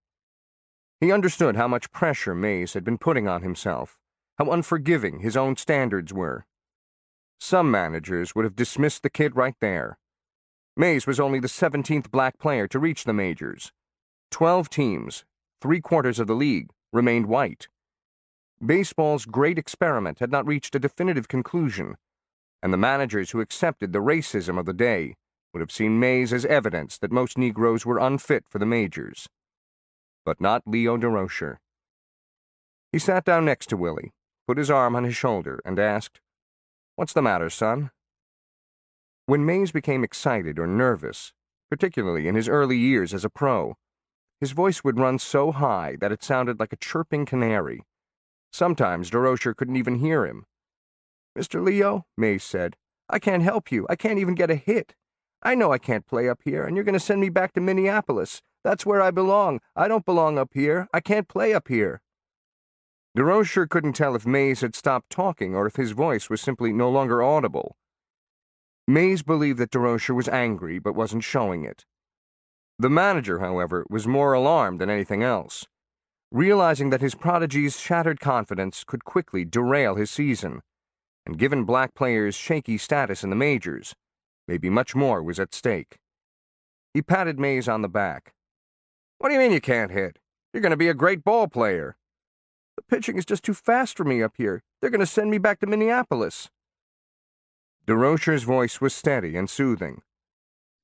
He understood how much pressure Mays had been putting on himself, how unforgiving his own standards were. Some managers would have dismissed the kid right there. Mays was only the 17th black player to reach the majors. 12 teams, 3/4 of the league, remained white. Baseball's great experiment had not reached a definitive conclusion, and the managers who accepted the racism of the day would have seen Mays as evidence that most Negroes were unfit for the majors. But not Leo DeRocher. He sat down next to Willie, put his arm on his shoulder, and asked, "What's the matter, son?" When Mays became excited or nervous, particularly in his early years as a pro, his voice would run so high that it sounded like a chirping canary. Sometimes DeRocher couldn't even hear him. "Mr. Leo," Mays said, "I can't help you. I can't even get a hit. I know I can't play up here, and you're going to send me back to Minneapolis. That's where I belong. I don't belong up here. I can't play up here." DeRocher couldn't tell if Mays had stopped talking or if his voice was simply no longer audible. Mays believed that DeRocher was angry but wasn't showing it. The manager, however, was more alarmed than anything else, realizing that his prodigy's shattered confidence could quickly derail his season, and given black players' shaky status in the majors, maybe much more was at stake. He patted Mays on the back. "What do you mean you can't hit? You're going to be a great ball player." "The pitching is just too fast for me up here. They're going to send me back to Minneapolis." DeRocher's voice was steady and soothing.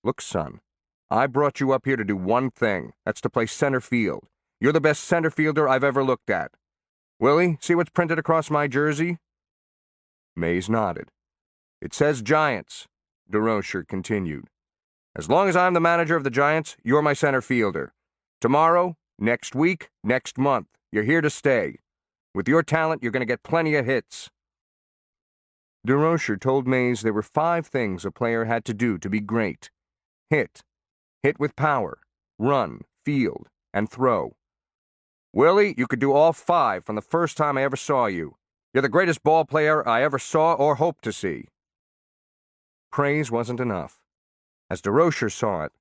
"Look, son, I brought you up here to do one thing. That's to play center field. You're the best center fielder I've ever looked at. Willie, see what's printed across my jersey?" Mays nodded. "It says Giants," DeRocher continued. "As long as I'm the manager of the Giants, you're my center fielder. Tomorrow, next week, next month, you're here to stay. With your talent, you're going to get plenty of hits." DeRocher told Mays there were 5 things a player had to do to be great. Hit. Hit with power. Run, field, and throw. "Willie, you could do all 5 from the first time I ever saw you. You're the greatest ball player I ever saw or hope to see." Praise wasn't enough. As DeRocher saw it,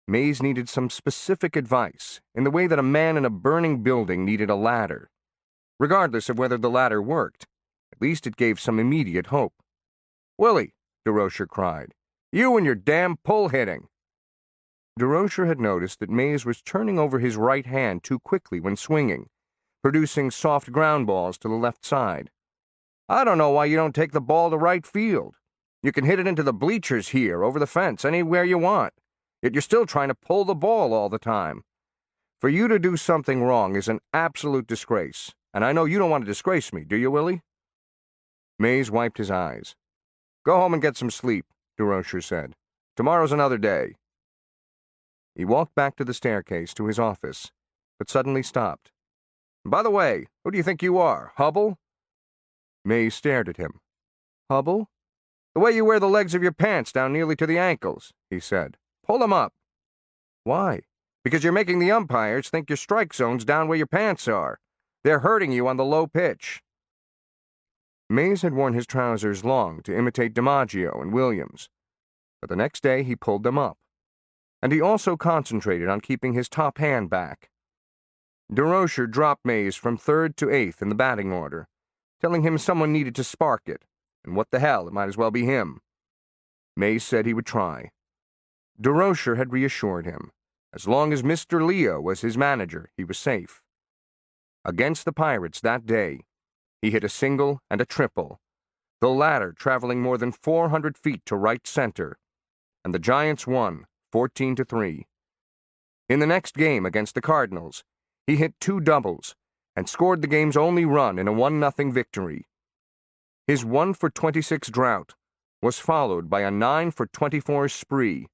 Mays needed some specific advice in the way that a man in a burning building needed a ladder. Regardless of whether the ladder worked, at least it gave some immediate hope. "Willie," DeRocher cried, "you and your damn pull hitting." DeRocher had noticed that Mays was turning over his right hand too quickly when swinging, producing soft ground balls to the left side. I don't know why you don't take the ball to right field. You can hit it into the bleachers here, over the fence, anywhere you want. Yet you're still trying to pull the ball all the time. For you to do something wrong is an absolute disgrace, and I know you don't want to disgrace me, do you, Willie?" Mays wiped his eyes. "Go home and get some sleep," DeRocher said. "Tomorrow's another day." He walked back to the staircase to his office, but suddenly stopped. "By the way, who do you think you are, Hubble?" Mays stared at him. "Hubble?" "The way you wear the legs of your pants down nearly to the ankles," he said. "Pull them up." "Why?" "Because you're making the umpires think your strike zone's down where your pants are. They're hurting you on the low pitch." Mays had worn his trousers long to imitate DiMaggio and Williams, but the next day he pulled them up. And he also concentrated on keeping his top hand back. DeRocher dropped Mays from 3rd to 8th in the batting order, telling him someone needed to spark it, and what the hell, it might as well be him. Mays said he would try. DeRocher had reassured him. As long as Mr. Leo was his manager, he was safe. Against the Pirates that day, he hit a single and a triple, the latter traveling more than 400 feet to right center, and the Giants won 14-3. In the next game against the Cardinals, he hit 2 doubles and scored the game's only run in a 1-0 victory. His 1-for-26 drought was followed by a 9-for-24 spree,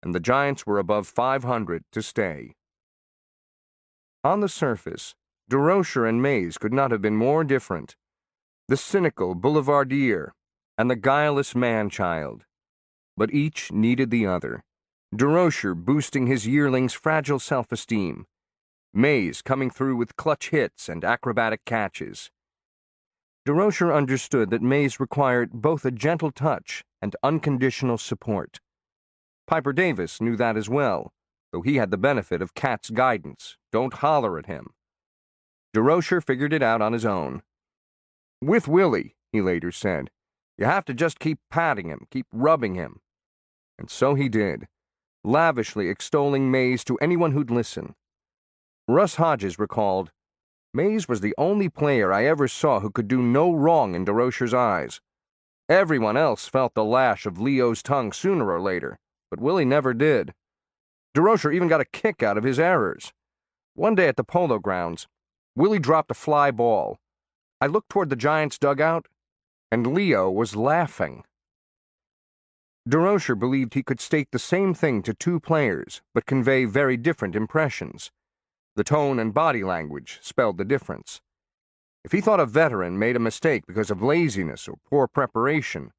and the Giants were above 500 to stay. On the surface, DeRocher and Mays could not have been more different. The cynical boulevardier and the guileless man-child. But each needed the other. DeRocher boosting his yearling's fragile self-esteem. Mays coming through with clutch hits and acrobatic catches. DeRocher understood that Mays required both a gentle touch and unconditional support. Piper Davis knew that as well, though he had the benefit of Cat's guidance. Don't holler at him. DeRocher figured it out on his own. With Willie, he later said, you have to just keep patting him, keep rubbing him. And so he did, lavishly extolling Mays to anyone who'd listen. Russ Hodges recalled, Mays was the only player I ever saw who could do no wrong in DeRocher's eyes. Everyone else felt the lash of Leo's tongue sooner or later, but Willie never did. DeRocher even got a kick out of his errors. One day at the Polo Grounds, Willie dropped a fly ball. I looked toward the Giants' dugout, and Leo was laughing. DeRocher believed he could state the same thing to 2 players, but convey very different impressions. The tone and body language spelled the difference. If he thought a veteran made a mistake because of laziness or poor preparation,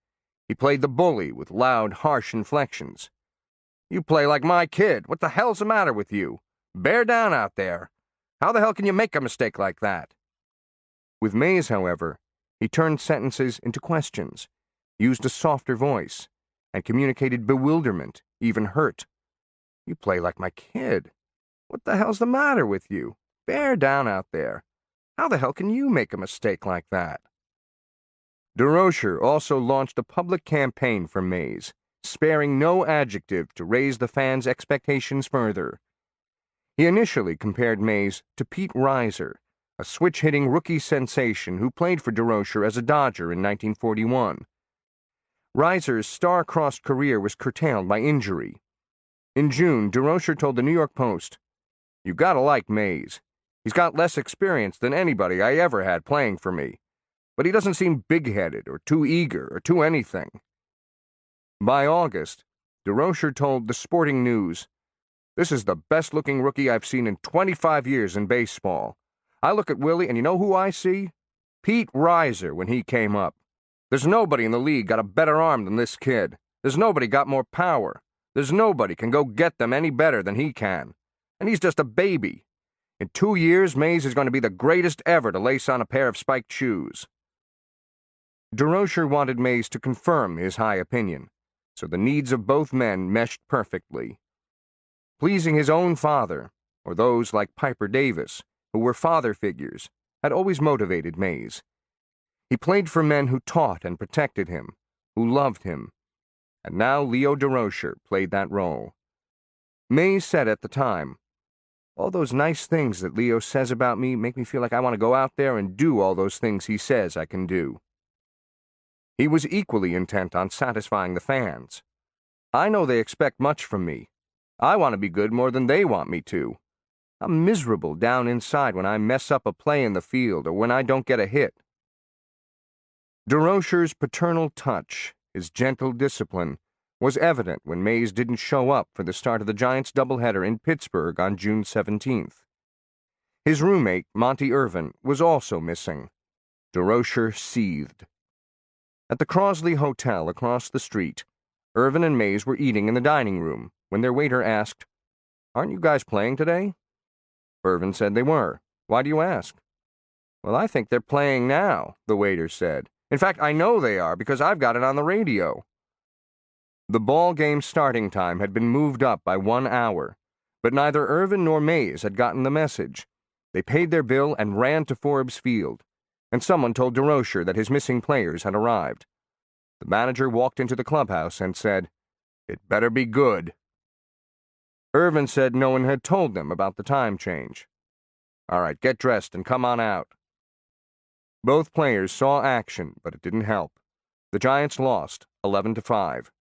he played the bully with loud, harsh inflections. You play like my kid. What the hell's the matter with you? Bear down out there. How the hell can you make a mistake like that? With Mays, however, he turned sentences into questions, used a softer voice, and communicated bewilderment, even hurt. You play like my kid. What the hell's the matter with you? Bear down out there. How the hell can you make a mistake like that? DeRocher also launched a public campaign for Mays, sparing no adjective to raise the fans' expectations further. He initially compared Mays to Pete Reiser, a switch-hitting rookie sensation who played for DeRocher as a Dodger in 1941. Reiser's star-crossed career was curtailed by injury. In June, DeRocher told the New York Post, "You gotta like Mays. He's got less experience than anybody I ever had playing for me, but he doesn't seem big-headed or too eager or too anything." By August, DeRocher told the Sporting News, "This is the best-looking rookie I've seen in 25 years in baseball. I look at Willie, and you know who I see? Pete Reiser when he came up. There's nobody in the league got a better arm than this kid. There's nobody got more power. There's nobody can go get them any better than he can. And he's just a baby. In 2 years, Mays is going to be the greatest ever to lace on a pair of spiked shoes." DeRocher wanted Mays to confirm his high opinion, so the needs of both men meshed perfectly. Pleasing his own father, or those like Piper Davis, who were father figures, had always motivated Mays. He played for men who taught and protected him, who loved him, and now Leo DeRocher played that role. Mays said at the time, "All those nice things that Leo says about me make me feel like I want to go out there and do all those things he says I can do." He was equally intent on satisfying the fans. I know they expect much from me. I want to be good more than they want me to. I'm miserable down inside when I mess up a play in the field or when I don't get a hit. DeRocher's paternal touch, his gentle discipline, was evident when Mays didn't show up for the start of the Giants' doubleheader in Pittsburgh on June 17th. His roommate, Monty Irvin, was also missing. DeRocher seethed. At the Crosley Hotel across the street, Irvin and Mays were eating in the dining room when their waiter asked, "Aren't you guys playing today?" Irvin said they were. "Why do you ask?" "Well, I think they're playing now," the waiter said. "In fact, I know they are because I've got it on the radio." The ball game starting time had been moved up by 1 hour, but neither Irvin nor Mays had gotten the message. They paid their bill and ran to Forbes Field, and someone told DeRocher that his missing players had arrived. The manager walked into the clubhouse and said, "It better be good." Irvin said no one had told them about the time change. "All right, get dressed and come on out." Both players saw action, but it didn't help. The Giants lost, 11-5.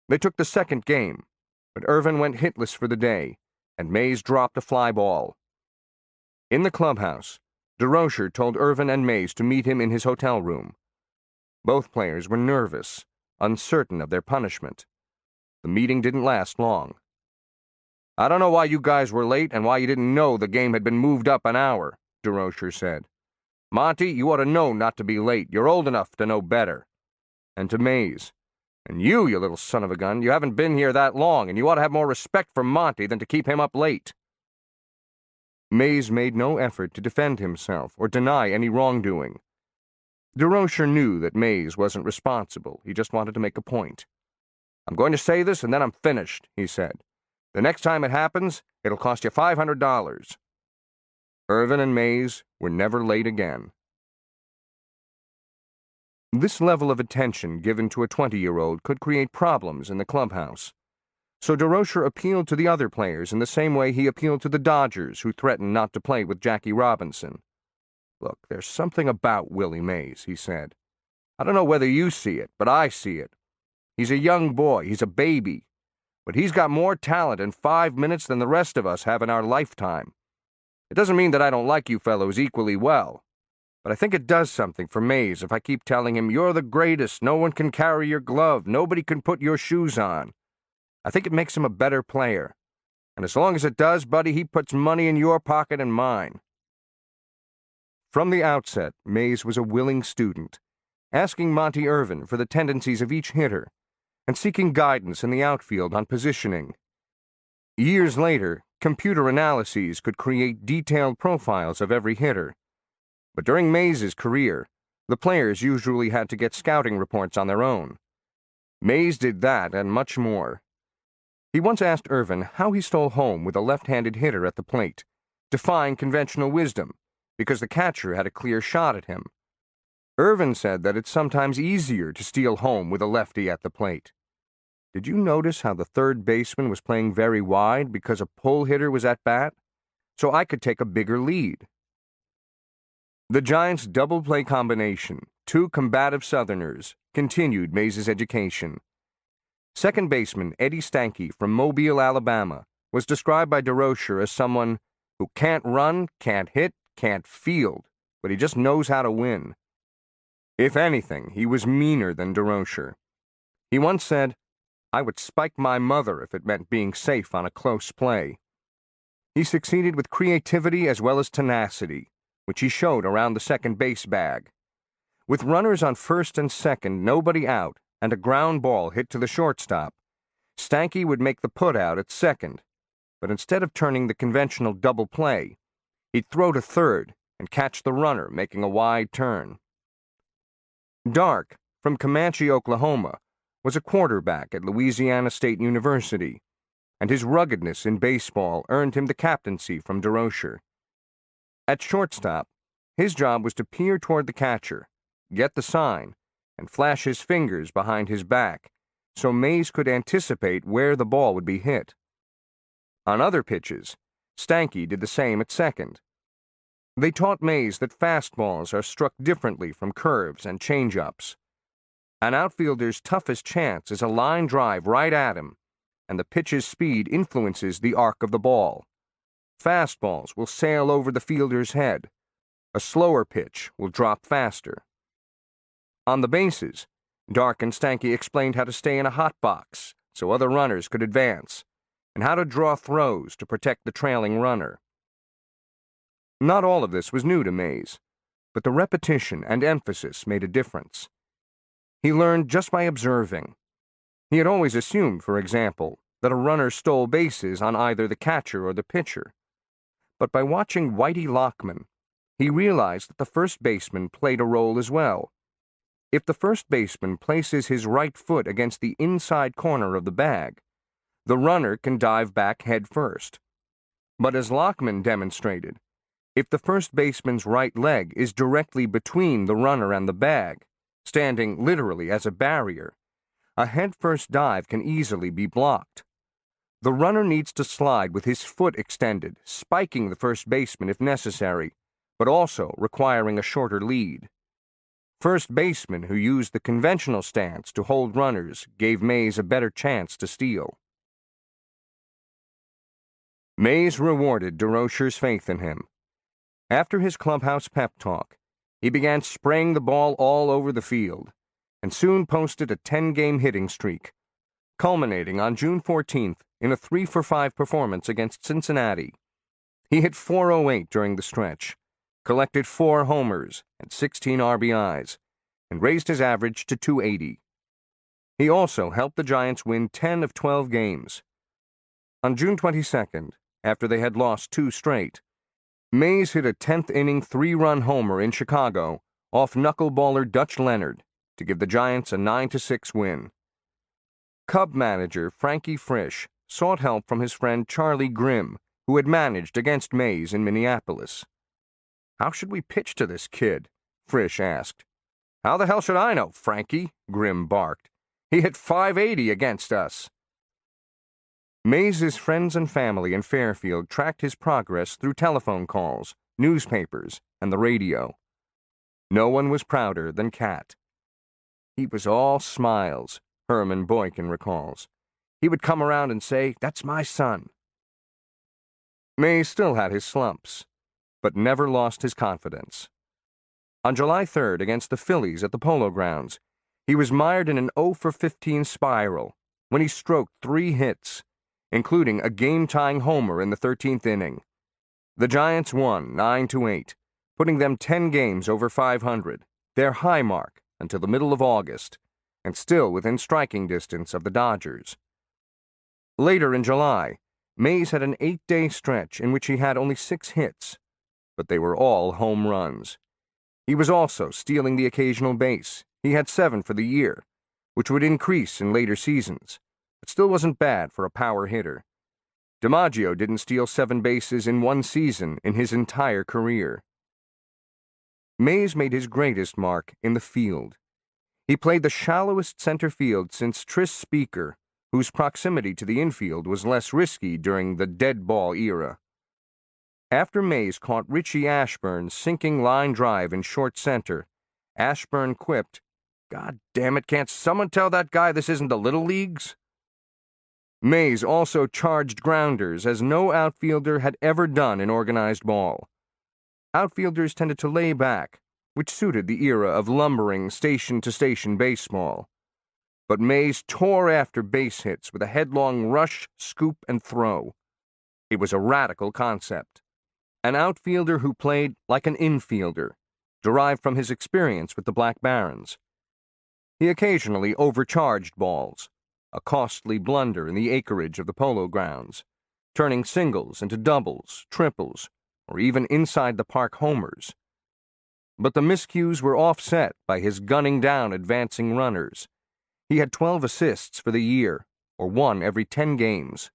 They took the second game, but Irvin went hitless for the day, and Mays dropped a fly ball. In the clubhouse, DeRocher told Irvin and Mays to meet him in his hotel room. Both players were nervous, uncertain of their punishment. The meeting didn't last long. "I don't know why you guys were late and why you didn't know the game had been moved up an hour," DeRocher said. "Monty, you ought to know not to be late. You're old enough to know better." And to Mays, "And you little son of a gun, you haven't been here that long, and you ought to have more respect for Monty than to keep him up late." Mays made no effort to defend himself or deny any wrongdoing. DeRocher knew that Mays wasn't responsible. He just wanted to make a point. "I'm going to say this and then I'm finished," he said. "The next time it happens, it'll cost you $500. Irvin and Mays were never late again. This level of attention given to a 20-year-old could create problems in the clubhouse. So DeRocher appealed to the other players in the same way he appealed to the Dodgers who threatened not to play with Jackie Robinson. "Look, there's something about Willie Mays," he said. "I don't know whether you see it, but I see it. He's a young boy, he's a baby, but he's got more talent in 5 minutes than the rest of us have in our lifetime. It doesn't mean that I don't like you fellows equally well, but I think it does something for Mays if I keep telling him, 'You're the greatest, no one can carry your glove, nobody can put your shoes on.' I think it makes him a better player. And as long as it does, buddy, he puts money in your pocket and mine." From the outset, Mays was a willing student, asking Monty Irvin for the tendencies of each hitter and seeking guidance in the outfield on positioning. Years later, computer analyses could create detailed profiles of every hitter. But during Mays's career, the players usually had to get scouting reports on their own. Mays did that and much more. He once asked Irvin how he stole home with a left-handed hitter at the plate, defying conventional wisdom, because the catcher had a clear shot at him. Irvin said that it's sometimes easier to steal home with a lefty at the plate. "Did you notice how the third baseman was playing very wide because a pull hitter was at bat? So I could take a bigger lead." The Giants' double-play combination, two combative Southerners, continued Mays's education. Second baseman Eddie Stanky from Mobile, Alabama, was described by DeRocher as someone who can't run, can't hit, can't field, but he just knows how to win. If anything, he was meaner than DeRocher. He once said, "I would spike my mother if it meant being safe on a close play." He succeeded with creativity as well as tenacity, which he showed around the second base bag. With runners on first and second, nobody out, and a ground ball hit to the shortstop, Stanky would make the putout at second, but instead of turning the conventional double play, he'd throw to third and catch the runner making a wide turn. Dark, from Comanche, Oklahoma, was a quarterback at Louisiana State University, and his ruggedness in baseball earned him the captaincy from DeRocher. At shortstop, his job was to peer toward the catcher, get the sign, and flash his fingers behind his back so Mays could anticipate where the ball would be hit. On other pitches, Stanky did the same at second. They taught Mays that fastballs are struck differently from curves and change-ups. An outfielder's toughest chance is a line drive right at him, and the pitch's speed influences the arc of the ball. Fastballs will sail over the fielder's head. A slower pitch will drop faster. On the bases, Dark and Stanky explained how to stay in a hot box so other runners could advance, and how to draw throws to protect the trailing runner. Not all of this was new to Mays, but the repetition and emphasis made a difference. He learned just by observing. He had always assumed, for example, that a runner stole bases on either the catcher or the pitcher. But by watching Whitey Lockman, he realized that the first baseman played a role as well. If the first baseman places his right foot against the inside corner of the bag, the runner can dive back head first. But as Lockman demonstrated, if the first baseman's right leg is directly between the runner and the bag, standing literally as a barrier, a head-first dive can easily be blocked. The runner needs to slide with his foot extended, spiking the first baseman if necessary, but also requiring a shorter lead. First basemen who used the conventional stance to hold runners gave Mays a better chance to steal. Mays rewarded DeRocher's faith in him. After his clubhouse pep talk, he began spraying the ball all over the field, and soon posted a 10-game hitting streak, culminating on June 14th in a 3-for-5 performance against Cincinnati. He hit .408 during the stretch, collected 4 homers and 16 RBIs, and raised his average to .280. He also helped the Giants win 10 of 12 games. On June 22nd, after they had lost 2 straight, Mays hit a 10th-inning 3-run homer in Chicago off knuckleballer Dutch Leonard to give the Giants a 9-6 win. Cub manager Frankie Frisch sought help from his friend Charlie Grimm, who had managed against Mays in Minneapolis. "How should we pitch to this kid?" Frisch asked. "How the hell should I know, Frankie?" Grimm barked. "He hit .580 against us." Mays's friends and family in Fairfield tracked his progress through telephone calls, newspapers, and the radio. No one was prouder than Cat. "He was all smiles," Herman Boykin recalls. "He would come around and say, 'That's my son.'" Mays still had his slumps, but never lost his confidence. On July 3rd, against the Phillies at the Polo Grounds, he was mired in an 0-for-15 spiral when he stroked 3 hits, including a game-tying homer in the 13th inning. The Giants won 9-8, putting them 10 games over 500, their high mark until the middle of August, and still within striking distance of the Dodgers. Later in July, Mays had an 8-day stretch in which he had only 6 hits, but they were all home runs. He was also stealing the occasional base. He had 7 for the year, which would increase in later seasons, but still wasn't bad for a power hitter. DiMaggio didn't steal 7 bases in one season in his entire career. Mays made his greatest mark in the field. He played the shallowest center field since Tris Speaker, whose proximity to the infield was less risky during the dead ball era. After Mays caught Richie Ashburn's sinking line drive in short center, Ashburn quipped, "God damn it, can't someone tell that guy this isn't the Little Leagues?" Mays also charged grounders as no outfielder had ever done in organized ball. Outfielders tended to lay back, which suited the era of lumbering station-to-station baseball. But Mays tore after base hits with a headlong rush, scoop, and throw. It was a radical concept. An outfielder who played like an infielder, derived from his experience with the Black Barons. He occasionally overcharged balls, a costly blunder in the acreage of the Polo Grounds, turning singles into doubles, triples, or even inside-the-park homers. But the miscues were offset by his gunning down advancing runners. He had 12 assists for the year, or 1 every 10 games.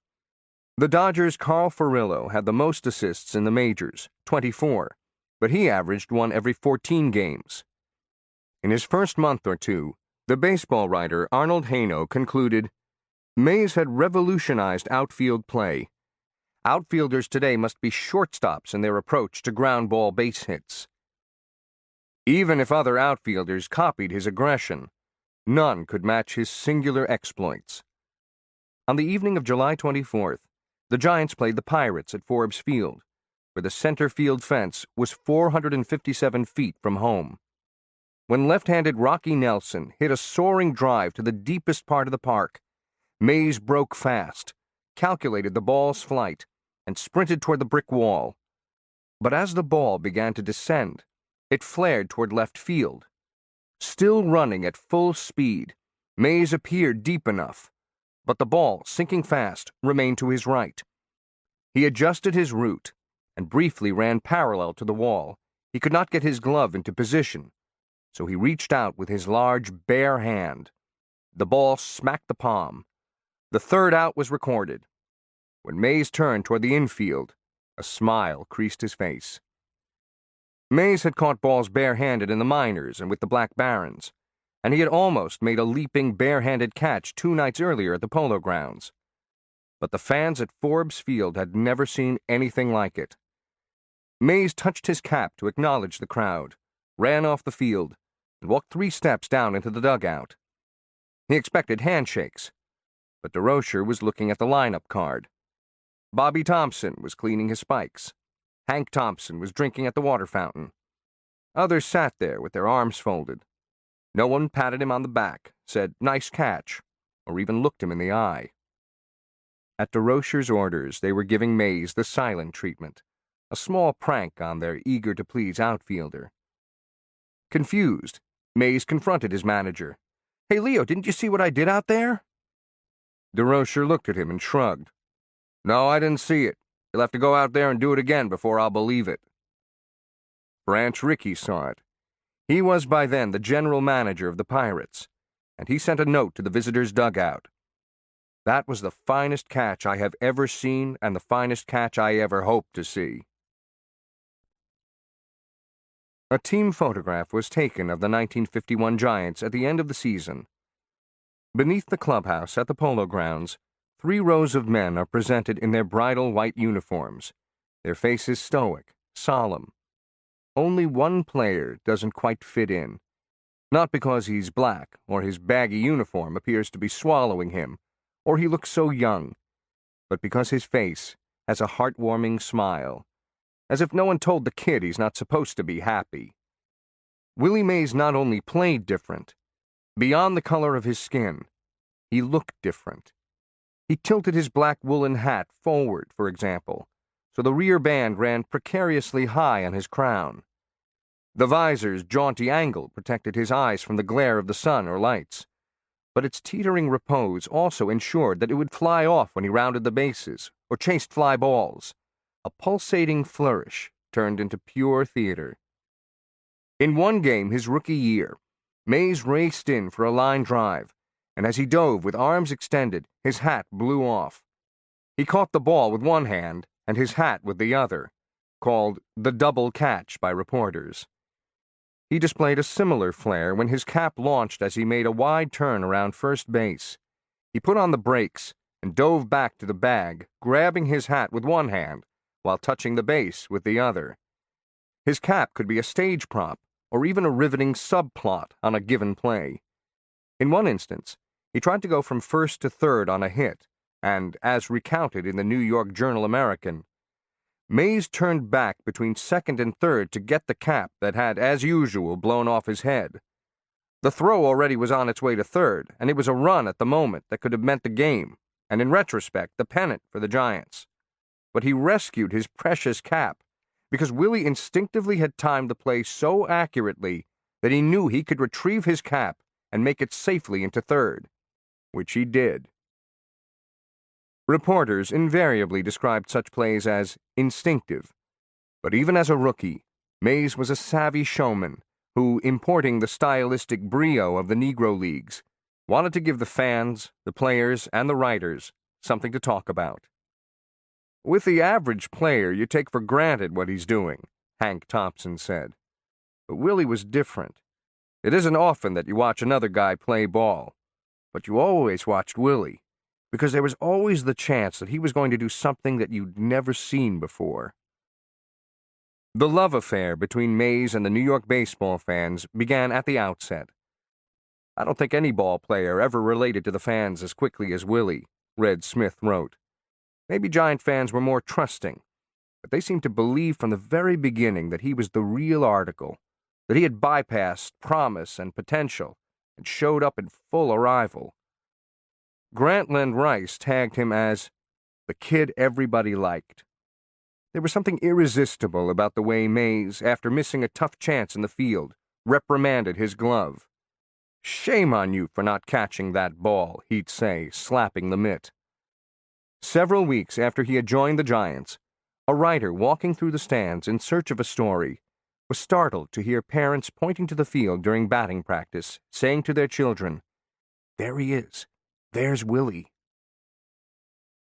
The Dodgers' Carl Furillo had the most assists in the majors, 24, but he averaged 1 every 14 games. In his first month or two, the baseball writer Arnold Haino concluded, Mays had revolutionized outfield play. Outfielders today must be shortstops in their approach to ground ball base hits. Even if other outfielders copied his aggression, None could match his singular exploits. On the evening of July 24th, the Giants played the Pirates at Forbes Field, where the center field fence was 457 feet from home. When left-handed Rocky Nelson hit a soaring drive to the deepest part of the park, Mays broke fast, calculated the ball's flight, and sprinted toward the brick wall. But as the ball began to descend, it flared toward left field. Still running at full speed, Mays appeared deep enough, but the ball, sinking fast, remained to his right. He adjusted his route and briefly ran parallel to the wall. He could not get his glove into position, so he reached out with his large, bare hand. The ball smacked the palm. The third out was recorded. When Mays turned toward the infield, a smile creased his face. Mays had caught balls barehanded in the minors and with the Black Barons, and he had almost made a leaping barehanded catch 2 nights earlier at the Polo Grounds. But the fans at Forbes Field had never seen anything like it. Mays touched his cap to acknowledge the crowd, ran off the field, and walked 3 steps down into the dugout. He expected handshakes, but DeRocher was looking at the lineup card. Bobby Thompson was cleaning his spikes. Hank Thompson was drinking at the water fountain. Others sat there with their arms folded. No one patted him on the back, said, "Nice catch," or even looked him in the eye. At DeRocher's orders, they were giving Mays the silent treatment, a small prank on their eager-to-please outfielder. Confused, Mays confronted his manager. "Hey, Leo, didn't you see what I did out there?" DeRocher looked at him and shrugged. "No, I didn't see it. You'll have to go out there and do it again before I'll believe it." Branch Rickey saw it. He was by then the general manager of the Pirates, and he sent a note to the visitors' dugout. "That was the finest catch I have ever seen and the finest catch I ever hope to see." A team photograph was taken of the 1951 Giants at the end of the season. Beneath the clubhouse at the Polo Grounds, 3 rows of men are presented in their bridal white uniforms, their faces stoic, solemn. Only one player doesn't quite fit in, not because he's black or his baggy uniform appears to be swallowing him, or he looks so young, but because his face has a heartwarming smile, as if no one told the kid he's not supposed to be happy. Willie Mays not only played different, beyond the color of his skin, he looked different. He tilted his black woolen hat forward, for example, so the rear band ran precariously high on his crown. The visor's jaunty angle protected his eyes from the glare of the sun or lights, but its teetering repose also ensured that it would fly off when he rounded the bases or chased fly balls. A pulsating flourish turned into pure theater. In one game his rookie year, Mays raced in for a line drive, and as he dove with arms extended, his hat blew off. He caught the ball with one hand and his hat with the other, called the double catch by reporters. He displayed a similar flair when his cap launched as he made a wide turn around first base. He put on the brakes and dove back to the bag, grabbing his hat with one hand while touching the base with the other. His cap could be a stage prop or even a riveting subplot on a given play. In one instance, he tried to go from first to third on a hit, and, as recounted in the New York Journal-American, Mays turned back between second and third to get the cap that had, as usual, blown off his head. The throw already was on its way to third, and it was a run at the moment that could have meant the game, and in retrospect, the pennant for the Giants. But he rescued his precious cap, because Willie instinctively had timed the play so accurately that he knew he could retrieve his cap and make it safely into third, which he did. Reporters invariably described such plays as instinctive, but even as a rookie, Mays was a savvy showman who, importing the stylistic brio of the Negro Leagues, wanted to give the fans, the players, and the writers something to talk about. "With the average player, you take for granted what he's doing," Hank Thompson said. But Willie was different. It isn't often that you watch another guy play ball, but you always watched Willie, because there was always the chance that he was going to do something that you'd never seen before. The love affair between Mays and the New York baseball fans began at the outset. "I don't think any ball player ever related to the fans as quickly as Willie," Red Smith wrote. Maybe Giant fans were more trusting, but they seemed to believe from the very beginning that he was the real article, that he had bypassed promise and potential and showed up in full arrival. Grantland Rice tagged him as the kid everybody liked. There was something irresistible about the way Mays, after missing a tough chance in the field, reprimanded his glove. "Shame on you for not catching that ball," he'd say, slapping the mitt. Several weeks after he had joined the Giants, a writer walking through the stands in search of a story was startled to hear parents pointing to the field during batting practice, saying to their children, "There he is. There's Willie."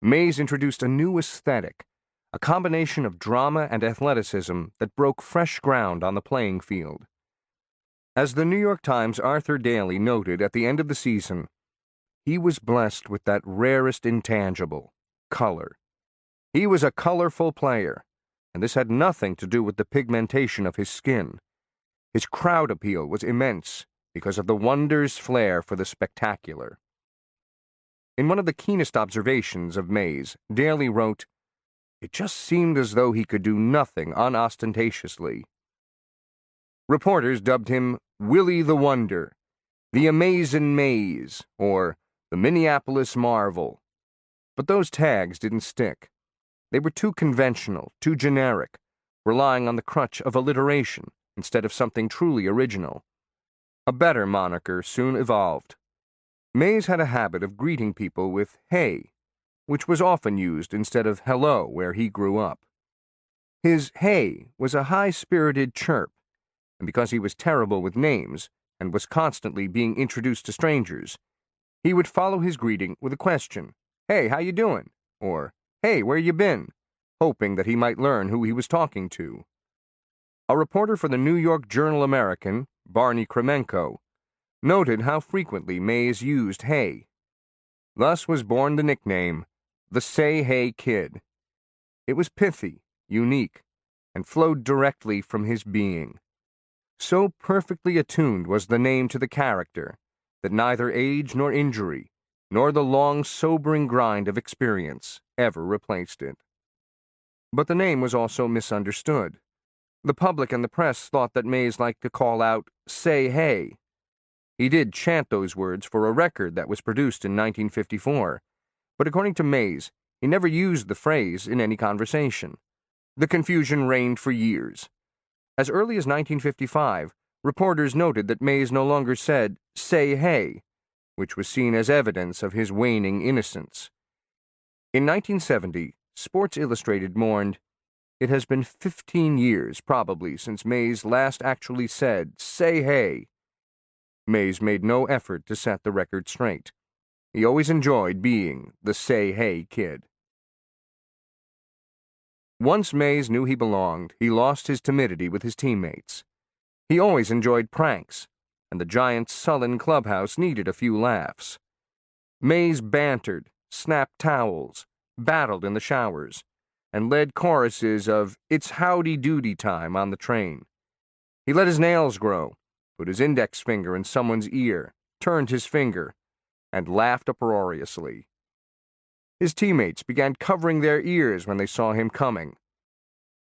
Mays introduced a new aesthetic, a combination of drama and athleticism that broke fresh ground on the playing field. As the New York Times' Arthur Daly noted at the end of the season, he was blessed with that rarest intangible, color. He was a colorful player, and this had nothing to do with the pigmentation of his skin. His crowd appeal was immense because of the wonder's flair for the spectacular. In one of the keenest observations of Mays, Daly wrote, "It just seemed as though he could do nothing unostentatiously." Reporters dubbed him Willie the Wonder, the Amazin' Mays, or the Minneapolis Marvel. But those tags didn't stick. They were too conventional, too generic, relying on the crutch of alliteration instead of something truly original. A better moniker soon evolved. Mays had a habit of greeting people with "hey," which was often used instead of "hello" where he grew up. His "hey" was a high-spirited chirp, and because he was terrible with names and was constantly being introduced to strangers, he would follow his greeting with a question, "Hey, how you doing?" or "Hey, where you been?" hoping that he might learn who he was talking to. A reporter for the New York Journal-American, Barney Kremenko, noted how frequently Mays used "hey." Thus was born the nickname, the Say Hey Kid. It was pithy, unique, and flowed directly from his being. So perfectly attuned was the name to the character that neither age nor injury, nor the long, sobering grind of experience, ever replaced it. But the name was also misunderstood. The public and the press thought that Mays liked to call out, "Say hey." He did chant those words for a record that was produced in 1954, but according to Mays, he never used the phrase in any conversation. The confusion reigned for years. As early as 1955, reporters noted that Mays no longer said, "Say hey," which was seen as evidence of his waning innocence. In 1970, Sports Illustrated mourned, "It has been 15 years, probably, since Mays last actually said, 'Say hey.'" Mays made no effort to set the record straight. He always enjoyed being the Say Hey Kid. Once Mays knew he belonged, he lost his timidity with his teammates. He always enjoyed pranks, and the Giants' sullen clubhouse needed a few laughs. Mays bantered, snapped towels, battled in the showers, and led choruses of "It's Howdy Doody Time" on the train. He let his nails grow, put his index finger in someone's ear, turned his finger, and laughed uproariously. His teammates began covering their ears when they saw him coming.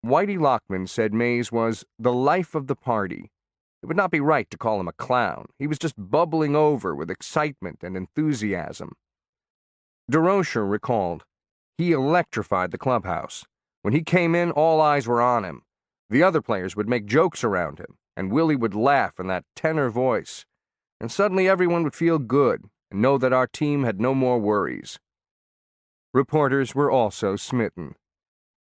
Whitey Lockman said Mays was the life of the party. It would not be right to call him a clown. He was just bubbling over with excitement and enthusiasm. DeRocher recalled, "He electrified the clubhouse. When he came in, all eyes were on him. The other players would make jokes around him, and Willie would laugh in that tenor voice. And suddenly everyone would feel good and know that our team had no more worries." Reporters were also smitten.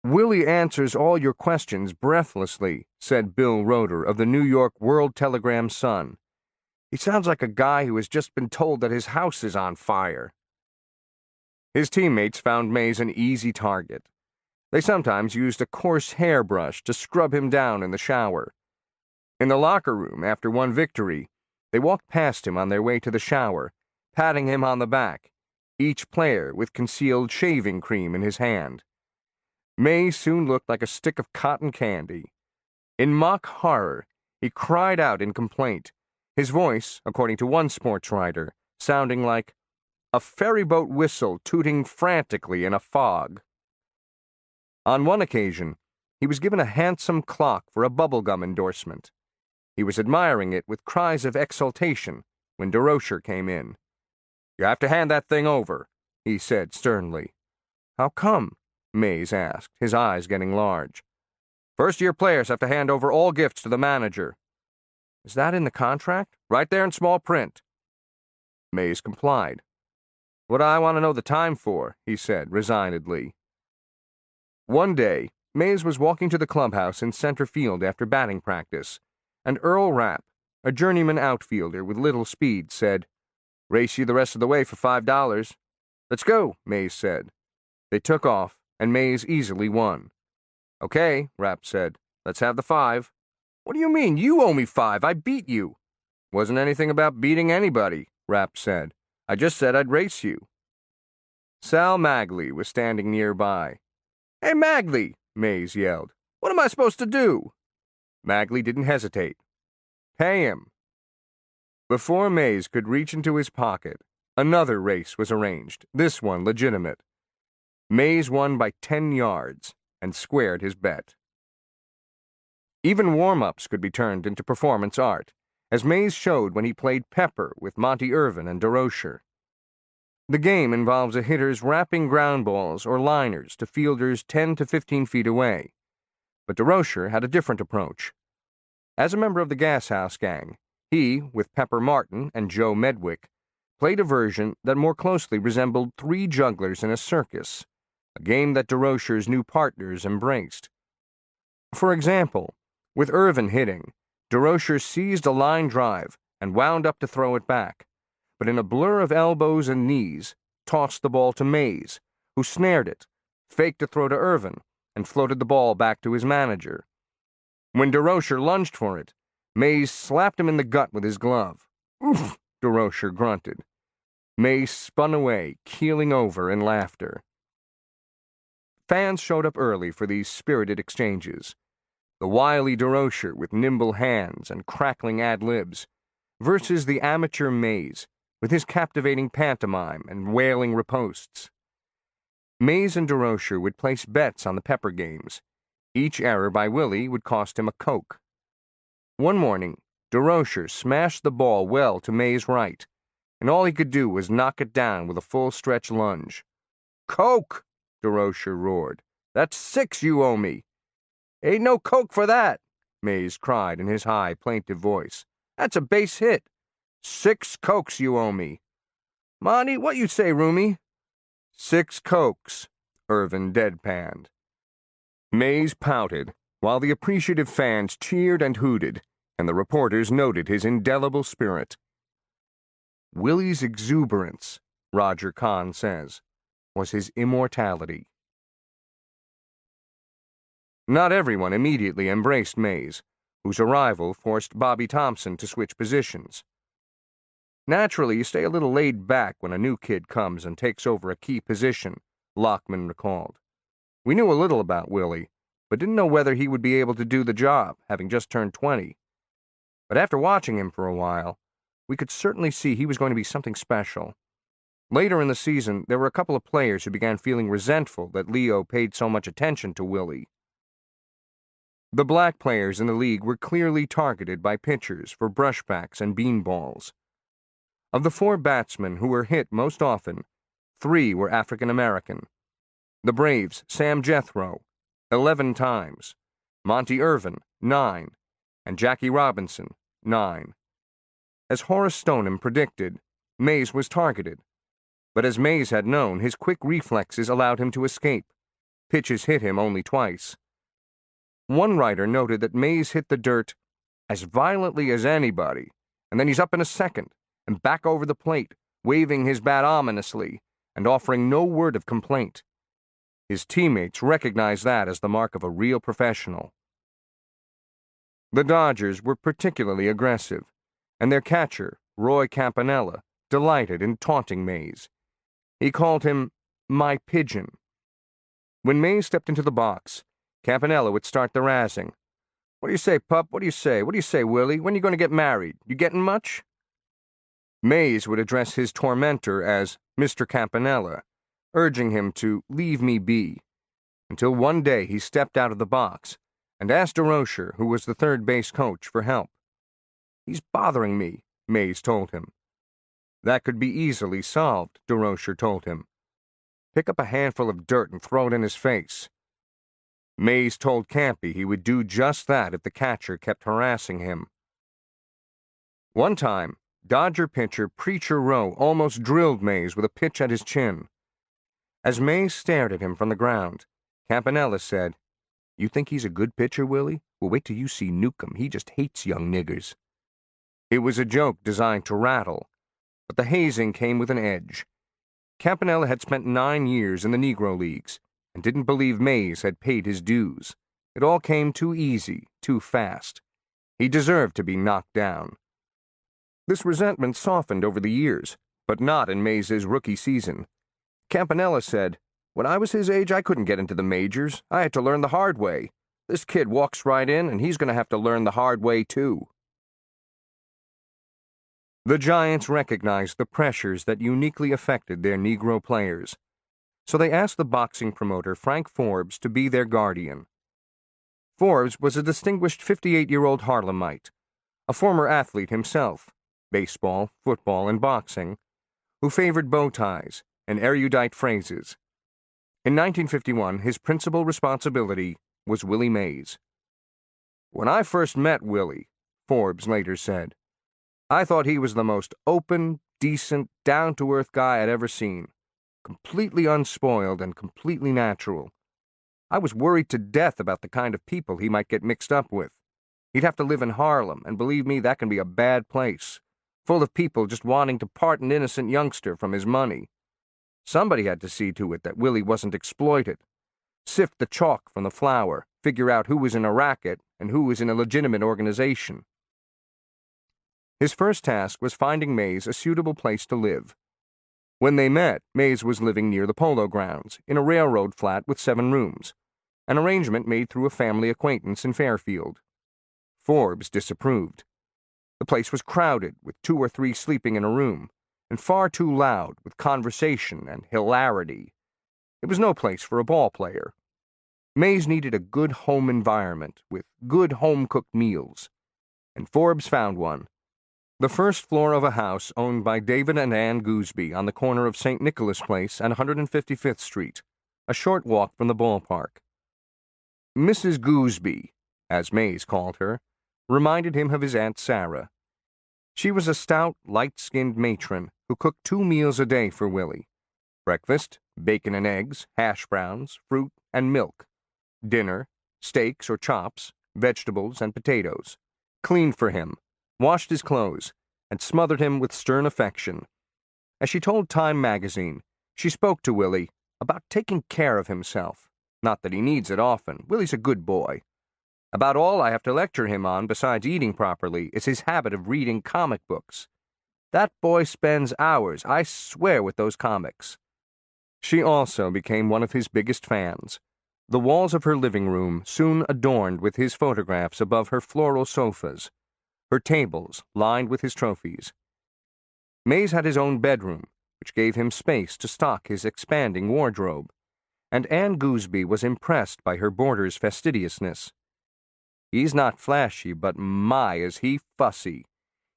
"Willie answers all your questions breathlessly," said Bill Roeder of the New York World Telegram Sun. "He sounds like a guy who has just been told that his house is on fire." His teammates found Mays an easy target. They sometimes used a coarse hairbrush to scrub him down in the shower. In the locker room, after one victory, they walked past him on their way to the shower, patting him on the back, each player with concealed shaving cream in his hand. Mays soon looked like a stick of cotton candy. In mock horror, he cried out in complaint, his voice, according to one sports writer, sounding like a ferryboat whistle tooting frantically in a fog. On one occasion, he was given a handsome clock for a bubblegum endorsement. He was admiring it with cries of exultation when DeRocher came in. "You have to hand that thing over," he said sternly. "How come?" Mays asked, his eyes getting large. "First-year players have to hand over all gifts to the manager." "Is that in the contract?" "Right there in small print." Mays complied. "What do I want to know the time for?" he said resignedly. One day, Mays was walking to the clubhouse in center field after batting practice, and Earl Rapp, a journeyman outfielder with little speed, said, "Race you the rest of the way for $5. "Let's go," Mays said. They took off, and Mays easily won. "Okay," Rapp said. "Let's have the 5. "What do you mean? You owe me 5. I beat you." "Wasn't anything about beating anybody," Rapp said. "I just said I'd race you." Sal Magley was standing nearby. "Hey, Magley," Mays yelled. "What am I supposed to do?" Magley didn't hesitate. "Pay him." Before Mays could reach into his pocket, another race was arranged, this one legitimate. Mays won by 10 yards and squared his bet. Even warm-ups could be turned into performance art, as Mays showed when he played Pepper with Monty Irvin and DeRocher. The game involves a hitter's wrapping ground balls or liners to fielders 10 to 15 feet away. But DeRocher had a different approach. As a member of the Gas House Gang, he, with Pepper Martin and Joe Medwick, played a version that more closely resembled 3 jugglers in a circus, a game that DeRocher's new partners embraced. For example, with Irvin hitting, DeRocher seized a line drive and wound up to throw it back, but in a blur of elbows and knees, tossed the ball to Mays, who snared it, faked a throw to Irvin, and floated the ball back to his manager. When DeRocher lunged for it, Mays slapped him in the gut with his glove. "Oof," DeRocher grunted. Mays spun away, keeling over in laughter. Fans showed up early for these spirited exchanges. The wily DeRocher with nimble hands and crackling ad-libs versus the amateur Mays with his captivating pantomime and wailing ripostes. Mays and DeRocher would place bets on the Pepper games. Each error by Willie would cost him a Coke. One morning, DeRocher smashed the ball well to Mays' right, and all he could do was knock it down with a full-stretch lunge. "Coke!" DeRocher roared. "That's 6 you owe me." "Ain't no Coke for that," Mays cried in his high, plaintive voice. "That's a base hit. 6 Cokes you owe me." "Monty, what you say, roomie?" 6 Cokes, Irvin deadpanned. Mays pouted, while the appreciative fans cheered and hooted, and the reporters noted his indelible spirit. Willie's exuberance, Roger Kahn says, was his immortality. Not everyone immediately embraced Mays, whose arrival forced Bobby Thompson to switch positions. "Naturally, you stay a little laid back when a new kid comes and takes over a key position," Lockman recalled. "We knew a little about Willie, but didn't know whether he would be able to do the job, having just turned 20. But after watching him for a while, we could certainly see he was going to be something special. Later in the season, there were a couple of players who began feeling resentful that Leo paid so much attention to Willie. The black players in the league were clearly targeted by pitchers for brushbacks and beanballs. Of the 4 batsmen who were hit most often, 3 were African American. The Braves' Sam Jethro, 11 times, Monty Irvin, 9, and Jackie Robinson, 9. As Horace Stoneham predicted, Mays was targeted. But as Mays had known, his quick reflexes allowed him to escape. Pitches hit him only twice. One writer noted that Mays hit the dirt as violently as anybody, and then he's up in a second and back over the plate, waving his bat ominously and offering no word of complaint. His teammates recognized that as the mark of a real professional. The Dodgers were particularly aggressive, and their catcher, Roy Campanella, delighted in taunting Mays. He called him "my pigeon." When Mays stepped into the box, Campanella would start the razzing. What do you say, pup? What do you say? What do you say, Willie? When are you going to get married? You getting much? Mays would address his tormentor as Mr. Campanella, urging him to leave me be, until one day he stepped out of the box and asked DeRocher, who was the third base coach, for help. "He's bothering me," Mays told him. That could be easily solved, DeRocher told him. "Pick up a handful of dirt and throw it in his face." Mays told Campy he would do just that if the catcher kept harassing him. One time, Dodger pitcher Preacher Rowe almost drilled Mays with a pitch at his chin. As Mays stared at him from the ground, Campanella said, "You think he's a good pitcher, Willie? Well, wait till you see Newcomb. He just hates young niggers." It was a joke designed to rattle, but the hazing came with an edge. Campanella had spent 9 years in the Negro Leagues and didn't believe Mays had paid his dues. It all came too easy, too fast. He deserved to be knocked down. This resentment softened over the years, but not in Mays's rookie season. Campanella said, "When I was his age, I couldn't get into the majors. I had to learn the hard way. This kid walks right in, and he's going to have to learn the hard way, too." The Giants recognized the pressures that uniquely affected their Negro players, so they asked the boxing promoter Frank Forbes to be their guardian. Forbes was a distinguished 58-year-old Harlemite, a former athlete himself, baseball, football, and boxing, who favored bow ties and erudite phrases. In 1951, his principal responsibility was Willie Mays. "When I first met Willie," Forbes later said, "I thought he was the most open, decent, down-to-earth guy I'd ever seen, completely unspoiled and completely natural. I was worried to death about the kind of people he might get mixed up with. He'd have to live in Harlem, and believe me, that can be a bad place, full of people just wanting to part an innocent youngster from his money. Somebody had to see to it that Willie wasn't exploited, sift the chalk from the flour, figure out who was in a racket and who was in a legitimate organization." His first task was finding Mays a suitable place to live. When they met, Mays was living near the Polo Grounds, in a railroad flat with 7 rooms, an arrangement made through a family acquaintance in Fairfield. Forbes disapproved. The place was crowded, with 2 or 3 sleeping in a room, and far too loud with conversation and hilarity. It was no place for a ball player. Mays needed a good home environment with good home-cooked meals, and Forbes found one. The first floor of a house owned by David and Ann Gooseby on the corner of St. Nicholas Place and 155th Street, a short walk from the ballpark. Mrs. Gooseby, as Mays called her, reminded him of his Aunt Sarah. She was a stout, light-skinned matron who cooked 2 meals a day for Willie. Breakfast, bacon and eggs, hash browns, fruit, and milk. Dinner, steaks or chops, vegetables and potatoes. Cleaned for him, washed his clothes, and smothered him with stern affection. As she told Time magazine, she spoke to Willie about taking care of himself. Not that he needs it often. Willie's a good boy. About all I have to lecture him on, besides eating properly, is his habit of reading comic books. That boy spends hours, I swear, with those comics. She also became one of his biggest fans. The walls of her living room soon adorned with his photographs above her floral sofas, her tables lined with his trophies. Mays had his own bedroom, which gave him space to stock his expanding wardrobe, and Ann Gooseby was impressed by her boarder's fastidiousness. "He's not flashy, but my, is he fussy.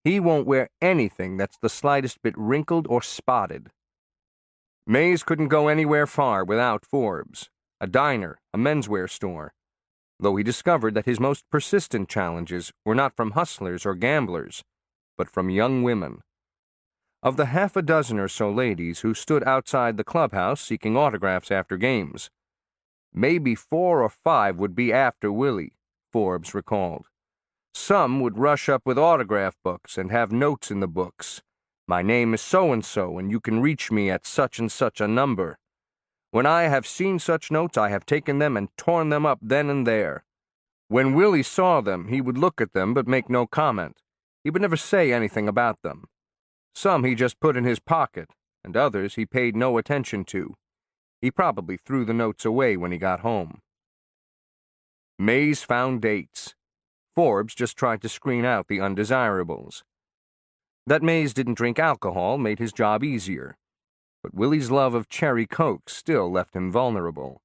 He won't wear anything that's the slightest bit wrinkled or spotted." Mays couldn't go anywhere far without Forbes, a diner, a menswear store, though he discovered that his most persistent challenges were not from hustlers or gamblers, but from young women. Of the half a dozen or so ladies who stood outside the clubhouse seeking autographs after games, maybe 4 or 5 would be after Willie, Forbes recalled. Some would rush up with autograph books and have notes in the books. "My name is so-and-so, and you can reach me at such and such a number. When I have seen such notes, I have taken them and torn them up then and there." When Willie saw them, he would look at them but make no comment. He would never say anything about them. Some he just put in his pocket, and others he paid no attention to. He probably threw the notes away when he got home. Mays found dates. Forbes just tried to screen out the undesirables. That Mays didn't drink alcohol made his job easier, but Willie's love of cherry Coke still left him vulnerable.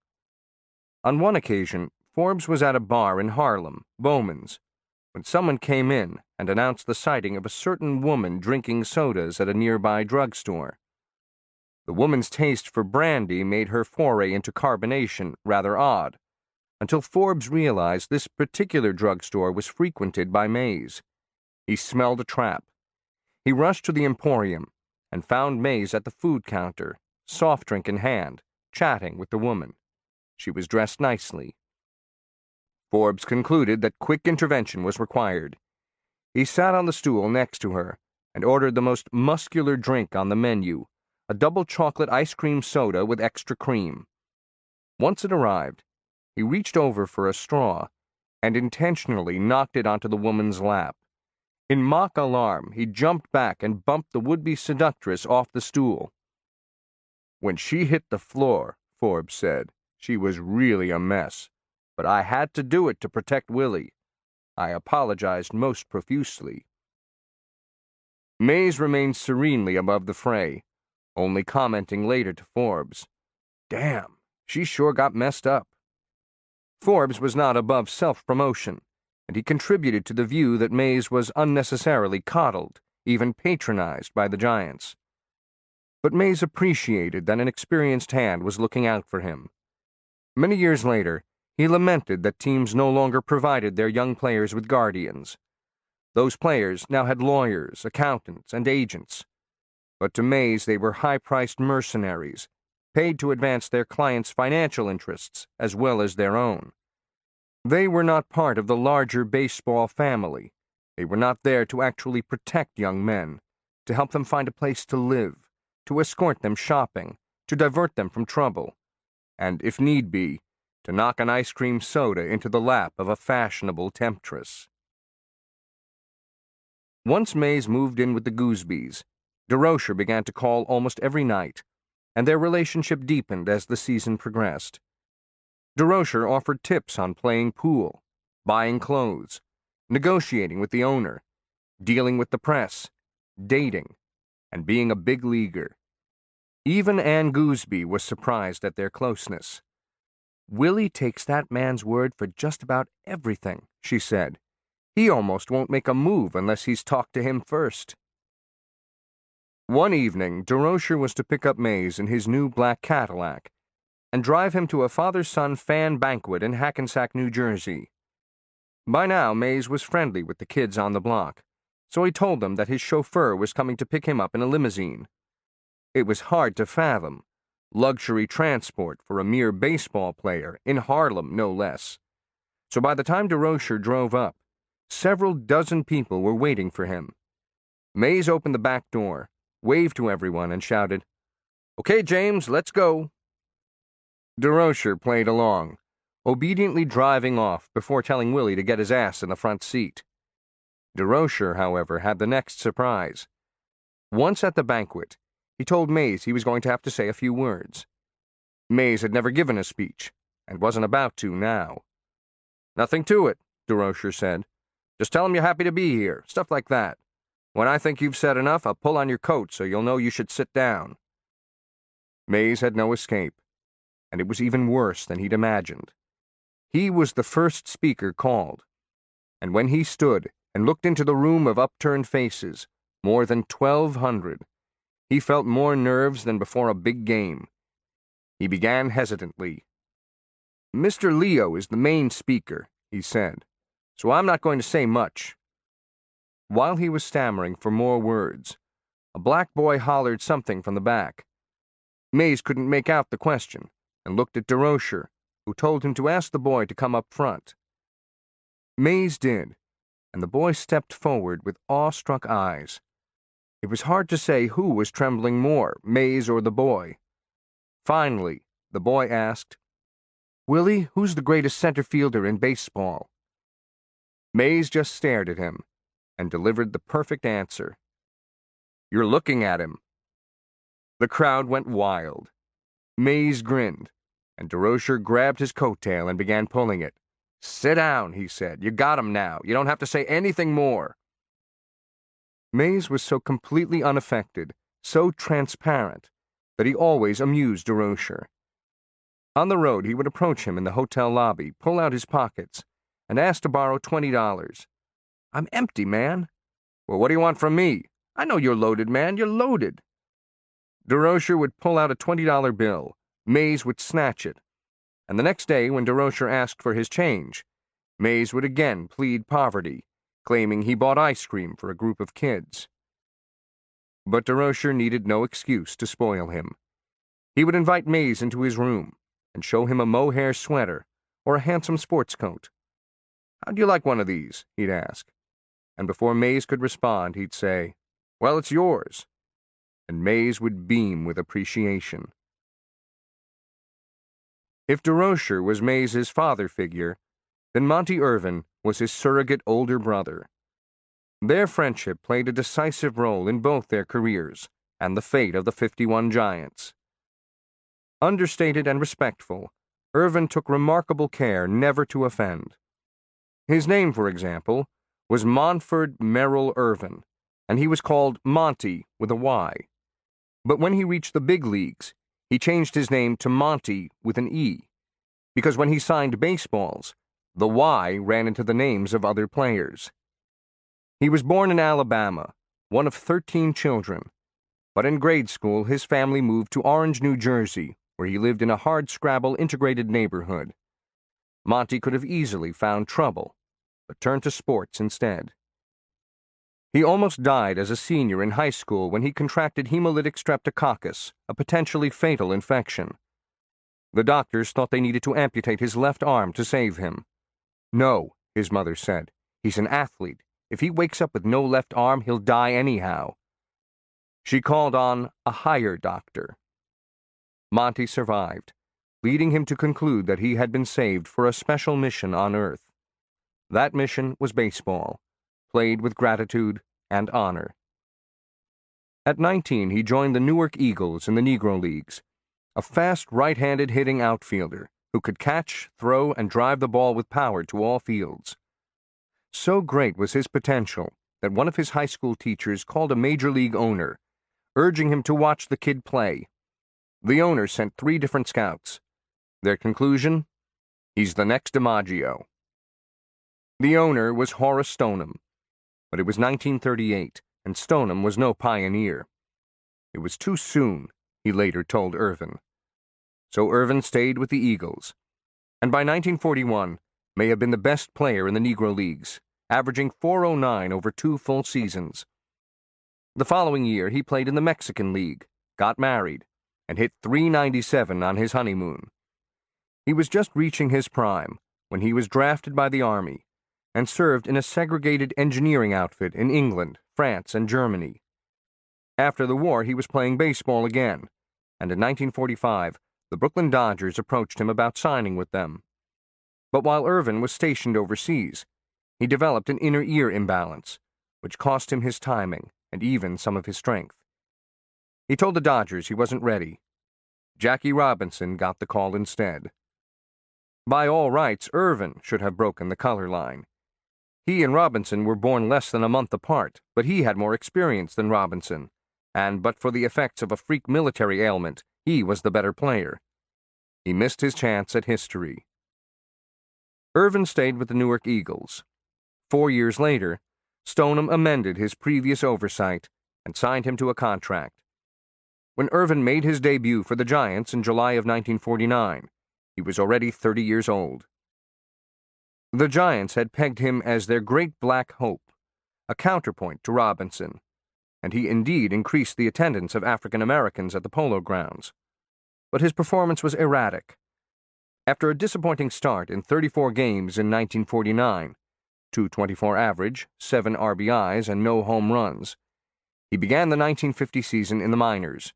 On one occasion, Forbes was at a bar in Harlem, Bowman's, when someone came in and announced the sighting of a certain woman drinking sodas at a nearby drugstore. The woman's taste for brandy made her foray into carbonation rather odd, until Forbes realized this particular drugstore was frequented by Mays. He smelled a trap. He rushed to the Emporium and found Mays at the food counter, soft drink in hand, chatting with the woman. She was dressed nicely. Forbes concluded that quick intervention was required. He sat on the stool next to her and ordered the most muscular drink on the menu, a double chocolate ice cream soda with extra cream. Once it arrived, he reached over for a straw and intentionally knocked it onto the woman's lap. In mock alarm, he jumped back and bumped the would-be seductress off the stool. When she hit the floor, Forbes said, she was really a mess, but I had to do it to protect Willie. I apologized most profusely. Mays remained serenely above the fray, only commenting later to Forbes, "Damn, she sure got messed up." Forbes was not above self-promotion, and he contributed to the view that Mays was unnecessarily coddled, even patronized by the Giants. But Mays appreciated that an experienced hand was looking out for him. Many years later, he lamented that teams no longer provided their young players with guardians. Those players now had lawyers, accountants, and agents. But to Mays they were high-priced mercenaries, paid to advance their clients' financial interests as well as their own. They were not part of the larger baseball family. They were not there to actually protect young men, to help them find a place to live, to escort them shopping, to divert them from trouble, and, if need be, to knock an ice cream soda into the lap of a fashionable temptress. Once Mays moved in with the Goosebys, DeRocher began to call almost every night, and their relationship deepened as the season progressed. DeRocher offered tips on playing pool, buying clothes, negotiating with the owner, dealing with the press, dating, and being a big leaguer. Even Ann Gooseby was surprised at their closeness. "Willie takes that man's word for just about everything," she said. "He almost won't make a move unless he's talked to him first." One evening, DeRocher was to pick up Mays in his new black Cadillac and drive him to a father-son fan banquet in Hackensack, New Jersey. By now, Mays was friendly with the kids on the block, so he told them that his chauffeur was coming to pick him up in a limousine. It was hard to fathom. Luxury transport for a mere baseball player, in Harlem no less. So by the time DeRocher drove up, several dozen people were waiting for him. Mays opened the back door, waved to everyone, and shouted, "Okay, James, let's go." DeRocher played along, obediently driving off before telling Willie to get his ass in the front seat. DeRocher, however, had the next surprise. Once at the banquet, he told Mays he was going to have to say a few words. Mays had never given a speech, and wasn't about to now. "Nothing to it," DeRocher said. "Just tell him you're happy to be here, stuff like that. When I think you've said enough, I'll pull on your coat so you'll know you should sit down." Mays had no escape, and it was even worse than he'd imagined. He was the first speaker called, and when he stood and looked into the room of upturned faces, more than 1,200, he felt more nerves than before a big game. He began hesitantly. "Mr. Leo is the main speaker," he said, "so I'm not going to say much." While he was stammering for more words, a black boy hollered something from the back. Mays couldn't make out the question, and looked at DeRocher, who told him to ask the boy to come up front. Mays did, and the boy stepped forward with awestruck eyes. It was hard to say who was trembling more, Mays or the boy. Finally, the boy asked, "Willie, who's the greatest center fielder in baseball?" Mays just stared at him and delivered the perfect answer. "You're looking at him." The crowd went wild. Mays grinned, and DeRocher grabbed his coattail and began pulling it, "Sit down," he said. "You got 'em now. You don't have to say anything more." Mays was so completely unaffected, so transparent, that he always amused DeRocher. On the road, he would approach him in the hotel lobby, pull out his pockets, and ask to borrow $20. "I'm empty, man." "Well, what do you want from me? I know you're loaded, man. You're loaded." DeRocher would pull out a $20 bill. Mays would snatch it. And the next day, when DeRocher asked for his change, Mays would again plead poverty, claiming he bought ice cream for a group of kids. But DeRocher needed no excuse to spoil him. He would invite Mays into his room and show him a mohair sweater or a handsome sports coat. "How'd you like one of these?" he'd ask. And before Mays could respond, he'd say, "Well, it's yours." And Mays would beam with appreciation. If DeRocher was Mays's father figure, then Monty Irvin was his surrogate older brother. Their friendship played a decisive role in both their careers and the fate of the 51 Giants. Understated and respectful, Irvin took remarkable care never to offend. His name, for example, was Montford Merrill Irvin, and he was called Monty with a Y. But when he reached the big leagues, he changed his name to Monty with an E, because when he signed baseballs, the Y ran into the names of other players. He was born in Alabama, one of 13 children, but in grade school his family moved to Orange, New Jersey, where he lived in a hardscrabble integrated neighborhood. Monty could have easily found trouble, but turned to sports instead. He almost died as a senior in high school when he contracted hemolytic streptococcus, a potentially fatal infection. The doctors thought they needed to amputate his left arm to save him. "No," his mother said. "He's an athlete. If he wakes up with no left arm, he'll die anyhow." She called on a higher doctor. Monty survived, leading him to conclude that he had been saved for a special mission on Earth. That mission was baseball, played with gratitude and honor. At 19, he joined the Newark Eagles in the Negro Leagues, a fast right-handed hitting outfielder who could catch, throw, and drive the ball with power to all fields. So great was his potential that one of his high school teachers called a major league owner, urging him to watch the kid play. The owner sent 3 different scouts. Their conclusion? He's the next DiMaggio. The owner was Horace Stoneham, but it was 1938, and Stoneham was no pioneer. It was too soon, he later told Irvin. So Irvin stayed with the Eagles, and by 1941 may have been the best player in the Negro Leagues, averaging .409 over 2 full seasons. The following year he played in the Mexican League, got married, and hit .397 on his honeymoon. He was just reaching his prime when he was drafted by the Army and served in a segregated engineering outfit in England, France, and Germany. After the war, he was playing baseball again, and in 1945, the Brooklyn Dodgers approached him about signing with them. But while Irvin was stationed overseas, he developed an inner ear imbalance, which cost him his timing and even some of his strength. He told the Dodgers he wasn't ready. Jackie Robinson got the call instead. By all rights, Irvin should have broken the color line. He and Robinson were born less than a month apart, but he had more experience than Robinson, and but for the effects of a freak military ailment, he was the better player. He missed his chance at history. Irvin stayed with the Newark Eagles. 4 years later, Stoneham amended his previous oversight and signed him to a contract. When Irvin made his debut for the Giants in July of 1949, he was already 30 years old. The Giants had pegged him as their great black hope, a counterpoint to Robinson, and he indeed increased the attendance of African Americans at the Polo Grounds. But his performance was erratic. After a disappointing start in 34 games in 1949, .224 average, 7 RBIs, and no home runs, he began the 1950 season in the minors.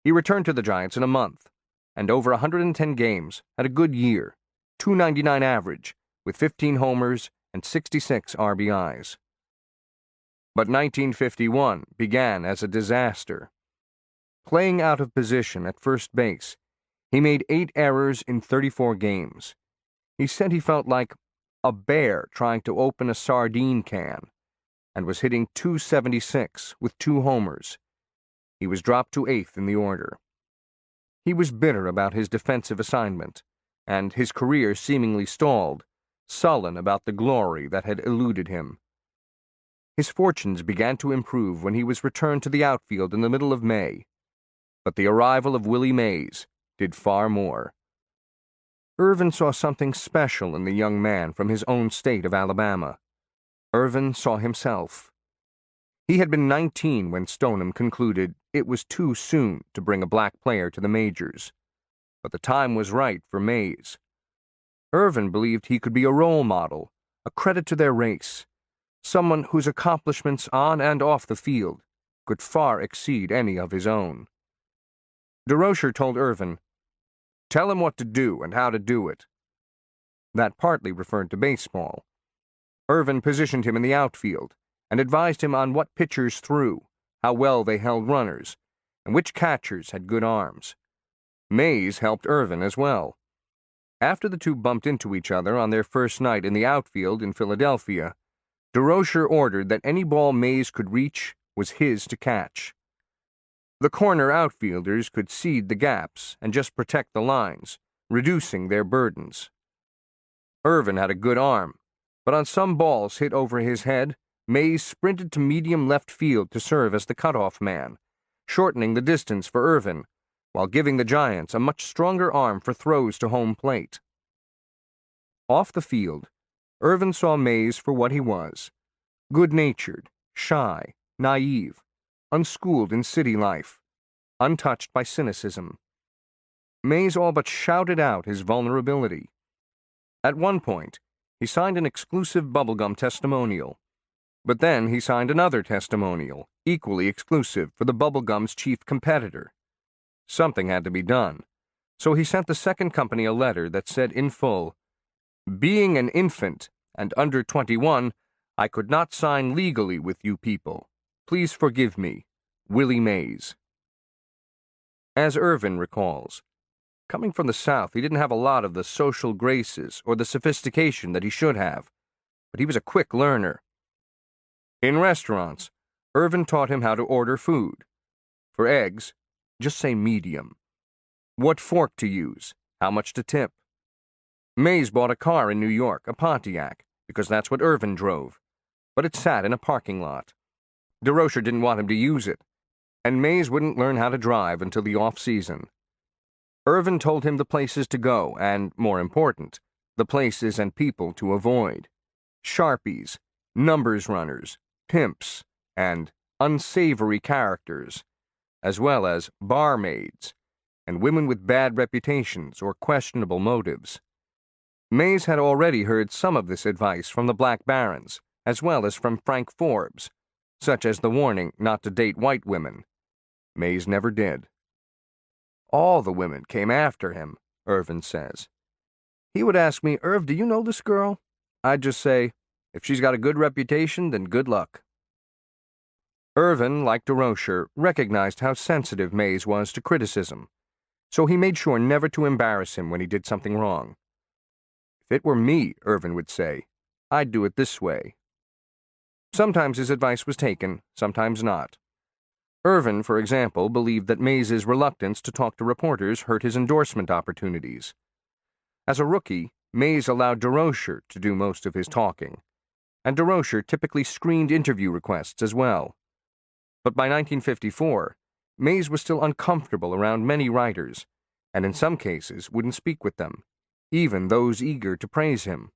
He returned to the Giants in a month, and over 110 games had a good year, .299 average, with 15 homers and 66 RBIs. But 1951 began as a disaster. Playing out of position at first base, he made 8 errors in 34 games. He said he felt like a bear trying to open a sardine can, and was hitting .276 with 2 homers. He was dropped to 8th in the order. He was bitter about his defensive assignment, and his career seemingly stalled, sullen about the glory that had eluded him. His fortunes began to improve when he was returned to the outfield in the middle of May, but the arrival of Willie Mays did far more. Irvin saw something special in the young man from his own state of Alabama. Irvin saw himself. He had been 19 when Stoneham concluded it was too soon to bring a black player to the majors, but the time was right for Mays. Irvin believed he could be a role model, a credit to their race, someone whose accomplishments on and off the field could far exceed any of his own. DeRocher told Irvin, "Tell him what to do and how to do it." That partly referred to baseball. Irvin positioned him in the outfield and advised him on what pitchers threw, how well they held runners, and which catchers had good arms. Mays helped Irvin as well. After the two bumped into each other on their first night in the outfield in Philadelphia, DeRocher ordered that any ball Mays could reach was his to catch. The corner outfielders could seed the gaps and just protect the lines, reducing their burdens. Irvin had a good arm, but on some balls hit over his head, Mays sprinted to medium left field to serve as the cutoff man, shortening the distance for Irvin, while giving the Giants a much stronger arm for throws to home plate. Off the field, Irvin saw Mays for what he was: good-natured, shy, naive, unschooled in city life, untouched by cynicism. Mays all but shouted out his vulnerability. At one point, he signed an exclusive bubblegum testimonial, but then he signed another testimonial, equally exclusive, for the bubblegum's chief competitor. Something had to be done, so he sent the second company a letter that said in full, "Being an infant and under 21, I could not sign legally with you people. Please forgive me. Willie Mays." As Irvin recalls, coming from the South, he didn't have a lot of the social graces or the sophistication that he should have, but he was a quick learner. In restaurants, Irvin taught him how to order food. For eggs, just say medium. What fork to use, how much to tip. Mays bought a car in New York, a Pontiac, because that's what Irvin drove, but it sat in a parking lot. DeRocher didn't want him to use it, and Mays wouldn't learn how to drive until the off-season. Irvin told him the places to go and, more important, the places and people to avoid. Sharpies, numbers runners, pimps, and unsavory characters, as well as barmaids and women with bad reputations or questionable motives. Mays had already heard some of this advice from the Black Barons, as well as from Frank Forbes, such as the warning not to date white women. Mays never did. All the women came after him, Irvin says. He would ask me, "Irv, do you know this girl?" I'd just say, "If she's got a good reputation, then good luck." Irvin, like DeRocher, recognized how sensitive Mays was to criticism, so he made sure never to embarrass him when he did something wrong. "If it were me," Irvin would say, "I'd do it this way." Sometimes his advice was taken, sometimes not. Irvin, for example, believed that Mays's reluctance to talk to reporters hurt his endorsement opportunities. As a rookie, Mays allowed DeRocher to do most of his talking, and DeRocher typically screened interview requests as well. But by 1954, Mays was still uncomfortable around many writers, and in some cases wouldn't speak with them, even those eager to praise him.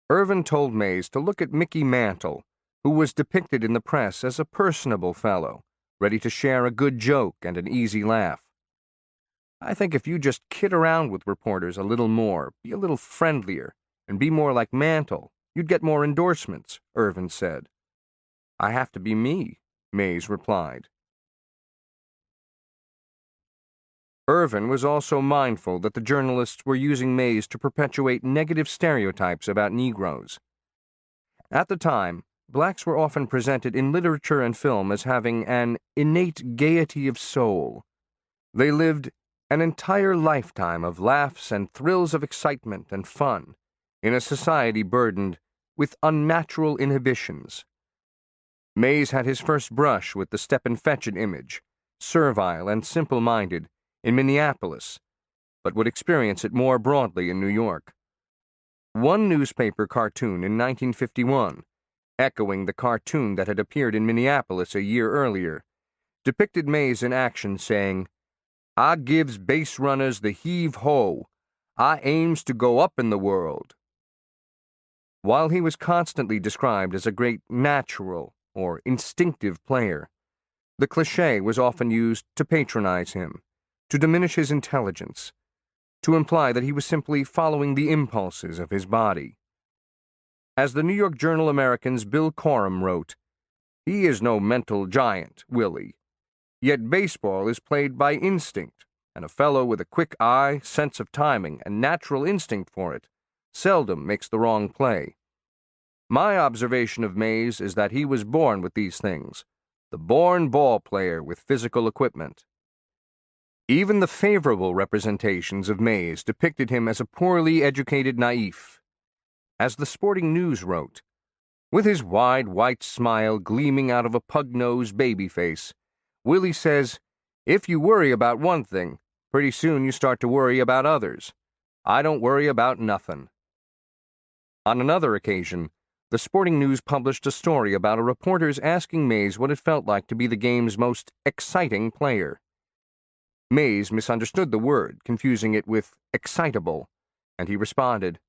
Irvin told Mays to look at Mickey Mantle, who was depicted in the press as a personable fellow, ready to share a good joke and an easy laugh. "I think if you just kid around with reporters a little more, be a little friendlier, and be more like Mantle, you'd get more endorsements," Irvin said. "I have to be me," Mays replied. Irvin was also mindful that the journalists were using Mays to perpetuate negative stereotypes about Negroes. At the time, blacks were often presented in literature and film as having an innate gaiety of soul. They lived An entire lifetime of laughs and thrills of excitement and fun in a society burdened with unnatural inhibitions. Mays had his first brush with the step-and-fetch-it image, servile and simple-minded, in Minneapolis, but would experience it more broadly in New York. One newspaper cartoon in 1951, echoing the cartoon that had appeared in Minneapolis a year earlier, depicted Mays in action saying, "I gives base runners the heave-ho. I aims to go up in the world." While he was constantly described as a great natural or instinctive player, the cliché was often used to patronize him, to diminish his intelligence, to imply that he was simply following the impulses of his body. As the New York Journal-American's Bill Coram wrote, "He is no mental giant, Willie. Yet baseball is played by instinct, and a fellow with a quick eye, sense of timing, and natural instinct for it seldom makes the wrong play. My observation of Mays is that he was born with these things, the born ball player with physical equipment." Even the favorable representations of Mays depicted him as a poorly educated naif. As the Sporting News wrote, "With his wide white smile gleaming out of a pug-nosed baby face, Willie says, 'If you worry about one thing, pretty soon you start to worry about others. I don't worry about nothing.'" On another occasion, the Sporting News published a story about a reporter's asking Mays what it felt like to be the game's most exciting player. Mays misunderstood the word, confusing it with excitable, and he responded,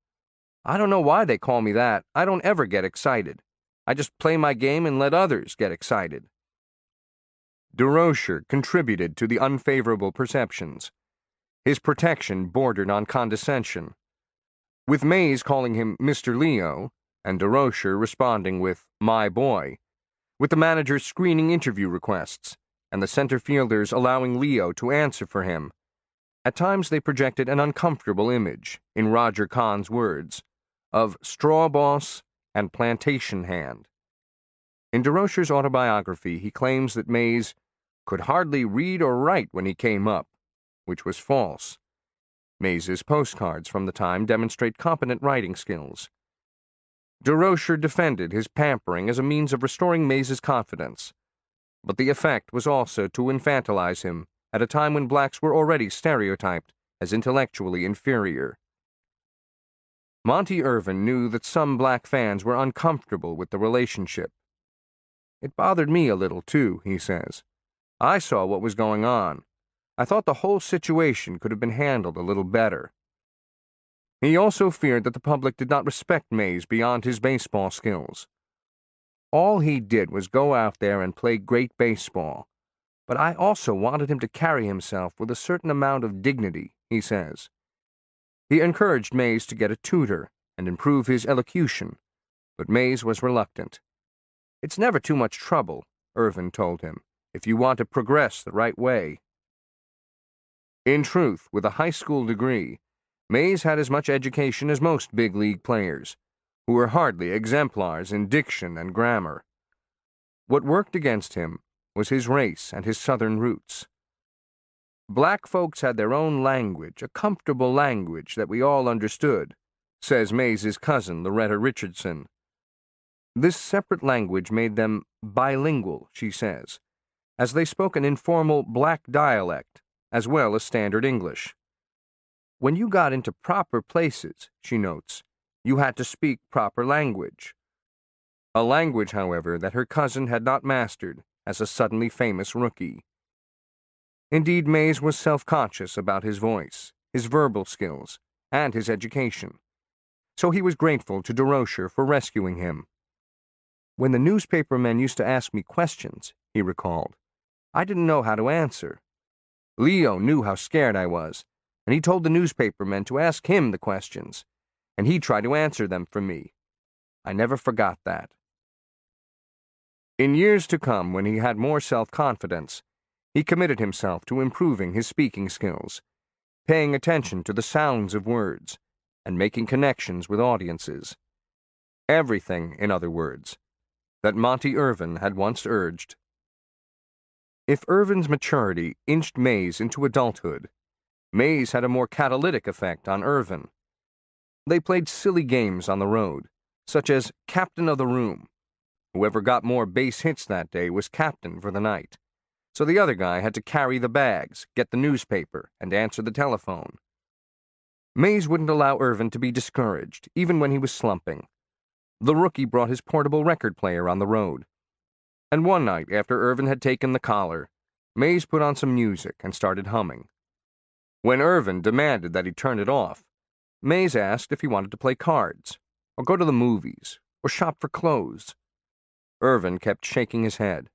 "I don't know why they call me that. I don't ever get excited. I just play my game and let others get excited." DeRocher contributed to the unfavorable perceptions. His protection bordered on condescension, with Mays calling him Mr. Leo, and DeRocher responding with "my boy," with the manager screening interview requests, and the center fielders allowing Leo to answer for him. At times they projected an uncomfortable image, in Roger Kahn's words, of straw boss and plantation hand. In DeRocher's autobiography, he claims that Mays could hardly read or write when he came up, which was false. Mays's postcards from the time demonstrate competent writing skills. DeRocher defended his pampering as a means of restoring Mays's confidence, but the effect was also to infantilize him at a time when blacks were already stereotyped as intellectually inferior. Monty Irvin knew that some black fans were uncomfortable with the relationship. "It bothered me a little, too," he says. "I saw what was going on. I thought the whole situation could have been handled a little better." He also feared that the public did not respect Mays beyond his baseball skills. "All he did was go out there and play great baseball, but I also wanted him to carry himself with a certain amount of dignity," he says. He encouraged Mays to get a tutor and improve his elocution, but Mays was reluctant. "It's never too much trouble," Irvin told him, "if you want to progress the right way." In truth, with a high school degree, Mays had as much education as most big league players, who were hardly exemplars in diction and grammar. What worked against him was his race and his Southern roots. "Black folks had their own language, a comfortable language that we all understood," says Mays's cousin, Loretta Richardson. This separate language made them bilingual, she says, as they spoke an informal black dialect, as well as standard English. "When you got into proper places," she notes, "you had to speak proper language." A language, however, that her cousin had not mastered as a suddenly famous rookie. Indeed, Mays was self-conscious about his voice, his verbal skills, and his education. So he was grateful to DeRocher for rescuing him. "When the newspaper men used to ask me questions," he recalled, "I didn't know how to answer. Leo knew how scared I was, and he told the newspaper men to ask him the questions, and he tried to answer them for me. I never forgot that." In years to come, when he had more self-confidence, he committed himself to improving his speaking skills, paying attention to the sounds of words, and making connections with audiences. Everything, in other words, that Monty Irvin had once urged. If Irvin's maturity inched Mays into adulthood, Mays had a more catalytic effect on Irvin. They played silly games on the road, such as Captain of the Room. Whoever got more base hits that day was captain for the night, so the other guy had to carry the bags, get the newspaper, and answer the telephone. Mays wouldn't allow Irvin to be discouraged, even when he was slumping. The rookie brought his portable record player on the road. And one night, after Irvin had taken the collar, Mays put on some music and started humming. When Irvin demanded that he turn it off, Mays asked if he wanted to play cards, or go to the movies, or shop for clothes. Irvin kept shaking his head.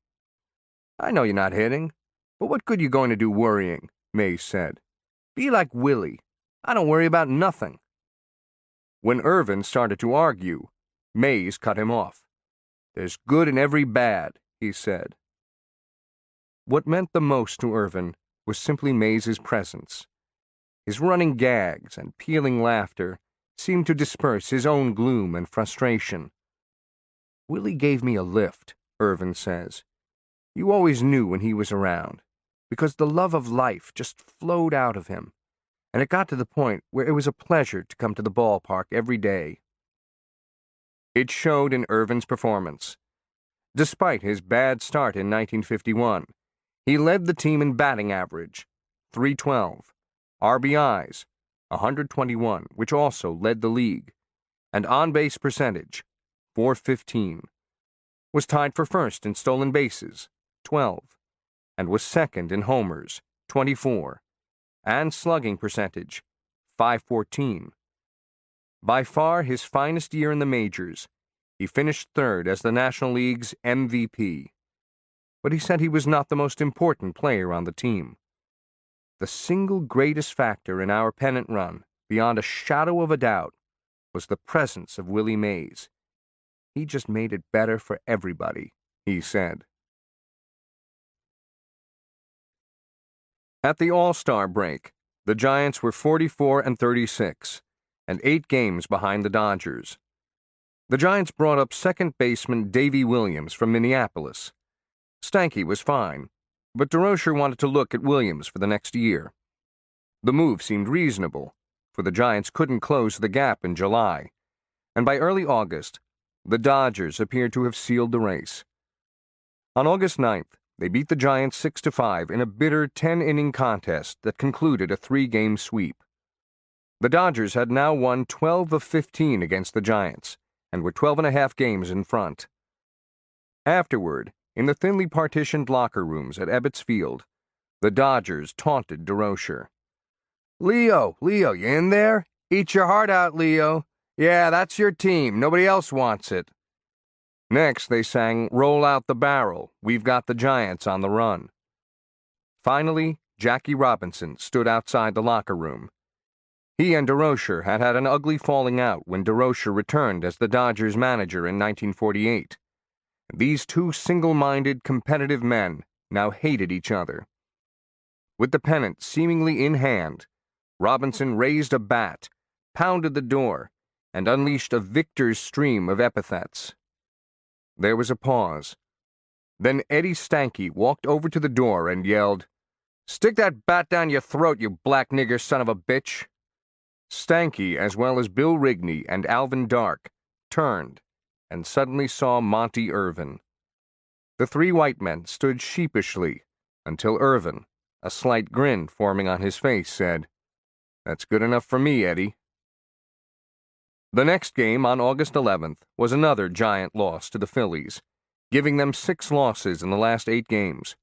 "I know you're not hitting, but what good you going to do worrying?" Mays said. "Be like Willie. I don't worry about nothing." When Irvin started to argue, Mays cut him off. "There's good in every bad," he said. What meant the most to Irvin was simply Mays's presence. His running gags and pealing laughter seemed to disperse his own gloom and frustration. "Willie gave me a lift," Irvin says. "You always knew when he was around, because the love of life just flowed out of him, and it got to the point where it was a pleasure to come to the ballpark every day." It showed in Irvin's performance. Despite his bad start in 1951, he led the team in batting average, .312, RBIs, 121, which also led the league, and on-base percentage, .415, was tied for first in stolen bases, 12, and was second in homers, 24, and slugging percentage, .514. By far his finest year in the majors, he finished third as the National League's MVP. But he said he was not the most important player on the team. "The single greatest factor in our pennant run, beyond a shadow of a doubt, was the presence of Willie Mays. He just made it better for everybody," he said. At the All-Star break, the Giants were 44-36, and 8 games behind the Dodgers. The Giants brought up second baseman Davy Williams from Minneapolis. Stanky was fine, but DeRocher wanted to look at Williams for the next year. The move seemed reasonable, for the Giants couldn't close the gap in July, and by early August, the Dodgers appeared to have sealed the race. On August 9th, they beat the Giants 6-5 in a bitter 10-inning contest that concluded a 3-game sweep. The Dodgers had now won 12 of 15 against the Giants, and were 12.5 games in front. Afterward, in the thinly partitioned locker rooms at Ebbets Field, the Dodgers taunted DeRocher. Leo, you in there? Eat your heart out, Leo. Yeah, that's your team. Nobody else wants it." Next, they sang Roll Out the Barrel, We've Got the Giants on the Run. Finally, Jackie Robinson stood outside the locker room. He and DeRocher had had an ugly falling out when DeRocher returned as the Dodgers manager in 1948. These two single-minded, competitive men now hated each other. With the pennant seemingly in hand, Robinson raised a bat, pounded the door, and unleashed a victor's stream of epithets. There was a pause. Then Eddie Stanky walked over to the door and yelled, "Stick that bat down your throat, you black nigger son of a bitch!" Stanky, as well as Bill Rigney and Alvin Dark, turned and suddenly saw Monty Irvin. The 3 white men stood sheepishly until Irvin, a slight grin forming on his face, said, "That's good enough for me, Eddie." The next game on August 11th was another Giant loss to the Phillies, giving them 6 losses in the last 8 games.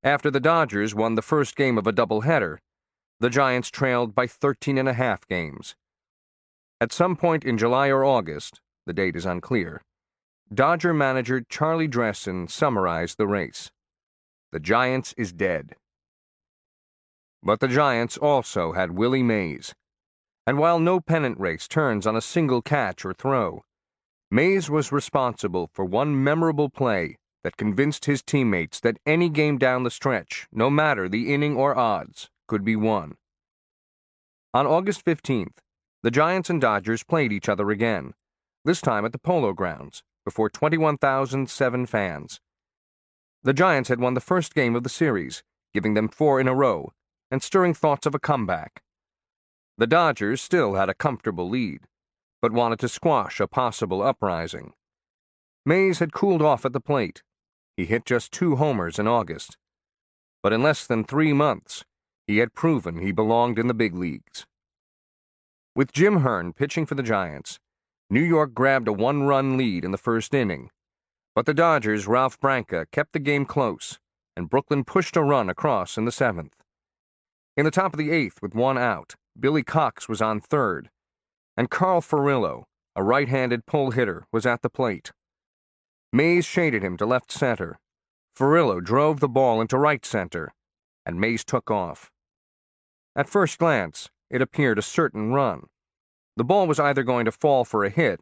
After the Dodgers won the first game of a doubleheader, the Giants trailed by 13.5 games. At some point in July or August, the date is unclear, Dodger manager Charlie Dressen summarized the race. "The Giants is dead." But the Giants also had Willie Mays. And while no pennant race turns on a single catch or throw, Mays was responsible for one memorable play that convinced his teammates that any game down the stretch, no matter the inning or odds, could be won. On August 15th, the Giants and Dodgers played each other again, this time at the Polo Grounds, before 21,007 fans. The Giants had won the first game of the series, giving them 4 in a row, and stirring thoughts of a comeback. The Dodgers still had a comfortable lead, but wanted to squash a possible uprising. Mays had cooled off at the plate. He hit just 2 homers in August. But in less than 3 months, he had proven he belonged in the big leagues. With Jim Hearn pitching for the Giants, New York grabbed a 1-run lead in the first inning, but the Dodgers' Ralph Branca kept the game close, and Brooklyn pushed a run across in the 7th. In the top of the 8th, with 1 out, Billy Cox was on third, and Carl Furillo, a right-handed pull hitter, was at the plate. Mays shaded him to left center. Furillo drove the ball into right center, and Mays took off. At first glance, it appeared a certain run. The ball was either going to fall for a hit,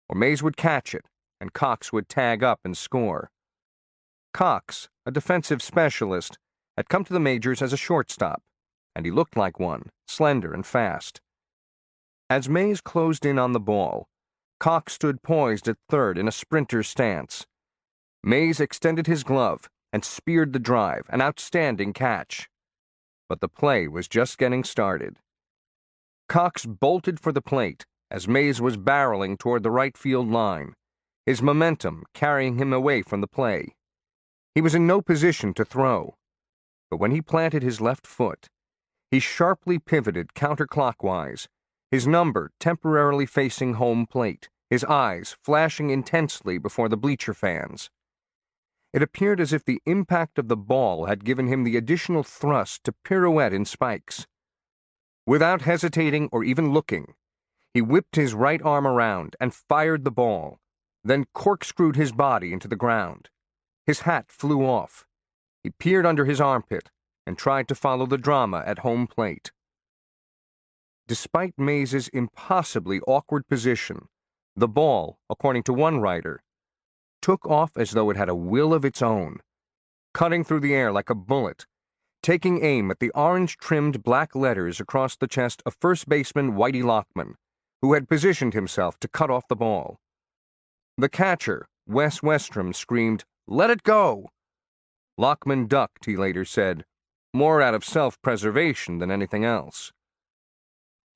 or Mays would catch it, and Cox would tag up and score. Cox, a defensive specialist, had come to the majors as a shortstop, and he looked like one, slender and fast. As Mays closed in on the ball, Cox stood poised at third in a sprinter's stance. Mays extended his glove and speared the drive, an outstanding catch. But the play was just getting started. Cox bolted for the plate as Mays was barreling toward the right field line, his momentum carrying him away from the play. He was in no position to throw, but when he planted his left foot, he sharply pivoted counterclockwise, his number temporarily facing home plate, his eyes flashing intensely before the bleacher fans. It appeared as if the impact of the ball had given him the additional thrust to pirouette in spikes. Without hesitating or even looking, he whipped his right arm around and fired the ball, then corkscrewed his body into the ground. His hat flew off. He peered under his armpit and tried to follow the drama at home plate. Despite Mays's impossibly awkward position, the ball, according to one writer, took off as though it had a will of its own, cutting through the air like a bullet, taking aim at the orange-trimmed black letters across the chest of first baseman Whitey Lockman, who had positioned himself to cut off the ball. The catcher, Wes Westrom, screamed, "Let it go!" Lockman ducked, he later said, more out of self-preservation than anything else.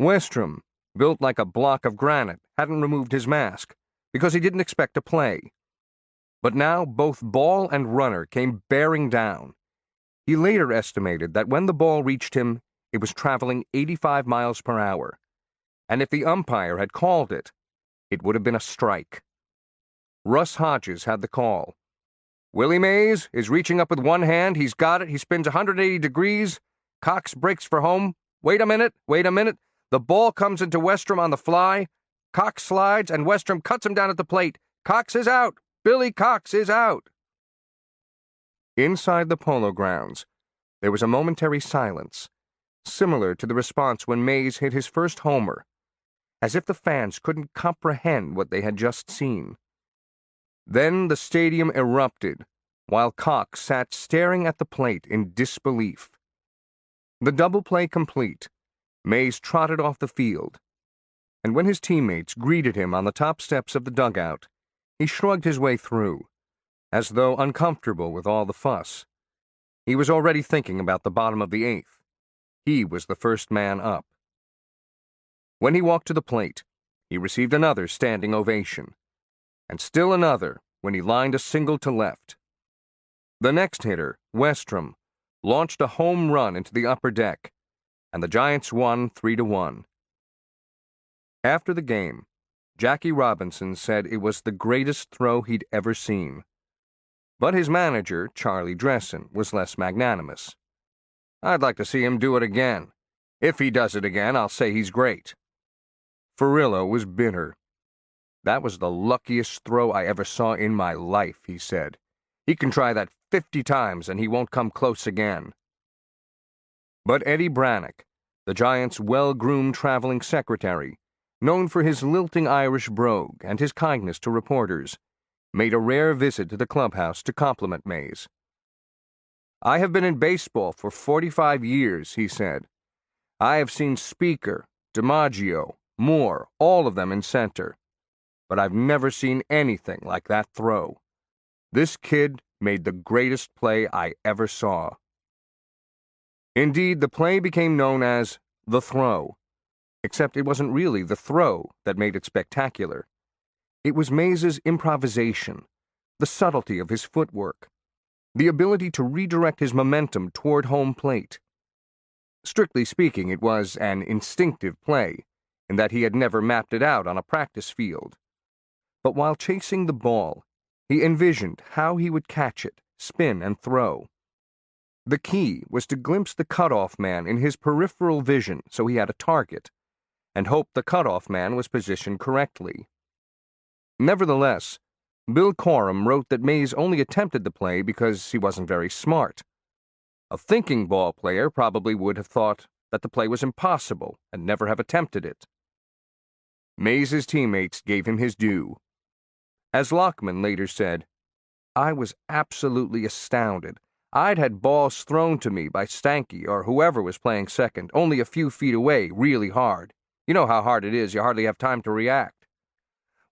Westrom, built like a block of granite, hadn't removed his mask, because he didn't expect to play. But now both ball and runner came bearing down. He later estimated that when the ball reached him, it was traveling 85 miles per hour, and if the umpire had called it, it would have been a strike. Russ Hodges had the call. Willie Mays is reaching up with one hand. He's got it. He spins 180 degrees. Cox breaks for home. Wait a minute. The ball comes into Westrom on the fly. Cox slides, and Westrom cuts him down at the plate. Cox is out. Billy Cox is out. Inside the Polo Grounds, there was a momentary silence, similar to the response when Mays hit his first homer, as if the fans couldn't comprehend what they had just seen. Then the stadium erupted, while Cox sat staring at the plate in disbelief. The double play complete, Mays trotted off the field, and when his teammates greeted him on the top steps of the dugout, he shrugged his way through, as though uncomfortable with all the fuss. He was already thinking about the bottom of the 8th. He was the first man up. When he walked to the plate, he received another standing ovation, and still another when he lined a single to left. The next hitter, Westrom, launched a home run into the upper deck, and the Giants won 3-1. After the game, Jackie Robinson said it was the greatest throw he'd ever seen. But his manager, Charlie Dressen, was less magnanimous. "I'd like to see him do it again. If he does it again, I'll say he's great." Furillo was bitter. "That was the luckiest throw I ever saw in my life," he said. "He can try that 50 times and he won't come close again." But Eddie Brannick, the Giants' well-groomed traveling secretary, known for his lilting Irish brogue and his kindness to reporters, made a rare visit to the clubhouse to compliment Mays. "I have been in baseball for 45 years, he said. "I have seen Speaker, DiMaggio, Moore, all of them in center. But I've never seen anything like that throw. This kid made the greatest play I ever saw." Indeed, the play became known as The Throw, except it wasn't really the throw that made it spectacular. It was Mays's improvisation, the subtlety of his footwork, the ability to redirect his momentum toward home plate. Strictly speaking, it was an instinctive play, in that he had never mapped it out on a practice field. But while chasing the ball, he envisioned how he would catch it, spin, and throw. The key was to glimpse the cutoff man in his peripheral vision so he had a target, and hope the cutoff man was positioned correctly. Nevertheless, Bill Coram wrote that Mays only attempted the play because he wasn't very smart. A thinking ball player probably would have thought that the play was impossible and never have attempted it. Mays's teammates gave him his due. As Lockman later said, "I was absolutely astounded. I'd had balls thrown to me by Stanky or whoever was playing second, only a few feet away, really hard. You know how hard it is, you hardly have time to react.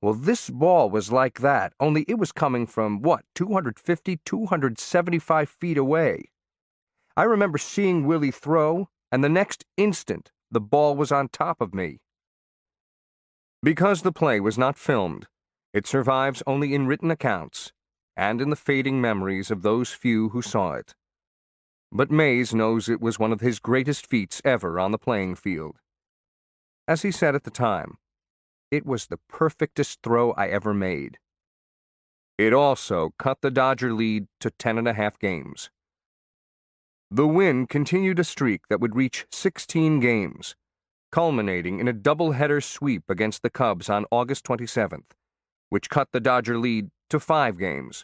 Well, this ball was like that, only it was coming from, 250, 275 feet away. I remember seeing Willie throw, and the next instant, the ball was on top of me." Because the play was not filmed, it survives only in written accounts and in the fading memories of those few who saw it. But Mays knows it was one of his greatest feats ever on the playing field. As he said at the time, "It was the perfectest throw I ever made." It also cut the Dodger lead to 10.5 games. The win continued a streak that would reach 16 games, culminating in a doubleheader sweep against the Cubs on August 27th, which cut the Dodger lead to 5 games.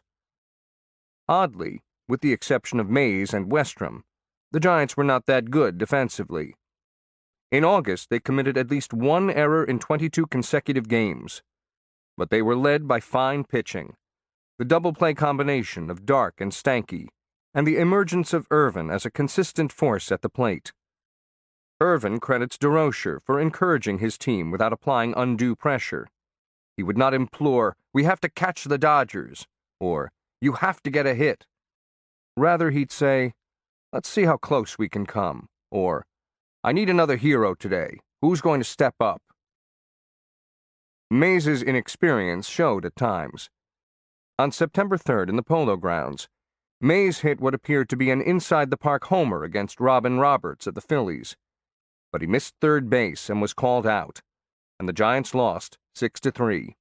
Oddly, with the exception of Mays and Westrom, the Giants were not that good defensively. In August, they committed at least one error in 22 consecutive games, but they were led by fine pitching, the double-play combination of Dark and Stanky, and the emergence of Irvin as a consistent force at the plate. Irvin credits DeRocher for encouraging his team without applying undue pressure. He would not implore, "We have to catch the Dodgers," or "You have to get a hit." Rather, he'd say, "Let's see how close we can come," or "I need another hero today. Who's going to step up?" Mays's inexperience showed at times. On September 3rd in the Polo Grounds, Mays hit what appeared to be an inside-the-park homer against Robin Roberts of the Phillies, but he missed third base and was called out, and the Giants lost 6-3.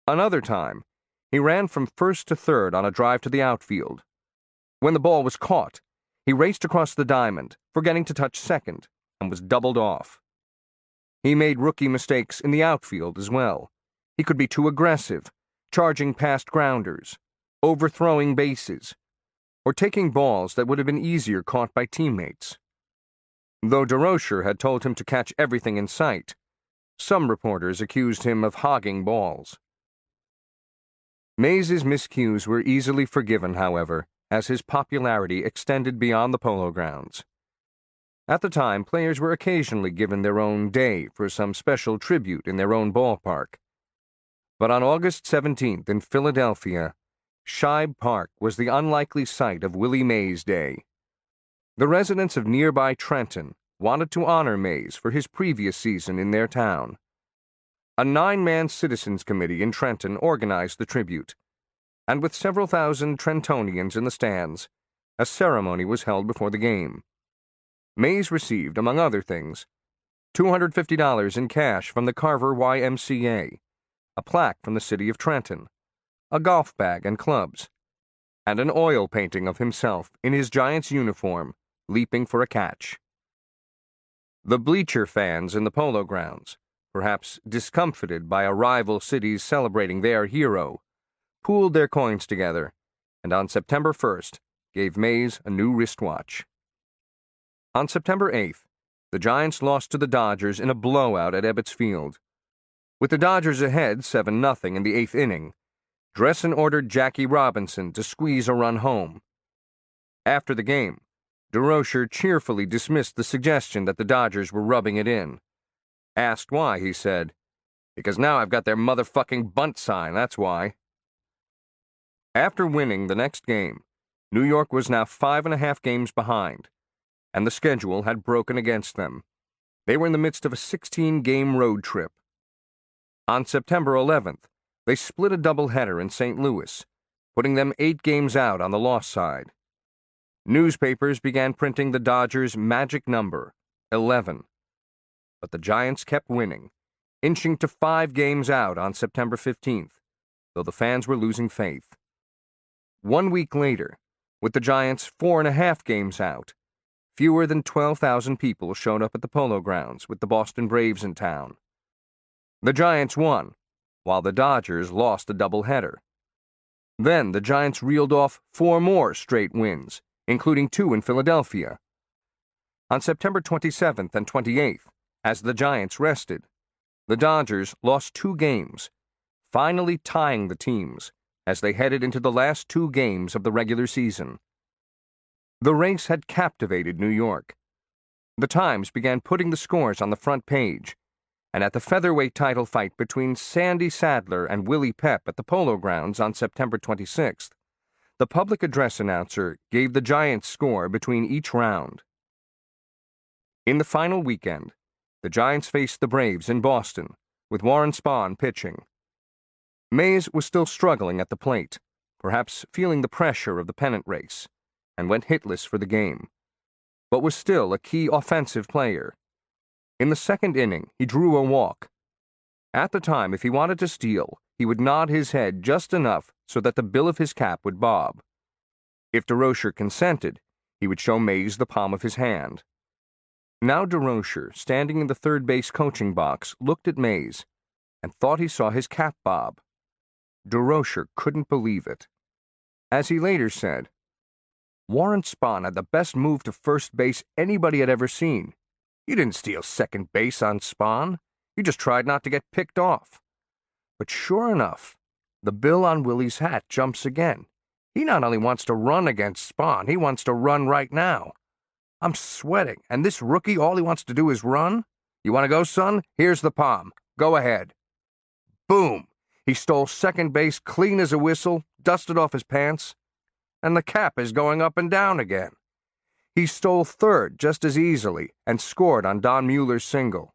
Another time, he ran from first to third on a drive to the outfield. When the ball was caught, he raced across the diamond, forgetting to touch second, and was doubled off. He made rookie mistakes in the outfield as well. He could be too aggressive, charging past grounders, overthrowing bases, or taking balls that would have been easier caught by teammates. Though DeRocher had told him to catch everything in sight, some reporters accused him of hogging balls. Mays's miscues were easily forgiven, however, as his popularity extended beyond the Polo Grounds. At the time, players were occasionally given their own day for some special tribute in their own ballpark. But on August 17th in Philadelphia, Shibe Park was the unlikely site of Willie Mays Day. The residents of nearby Trenton wanted to honor Mays for his previous season in their town. A 9-man citizens committee in Trenton organized the tribute, and with several thousand Trentonians in the stands, a ceremony was held before the game. Mays received, among other things, $250 in cash from the Carver YMCA, a plaque from the city of Trenton, a golf bag and clubs, and an oil painting of himself in his Giants uniform, leaping for a catch. The bleacher fans in the Polo Grounds, perhaps discomfited by a rival city's celebrating their hero, pooled their coins together, and on September 1st gave Mays a new wristwatch. On September 8th, the Giants lost to the Dodgers in a blowout at Ebbets Field. With the Dodgers ahead 7-0 in the 8th inning, Dressen ordered Jackie Robinson to squeeze a run home. After the game, DeRocher cheerfully dismissed the suggestion that the Dodgers were rubbing it in. Asked why, he said, "Because now I've got their motherfucking bunt sign, that's why." After winning the next game, New York was now 5.5 games behind, and the schedule had broken against them. They were in the midst of a 16-game road trip. On September 11th, they split a doubleheader in St. Louis, putting them 8 games out on the loss side. Newspapers began printing the Dodgers' magic number, 11. But the Giants kept winning, inching to 5 games out on September 15th, though the fans were losing faith. 1 week later, with the Giants 4.5 games out, fewer than 12,000 people showed up at the Polo Grounds with the Boston Braves in town. The Giants won, while the Dodgers lost a doubleheader. Then the Giants reeled off 4 more straight wins, including 2 in Philadelphia. On September 27th and 28th, as the Giants rested, the Dodgers lost 2 games, finally tying the teams as they headed into the last 2 games of the regular season. The race had captivated New York. The Times began putting the scores on the front page, and at the featherweight title fight between Sandy Sadler and Willie Pep at the Polo Grounds on September 26th, the public address announcer gave the Giants' score between each round. In the final weekend, the Giants faced the Braves in Boston, with Warren Spahn pitching. Mays was still struggling at the plate, perhaps feeling the pressure of the pennant race, and went hitless for the game, but was still a key offensive player. In the second inning, he drew a walk. At the time, if he wanted to steal, he would nod his head just enough so that the bill of his cap would bob. If DeRocher consented, he would show Mays the palm of his hand. Now DeRocher, standing in the third base coaching box, looked at Mays and thought he saw his cap bob. DeRocher couldn't believe it. As he later said, "Warren Spahn had the best move to first base anybody had ever seen. You didn't steal second base on Spahn. You just tried not to get picked off." But sure enough, the bill on Willie's hat jumps again. He not only wants to run against Spahn, he wants to run right now. I'm sweating, and this rookie, all he wants to do is run? You want to go, son? Here's the palm. Go ahead. Boom! He stole second base clean as a whistle, dusted off his pants, and the cap is going up and down again. He stole third just as easily and scored on Don Mueller's single.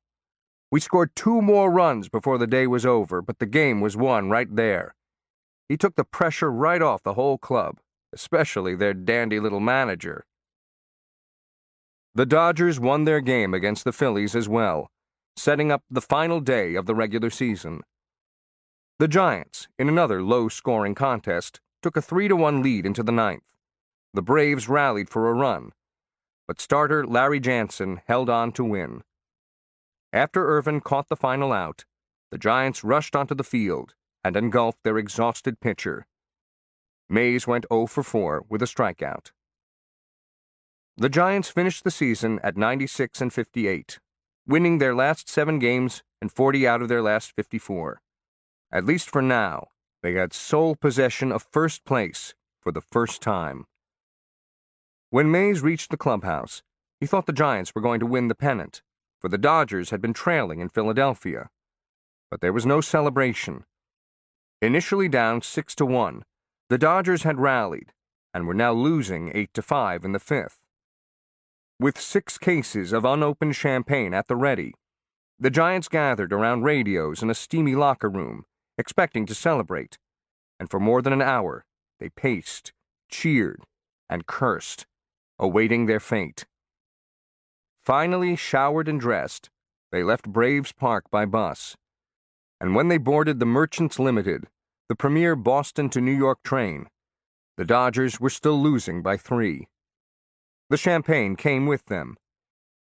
We scored 2 more runs before the day was over, but the game was won right there. He took the pressure right off the whole club, especially their dandy little manager. The Dodgers won their game against the Phillies as well, setting up the final day of the regular season. The Giants, in another low-scoring contest, took a 3-1 lead into the 9th. The Braves rallied for a run, but starter Larry Jansen held on to win. After Irvin caught the final out, the Giants rushed onto the field and engulfed their exhausted pitcher. Mays went 0 for 4 with a strikeout. The Giants finished the season at 96-58, winning their last 7 games and 40 out of their last 54. At least for now, they had sole possession of first place for the first time. When Mays reached the clubhouse, he thought the Giants were going to win the pennant, for the Dodgers had been trailing in Philadelphia. But there was no celebration. Initially down 6-1, the Dodgers had rallied and were now losing 8-5 in the 5th. With 6 cases of unopened champagne at the ready, the Giants gathered around radios in a steamy locker room, expecting to celebrate, and for more than an hour they paced, cheered, and cursed, awaiting their fate. Finally showered and dressed, they left Braves Park by bus, and when they boarded the Merchants Limited, the premier Boston to New York train, the Dodgers were still losing by 3. The champagne came with them.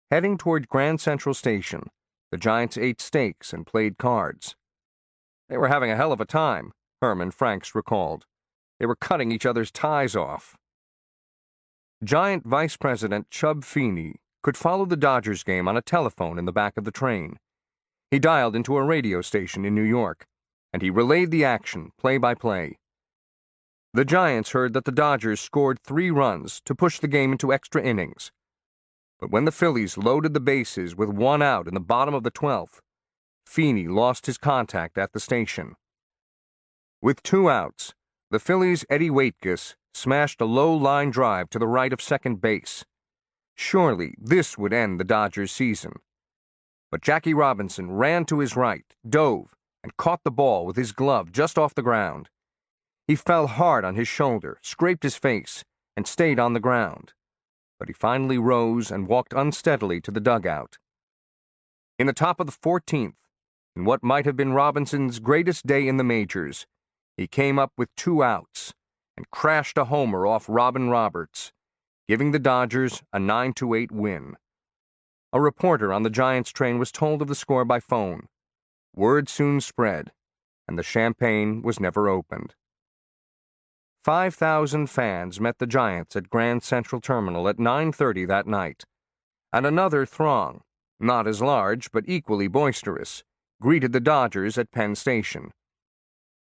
Heading toward Grand Central Station, the Giants ate steaks and played cards. They were having a hell of a time, Herman Franks recalled. They were cutting each other's ties off. Giant Vice President Chub Feeney could follow the Dodgers game on a telephone in the back of the train. He dialed into a radio station in New York, and he relayed the action, play by play. The Giants heard that the Dodgers scored 3 runs to push the game into extra innings. But when the Phillies loaded the bases with 1 out in the bottom of the 12th, Feeney lost his contact at the station. With 2 outs, the Phillies' Eddie Waitkus smashed a low line drive to the right of second base. Surely this would end the Dodgers' season. But Jackie Robinson ran to his right, dove, and caught the ball with his glove just off the ground. He fell hard on his shoulder, scraped his face, and stayed on the ground. But he finally rose and walked unsteadily to the dugout. In the top of the 14th, in what might have been Robinson's greatest day in the majors, he came up with 2 outs and crashed a homer off Robin Roberts, giving the Dodgers a 9-8 win. A reporter on the Giants train was told of the score by phone. Word soon spread, and the champagne was never opened. 5,000 fans met the Giants at Grand Central Terminal at 9:30 that night, and another throng, not as large but equally boisterous, greeted the Dodgers at Penn Station.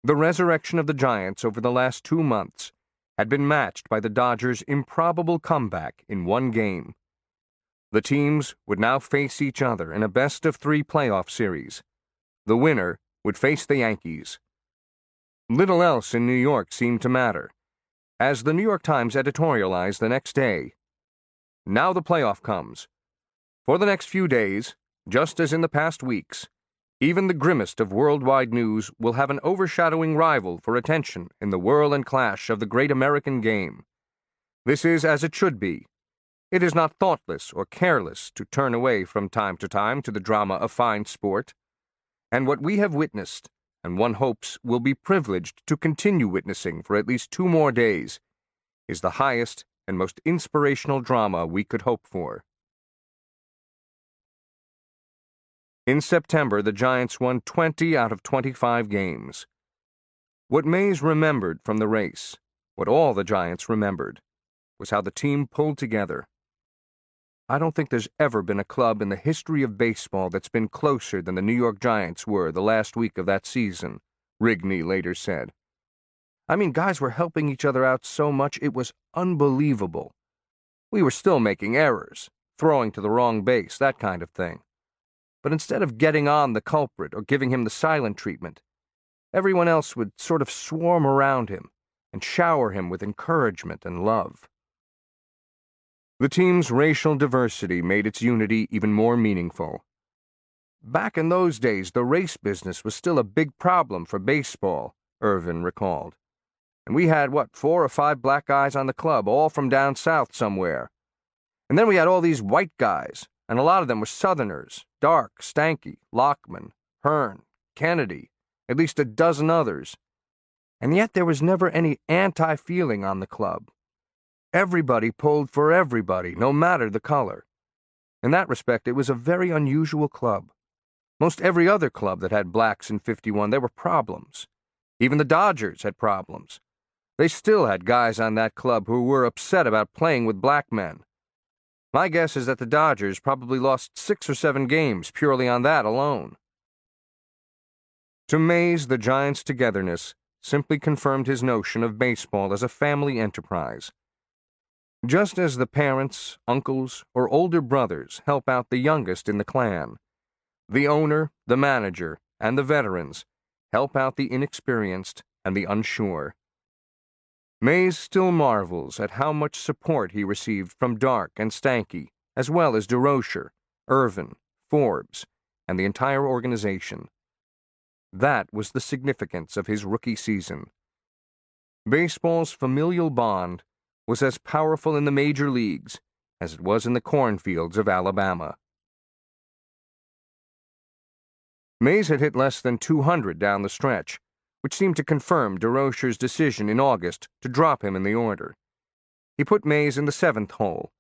The resurrection of the Giants over the last 2 months had been matched by the Dodgers' improbable comeback in 1 game. The teams would now face each other in a best-of-3 playoff series. The winner would face the Yankees. Little else in New York seemed to matter, as the New York Times editorialized the next day. Now the playoff comes. For the next few days, just as in the past weeks, even the grimmest of worldwide news will have an overshadowing rival for attention in the whirl and clash of the great American game. This is as it should be. It is not thoughtless or careless to turn away from time to the drama of fine sport. And what we have witnessed, and one hopes will be privileged to continue witnessing for at least 2 more days, is the highest and most inspirational drama we could hope for. In September, the Giants won 20 out of 25 games. What Mays remembered from the race, what all the Giants remembered, was how the team pulled together. I don't think there's ever been a club in the history of baseball that's been closer than the New York Giants were the last week of that season, Rigney later said. I mean, guys were helping each other out so much it was unbelievable. We were still making errors, throwing to the wrong base, that kind of thing. But instead of getting on the culprit or giving him the silent treatment, everyone else would sort of swarm around him and shower him with encouragement and love. The team's racial diversity made its unity even more meaningful. Back in those days, the race business was still a big problem for baseball, Irvin recalled. And we had, 4 or 5 black guys on the club, all from down south somewhere. And then we had all these white guys, and a lot of them were Southerners, Dark, Stanky, Lockman, Hearn, Kennedy, at least a dozen others. And yet there was never any anti-feeling on the club. Everybody pulled for everybody, no matter the color. In that respect, it was a very unusual club. Most every other club that had blacks in 51, there were problems. Even the Dodgers had problems. They still had guys on that club who were upset about playing with black men. My guess is that the Dodgers probably lost 6 or 7 games purely on that alone. To Mays, the Giants' togetherness simply confirmed his notion of baseball as a family enterprise. Just as the parents, uncles, or older brothers help out the youngest in the clan, the owner, the manager, and the veterans help out the inexperienced and the unsure. Mays still marvels at how much support he received from Dark and Stanky, as well as DeRocher, Irvin, Forbes, and the entire organization. That was the significance of his rookie season. Baseball's familial bond was as powerful in the major leagues as it was in the cornfields of Alabama. Mays had hit less than 200 down the stretch, which seemed to confirm DeRocher's decision in August to drop him in the order. He put Mays in the 7th hole,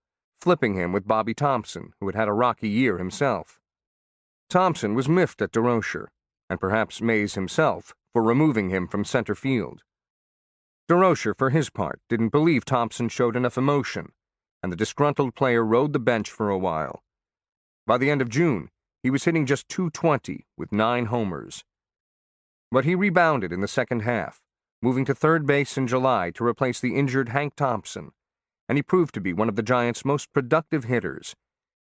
flipping him with Bobby Thompson, who had had a rocky year himself. Thompson was miffed at DeRocher, and perhaps Mays himself, for removing him from center field. DeRocher, for his part, didn't believe Thompson showed enough emotion, and the disgruntled player rode the bench for a while. By the end of June, he was hitting just .220 with 9 homers. But he rebounded in the second half, moving to third base in July to replace the injured Hank Thompson, and he proved to be one of the Giants' most productive hitters,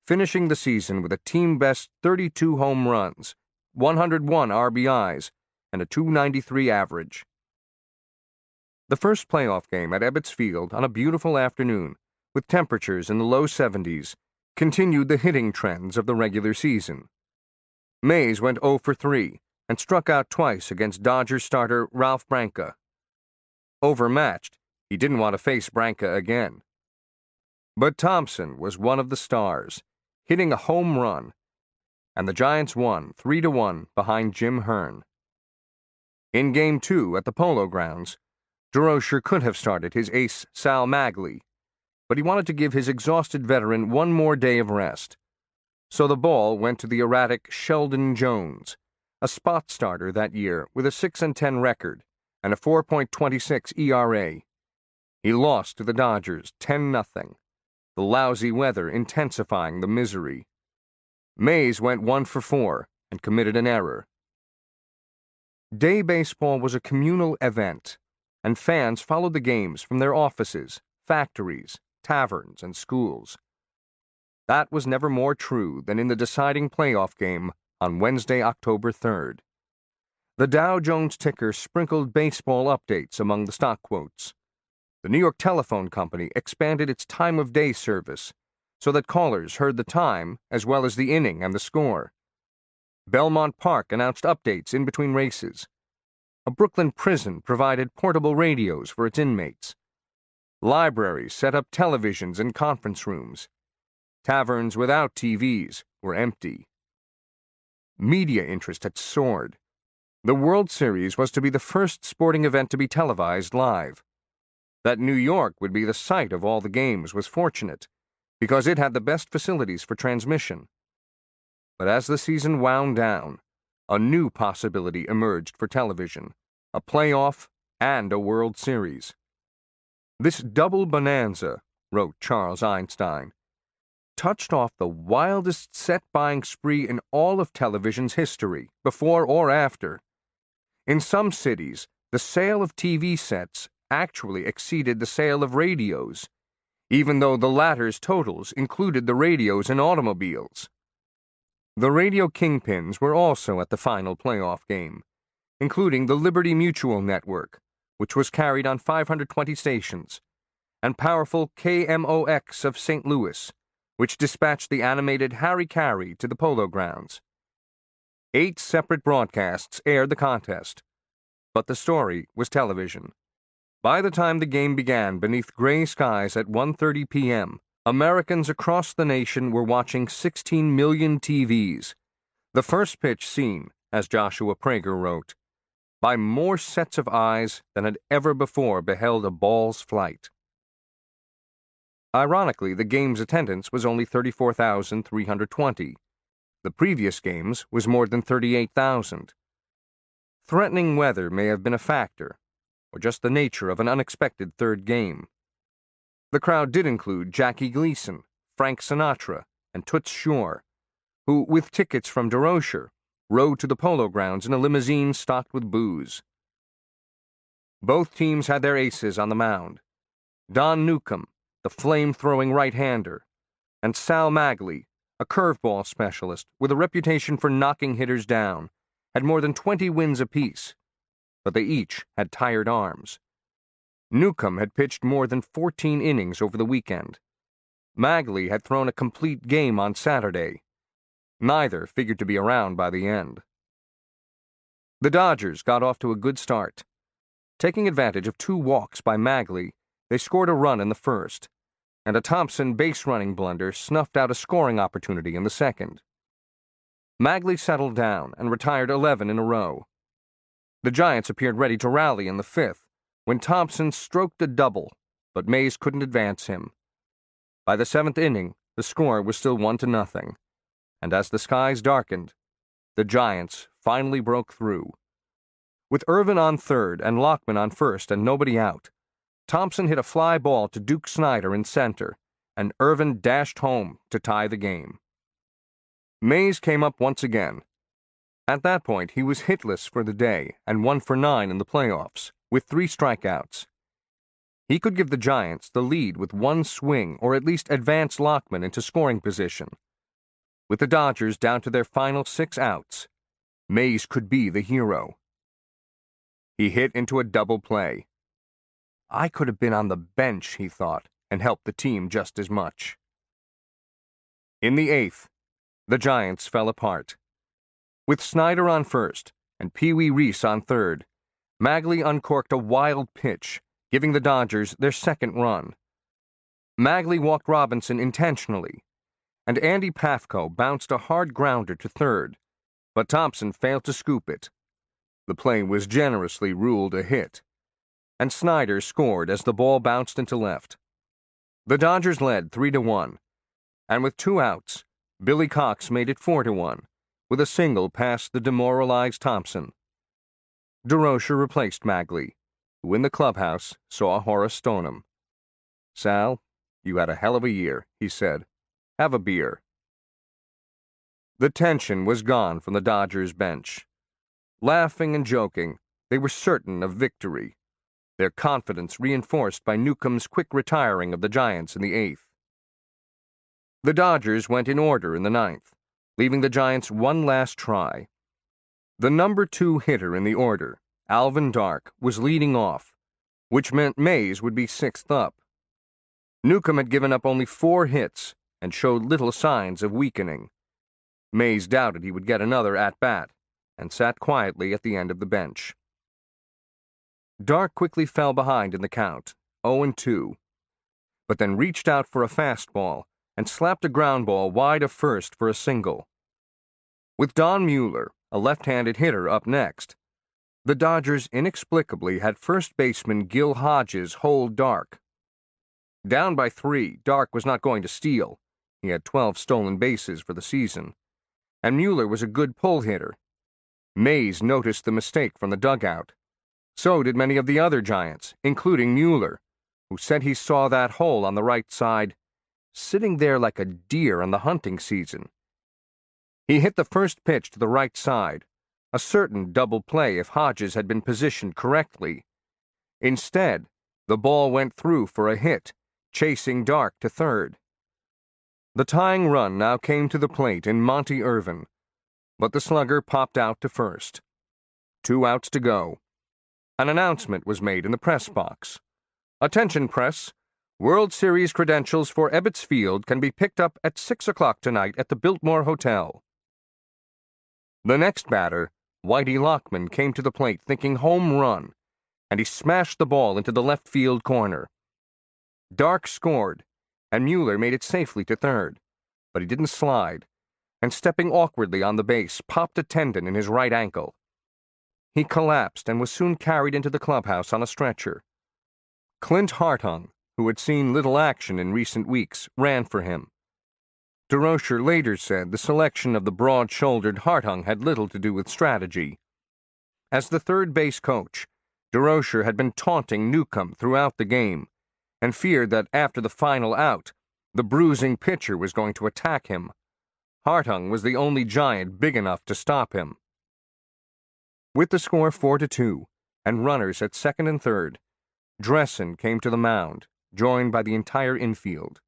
finishing the season with a team-best 32 home runs, 101 RBIs, and a .293 average. The first playoff game at Ebbets Field on a beautiful afternoon with temperatures in the low 70s, continued the hitting trends of the regular season. Mays went 0 for 3 and struck out twice against Dodgers starter Ralph Branca. Overmatched, he didn't want to face Branca again. But Thompson was one of the stars, hitting a home run, and the Giants won 3-1 behind Jim Hearn. In Game 2 at the Polo Grounds, DeRocher could have started his ace Sal Maglie, but he wanted to give his exhausted veteran one more day of rest. So the ball went to the erratic Sheldon Jones, a spot starter that year with a 6-10 record and a 4.26 ERA. He lost to the Dodgers 10-0, the lousy weather intensifying the misery. Mays went 1 for 4 and committed an error. Day baseball was a communal event, and fans followed the games from their offices, factories, taverns, and schools. That was never more true than in the deciding playoff game on Wednesday, October 3rd. The Dow Jones ticker sprinkled baseball updates among the stock quotes. The New York Telephone Company expanded its time of day service so that callers heard the time as well as the inning and the score. Belmont Park announced updates in between races. A Brooklyn prison provided portable radios for its inmates. Libraries set up televisions in conference rooms. Taverns without TVs were empty. Media interest had soared. The World Series was to be the first sporting event to be televised live. That New York would be the site of all the games was fortunate, because it had the best facilities for transmission. But as the season wound down, a new possibility emerged for television, a playoff and a World Series. This double bonanza, wrote Charles Einstein, touched off the wildest set-buying spree in all of television's history, before or after. In some cities, the sale of TV sets actually exceeded the sale of radios, even though the latter's totals included the radios in automobiles. The radio kingpins were also at the final playoff game, including the Liberty Mutual Network, which was carried on 520 stations, and powerful KMOX of St. Louis, which dispatched the animated Harry Carey to the Polo Grounds. 8 separate broadcasts aired the contest, but the story was television. By the time the game began beneath gray skies at 1:30 p.m., Americans across the nation were watching 16 million TVs, the first pitch seen, as Joshua Prager wrote, by more sets of eyes than had ever before beheld a ball's flight. Ironically, the game's attendance was only 34,320. The previous games was more than 38,000. Threatening weather may have been a factor, or just the nature of an unexpected third game. The crowd did include Jackie Gleason, Frank Sinatra, and Toots Shor, who, with tickets from DeRocher, rode to the Polo Grounds in a limousine stocked with booze. Both teams had their aces on the mound. Don Newcomb, the flame-throwing right-hander, and Sal Maglie, a curveball specialist with a reputation for knocking hitters down, had more than 20 wins apiece, but they each had tired arms. Newcomb had pitched more than 14 innings over the weekend. Maglie had thrown a complete game on Saturday. Neither figured to be around by the end. The Dodgers got off to a good start. Taking advantage of 2 walks by Maglie, they scored a run in the first, and a Thompson base-running blunder snuffed out a scoring opportunity in the second. Maglie settled down and retired 11 in a row. The Giants appeared ready to rally in the 5th, when Thompson stroked a double, but Mays couldn't advance him. By the 7th inning, the score was still 1-0, and as the skies darkened, the Giants finally broke through. With Irvin on third and Lockman on first and nobody out, Thompson hit a fly ball to Duke Snyder in center, and Irvin dashed home to tie the game. Mays came up once again. At that point, he was hitless for the day and 1 for 9 in the playoffs, with 3 strikeouts. He could give the Giants the lead with 1 swing or at least advance Lockman into scoring position. With the Dodgers down to their final 6 outs, Mays could be the hero. He hit into a double play. I could have been on the bench, he thought, and helped the team just as much. In the eighth, the Giants fell apart. With Snyder on first and Pee Wee Reese on third, Magley uncorked a wild pitch, giving the Dodgers their second run. Magley walked Robinson intentionally, and Andy Pafko bounced a hard grounder to third, but Thompson failed to scoop it. The play was generously ruled a hit, and Snyder scored as the ball bounced into left. The Dodgers led 3-1, and with 2 outs, Billy Cox made it 4-1, with a single past the demoralized Thompson. DeRocher replaced Magley, who in the clubhouse saw Horace Stoneham. "Sal, you had a hell of a year," he said. "Have a beer." The tension was gone from the Dodgers bench. Laughing and joking, they were certain of victory, their confidence reinforced by Newcomb's quick retiring of the Giants in the eighth. The Dodgers went in order in the ninth, leaving the Giants one last try. The number 2 hitter in the order, Alvin Dark, was leading off, which meant Mays would be 6th up. Newcomb had given up only 4 hits and showed little signs of weakening. Mays doubted he would get another at-bat and sat quietly at the end of the bench. Dark quickly fell behind in the count, 0-2, but then reached out for a fastball and slapped a ground ball wide of first for a single. With Don Mueller, a left-handed hitter, up next, the Dodgers inexplicably had first baseman Gil Hodges hold Dark. Down by 3, Dark was not going to steal. He had 12 stolen bases for the season, and Mueller was a good pull hitter. Mays noticed the mistake from the dugout. So did many of the other Giants, including Mueller, who said he saw that hole on the right side sitting there like a deer on the hunting season. He hit the first pitch to the right side, a certain double play if Hodges had been positioned correctly. Instead, the ball went through for a hit, chasing Dark to third. The tying run now came to the plate in Monty Irvin, but the slugger popped out to first. 2 outs to go. An announcement was made in the press box. "Attention, press. World Series credentials for Ebbets Field can be picked up at 6 o'clock tonight at the Biltmore Hotel." The next batter, Whitey Lockman, came to the plate thinking home run, and he smashed the ball into the left field corner. Dark scored, and Mueller made it safely to third, but he didn't slide, and stepping awkwardly on the base, popped a tendon in his right ankle. He collapsed and was soon carried into the clubhouse on a stretcher. Clint Hartung, who had seen little action in recent weeks, ran for him. DeRocher later said the selection of the broad-shouldered Hartung had little to do with strategy. As the third base coach, DeRocher had been taunting Newcomb throughout the game and feared that after the final out, the bruising pitcher was going to attack him. Hartung was the only Giant big enough to stop him. With the score 4-2 and runners at second and third, Dressen came to the mound, joined by the entire infield.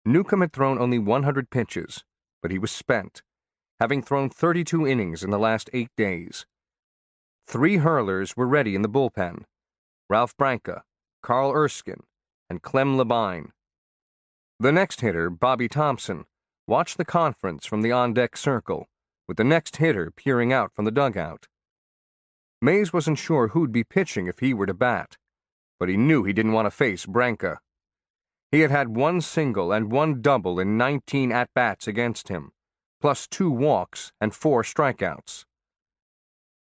Newcomb had thrown only 100 pitches, but he was spent, having thrown 32 innings in the last 8 days. 3 hurlers were ready in the bullpen: Ralph Branca, Carl Erskine, and Clem Labine. The next hitter, Bobby Thompson, watched the conference from the on-deck circle, with the next hitter peering out from the dugout. Mays wasn't sure who'd be pitching if he were to bat, but he knew he didn't want to face Branca. He had had 1 single and 1 double in 19 at-bats against him, plus 2 walks and 4 strikeouts.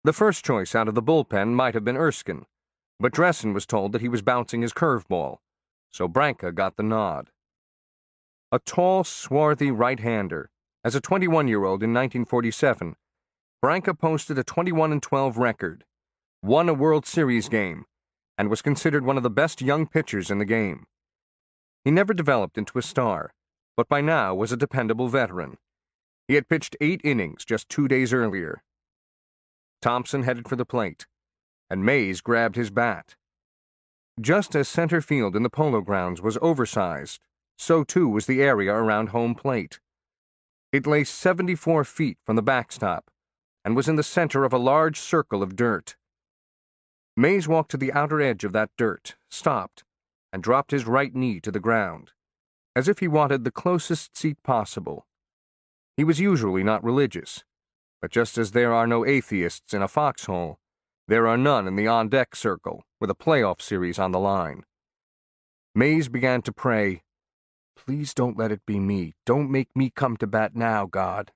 The first choice out of the bullpen might have been Erskine, but Dressen was told that he was bouncing his curveball, so Branca got the nod. A tall, swarthy right-hander, as a 21-year-old in 1947, Branca posted a 21-12 record, won a World Series game, and was considered one of the best young pitchers in the game. He never developed into a star, but by now was a dependable veteran. He had pitched 8 innings just 2 days earlier. Thompson headed for the plate, and Mays grabbed his bat. Just as center field in the Polo Grounds was oversized, so too was the area around home plate. It lay 74 feet from the backstop, and was in the center of a large circle of dirt. Mays walked to the outer edge of that dirt, stopped, and dropped his right knee to the ground, as if he wanted the closest seat possible. He was usually not religious, but just as there are no atheists in a foxhole, there are none in the on-deck circle with a playoff series on the line. Mays began to pray, "Please don't let it be me. Don't make me come to bat now, God."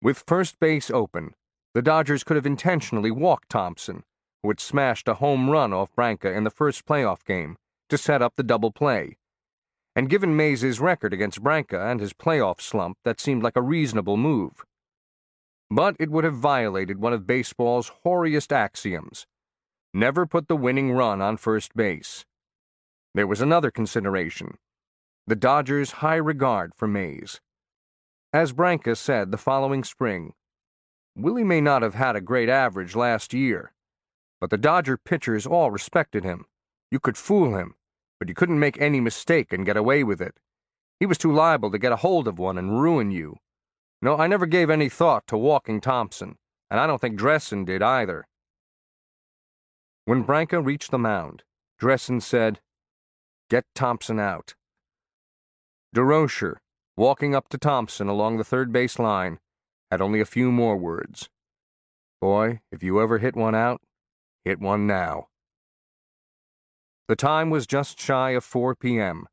With first base open, the Dodgers could have intentionally walked Thompson, who had smashed a home run off Branca in the first playoff game, to set up the double play. And given Mays' record against Branca and his playoff slump, that seemed like a reasonable move. But it would have violated one of baseball's hoariest axioms: never put the winning run on first base. There was another consideration: the Dodgers' high regard for Mays. As Branca said the following spring, "Willie may not have had a great average last year, but the Dodger pitchers all respected him. You could fool him, but you couldn't make any mistake and get away with it. He was too liable to get a hold of one and ruin you. No, I never gave any thought to walking Thompson, and I don't think Dressen did either." When Branca reached the mound, Dressen said, "Get Thompson out." DeRocher, walking up to Thompson along the third base line, had only a few more words. "Boy, if you ever hit one out, hit one now." The time was just shy of 4 p.m.,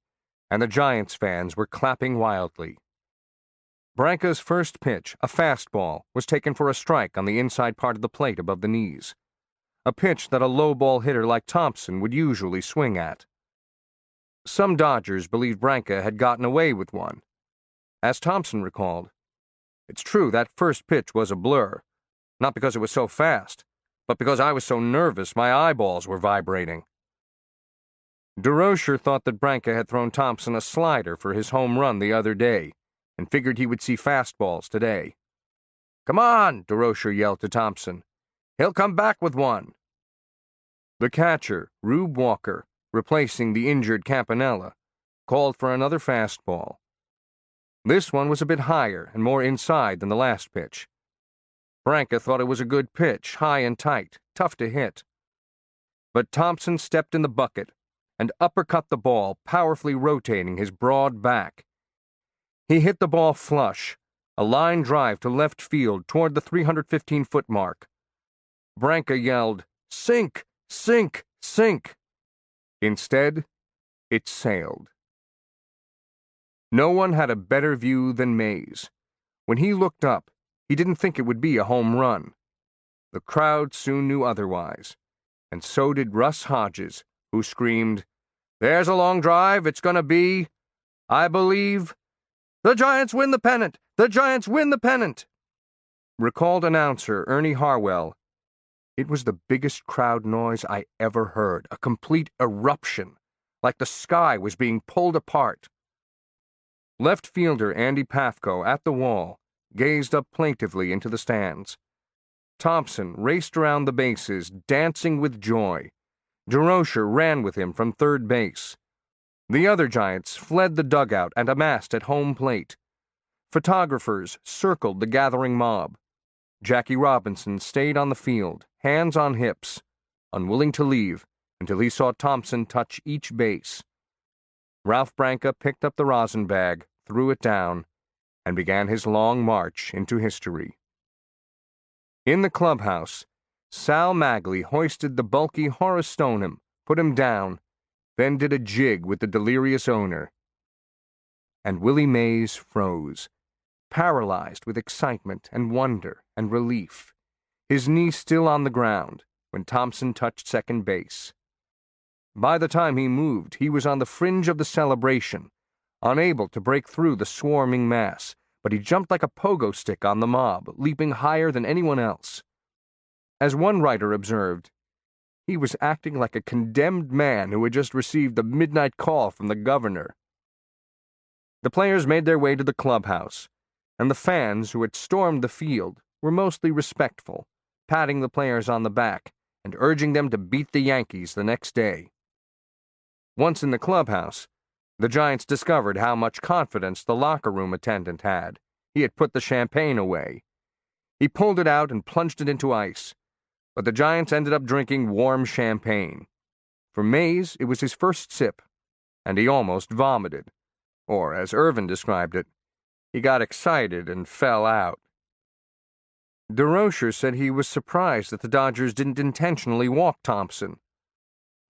and the Giants fans were clapping wildly. Branca's first pitch, a fastball, was taken for a strike on the inside part of the plate above the knees, a pitch that a low ball hitter like Thompson would usually swing at. Some Dodgers believed Branca had gotten away with one. As Thompson recalled, "It's true that first pitch was a blur, not because it was so fast, but because I was so nervous my eyeballs were vibrating." DeRocher thought that Branca had thrown Thompson a slider for his home run the other day, and figured he would see fastballs today. "Come on," DeRocher yelled to Thompson. "He'll come back with one." The catcher, Rube Walker, replacing the injured Campanella, called for another fastball. This one was a bit higher and more inside than the last pitch. Branca thought it was a good pitch, high and tight, tough to hit. But Thompson stepped in the bucket and uppercut the ball, powerfully rotating his broad back. He hit the ball flush, a line drive to left field toward the 315-foot mark. Branca yelled, "Sink! Sink! Sink!" Instead, it sailed. No one had a better view than Mays. When he looked up, he didn't think it would be a home run. The crowd soon knew otherwise, and so did Russ Hodges, who screamed, "There's a long drive. It's going to be, I believe, the Giants win the pennant! The Giants win the pennant!" Recalled announcer Ernie Harwell, "It was the biggest crowd noise I ever heard, a complete eruption, like the sky was being pulled apart." Left fielder Andy Pafko, at the wall, gazed up plaintively into the stands. Thompson raced around the bases, dancing with joy. DeRocher ran with him from third base. The other Giants fled the dugout and amassed at home plate. Photographers circled the gathering mob. Jackie Robinson stayed on the field, hands on hips, unwilling to leave until he saw Thompson touch each base. Ralph Branca picked up the rosin bag, threw it down, and began his long march into history. In the clubhouse, Sal Magley hoisted the bulky Horace Stoneham, put him down, then did a jig with the delirious owner. And Willie Mays froze, paralyzed with excitement and wonder and relief, his knee still on the ground when Thompson touched second base. By the time he moved, he was on the fringe of the celebration, unable to break through the swarming mass, but he jumped like a pogo stick on the mob, leaping higher than anyone else. As one writer observed, he was acting like a condemned man who had just received the midnight call from the governor. The players made their way to the clubhouse, and the fans who had stormed the field were mostly respectful, patting the players on the back and urging them to beat the Yankees the next day. Once in the clubhouse, the Giants discovered how much confidence the locker room attendant had. He had put the champagne away. He pulled it out and plunged it into ice, but the Giants ended up drinking warm champagne. For Mays, it was his first sip, and he almost vomited. Or, as Irvin described it, he got excited and fell out. DeRocher said he was surprised that the Dodgers didn't intentionally walk Thompson.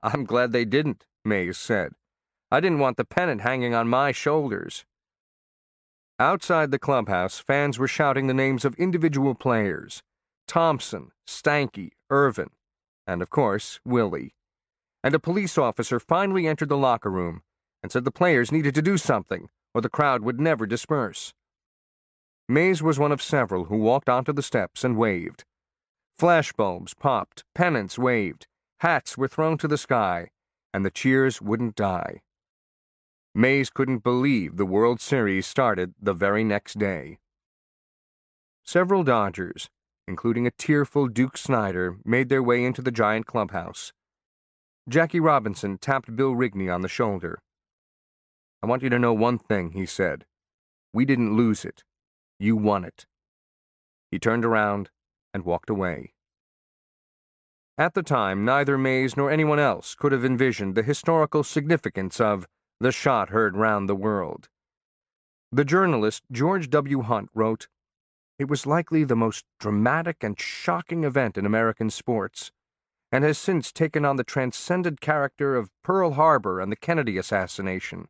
"I'm glad they didn't," Mays said. "I didn't want the pennant hanging on my shoulders." Outside the clubhouse, fans were shouting the names of individual players: Thompson, Stanky, Irvin, and, of course, Willie. And a police officer finally entered the locker room and said the players needed to do something, or the crowd would never disperse. Mays was one of several who walked onto the steps and waved. Flashbulbs popped, pennants waved, hats were thrown to the sky, and the cheers wouldn't die. Mays couldn't believe the World Series started the very next day. Several Dodgers, including a tearful Duke Snider, made their way into the giant clubhouse. Jackie Robinson tapped Bill Rigney on the shoulder. "I want you to know one thing," he said. "We didn't lose it. You won it." He turned around and walked away. At the time, neither Mays nor anyone else could have envisioned the historical significance of the shot heard round the world. The journalist George W. Hunt wrote, "It was likely the most dramatic and shocking event in American sports, and has since taken on the transcendent character of Pearl Harbor and the Kennedy assassination."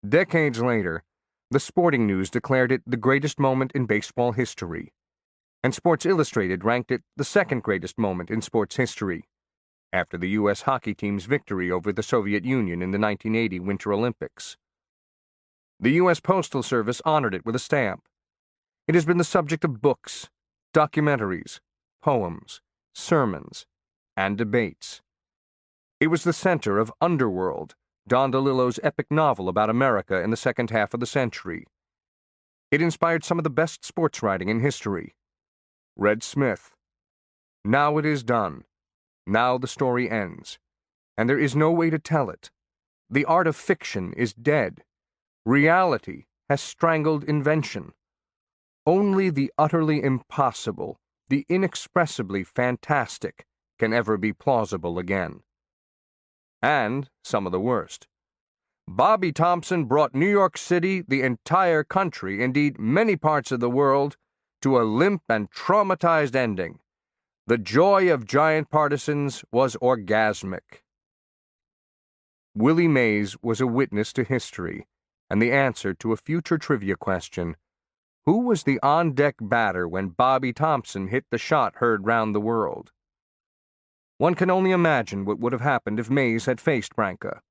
Decades later, the Sporting News declared it the greatest moment in baseball history, and Sports Illustrated ranked it the second greatest moment in sports history, after the U.S. hockey team's victory over the Soviet Union in the 1980 Winter Olympics. The U.S. Postal Service honored it with a stamp. It has been the subject of books, documentaries, poems, sermons, and debates. It was the center of Underworld, Don DeLillo's epic novel about America in the second half of the century. It inspired some of the best sports writing in history. Red Smith. Now it is done. Now the story ends, and there is no way to tell it. The art of fiction is dead. Reality has strangled invention. Only the utterly impossible, the inexpressibly fantastic, can ever be plausible again. And some of the worst. Bobby Thompson brought New York City, the entire country, indeed many parts of the world, to a limp and traumatized ending. The joy of giant partisans was orgasmic. Willie Mays was a witness to history, and the answer to a future trivia question: who was the on-deck batter when Bobby Thompson hit the shot heard round the world? One can only imagine what would have happened if Mays had faced Branca.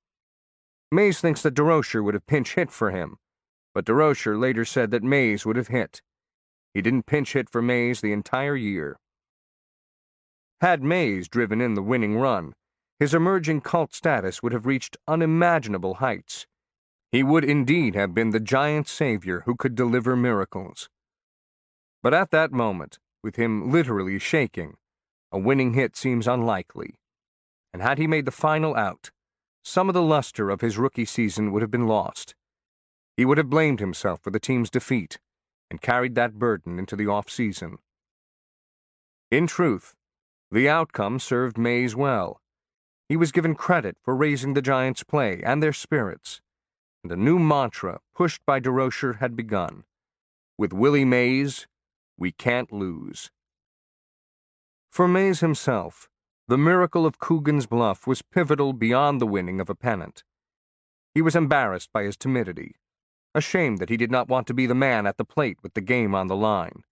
Mays thinks that DeRocher would have pinch hit for him, but DeRocher later said that Mays would have hit. He didn't pinch hit for Mays the entire year. Had Mays driven in the winning run, his emerging cult status would have reached unimaginable heights. He would indeed have been the giant savior who could deliver miracles. But at that moment, with him literally shaking, a winning hit seems unlikely. And had he made the final out, some of the luster of his rookie season would have been lost. He would have blamed himself for the team's defeat and carried that burden into the off-season. In truth, the outcome served Mays well. He was given credit for raising the Giants' play and their spirits, and a new mantra pushed by DeRocher had begun. With Willie Mays, we can't lose. For Mays himself, the miracle of Coogan's Bluff was pivotal beyond the winning of a pennant. He was embarrassed by his timidity, ashamed that he did not want to be the man at the plate with the game on the line.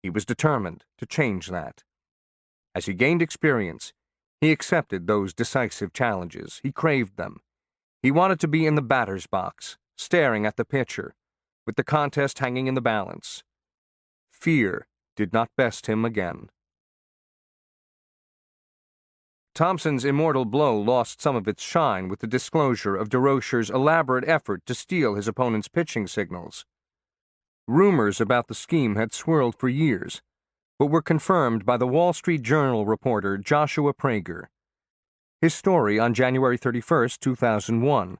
He was determined to change that. As he gained experience, he accepted those decisive challenges. He craved them. He wanted to be in the batter's box, staring at the pitcher, with the contest hanging in the balance. Fear did not best him again. Thompson's immortal blow lost some of its shine with the disclosure of DeRocher's elaborate effort to steal his opponent's pitching signals. Rumors about the scheme had swirled for years, but were confirmed by the Wall Street Journal reporter Joshua Prager. His story on January 31, 2001,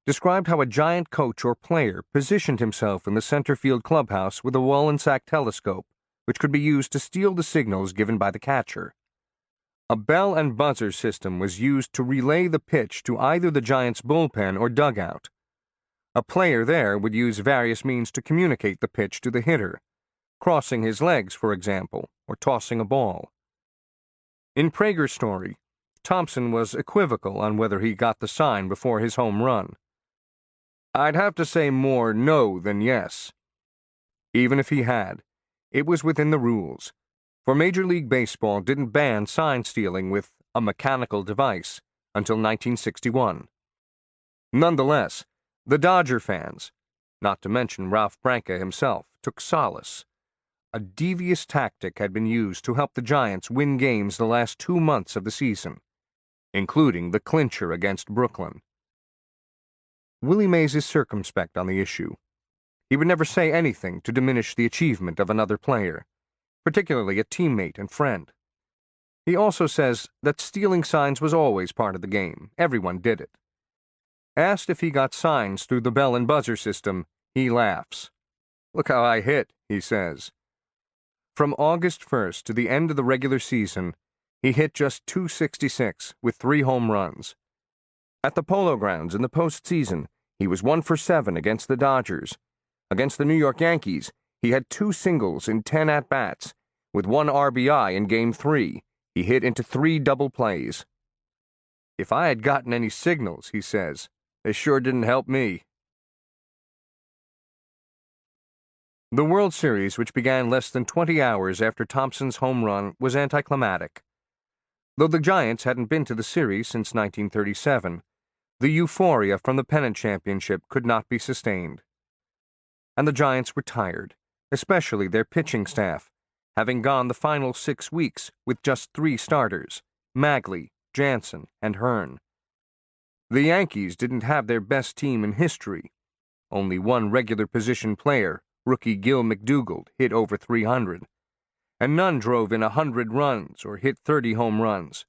described how a giant coach or player positioned himself in the center field clubhouse with a Wallensack telescope, which could be used to steal the signals given by the catcher. A bell and buzzer system was used to relay the pitch to either the Giants' bullpen or dugout. A player there would use various means to communicate the pitch to the hitter, crossing his legs, for example, or tossing a ball. In Prager's story, Thompson was equivocal on whether he got the sign before his home run. "I'd have to say more no than yes." Even if he had, it was within the rules, for Major League Baseball didn't ban sign stealing with a mechanical device until 1961. Nonetheless, the Dodger fans, not to mention Ralph Branca himself, took solace. A devious tactic had been used to help the Giants win games the last 2 months of the season, including the clincher against Brooklyn. Willie Mays is circumspect on the issue. He would never say anything to diminish the achievement of another player, particularly a teammate and friend. He also says that stealing signs was always part of the game. Everyone did it. Asked if he got signs through the bell and buzzer system, he laughs. "Look how I hit," he says. From August 1st to the end of the regular season, he hit just .266 with 3 home runs. At the Polo Grounds in the postseason, he was 1 for 7 against the Dodgers. Against the New York Yankees, he had 2 singles in 10 at-bats. With 1 RBI in Game 3, he hit into 3 double plays. "If I had gotten any signals," he says, "they sure didn't help me." The World Series, which began less than 20 hours after Thompson's home run, was anticlimactic. Though the Giants hadn't been to the series since 1937, the euphoria from the pennant championship could not be sustained. And the Giants were tired, especially their pitching staff, having gone the final 6 weeks with just 3 starters, Magley, Jansen, and Hearn. The Yankees didn't have their best team in history. Only 1 regular position player, rookie Gil McDougald, hit over 300, and none drove in 100 runs or hit 30 home runs.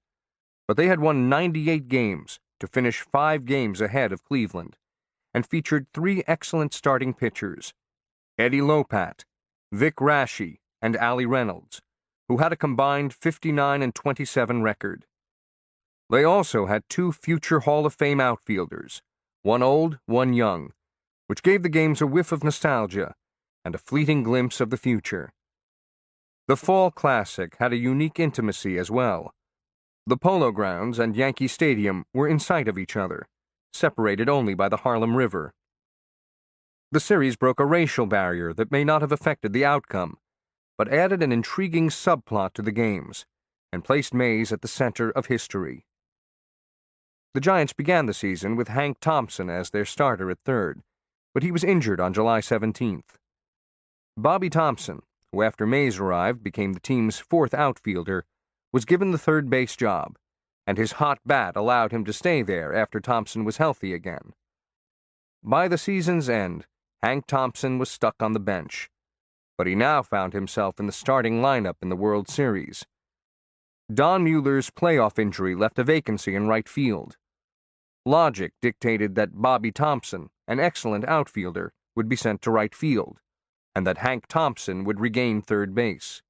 But they had won 98 games to finish 5 games ahead of Cleveland, and featured 3 excellent starting pitchers, Eddie Lopat, Vic Raschi, and Allie Reynolds, who had a combined 59-27 record. They also had 2 future Hall of Fame outfielders, one old, one young, which gave the games a whiff of nostalgia and a fleeting glimpse of the future. The Fall Classic had a unique intimacy as well. The Polo Grounds and Yankee Stadium were in sight of each other, separated only by the Harlem River. The series broke a racial barrier that may not have affected the outcome, but added an intriguing subplot to the games, and placed Mays at the center of history. The Giants began the season with Hank Thompson as their starter at third, but he was injured on July 17th. Bobby Thompson, who after Mays arrived became the team's 4th outfielder, was given the third base job, and his hot bat allowed him to stay there after Thompson was healthy again. By the season's end, Hank Thompson was stuck on the bench, but he now found himself in the starting lineup in the World Series. Don Mueller's playoff injury left a vacancy in right field. Logic dictated that Bobby Thompson, an excellent outfielder, would be sent to right field, and that Hank Thompson would regain third base.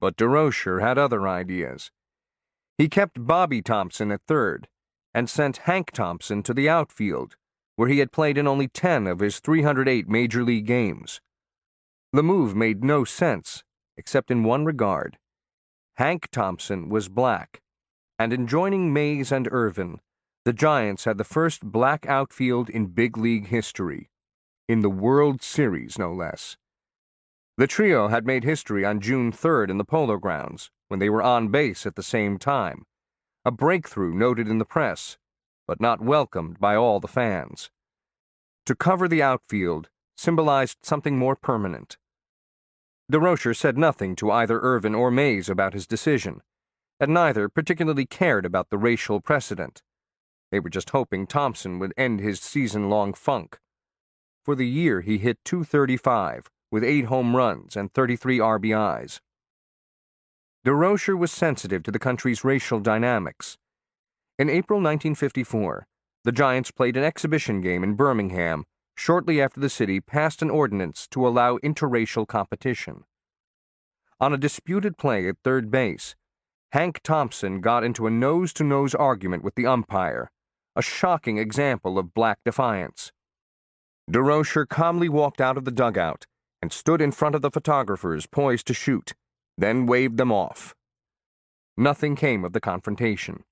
But DeRocher had other ideas. He kept Bobby Thompson at third, and sent Hank Thompson to the outfield, where he had played in only 10 of his 308 Major League games. The move made no sense, except in one regard. Hank Thompson was black, and in joining Mays and Irvin, the Giants had the first black outfield in big league history, in the World Series no less. The trio had made history on June 3rd in the Polo Grounds, when they were on base at the same time, a breakthrough noted in the press, but not welcomed by all the fans. To cover the outfield symbolized something more permanent. DeRocher said nothing to either Irvin or Mays about his decision, and neither particularly cared about the racial precedent. They were just hoping Thompson would end his season-long funk. For the year, he hit .235, with 8 home runs and 33 RBIs. DeRocher was sensitive to the country's racial dynamics. In April 1954, the Giants played an exhibition game in Birmingham shortly after the city passed an ordinance to allow interracial competition. On a disputed play at third base, Hank Thompson got into a nose-to-nose argument with the umpire, a shocking example of black defiance. DeRocher calmly walked out of the dugout and stood in front of the photographers poised to shoot, then waved them off. Nothing came of the confrontation.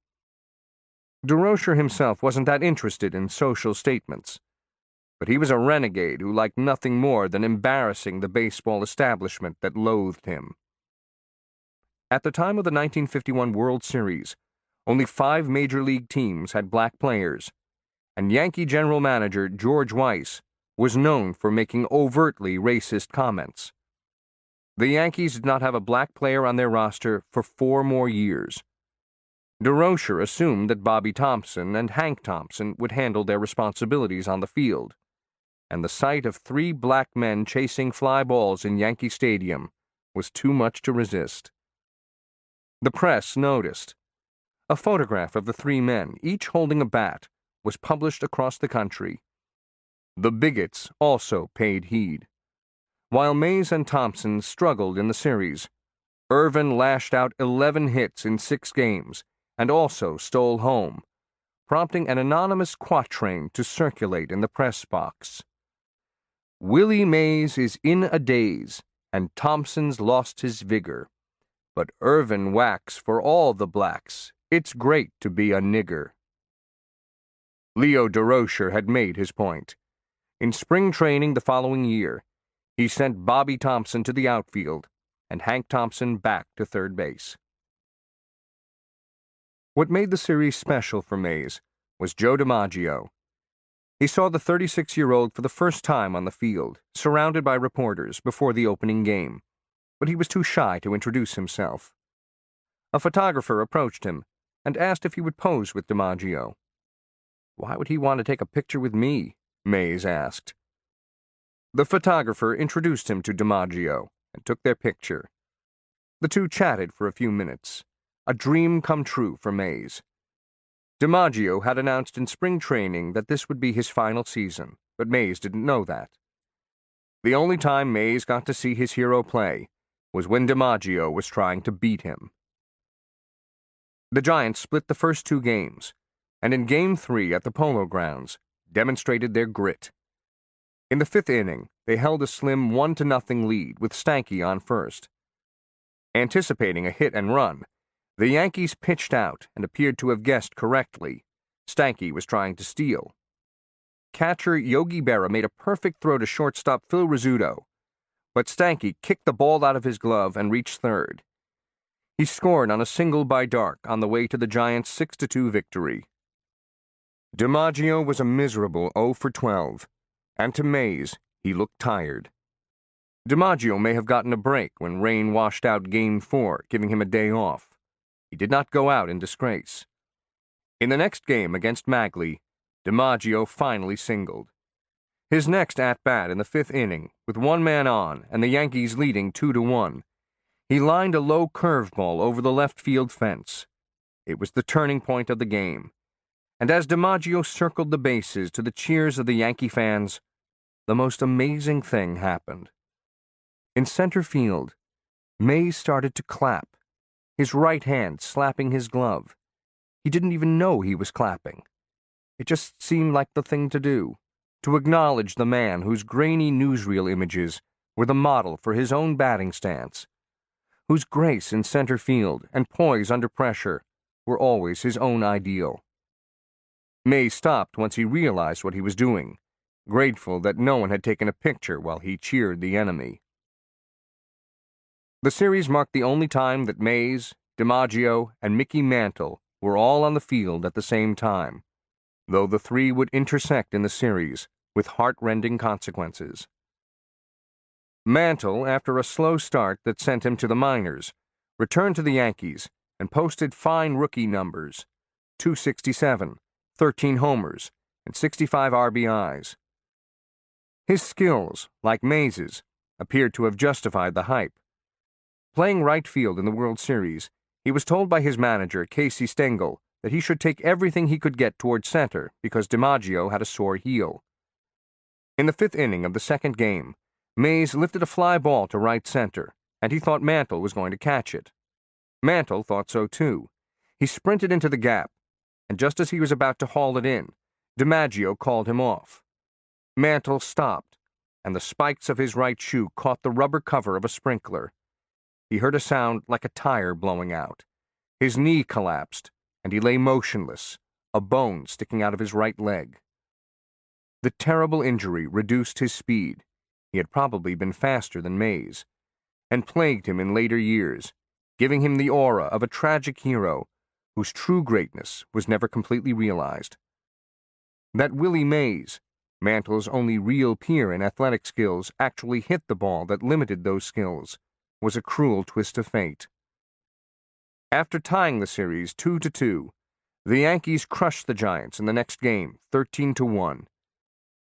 DeRocher himself wasn't that interested in social statements, but he was a renegade who liked nothing more than embarrassing the baseball establishment that loathed him. At the time of the 1951 World Series, only 5 major league teams had black players, and Yankee general manager George Weiss was known for making overtly racist comments. The Yankees did not have a black player on their roster for 4 more years. DeRocher assumed that Bobby Thompson and Hank Thompson would handle their responsibilities on the field, and the sight of 3 black men chasing fly balls in Yankee Stadium was too much to resist. The press noticed. A photograph of the 3 men, each holding a bat, was published across the country. The bigots also paid heed. While Mays and Thompson struggled in the series, Irvin lashed out 11 hits in 6 games and also stole home, prompting an anonymous quatrain to circulate in the press box. Willie Mays is in a daze, and Thompson's lost his vigor. But Irvin whacks for all the blacks. It's great to be a nigger. Leo DeRocher had made his point. In spring training the following year, he sent Bobby Thompson to the outfield and Hank Thompson back to third base. What made the series special for Mays was Joe DiMaggio. He saw the 36-year-old for the first time on the field, surrounded by reporters, before the opening game, but he was too shy to introduce himself. A photographer approached him and asked if he would pose with DiMaggio. "Why would he want to take a picture with me?" Mays asked. The photographer introduced him to DiMaggio and took their picture. The two chatted for a few minutes, a dream come true for Mays. DiMaggio had announced in spring training that this would be his final season, but Mays didn't know that. The only time Mays got to see his hero play was when DiMaggio was trying to beat him. The Giants split the first 2 games, and in Game 3 at the Polo Grounds, demonstrated their grit. In the 5th inning, they held a slim 1-0 lead with Stanky on first. Anticipating a hit and run, the Yankees pitched out and appeared to have guessed correctly. Stanky was trying to steal. Catcher Yogi Berra made a perfect throw to shortstop Phil Rizzuto, but Stanky kicked the ball out of his glove and reached third. He scored on a single by Dark on the way to the Giants' 6-2 victory. DiMaggio was a miserable 0 for 12, and to Mays, he looked tired. DiMaggio may have gotten a break when rain washed out Game 4, giving him a day off. He did not go out in disgrace. In the next game against Magley, DiMaggio finally singled. His next at-bat in the 5th inning, with 1 man on and the Yankees leading 2-1, he lined a low curveball over the left field fence. It was the turning point of the game, and as DiMaggio circled the bases to the cheers of the Yankee fans, the most amazing thing happened. In center field, Mays started to clap, his right hand slapping his glove. He didn't even know he was clapping. It just seemed like the thing to do, to acknowledge the man whose grainy newsreel images were the model for his own batting stance, whose grace in center field and poise under pressure were always his own ideal. Mays stopped once he realized what he was doing, grateful that no one had taken a picture while he cheered the enemy. The series marked the only time that Mays, DiMaggio, and Mickey Mantle were all on the field at the same time, though the 3 would intersect in the series with heart-rending consequences. Mantle, after a slow start that sent him to the minors, returned to the Yankees and posted fine rookie numbers: 267, 13 homers, and 65 RBIs. His skills, like Mays's, appeared to have justified the hype. Playing right field in the World Series, he was told by his manager, Casey Stengel, that he should take everything he could get toward center because DiMaggio had a sore heel. In the 5th inning of the second game, Mays lifted a fly ball to right center, and he thought Mantle was going to catch it. Mantle thought so too. He sprinted into the gap, and just as he was about to haul it in, DiMaggio called him off. Mantle stopped, and the spikes of his right shoe caught the rubber cover of a sprinkler. He heard a sound like a tire blowing out. His knee collapsed, and he lay motionless, a bone sticking out of his right leg. The terrible injury reduced his speed. He had probably been faster than Mays, and plagued him in later years, giving him the aura of a tragic hero whose true greatness was never completely realized. That Willie Mays, Mantle's only real peer in athletic skills, actually hit the ball that limited those skills was a cruel twist of fate. After tying the series 2-2, the Yankees crushed the Giants in the next game, 13-1.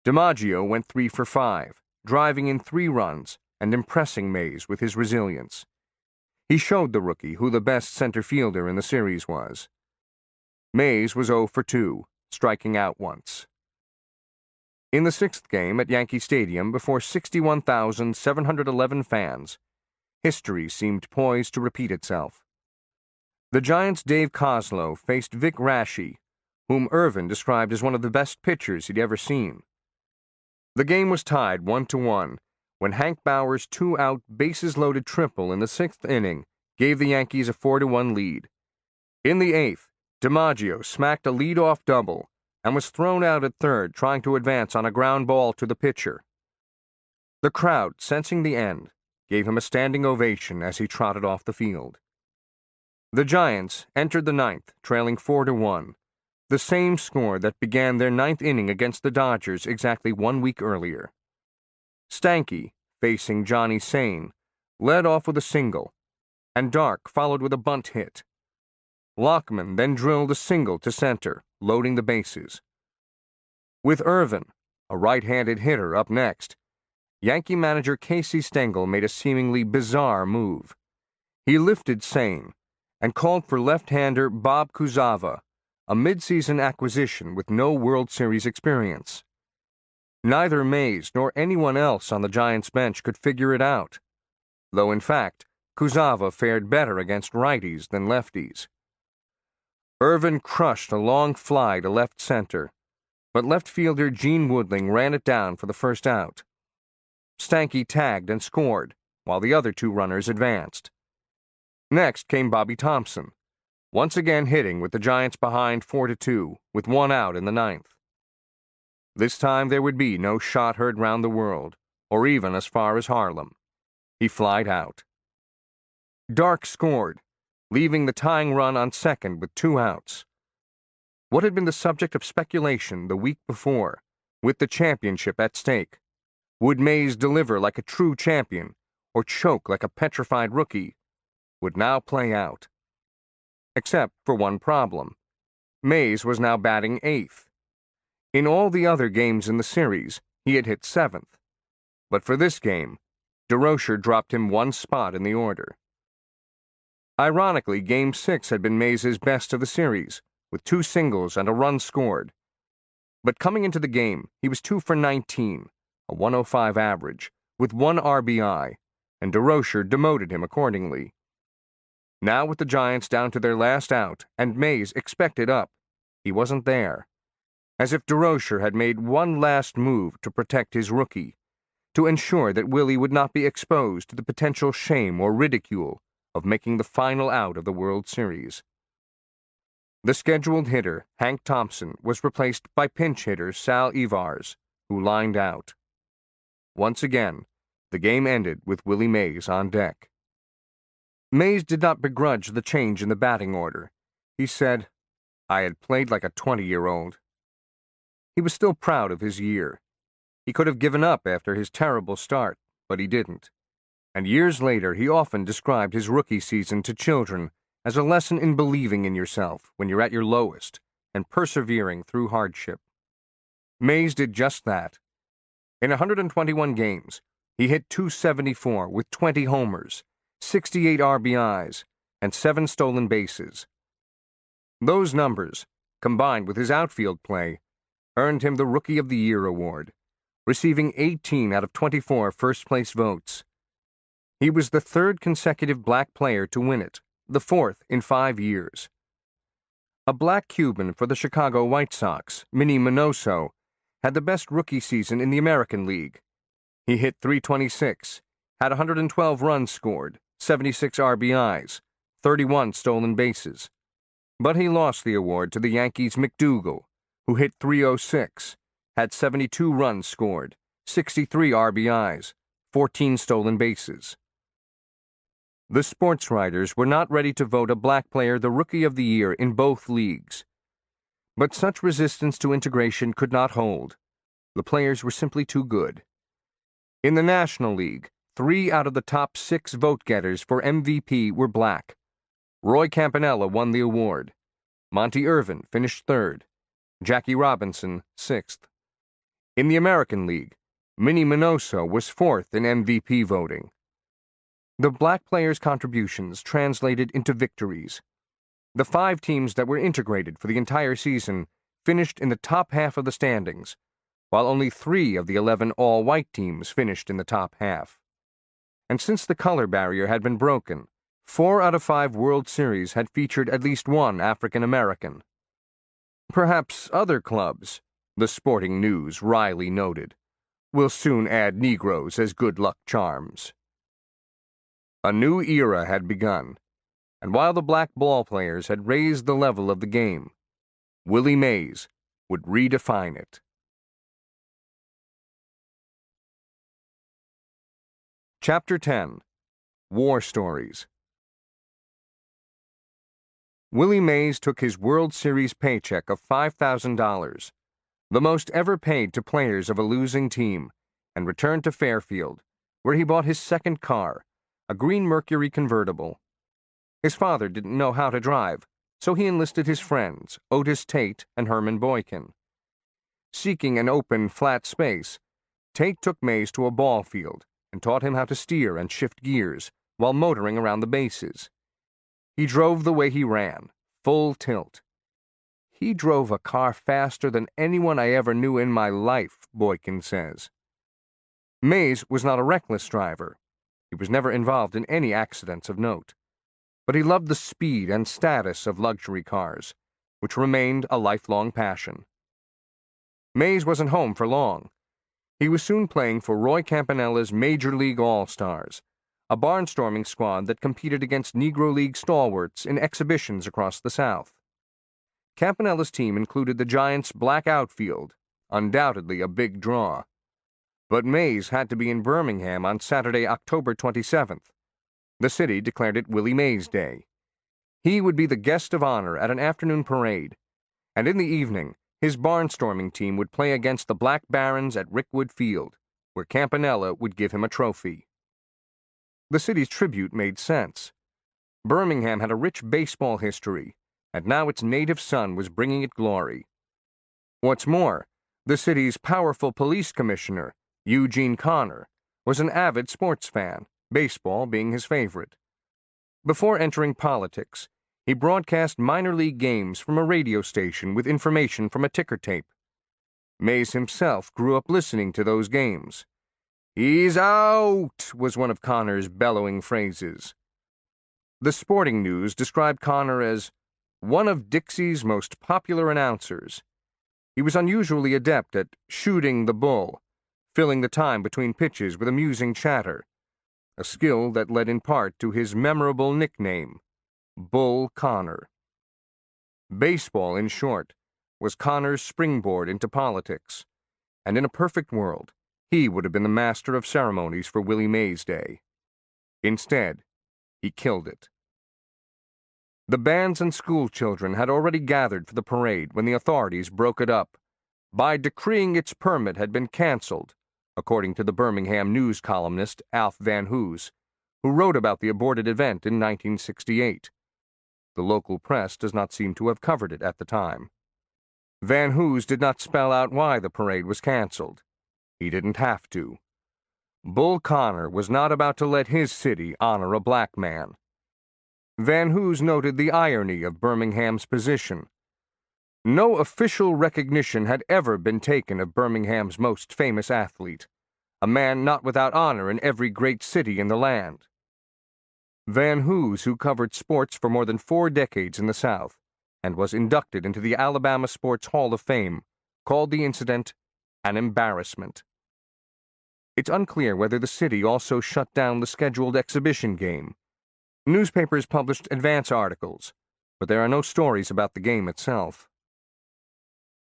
DiMaggio went 3 for 5, driving in 3 runs and impressing Mays with his resilience. He showed the rookie who the best center fielder in the series was. Mays was 0 for 2, striking out once. In the 6th game at Yankee Stadium before 61,711 fans, history seemed poised to repeat itself. The Giants' Dave Coslow faced Vic Raschi, whom Irvin described as one of the best pitchers he'd ever seen. The game was tied 1-1 when Hank Bauer's 2-out bases-loaded triple in the 6th inning gave the Yankees a 4-1 lead. In the 8th, DiMaggio smacked a lead-off double and was thrown out at third trying to advance on a ground ball to the pitcher. The crowd, sensing the end, gave him a standing ovation as he trotted off the field. The Giants entered the 9th, trailing 4-1, the same score that began their 9th inning against the Dodgers exactly 1 week earlier. Stanky, facing Johnny Sane, led off with a single, and Dark followed with a bunt hit. Lockman then drilled a single to center, loading the bases. With Irvin, a right-handed hitter, up next, Yankee manager Casey Stengel made a seemingly bizarre move. He lifted Sane and called for left-hander Bob Kuzava, a mid-season acquisition with no World Series experience. Neither Mays nor anyone else on the Giants' bench could figure it out, though in fact, Kuzava fared better against righties than lefties. Irvin crushed a long fly to left center, but left fielder Gene Woodling ran it down for the first out. Stanky tagged and scored, while the other 2 runners advanced. Next came Bobby Thompson, once again hitting with the Giants behind 4-2, with 1 out in the 9th. This time there would be no shot heard round the world, or even as far as Harlem. He flied out. Dark scored, leaving the tying run on second with 2 outs. What had been the subject of speculation the week before, with the championship at stake? Would Mays deliver like a true champion, or choke like a petrified rookie? Would now play out. Except for one problem. Mays was now batting 8th. In all the other games in the series, he had hit 7th. But for this game, DeRocher dropped him 1 spot in the order. Ironically, Game 6 had been Mays' best of the series, with 2 singles and a run scored. But coming into the game, he was 2 for 19, a 105 average, with 1 RBI, and DeRocher demoted him accordingly. Now with the Giants down to their last out, and Mays expected up, he wasn't there. As if DeRocher had made one last move to protect his rookie, to ensure that Willie would not be exposed to the potential shame or ridicule of making the final out of the World Series. The scheduled hitter, Hank Thompson, was replaced by pinch hitter Sal Ivars, who lined out. Once again, the game ended with Willie Mays on deck. Mays did not begrudge the change in the batting order. He said, "I had played like a 20-year-old. He was still proud of his year. He could have given up after his terrible start, but he didn't. And years later, he often described his rookie season to children as a lesson in believing in yourself when you're at your lowest and persevering through hardship. Mays did just that. In 121 games, he hit .274 with 20 homers, 68 RBIs, and 7 stolen bases. Those numbers, combined with his outfield play, earned him the Rookie of the Year award, receiving 18 out of 24 first-place votes. He was the 3rd consecutive black player to win it, the fourth in 5 years. A black Cuban for the Chicago White Sox, Minnie Minoso, had the best rookie season in the American League. He hit .326, had 112 runs scored, 76 RBIs, 31 stolen bases. But he lost the award to the Yankees' McDougal, who hit .306, had 72 runs scored, 63 RBIs, 14 stolen bases. The sports writers were not ready to vote a black player the Rookie of the Year in both leagues. But such resistance to integration could not hold. The players were simply too good. In the National League, 3 out of the top 6 vote-getters for MVP were black. Roy Campanella won the award. Monty Irvin finished 3rd. Jackie Robinson, 6th. In the American League, Minnie Minoso was 4th in MVP voting. The black players' contributions translated into victories. The 5 teams that were integrated for the entire season finished in the top half of the standings, while only 3 of the 11 all-white teams finished in the top half. And since the color barrier had been broken, 4 out of 5 World Series had featured at least one African American. Perhaps other clubs, the Sporting News wryly noted, will soon add Negroes as good luck charms. A new era had begun, and while the black ball players had raised the level of the game, Willie Mays would redefine it. Chapter 10. War Stories. Willie Mays took his World Series paycheck of $5,000, the most ever paid to players of a losing team, and returned to Fairfield, where he bought his second car, a green Mercury convertible. His father didn't know how to drive, so he enlisted his friends, Otis Tate and Herman Boykin. Seeking an open, flat space, Tate took Mays to a ball field and taught him how to steer and shift gears while motoring around the bases. He drove the way he ran, full tilt. He drove a car faster than anyone I ever knew in my life, Boykin says. Mays was not a reckless driver. He was never involved in any accidents of note. But he loved the speed and status of luxury cars, which remained a lifelong passion. Mays wasn't home for long. He was soon playing for Roy Campanella's Major League All-Stars, a barnstorming squad that competed against Negro League stalwarts in exhibitions across the South. Campanella's team included the Giants' black outfield, undoubtedly a big draw. But Mays had to be in Birmingham on Saturday, October 27th. The city declared it Willie Mays Day. He would be the guest of honor at an afternoon parade, and in the evening, his barnstorming team would play against the Black Barons at Rickwood Field, where Campanella would give him a trophy. The city's tribute made sense. Birmingham had a rich baseball history, and now its native son was bringing it glory. What's more, the city's powerful police commissioner, Eugene Connor, was an avid sports fan, baseball being his favorite. Before entering politics, he broadcast minor league games from a radio station with information from a ticker tape. Mays himself grew up listening to those games. "He's out," was one of Connor's bellowing phrases. The Sporting News described Connor as one of Dixie's most popular announcers. He was unusually adept at shooting the bull, filling the time between pitches with amusing chatter, a skill that led in part to his memorable nickname, Bull Connor. Baseball, in short, was Connor's springboard into politics, and in a perfect world, he would have been the master of ceremonies for Willie Mays Day. Instead, he killed it. The bands and school children had already gathered for the parade when the authorities broke it up by decreeing its permit had been canceled, according to the Birmingham News columnist Alf Van Hoos, who wrote about the aborted event in 1968. The local press does not seem to have covered it at the time. Van Hoos did not spell out why the parade was canceled. He didn't have to. Bull Connor was not about to let his city honor a black man. Van Hoos noted the irony of Birmingham's position. No official recognition had ever been taken of Birmingham's most famous athlete, a man not without honor in every great city in the land. Van Hoos, who covered sports for more than 4 decades in the South and was inducted into the Alabama Sports Hall of Fame, called the incident an embarrassment. It's unclear whether the city also shut down the scheduled exhibition game. Newspapers published advance articles, but there are no stories about the game itself.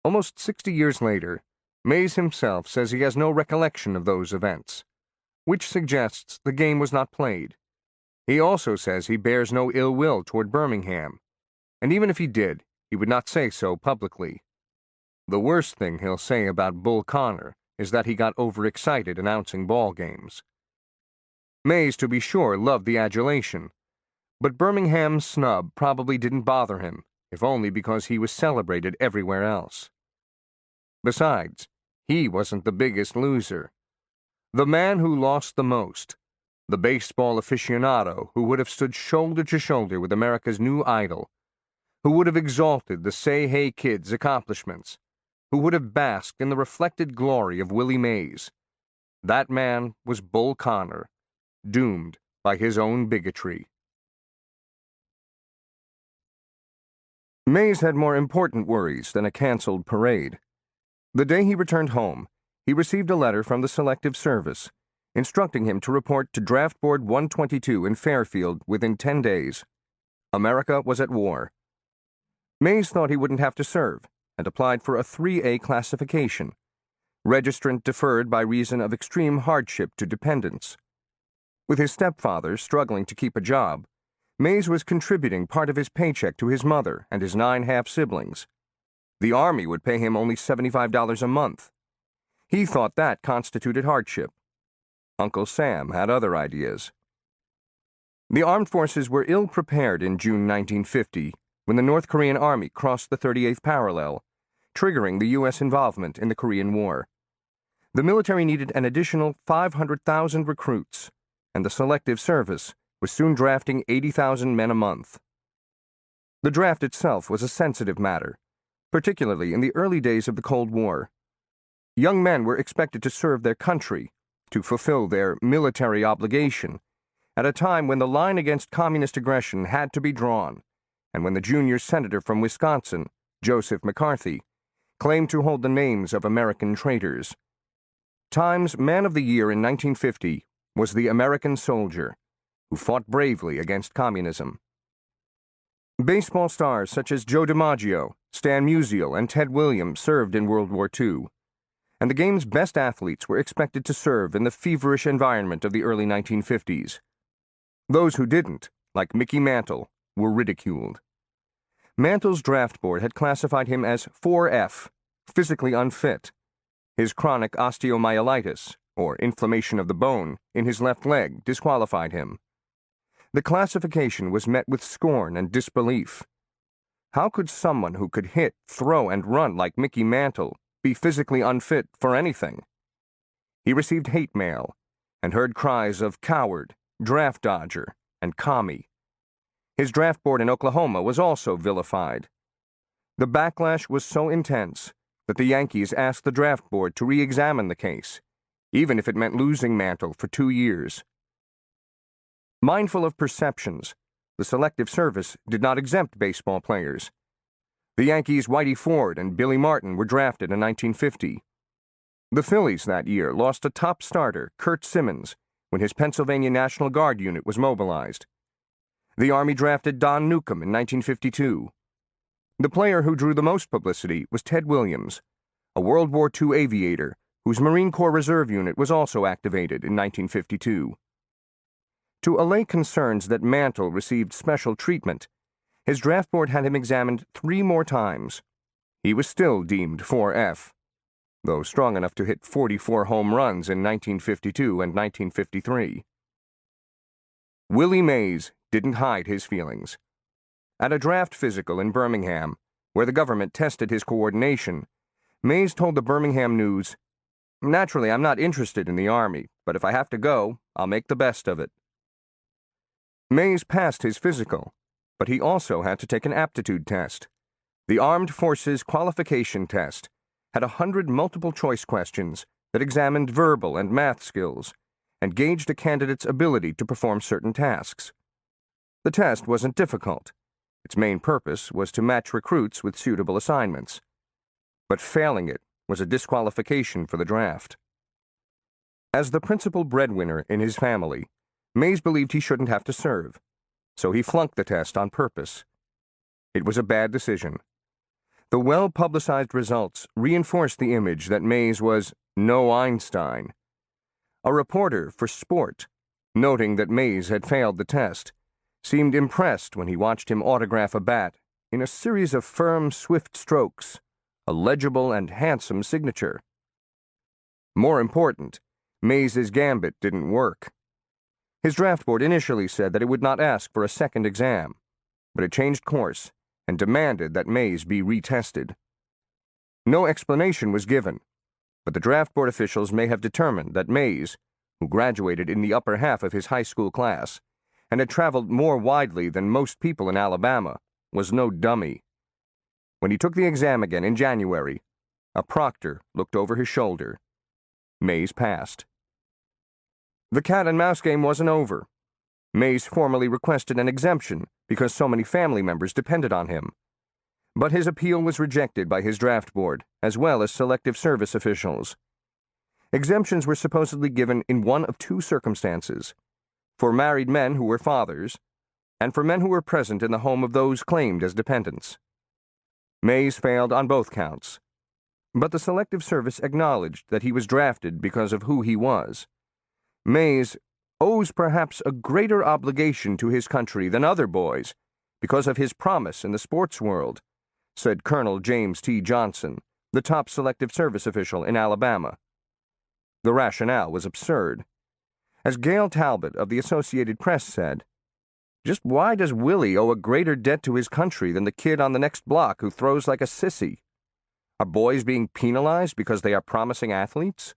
Almost 60 years later, Mays himself says he has no recollection of those events, which suggests the game was not played. He also says he bears no ill will toward Birmingham, and even if he did, he would not say so publicly. The worst thing he'll say about Bull Connor is that he got overexcited announcing ball games. Mays, to be sure, loved the adulation, but Birmingham's snub probably didn't bother him, if only because he was celebrated everywhere else. Besides, he wasn't the biggest loser. The man who lost the most, the baseball aficionado who would have stood shoulder to shoulder with America's new idol, who would have exalted the Say Hey Kid's accomplishments, who would have basked in the reflected glory of Willie Mays. That man was Bull Connor, doomed by his own bigotry. Mays had more important worries than a canceled parade. The day he returned home, he received a letter from the Selective Service, instructing him to report to Draft Board 122 in Fairfield within 10 days. America was at war. Mays thought he wouldn't have to serve, and applied for a 3A classification, registrant deferred by reason of extreme hardship to dependents. With his stepfather struggling to keep a job, Mays was contributing part of his paycheck to his mother and his 9 half-siblings. The Army would pay him only $75 a month. He thought that constituted hardship. Uncle Sam had other ideas. The armed forces were ill-prepared in June 1950 when the North Korean Army crossed the 38th parallel, triggering the U.S. involvement in the Korean War. The military needed an additional 500,000 recruits, and the Selective Service was soon drafting 80,000 men a month. The draft itself was a sensitive matter, particularly in the early days of the Cold War. Young men were expected to serve their country, to fulfill their military obligation, at a time when the line against communist aggression had to be drawn, and when the junior senator from Wisconsin, Joseph McCarthy, claimed to hold the names of American traitors. Time's Man of the Year in 1950 was the American soldier, who fought bravely against communism. Baseball stars such as Joe DiMaggio, Stan Musial, and Ted Williams served in World War II, and the game's best athletes were expected to serve in the feverish environment of the early 1950s. Those who didn't, like Mickey Mantle, were ridiculed. Mantle's draft board had classified him as 4F, physically unfit. His chronic osteomyelitis, or inflammation of the bone, in his left leg disqualified him. The classification was met with scorn and disbelief. How could someone who could hit, throw, and run like Mickey Mantle be physically unfit for anything? He received hate mail and heard cries of coward, draft dodger, and commie. His draft board in Oklahoma was also vilified. The backlash was so intense that the Yankees asked the draft board to re-examine the case, even if it meant losing Mantle for 2 years. Mindful of perceptions, the Selective Service did not exempt baseball players. The Yankees' Whitey Ford and Billy Martin were drafted in 1950. The Phillies that year lost a top starter, Curt Simmons, when his Pennsylvania National Guard unit was mobilized. The Army drafted Don Newcomb in 1952. The player who drew the most publicity was Ted Williams, a World War II aviator whose Marine Corps Reserve unit was also activated in 1952. To allay concerns that Mantle received special treatment, his draft board had him examined 3 more times. He was still deemed 4F, though strong enough to hit 44 home runs in 1952 and 1953. Willie Mays didn't hide his feelings. At a draft physical in Birmingham, where the government tested his coordination, Mays told the Birmingham News, "Naturally, I'm not interested in the Army, but if I have to go, I'll make the best of it." Mays passed his physical, but he also had to take an aptitude test. The Armed Forces Qualification Test had 100 multiple-choice questions that examined verbal and math skills and gauged a candidate's ability to perform certain tasks. The test wasn't difficult. Its main purpose was to match recruits with suitable assignments. But failing it was a disqualification for the draft. As the principal breadwinner in his family, Mays believed he shouldn't have to serve, so he flunked the test on purpose. It was a bad decision. The well-publicized results reinforced the image that Mays was no Einstein. A reporter for Sport, noting that Mays had failed the test, seemed impressed when he watched him autograph a bat in a series of firm, swift strokes, a legible and handsome signature. More important, Mays's gambit didn't work. His draft board initially said that it would not ask for a second exam, but it changed course and demanded that Mays be retested. No explanation was given, but the draft board officials may have determined that Mays, who graduated in the upper half of his high school class and had traveled more widely than most people in Alabama, was no dummy. When he took the exam again in January, a proctor looked over his shoulder. Mays passed. The cat-and-mouse game wasn't over. Mays formally requested an exemption because so many family members depended on him. But his appeal was rejected by his draft board, as well as selective service officials. Exemptions were supposedly given in one of two circumstances: for married men who were fathers, and for men who were present in the home of those claimed as dependents. Mays failed on both counts, but the Selective Service acknowledged that he was drafted because of who he was. Mays owes perhaps a greater obligation to his country than other boys because of his promise in the sports world, said Colonel James T. Johnson, the top Selective Service official in Alabama. The rationale was absurd. As Gail Talbot of the Associated Press said, "Just why does Willie owe a greater debt to his country than the kid on the next block who throws like a sissy? Are boys being penalized because they are promising athletes?"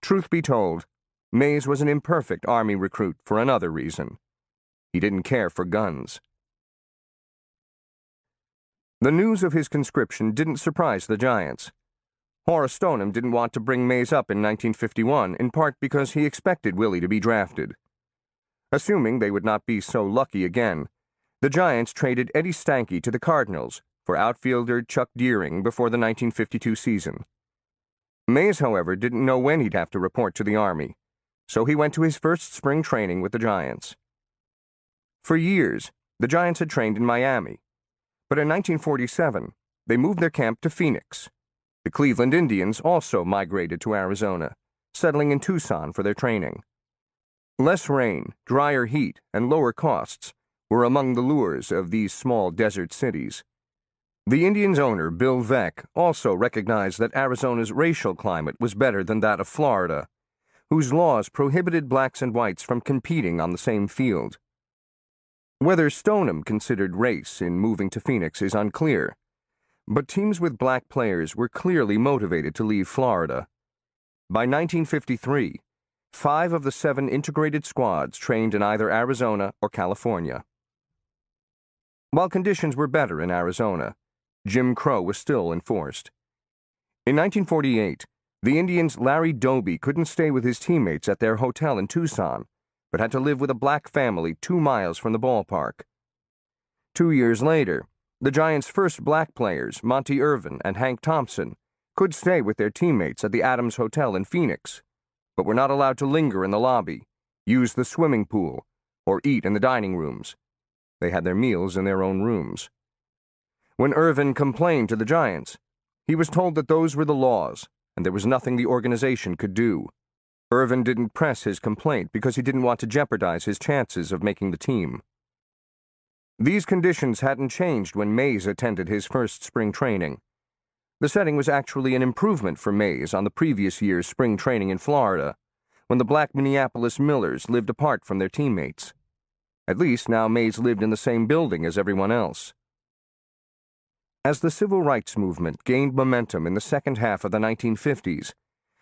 Truth be told, Mays was an imperfect Army recruit for another reason. He didn't care for guns. The news of his conscription didn't surprise the Giants. Horace Stoneham didn't want to bring Mays up in 1951, in part because he expected Willie to be drafted. Assuming they would not be so lucky again, the Giants traded Eddie Stanky to the Cardinals for outfielder Chuck Deering before the 1952 season. Mays, however, didn't know when he'd have to report to the Army, so he went to his first spring training with the Giants. For years, the Giants had trained in Miami, but in 1947, they moved their camp to Phoenix. The Cleveland Indians also migrated to Arizona, settling in Tucson for their training. Less rain, drier heat, and lower costs were among the lures of these small desert cities. The Indians' owner, Bill Veeck, also recognized that Arizona's racial climate was better than that of Florida, whose laws prohibited blacks and whites from competing on the same field. Whether Stoneham considered race in moving to Phoenix is unclear, but teams with black players were clearly motivated to leave Florida. By 1953, 5 of the 7 integrated squads trained in either Arizona or California. While conditions were better in Arizona, Jim Crow was still enforced. In 1948, the Indians' Larry Doby couldn't stay with his teammates at their hotel in Tucson, but had to live with a black family 2 miles from the ballpark. 2 years later, the Giants' first black players, Monty Irvin and Hank Thompson, could stay with their teammates at the Adams Hotel in Phoenix, but were not allowed to linger in the lobby, use the swimming pool, or eat in the dining rooms. They had their meals in their own rooms. When Irvin complained to the Giants, he was told that those were the laws, and there was nothing the organization could do. Irvin didn't press his complaint because he didn't want to jeopardize his chances of making the team. These conditions hadn't changed when Mays attended his first spring training. The setting was actually an improvement for Mays on the previous year's spring training in Florida, when the black Minneapolis Millers lived apart from their teammates. At least now Mays lived in the same building as everyone else. As the civil rights movement gained momentum in the second half of the 1950s,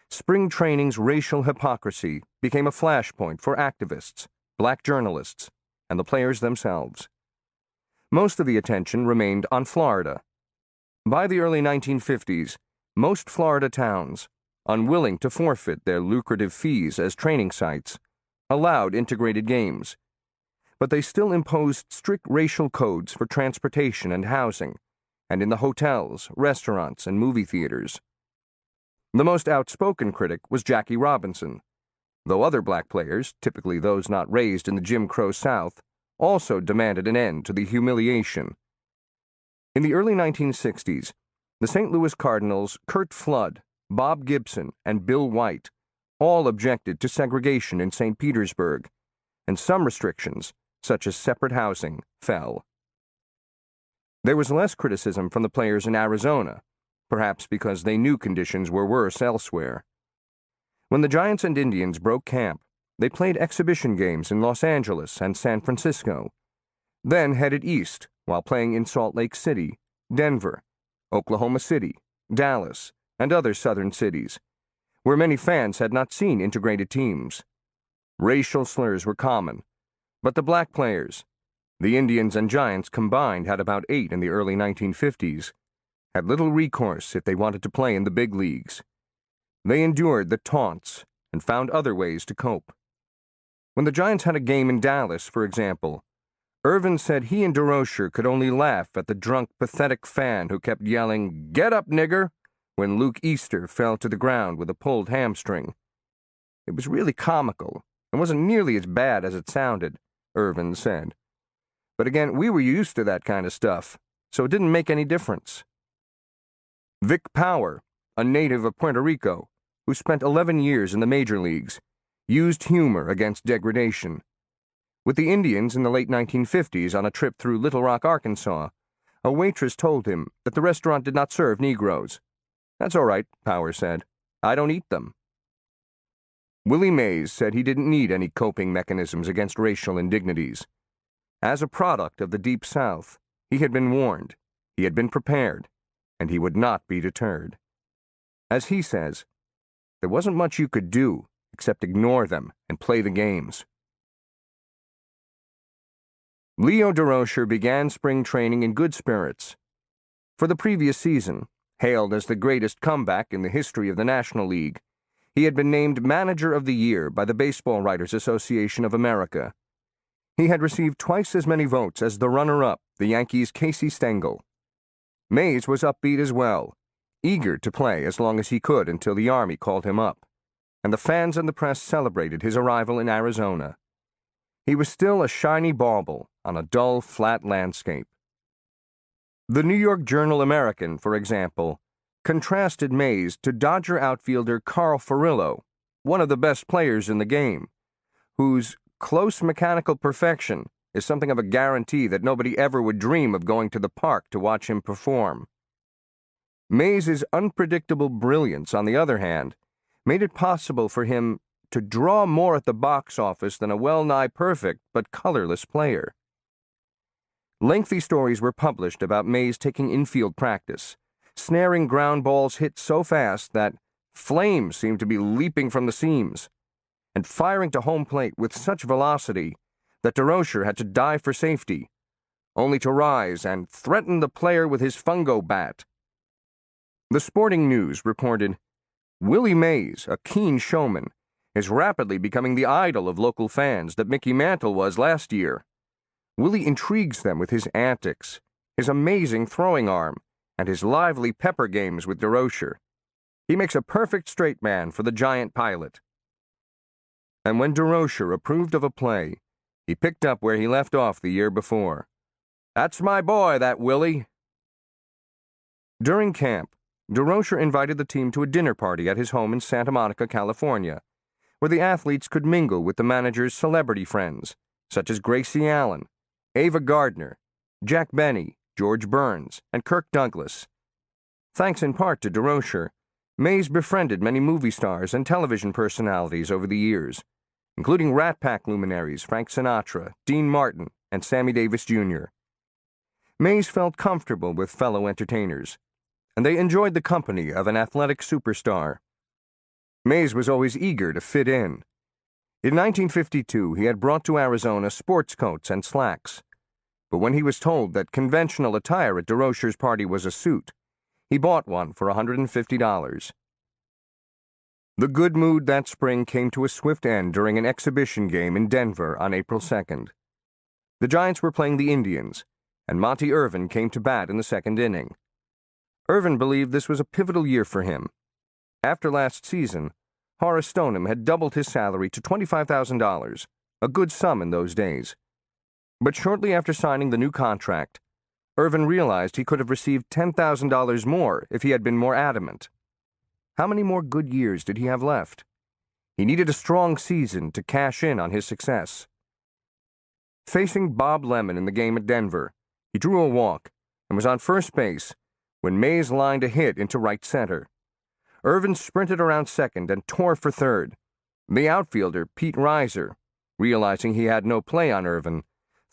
spring training's racial hypocrisy became a flashpoint for activists, black journalists, and the players themselves. Most of the attention remained on Florida. By the early 1950s, most Florida towns, unwilling to forfeit their lucrative fees as training sites, allowed integrated games. but they still imposed strict racial codes for transportation and housing, and in the hotels, restaurants, and movie theaters. The most outspoken critic was Jackie Robinson, though other black players, typically those not raised in the Jim Crow South, also demanded an end to the humiliation. In the early 1960s, the St. Louis Cardinals' Curt Flood, Bob Gibson, and Bill White all objected to segregation in St. Petersburg, and some restrictions, such as separate housing, fell. There was less criticism from the players in Arizona, perhaps because they knew conditions were worse elsewhere. When the Giants and Indians broke camp, they played exhibition games in Los Angeles and San Francisco, then headed east while playing in Salt Lake City, Denver, Oklahoma City, Dallas, and other southern cities, where many fans had not seen integrated teams. Racial slurs were common, but the black players, the Indians and Giants combined had about 8 in the early 1950s, had little recourse if they wanted to play in the big leagues. They endured the taunts and found other ways to cope. When the Giants had a game in Dallas, for example, Irvin said he and DeRocher could only laugh at the drunk, pathetic fan who kept yelling, "Get up, nigger!" when Luke Easter fell to the ground with a pulled hamstring. It was really comical and wasn't nearly as bad as it sounded, Irvin said. But again, we were used to that kind of stuff, so it didn't make any difference. Vic Power, a native of Puerto Rico, who spent 11 years in the major leagues, used humor against degradation. With the Indians in the late 1950s on a trip through Little Rock, Arkansas, a waitress told him that the restaurant did not serve Negroes. "That's all right," Power said. "I don't eat them." Willie Mays said he didn't need any coping mechanisms against racial indignities. As a product of the Deep South, he had been warned, he had been prepared, and he would not be deterred. As he says, there wasn't much you could do except ignore them and play the games. Leo DeRocher began spring training in good spirits. For the previous season, hailed as the greatest comeback in the history of the National League, he had been named Manager of the Year by the Baseball Writers Association of America. He had received twice as many votes as the runner-up, the Yankees' Casey Stengel. Mays was upbeat as well, eager to play as long as he could until the Army called him up, and the fans and the press celebrated his arrival in Arizona. He was still a shiny bauble on a dull, flat landscape. The New York Journal-American, for example, contrasted Mays to Dodger outfielder Carl Furillo, one of the best players in the game, whose close mechanical perfection is something of a guarantee that nobody ever would dream of going to the park to watch him perform. Mays' unpredictable brilliance, on the other hand, made it possible for him to draw more at the box office than a well-nigh perfect but colorless player. Lengthy stories were published about Mays taking infield practice, snaring ground balls hit so fast that flames seemed to be leaping from the seams, and firing to home plate with such velocity that DeRocher had to dive for safety, only to rise and threaten the player with his fungo bat. The Sporting News reported, "Willie Mays, a keen showman, is rapidly becoming the idol of local fans that Mickey Mantle was last year. Willie intrigues them with his antics, his amazing throwing arm, and his lively pepper games with DeRocher. He makes a perfect straight man for the Giant pilot." And when DeRocher approved of a play, he picked up where he left off the year before. "That's my boy, that Willie." During camp, DeRocher invited the team to a dinner party at his home in Santa Monica, California, where the athletes could mingle with the manager's celebrity friends, such as Gracie Allen, Ava Gardner, Jack Benny, George Burns, and Kirk Douglas. Thanks in part to DeRocher, Mays befriended many movie stars and television personalities over the years, including Rat Pack luminaries Frank Sinatra, Dean Martin, and Sammy Davis Jr. Mays felt comfortable with fellow entertainers, and they enjoyed the company of an athletic superstar. Mays was always eager to fit in. In 1952, he had brought to Arizona sports coats and slacks, but when he was told that conventional attire at DeRocher's party was a suit, he bought one for $150. The good mood that spring came to a swift end during an exhibition game in Denver on April 2nd. The Giants were playing the Indians, and Monty Irvin came to bat in the second inning. Irvin believed this was a pivotal year for him. After last season, Horace Stoneham had doubled his salary to $25,000, a good sum in those days. But shortly after signing the new contract, Irvin realized he could have received $10,000 more if he had been more adamant. How many more good years did he have left? He needed a strong season to cash in on his success. Facing Bob Lemon in the game at Denver, he drew a walk and was on first base when Mays lined a hit into right center. Irvin sprinted around second and tore for third. The outfielder, Pete Reiser, realizing he had no play on Irvin,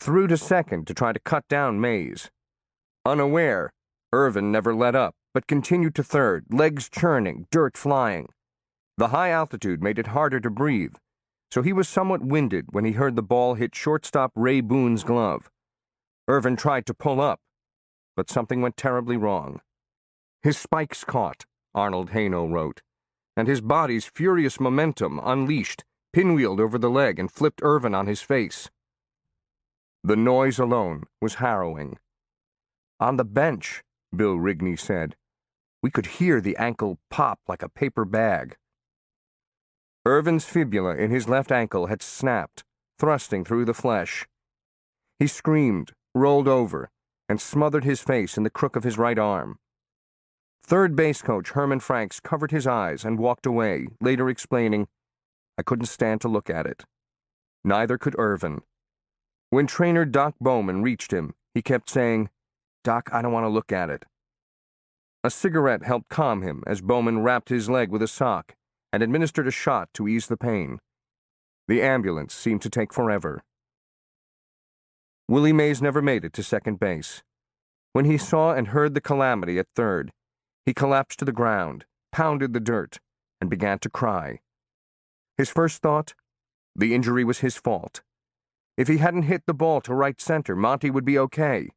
threw to second to try to cut down Mays. Unaware, Irvin never let up, but continued to third, legs churning, dirt flying. The high altitude made it harder to breathe, so he was somewhat winded when he heard the ball hit shortstop Ray Boone's glove. Irvin tried to pull up, but something went terribly wrong. His spikes caught, Arnold Haino wrote, and his body's furious momentum, unleashed, pinwheeled over the leg and flipped Irvin on his face. The noise alone was harrowing. On the bench, Bill Rigney said, we could hear the ankle pop like a paper bag. Irvin's fibula in his left ankle had snapped, thrusting through the flesh. He screamed, rolled over, and smothered his face in the crook of his right arm. Third base coach Herman Franks covered his eyes and walked away, later explaining, I couldn't stand to look at it. Neither could Irvin. When trainer Doc Bowman reached him, he kept saying, Doc, I don't want to look at it. A cigarette helped calm him as Bowman wrapped his leg with a sock and administered a shot to ease the pain. The ambulance seemed to take forever. Willie Mays never made it to second base. When he saw and heard the calamity at third, he collapsed to the ground, pounded the dirt, and began to cry. His first thought? The injury was his fault. If he hadn't hit the ball to right center, Monty would be okay.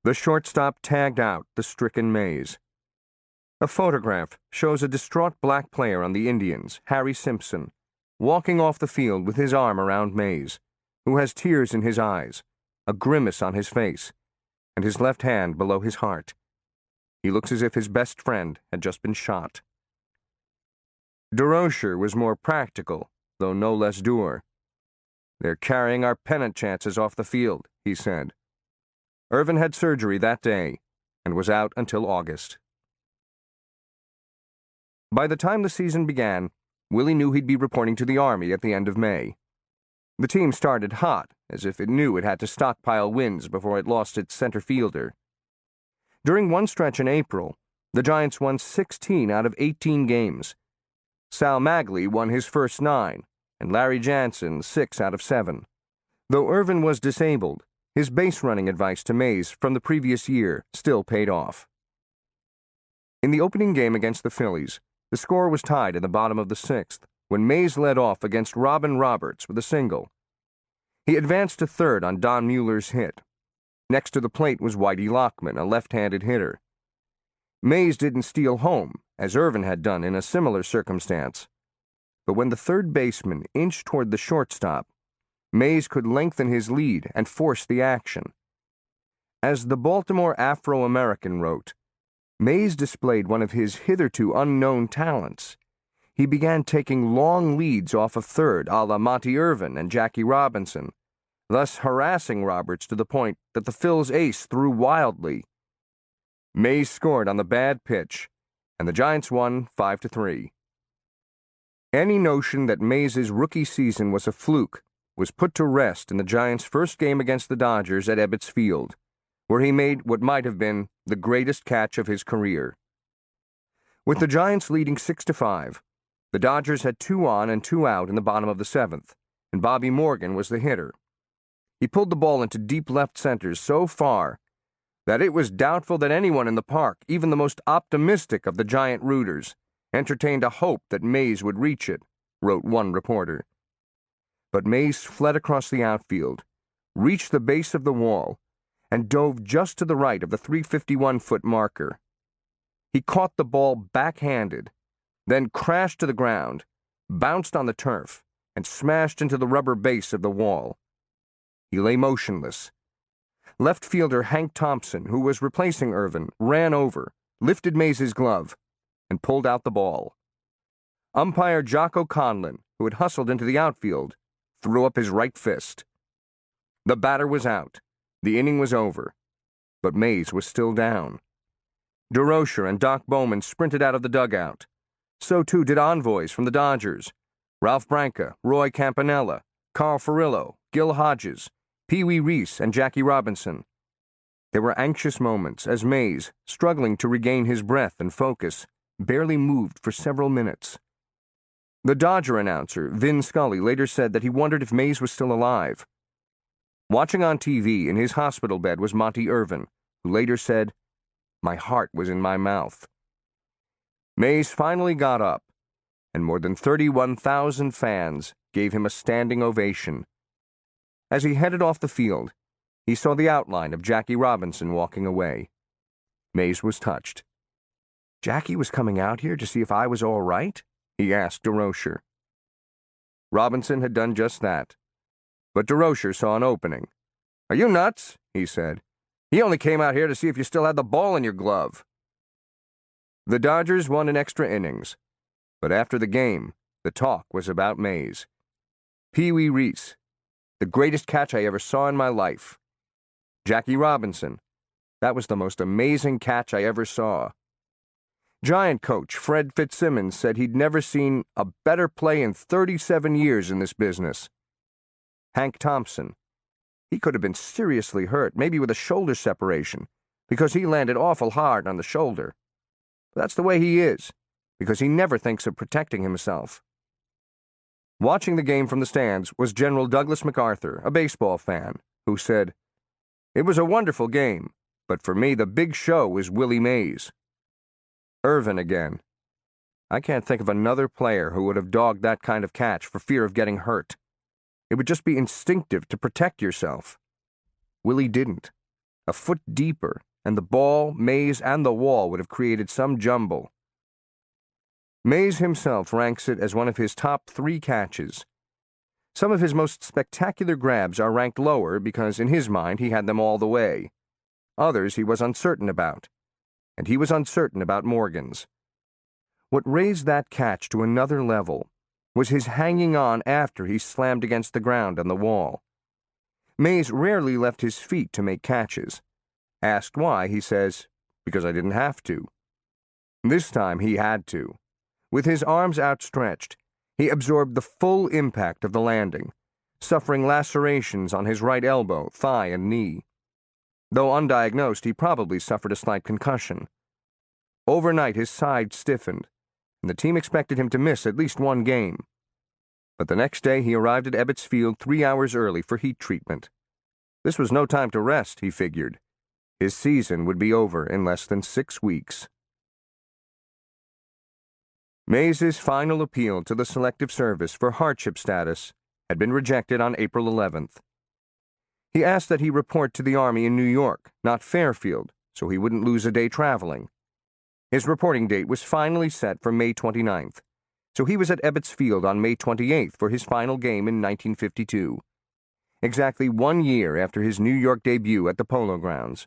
The shortstop tagged out the stricken Mays. A photograph shows a distraught black player on the Indians, Harry Simpson, walking off the field with his arm around Mays, who has tears in his eyes, a grimace on his face, and his left hand below his heart. He looks as if his best friend had just been shot. DeRocher was more practical, though no less dour. They're carrying our pennant chances off the field, he said. Irvin had surgery that day and was out until August. By the time the season began, Willie knew he'd be reporting to the Army at the end of May. The team started hot, as if it knew it had to stockpile wins before it lost its center fielder. During one stretch in April, the Giants won 16 out of 18 games. Sal Magley won his first 9, and Larry Jansen 6 out of 7. Though Irvin was disabled, his base-running advice to Mays from the previous year still paid off. In the opening game against the Phillies, the score was tied in the bottom of the 6th when Mays led off against Robin Roberts with a single. He advanced to third on Don Mueller's hit. Next to the plate was Whitey Lockman, a left-handed hitter. Mays didn't steal home, as Irvin had done in a similar circumstance. But when the third baseman inched toward the shortstop, Mays could lengthen his lead and force the action. As the Baltimore Afro-American wrote, Mays displayed one of his hitherto unknown talents. He began taking long leads off of third, a la Monty Irvin and Jackie Robinson, thus harassing Roberts to the point that the Phil's ace threw wildly. Mays scored on the bad pitch, and the Giants won 5-3. Any notion that Mays' rookie season was a fluke was put to rest in the Giants' first game against the Dodgers at Ebbets Field, where he made what might have been the greatest catch of his career. With the Giants leading 6-5, the Dodgers had 2 on and 2 out in the bottom of the 7th, and Bobby Morgan was the hitter. He pulled the ball into deep left center so far that it was doubtful that anyone in the park, even the most optimistic of the Giant rooters, entertained a hope that Mays would reach it, wrote one reporter. But Mays fled across the outfield, reached the base of the wall, and dove just to the right of the 351-foot marker. He caught the ball backhanded, then crashed to the ground, bounced on the turf, and smashed into the rubber base of the wall. he lay motionless. Left fielder Hank Thompson, who was replacing Irvin, ran over, lifted Mays' glove, and pulled out the ball. Umpire Jocko Conlon, who had hustled into the outfield, threw up his right fist. The batter was out. The inning was over. But Mays was still down. DeRocher and Doc Bowman sprinted out of the dugout. So too did envoys from the Dodgers: Ralph Branca, Roy Campanella, Carl Furillo, Gil Hodges, Pee Wee Reese, and Jackie Robinson. There were anxious moments as Mays, struggling to regain his breath and focus, barely moved for several minutes. The Dodger announcer, Vin Scully, later said that he wondered if Mays was still alive. Watching on TV in his hospital bed was Monty Irvin, who later said, "My heart was in my mouth." Mays finally got up, and more than 31,000 fans gave him a standing ovation. As he headed off the field, he saw the outline of Jackie Robinson walking away. Mays was touched. "Jackie was coming out here to see if I was all right?" he asked DeRocher. Robinson had done just that. But DeRocher saw an opening. "Are you nuts?" he said. "He only came out here to see if you still had the ball in your glove." The Dodgers won in extra innings, but after the game, the talk was about Mays. Pee Wee Reese, "The greatest catch I ever saw in my life." Jackie Robinson, "That was the most amazing catch I ever saw." Giant coach Fred Fitzsimmons said he'd never seen a better play in 37 years in this business. Hank Thompson, "He could have been seriously hurt, maybe with a shoulder separation, because he landed awful hard on the shoulder. But that's the way he is, because he never thinks of protecting himself." Watching the game from the stands was General Douglas MacArthur, a baseball fan, who said, "It was a wonderful game, but for me the big show was Willie Mays." Irvin again, "I can't think of another player who would have dogged that kind of catch for fear of getting hurt. It would just be instinctive to protect yourself. Willie didn't. A foot deeper, and the ball, Mays, and the wall would have created some jumble." Mays himself ranks it as one of his top 3 catches. Some of his most spectacular grabs are ranked lower because, in his mind, he had them all the way. Others he was uncertain about, and he was uncertain about Morgan's. What raised that catch to another level was his hanging on after he slammed against the ground on the wall. Mays rarely left his feet to make catches. Asked why, he says, "Because I didn't have to." This time he had to. With his arms outstretched, he absorbed the full impact of the landing, suffering lacerations on his right elbow, thigh, and knee. Though undiagnosed, he probably suffered a slight concussion. Overnight, his side stiffened, and the team expected him to miss at least 1 game. But the next day, he arrived at Ebbets Field 3 hours early for heat treatment. This was no time to rest, he figured. His season would be over in less than 6 weeks. Mays' final appeal to the Selective Service for hardship status had been rejected on April 11th. He asked that he report to the Army in New York, not Fairfield, so he wouldn't lose a day traveling. His reporting date was finally set for May 29th, so he was at Ebbets Field on May 28th for his final game in 1952, exactly 1 year after his New York debut at the Polo Grounds.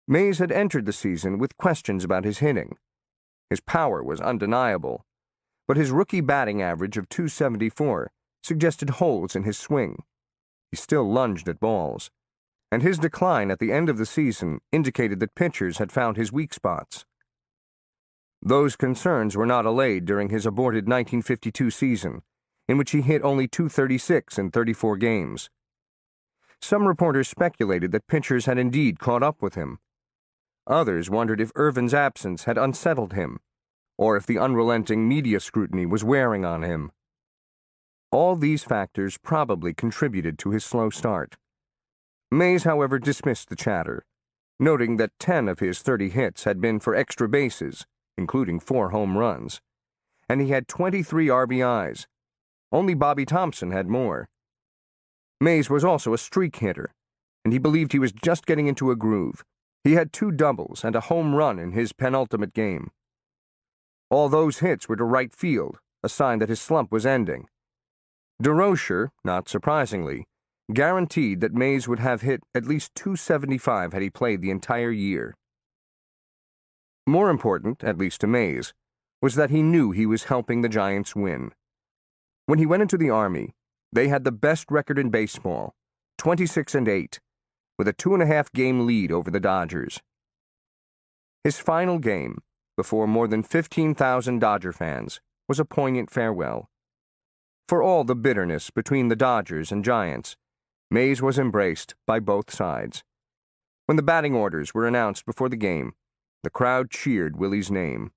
Mays had entered the season with questions about his hitting. His power was undeniable, but his rookie batting average of .274 suggested holes in his swing. He still lunged at balls, and his decline at the end of the season indicated that pitchers had found his weak spots. Those concerns were not allayed during his aborted 1952 season, in which he hit only .236 in 34 games. Some reporters speculated that pitchers had indeed caught up with him. Others wondered if Irvin's absence had unsettled him, or if the unrelenting media scrutiny was wearing on him. All these factors probably contributed to his slow start. Mays, however, dismissed the chatter, noting that 10 of his 30 hits had been for extra bases, including 4 home runs, and he had 23 RBIs. Only Bobby Thompson had more. Mays was also a streak hitter, and he believed he was just getting into a groove. He had 2 doubles and a home run in his penultimate game. All those hits were to right field, a sign that his slump was ending. DeRocher, not surprisingly, guaranteed that Mays would have hit at least .275 had he played the entire year. More important, at least to Mays, was that he knew he was helping the Giants win. When he went into the Army, they had the best record in baseball, 26-8, with a 2.5-game lead over the Dodgers. His final game, before more than 15,000 Dodger fans, was a poignant farewell. For all the bitterness between the Dodgers and Giants, Mays was embraced by both sides. When the batting orders were announced before the game, the crowd cheered Willie's name.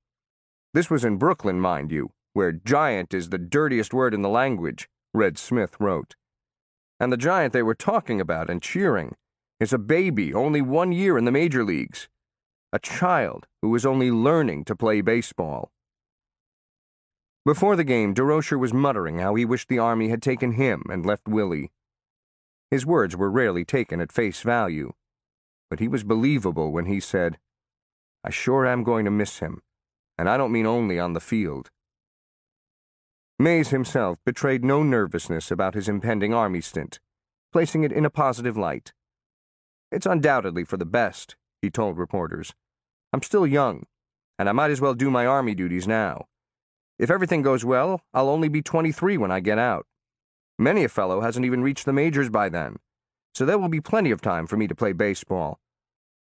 This was in Brooklyn, mind you, where giant is the dirtiest word in the language, Red Smith wrote. And the giant they were talking about and cheering is a baby only 1 year in the major leagues, a child who was only learning to play baseball. Before the game, DeRocher was muttering how he wished the Army had taken him and left Willie. His words were rarely taken at face value, but he was believable when he said, "I sure am going to miss him, and I don't mean only on the field." Mays himself betrayed no nervousness about his impending Army stint, placing it in a positive light. "It's undoubtedly for the best," he told reporters. "I'm still young, and I might as well do my Army duties now. If everything goes well, I'll only be 23 when I get out. Many a fellow hasn't even reached the majors by then, so there will be plenty of time for me to play baseball.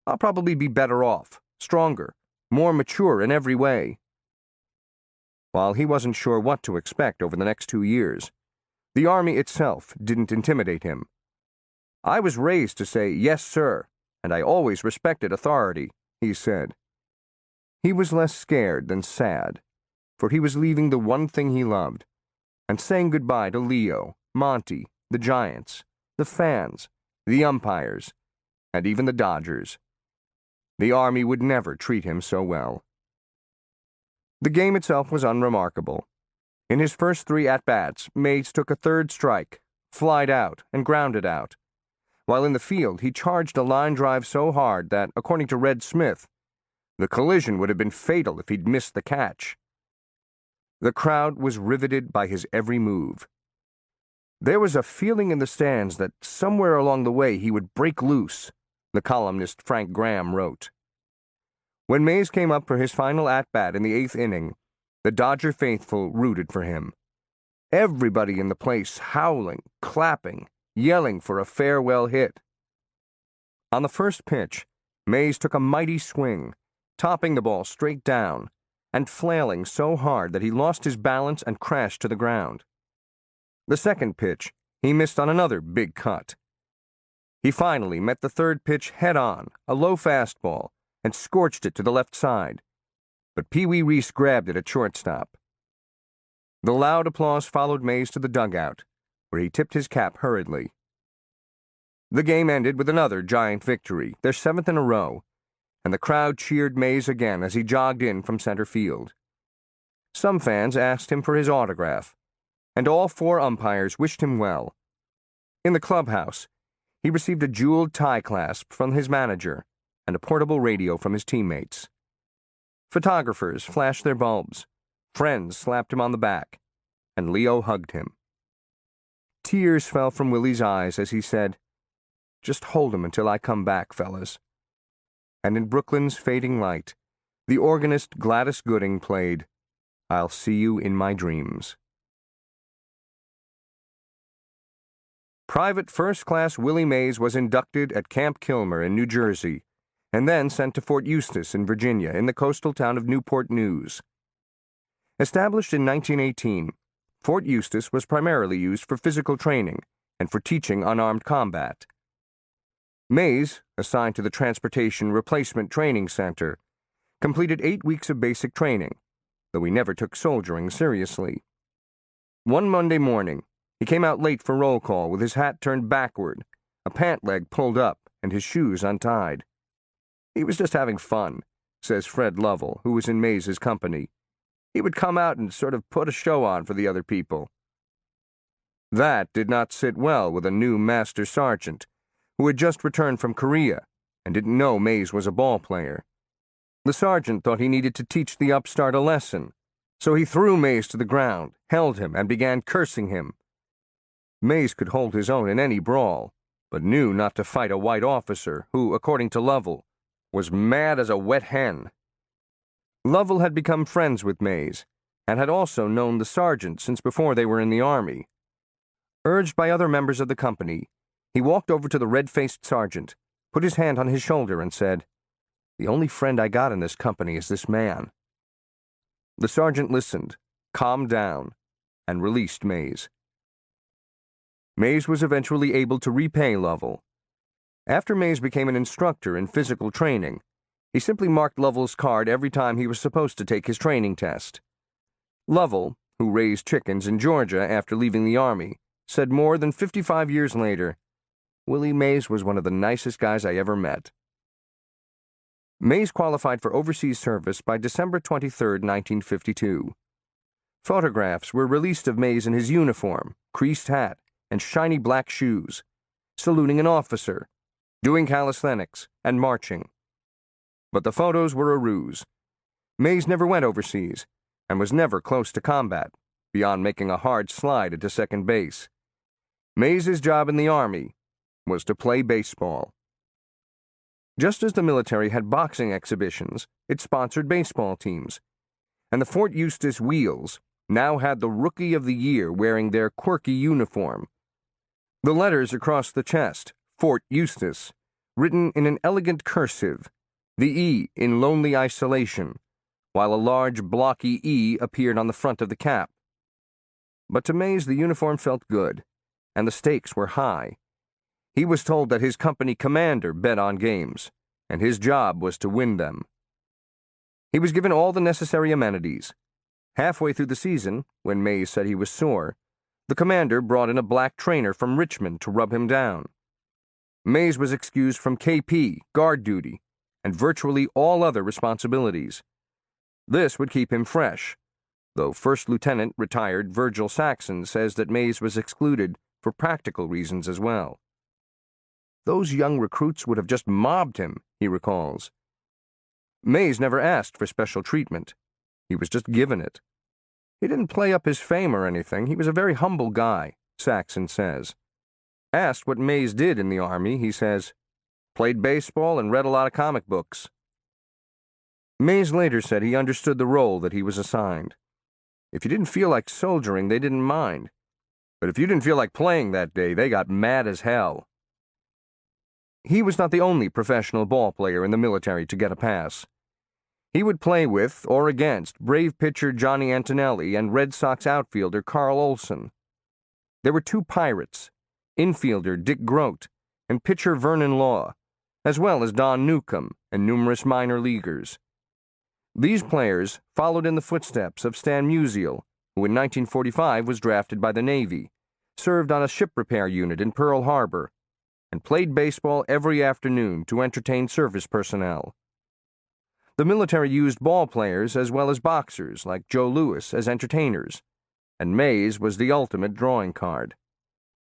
I'll probably be better off, stronger, more mature in every way." While he wasn't sure what to expect over the next 2 years, the Army itself didn't intimidate him. "I was raised to say, 'Yes, sir,' and I always respected authority," he said. He was less scared than sad, for he was leaving the one thing he loved, and saying goodbye to Leo, Monty, the Giants, the fans, the umpires, and even the Dodgers. The Army would never treat him so well. The game itself was unremarkable. In his first 3 at-bats, Mays took a third strike, flied out, and grounded out. While in the field, he charged a line drive so hard that, according to Red Smith, the collision would have been fatal if he'd missed the catch. The crowd was riveted by his every move. There was a feeling in the stands that somewhere along the way he would break loose, the columnist Frank Graham wrote. When Mays came up for his final at-bat in the 8th inning, the Dodger faithful rooted for him. Everybody in the place howling, clapping, yelling for a farewell hit. On the first pitch, Mays took a mighty swing, topping the ball straight down, and flailing so hard that he lost his balance and crashed to the ground. The second pitch, he missed on another big cut. He finally met the third pitch head-on, a low fastball, and scorched it to the left side, but Pee Wee Reese grabbed it at shortstop. The loud applause followed Mays to the dugout, where he tipped his cap hurriedly. The game ended with another Giant victory, their 7th in a row, and the crowd cheered Mays again as he jogged in from center field. Some fans asked him for his autograph, and all 4 umpires wished him well. In the clubhouse, he received a jeweled tie clasp from his manager and a portable radio from his teammates. Photographers flashed their bulbs, friends slapped him on the back, and Leo hugged him. Tears fell from Willie's eyes as he said, "Just hold him until I come back, fellas." And in Brooklyn's fading light, the organist Gladys Gooding played, "I'll See You in My Dreams." Private First Class Willie Mays was inducted at Camp Kilmer in New Jersey, and then sent to Fort Eustis in Virginia in the coastal town of Newport News. Established in 1918, Fort Eustis was primarily used for physical training and for teaching unarmed combat. Mays, assigned to the Transportation Replacement Training Center, completed 8 weeks of basic training, though he never took soldiering seriously. One Monday morning, he came out late for roll call with his hat turned backward, a pant leg pulled up, and his shoes untied. He was just having fun, says Fred Lovell, who was in Mays's company. He would come out and sort of put a show on for the other people. That did not sit well with a new master sergeant, who had just returned from Korea and didn't know Mays was a ball player. The sergeant thought he needed to teach the upstart a lesson, so he threw Mays to the ground, held him, and began cursing him. Mays could hold his own in any brawl, but knew not to fight a white officer who, according to Lovell, was mad as a wet hen. Lovell had become friends with Mays, and had also known the sergeant since before they were in the Army. Urged by other members of the company, he walked over to the red-faced sergeant, put his hand on his shoulder, and said, "The only friend I got in this company is this man." The sergeant listened, calmed down, and released Mays. Mays was eventually able to repay Lovell. After Mays became an instructor in physical training, he simply marked Lovell's card every time he was supposed to take his training test. Lovell, who raised chickens in Georgia after leaving the Army, said more than 55 years later, "Willie Mays was one of the nicest guys I ever met." Mays qualified for overseas service by December 23, 1952. Photographs were released of Mays in his uniform, creased hat, and shiny black shoes, saluting an officer, doing calisthenics, and marching. But the photos were a ruse. Mays never went overseas, and was never close to combat, beyond making a hard slide into second base. Mays's job in the Army was to play baseball. Just as the military had boxing exhibitions, it sponsored baseball teams, and the Fort Eustis Wheels now had the Rookie of the Year wearing their quirky uniform. The letters across the chest, Fort Eustis, written in an elegant cursive, the E in lonely isolation, while a large blocky E appeared on the front of the cap. But to Mays the uniform felt good, and the stakes were high. He was told that his company commander bet on games, and his job was to win them. He was given all the necessary amenities. Halfway through the season, when Mays said he was sore, the commander brought in a black trainer from Richmond to rub him down. Mays was excused from KP, guard duty, and virtually all other responsibilities. This would keep him fresh, though First Lieutenant retired Virgil Saxon says that Mays was excluded for practical reasons as well. "Those young recruits would have just mobbed him," he recalls. Mays never asked for special treatment. He was just given it. He didn't play up his fame or anything. He was a very humble guy, Saxon says. Asked what Mays did in the Army, he says, "Played baseball and read a lot of comic books." Mays later said he understood the role that he was assigned. If you didn't feel like soldiering, they didn't mind. But if you didn't feel like playing that day, they got mad as hell. He was not the only professional ball player in the military to get a pass. He would play with or against Brave pitcher Johnny Antonelli and Red Sox outfielder Carl Olson. There were two Pirates, infielder Dick Grote and pitcher Vernon Law, as well as Don Newcomb and numerous minor leaguers. These players followed in the footsteps of Stan Musial, who in 1945 was drafted by the Navy, served on a ship repair unit in Pearl Harbor, and played baseball every afternoon to entertain service personnel. The military used ball players as well as boxers like Joe Louis as entertainers, and Mays was the ultimate drawing card.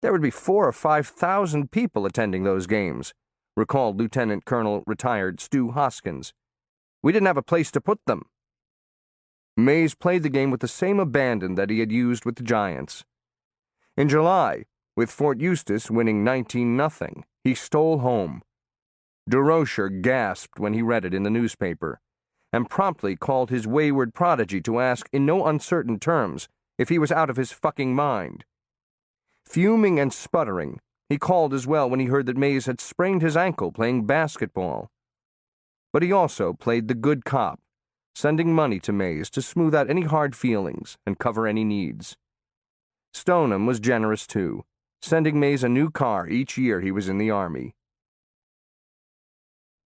There would be 4,000 or 5,000 people attending those games, recalled Lieutenant Colonel retired Stu Hoskins. "We didn't have a place to put them." Mays played the game with the same abandon that he had used with the Giants. In July, with Fort Eustis winning 19-0, he stole home. DeRocher gasped when he read it in the newspaper, and promptly called his wayward prodigy to ask in no uncertain terms if he was out of his fucking mind. Fuming and sputtering, he called as well when he heard that Mays had sprained his ankle playing basketball. But he also played the good cop, sending money to Mays to smooth out any hard feelings and cover any needs. Stoneham was generous too, sending Mays a new car each year he was in the Army.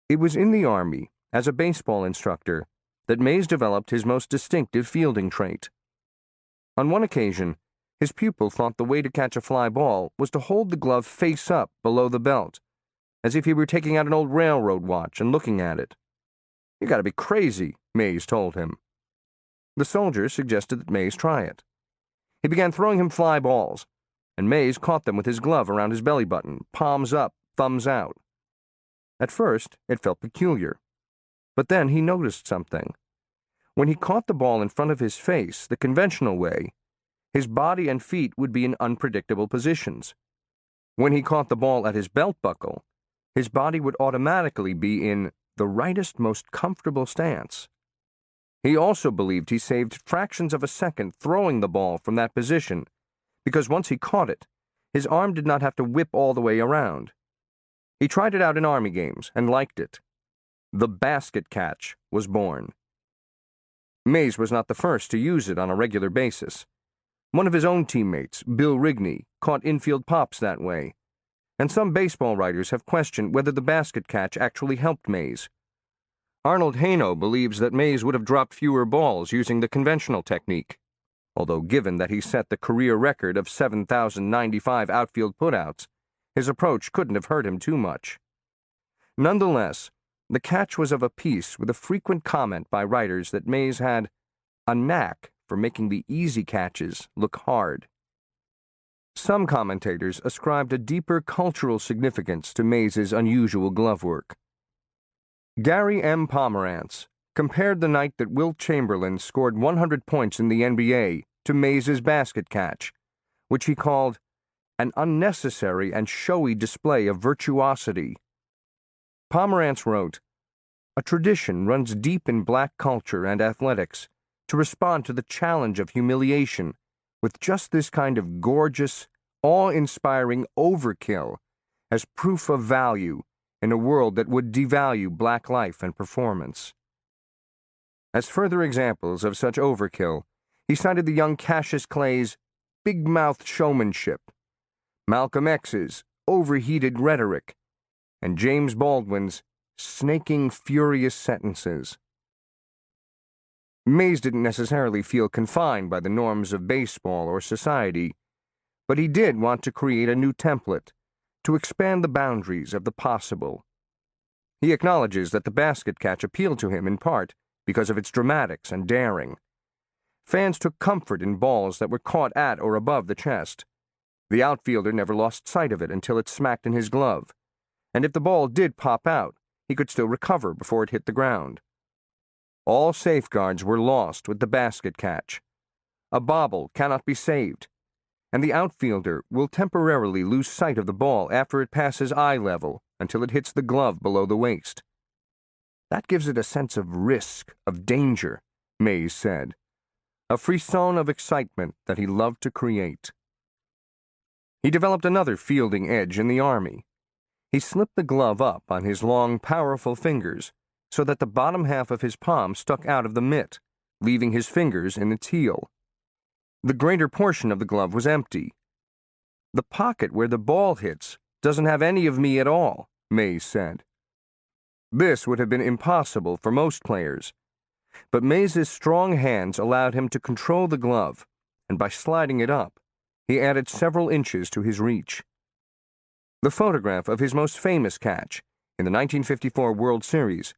It was in the Army, as a baseball instructor, that Mays developed his most distinctive fielding trait. On one occasion, his pupil thought the way to catch a fly ball was to hold the glove face up below the belt, as if he were taking out an old railroad watch and looking at it. "You gotta be crazy," Mays told him. The soldier suggested that Mays try it. He began throwing him fly balls, and Mays caught them with his glove around his belly button, palms up, thumbs out. At first, it felt peculiar, but then he noticed something. When he caught the ball in front of his face the conventional way, his body and feet would be in unpredictable positions. When he caught the ball at his belt buckle, his body would automatically be in the rightest, most comfortable stance. He also believed he saved fractions of a second throwing the ball from that position, because once he caught it, his arm did not have to whip all the way around. He tried it out in Army games and liked it. The basket catch was born. Mays was not the first to use it on a regular basis. One of his own teammates, Bill Rigney, caught infield pops that way, and some baseball writers have questioned whether the basket catch actually helped Mays. Arnold Haino believes that Mays would have dropped fewer balls using the conventional technique, although given that he set the career record of 7,095 outfield putouts, his approach couldn't have hurt him too much. Nonetheless, the catch was of a piece with a frequent comment by writers that Mays had a knack for making the easy catches look hard. Some commentators ascribed a deeper cultural significance to Mays's unusual glove work. Gary M. Pomerantz compared the night that Wilt Chamberlain scored 100 points in the NBA to Mays's basket catch, which he called an unnecessary and showy display of virtuosity. Pomerantz wrote, "A tradition runs deep in black culture and athletics to respond to the challenge of humiliation with just this kind of gorgeous, awe-inspiring overkill as proof of value in a world that would devalue black life and performance." As further examples of such overkill, he cited the young Cassius Clay's big-mouthed showmanship, Malcolm X's overheated rhetoric, and James Baldwin's snaking, furious sentences. Mays didn't necessarily feel confined by the norms of baseball or society, but he did want to create a new template, to expand the boundaries of the possible. He acknowledges that the basket catch appealed to him in part because of its dramatics and daring. Fans took comfort in balls that were caught at or above the chest. The outfielder never lost sight of it until it smacked in his glove, and if the ball did pop out, he could still recover before it hit the ground. All safeguards were lost with the basket catch. A bobble cannot be saved, and the outfielder will temporarily lose sight of the ball after it passes eye level until it hits the glove below the waist. That gives it a sense of risk, of danger, Mays said, a frisson of excitement that he loved to create. He developed another fielding edge in the Army. He slipped the glove up on his long, powerful fingers so that the bottom half of his palm stuck out of the mitt, leaving his fingers in its heel. The greater portion of the glove was empty. "The pocket where the ball hits doesn't have any of me at all," Mays said. This would have been impossible for most players, but Mays's strong hands allowed him to control the glove, and by sliding it up, he added several inches to his reach. The photograph of his most famous catch, in the 1954 World Series,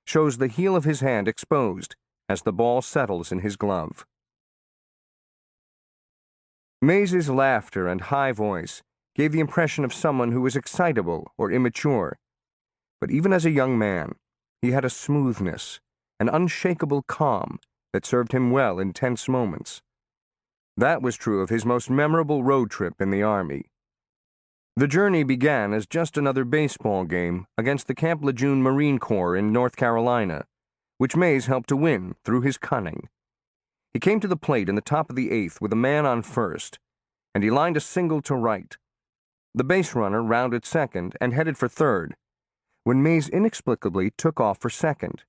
shows the heel of his hand exposed as the ball settles in his glove. Mays's laughter and high voice gave the impression of someone who was excitable or immature. But even as a young man, he had a smoothness, an unshakable calm that served him well in tense moments. That was true of his most memorable road trip in the Army. The journey began as just another baseball game against the Camp Lejeune Marine Corps in North Carolina, which Mays helped to win through his cunning. He came to the plate in the top of the eighth with a man on first, and he lined a single to right. The base runner rounded second and headed for third, when Mays inexplicably took off for second.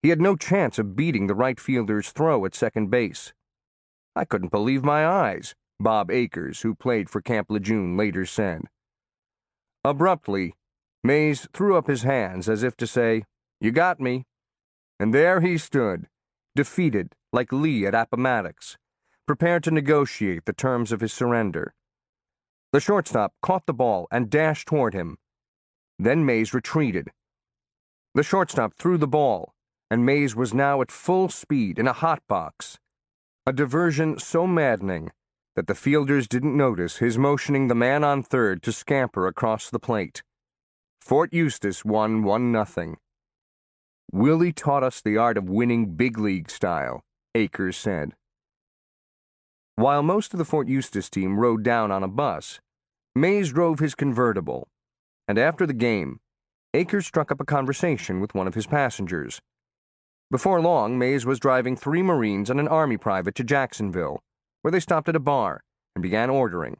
He had no chance of beating the right fielder's throw at second base. "I couldn't believe my eyes," Bob Akers, who played for Camp Lejeune, later said. Abruptly, Mays threw up his hands as if to say, "You got me." And there he stood, defeated like Lee at Appomattox, prepared to negotiate the terms of his surrender. The shortstop caught the ball and dashed toward him. Then Mays retreated. The shortstop threw the ball, and Mays was now at full speed in a hot box, a diversion so maddening that the fielders didn't notice his motioning the man on third to scamper across the plate. Fort Eustis won 1-0. "Willie taught us the art of winning big league style," Akers said. While most of the Fort Eustis team rode down on a bus, Mays drove his convertible, and after the game, Akers struck up a conversation with one of his passengers. Before long, Mays was driving 3 Marines and an Army private to Jacksonville, where they stopped at a bar and began ordering.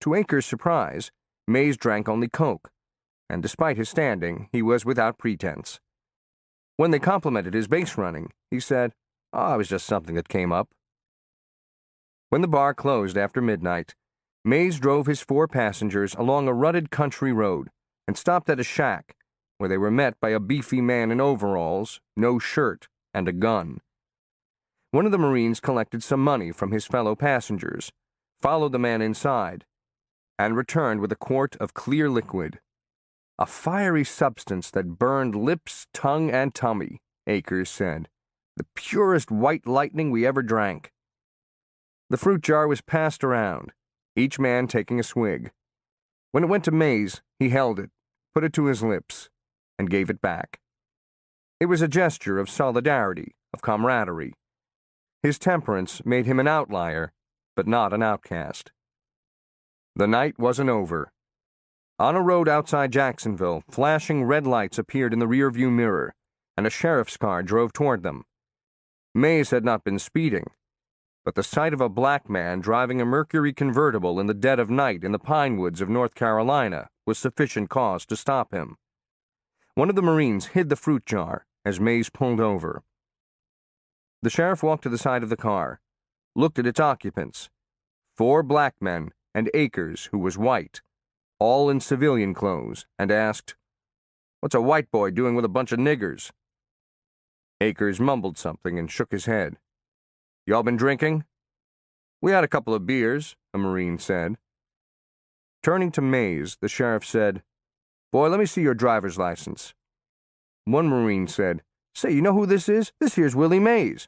To Akers' surprise, Mays drank only Coke, and despite his standing, he was without pretense. When they complimented his base running, he said, "Oh, it was just something that came up." When the bar closed after midnight, Mays drove his 4 passengers along a rutted country road and stopped at a shack, where they were met by a beefy man in overalls, no shirt, and a gun. One of the Marines collected some money from his fellow passengers, followed the man inside, and returned with a quart of clear liquid. A fiery substance that burned lips, tongue, and tummy, Akers said. The purest white lightning we ever drank. The fruit jar was passed around, each man taking a swig. When it went to Mays, he held it, put it to his lips, and gave it back. It was a gesture of solidarity, of camaraderie. His temperance made him an outlier, but not an outcast. The night wasn't over. On a road outside Jacksonville, flashing red lights appeared in the rearview mirror, and a sheriff's car drove toward them. Mays had not been speeding, but the sight of a black man driving a Mercury convertible in the dead of night in the pine woods of North Carolina was sufficient cause to stop him. One of the Marines hid the fruit jar as Mays pulled over. The sheriff walked to the side of the car, looked at its occupants, 4 black men and Akers, who was white, all in civilian clothes, and asked, "What's a white boy doing with a bunch of niggers?" Akers mumbled something and shook his head. "Y'all been drinking?" "We had a couple of beers," a Marine said. Turning to Mays, the sheriff said, "Boy, let me see your driver's license." One Marine said, "Say, you know who this is? This here's Willie Mays."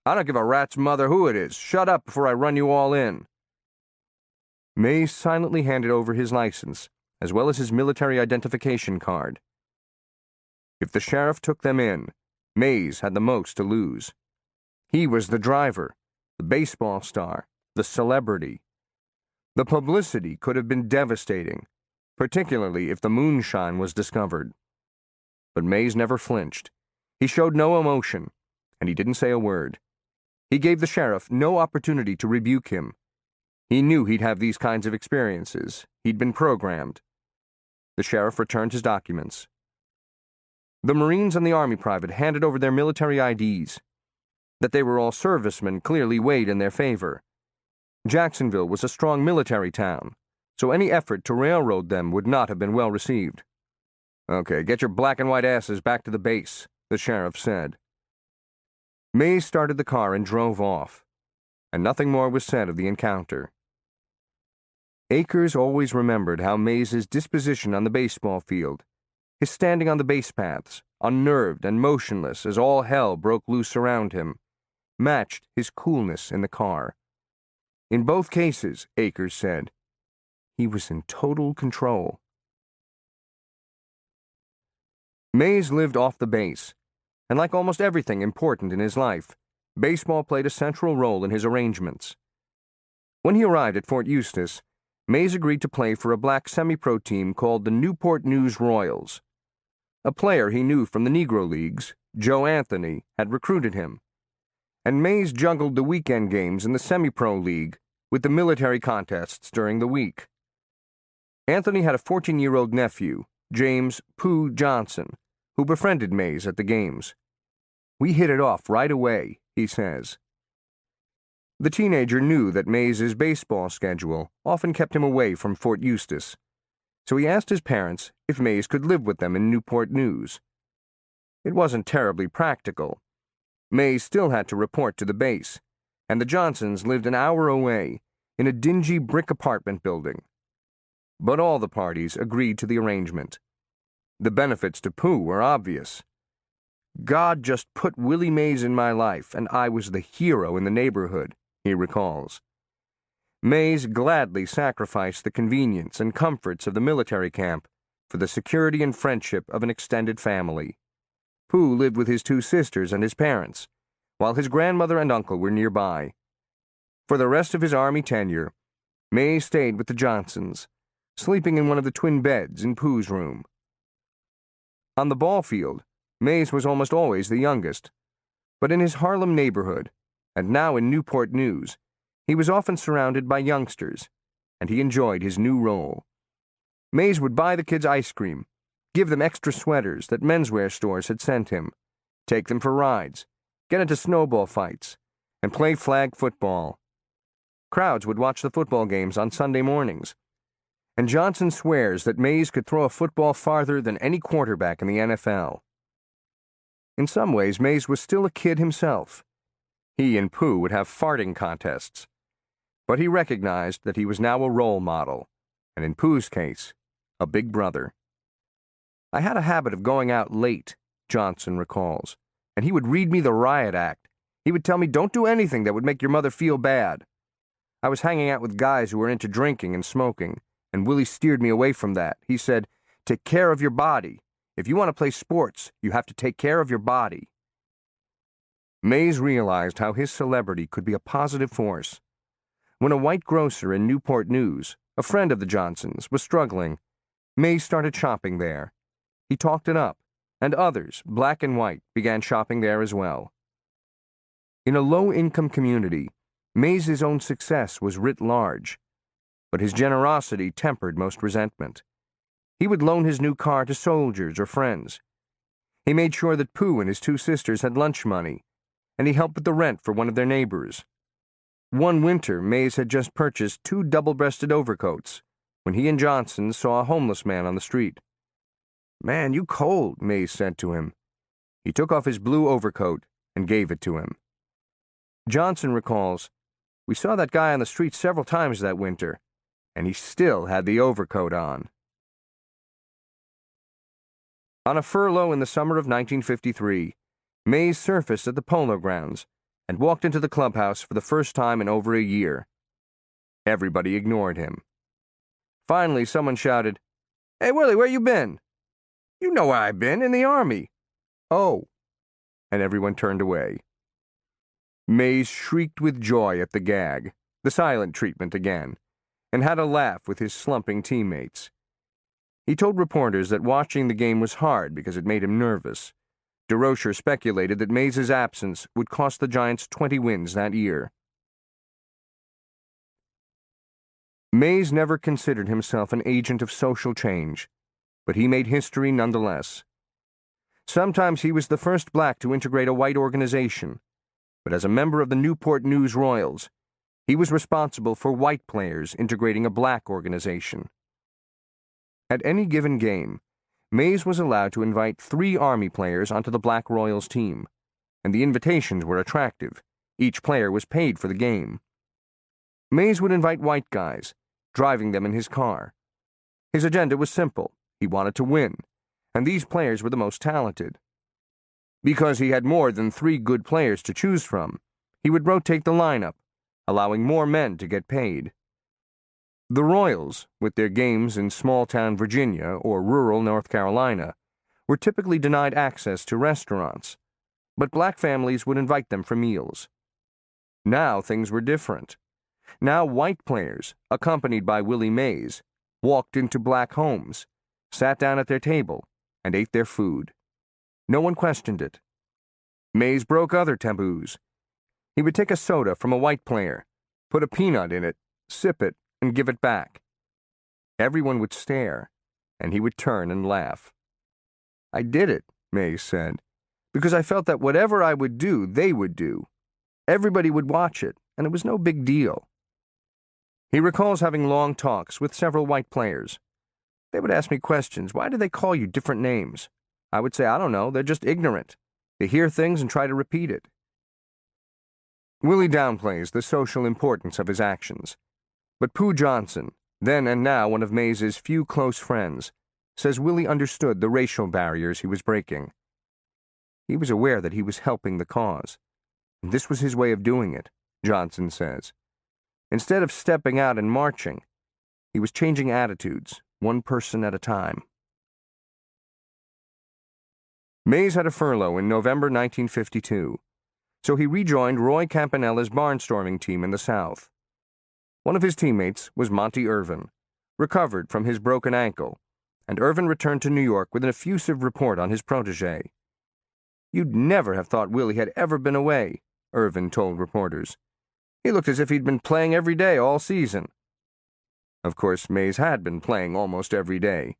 "I don't give a rat's mother who it is. Shut up before I run you all in." Mays silently handed over his license, as well as his military identification card. If the sheriff took them in, Mays had the most to lose. He was the driver, the baseball star, the celebrity. The publicity could have been devastating, particularly if the moonshine was discovered. But Mays never flinched. He showed no emotion, and he didn't say a word. He gave the sheriff no opportunity to rebuke him. He knew he'd have these kinds of experiences. He'd been programmed. The sheriff returned his documents. The Marines and the Army private handed over their military IDs. That they were all servicemen clearly weighed in their favor. Jacksonville was a strong military town, so any effort to railroad them would not have been well received. "Okay, get your black and white asses back to the base," the sheriff said. Mays started the car and drove off, and nothing more was said of the encounter. Akers always remembered how Mays's disposition on the baseball field, his standing on the base paths, unnerved and motionless as all hell broke loose around him, matched his coolness in the car. In both cases, Akers said, he was in total control. Mays lived off the base, and like almost everything important in his life, baseball played a central role in his arrangements. When he arrived at Fort Eustis, Mays agreed to play for a black semi-pro team called the Newport News Royals. A player he knew from the Negro Leagues, Joe Anthony, had recruited him, and Mays juggled the weekend games in the semi-pro league with the military contests during the week. Anthony had a 14-year-old nephew, James "Pooh" Johnson, who befriended Mays at the games. "We hit it off right away," he says. The teenager knew that Mays's baseball schedule often kept him away from Fort Eustis, so he asked his parents if Mays could live with them in Newport News. It wasn't terribly practical. Mays still had to report to the base, and the Johnsons lived an hour away in a dingy brick apartment building. But all the parties agreed to the arrangement. The benefits to Pooh were obvious. "God just put Willie Mays in my life, and I was the hero in the neighborhood," he recalls. Mays gladly sacrificed the convenience and comforts of the military camp for the security and friendship of an extended family. Pooh lived with his 2 sisters and his parents, while his grandmother and uncle were nearby. For the rest of his Army tenure, Mays stayed with the Johnsons, sleeping in one of the twin beds in Pooh's room. On the ball field, Mays was almost always the youngest, but in his Harlem neighborhood, and now in Newport News, he was often surrounded by youngsters, and he enjoyed his new role. Mays would buy the kids ice cream, give them extra sweaters that menswear stores had sent him, take them for rides, get into snowball fights, and play flag football. Crowds would watch the football games on Sunday mornings, and Johnson swears that Mays could throw a football farther than any quarterback in the NFL. In some ways, Mays was still a kid himself. He and Pooh would have farting contests, but he recognized that he was now a role model, and in Pooh's case, a big brother. "I had a habit of going out late," Johnson recalls, "and he would read me the riot act. He would tell me, 'Don't do anything that would make your mother feel bad.' I was hanging out with guys who were into drinking and smoking, and Willie steered me away from that. He said, 'Take care of your body. If you want to play sports, you have to take care of your body.'" Mays realized how his celebrity could be a positive force. When a white grocer in Newport News, a friend of the Johnsons, was struggling, Mays started shopping there. He talked it up, and others, black and white, began shopping there as well. In a low-income community, Mays's own success was writ large, but his generosity tempered most resentment. He would loan his new car to soldiers or friends. He made sure that Pooh and his two sisters had lunch money, and he helped with the rent for one of their neighbors. One winter, Mays had just purchased 2 double-breasted overcoats when he and Johnson saw a homeless man on the street. "Man, you cold," Mays said to him. He took off his blue overcoat and gave it to him. Johnson recalls, "We saw that guy on the street several times that winter, and he still had the overcoat on." On a furlough in the summer of 1953, Mays surfaced at the Polo Grounds and walked into the clubhouse for the first time in over a year. Everybody ignored him. Finally, someone shouted, "Hey, Willie, where you been?" "You know where I've been, in the Army." "Oh," and everyone turned away. Mays shrieked with joy at the gag, the silent treatment again, and had a laugh with his slumping teammates. He told reporters that watching the game was hard because it made him nervous. DeRocher speculated that Mays's absence would cost the Giants 20 wins that year. Mays never considered himself an agent of social change, but he made history nonetheless. Sometimes he was the first black to integrate a white organization, but as a member of the Newport News Royals, he was responsible for white players integrating a black organization. At any given game, Mays was allowed to invite 3 Army players onto the Black Royals team, and the invitations were attractive. Each player was paid for the game. Mays would invite white guys, driving them in his car. His agenda was simple. He wanted to win, and these players were the most talented. Because he had more than 3 good players to choose from, he would rotate the lineup, allowing more men to get paid. The Royals, with their games in small-town Virginia or rural North Carolina, were typically denied access to restaurants, but black families would invite them for meals. Now things were different. Now white players, accompanied by Willie Mays, walked into black homes, sat down at their table, and ate their food. No one questioned it. Mays broke other taboos. He would take a soda from a white player, put a peanut in it, sip it, and give it back. Everyone would stare, and he would turn and laugh. "I did it," Mays said, "because I felt that whatever I would do, they would do. Everybody would watch it, and it was no big deal." He recalls having long talks with several white players. They would ask me questions. "Why do they call you different names?" I would say, "I don't know, they're just ignorant. They hear things and try to repeat it." Willie downplays the social importance of his actions. But Pooh Johnson, then and now one of Mays's few close friends, says Willie understood the racial barriers he was breaking. He was aware that he was helping the cause, and this was his way of doing it, Johnson says. Instead of stepping out and marching, he was changing attitudes, one person at a time. Mays had a furlough in November 1952, so he rejoined Roy Campanella's barnstorming team in the South. One of his teammates was Monty Irvin, recovered from his broken ankle, and Irvin returned to New York with an effusive report on his protege. "You'd never have thought Willie had ever been away," Irvin told reporters. "He looked as if he'd been playing every day all season." Of course, Mays had been playing almost every day.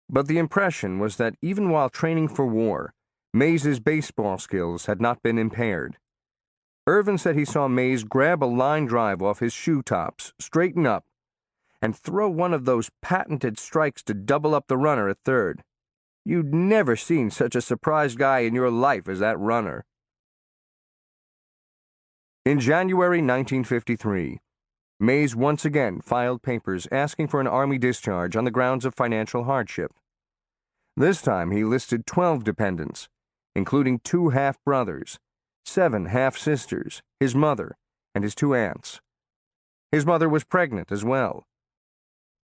But the impression was that even while training for war, Mays's baseball skills had not been impaired. Irvin said he saw Mays grab a line drive off his shoe tops, straighten up, and throw one of those patented strikes to double up the runner at third. "You'd never seen such a surprised guy in your life as that runner." In January 1953, Mays once again filed papers asking for an Army discharge on the grounds of financial hardship. This time he listed 12 dependents, including 2 half-brothers, 7 half-sisters, his mother, and his 2 aunts. His mother was pregnant as well.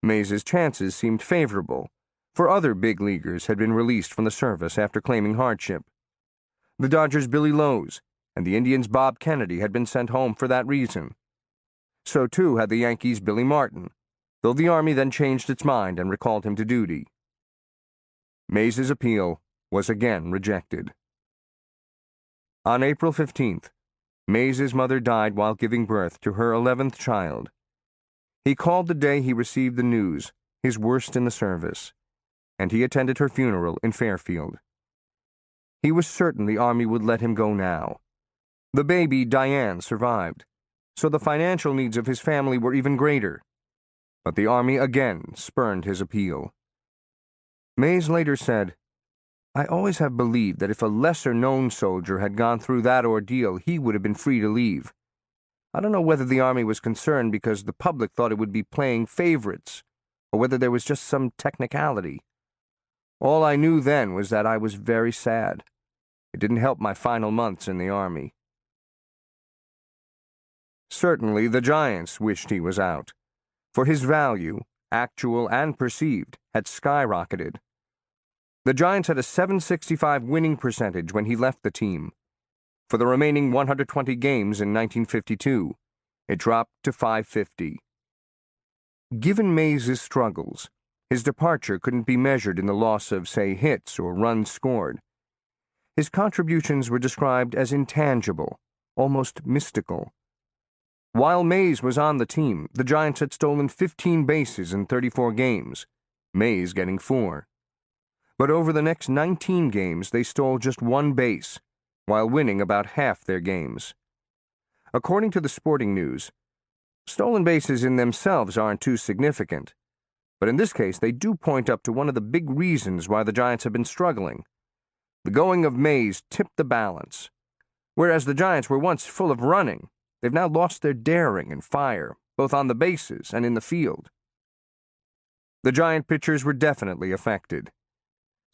Mays's chances seemed favorable, for other big leaguers had been released from the service after claiming hardship. The Dodgers' Billy Lowe's and the Indians' Bob Kennedy had been sent home for that reason. So too had the Yankees' Billy Martin, though the Army then changed its mind and recalled him to duty. Mays's appeal was again rejected. On April 15th, Mays's mother died while giving birth to her 11th child. He called the day he received the news his worst in the service, and he attended her funeral in Fairfield. He was certain the Army would let him go now. The baby, Diane, survived, so the financial needs of his family were even greater. But the Army again spurned his appeal. Mays later said, "I always have believed that if a lesser-known soldier had gone through that ordeal, he would have been free to leave. I don't know whether the Army was concerned because the public thought it would be playing favorites, or whether there was just some technicality. All I knew then was that I was very sad. It didn't help my final months in the Army." Certainly the Giants wished he was out, for his value, actual and perceived, had skyrocketed. The Giants had a .765 winning percentage when he left the team. For the remaining 120 games in 1952, it dropped to .550. Given Mays's struggles, his departure couldn't be measured in the loss of, say, hits or runs scored. His contributions were described as intangible, almost mystical. While Mays was on the team, the Giants had stolen 15 bases in 34 games, Mays getting 4. But over the next 19 games, they stole just 1 base, while winning about half their games. According to the Sporting News, stolen bases in themselves aren't too significant, but in this case they do point up to one of the big reasons why the Giants have been struggling. The going of Mays tipped the balance. Whereas the Giants were once full of running, they've now lost their daring and fire, both on the bases and in the field. The Giant pitchers were definitely affected.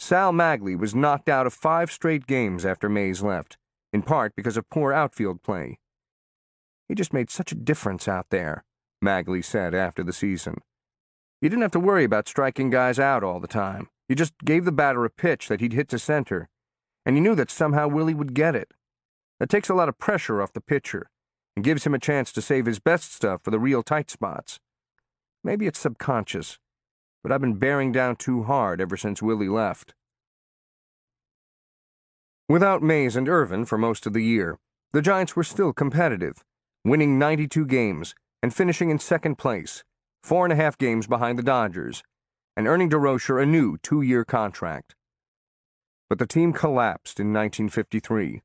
Sal Magley was knocked out of 5 straight games after Mays left, in part because of poor outfield play. "He just made such a difference out there," Magley said after the season. "You didn't have to worry about striking guys out all the time. You just gave the batter a pitch that he'd hit to center, and you knew that somehow Willie would get it. That takes a lot of pressure off the pitcher and gives him a chance to save his best stuff for the real tight spots. Maybe it's subconscious, but I've been bearing down too hard ever since Willie left." Without Mays and Irvin for most of the year, the Giants were still competitive, winning 92 games and finishing in second place, 4.5 games behind the Dodgers, and earning DeRocher a new 2-year contract. But the team collapsed in 1953,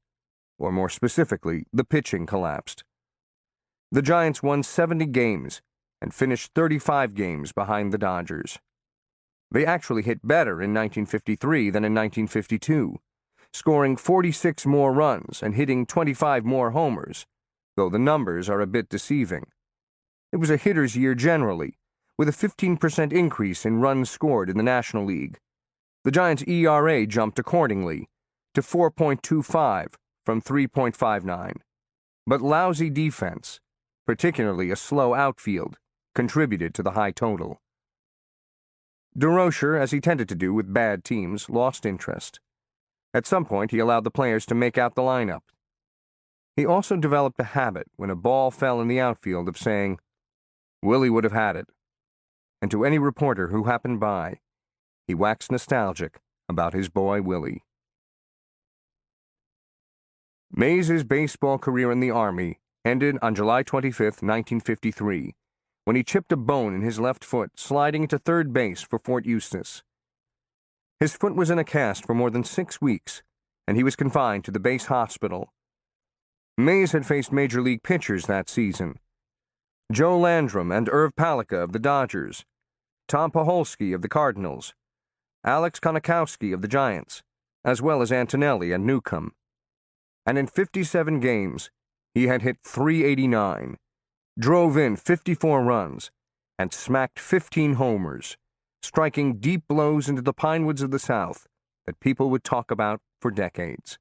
or more specifically, the pitching collapsed. The Giants won 70 games and finished 35 games behind the Dodgers. They actually hit better in 1953 than in 1952, scoring 46 more runs and hitting 25 more homers, though the numbers are a bit deceiving. It was a hitter's year generally, with a 15% increase in runs scored in the National League. The Giants' ERA jumped accordingly to 4.25 from 3.59. But lousy defense, particularly a slow outfield, contributed to the high total. DeRocher, as he tended to do with bad teams, lost interest. At some point, he allowed the players to make out the lineup. He also developed a habit when a ball fell in the outfield of saying, "Willie would have had it." And to any reporter who happened by, he waxed nostalgic about his boy Willie. Mays's baseball career in the Army ended on July 25, 1953, when he chipped a bone in his left foot sliding into third base for Fort Eustis. His foot was in a cast for more than 6 weeks, and he was confined to the base hospital. Mays had faced major league pitchers that season: Joe Landrum and Irv Palica of the Dodgers, Tom Paholski of the Cardinals, Alex Konakowski of the Giants, as well as Antonelli and Newcomb. And in 57 games, he had hit .389, drove in 54 runs, and smacked 15 homers, striking deep blows into the pine woods of the South that people would talk about for decades.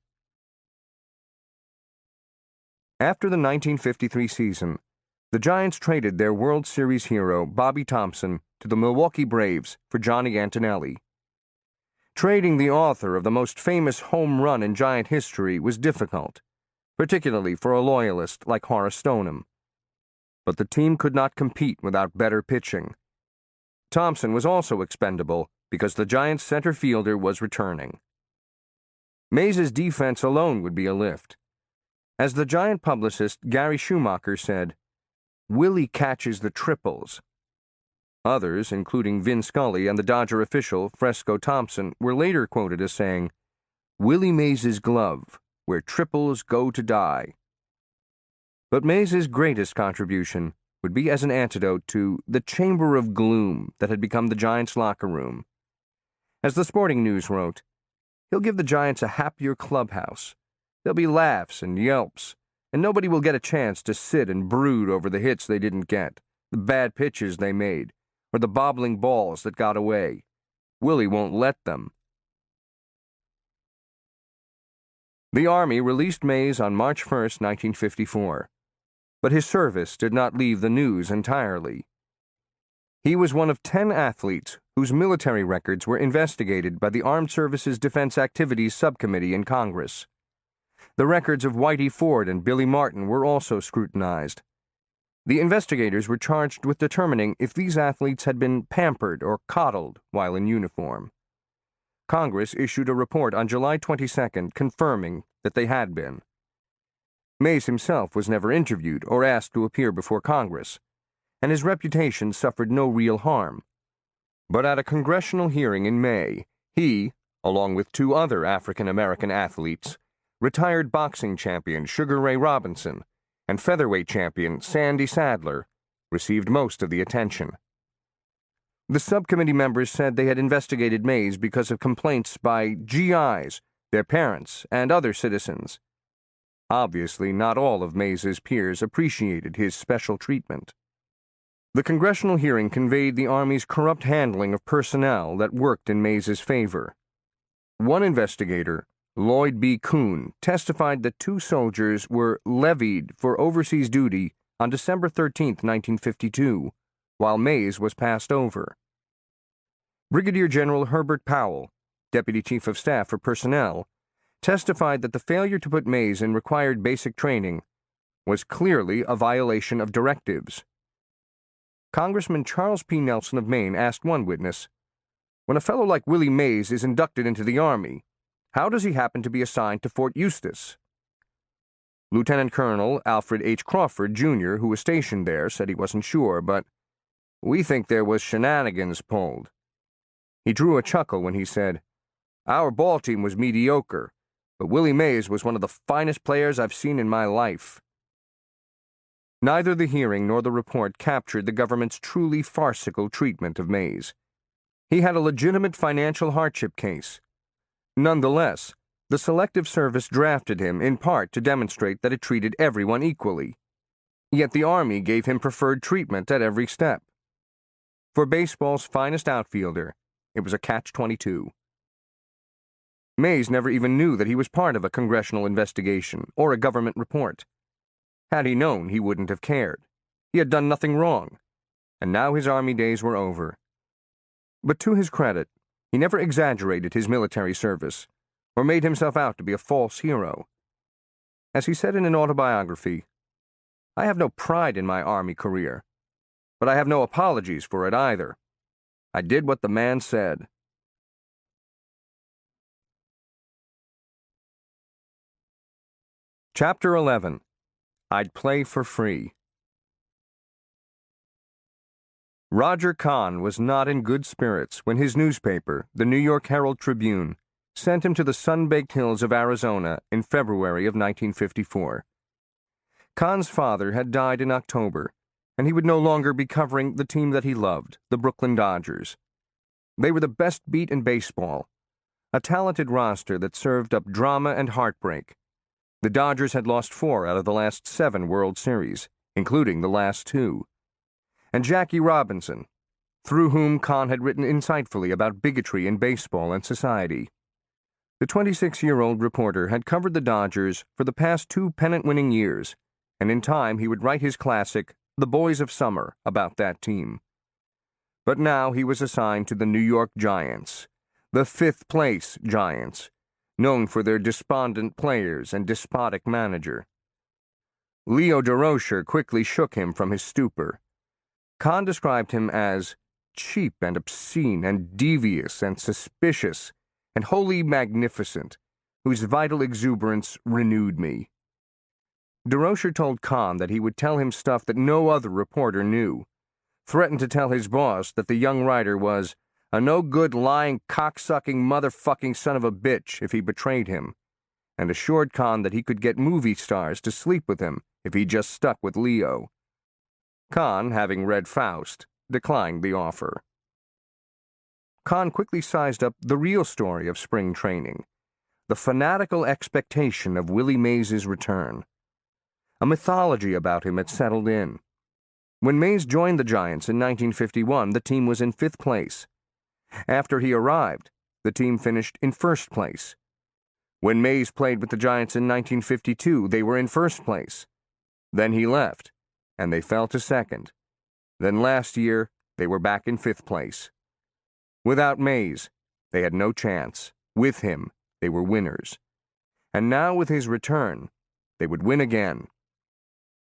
After the 1953 season, the Giants traded their World Series hero, Bobby Thompson, to the Milwaukee Braves for Johnny Antonelli. Trading the author of the most famous home run in Giant history was difficult, particularly for a loyalist like Horace Stoneham. But the team could not compete without better pitching. Thompson was also expendable because the Giants' center fielder was returning. Mays's defense alone would be a lift. As the Giant publicist Gary Schumacher said, "Willie catches the triples." Others, including Vin Scully and the Dodger official Fresco Thompson, were later quoted as saying, "Willie Mays's glove, where triples go to die." But Mays's greatest contribution would be as an antidote to the chamber of gloom that had become the Giants' locker room. As the Sporting News wrote, "He'll give the Giants a happier clubhouse. There'll be laughs and yelps, and nobody will get a chance to sit and brood over the hits they didn't get, the bad pitches they made, or the bobbling balls that got away. Willie won't let them." The Army released Mays on March 1, 1954, but his service did not leave the news entirely. He was one of 10 athletes whose military records were investigated by the Armed Services Defense Activities Subcommittee in Congress. The records of Whitey Ford and Billy Martin were also scrutinized. The investigators were charged with determining if these athletes had been pampered or coddled while in uniform. Congress issued a report on July 22 confirming that they had been. Mays himself was never interviewed or asked to appear before Congress, and his reputation suffered no real harm. But at a congressional hearing in May, he, along with 2 other African-American athletes, retired boxing champion Sugar Ray Robinson and featherweight champion Sandy Sadler, received most of the attention. The subcommittee members said they had investigated Mays because of complaints by GIs, their parents, and other citizens. Obviously, not all of Mays's peers appreciated his special treatment. The congressional hearing conveyed the Army's corrupt handling of personnel that worked in Mays's favor. One investigator, Lloyd B. Kuhn, testified that 2 soldiers were levied for overseas duty on December 13, 1952, while Mays was passed over. Brigadier General Herbert Powell, Deputy Chief of Staff for Personnel, testified that the failure to put Mays in required basic training was clearly a violation of directives. Congressman Charles P. Nelson of Maine asked one witness, "When a fellow like Willie Mays is inducted into the Army, how does he happen to be assigned to Fort Eustis?" Lieutenant Colonel Alfred H. Crawford, Jr., who was stationed there, said he wasn't sure, but "We think there was shenanigans pulled." He drew a chuckle when he said, "Our ball team was mediocre, but Willie Mays was one of the finest players I've seen in my life." Neither the hearing nor the report captured the government's truly farcical treatment of Mays. He had a legitimate financial hardship case. Nonetheless, the Selective Service drafted him in part to demonstrate that it treated everyone equally. Yet the Army gave him preferred treatment at every step. For baseball's finest outfielder, it was a catch-22. Mays never even knew that he was part of a congressional investigation or a government report. Had he known, he wouldn't have cared. He had done nothing wrong, and now his Army days were over. But to his credit, he never exaggerated his military service or made himself out to be a false hero. As he said in an autobiography, "I have no pride in my Army career, but I have no apologies for it either. I did what the man said." Chapter 11. I'd Play for Free. Roger Kahn was not in good spirits when his newspaper, the New York Herald-Tribune, sent him to the sun-baked hills of Arizona in February of 1954. Kahn's father had died in October, and he would no longer be covering the team that he loved, the Brooklyn Dodgers. They were the best beat in baseball, a talented roster that served up drama and heartbreak. The Dodgers had lost 4 out of the last 7 World Series, including the last 2. And Jackie Robinson, through whom Kahn had written insightfully about bigotry in baseball and society. The 26-year-old reporter had covered the Dodgers for the past 2 pennant-winning years, and in time he would write his classic, The Boys of Summer, about that team. But now he was assigned to the New York Giants, the 5th-place Giants, known for their despondent players and despotic manager. Leo DeRocher quickly shook him from his stupor. Kahn described him as cheap and obscene and devious and suspicious and wholly magnificent, whose vital exuberance renewed me. DeRocher told Kahn that he would tell him stuff that no other reporter knew, threatened to tell his boss that the young writer was a no-good, lying, cocksucking, motherfucking son of a bitch if he betrayed him, and assured Kahn that he could get movie stars to sleep with him if he just stuck with Leo. Kahn, having read Faust, declined the offer. Kahn quickly sized up the real story of spring training, the fanatical expectation of Willie Mays' return. A mythology about him had settled in. When Mays joined the Giants in 1951, the team was in 5th place. After he arrived, the team finished in 1st place. When Mays played with the Giants in 1952, they were in 1st place. Then he left, and they fell to 2nd. Then last year, they were back in 5th place. Without Mays, they had no chance. With him, they were winners. And now, with his return, they would win again.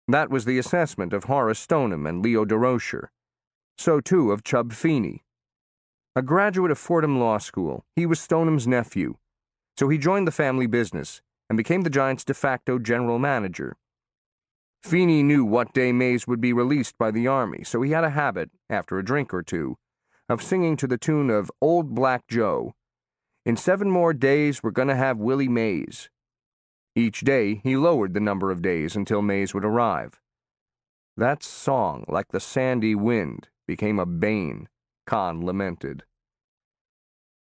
That was the assessment of Horace Stoneham and Leo DeRocher. So, too, of Chub Feeney. A graduate of Fordham Law School, he was Stoneham's nephew, so he joined the family business and became the Giants' de facto general manager. Feeney knew what day Mays would be released by the Army, so he had a habit, after a drink or two, of singing to the tune of Old Black Joe, "In 7 more days we're gonna have Willie Mays." Each day he lowered the number of days until Mays would arrive. That song, like the sandy wind, became a bane, Kahn lamented.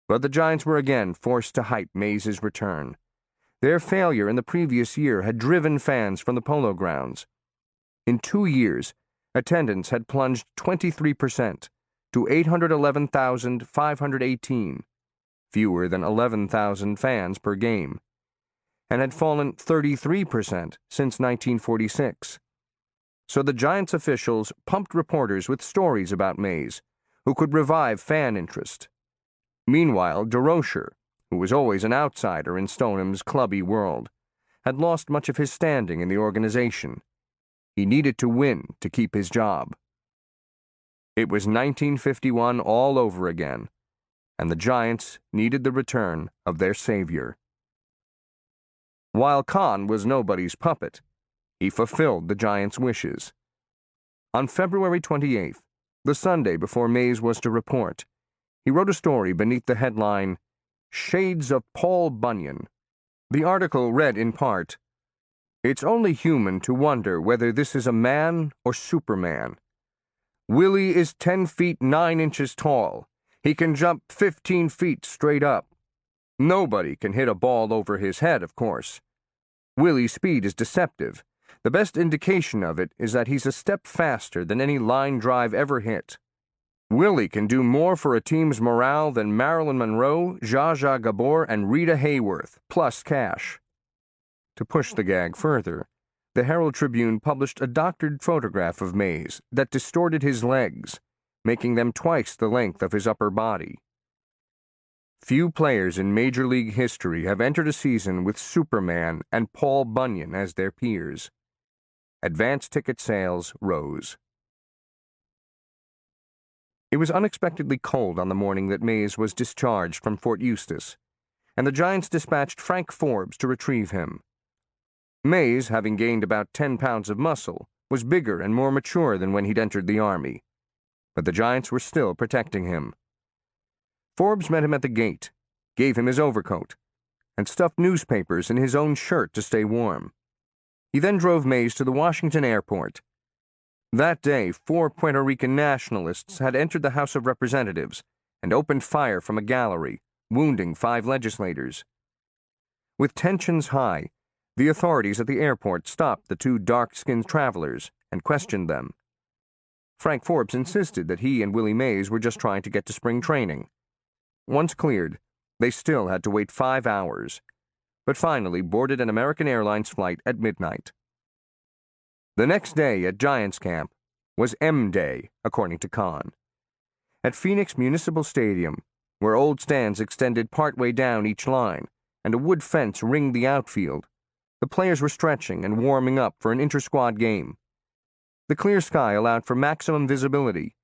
But the Giants were again forced to hype Mays' return. Their failure in the previous year had driven fans from the Polo Grounds. In 2 years, attendance had plunged 23% to 811,518, fewer than 11,000 fans per game, and had fallen 33% since 1946. So the Giants officials pumped reporters with stories about Mays, who could revive fan interest. Meanwhile, DeRocher, who was always an outsider in Stoneham's clubby world, had lost much of his standing in the organization. He needed to win to keep his job. It was 1951 all over again, and the Giants needed the return of their savior. While Kahn was nobody's puppet, he fulfilled the Giants' wishes. On February 28th, the Sunday before Mays was to report, he wrote a story beneath the headline, "Shades of Paul Bunyan." The article read in part, "It's only human to wonder whether this is a man or Superman. Willie is 10 feet 9 inches tall. He can jump 15 feet straight up. Nobody can hit a ball over his head, of course. Willie's speed is deceptive. The best indication of it is that he's a step faster than any line drive ever hit. Willie can do more for a team's morale than Marilyn Monroe, Zsa Zsa Gabor, and Rita Hayworth, plus cash." To push the gag further, the Herald-Tribune published a doctored photograph of Mays that distorted his legs, making them twice the length of his upper body. Few players in Major League history have entered a season with Superman and Paul Bunyan as their peers. Advance ticket sales rose. It was unexpectedly cold on the morning that Mays was discharged from Fort Eustis, and the Giants dispatched Frank Forbes to retrieve him. Mays, having gained about 10 pounds of muscle, was bigger and more mature than when he'd entered the Army. But the Giants were still protecting him. Forbes met him at the gate, gave him his overcoat, and stuffed newspapers in his own shirt to stay warm. He then drove Mays to the Washington airport. That day, 4 Puerto Rican nationalists had entered the House of Representatives and opened fire from a gallery, wounding 5 legislators. With tensions high, the authorities at the airport stopped the 2 dark-skinned travelers and questioned them. Frank Forbes insisted that he and Willie Mays were just trying to get to spring training. Once cleared, they still had to wait 5 hours, but finally boarded an American Airlines flight at midnight. The next day at Giants Camp was M-Day, according to Kahn. At Phoenix Municipal Stadium, where old stands extended partway down each line and a wood fence ringed the outfield, the players were stretching and warming up for an inter-squad game. The clear sky allowed for maximum visibility,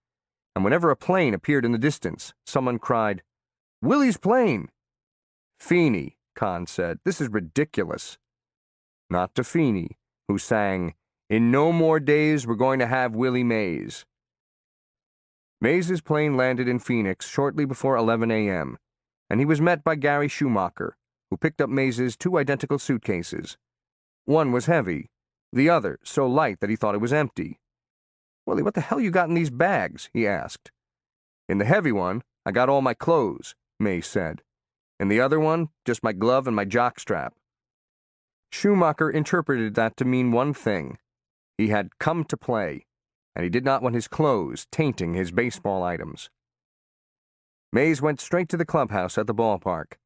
and whenever a plane appeared in the distance, someone cried, "Willie's plane!" "Feeney," Kahn said, "this is ridiculous." Not to Feeney, who sang, "In no more days we're going to have Willie Mays." Mays's plane landed in Phoenix shortly before 11 a.m., and he was met by Gary Schumacher, who picked up Mays's 2 identical suitcases. One was heavy, the other so light that he thought it was empty. "Willie, what the hell you got in these bags?" he asked. "In the heavy one, I got all my clothes," Mays said. "In the other one, just my glove and my jockstrap." Schumacher interpreted that to mean one thing. He had come to play, and he did not want his clothes tainting his baseball items. Mays went straight to the clubhouse at the ballpark.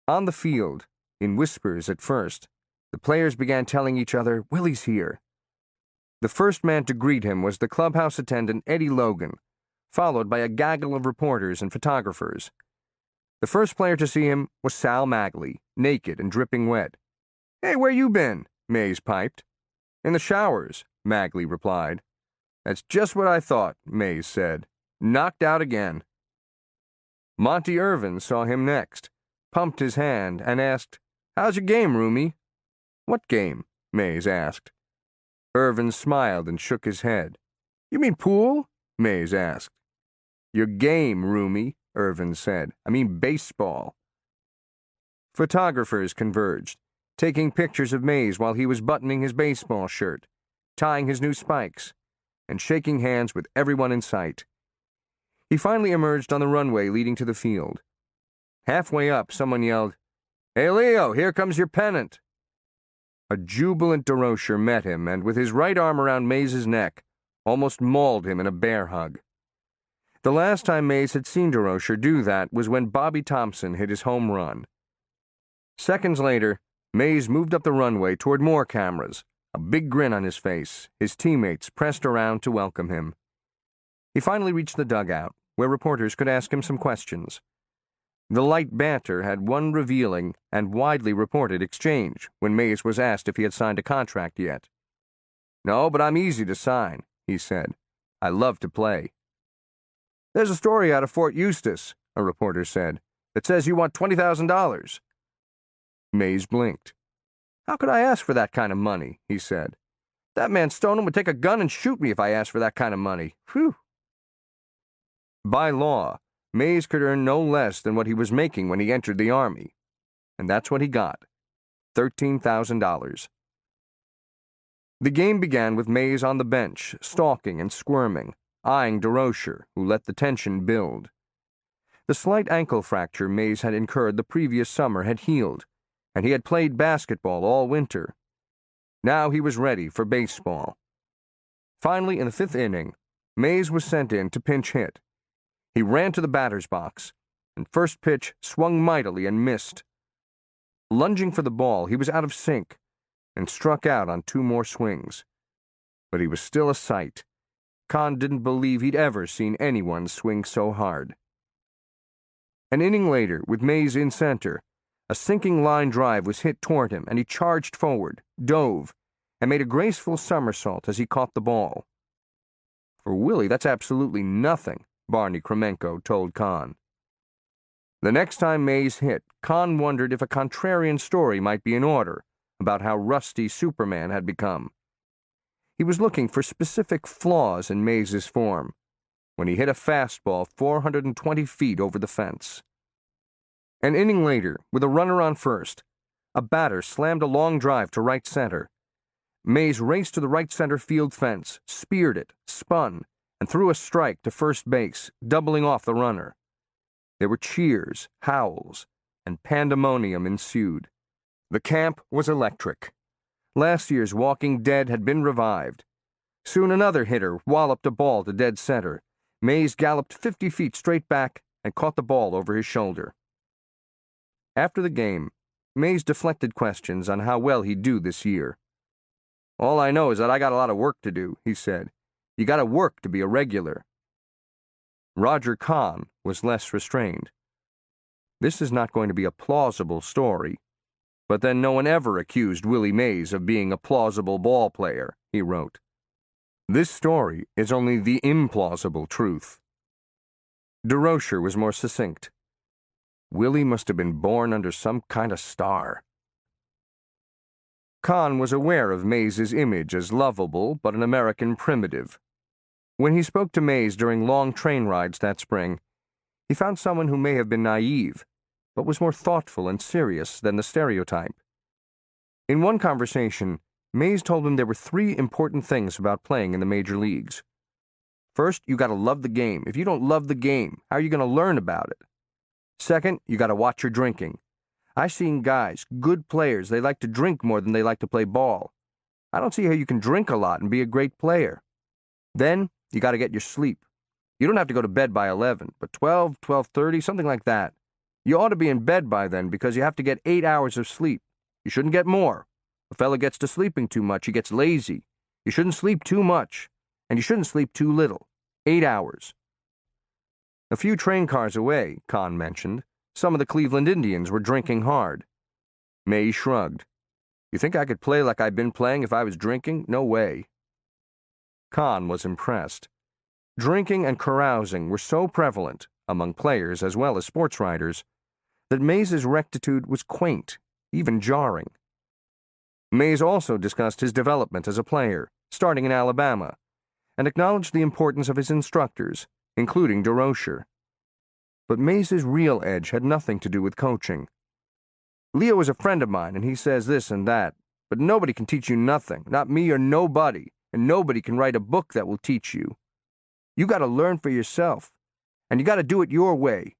On the field, in whispers at first, the players began telling each other, "Willie's here." The first man to greet him was the clubhouse attendant Eddie Logan, followed by a gaggle of reporters and photographers. The first player to see him was Sal Magley, naked and dripping wet. "Hey, where you been?" Mays piped. "In the showers," Magley replied. "That's just what I thought," Mays said. "Knocked out again." Monty Irvin saw him next, pumped his hand, and asked, "How's your game, Roomie?" "What game?" Mays asked. Irvin smiled and shook his head. "You mean pool?" Mays asked. "Your game, Roomie," Irvin said. "I mean baseball." Photographers converged, taking pictures of Mays while he was buttoning his baseball shirt, tying his new spikes, and shaking hands with everyone in sight. He finally emerged on the runway leading to the field. Halfway up, someone yelled, "Hey, Leo, here comes your pennant." A jubilant DeRocher met him and, with his right arm around Mays's neck, almost mauled him in a bear hug. The last time Mays had seen DeRocher do that was when Bobby Thompson hit his home run. Seconds later, Mays moved up the runway toward more cameras, a big grin on his face, his teammates pressed around to welcome him. He finally reached the dugout, where reporters could ask him some questions. The light banter had one revealing and widely reported exchange when Mays was asked if he had signed a contract yet. "No, but I'm easy to sign," he said. "I love to play." "There's a story out of Fort Eustis," a reporter said, "that says you want $20,000. Mays blinked. "How could I ask for that kind of money?" he said. "That man Stoneham would take a gun and shoot me if I asked for that kind of money. Phew." By law, Mays could earn no less than what he was making when he entered the Army. And that's what he got. $13,000. The game began with Mays on the bench, stalking and squirming, eyeing DeRocher, who let the tension build. The slight ankle fracture Mays had incurred the previous summer had healed, and he had played basketball all winter. Now he was ready for baseball. Finally, in the 5th inning, Mays was sent in to pinch hit. He ran to the batter's box, and first pitch swung mightily and missed. Lunging for the ball, he was out of sync and struck out on 2 more swings. But he was still a sight. Kahn didn't believe he'd ever seen anyone swing so hard. An inning later, with Mays in center, a sinking line drive was hit toward him, and he charged forward, dove, and made a graceful somersault as he caught the ball. For Willie, that's absolutely nothing, Barney Kremenko told Kahn. The next time Mays hit, Kahn wondered if a contrarian story might be in order about how rusty Superman had become. He was looking for specific flaws in Mays's form when he hit a fastball 420 feet over the fence. An inning later, with a runner on first, a batter slammed a long drive to right center. Mays raced to the right center field fence, speared it, spun, and threw a strike to first base, doubling off the runner. There were cheers, howls, and pandemonium ensued. The camp was electric. Last year's Walking Dead had been revived. Soon another hitter walloped a ball to dead center. Mays galloped 50 feet straight back and caught the ball over his shoulder. After the game, Mays deflected questions on how well he'd do this year. "All I know is that I got a lot of work to do," he said. "You gotta work to be a regular." Roger Kahn was less restrained. "This is not going to be a plausible story. But then no one ever accused Willie Mays of being a plausible ball player," he wrote. "This story is only the implausible truth." DeRocher was more succinct. "Willie must have been born under some kind of star." Kahn was aware of Mays's image as lovable but an American primitive. When he spoke to Mays during long train rides that spring, he found someone who may have been naive, but was more thoughtful and serious than the stereotype. In one conversation, Mays told him there were 3 important things about playing in the major leagues. First, you gotta love the game. If you don't love the game, how are you gonna learn about it? Second, you gotta watch your drinking. I've seen guys, good players, they like to drink more than they like to play ball. I don't see how you can drink a lot and be a great player. Then, you gotta get your sleep. You don't have to go to bed by 11, but 12, 12:30, something like that. You ought to be in bed by then because you have to get 8 hours of sleep. You shouldn't get more. A fella gets to sleeping too much, he gets lazy. You shouldn't sleep too much, and you shouldn't sleep too little. 8 hours. A few train cars away, Kahn mentioned, some of the Cleveland Indians were drinking hard. May shrugged. "You think I could play like I'd been playing if I was drinking? No way." Kahn was impressed. Drinking and carousing were so prevalent, among players as well as sports writers, that Mays's rectitude was quaint, even jarring. Mays also discussed his development as a player, starting in Alabama, and acknowledged the importance of his instructors, including DeRocher. But Mays's real edge had nothing to do with coaching. "Leo is a friend of mine, and he says this and that, but nobody can teach you nothing, not me or nobody, and nobody can write a book that will teach you. You gotta learn for yourself, and you gotta do it your way.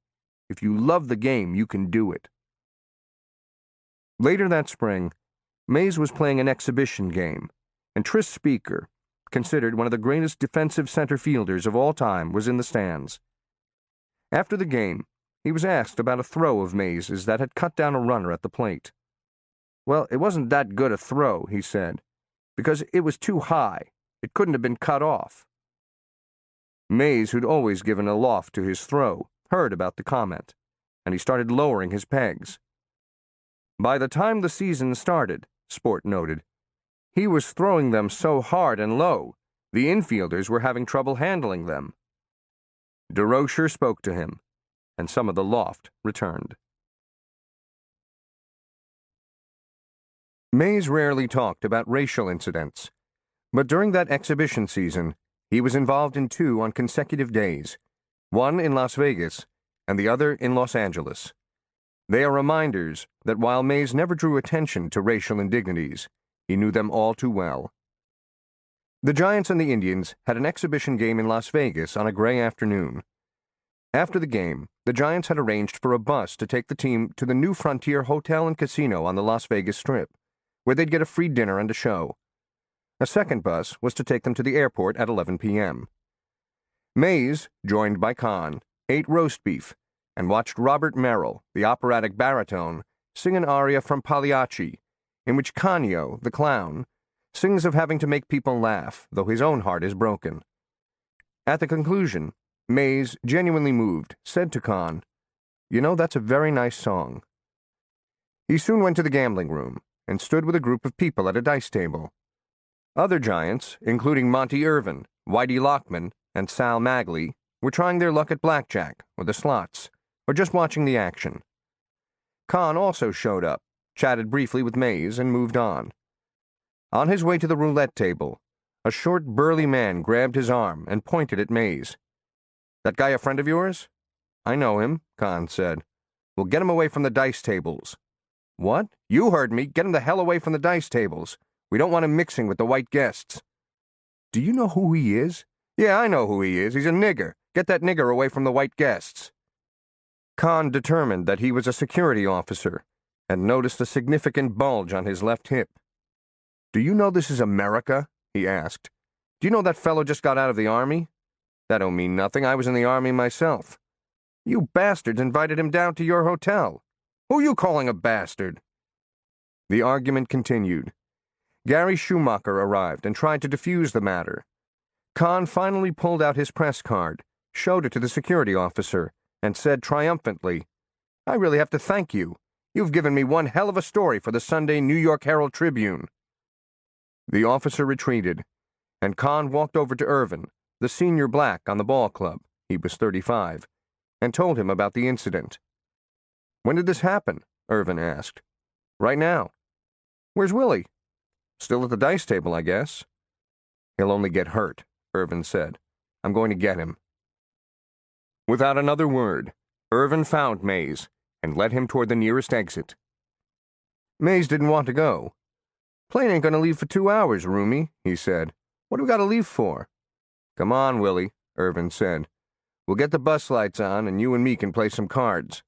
If you love the game, you can do it." Later that spring, Mays was playing an exhibition game, and Tris Speaker, considered one of the greatest defensive center fielders of all time, was in the stands. After the game, he was asked about a throw of Mays's that had cut down a runner at the plate. "Well, it wasn't that good a throw," he said, "because it was too high. It couldn't have been cut off." Mays, who'd always given a loft to his throw, heard about the comment, and he started lowering his pegs. By the time the season started, Sport noted, he was throwing them so hard and low, the infielders were having trouble handling them. DeRocher spoke to him, and some of the loft returned. Mays rarely talked about racial incidents, but during that exhibition season, he was involved in 2 on consecutive days, one in Las Vegas and the other in Los Angeles. They are reminders that while Mays never drew attention to racial indignities, he knew them all too well. The Giants and the Indians had an exhibition game in Las Vegas on a gray afternoon. After the game, the Giants had arranged for a bus to take the team to the New Frontier Hotel and Casino on the Las Vegas Strip, where they'd get a free dinner and a show. A second bus was to take them to the airport at 11 p.m. Mays, joined by Kahn, ate roast beef and watched Robert Merrill, the operatic baritone, sing an aria from Pagliacci, in which Canio, the clown, sings of having to make people laugh, though his own heart is broken. At the conclusion, Mays, genuinely moved, said to Kahn, You know, that's a very nice song. He soon went to the gambling room and stood with a group of people at a dice table. Other giants, including Monty Irvin, Whitey Lockman, and Sal Magley, were trying their luck at blackjack or the slots, or just watching the action. Con also showed up, chatted briefly with Mays, and moved on. On his way to the roulette table, a short, burly man grabbed his arm and pointed at Mays. "That guy a friend of yours?" "I know him," Con said. "Well, get him away from the dice tables." "What? You heard me. Get him the hell away from the dice tables. We don't want him mixing with the white guests." "Do you know who he is?" "Yeah, I know who he is. He's a nigger. Get that nigger away from the white guests." Con determined that he was a security officer and noticed a significant bulge on his left hip. "Do you know this is America?" he asked. "Do you know that fellow just got out of the army?" "That don't mean nothing. I was in the army myself." "You bastards invited him down to your hotel. Who you calling a bastard?" The argument continued. Gary Schumacher arrived and tried to defuse the matter. Con finally pulled out his press card, showed it to the security officer, and said triumphantly, "I really have to thank you. You've given me one hell of a story for the Sunday New York Herald Tribune." The officer retreated, and Con walked over to Irvin, the senior black on the ball club, he was 35, and told him about the incident. "When did this happen?" Irvin asked. "Right now." "Where's Willie?" "Still at the dice table, I guess." "He'll only get hurt," Irvin said. "I'm going to get him." Without another word, Irvin found Mays and led him toward the nearest exit. Mays didn't want to go. "Plane ain't going to leave for 2 hours, roomie," he said. "What do we got to leave for?" "Come on, Willie," Irvin said. "We'll get the bus lights on and you and me can play some cards."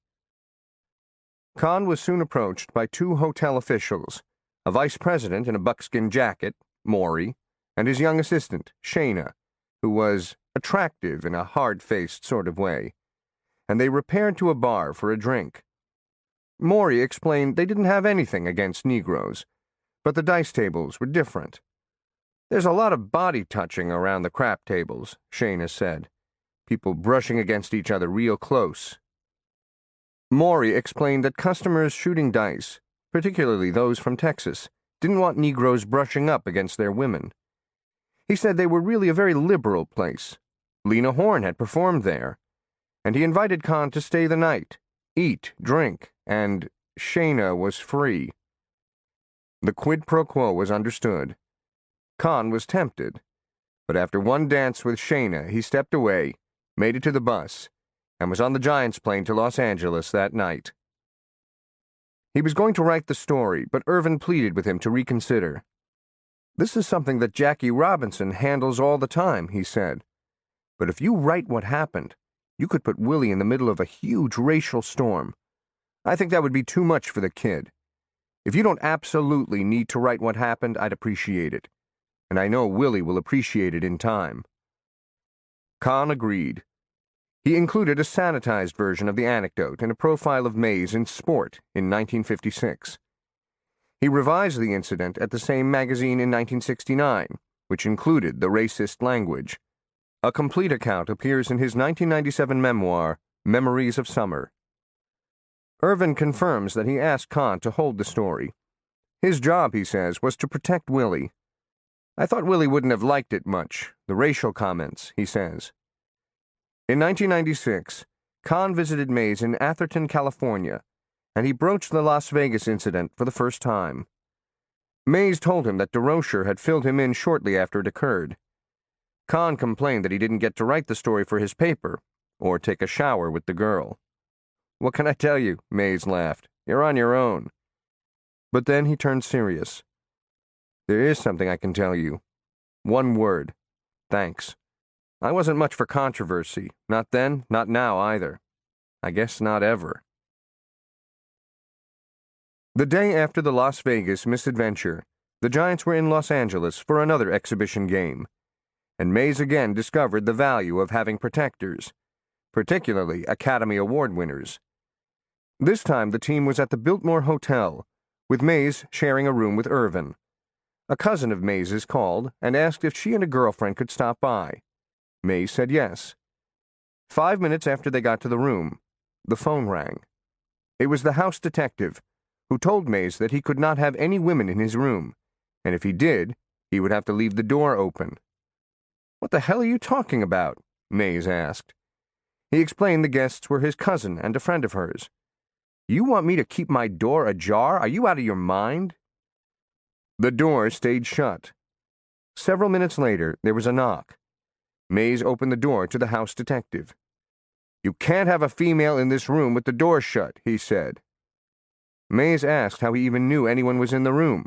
Con was soon approached by 2 hotel officials, a vice president in a buckskin jacket, Maury, and his young assistant, Shayna, who was attractive in a hard-faced sort of way, and they repaired to a bar for a drink. Maury explained they didn't have anything against Negroes, but the dice tables were different. "There's a lot of body touching around the crap tables," Shayna said. "People brushing against each other real close." Maury explained that customers shooting dice, particularly those from Texas, didn't want Negroes brushing up against their women. He said they were really a very liberal place. Lena Horne had performed there, and he invited Con to stay the night, eat, drink, and Shayna was free. The quid pro quo was understood. Con was tempted, but after one dance with Shayna, he stepped away, made it to the bus, and was on the Giants plane to Los Angeles that night. He was going to write the story, but Irvin pleaded with him to reconsider. "This is something that Jackie Robinson handles all the time," he said. "But if you write what happened, you could put Willie in the middle of a huge racial storm. I think that would be too much for the kid. If you don't absolutely need to write what happened, I'd appreciate it. And I know Willie will appreciate it in time." Con agreed. He included a sanitized version of the anecdote in a profile of Mays in Sport in 1956. He revised the incident at the same magazine in 1969, which included the racist language. A complete account appears in his 1997 memoir, Memories of Summer. Irvin confirms that he asked Con to hold the story. His job, he says, was to protect Willie. "I thought Willie wouldn't have liked it much, the racial comments," he says. In 1996, Con visited Mays in Atherton, California, and he broached the Las Vegas incident for the first time. Mays told him that DeRocher had filled him in shortly after it occurred. Con complained that he didn't get to write the story for his paper, or take a shower with the girl. "What can I tell you?" Mays laughed. "You're on your own." But then he turned serious. "There is something I can tell you. One word. Thanks. I wasn't much for controversy. Not then, not now either. I guess not ever." The day after the Las Vegas misadventure, the Giants were in Los Angeles for another exhibition game, and Mays again discovered the value of having protectors, particularly Academy Award winners. This time the team was at the Biltmore Hotel, with Mays sharing a room with Irvin. A cousin of Mays's called and asked if she and a girlfriend could stop by. Mays said yes. 5 minutes after they got to the room, the phone rang. It was the house detective, who told Mays that he could not have any women in his room, and if he did, he would have to leave the door open. "What the hell are you talking about?" Mays asked. He explained the guests were his cousin and a friend of hers. "You want me to keep my door ajar? Are you out of your mind?" The door stayed shut. Several minutes later, there was a knock. Mays opened the door to the house detective. "You can't have a female in this room with the door shut," he said. Mays asked how he even knew anyone was in the room.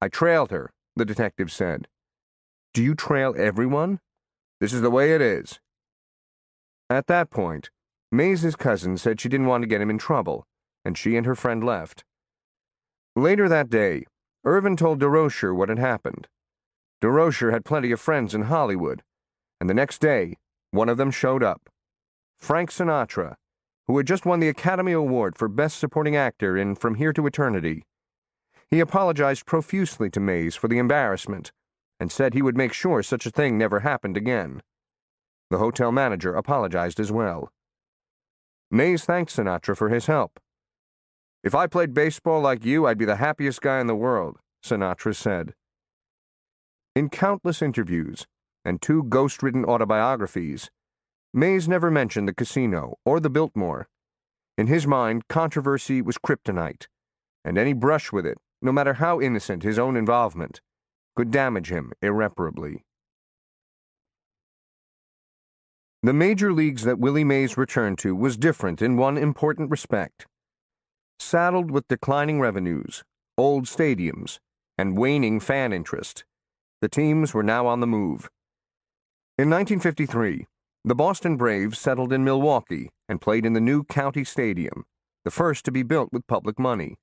"I trailed her," the detective said. "Do you trail everyone?" "This is the way it is." At that point, Mays's cousin said she didn't want to get him in trouble, and she and her friend left. Later that day, Irvin told DeRocher what had happened. DeRocher had plenty of friends in Hollywood, and the next day, one of them showed up. Frank Sinatra, who had just won the Academy Award for Best Supporting Actor in From Here to Eternity. He apologized profusely to Mays for the embarrassment and said he would make sure such a thing never happened again. The hotel manager apologized as well. Mays thanked Sinatra for his help. "If I played baseball like you, I'd be the happiest guy in the world," Sinatra said. In countless interviews and 2 ghost-ridden autobiographies, Mays never mentioned the casino or the Biltmore. In his mind, controversy was kryptonite, and any brush with it, no matter how innocent his own involvement, could damage him irreparably. The major leagues that Willie Mays returned to was different in one important respect. Saddled with declining revenues, old stadiums, and waning fan interest, the teams were now on the move. In 1953, the Boston Braves settled in Milwaukee and played in the new County Stadium, the first to be built with public money.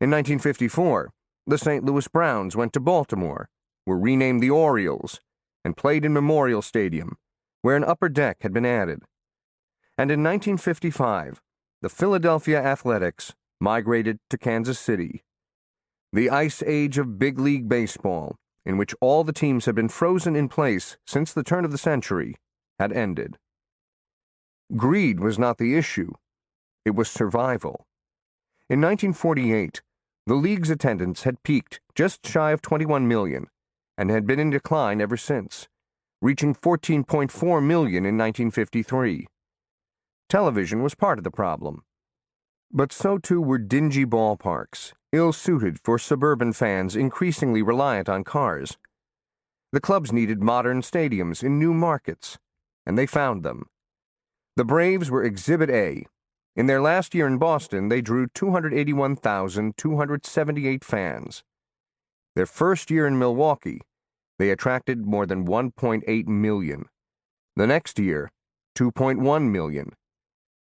In 1954, the St. Louis Browns went to Baltimore, were renamed the Orioles, and played in Memorial Stadium, where an upper deck had been added. And in 1955, the Philadelphia Athletics migrated to Kansas City. The ice age of big league baseball, in which all the teams had been frozen in place since the turn of the century, had ended. Greed was not the issue. It was survival. In 1948, the league's attendance had peaked just shy of 21 million and had been in decline ever since, reaching 14.4 million in 1953. Television was part of the problem. But so too were dingy ballparks, ill-suited for suburban fans increasingly reliant on cars. The clubs needed modern stadiums in new markets, and they found them. The Braves were Exhibit A. In their last year in Boston, they drew 281,278 fans. Their first year in Milwaukee, they attracted more than 1.8 million. The next year, 2.1 million.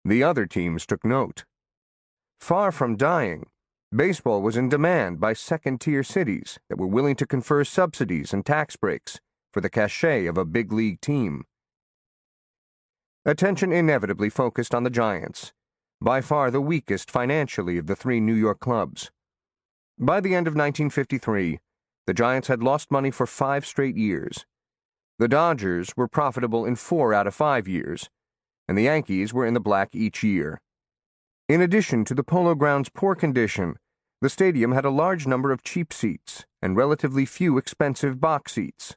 The other teams took note. Far from dying, baseball was in demand by second-tier cities that were willing to confer subsidies and tax breaks for the cachet of a big league team. Attention inevitably focused on the Giants, by far the weakest financially of the 3 New York clubs. By the end of 1953, the Giants had lost money for 5 straight years. The Dodgers were profitable in 4 out of 5 years, and the Yankees were in the black each year. In addition to the Polo Grounds' poor condition, the stadium had a large number of cheap seats and relatively few expensive box seats.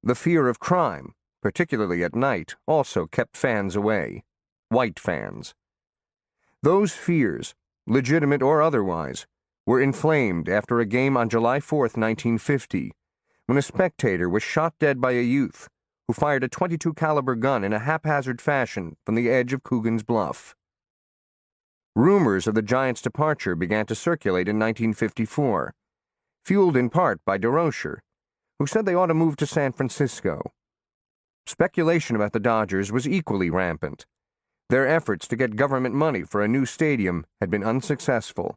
The fear of crime, particularly at night, also kept fans away. White fans. Those fears, legitimate or otherwise, were inflamed after a game on July 4, 1950, when a spectator was shot dead by a youth who fired a .22 caliber gun in a haphazard fashion from the edge of Coogan's Bluff. Rumors of the Giants' departure began to circulate in 1954, fueled in part by DeRocher, who said they ought to move to San Francisco. Speculation about the Dodgers was equally rampant. Their efforts to get government money for a new stadium had been unsuccessful,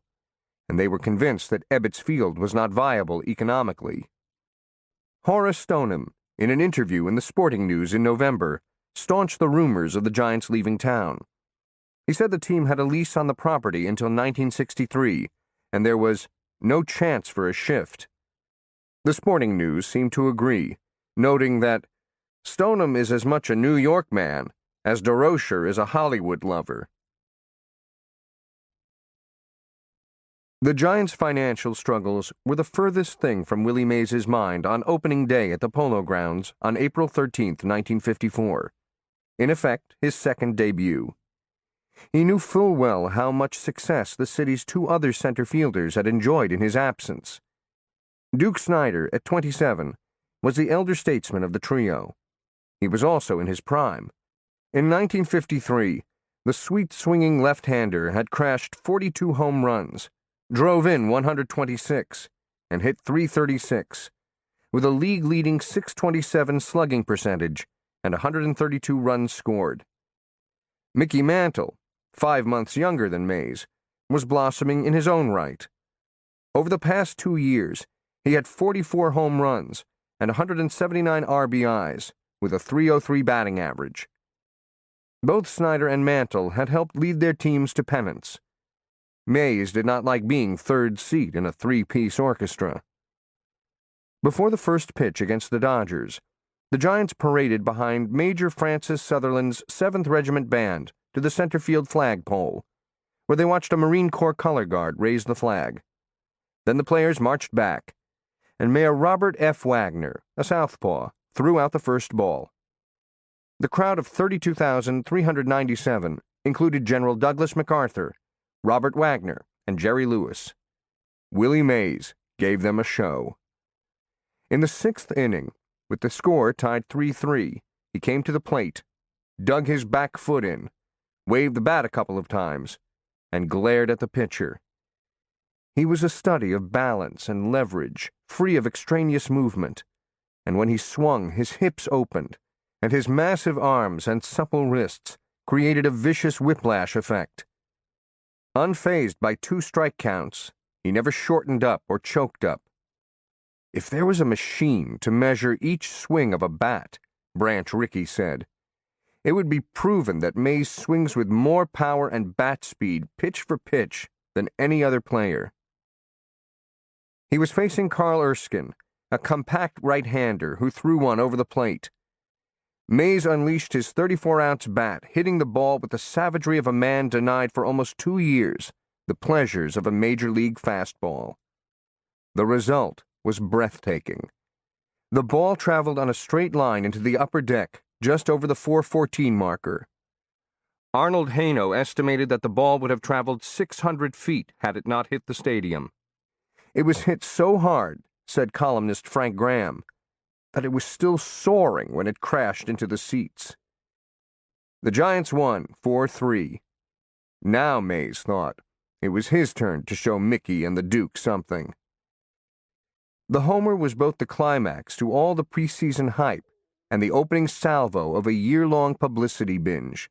and they were convinced that Ebbets Field was not viable economically. Horace Stoneham, in an interview in the Sporting News in November, staunched the rumors of the Giants leaving town. He said the team had a lease on the property until 1963, and there was no chance for a shift. The Sporting News seemed to agree, noting that Stoneham is as much a New York man as DeRocher is a Hollywood lover. The Giants' financial struggles were the furthest thing from Willie Mays' mind on opening day at the Polo Grounds on April 13, 1954. In effect, his second debut. He knew full well how much success the city's two other center fielders had enjoyed in his absence. Duke Snider, at 27, was the elder statesman of the trio. He was also in his prime. In 1953, the sweet-swinging left-hander had crashed 42 home runs, drove in 126, and hit .336, with a league-leading .627 slugging percentage and 132 runs scored. Mickey Mantle, 5 months younger than Mays, was blossoming in his own right. Over the past 2 years, he had 44 home runs and 179 RBIs, with a .303 batting average. Both Snider and Mantle had helped lead their teams to pennants. Mays did not like being third seat in a three-piece orchestra. Before the first pitch against the Dodgers, the Giants paraded behind Major Francis Sutherland's 7th Regiment Band to the center field flagpole, where they watched a Marine Corps color guard raise the flag. Then the players marched back, and Mayor Robert F. Wagner, a southpaw, threw out the first ball. The crowd of 32,397 included General Douglas MacArthur, Robert Wagner, and Jerry Lewis. Willie Mays gave them a show. In the 6th inning, with the score tied 3-3, he came to the plate, dug his back foot in, waved the bat a couple of times, and glared at the pitcher. He was a study of balance and leverage, free of extraneous movement, and when he swung, his hips opened, and his massive arms and supple wrists created a vicious whiplash effect. Unfazed by 2 strike counts, he never shortened up or choked up. If there was a machine to measure each swing of a bat, Branch Rickey said, it would be proven that Mays swings with more power and bat speed, pitch for pitch, than any other player. He was facing Carl Erskine, a compact right-hander who threw one over the plate. Mays unleashed his 34-ounce bat, hitting the ball with the savagery of a man denied for almost 2 years the pleasures of a major league fastball. The result was breathtaking. The ball traveled on a straight line into the upper deck, just over the 414 marker. Arnold Haino estimated that the ball would have traveled 600 feet had it not hit the stadium. It was hit so hard, said columnist Frank Graham, that it was still soaring when it crashed into the seats. The Giants won 4-3. Now, Mays thought, it was his turn to show Mickey and the Duke something. The homer was both the climax to all the preseason hype and the opening salvo of a year-long publicity binge.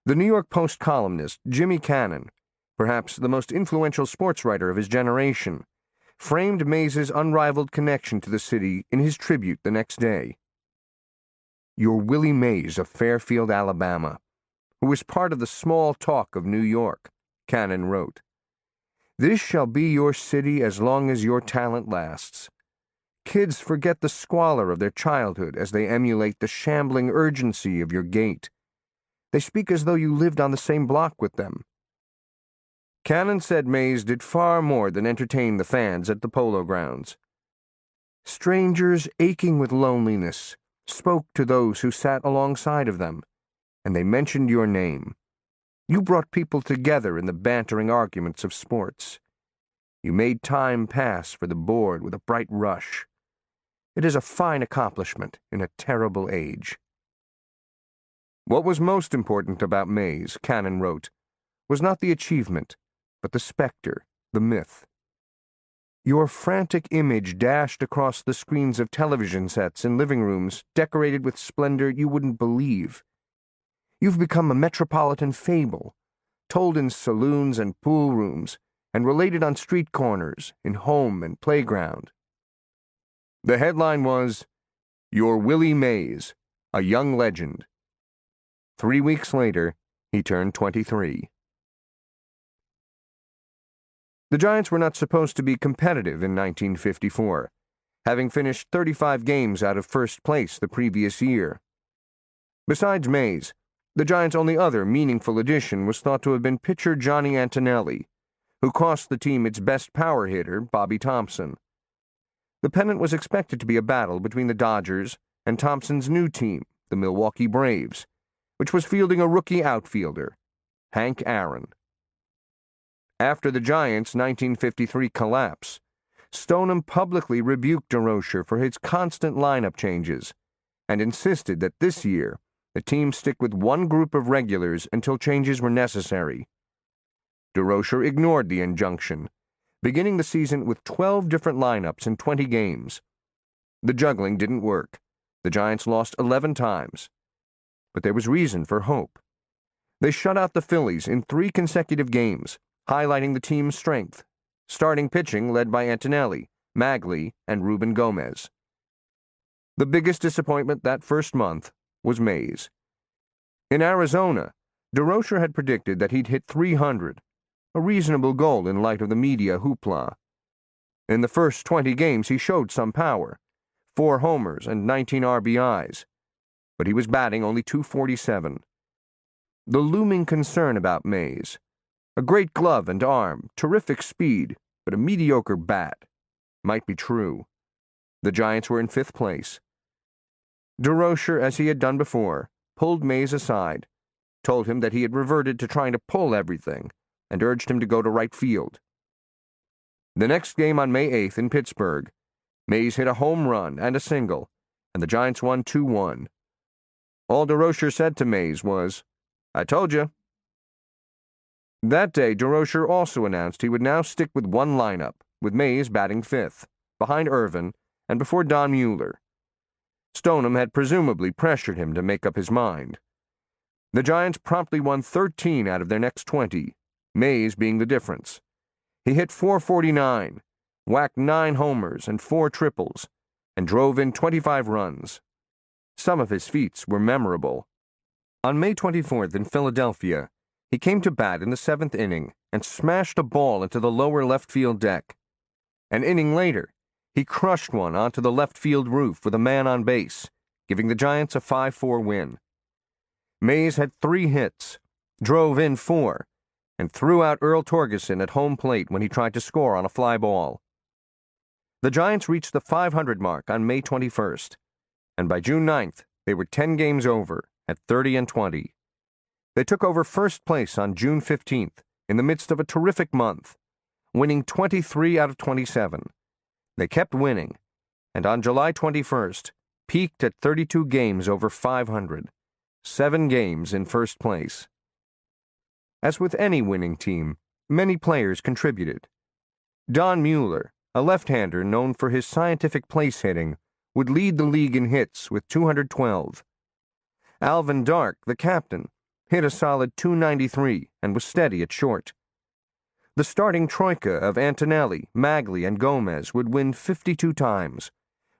The New York Post columnist Jimmy Cannon, perhaps the most influential sports writer of his generation, framed Mays's unrivaled connection to the city in his tribute the next day. You're Willie Mays of Fairfield, Alabama, who is part of the small talk of New York, Cannon wrote. This shall be your city as long as your talent lasts. Kids forget the squalor of their childhood as they emulate the shambling urgency of your gait. They speak as though you lived on the same block with them. Cannon said Mays did far more than entertain the fans at the Polo Grounds. Strangers aching with loneliness spoke to those who sat alongside of them, and they mentioned your name. You brought people together in the bantering arguments of sports. You made time pass for the bored with a bright rush. It is a fine accomplishment in a terrible age. What was most important about Mays, Cannon wrote, was not the achievement, but the specter, the myth. Your frantic image dashed across the screens of television sets in living rooms decorated with splendor you wouldn't believe. You've become a metropolitan fable, told in saloons and pool rooms, and related on street corners, in home and playground. The headline was, You're Willie Mays, a young legend. 3 weeks later, he turned 23. The Giants were not supposed to be competitive in 1954, having finished 35 games out of first place the previous year. Besides Mays, The Giants' only other meaningful addition was thought to have been pitcher Johnny Antonelli, who cost the team its best power hitter, Bobby Thompson. The pennant was expected to be a battle between the Dodgers and Thompson's new team, the Milwaukee Braves, which was fielding a rookie outfielder, Hank Aaron. After the Giants' 1953 collapse, Stoneham publicly rebuked DeRocher for his constant lineup changes and insisted that this year the team stick with one group of regulars until changes were necessary. DeRocher ignored the injunction, beginning the season with 12 different lineups in 20 games. The juggling didn't work. The Giants lost 11 times. But there was reason for hope. They shut out the Phillies in 3 consecutive games, highlighting the team's strength, starting pitching led by Antonelli, Magley, and Ruben Gomez. The biggest disappointment that first month was Mays. In Arizona, DeRocher had predicted that he'd hit 300, a reasonable goal in light of the media hoopla. In the first 20 games, he showed some power, 4 homers and 19 RBIs, but he was batting only .247. The looming concern about Mays, a great glove and arm, terrific speed, but a mediocre bat, might be true. The Giants were in 5th place. DeRocher, as he had done before, pulled Mays aside, told him that he had reverted to trying to pull everything, and urged him to go to right field. The next game on May 8th in Pittsburgh, Mays hit a home run and a single, and the Giants won 2-1. All DeRocher said to Mays was, "I told you." That day, DeRocher also announced he would now stick with one lineup, with Mays batting 5th, behind Irvin, and before Don Mueller. Stoneham had presumably pressured him to make up his mind. The Giants promptly won 13 out of their next 20, Mays being the difference. He hit .449, whacked 9 homers and 4 triples, and drove in 25 runs. Some of his feats were memorable. On May 24th in Philadelphia, he came to bat in the 7th inning and smashed a ball into the lower left field deck. An inning later, he crushed one onto the left field roof with a man on base, giving the Giants a 5-4 win. Mays had 3 hits, drove in 4, and threw out Earl Torgeson at home plate when he tried to score on a fly ball. The Giants reached the 500 mark on May 21st, and by June 9th, they were 10 games over at 30-20. They took over first place on June 15th in the midst of a terrific month, winning 23 out of 27. They kept winning, and on July 21st, peaked at 32 games over 500, 7 games in first place. As with any winning team, many players contributed. Don Mueller, a left-hander known for his scientific place hitting, would lead the league in hits with 212. Alvin Dark, the captain, hit a solid .293 and was steady at short. The starting troika of Antonelli, Magley, and Gomez would win 52 times,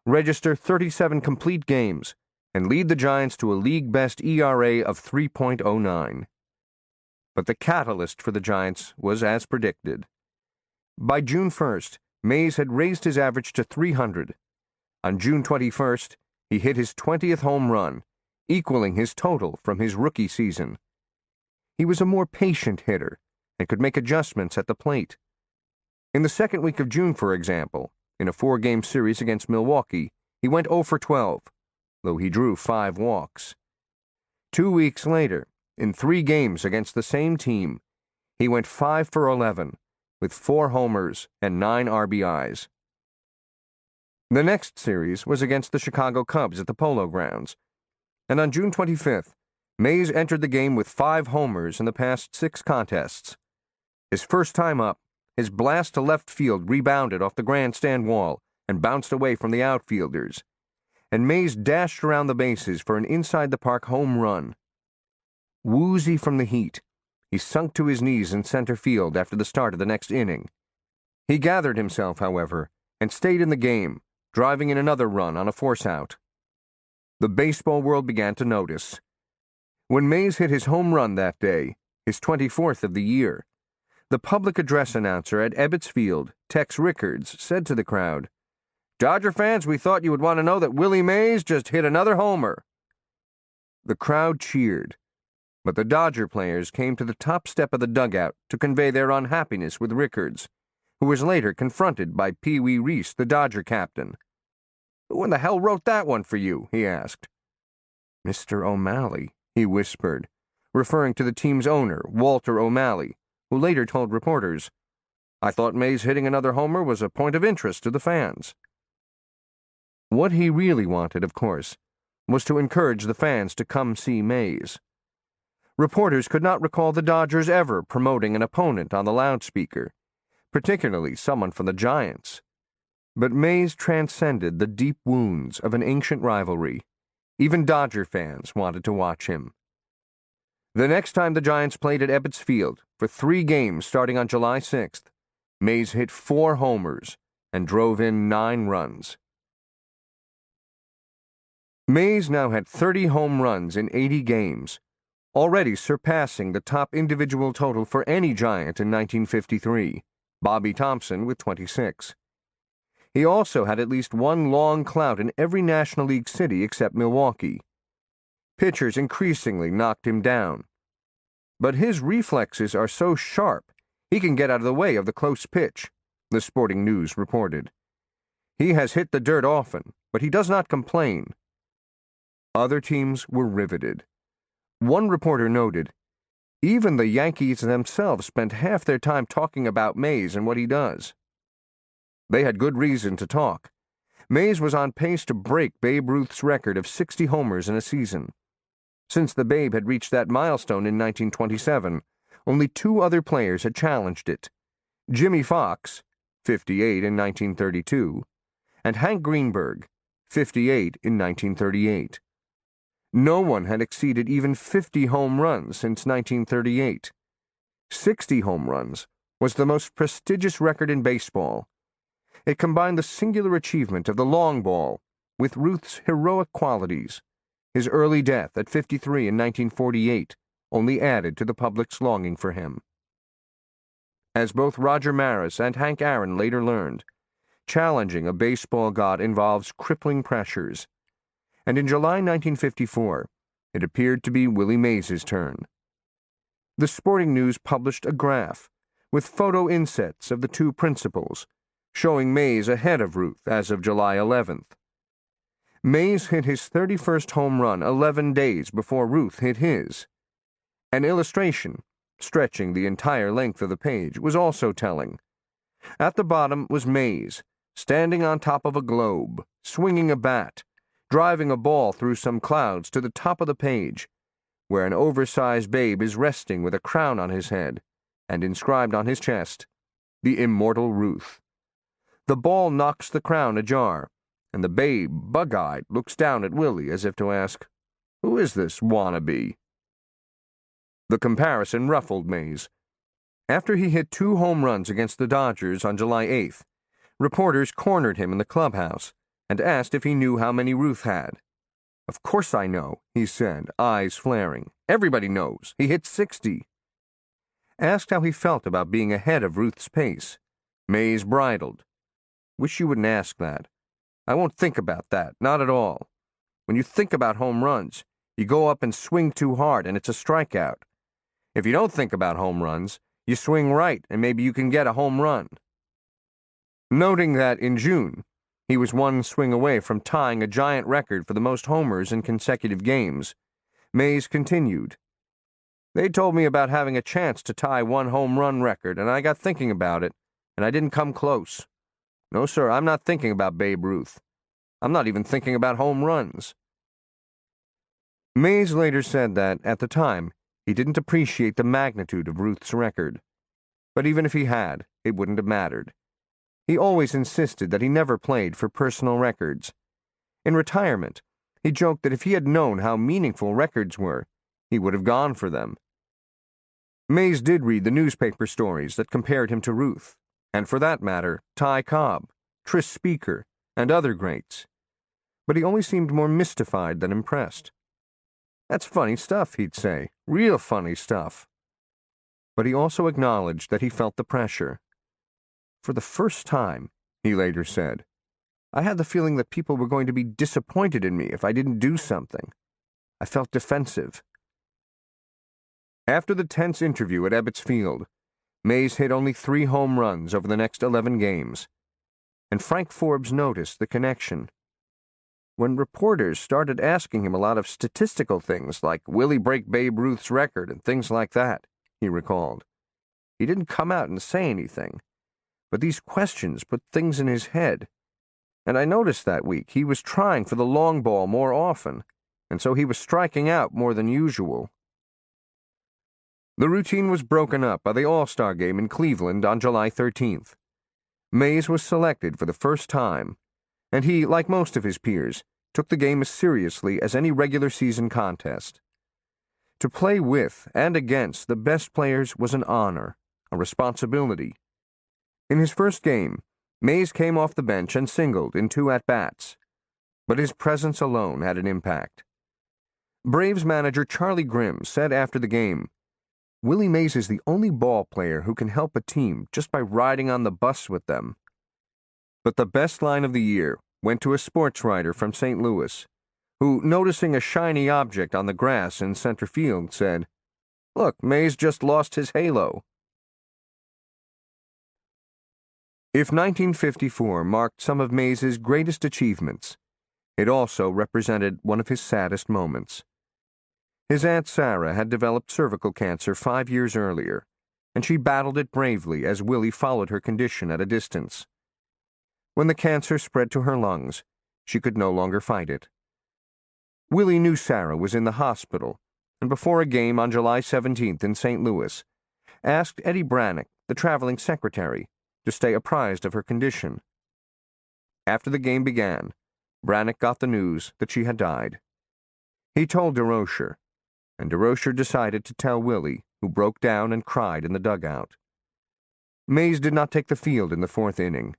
register 37 complete games, and lead the Giants to a league-best ERA of 3.09. But the catalyst for the Giants was as predicted. By June 1st, Mays had raised his average to 300. On June 21st, he hit his 20th home run, equaling his total from his rookie season. He was a more patient hitter and could make adjustments at the plate. In the second week of June, for example, in a 4-game series against Milwaukee, he went 0 for 12, though he drew 5 walks. 2 weeks later, in 3 games against the same team, he went 5 for 11, with 4 homers and 9 RBIs. The next series was against the Chicago Cubs at the Polo Grounds, and on June 25th, Mays entered the game with 5 homers in the past 6 contests. His first time up, his blast to left field rebounded off the grandstand wall and bounced away from the outfielders, and Mays dashed around the bases for an inside-the-park home run. Woozy from the heat, he sunk to his knees in center field after the start of the next inning. He gathered himself, however, and stayed in the game, driving in another run on a force-out. The baseball world began to notice. When Mays hit his home run that day, his 24th of the year, the public address announcer at Ebbets Field, Tex Rickards, said to the crowd, "Dodger fans, we thought you would want to know that Willie Mays just hit another homer." The crowd cheered. But the Dodger players came to the top step of the dugout to convey their unhappiness with Rickards, who was later confronted by Pee Wee Reese, the Dodger captain. "Who in the hell wrote that one for you?" he asked. "Mr. O'Malley," he whispered, referring to the team's owner, Walter O'Malley, who later told reporters, "I thought Mays hitting another homer was a point of interest to the fans." What he really wanted, of course, was to encourage the fans to come see Mays. Reporters could not recall the Dodgers ever promoting an opponent on the loudspeaker, particularly someone from the Giants. But Mays transcended the deep wounds of an ancient rivalry. Even Dodger fans wanted to watch him. The next time the Giants played at Ebbets Field, for 3 games starting on July 6th, Mays hit 4 homers and drove in 9 runs. Mays now had 30 home runs in 80 games, already surpassing the top individual total for any Giant in 1953, Bobby Thompson with 26. He also had at least one long clout in every National League city except Milwaukee. Pitchers increasingly knocked him down. But his reflexes are so sharp, he can get out of the way of the close pitch, the Sporting News reported. He has hit the dirt often, but he does not complain. Other teams were riveted. One reporter noted, "Even the Yankees themselves spent half their time talking about Mays and what he does." They had good reason to talk. Mays was on pace to break Babe Ruth's record of 60 homers in a season. Since the Babe had reached that milestone in 1927, only 2 other players had challenged it: Jimmy Fox, 58 in 1932, and Hank Greenberg, 58 in 1938. No one had exceeded even 50 home runs since 1938. 60 home runs was the most prestigious record in baseball. It combined the singular achievement of the long ball with Ruth's heroic qualities. His early death at 53 in 1948 only added to the public's longing for him. As both Roger Maris and Hank Aaron later learned, challenging a baseball god involves crippling pressures. And in July 1954, it appeared to be Willie Mays' turn. The Sporting News published a graph with photo insets of the 2 principals, showing Mays ahead of Ruth as of July 11th. Mays hit his 31st home run 11 days before Ruth hit his. An illustration, stretching the entire length of the page, was also telling. At the bottom was Mays, standing on top of a globe, swinging a bat, driving a ball through some clouds to the top of the page, where an oversized Babe is resting with a crown on his head, and inscribed on his chest, "The Immortal Ruth." The ball knocks the crown ajar, and the Babe, bug-eyed, looks down at Willie as if to ask, "Who is this wannabe?" The comparison ruffled Mays. After he hit 2 home runs against the Dodgers on July 8th, reporters cornered him in the clubhouse and asked if he knew how many Ruth had. "Of course I know," he said, eyes flaring. "Everybody knows. He hit 60. Asked how he felt about being ahead of Ruth's pace, Mays bridled. "Wish you wouldn't ask that. I won't think about that, not at all. When you think about home runs, you go up and swing too hard and it's a strikeout. If you don't think about home runs, you swing right and maybe you can get a home run." Noting that in June, he was 1 swing away from tying a Giant record for the most homers in consecutive games, Mays continued, "They told me about having a chance to tie 1 home run record, and I got thinking about it, and I didn't come close. No, sir, I'm not thinking about Babe Ruth. I'm not even thinking about home runs." Mays later said that, at the time, he didn't appreciate the magnitude of Ruth's record. But even if he had, it wouldn't have mattered. He always insisted that he never played for personal records. In retirement, he joked that if he had known how meaningful records were, he would have gone for them. Mays did read the newspaper stories that compared him to Ruth, and for that matter, Ty Cobb, Tris Speaker, and other greats. But he always seemed more mystified than impressed. "That's funny stuff," he'd say, "real funny stuff." But he also acknowledged that he felt the pressure. "For the first time," he later said, "I had the feeling that people were going to be disappointed in me if I didn't do something. I felt defensive." After the tense interview at Ebbets Field, Mays hit only 3 home runs over the next 11 games, and Frank Forbes noticed the connection. When reporters started asking him a lot of statistical things like Willie break Babe Ruth's record and things like that, he recalled. He didn't come out and say anything, but these questions put things in his head. And I noticed that week he was trying for the long ball more often, and so he was striking out more than usual. The routine was broken up by the All-Star game in Cleveland on July 13th. Mays was selected for the first time, and he, like most of his peers, took the game as seriously as any regular season contest. To play with and against the best players was an honor, a responsibility. In his first game, Mays came off the bench and singled in 2 at-bats, but his presence alone had an impact. Braves manager Charlie Grimm said after the game, "Willie Mays is the only ball player who can help a team just by riding on the bus with them." But the best line of the year went to a sports writer from St. Louis, who, noticing a shiny object on the grass in center field, said, "Look, Mays just lost his halo." If 1954 marked some of Mays's greatest achievements, it also represented one of his saddest moments. His Aunt Sarah had developed cervical cancer 5 years earlier, and she battled it bravely as Willie followed her condition at a distance. When the cancer spread to her lungs, she could no longer fight it. Willie knew Sarah was in the hospital, and before a game on July 17th in St. Louis, asked Eddie Brannick, the traveling secretary, to stay apprised of her condition. After the game began, Brannick got the news that she had died. He told DeRocher, and DeRocher decided to tell Willie, who broke down and cried in the dugout. Mays did not take the field in the 4th inning,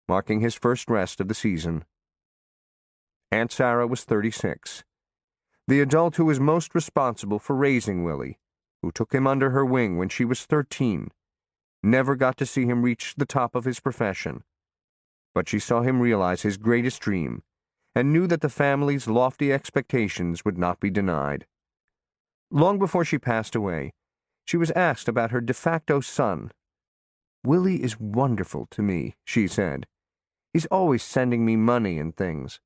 marking his first rest of the season. Aunt Sarah was 36, the adult who was most responsible for raising Willie, who took him under her wing when she was 13, never got to see him reach the top of his profession. But she saw him realize his greatest dream, and knew that the family's lofty expectations would not be denied. Long before she passed away, she was asked about her de facto son. "Willie is wonderful to me," she said. "He's always sending me money and things.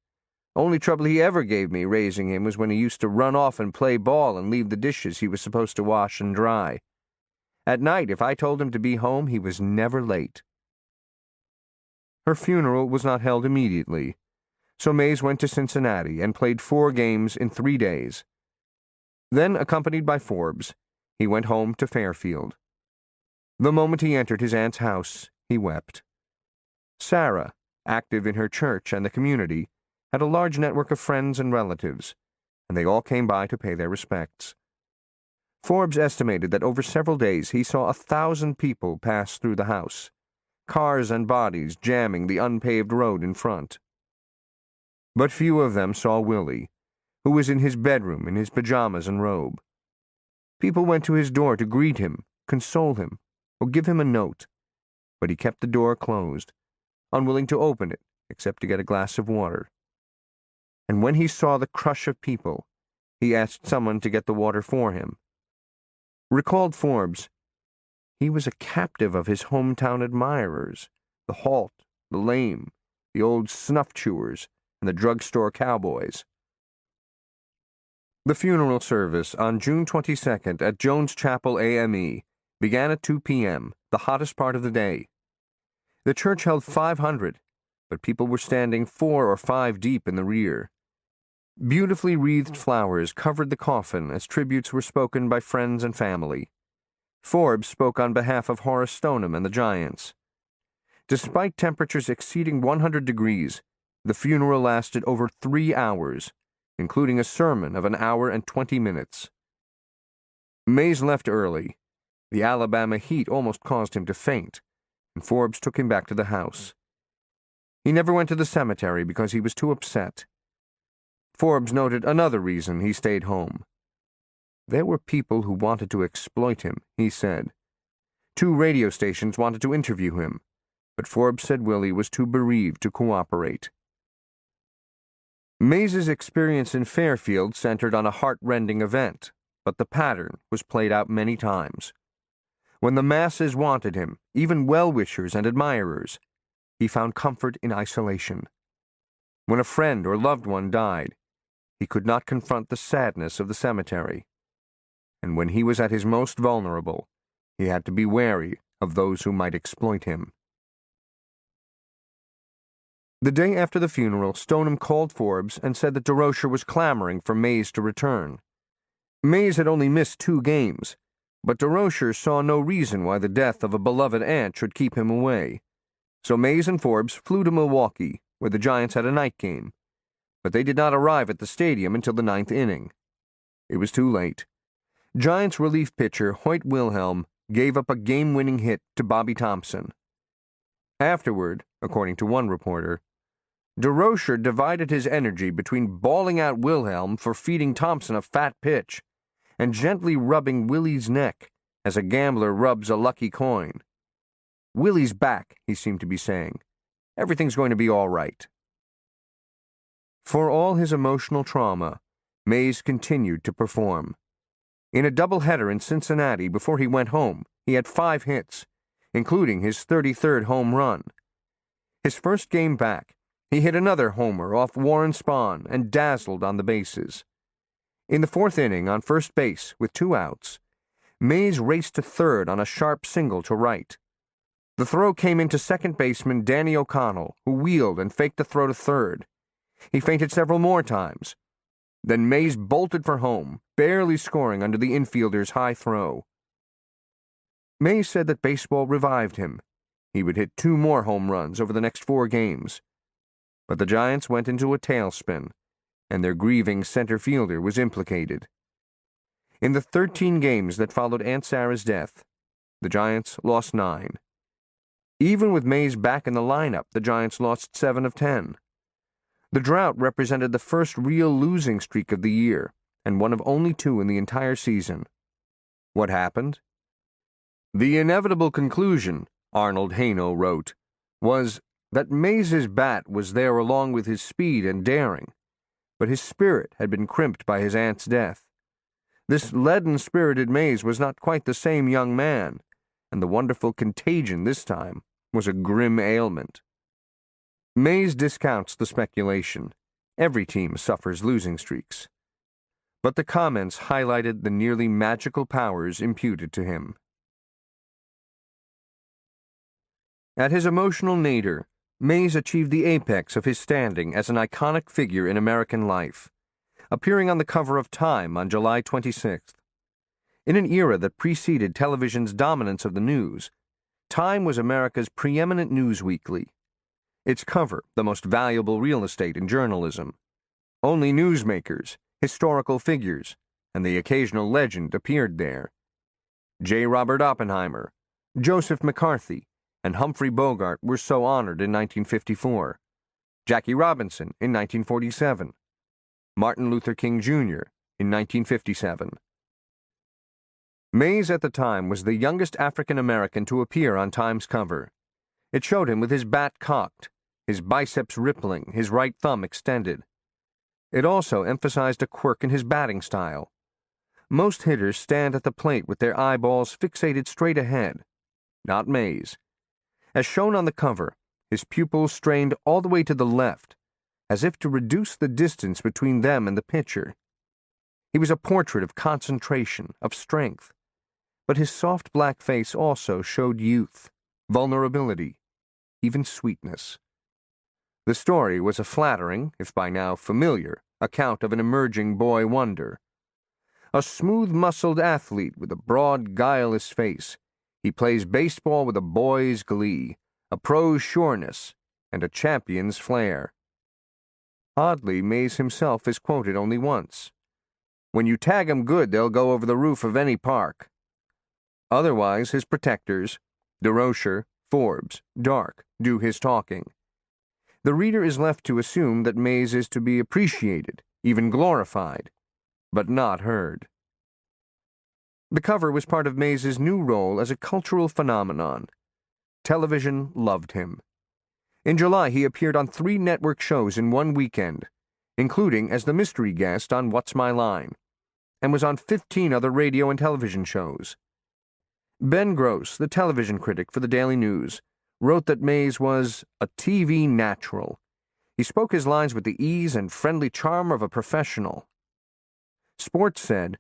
Only trouble he ever gave me raising him was when he used to run off and play ball and leave the dishes he was supposed to wash and dry. At night, if I told him to be home, he was never late." Her funeral was not held immediately, so Mays went to Cincinnati and played 4 games in 3 days. Then, accompanied by Forbes, he went home to Fairfield. The moment he entered his aunt's house, he wept. Sarah, active in her church and the community, had a large network of friends and relatives, and they all came by to pay their respects. Forbes estimated that over several days he saw 1,000 people pass through the house, cars and bodies jamming the unpaved road in front. But few of them saw Willie, who was in his bedroom in his pajamas and robe. People went to his door to greet him, console him, or give him a note, but he kept the door closed, unwilling to open it except to get a glass of water. And when he saw the crush of people, he asked someone to get the water for him. Recalled Forbes, he was a captive of his hometown admirers, the halt, the lame, the old snuff chewers, and the drugstore cowboys. The funeral service on June 22nd at Jones Chapel AME began at 2 p.m., the hottest part of the day. The church held 500, but people were standing 4 or 5 deep in the rear. Beautifully wreathed flowers covered the coffin as tributes were spoken by friends and family. Forbes spoke on behalf of Horace Stoneham and the Giants. Despite temperatures exceeding 100 degrees, the funeral lasted over 3 hours, including a sermon of an hour and 20 minutes. Mays left early. The Alabama heat almost caused him to faint, and Forbes took him back to the house. He never went to the cemetery because he was too upset. Forbes noted another reason he stayed home. There were people who wanted to exploit him, he said. 2 radio stations wanted to interview him, but Forbes said Willie was too bereaved to cooperate. Mays's experience in Fairfield centered on a heart-rending event, but the pattern was played out many times. When the masses wanted him, even well-wishers and admirers, he found comfort in isolation. When a friend or loved one died, he could not confront the sadness of the cemetery. And when he was at his most vulnerable, he had to be wary of those who might exploit him. The day after the funeral, Stoneham called Forbes and said that Durocher was clamoring for Mays to return. Mays had only missed 2 games, but Durocher saw no reason why the death of a beloved aunt should keep him away. So Mays and Forbes flew to Milwaukee, where the Giants had a night game, but they did not arrive at the stadium until the 9th inning. It was too late. Giants relief pitcher Hoyt Wilhelm gave up a game-winning hit to Bobby Thompson. Afterward, according to one reporter, Durocher divided his energy between bawling out Wilhelm for feeding Thompson a fat pitch and gently rubbing Willie's neck as a gambler rubs a lucky coin. "Willie's back," he seemed to be saying. "Everything's going to be all right." For all his emotional trauma, Mays continued to perform. In a doubleheader in Cincinnati before he went home, he had 5 hits, including his 33rd home run. His first game back, he hit another homer off Warren Spahn and dazzled on the bases. In the 4th inning, on first base with 2 outs, Mays raced to third on a sharp single to right. The throw came into second baseman Danny O'Connell, who wheeled and faked the throw to third. He feinted several more times. Then Mays bolted for home, barely scoring under the infielder's high throw. Mays said that baseball revived him. He would hit 2 more home runs over the next 4 games. But the Giants went into a tailspin, and their grieving center fielder was implicated. In the 13 games that followed Aunt Sarah's death, the Giants lost 9. Even with Mays back in the lineup, the Giants lost 7 of 10. The drought represented the first real losing streak of the year, and one of only 2 in the entire season. What happened? "The inevitable conclusion," Arnold Haino wrote, was that Mays's bat was there along with his speed and daring, but his spirit had been crimped by his aunt's death. This leaden-spirited Mays was not quite the same young man, and the wonderful contagion this time was a grim ailment. Mays discounts the speculation. Every team suffers losing streaks. But the comments highlighted the nearly magical powers imputed to him. At his emotional nadir, Mays achieved the apex of his standing as an iconic figure in American life, appearing on the cover of Time on July 26th. In an era that preceded television's dominance of the news, Time was America's preeminent news weekly. Its cover, the most valuable real estate in journalism. Only newsmakers, historical figures, and the occasional legend appeared there. J. Robert Oppenheimer, Joseph McCarthy, and Humphrey Bogart were so honored in 1954, Jackie Robinson in 1947, Martin Luther King Jr. in 1957. Mays at the time was the youngest African American to appear on Time's cover. It showed him with his bat cocked, his biceps rippling, his right thumb extended. It also emphasized a quirk in his batting style. Most hitters stand at the plate with their eyeballs fixated straight ahead. Not Mays. As shown on the cover, his pupils strained all the way to the left, as if to reduce the distance between them and the pitcher. He was a portrait of concentration, of strength, but his soft black face also showed youth, vulnerability, even sweetness. The story was a flattering, if by now familiar, account of an emerging boy wonder. A smooth-muscled athlete with a broad, guileless face, he plays baseball with a boy's glee, a pro's sureness, and a champion's flair. Oddly, Mays himself is quoted only once. "When you tag 'em good, they'll go over the roof of any park." Otherwise, his protectors, Durocher, Forbes, Dark, do his talking. The reader is left to assume that Mays is to be appreciated, even glorified, but not heard. The cover was part of Mays's new role as a cultural phenomenon. Television loved him. In July, he appeared on 3 network shows in one weekend, including as the mystery guest on What's My Line. and was on 15 other radio and television shows. Ben Gross, the television critic for the Daily News, wrote that Mays was a TV natural. He spoke his lines with the ease and friendly charm of a professional. Sports said,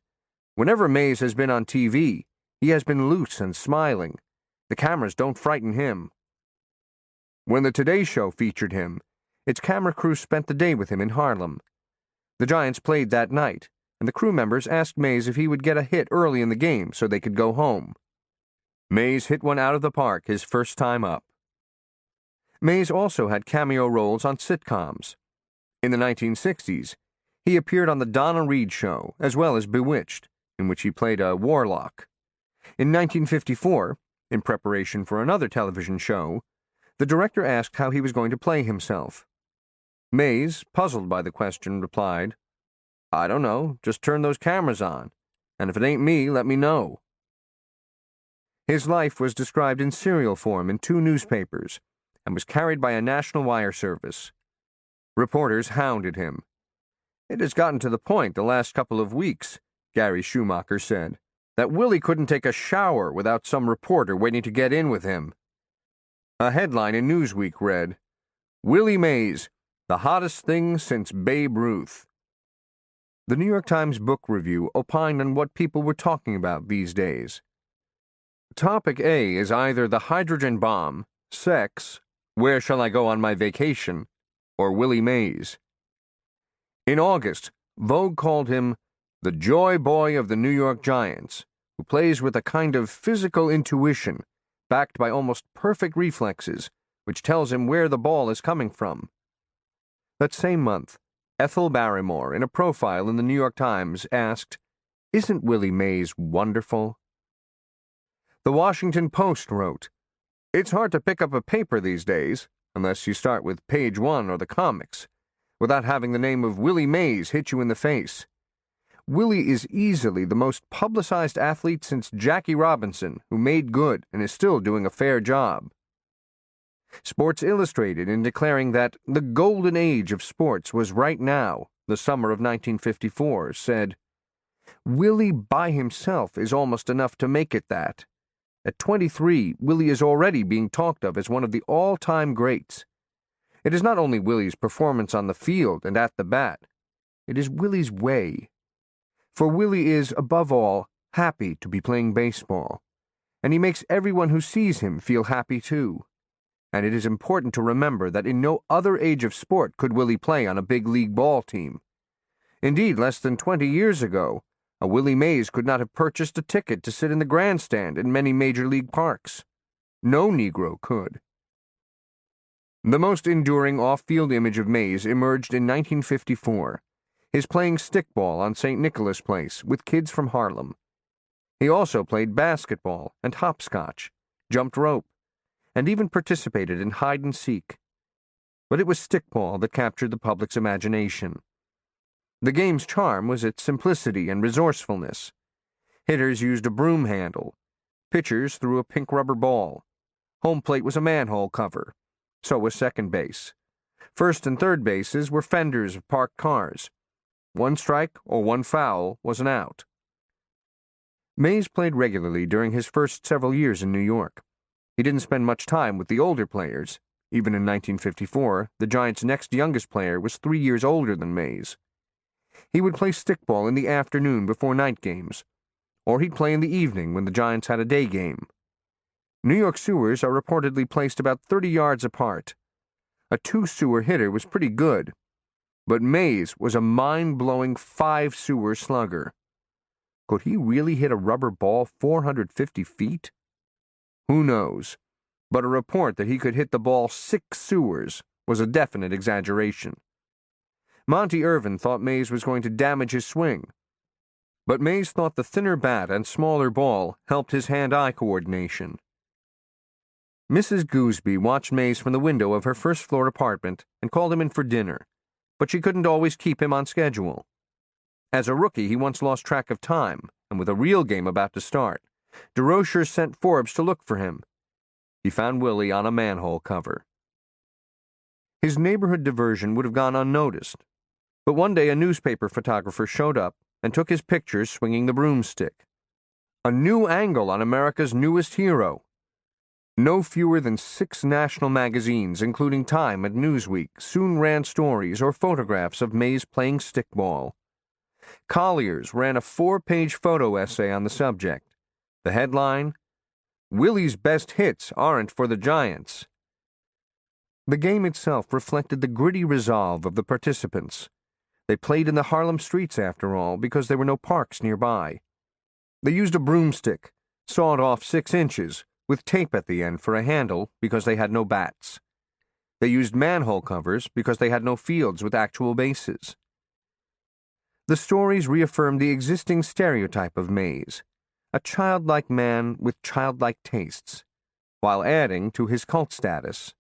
"Whenever Mays has been on TV, he has been loose and smiling. The cameras don't frighten him." When the Today Show featured him, its camera crew spent the day with him in Harlem. The Giants played that night, and the crew members asked Mays if he would get a hit early in the game so they could go home. Mays hit one out of the park his first time up. Mays also had cameo roles on sitcoms. In the 1960s, he appeared on The Donna Reed Show, as well as Bewitched, in which he played a warlock. In 1954, in preparation for another television show, the director asked how he was going to play himself. Mays, puzzled by the question, replied, "I don't know, just turn those cameras on, and if it ain't me, let me know." His life was described in serial form in 2 newspapers, and was carried by a national wire service. Reporters hounded him. "It has gotten to the point the last couple of weeks," Gary Schumacher said, "that Willie couldn't take a shower without some reporter waiting to get in with him." A headline in Newsweek read, "Willie Mays, the hottest thing since Babe Ruth." The New York Times Book Review opined on what people were talking about these days. Topic A is either the hydrogen bomb, sex, where shall I go on my vacation, or Willie Mays. In August, Vogue called him the joy boy of the New York Giants, who plays with a kind of physical intuition, backed by almost perfect reflexes, which tells him where the ball is coming from. That same month, Ethel Barrymore, in a profile in the New York Times, asked, "Isn't Willie Mays wonderful?" The Washington Post wrote, "It's hard to pick up a paper these days, unless you start with page 1 or the comics, without having the name of Willie Mays hit you in the face. Willie is easily the most publicized athlete since Jackie Robinson, who made good and is still doing a fair job." Sports Illustrated, in declaring that the golden age of sports was right now, the summer of 1954, said, "Willie by himself is almost enough to make it that. At 23, Willie is already being talked of as one of the all-time greats. It is not only Willie's performance on the field and at the bat. It is Willie's way. For Willie is, above all, happy to be playing baseball, and he makes everyone who sees him feel happy too. And it is important to remember that in no other age of sport could Willie play on a big league ball team. Indeed, less than 20 years ago, a Willie Mays could not have purchased a ticket to sit in the grandstand in many major league parks. No Negro could." The most enduring off-field image of Mays emerged in 1954, his playing stickball on St. Nicholas Place with kids from Harlem. He also played basketball and hopscotch, jumped rope, and even participated in hide-and-seek. But it was stickball that captured the public's imagination. The game's charm was its simplicity and resourcefulness. Hitters used a broom handle. Pitchers threw a pink rubber ball. Home plate was a manhole cover. So was second base. First and third bases were fenders of parked cars. 1 strike or 1 foul was an out. Mays played regularly during his first several years in New York. He didn't spend much time with the older players. Even in 1954, the Giants' next youngest player was 3 years older than Mays. He would play stickball in the afternoon before night games, or he'd play in the evening when the Giants had a day game. New York sewers are reportedly placed about 30 yards apart. A 2-sewer hitter was pretty good, but Mays was a mind-blowing 5-sewer slugger. Could he really hit a rubber ball 450 feet? Who knows, but a report that he could hit the ball 6 sewers was a definite exaggeration. Monty Irvin thought Mays was going to damage his swing, but Mays thought the thinner bat and smaller ball helped his hand-eye coordination. Mrs. Gooseby watched Mays from the window of her first-floor apartment and called him in for dinner, but she couldn't always keep him on schedule. As a rookie, he once lost track of time, and with a real game about to start, DeRocher sent Forbes to look for him. He found Willie on a manhole cover. His neighborhood diversion would have gone unnoticed, but one day a newspaper photographer showed up and took his picture swinging the broomstick. A new angle on America's newest hero. No fewer than 6 national magazines, including Time and Newsweek, soon ran stories or photographs of Mays playing stickball. Collier's ran a 4-page photo essay on the subject. The headline, "Willie's best hits aren't for the Giants." The game itself reflected the gritty resolve of the participants. They played in the Harlem streets, after all, because there were no parks nearby. They used a broomstick, sawed off 6 inches, with tape at the end for a handle because they had no bats. They used manhole covers because they had no fields with actual bases. The stories reaffirmed the existing stereotype of Mays, a childlike man with childlike tastes, while adding to his cult status.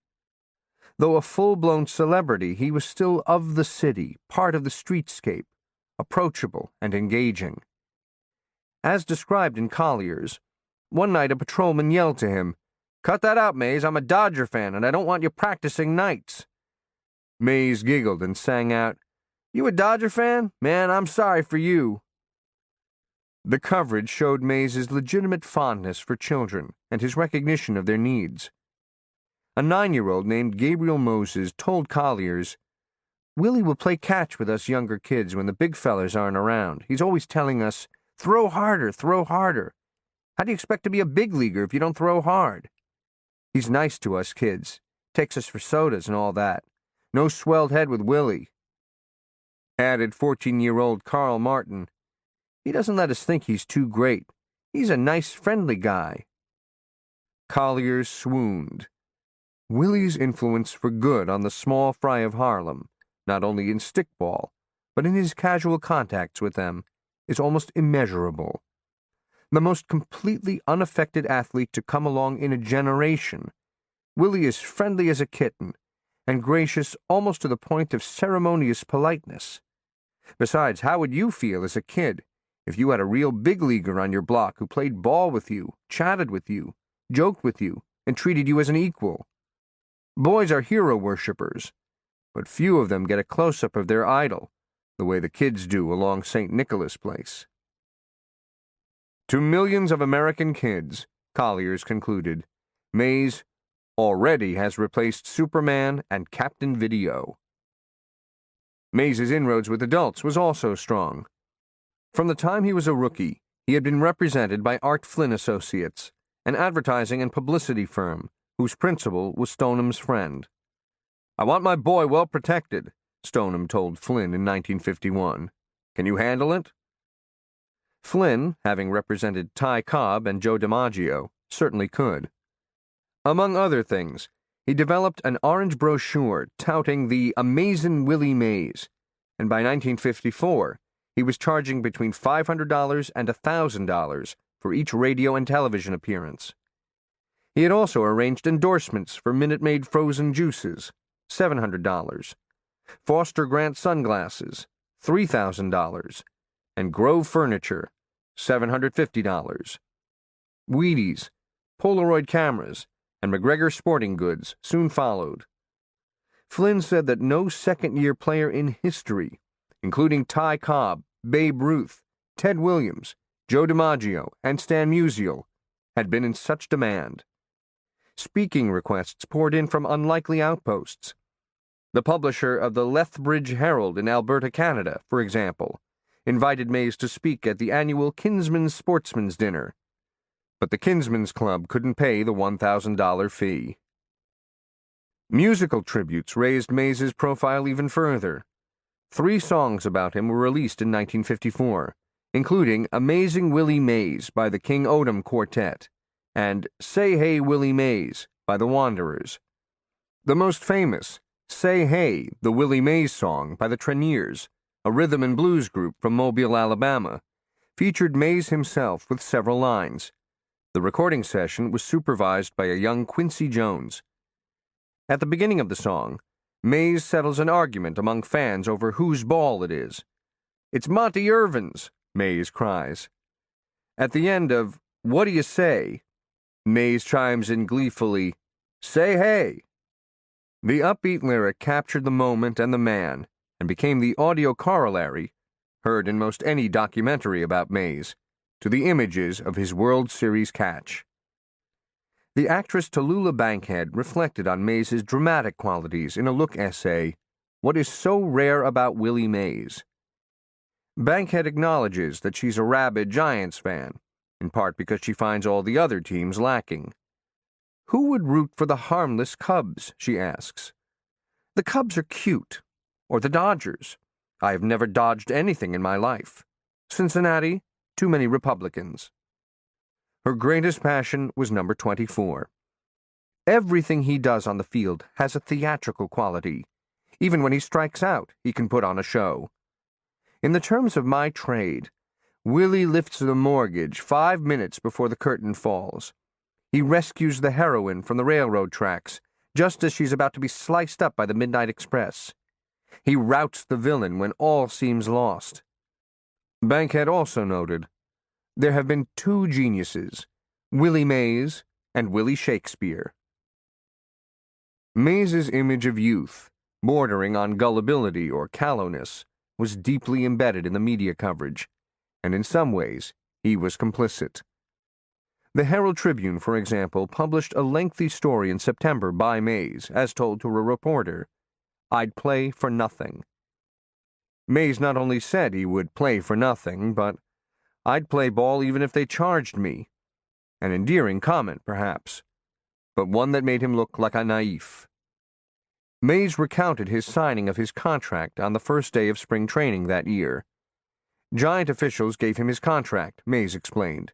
Though a full-blown celebrity, he was still of the city, part of the streetscape, approachable and engaging. As described in Collier's, one night a patrolman yelled to him, "Cut that out, Mays, I'm a Dodger fan and I don't want you practicing nights." Mays giggled and sang out, "You a Dodger fan? Man, I'm sorry for you." The coverage showed Mays's legitimate fondness for children and his recognition of their needs. A 9-year-old named Gabriel Moses told Collier's, "Willie will play catch with us younger kids when the big fellers aren't around. He's always telling us, 'Throw harder, throw harder.' How do you expect to be a big leaguer if you don't throw hard? He's nice to us kids, takes us for sodas and all that. No swelled head with Willie." Added 14-year-old Carl Martin, "He doesn't let us think he's too great. He's a nice, friendly guy." Collier swooned. Willie's influence for good on the small fry of Harlem, not only in stickball, but in his casual contacts with them, is almost immeasurable. The most completely unaffected athlete to come along in a generation, Willie is friendly as a kitten, and gracious almost to the point of ceremonious politeness. Besides, how would you feel as a kid if you had a real big leaguer on your block who played ball with you, chatted with you, joked with you, and treated you as an equal? Boys are hero worshippers, but few of them get a close-up of their idol, the way the kids do along St. Nicholas Place. To millions of American kids, Collier's concluded, Mays already has replaced Superman and Captain Video. Mays's inroads with adults was also strong. From the time he was a rookie, he had been represented by Art Flynn Associates, an advertising and publicity firm whose principal was Stonem's friend. "I want my boy well protected," Stoneham told Flynn in 1951. "Can you handle it?" Flynn, having represented Ty Cobb and Joe DiMaggio, certainly could. Among other things, he developed an orange brochure touting the amazing Willie Mays, and by 1954, he was charging between $500 and $1,000 for each radio and television appearance. He had also arranged endorsements for Minute Maid frozen juices, $700, Foster Grant sunglasses, $3,000, and Grove Furniture, $750. Wheaties, Polaroid cameras, and McGregor sporting goods soon followed. Flynn said that no second-year player in history, including Ty Cobb, Babe Ruth, Ted Williams, Joe DiMaggio, and Stan Musial, had been in such demand. Speaking requests poured in from unlikely outposts. The publisher of the Lethbridge Herald in Alberta, Canada, for example, invited Mays to speak at the annual Kinsman's Sportsman's Dinner, but the Kinsman's Club couldn't pay the $1,000 fee. Musical tributes raised Mays's profile even further. 3 songs about him were released in 1954, including Amazing Willie Mays by the King Odom Quartet and Say Hey Willie Mays by the Wanderers. The most famous, Say Hey, the Willie Mays song by the Treniers, a rhythm and blues group from Mobile, Alabama, featured Mays himself with several lines. The recording session was supervised by a young Quincy Jones. At the beginning of the song, Mays settles an argument among fans over whose ball it is. "It's Monty Irvin's," Mays cries. At the end of What Do You Say, Mays chimes in gleefully, "Say hey." The upbeat lyric captured the moment and the man, and became the audio corollary, heard in most any documentary about Mays, to the images of his World Series catch. The actress Tallulah Bankhead reflected on Mays' dramatic qualities in a look essay, What is So Rare About Willie Mays? Bankhead acknowledges that she's a rabid Giants fan, in part because she finds all the other teams lacking. Who would root for the harmless Cubs, she asks. The Cubs are cute. Or the Dodgers. I have never dodged anything in my life. Cincinnati, too many Republicans. Her greatest passion was number 24. Everything he does on the field has a theatrical quality. Even when he strikes out, he can put on a show. In the terms of my trade, Willie lifts the mortgage 5 minutes before the curtain falls. He rescues the heroine from the railroad tracks, just as she's about to be sliced up by the Midnight Express. He routs the villain when all seems lost. Bankhead also noted, there have been two geniuses, Willie Mays and Willie Shakespeare. Mays's image of youth, bordering on gullibility or callowness, was deeply embedded in the media coverage, and in some ways he was complicit. The Herald Tribune, for example, published a lengthy story in September by Mays, as told to a reporter, I'd play for nothing. Mays not only said he would play for nothing, but I'd play ball even if they charged me. An endearing comment, perhaps, but one that made him look like a naif. Mays recounted his signing of his contract on the first day of spring training that year. Giant officials gave him his contract, Mays explained,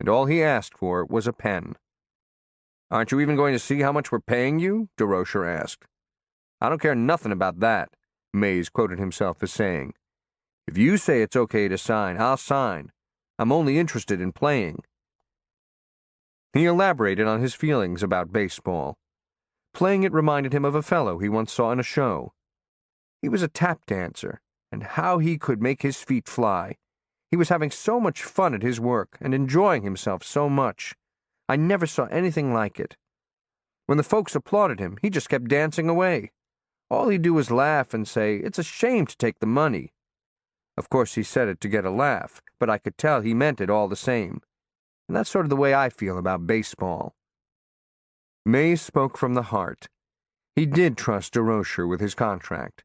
and all he asked for was a pen. Aren't you even going to see how much we're paying you? DeRocher asked. I don't care nothing about that, Mays quoted himself as saying. If you say it's okay to sign, I'll sign. I'm only interested in playing. He elaborated on his feelings about baseball. Playing it reminded him of a fellow he once saw in a show. He was a tap dancer, and how he could make his feet fly. He was having so much fun at his work and enjoying himself so much. I never saw anything like it. When the folks applauded him, he just kept dancing away. All he'd do was laugh and say, it's a shame to take the money. Of course, he said it to get a laugh, but I could tell he meant it all the same. And that's sort of the way I feel about baseball. Mays spoke from the heart. He did trust DeRocher with his contract.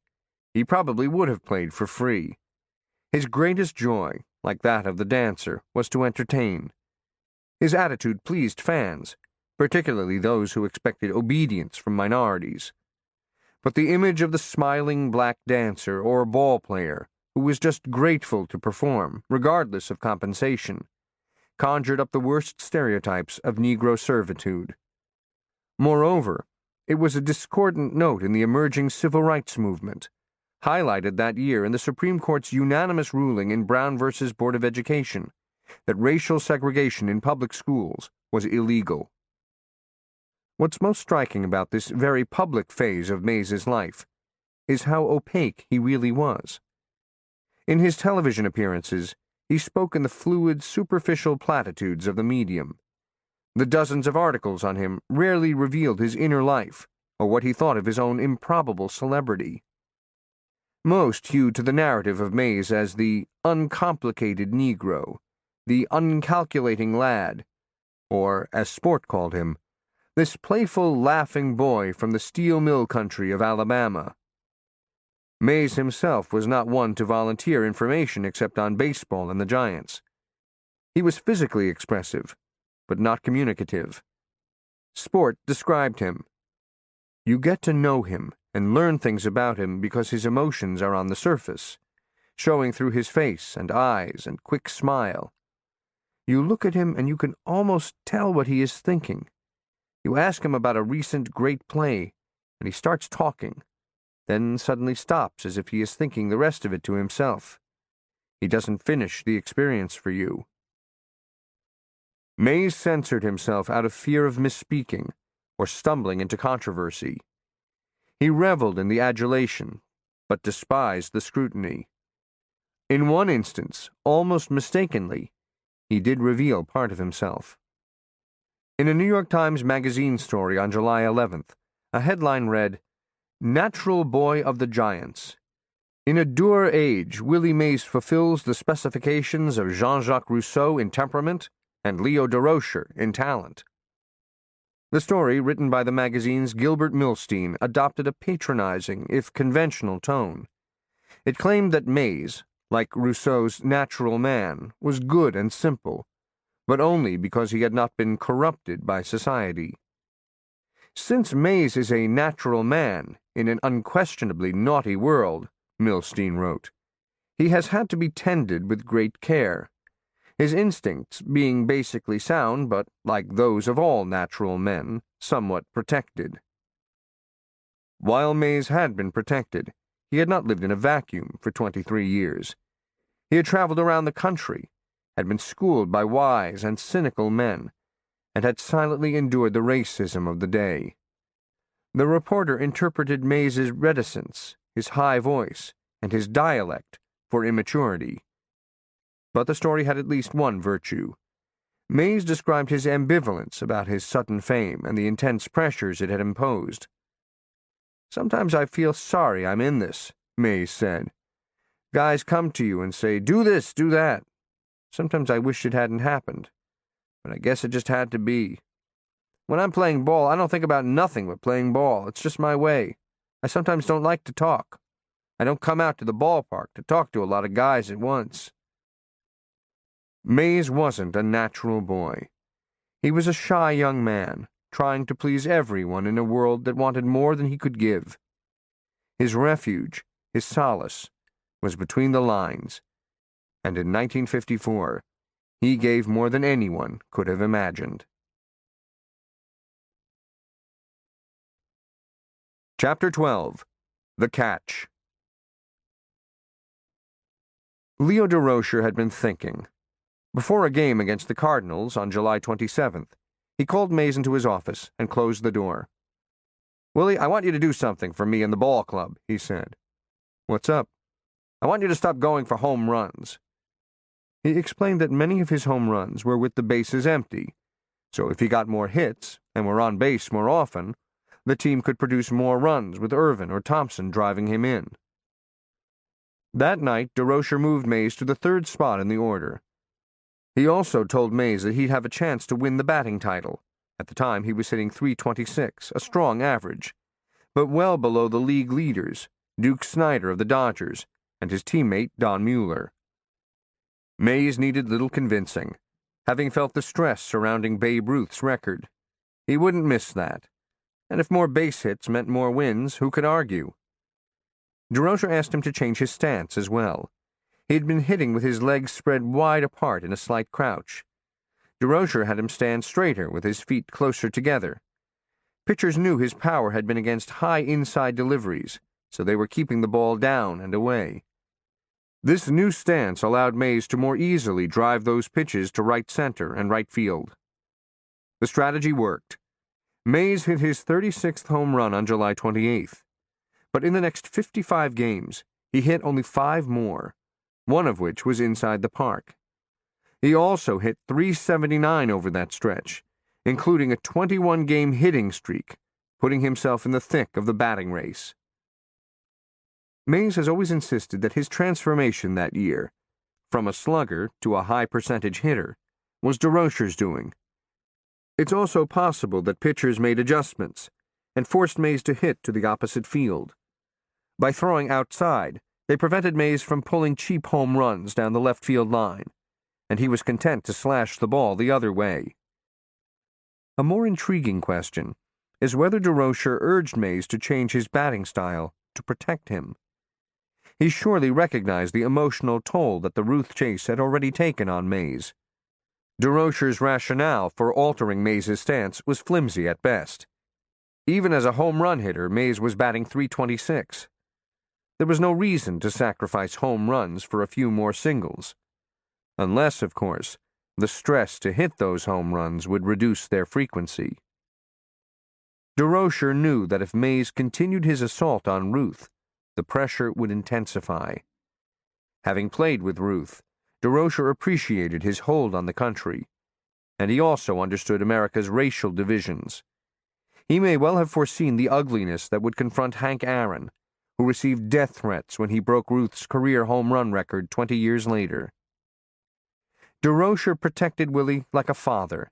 He probably would have played for free. His greatest joy, like that of the dancer, was to entertain. His attitude pleased fans, particularly those who expected obedience from minorities. But the image of the smiling black dancer or ball player, who was just grateful to perform, regardless of compensation, conjured up the worst stereotypes of Negro servitude. Moreover, it was a discordant note in the emerging civil rights movement, highlighted that year in the Supreme Court's unanimous ruling in Brown v. Board of Education that racial segregation in public schools was illegal. What's most striking about this very public phase of Mays's life is how opaque he really was. In his television appearances, he spoke in the fluid, superficial platitudes of the medium. The dozens of articles on him rarely revealed his inner life or what he thought of his own improbable celebrity. Most hewed to the narrative of Mays as the uncomplicated Negro, the uncalculating lad, or, as Sport called him, this playful, laughing boy from the steel mill country of Alabama. Mays himself was not one to volunteer information except on baseball and the Giants. He was physically expressive, but not communicative. Sport described him. You get to know him and learn things about him because his emotions are on the surface, showing through his face and eyes and quick smile. You look at him and you can almost tell what he is thinking. You ask him about a recent great play, and he starts talking, then suddenly stops as if he is thinking the rest of it to himself. He doesn't finish the experience for you. Mays censored himself out of fear of misspeaking or stumbling into controversy. He reveled in the adulation, but despised the scrutiny. In one instance, almost mistakenly, he did reveal part of himself. In a New York Times Magazine story on July 11th, a headline read, Natural Boy of the Giants. In a dour age, Willie Mays fulfills the specifications of Jean-Jacques Rousseau in temperament and Leo Durocher in talent. The story, written by the magazine's Gilbert Milstein, adopted a patronizing, if conventional, tone. It claimed that Mays, like Rousseau's natural man, was good and simple, but only because he had not been corrupted by society. Since Mays is a natural man in an unquestionably naughty world, Milstein wrote, he has had to be tended with great care, his instincts being basically sound, but, like those of all natural men, somewhat protected. While Mays had been protected, he had not lived in a vacuum for 23 years. He had traveled around the country, had been schooled by wise and cynical men, and had silently endured the racism of the day. The reporter interpreted Mays's reticence, his high voice, and his dialect for immaturity. But the story had at least one virtue. Mays described his ambivalence about his sudden fame and the intense pressures it had imposed. "Sometimes I feel sorry I'm in this," Mays said. "Guys come to you and say, 'Do this, do that.' Sometimes I wish it hadn't happened, but I guess it just had to be. When I'm playing ball, I don't think about nothing but playing ball. It's just my way. I sometimes don't like to talk. I don't come out to the ballpark to talk to a lot of guys at once." Mays wasn't a natural boy. He was a shy young man, trying to please everyone in a world that wanted more than he could give. His refuge, his solace, was between the lines, and in 1954, he gave more than anyone could have imagined. Chapter 12. The Catch. Leo Durocher had been thinking. Before a game against the Cardinals on July 27th, he called Mays into his office and closed the door. "Willie, I want you to do something for me in the ball club," he said. "What's up?" "I want you to stop going for home runs." He explained that many of his home runs were with the bases empty, so if he got more hits and were on base more often, the team could produce more runs with Irvin or Thompson driving him in. That night, Durocher moved Mays to the third spot in the order. He also told Mays that he'd have a chance to win the batting title. At the time, he was hitting .326, a strong average, but well below the league leaders, Duke Snyder of the Dodgers, and his teammate Don Mueller. Mays needed little convincing, having felt the stress surrounding Babe Ruth's record. He wouldn't miss that, and if more base hits meant more wins, who could argue? Durocher asked him to change his stance as well. He had been hitting with his legs spread wide apart in a slight crouch. Durocher had him stand straighter with his feet closer together. Pitchers knew his power had been against high inside deliveries, so they were keeping the ball down and away. This new stance allowed Mays to more easily drive those pitches to right center and right field. The strategy worked. Mays hit his 36th home run on July 28th, but in the next 55 games, he hit only 5 more, one of which was inside the park. He also hit .379 over that stretch, including a 21-game hitting streak, putting himself in the thick of the batting race. Mays has always insisted that his transformation that year, from a slugger to a high-percentage hitter, was Durocher's doing. It's also possible that pitchers made adjustments and forced Mays to hit to the opposite field. By throwing outside, they prevented Mays from pulling cheap home runs down the left field line, and he was content to slash the ball the other way. A more intriguing question is whether Durocher urged Mays to change his batting style to protect him. He surely recognized the emotional toll that the Ruth chase had already taken on Mays. Durocher's rationale for altering Mays' stance was flimsy at best. Even as a home run hitter, Mays was batting .326. There was no reason to sacrifice home runs for a few more singles. Unless, of course, the stress to hit those home runs would reduce their frequency. Durocher knew that if Mays continued his assault on Ruth, the pressure would intensify. Having played with Ruth, Durocher appreciated his hold on the country, and he also understood America's racial divisions. He may well have foreseen the ugliness that would confront Hank Aaron, who received death threats when he broke Ruth's career home run record 20 years later. DeRocher protected Willie like a father,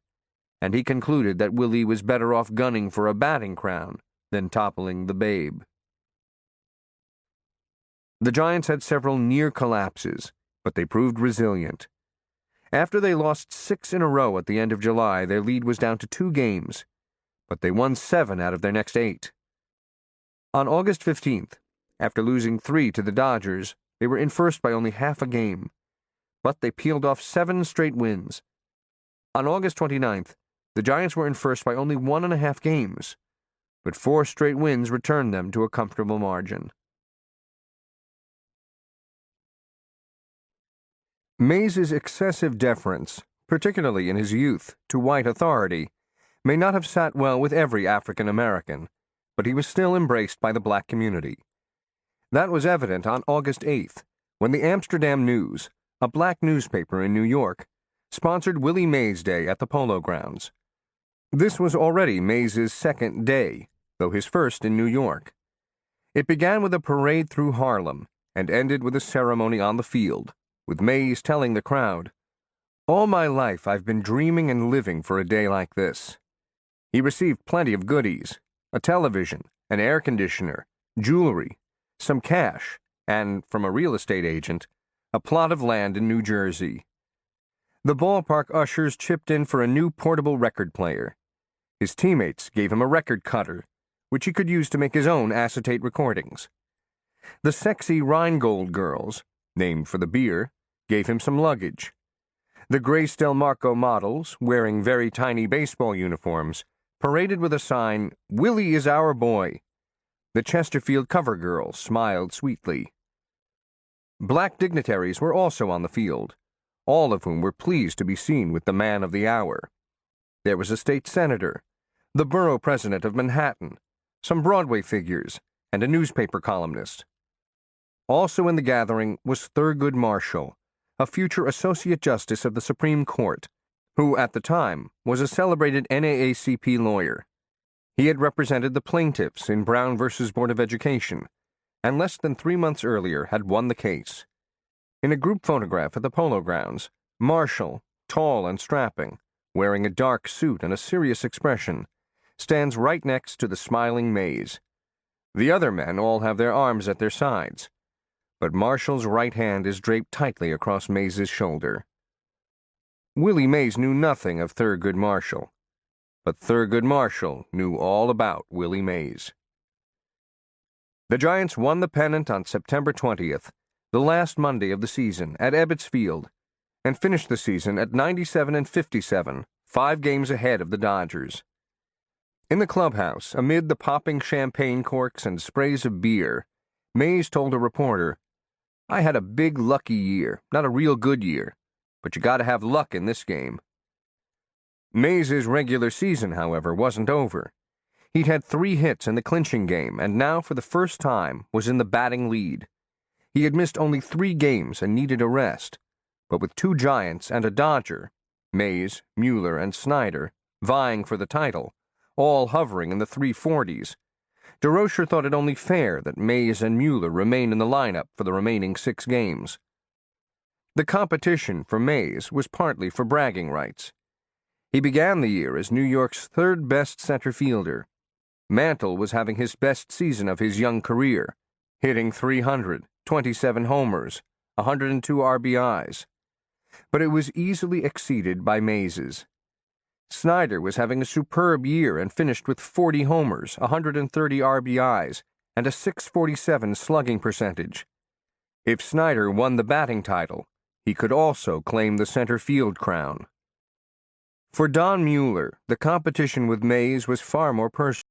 and he concluded that Willie was better off gunning for a batting crown than toppling the Babe. The Giants had several near collapses, but they proved resilient. After they lost 6 in a row at the end of July, their lead was down to 2 games, but they won 7 out of their next 8. On August 15th, after losing 3 to the Dodgers, they were in first by only half a game, but they peeled off 7 straight wins. On August 29th, the Giants were in first by only 1.5 games, but 4 straight wins returned them to a comfortable margin. Mays's excessive deference, particularly in his youth, to white authority, may not have sat well with every African American, but he was still embraced by the black community. That was evident on August 8th, when the Amsterdam News, a black newspaper in New York, sponsored Willie Mays Day at the Polo Grounds. This was already Mays's second day, though his first in New York. It began with a parade through Harlem and ended with a ceremony on the field, with Mays telling the crowd, "All my life I've been dreaming and living for a day like this." He received plenty of goodies, a television, an air conditioner, jewelry, some cash, and, from a real estate agent, a plot of land in New Jersey. The ballpark ushers chipped in for a new portable record player. His teammates gave him a record cutter, which he could use to make his own acetate recordings. The sexy Rheingold girls, named for the beer, gave him some luggage. The Grace Del Marco models, wearing very tiny baseball uniforms, paraded with a sign, "Willie is our boy." The Chesterfield cover girl smiled sweetly. Black dignitaries were also on the field, all of whom were pleased to be seen with the man of the hour. There was a state senator, the borough president of Manhattan, some Broadway figures, and a newspaper columnist. Also in the gathering was Thurgood Marshall, a future Associate Justice of the Supreme Court, who at the time was a celebrated NAACP lawyer. He had represented the plaintiffs in Brown v. Board of Education, and less than 3 months earlier had won the case. In a group photograph at the Polo Grounds, Marshall, tall and strapping, wearing a dark suit and a serious expression, stands right next to the smiling Mays. The other men all have their arms at their sides, but Marshall's right hand is draped tightly across Mays's shoulder. Willie Mays knew nothing of Thurgood Marshall, but Thurgood Marshall knew all about Willie Mays. The Giants won the pennant on September 20th, the last Monday of the season, at Ebbets Field, and finished the season at 97-57, 5 games ahead of the Dodgers. In the clubhouse, amid the popping champagne corks and sprays of beer, Mays told a reporter, "I had a big lucky year, not a real good year, but you gotta have luck in this game." Mays's regular season, however, wasn't over. He'd had 3 hits in the clinching game, and now, for the first time, was in the batting lead. He had missed only 3 games and needed a rest, but with 2 Giants and a Dodger, Mays, Mueller, and Snyder, vying for the title, all hovering in the 340s, DeRocher thought it only fair that Mays and Mueller remain in the lineup for the remaining 6 games. The competition for Mays was partly for bragging rights. He began the year as New York's 3rd best center fielder. Mantle was having his best season of his young career, hitting .300, 27 homers, 102 RBIs. But it was easily exceeded by Mays's. Snyder was having a superb year and finished with 40 homers, 130 RBIs, and a .647 slugging percentage. If Snyder won the batting title, he could also claim the center field crown. For Don Mueller, the competition with Mays was far more personal.